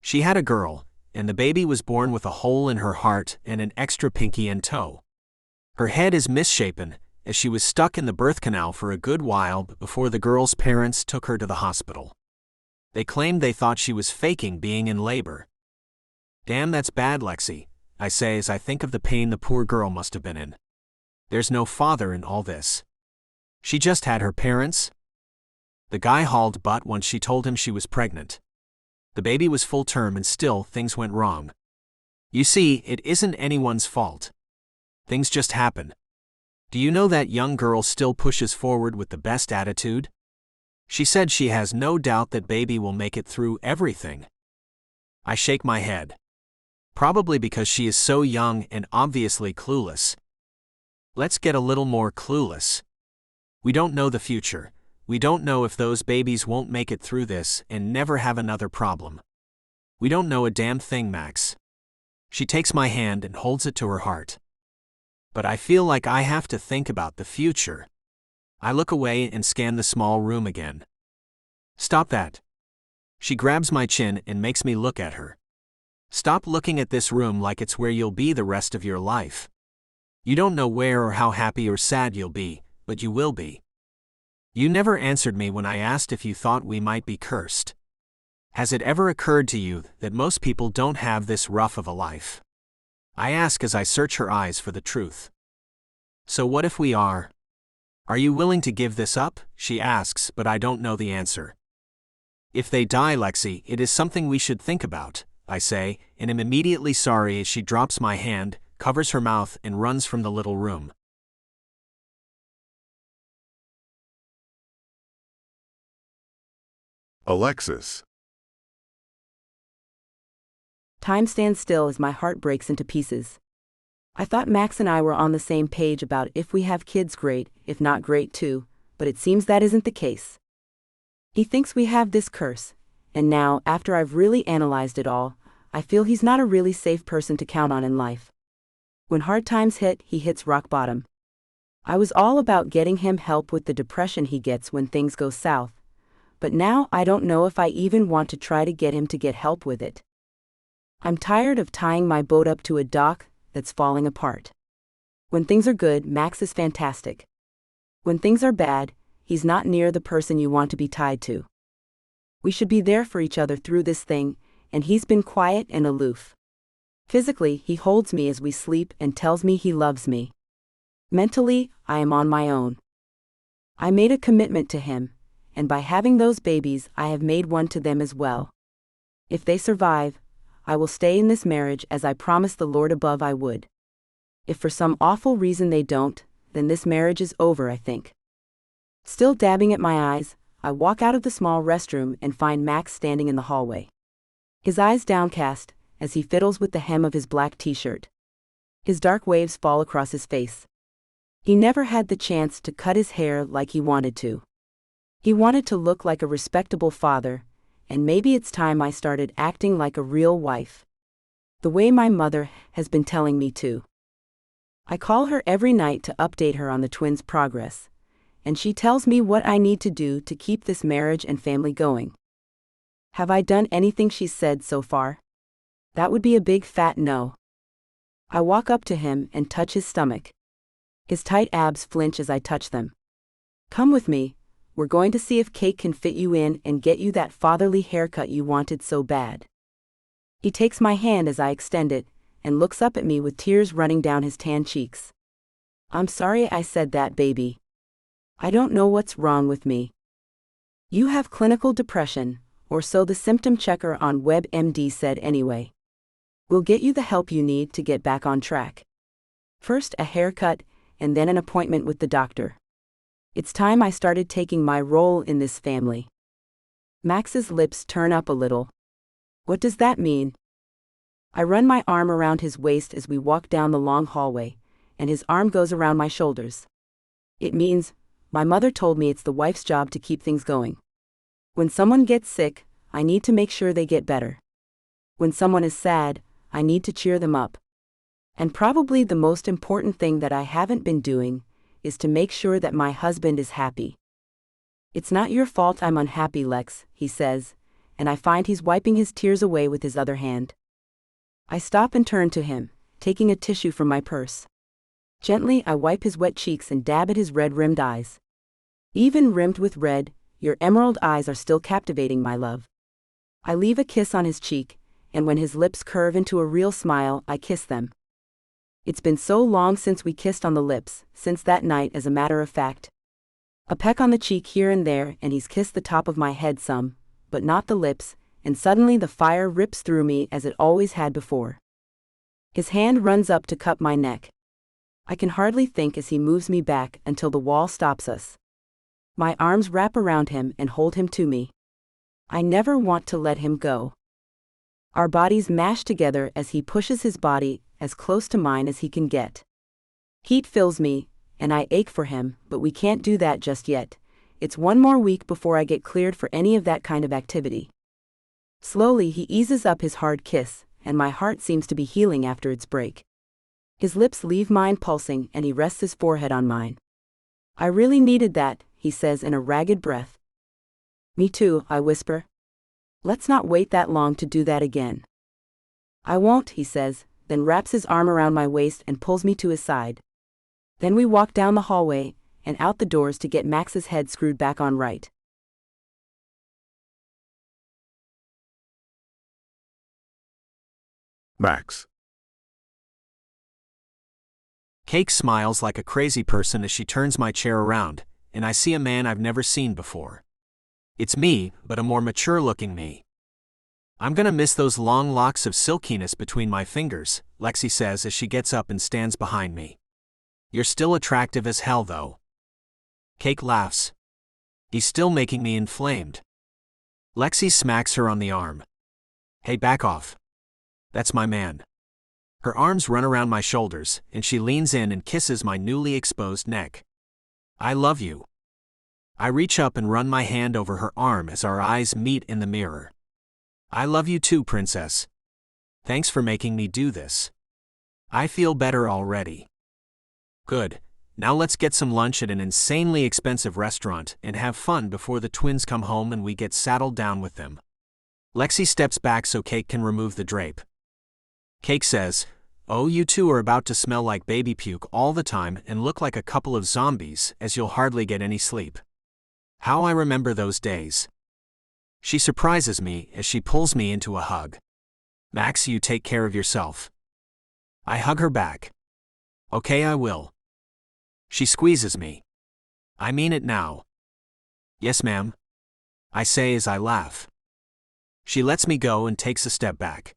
She had a girl, and the baby was born with a hole in her heart and an extra pinky and toe. Her head is misshapen, as she was stuck in the birth canal for a good while before the girl's parents took her to the hospital. They claimed they thought she was faking being in labor. Damn, that's bad, Lexi, I say as I think of the pain the poor girl must have been in. There's no father in all this. She just had her parents. The guy hauled butt once she told him she was pregnant. The baby was full term and still things went wrong. You see, it isn't anyone's fault. Things just happen. Do you know that young girl still pushes forward with the best attitude? She said she has no doubt that baby will make it through everything. I shake my head. Probably because she is so young and obviously clueless. Let's get a little more clueless. We don't know the future. We don't know if those babies won't make it through this and never have another problem. We don't know a damn thing, Max. She takes my hand and holds it to her heart. But I feel like I have to think about the future. I look away and scan the small room again. Stop that. She grabs my chin and makes me look at her. Stop looking at this room like it's where you'll be the rest of your life. You don't know where or how happy or sad you'll be, but you will be. You never answered me when I asked if you thought we might be cursed. Has it ever occurred to you that most people don't have this rough of a life? I ask as I search her eyes for the truth. So what if we are? Are you willing to give this up? She asks, but I don't know the answer. If they die, Lexi, it is something we should think about, I say, and am immediately sorry as she drops my hand, covers her mouth, and runs from the little room. Alexis. Time stands still as my heart breaks into pieces. I thought Max and I were on the same page about if we have kids, great, if not great too, but it seems that isn't the case. He thinks we have this curse, and now, after I've really analyzed it all, I feel he's not a really safe person to count on in life. When hard times hit, he hits rock bottom. I was all about getting him help with the depression he gets when things go south, but now I don't know if I even want to try to get him to get help with it. I'm tired of tying my boat up to a dock that's falling apart. When things are good, Max is fantastic. When things are bad, he's not near the person you want to be tied to. We should be there for each other through this thing, and he's been quiet and aloof. Physically, he holds me as we sleep and tells me he loves me. Mentally, I am on my own. I made a commitment to him, and by having those babies, I have made one to them as well. If they survive, I will stay in this marriage as I promised the Lord above I would. If for some awful reason they don't, then this marriage is over, I think. Still dabbing at my eyes, I walk out of the small restroom and find Max standing in the hallway. His eyes downcast, as he fiddles with the hem of his black t-shirt. His dark waves fall across his face. He never had the chance to cut his hair like he wanted to. He wanted to look like a respectable father, and maybe it's time I started acting like a real wife. The way my mother has been telling me to. I call her every night to update her on the twins' progress, and she tells me what I need to do to keep this marriage and family going. Have I done anything she's said so far? That would be a big fat no. I walk up to him and touch his stomach. His tight abs flinch as I touch them. Come with me. We're going to see if Kate can fit you in and get you that fatherly haircut you wanted so bad. He takes my hand as I extend it, and looks up at me with tears running down his tan cheeks. I'm sorry I said that, baby. I don't know what's wrong with me. You have clinical depression, or so the symptom checker on WebMD said anyway. We'll get you the help you need to get back on track. First a haircut, and then an appointment with the doctor. It's time I started taking my role in this family. Max's lips turn up a little. What does that mean? I run my arm around his waist as we walk down the long hallway, and his arm goes around my shoulders. It means, my mother told me it's the wife's job to keep things going. When someone gets sick, I need to make sure they get better. When someone is sad, I need to cheer them up. And probably the most important thing that I haven't been doing is to make sure that my husband is happy. It's not your fault I'm unhappy, Lex, he says, and I find he's wiping his tears away with his other hand. I stop and turn to him, taking a tissue from my purse. Gently, I wipe his wet cheeks and dab at his red-rimmed eyes. Even rimmed with red, your emerald eyes are still captivating, my love. I leave a kiss on his cheek, and when his lips curve into a real smile, I kiss them. It's been so long since we kissed on the lips, since that night, as a matter of fact. A peck on the cheek here and there, and he's kissed the top of my head some, but not the lips, and suddenly the fire rips through me as it always had before. His hand runs up to cup my neck. I can hardly think as he moves me back until the wall stops us. My arms wrap around him and hold him to me. I never want to let him go. Our bodies mash together as he pushes his body as close to mine as he can get. Heat fills me, and I ache for him, but we can't do that just yet. It's one more week before I get cleared for any of that kind of activity. Slowly he eases up his hard kiss, and my heart seems to be healing after its break. His lips leave mine pulsing, and he rests his forehead on mine. I really needed that, he says in a ragged breath. Me too, I whisper. Let's not wait that long to do that again. I won't, he says, then wraps his arm around my waist and pulls me to his side. Then we walk down the hallway, and out the doors to get Max's head screwed back on right. Max. Cake smiles like a crazy person as she turns my chair around, and I see a man I've never seen before. It's me, but a more mature-looking me. I'm gonna miss those long locks of silkiness between my fingers, Lexi says as she gets up and stands behind me. You're still attractive as hell, though. Cake laughs. He's still making me inflamed. Lexi smacks her on the arm. Hey, back off. That's my man. Her arms run around my shoulders, and she leans in and kisses my newly exposed neck. I love you. I reach up and run my hand over her arm as our eyes meet in the mirror. I love you too, princess. Thanks for making me do this. I feel better already. Good. Now let's get some lunch at an insanely expensive restaurant and have fun before the twins come home and we get saddled down with them. Lexi steps back so Cake can remove the drape. Cake says, "Oh, you two are about to smell like baby puke all the time and look like a couple of zombies as you'll hardly get any sleep." How I remember those days. She surprises me as she pulls me into a hug. Max, you take care of yourself. I hug her back. Okay, I will. She squeezes me. I mean it now. Yes, ma'am. I say as I laugh. She lets me go and takes a step back.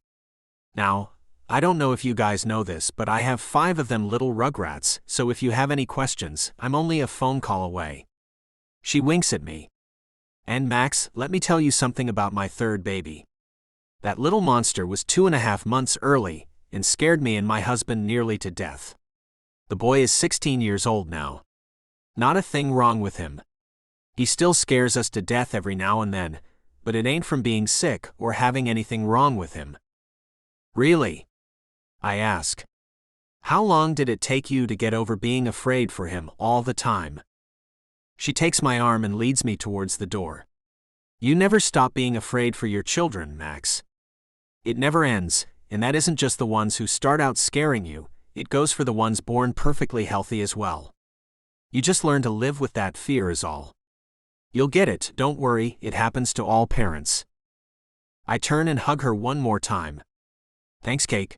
Now, I don't know if you guys know this, but I have 5 of them little rugrats, so if you have any questions, I'm only a phone call away. She winks at me. And Max, let me tell you something about my third baby. That little monster was 2.5 months early, and scared me and my husband nearly to death. The boy is 16 years old now. Not a thing wrong with him. He still scares us to death every now and then, but it ain't from being sick or having anything wrong with him. Really? I ask. How long did it take you to get over being afraid for him all the time? She takes my arm and leads me towards the door. You never stop being afraid for your children, Max. It never ends, and that isn't just the ones who start out scaring you, it goes for the ones born perfectly healthy as well. You just learn to live with that fear is all. You'll get it, don't worry, it happens to all parents. I turn and hug her one more time. Thanks, Cake.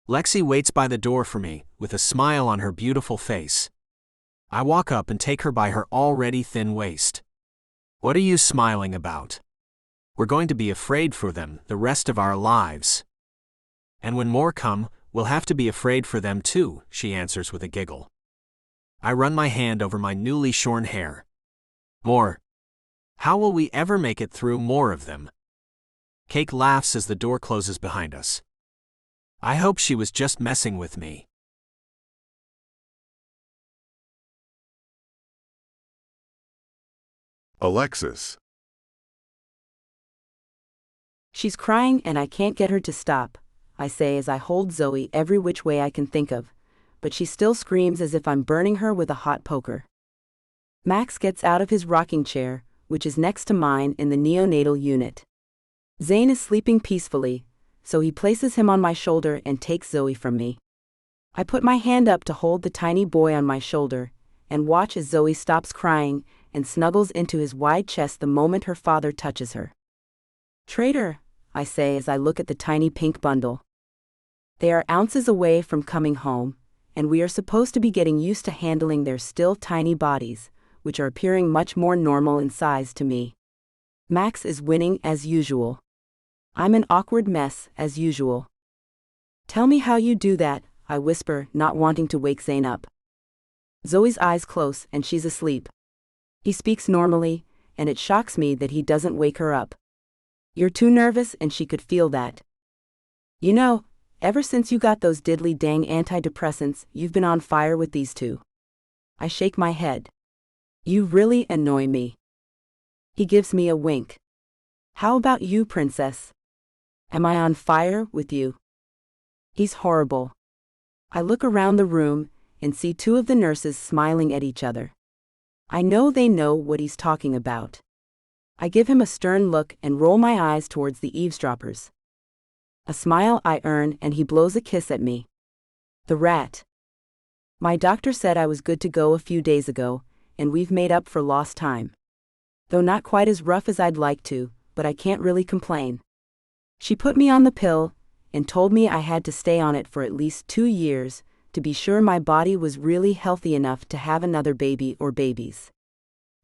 Lexi waits by the door for me, with a smile on her beautiful face. I walk up and take her by her already thin waist. What are you smiling about? We're going to be afraid for them the rest of our lives. And when more come, we'll have to be afraid for them too, she answers with a giggle. I run my hand over my newly shorn hair. More. How will we ever make it through more of them? Cake laughs as the door closes behind us. I hope she was just messing with me. Alexis. She's crying and I can't get her to stop, I say as I hold Zoe every which way I can think of, but she still screams as if I'm burning her with a hot poker. Max gets out of his rocking chair, which is next to mine in the neonatal unit. Zane is sleeping peacefully, so he places him on my shoulder and takes Zoe from me. I put my hand up to hold the tiny boy on my shoulder, and watch as Zoe stops crying and snuggles into his wide chest the moment her father touches her. "Traitor," I say as I look at the tiny pink bundle. They are ounces away from coming home, and we are supposed to be getting used to handling their still tiny bodies, which are appearing much more normal in size to me. Max is winning as usual. I'm an awkward mess as usual. "Tell me how you do that," I whisper, not wanting to wake Zane up. Zoe's eyes close and she's asleep. He speaks normally, and it shocks me that he doesn't wake her up. "You're too nervous," and she could feel that. "You know, ever since you got those diddly dang antidepressants, you've been on fire with these two." I shake my head. "You really annoy me." He gives me a wink. "How about you, princess? Am I on fire with you?" He's horrible. I look around the room and see two of the nurses smiling at each other. I know they know what he's talking about. I give him a stern look and roll my eyes towards the eavesdroppers. A smile I earn and he blows a kiss at me. The rat. "My doctor said I was good to go a few days ago, and we've made up for lost time. Though not quite as rough as I'd like to, but I can't really complain. She put me on the pill and told me I had to stay on it for at least 2 years to be sure my body was really healthy enough to have another baby or babies.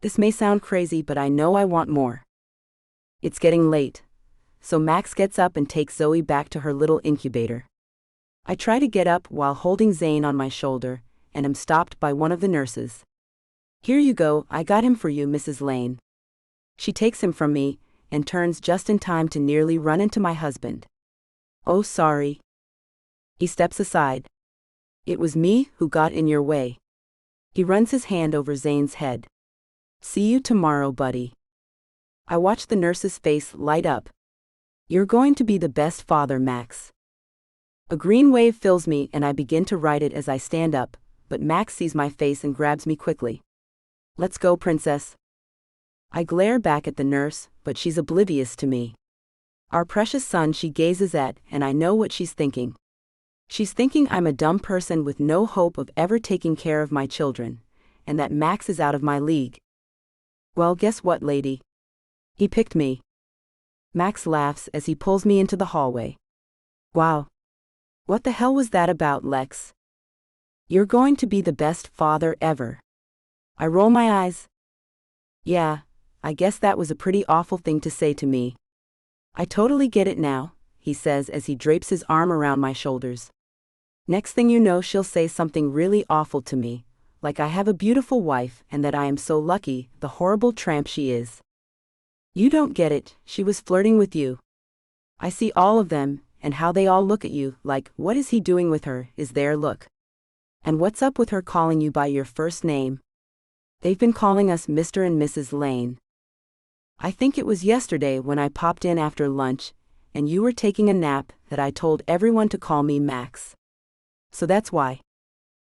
This may sound crazy, but I know I want more." It's getting late, so Max gets up and takes Zoe back to her little incubator. I try to get up while holding Zane on my shoulder, and am stopped by one of the nurses. "Here you go, I got him for you, Mrs. Lane." She takes him from me, and turns just in time to nearly run into my husband. "Oh, sorry." He steps aside. "It was me who got in your way." He runs his hand over Zane's head. "See you tomorrow, buddy." I watch the nurse's face light up. "You're going to be the best father, Max." A green wave fills me and I begin to write it as I stand up, but Max sees my face and grabs me quickly. "Let's go, princess." I glare back at the nurse, but she's oblivious to me. Our precious son she gazes at, and I know what she's thinking. She's thinking I'm a dumb person with no hope of ever taking care of my children, and that Max is out of my league. "Well, guess what, lady? He picked me." Max laughs as he pulls me into the hallway. "Wow. What the hell was that about, Lex? You're going to be the best father ever." I roll my eyes. "Yeah, I guess that was a pretty awful thing to say to me." "I totally get it now," he says as he drapes his arm around my shoulders. "Next thing you know she'll say something really awful to me, like I have a beautiful wife and that I am so lucky, the horrible tramp she is." "You don't get it, she was flirting with you. I see all of them, and how they all look at you, like, what is he doing with her, is their look. And what's up with her calling you by your first name? They've been calling us Mr. and Mrs. Lane. I think it was yesterday when I popped in after lunch, and you were taking a nap, that I told everyone to call me Max. So that's why."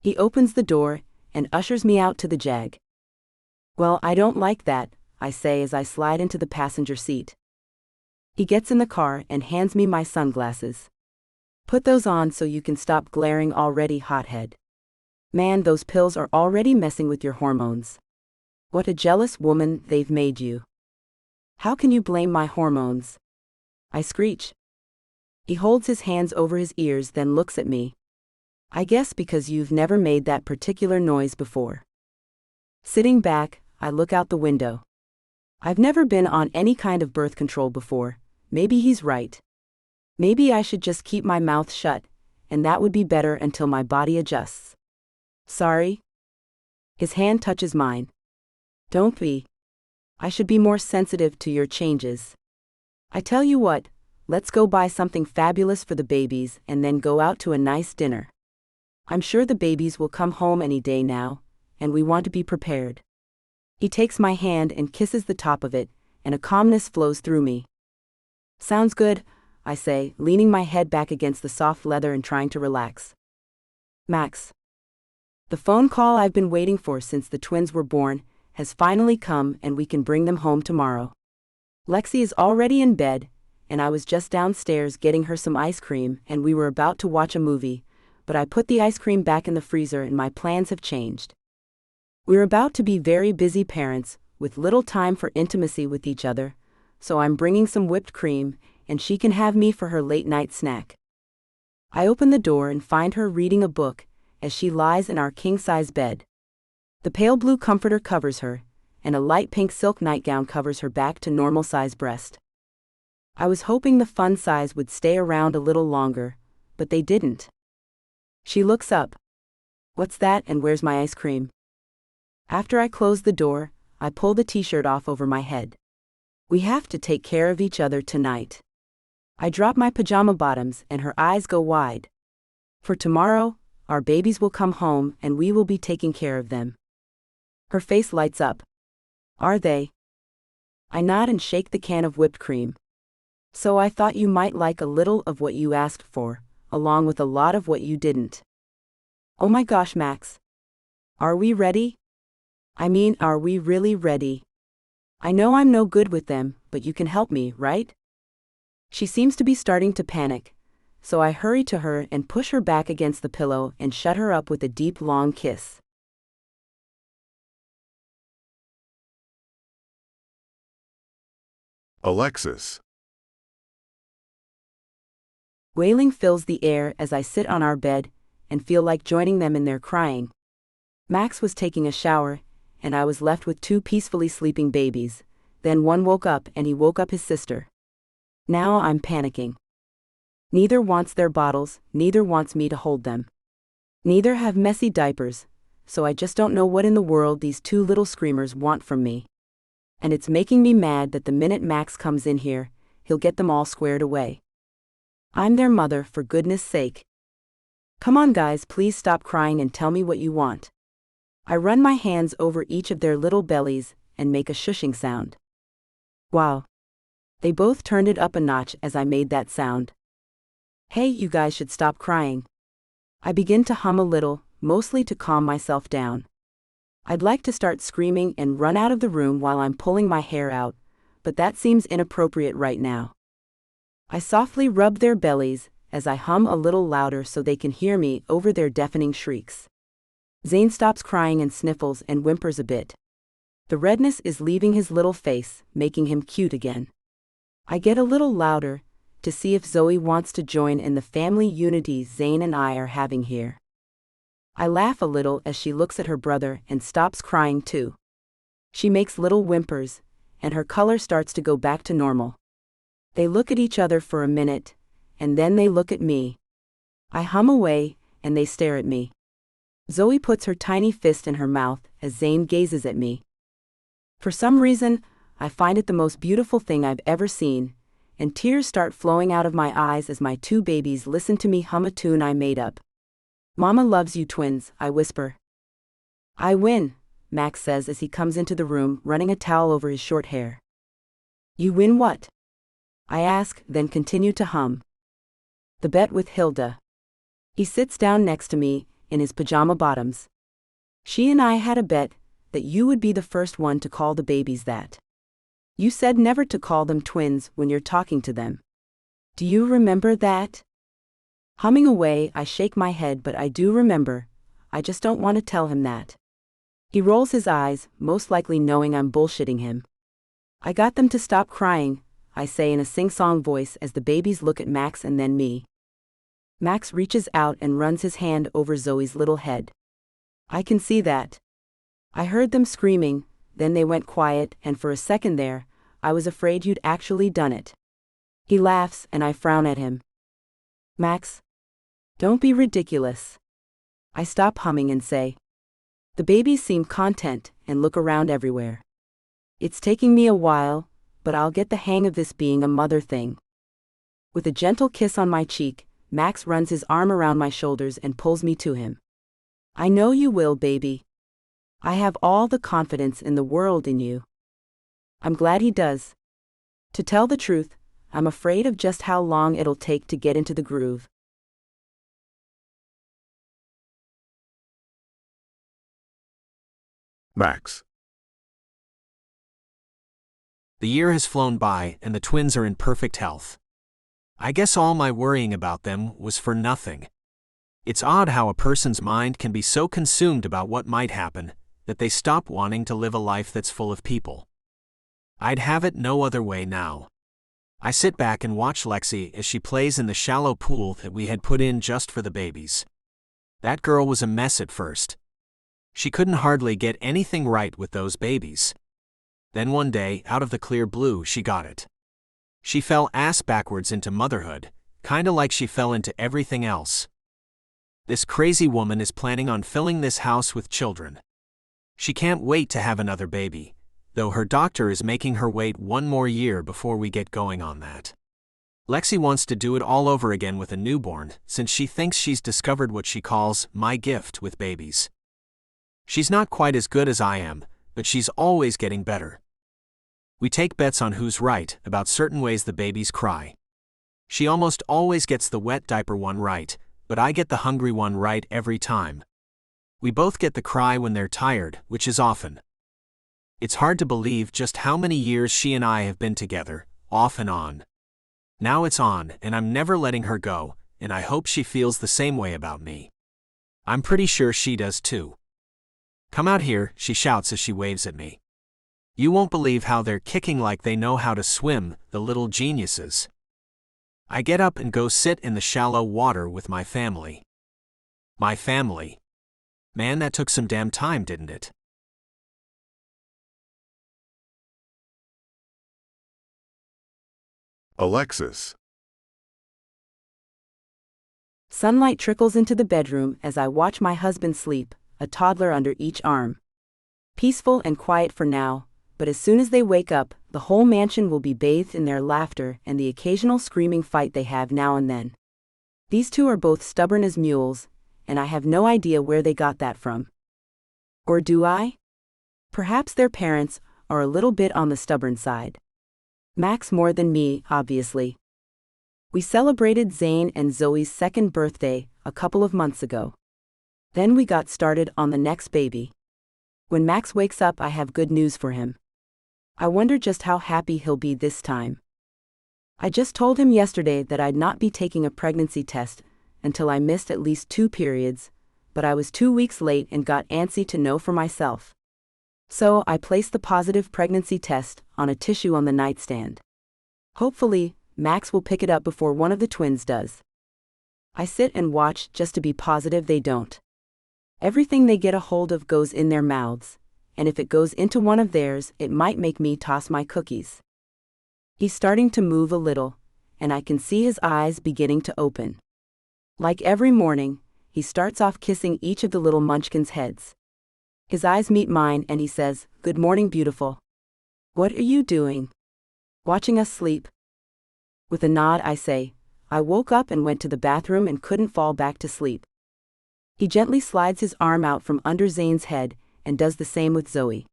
He opens the door and ushers me out to the Jag. "Well, I don't like that," I say as I slide into the passenger seat. He gets in the car and hands me my sunglasses. "Put those on so you can stop glaring already, hothead. Man, those pills are already messing with your hormones. What a jealous woman they've made you." "How can you blame my hormones?" I screech. He holds his hands over his ears, then looks at me. "I guess because you've never made that particular noise before." Sitting back, I look out the window. I've never been on any kind of birth control before. Maybe he's right. Maybe I should just keep my mouth shut, and that would be better until my body adjusts. "Sorry." His hand touches mine. "Don't be. I should be more sensitive to your changes. I tell you what, let's go buy something fabulous for the babies and then go out to a nice dinner. I'm sure the babies will come home any day now, and we want to be prepared. He takes my hand and kisses the top of it, and a calmness flows through me. Sounds good, I say, leaning my head back against the soft leather and trying to relax. Max. The phone call I've been waiting for since the twins were born has finally come, and we can bring them home tomorrow. Lexi is already in bed, and I was just downstairs getting her some ice cream, and we were about to watch a movie, but I put the ice cream back in the freezer and my plans have changed. We're about to be very busy parents, with little time for intimacy with each other, so I'm bringing some whipped cream, and she can have me for her late-night snack. I open the door and find her reading a book, as she lies in our king-size bed. The pale blue comforter covers her, and a light pink silk nightgown covers her back to normal-size breast. I was hoping the fun size would stay around a little longer, but they didn't. She looks up. What's that, and where's my ice cream? After I close the door, I pull the t-shirt off over my head. We have to take care of each other tonight. I drop my pajama bottoms and her eyes go wide. For tomorrow, our babies will come home and we will be taking care of them. Her face lights up. Are they? I nod and shake the can of whipped cream. So I thought you might like a little of what you asked for, along with a lot of what you didn't. Oh my gosh, Max. Are we ready? I mean, are we really ready? I know I'm no good with them, but you can help me, right? She seems to be starting to panic, so I hurry to her and push her back against the pillow and shut her up with a deep, long kiss. Alexis. Wailing fills the air as I sit on our bed and feel like joining them in their crying. Max was taking a shower, and I was left with two peacefully sleeping babies. Then one woke up and he woke up his sister. Now I'm panicking. Neither wants their bottles, neither wants me to hold them. Neither have messy diapers, so I just don't know what in the world these two little screamers want from me. And it's making me mad that the minute Max comes in here, he'll get them all squared away. I'm their mother, for goodness sake. Come on guys, please stop crying and tell me what you want. I run my hands over each of their little bellies and make a shushing sound. Wow. They both turned it up a notch as I made that sound. Hey, you guys should stop crying. I begin to hum a little, mostly to calm myself down. I'd like to start screaming and run out of the room while I'm pulling my hair out, but that seems inappropriate right now. I softly rub their bellies as I hum a little louder so they can hear me over their deafening shrieks. Zane stops crying and sniffles and whimpers a bit. The redness is leaving his little face, making him cute again. I get a little louder to see if Zoe wants to join in the family unity Zane and I are having here. I laugh a little as she looks at her brother and stops crying too. She makes little whimpers, and her color starts to go back to normal. They look at each other for a minute, and then they look at me. I hum away, and they stare at me. Zoe puts her tiny fist in her mouth as Zane gazes at me. For some reason, I find it the most beautiful thing I've ever seen, and tears start flowing out of my eyes as my two babies listen to me hum a tune I made up. Mama loves you twins, I whisper. I win, Max says as he comes into the room running a towel over his short hair. You win what? I ask, then continue to hum. The bet with Hilda. He sits down next to me, in his pajama bottoms. She and I had a bet that you would be the first one to call the babies that. You said never to call them twins when you're talking to them. Do you remember that? Humming away, I shake my head, but I do remember. I just don't want to tell him that. He rolls his eyes, most likely knowing I'm bullshitting him. I got them to stop crying, I say in a sing-song voice as the babies look at Max and then me. Max reaches out and runs his hand over Zoe's little head. I can see that. I heard them screaming, then they went quiet, and for a second there, I was afraid you'd actually done it. He laughs and I frown at him. Max? Don't be ridiculous. I stop humming and say. The babies seem content and look around everywhere. It's taking me a while, but I'll get the hang of this being a mother thing. With a gentle kiss on my cheek, Max runs his arm around my shoulders and pulls me to him. I know you will, baby. I have all the confidence in the world in you. I'm glad he does. To tell the truth, I'm afraid of just how long it'll take to get into the groove. Max. The year has flown by, and the twins are in perfect health. I guess all my worrying about them was for nothing. It's odd how a person's mind can be so consumed about what might happen that they stop wanting to live a life that's full of people. I'd have it no other way now. I sit back and watch Lexi as she plays in the shallow pool that we had put in just for the babies. That girl was a mess at first. She couldn't hardly get anything right with those babies. Then one day, out of the clear blue, she got it. She fell ass backwards into motherhood, kinda like she fell into everything else. This crazy woman is planning on filling this house with children. She can't wait to have another baby, though her doctor is making her wait one more year before we get going on that. Lexi wants to do it all over again with a newborn, since she thinks she's discovered what she calls my gift with babies. She's not quite as good as I am, but she's always getting better. We take bets on who's right about certain ways the babies cry. She almost always gets the wet diaper one right, but I get the hungry one right every time. We both get the cry when they're tired, which is often. It's hard to believe just how many years she and I have been together, off and on. Now it's on, and I'm never letting her go, and I hope she feels the same way about me. I'm pretty sure she does too. Come out here, she shouts as she waves at me. You won't believe how they're kicking like they know how to swim, the little geniuses. I get up and go sit in the shallow water with my family. My family. Man, that took some damn time, didn't it? Alexis. Sunlight trickles into the bedroom as I watch my husband sleep, a toddler under each arm. Peaceful and quiet for now, but as soon as they wake up, the whole mansion will be bathed in their laughter and the occasional screaming fight they have now and then. These two are both stubborn as mules, and I have no idea where they got that from. Or do I? Perhaps their parents are a little bit on the stubborn side. Max more than me, obviously. We celebrated Zane and Zoe's second birthday a couple of months ago. Then we got started on the next baby. When Max wakes up, I have good news for him. I wonder just how happy he'll be this time. I just told him yesterday that I'd not be taking a pregnancy test until I missed at least 2 periods, but I was 2 weeks late and got antsy to know for myself. So I placed the positive pregnancy test on a tissue on the nightstand. Hopefully, Max will pick it up before one of the twins does. I sit and watch just to be positive they don't. Everything they get a hold of goes in their mouths, and if it goes into one of theirs, it might make me toss my cookies. He's starting to move a little, and I can see his eyes beginning to open. Like every morning, he starts off kissing each of the little munchkins' heads. His eyes meet mine and he says, "Good morning, beautiful. What are you doing? Watching us sleep?" With a nod I say, "I woke up and went to the bathroom and couldn't fall back to sleep." He gently slides his arm out from under Zane's head and does the same with Zoe.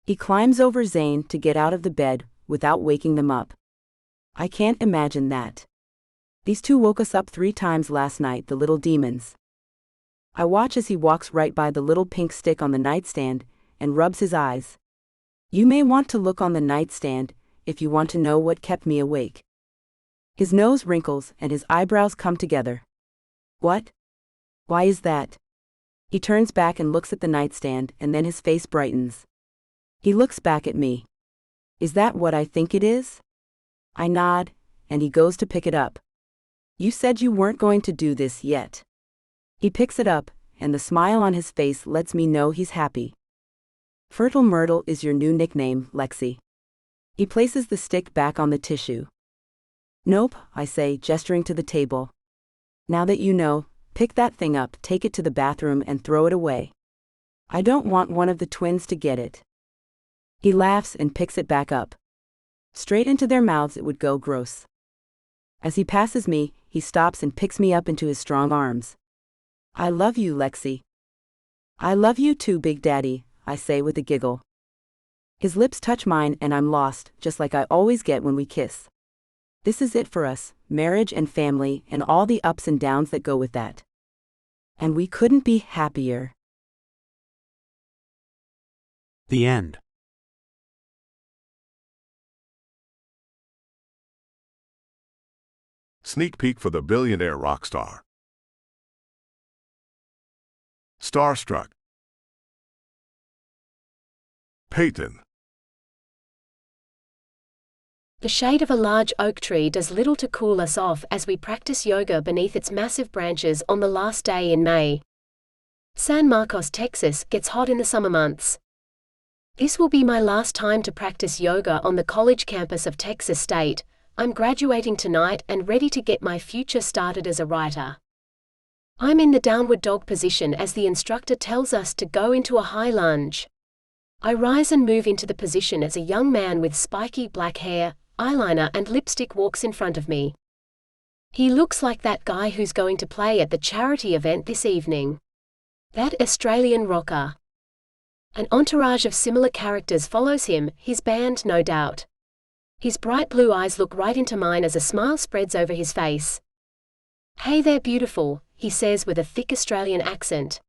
He climbs over Zane to get out of the bed without waking them up. I can't imagine that. These two woke us up 3 times last night, the little demons. I watch as he walks right by the little pink stick on the nightstand and rubs his eyes. You may want to look on the nightstand if you want to know what kept me awake. His nose wrinkles and his eyebrows come together. What? Why is that? He turns back and looks at the nightstand, and then his face brightens. He looks back at me. Is that what I think it is? I nod, and he goes to pick it up. You said you weren't going to do this yet. He picks it up, and the smile on his face lets me know he's happy. Fertile Myrtle is your new nickname, Lexi. He places the stick back on the tissue. Nope, I say, gesturing to the table. Now that you know, pick that thing up, take it to the bathroom and throw it away. I don't want one of the twins to get it. He laughs and picks it back up. Straight into their mouths it would go, gross. As he passes me, he stops and picks me up into his strong arms. I love you, Lexi. I love you too, Big Daddy, I say with a giggle. His lips touch mine and I'm lost, just like I always get when we kiss. This is it for us, marriage and family and all the ups and downs that go with that. And we couldn't be happier. The end. Sneak peek for the billionaire rock star. Starstruck. Peyton. The shade of a large oak tree does little to cool us off as we practice yoga beneath its massive branches on the last day in May. San Marcos, Texas, gets hot in the summer months. This will be my last time to practice yoga on the college campus of Texas State. I'm graduating tonight and ready to get my future started as a writer. I'm in the downward dog position as the instructor tells us to go into a high lunge. I rise and move into the position as a young man with spiky black hair, eyeliner and lipstick walks in front of me. He looks like that guy who's going to play at the charity event this evening. That Australian rocker. An entourage of similar characters follows him, his band no doubt. His bright blue eyes look right into mine as a smile spreads over his face. "Hey there, beautiful," he says with a thick Australian accent.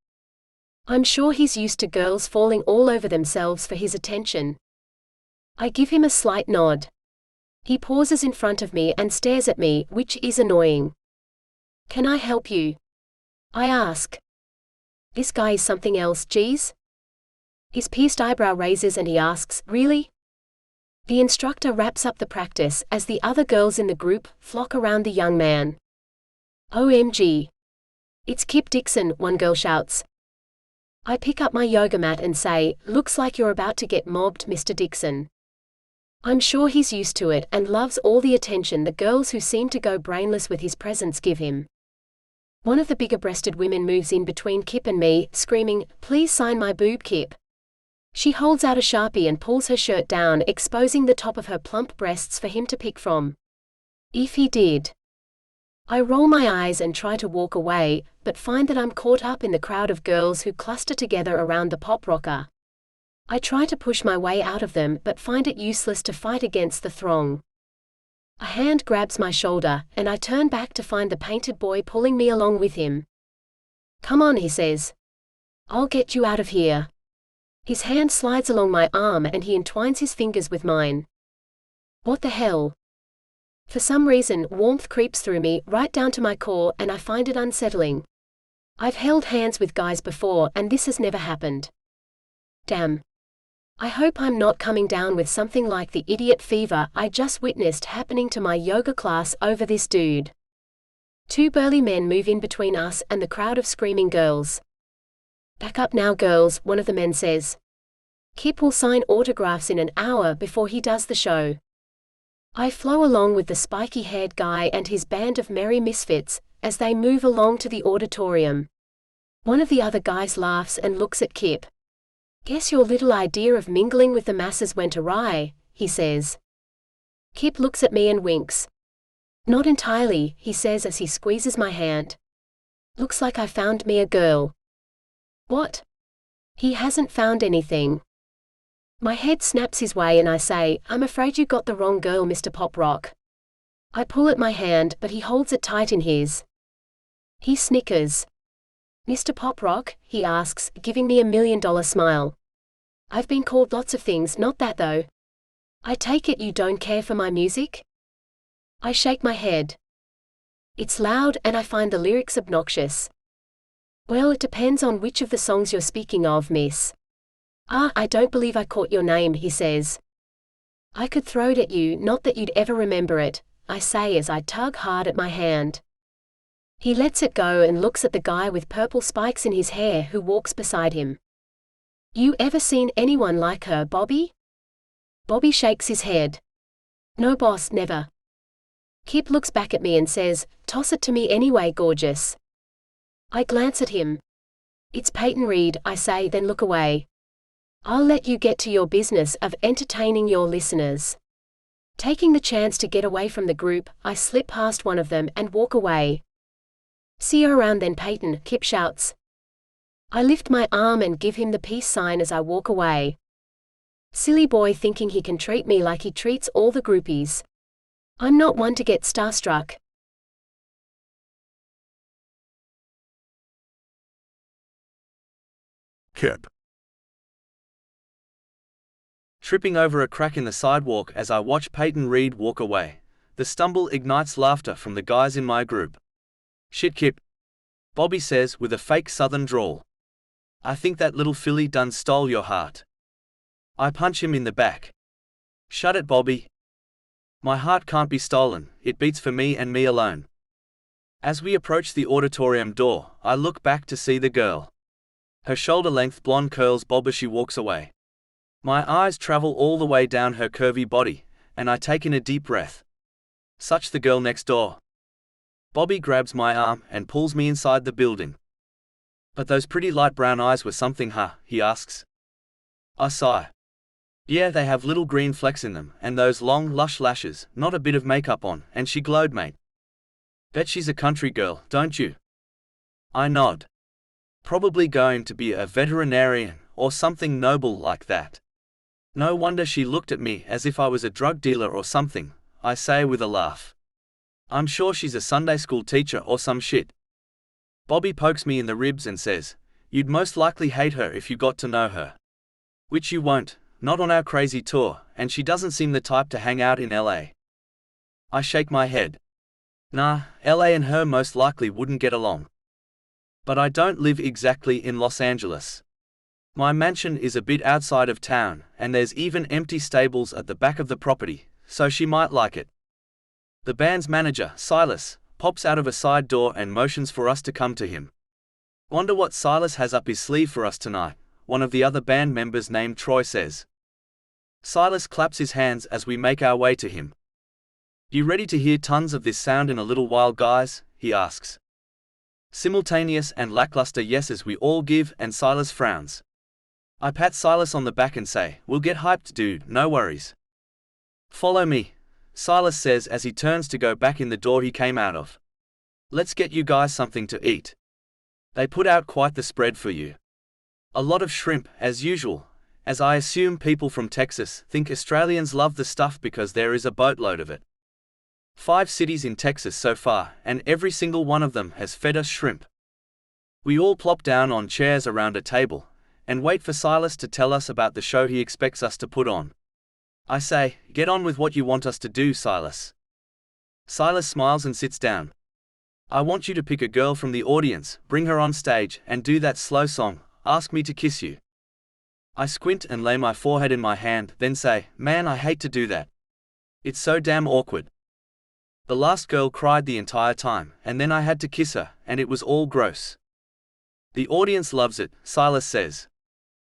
I'm sure he's used to girls falling all over themselves for his attention. I give him a slight nod. He pauses in front of me and stares at me, which is annoying. "Can I help you?" I ask. This guy is something else, geez. His pierced eyebrow raises and he asks, "Really?" The instructor wraps up the practice as the other girls in the group flock around the young man. "OMG. It's Kip Dixon," one girl shouts. I pick up my yoga mat and say, "Looks like you're about to get mobbed, Mr. Dixon." I'm sure he's used to it and loves all the attention the girls who seem to go brainless with his presence give him. One of the bigger-breasted women moves in between Kip and me, screaming, "Please sign my boob, Kip." She holds out a Sharpie and pulls her shirt down, exposing the top of her plump breasts for him to pick from. If he did. I roll my eyes and try to walk away, but find that I'm caught up in the crowd of girls who cluster together around the pop rocker. I try to push my way out of them but find it useless to fight against the throng. A hand grabs my shoulder, and I turn back to find the painted boy pulling me along with him. "Come on," he says. "I'll get you out of here." His hand slides along my arm and he entwines his fingers with mine. What the hell? For some reason, warmth creeps through me, right down to my core, and I find it unsettling. I've held hands with guys before, and this has never happened. Damn. I hope I'm not coming down with something like the idiot fever I just witnessed happening to my yoga class over this dude. Two burly men move in between us and the crowd of screaming girls. "Back up now, girls," one of the men says. "Kip will sign autographs in an hour before he does the show." I flow along with the spiky-haired guy and his band of merry misfits, as they move along to the auditorium. One of the other guys laughs and looks at Kip. "Guess your little idea of mingling with the masses went awry," he says. Kip looks at me and winks. "Not entirely," he says as he squeezes my hand. "Looks like I found me a girl." "What?" "He hasn't found anything." My head snaps his way and I say, "I'm afraid you got the wrong girl, Mr. Pop Rock." I pull at my hand, but he holds it tight in his. He snickers. "Mr. Pop Rock?" he asks, giving me $1 million smile. "I've been called lots of things, not that though. I take it you don't care for my music?" I shake my head. It's loud and I find the lyrics obnoxious. "Well, it depends on which of the songs you're speaking of, miss." I don't believe I caught your name," he says. "I could throw it at you, not that you'd ever remember it," I say as I tug hard at my hand. He lets it go and looks at the guy with purple spikes in his hair who walks beside him. "You ever seen anyone like her, Bobby?" Bobby shakes his head. "No boss, never." Kip looks back at me and says, "Toss it to me anyway, gorgeous." I glance at him. "It's Peyton Reed," I say, then look away. "I'll let you get to your business of entertaining your listeners." Taking the chance to get away from the group, I slip past one of them and walk away. "See you around then, Peyton," Kip shouts. I lift my arm and give him the peace sign as I walk away. Silly boy thinking he can treat me like he treats all the groupies. I'm not one to get starstruck. Kip. Tripping over a crack in the sidewalk as I watch Peyton Reed walk away. The stumble ignites laughter from the guys in my group. "Shit, Kip," Bobby says with a fake southern drawl. "I think that little filly done stole your heart." I punch him in the back. "Shut it, Bobby. My heart can't be stolen, it beats for me and me alone." As we approach the auditorium door, I look back to see the girl. Her shoulder-length blonde curls bob as she walks away. My eyes travel all the way down her curvy body, and I take in a deep breath. Such the girl next door. Bobby grabs my arm and pulls me inside the building. "But those pretty light brown eyes were something, huh?" he asks. I sigh. "Yeah, they have little green flecks in them, and those long, lush lashes, not a bit of makeup on," and she glowed, "Mate. Bet she's a country girl, don't you?" I nod. "Probably going to be a veterinarian, or something noble like that." "No wonder she looked at me as if I was a drug dealer or something," I say with a laugh. "I'm sure she's a Sunday school teacher or some shit." Bobby pokes me in the ribs and says, "You'd most likely hate her if you got to know her." "Which you won't, not on our crazy tour, and she doesn't seem the type to hang out in LA." I shake my head. "Nah, LA and her most likely wouldn't get along." But I don't live exactly in Los Angeles. My mansion is a bit outside of town, and there's even empty stables at the back of the property, so she might like it. The band's manager, Silas, pops out of a side door and motions for us to come to him. "Wonder what Silas has up his sleeve for us tonight," one of the other band members named Troy says. Silas claps his hands as we make our way to him. "You ready to hear tons of this sound in a little while, guys?" he asks. Simultaneous and lackluster yeses we all give, and Silas frowns. I pat Silas on the back and say, "We'll get hyped, dude, no worries." "Follow me," Silas says as he turns to go back in the door he came out of. "Let's get you guys something to eat. They put out quite the spread for you. A lot of shrimp, as usual, as I assume people from Texas think Australians love the stuff because there is a boatload of it. 5 cities in Texas so far, and every single one of them has fed us shrimp." We all plop down on chairs around a table, and wait for Silas to tell us about the show he expects us to put on. I say, "Get on with what you want us to do, Silas." Silas smiles and sits down. "I want you to pick a girl from the audience, bring her on stage, and do that slow song, 'Ask Me to Kiss You.'" I squint and lay my forehead in my hand, then say, "Man, I hate to do that. It's so damn awkward. The last girl cried the entire time, and then I had to kiss her, and it was all gross." "The audience loves it," Silas says.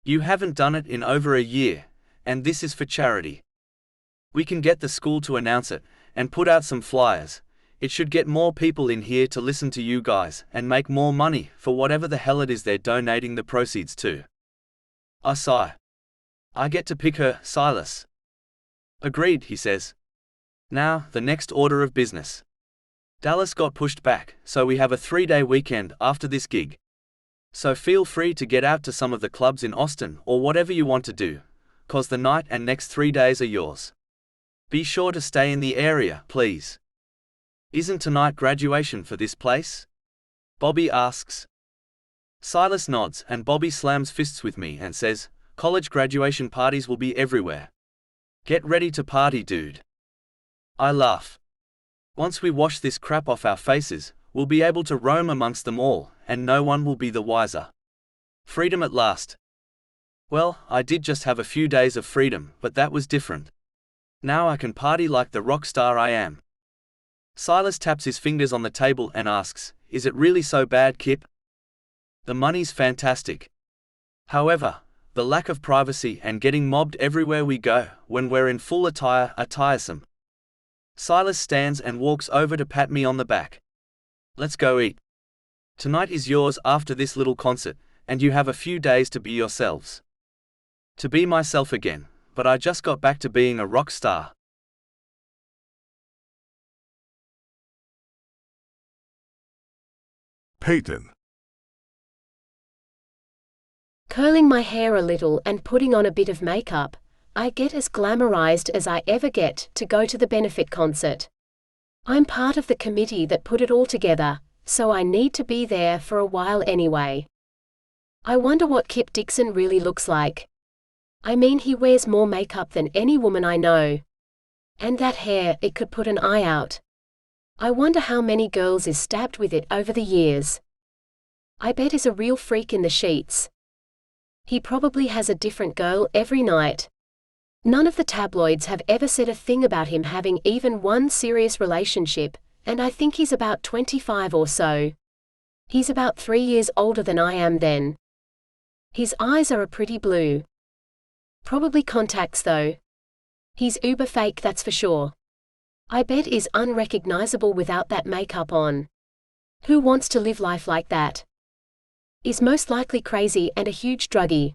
"You haven't done it in over a year, and this is for charity. We can get the school to announce it, and put out some flyers. It should get more people in here to listen to you guys, and make more money for whatever the hell it is they're donating the proceeds to." I sigh. "I get to pick her, Silas." "Agreed," he says. "Now, the next order of business. Dallas got pushed back, so we have a 3-day weekend after this gig. So feel free to get out to some of the clubs in Austin or whatever you want to do, 'cause the night and next 3 days are yours. Be sure to stay in the area, please." "Isn't tonight graduation for this place?" Bobby asks. Silas nods, and Bobby slams fists with me and says, "College graduation parties will be everywhere. Get ready to party, dude." I laugh. Once we wash this crap off our faces, we'll be able to roam amongst them all, and no one will be the wiser. Freedom at last. Well, I did just have a few days of freedom, but that was different. Now I can party like the rock star I am. Silas taps his fingers on the table and asks, "Is it really so bad, Kip?" "The money's fantastic. However, the lack of privacy and getting mobbed everywhere we go when we're in full attire are tiresome." Silas stands and walks over to pat me on the back. "Let's go eat. Tonight is yours after this little concert, and you have a few days to be yourselves." To be myself again, but I just got back to being a rock star. Peyton. Curling my hair a little and putting on a bit of makeup, I get as glamorized as I ever get to go to the benefit concert. I'm part of the committee that put it all together, so I need to be there for a while anyway. I wonder what Kip Dixon really looks like. I mean, he wears more makeup than any woman I know. And that hair, it could put an eye out. I wonder how many girls is stabbed with it over the years. I bet he's a real freak in the sheets. He probably has a different girl every night. None of the tabloids have ever said a thing about him having even one serious relationship, and I think he's about 25 or so. He's about 3 years older than I am then. His eyes are a pretty blue. Probably contacts though. He's uber fake, that's for sure. I bet is unrecognizable without that makeup on. Who wants to live life like that? Is most likely crazy and a huge druggie.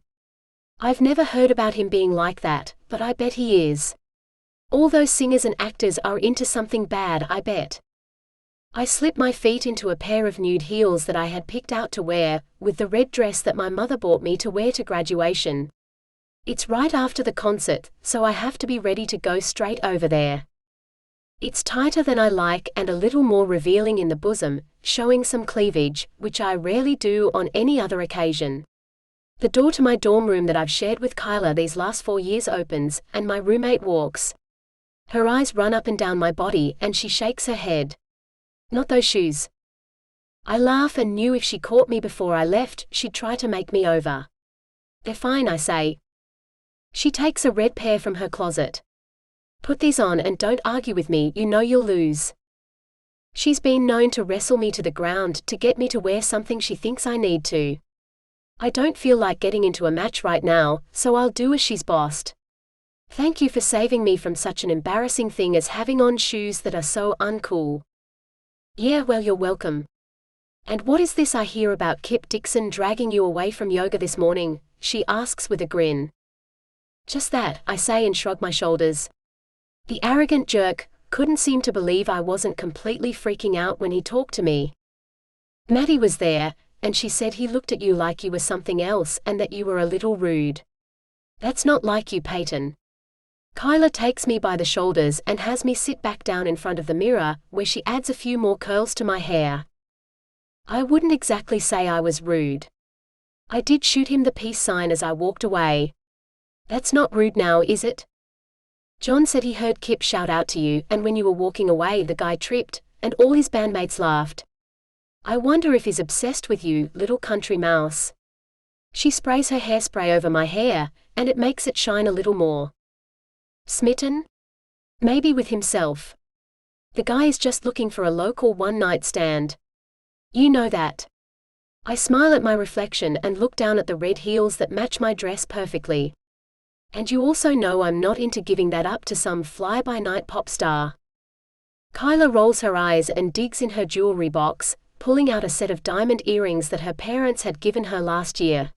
I've never heard about him being like that, but I bet he is. All those singers and actors are into something bad, I bet. I slipped my feet into a pair of nude heels that I had picked out to wear, with the red dress that my mother bought me to wear to graduation. It's right after the concert, so I have to be ready to go straight over there. It's tighter than I like and a little more revealing in the bosom, showing some cleavage, which I rarely do on any other occasion. The door to my dorm room that I've shared with Kyla these last 4 years opens, and my roommate walks. Her eyes run up and down my body and she shakes her head. Not those shoes. I laugh and knew if she caught me before I left, she'd try to make me over. They're fine, I say. She takes a red pair from her closet. Put these on and don't argue with me, you know you'll lose. She's been known to wrestle me to the ground to get me to wear something she thinks I need to. I don't feel like getting into a match right now, so I'll do as she's bossed. Thank you for saving me from such an embarrassing thing as having on shoes that are so uncool. Yeah, well, you're welcome. And what is this I hear about Kip Dixon dragging you away from yoga this morning? She asks with a grin. Just that, I say and shrug my shoulders. The arrogant jerk couldn't seem to believe I wasn't completely freaking out when he talked to me. Maddie was there, and she said he looked at you like you were something else and that you were a little rude. That's not like you, Peyton. Kyla takes me by the shoulders and has me sit back down in front of the mirror, where she adds a few more curls to my hair. I wouldn't exactly say I was rude. I did shoot him the peace sign as I walked away. That's not rude now, is it? John said he heard Kip shout out to you, and when you were walking away the guy tripped, and all his bandmates laughed. I wonder if he's obsessed with you, little country mouse. She sprays her hairspray over my hair, and it makes it shine a little more. Smitten? Maybe with himself. The guy is just looking for a local one-night stand. You know that. I smile at my reflection and look down at the red heels that match my dress perfectly. And you also know I'm not into giving that up to some fly-by-night pop star. Kyla rolls her eyes and digs in her jewelry box, pulling out a set of diamond earrings that her parents had given her last year.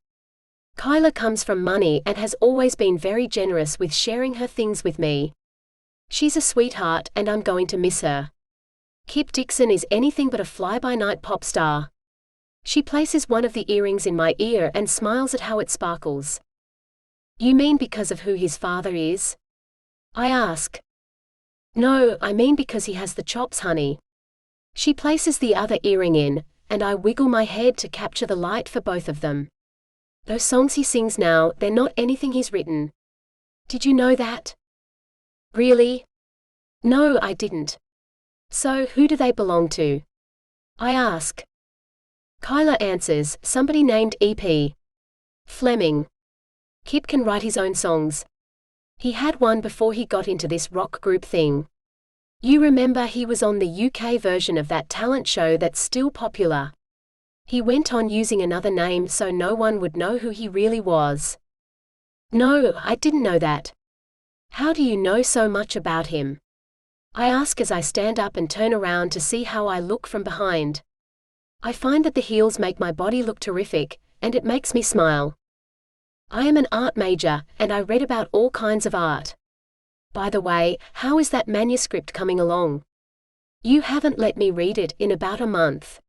Kyla comes from money and has always been very generous with sharing her things with me. She's a sweetheart and I'm going to miss her. Kip Dixon is anything but a fly-by-night pop star. She places one of the earrings in my ear and smiles at how it sparkles. You mean because of who his father is? I ask. No, I mean because he has the chops, honey. She places the other earring in, and I wiggle my head to capture the light for both of them. Those songs he sings now, they're not anything he's written. Did you know that? Really? No, I didn't. So, who do they belong to? I ask. Kyla answers, somebody named E.P. Fleming. Kip can write his own songs. He had one before he got into this rock group thing. You remember he was on the UK version of that talent show that's still popular. He went on using another name so no one would know who he really was. No, I didn't know that. How do you know so much about him? I ask as I stand up and turn around to see how I look from behind. I find that the heels make my body look terrific, and it makes me smile. I am an art major, and I read about all kinds of art. By the way, how is that manuscript coming along? You haven't let me read it in about a month.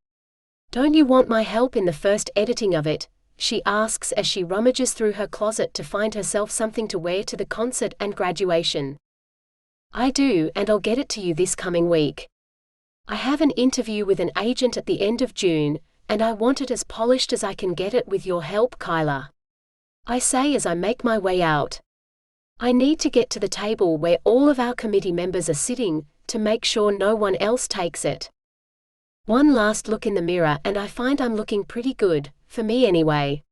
"Don't you want my help in the first editing of it?" she asks as she rummages through her closet to find herself something to wear to the concert and graduation. "I do, and I'll get it to you this coming week. I have an interview with an agent at the end of June, and I want it as polished as I can get it with your help, Kyla," I say as I make my way out. I need to get to the table where all of our committee members are sitting, to make sure no one else takes it. One last look in the mirror and I find I'm looking pretty good, for me anyway.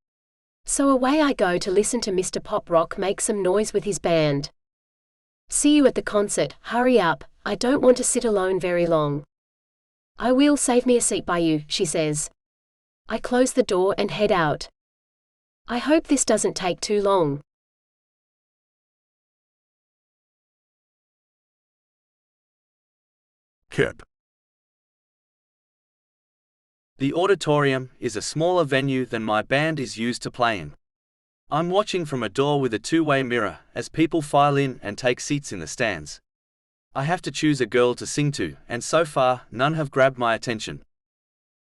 So away I go to listen to Mr. Pop Rock make some noise with his band. "See you at the concert, hurry up, I don't want to sit alone very long." "I will, save me a seat by you," she says. I close the door and head out. I hope this doesn't take too long. Kip. The auditorium is a smaller venue than my band is used to play in. I'm watching from a door with a two-way mirror as people file in and take seats in the stands. I have to choose a girl to sing to, and so far, none have grabbed my attention.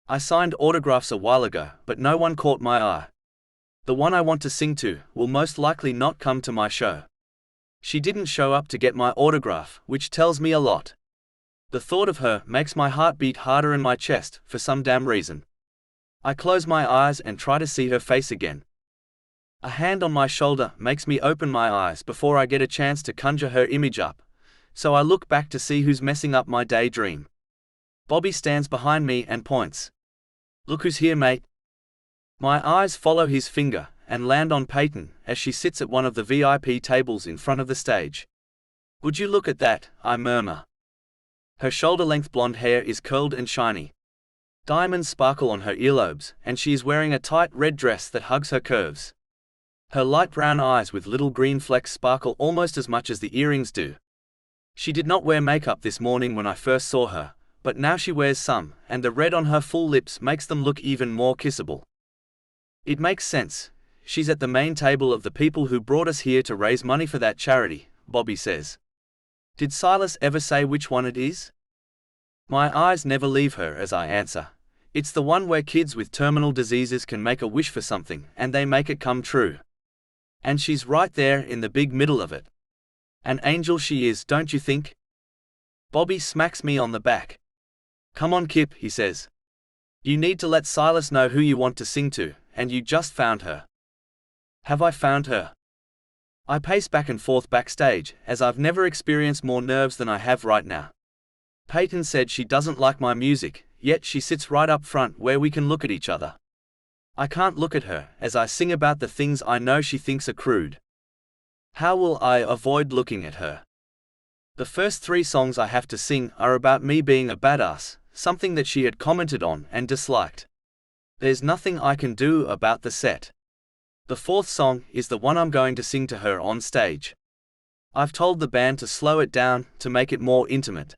I signed autographs a while ago, but no one caught my eye. The one I want to sing to will most likely not come to my show. She didn't show up to get my autograph, which tells me a lot. The thought of her makes my heart beat harder in my chest for some damn reason. I close my eyes and try to see her face again. A hand on my shoulder makes me open my eyes before I get a chance to conjure her image up, so I look back to see who's messing up my daydream. Bobby stands behind me and points. "Look who's here, mate." My eyes follow his finger and land on Peyton as she sits at one of the VIP tables in front of the stage. "Would you look at that?" I murmur. Her shoulder-length blonde hair is curled and shiny. Diamonds sparkle on her earlobes, and she is wearing a tight red dress that hugs her curves. Her light brown eyes with little green flecks sparkle almost as much as the earrings do. She did not wear makeup this morning when I first saw her, but now she wears some, and the red on her full lips makes them look even more kissable. It makes sense. She's at the main table of the people who brought us here to raise money for that charity, Bobby says. Did Silas ever say which one it is? My eyes never leave her as I answer. It's the one where kids with terminal diseases can make a wish for something, and they make it come true. And she's right there in the big middle of it. An angel she is, don't you think? Bobby smacks me on the back. "Come on, Kip," he says. "You need to let Silas know who you want to sing to, and you just found her." Have I found her? I pace back and forth backstage, as I've never experienced more nerves than I have right now. Peyton said she doesn't like my music, yet she sits right up front where we can look at each other. I can't look at her as I sing about the things I know she thinks are crude. How will I avoid looking at her? The first 3 songs I have to sing are about me being a badass, something that she had commented on and disliked. There's nothing I can do about the set. The 4th song is the one I'm going to sing to her on stage. I've told the band to slow it down to make it more intimate.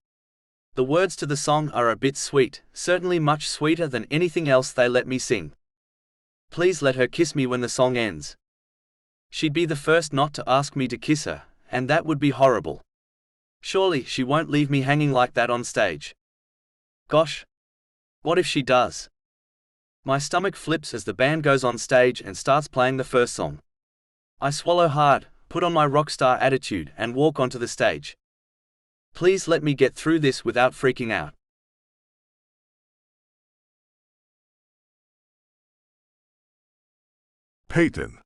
The words to the song are a bit sweet, certainly much sweeter than anything else they let me sing. Please let her kiss me when the song ends. She'd be the first not to ask me to kiss her, and that would be horrible. Surely she won't leave me hanging like that on stage. Gosh. What if she does? My stomach flips as the band goes on stage and starts playing the first song. I swallow hard, put on my rock star attitude and walk onto the stage. Please let me get through this without freaking out. Peyton.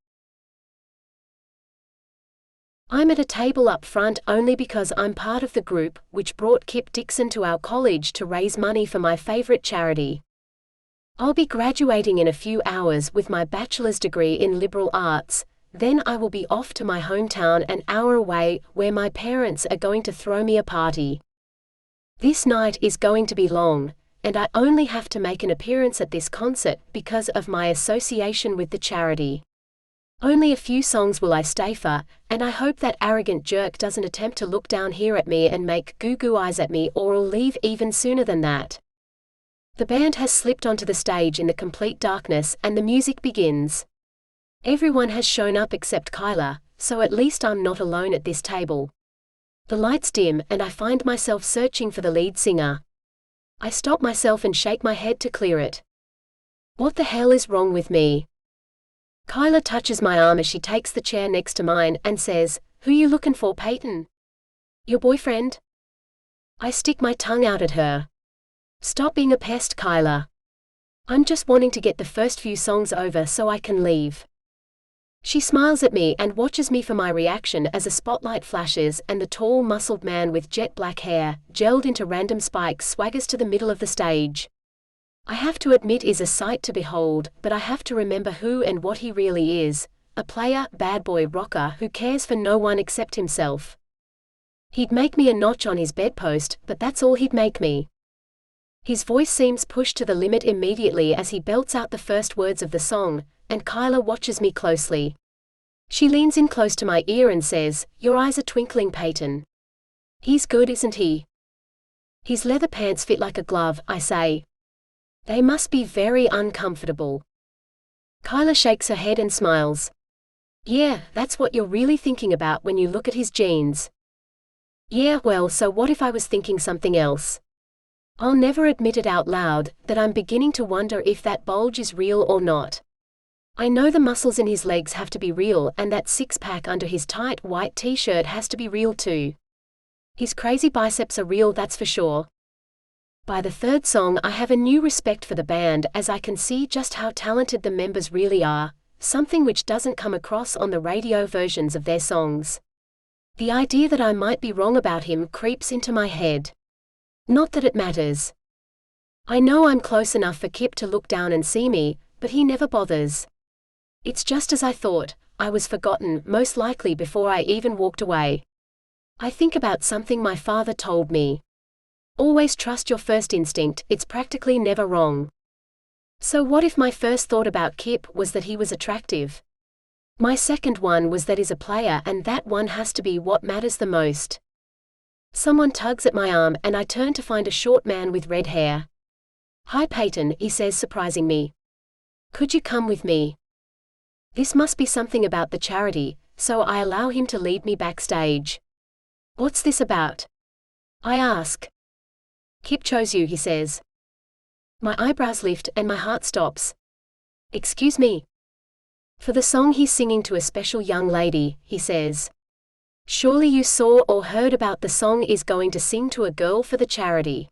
I'm at a table up front only because I'm part of the group which brought Kip Dixon to our college to raise money for my favorite charity. I'll be graduating in a few hours with my bachelor's degree in liberal arts, then I will be off to my hometown an hour away where my parents are going to throw me a party. This night is going to be long, and I only have to make an appearance at this concert because of my association with the charity. Only a few songs will I stay for, and I hope that arrogant jerk doesn't attempt to look down here at me and make goo-goo eyes at me, or I'll leave even sooner than that. The band has slipped onto the stage in the complete darkness and the music begins. Everyone has shown up except Kyla, so at least I'm not alone at this table. The lights dim and I find myself searching for the lead singer. I stop myself and shake my head to clear it. What the hell is wrong with me? Kyla touches my arm as she takes the chair next to mine and says, "Who you looking for, Peyton? Your boyfriend?" I stick my tongue out at her. "Stop being a pest, Kyla. I'm just wanting to get the first few songs over so I can leave." She smiles at me and watches me for my reaction as a spotlight flashes and the tall, muscled man with jet black hair, gelled into random spikes, swaggers to the middle of the stage. I have to admit is a sight to behold, but I have to remember who and what he really is, a player, bad boy rocker who cares for no one except himself. He'd make me a notch on his bedpost, but that's all he'd make me. His voice seems pushed to the limit immediately as he belts out the first words of the song, and Kyla watches me closely. She leans in close to my ear and says, "Your eyes are twinkling, Peyton. He's good, isn't he?" "His leather pants fit like a glove," I say. "They must be very uncomfortable." Kyla shakes her head and smiles. "Yeah, that's what you're really thinking about when you look at his jeans." "Yeah, well, so what if I was thinking something else? I'll never admit it out loud, that I'm beginning to wonder if that bulge is real or not. I know the muscles in his legs have to be real and that six-pack under his tight white t-shirt has to be real too. His crazy biceps are real, that's for sure." By the third song I have a new respect for the band as I can see just how talented the members really are, something which doesn't come across on the radio versions of their songs. The idea that I might be wrong about him creeps into my head. Not that it matters. I know I'm close enough for Kip to look down and see me, but he never bothers. It's just as I thought, I was forgotten, most likely before I even walked away. I think about something my father told me. Always trust your first instinct, it's practically never wrong. So what if my first thought about Kip was that he was attractive? My second one was that he's a player, and that one has to be what matters the most. Someone tugs at my arm and I turn to find a short man with red hair. "Hi Peyton," he says, surprising me. "Could you come with me?" This must be something about the charity, so I allow him to lead me backstage. "What's this about?" I ask. "Kip chose you," he says. My eyebrows lift and my heart stops. "Excuse me?" "For the song he's singing to a special young lady," he says. "Surely you saw or heard about the song he's going to sing to a girl for the charity.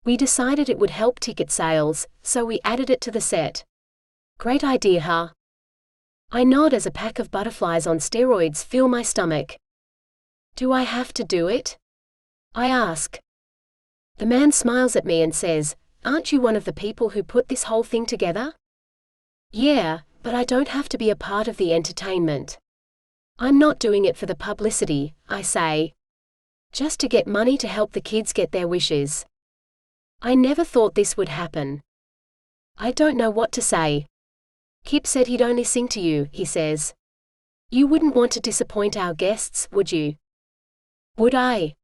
We decided it would help ticket sales, so we added it to the set." "Great idea, huh?" I nod as a pack of butterflies on steroids fill my stomach. "Do I have to do it?" I ask. The man smiles at me and says, "Aren't you one of the people who put this whole thing together?" "Yeah, but I don't have to be a part of the entertainment. I'm not doing it for the publicity," I say. "Just to get money to help the kids get their wishes." I never thought this would happen. I don't know what to say. "Kip said he'd only sing to you," he says. "You wouldn't want to disappoint our guests, would you?" Would I?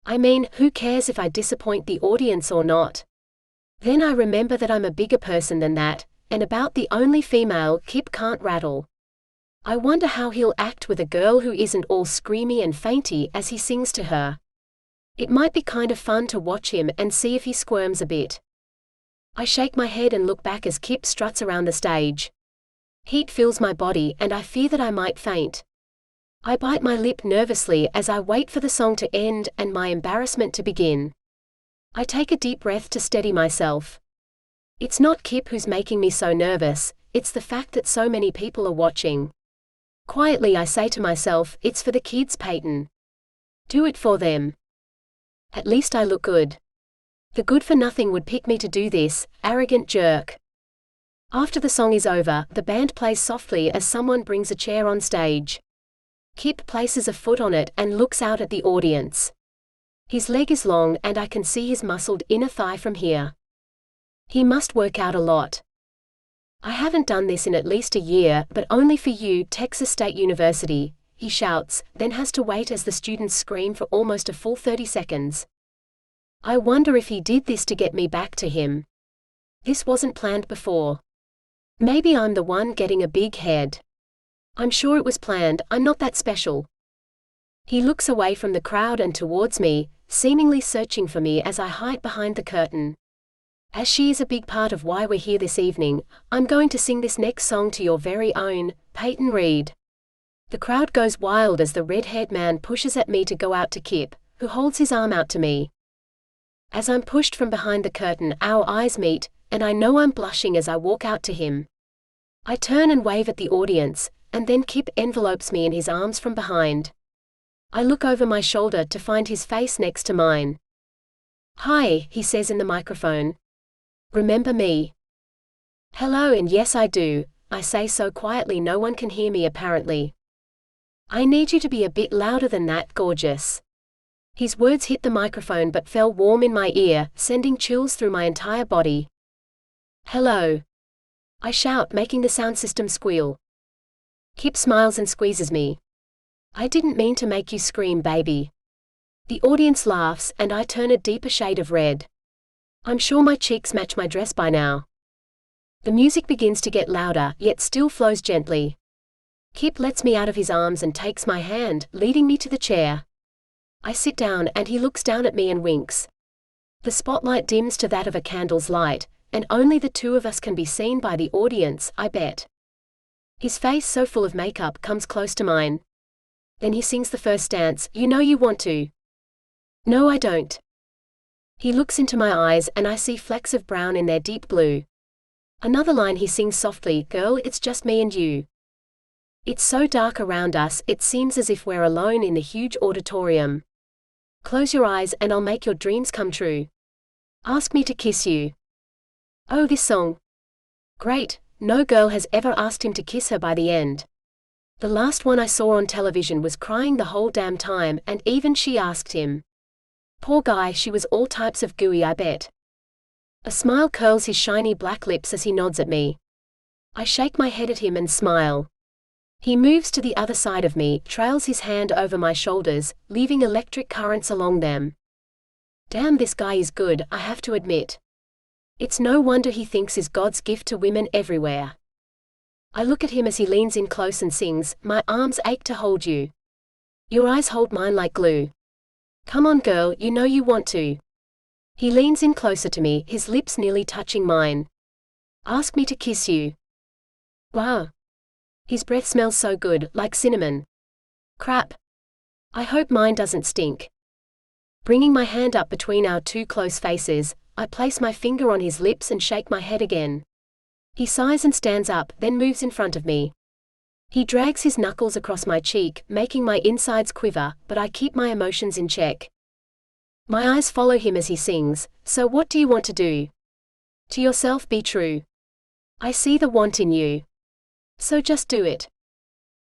I mean, who cares if I disappoint the audience or not? Then I remember that I'm a bigger person than that, and about the only female Kip can't rattle. I wonder how he'll act with a girl who isn't all screamy and fainty as he sings to her. It might be kind of fun to watch him and see if he squirms a bit. I shake my head and look back as Kip struts around the stage. Heat fills my body and I fear that I might faint. I bite my lip nervously as I wait for the song to end and my embarrassment to begin. I take a deep breath to steady myself. It's not Kip who's making me so nervous, it's the fact that so many people are watching. Quietly I say to myself, "It's for the kids, Peyton. Do it for them. At least I look good. The good-for-nothing would pick me to do this, arrogant jerk." After the song is over, the band plays softly as someone brings a chair on stage. Kip places a foot on it and looks out at the audience. His leg is long and I can see his muscled inner thigh from here. He must work out a lot. "I haven't done this in at least a year, but only for you, Texas State University," he shouts, then has to wait as the students scream for almost a full 30 seconds. I wonder if he did this to get me back to him. This wasn't planned before. Maybe I'm the one getting a big head. I'm sure it was planned, I'm not that special. He looks away from the crowd and towards me, seemingly searching for me as I hide behind the curtain. As she is a big part of why we're here this evening, I'm going to sing this next song to your very own, Peyton Reed. The crowd goes wild as the red-haired man pushes at me to go out to Kip, who holds his arm out to me. As I'm pushed from behind the curtain, our eyes meet, and I know I'm blushing as I walk out to him. I turn and wave at the audience, and then Kip envelopes me in his arms from behind. I look over my shoulder to find his face next to mine. "Hi," he says in the microphone. "Remember me?" "Hello, and yes I do," I say so quietly no one can hear me apparently. "I need you to be a bit louder than that, gorgeous." His words hit the microphone but fell warm in my ear, sending chills through my entire body. "Hello," I shout, making the sound system squeal. Kip smiles and squeezes me. "I didn't mean to make you scream, baby." The audience laughs, and I turn a deeper shade of red. I'm sure my cheeks match my dress by now. The music begins to get louder, yet still flows gently. Kip lets me out of his arms and takes my hand, leading me to the chair. I sit down and he looks down at me and winks. The spotlight dims to that of a candle's light, and only the two of us can be seen by the audience, I bet. His face, so full of makeup, comes close to mine. Then he sings the first dance, "You Know You Want To." "No, I don't." He looks into my eyes and I see flecks of brown in their deep blue. Another line he sings softly, "Girl, it's just me and you." It's so dark around us, it seems as if we're alone in the huge auditorium. "Close your eyes and I'll make your dreams come true. Ask me to kiss you." Oh, this song. Great, no girl has ever asked him to kiss her by the end. The last one I saw on television was crying the whole damn time, and even she asked him. Poor guy, she was all types of gooey, I bet. A smile curls his shiny black lips as he nods at me. I shake my head at him and smile. He moves to the other side of me, trails his hand over my shoulders, leaving electric currents along them. Damn, this guy is good, I have to admit. It's no wonder he thinks is God's gift to women everywhere. I look at him as he leans in close and sings, "My arms ache to hold you. Your eyes hold mine like glue. Come on girl, you know you want to." He leans in closer to me, his lips nearly touching mine. "Ask me to kiss you." Wow. His breath smells so good, like cinnamon. Crap. I hope mine doesn't stink. Bringing my hand up between our two close faces, I place my finger on his lips and shake my head again. He sighs and stands up, then moves in front of me. He drags his knuckles across my cheek, making my insides quiver, but I keep my emotions in check. My eyes follow him as he sings, "So what do you want to do? To yourself be true. I see the want in you. So just do it."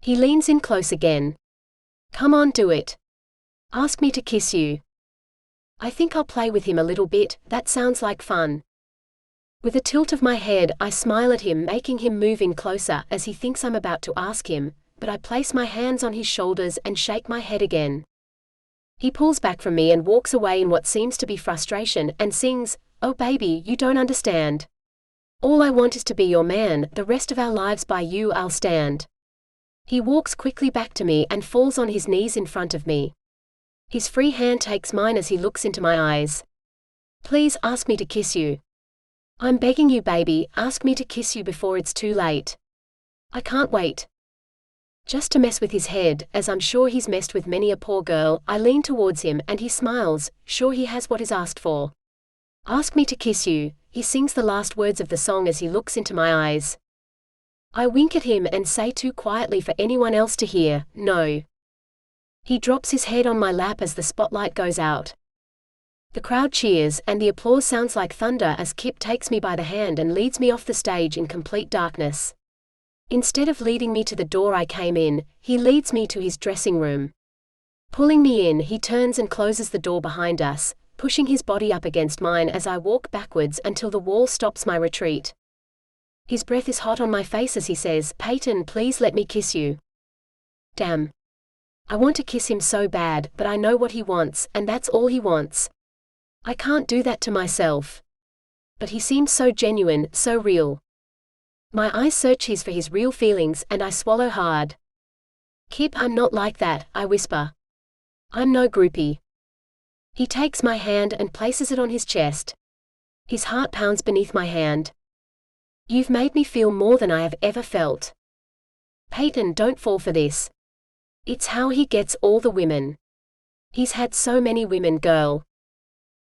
He leans in close again. "Come on, do it. Ask me to kiss you." I think I'll play with him a little bit, that sounds like fun. With a tilt of my head, I smile at him, making him move in closer as he thinks I'm about to ask him, but I place my hands on his shoulders and shake my head again. He pulls back from me and walks away in what seems to be frustration and sings, "Oh baby, you don't understand. All I want is to be your man, the rest of our lives by you I'll stand." He walks quickly back to me and falls on his knees in front of me. His free hand takes mine as he looks into my eyes. "Please ask me to kiss you. I'm begging you baby, ask me to kiss you before it's too late. I can't wait." Just to mess with his head, as I'm sure he's messed with many a poor girl, I lean towards him and he smiles, sure he has what is asked for. "Ask me to kiss you," he sings the last words of the song as he looks into my eyes. I wink at him and say too quietly for anyone else to hear, "No." He drops his head on my lap as the spotlight goes out. The crowd cheers, and the applause sounds like thunder as Kip takes me by the hand and leads me off the stage in complete darkness. Instead of leading me to the door I came in, he leads me to his dressing room. Pulling me in, he turns and closes the door behind us, pushing his body up against mine as I walk backwards until the wall stops my retreat. His breath is hot on my face as he says, "Peyton, please let me kiss you." Damn. I want to kiss him so bad, but I know what he wants, and that's all he wants. I can't do that to myself. But he seems so genuine, so real. My eyes search his for his real feelings, and I swallow hard. "Kip, I'm not like that," I whisper. "I'm no groupie." He takes my hand and places it on his chest. His heart pounds beneath my hand. You've made me feel more than I have ever felt. Peyton, don't fall for this. It's how he gets all the women. He's had so many women, girl.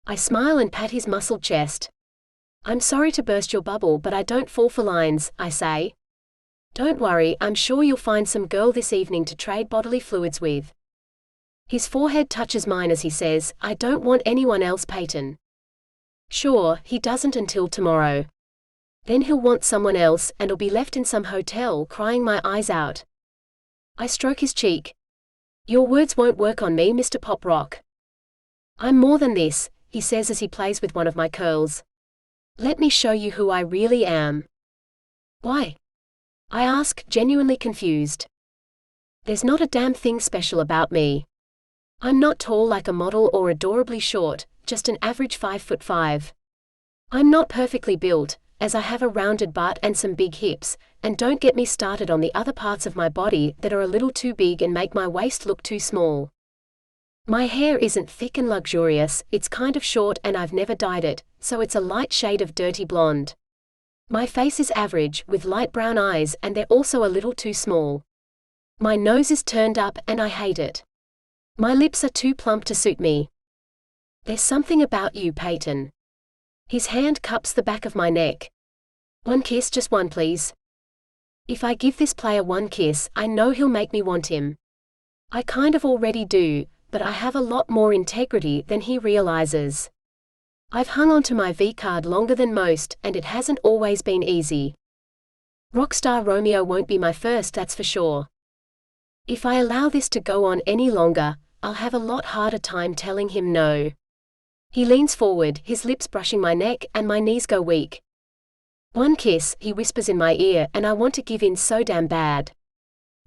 I smile and pat his muscled chest. I'm sorry to burst your bubble, but I don't fall for lines, I say. Don't worry, I'm sure you'll find some girl this evening to trade bodily fluids with. His forehead touches mine as he says, I don't want anyone else, Peyton. Sure, he doesn't until tomorrow. Then he'll want someone else, and I'll be left in some hotel crying my eyes out. I stroke his cheek. Your words won't work on me, Mr. Pop Rock. I'm more than this, he says as he plays with one of my curls. Let me show you who I really am. Why? I ask, genuinely confused. There's not a damn thing special about me. I'm not tall like a model or adorably short, just an average 5'5". I'm not perfectly built, as I have a rounded butt and some big hips, and don't get me started on the other parts of my body that are a little too big and make my waist look too small. My hair isn't thick and luxurious, it's kind of short and I've never dyed it, so it's a light shade of dirty blonde. My face is average, with light brown eyes, and they're also a little too small. My nose is turned up and I hate it. My lips are too plump to suit me. There's something about you, Peyton. His hand cups the back of my neck. One kiss, just one please. If I give this player one kiss, I know he'll make me want him. I kind of already do, but I have a lot more integrity than he realizes. I've hung on to my V-card longer than most, and it hasn't always been easy. Rockstar Romeo won't be my first, that's for sure. If I allow this to go on any longer, I'll have a lot harder time telling him no. He leans forward, his lips brushing my neck, and my knees go weak. One kiss, he whispers in my ear, and I want to give in so damn bad.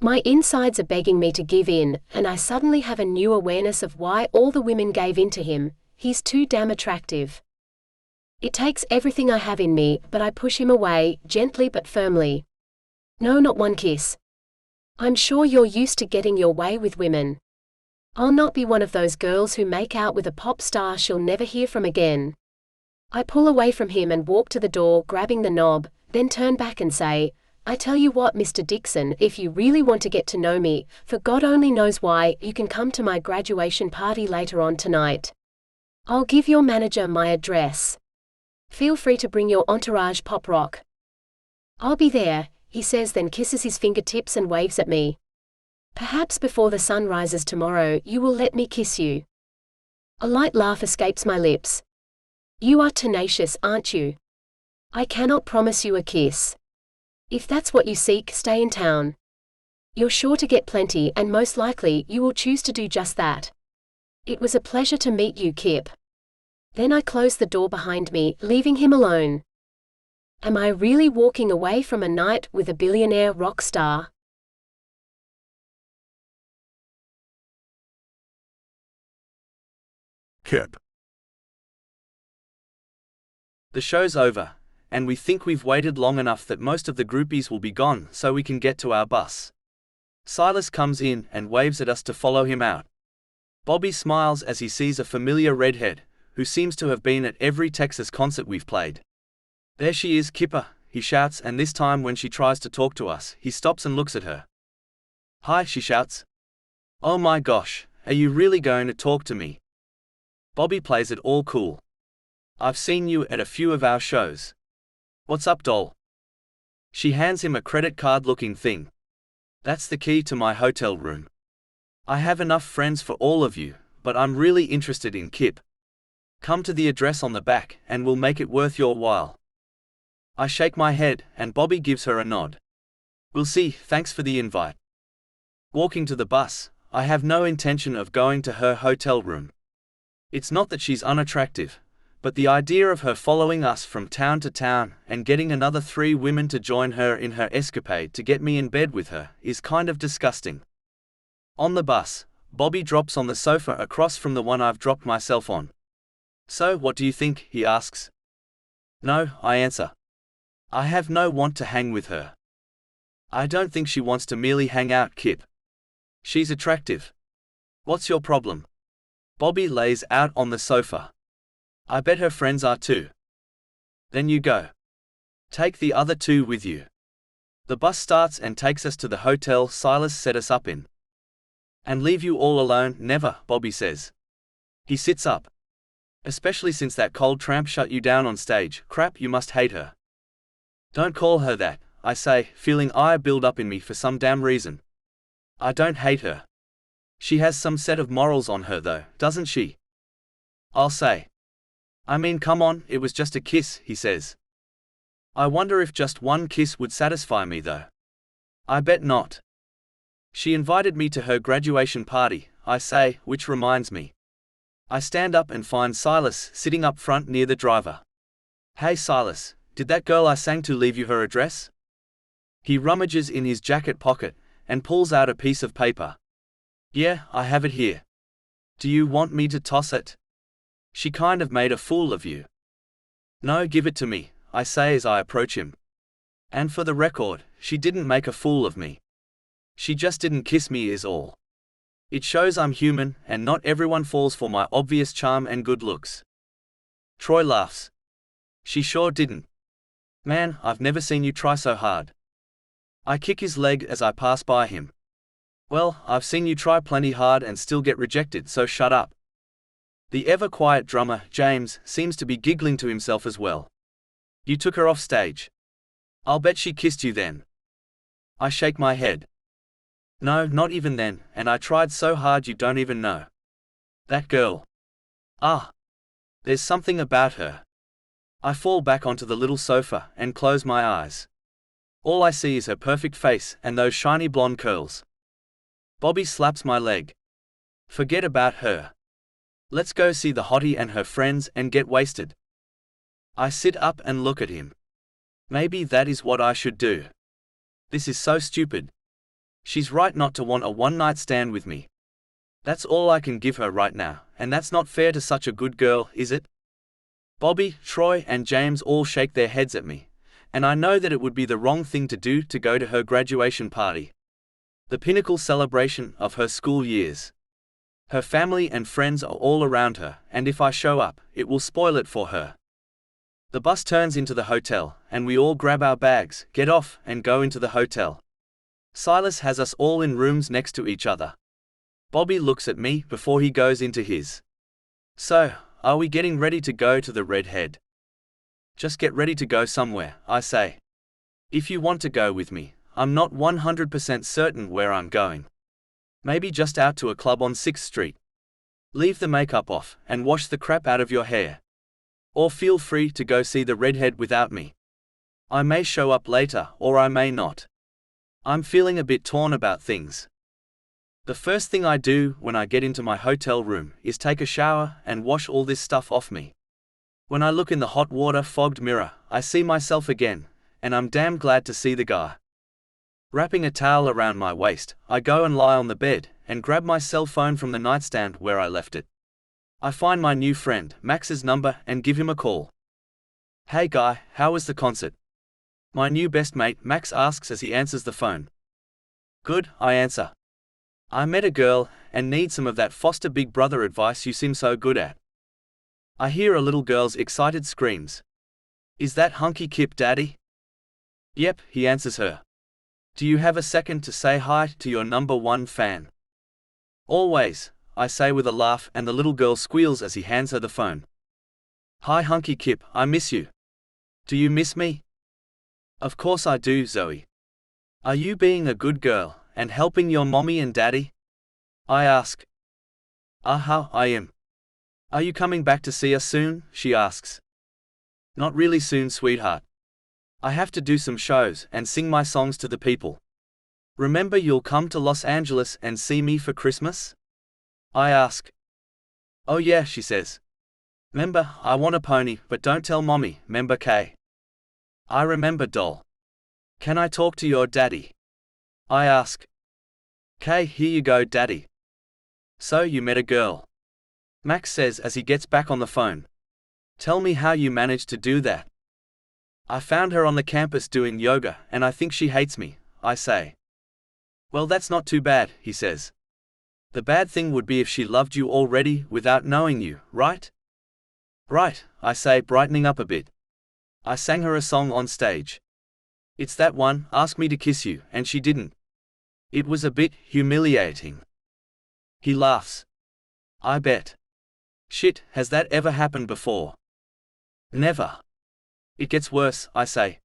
My insides are begging me to give in, and I suddenly have a new awareness of why all the women gave in to him. He's too damn attractive. It takes everything I have in me, but I push him away, gently but firmly. No, not one kiss. I'm sure you're used to getting your way with women. I'll not be one of those girls who make out with a pop star she'll never hear from again. I pull away from him and walk to the door, grabbing the knob, then turn back and say, I tell you what, Mr. Dixon, if you really want to get to know me, for God only knows why, you can come to my graduation party later on tonight. I'll give your manager my address. Feel free to bring your entourage, Pop Rock. I'll be there, he says, then kisses his fingertips and waves at me. Perhaps before the sun rises tomorrow you will let me kiss you. A light laugh escapes my lips. You are tenacious, aren't you? I cannot promise you a kiss. If that's what you seek, stay in town. You're sure to get plenty, and most likely you will choose to do just that. It was a pleasure to meet you, Kip. Then I close the door behind me, leaving him alone. Am I really walking away from a night with a billionaire rock star? Kip. The show's over, and we think we've waited long enough that most of the groupies will be gone so we can get to our bus. Silas comes in and waves at us to follow him out. Bobby smiles as he sees a familiar redhead, who seems to have been at every Texas concert we've played. There she is, Kipper, he shouts, and this time when she tries to talk to us, he stops and looks at her. Hi, she shouts. Oh my gosh, are you really going to talk to me? Bobby plays it all cool. I've seen you at a few of our shows. What's up, doll? She hands him a credit card-looking thing. That's the key to my hotel room. I have enough friends for all of you, but I'm really interested in Kip. Come to the address on the back, and we'll make it worth your while. I shake my head, and Bobby gives her a nod. We'll see, thanks for the invite. Walking to the bus, I have no intention of going to her hotel room. It's not that she's unattractive, but the idea of her following us from town to town and getting another 3 women to join her in her escapade to get me in bed with her is kind of disgusting. On the bus, Bobby drops on the sofa across from the one I've dropped myself on. So, what do you think? He asks. No, I answer. I have no want to hang with her. I don't think she wants to merely hang out, Kip. She's attractive. What's your problem? Bobby lays out on the sofa. I bet her friends are too. Then you go. Take the other two with you. The bus starts and takes us to the hotel Silas set us up in. And leave you all alone? Never, Bobby says. He sits up. Especially since that cold tramp shut you down on stage. Crap, you must hate her. Don't call her that, I say, feeling ire build up in me for some damn reason. I don't hate her. She has some set of morals on her though, doesn't she? I'll say. I mean, come on, it was just a kiss, he says. I wonder if just one kiss would satisfy me though. I bet not. She invited me to her graduation party, I say, which reminds me. I stand up and find Silas sitting up front near the driver. Hey Silas, did that girl I sang to leave you her address? He rummages in his jacket pocket and pulls out a piece of paper. Yeah, I have it here. Do you want me to toss it? She kind of made a fool of you. No, give it to me, I say as I approach him. And for the record, she didn't make a fool of me. She just didn't kiss me is all. It shows I'm human and not everyone falls for my obvious charm and good looks. Troy laughs. She sure didn't. Man, I've never seen you try so hard. I kick his leg as I pass by him. Well, I've seen you try plenty hard and still get rejected, so shut up. The ever-quiet drummer, James, seems to be giggling to himself as well. You took her off stage. I'll bet she kissed you then. I shake my head. No, not even then, and I tried so hard you don't even know. That girl. Ah. There's something about her. I fall back onto the little sofa and close my eyes. All I see is her perfect face and those shiny blonde curls. Bobby slaps my leg. Forget about her. Let's go see the hottie and her friends and get wasted. I sit up and look at him. Maybe that is what I should do. This is so stupid. She's right not to want a one-night stand with me. That's all I can give her right now, and that's not fair to such a good girl, is it? Bobby, Troy, and James all shake their heads at me, and I know that it would be the wrong thing to do to go to her graduation party. The pinnacle celebration of her school years. Her family and friends are all around her, and if I show up, it will spoil it for her. The bus turns into the hotel, and we all grab our bags, get off, and go into the hotel. Silas has us all in rooms next to each other. Bobby looks at me before he goes into his. So, are we getting ready to go to the Redhead? Just get ready to go somewhere, I say. If you want to go with me, I'm not 100% certain where I'm going. Maybe just out to a club on 6th Street. Leave the makeup off and wash the crap out of your hair. Or feel free to go see the Redhead without me. I may show up later or I may not. I'm feeling a bit torn about things. The first thing I do when I get into my hotel room is take a shower and wash all this stuff off me. When I look in the hot water fogged mirror, I see myself again, and I'm damn glad to see the guy. Wrapping a towel around my waist, I go and lie on the bed and grab my cell phone from the nightstand where I left it. I find my new friend, Max's number, and give him a call. Hey guy, how was the concert? My new best mate, Max, asks as he answers the phone. Good, I answer. I met a girl, and need some of that foster big brother advice you seem so good at. I hear a little girl's excited screams. Is that hunky Kip daddy? Yep, he answers her. Do you have a second to say hi to your #1 fan? Always, I say with a laugh, and the little girl squeals as he hands her the phone. Hi hunky Kip, I miss you. Do you miss me? Of course I do, Zoe. Are you being a good girl and helping your mommy and daddy? I ask. I am. Are you coming back to see us soon? She asks. Not really soon, sweetheart. I have to do some shows and sing my songs to the people. Remember you'll come to Los Angeles and see me for Christmas? I ask. Oh yeah, she says. Member, I want a pony, but don't tell mommy, member K. I remember, doll. Can I talk to your daddy? I ask. K, here you go, daddy. So you met a girl. Max says as he gets back on the phone. Tell me how you managed to do that. I found her on the campus doing yoga, and I think she hates me, I say. Well, that's not too bad, he says. The bad thing would be if she loved you already without knowing you, right? Right, I say, brightening up a bit. I sang her a song on stage. It's that one, Ask Me to Kiss You, and she didn't. It was a bit humiliating. He laughs. I bet. Shit, has that ever happened before? Never. It gets worse, I say.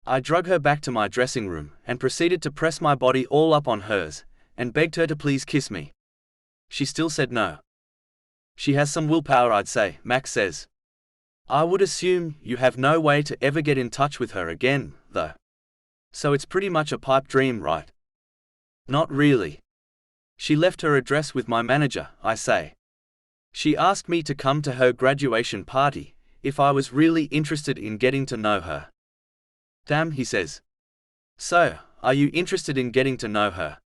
I drug her back to my dressing room and proceeded to press my body all up on hers and begged her to please kiss me. She still said no. She has some willpower, I'd say, Max says. I would assume you have no way to ever get in touch with her again, though. So it's pretty much a pipe dream, right? Not really. She left her address with my manager, I say. She asked me to come to her graduation party if I was really interested in getting to know her. Damn, he says. So, are you interested in getting to know her?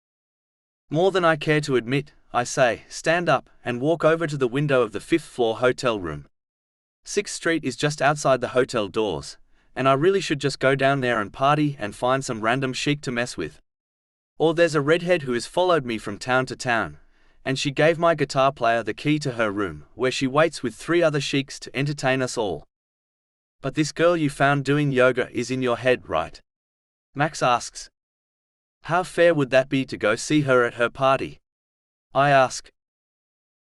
More than I care to admit, I say, stand up and walk over to the window of the 5th floor hotel room. 6th Street is just outside the hotel doors, and I really should just go down there and party and find some random chic to mess with. Or there's a redhead who has followed me from town to town, and she gave my guitar player the key to her room, where she waits with 3 other chics to entertain us all. But this girl you found doing yoga is in your head, right? Max asks. How fair would that be to go see her at her party? I ask.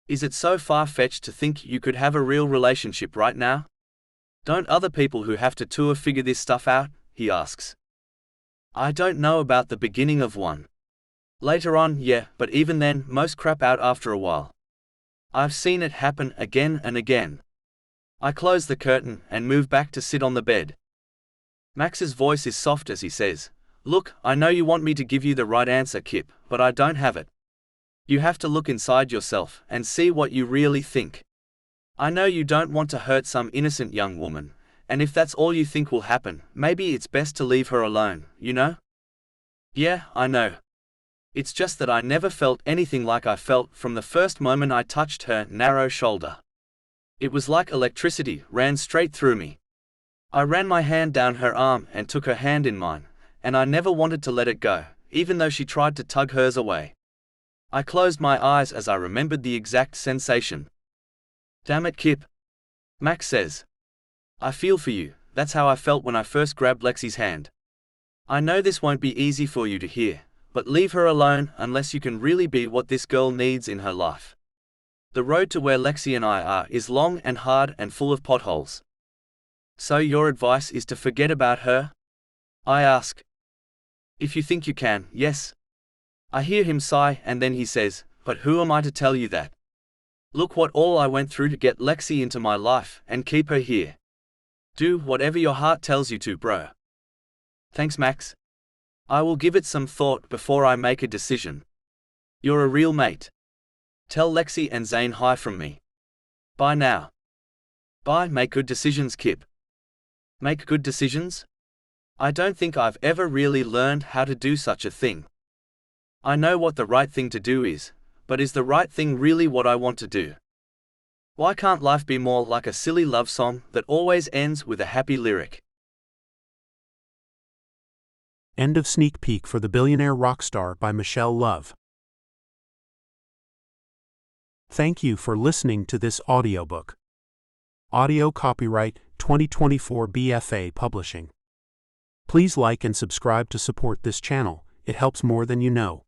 Is it so far-fetched to think you could have a real relationship right now? Don't other people who have to tour figure this stuff out? He asks. I don't know about the beginning of one. Later on, yeah, but even then, most crap out after a while. I've seen it happen again and again. I close the curtain and move back to sit on the bed. Max's voice is soft as he says, Look, I know you want me to give you the right answer, Kip, but I don't have it. You have to look inside yourself and see what you really think. I know you don't want to hurt some innocent young woman, and if that's all you think will happen, maybe it's best to leave her alone, you know? Yeah, I know. It's just that I never felt anything like I felt from the first moment I touched her narrow shoulder. It was like electricity ran straight through me. I ran my hand down her arm and took her hand in mine, and I never wanted to let it go, even though she tried to tug hers away. I closed my eyes as I remembered the exact sensation. Damn it, Kip. Max says. I feel for you, that's how I felt when I first grabbed Lexi's hand. I know this won't be easy for you to hear, but leave her alone unless you can really be what this girl needs in her life. The road to where Lexi and I are is long and hard and full of potholes. So your advice is to forget about her? I ask. If you think you can, yes. I hear him sigh and then he says, but who am I to tell you that? Look what all I went through to get Lexi into my life and keep her here. Do whatever your heart tells you to, bro. Thanks, Max. I will give it some thought before I make a decision. You're a real mate. Tell Lexi and Zane hi from me. Bye now. Bye, make good decisions, Kip. Make good decisions? I don't think I've ever really learned how to do such a thing. I know what the right thing to do is, but is the right thing really what I want to do? Why can't life be more like a silly love song that always ends with a happy lyric? End of sneak peek for The Billionaire Rockstar by Michelle Love. Thank you for listening to this audiobook. Audio copyright 2024 BFA Publishing. Please like and subscribe to support this channel, it helps more than you know.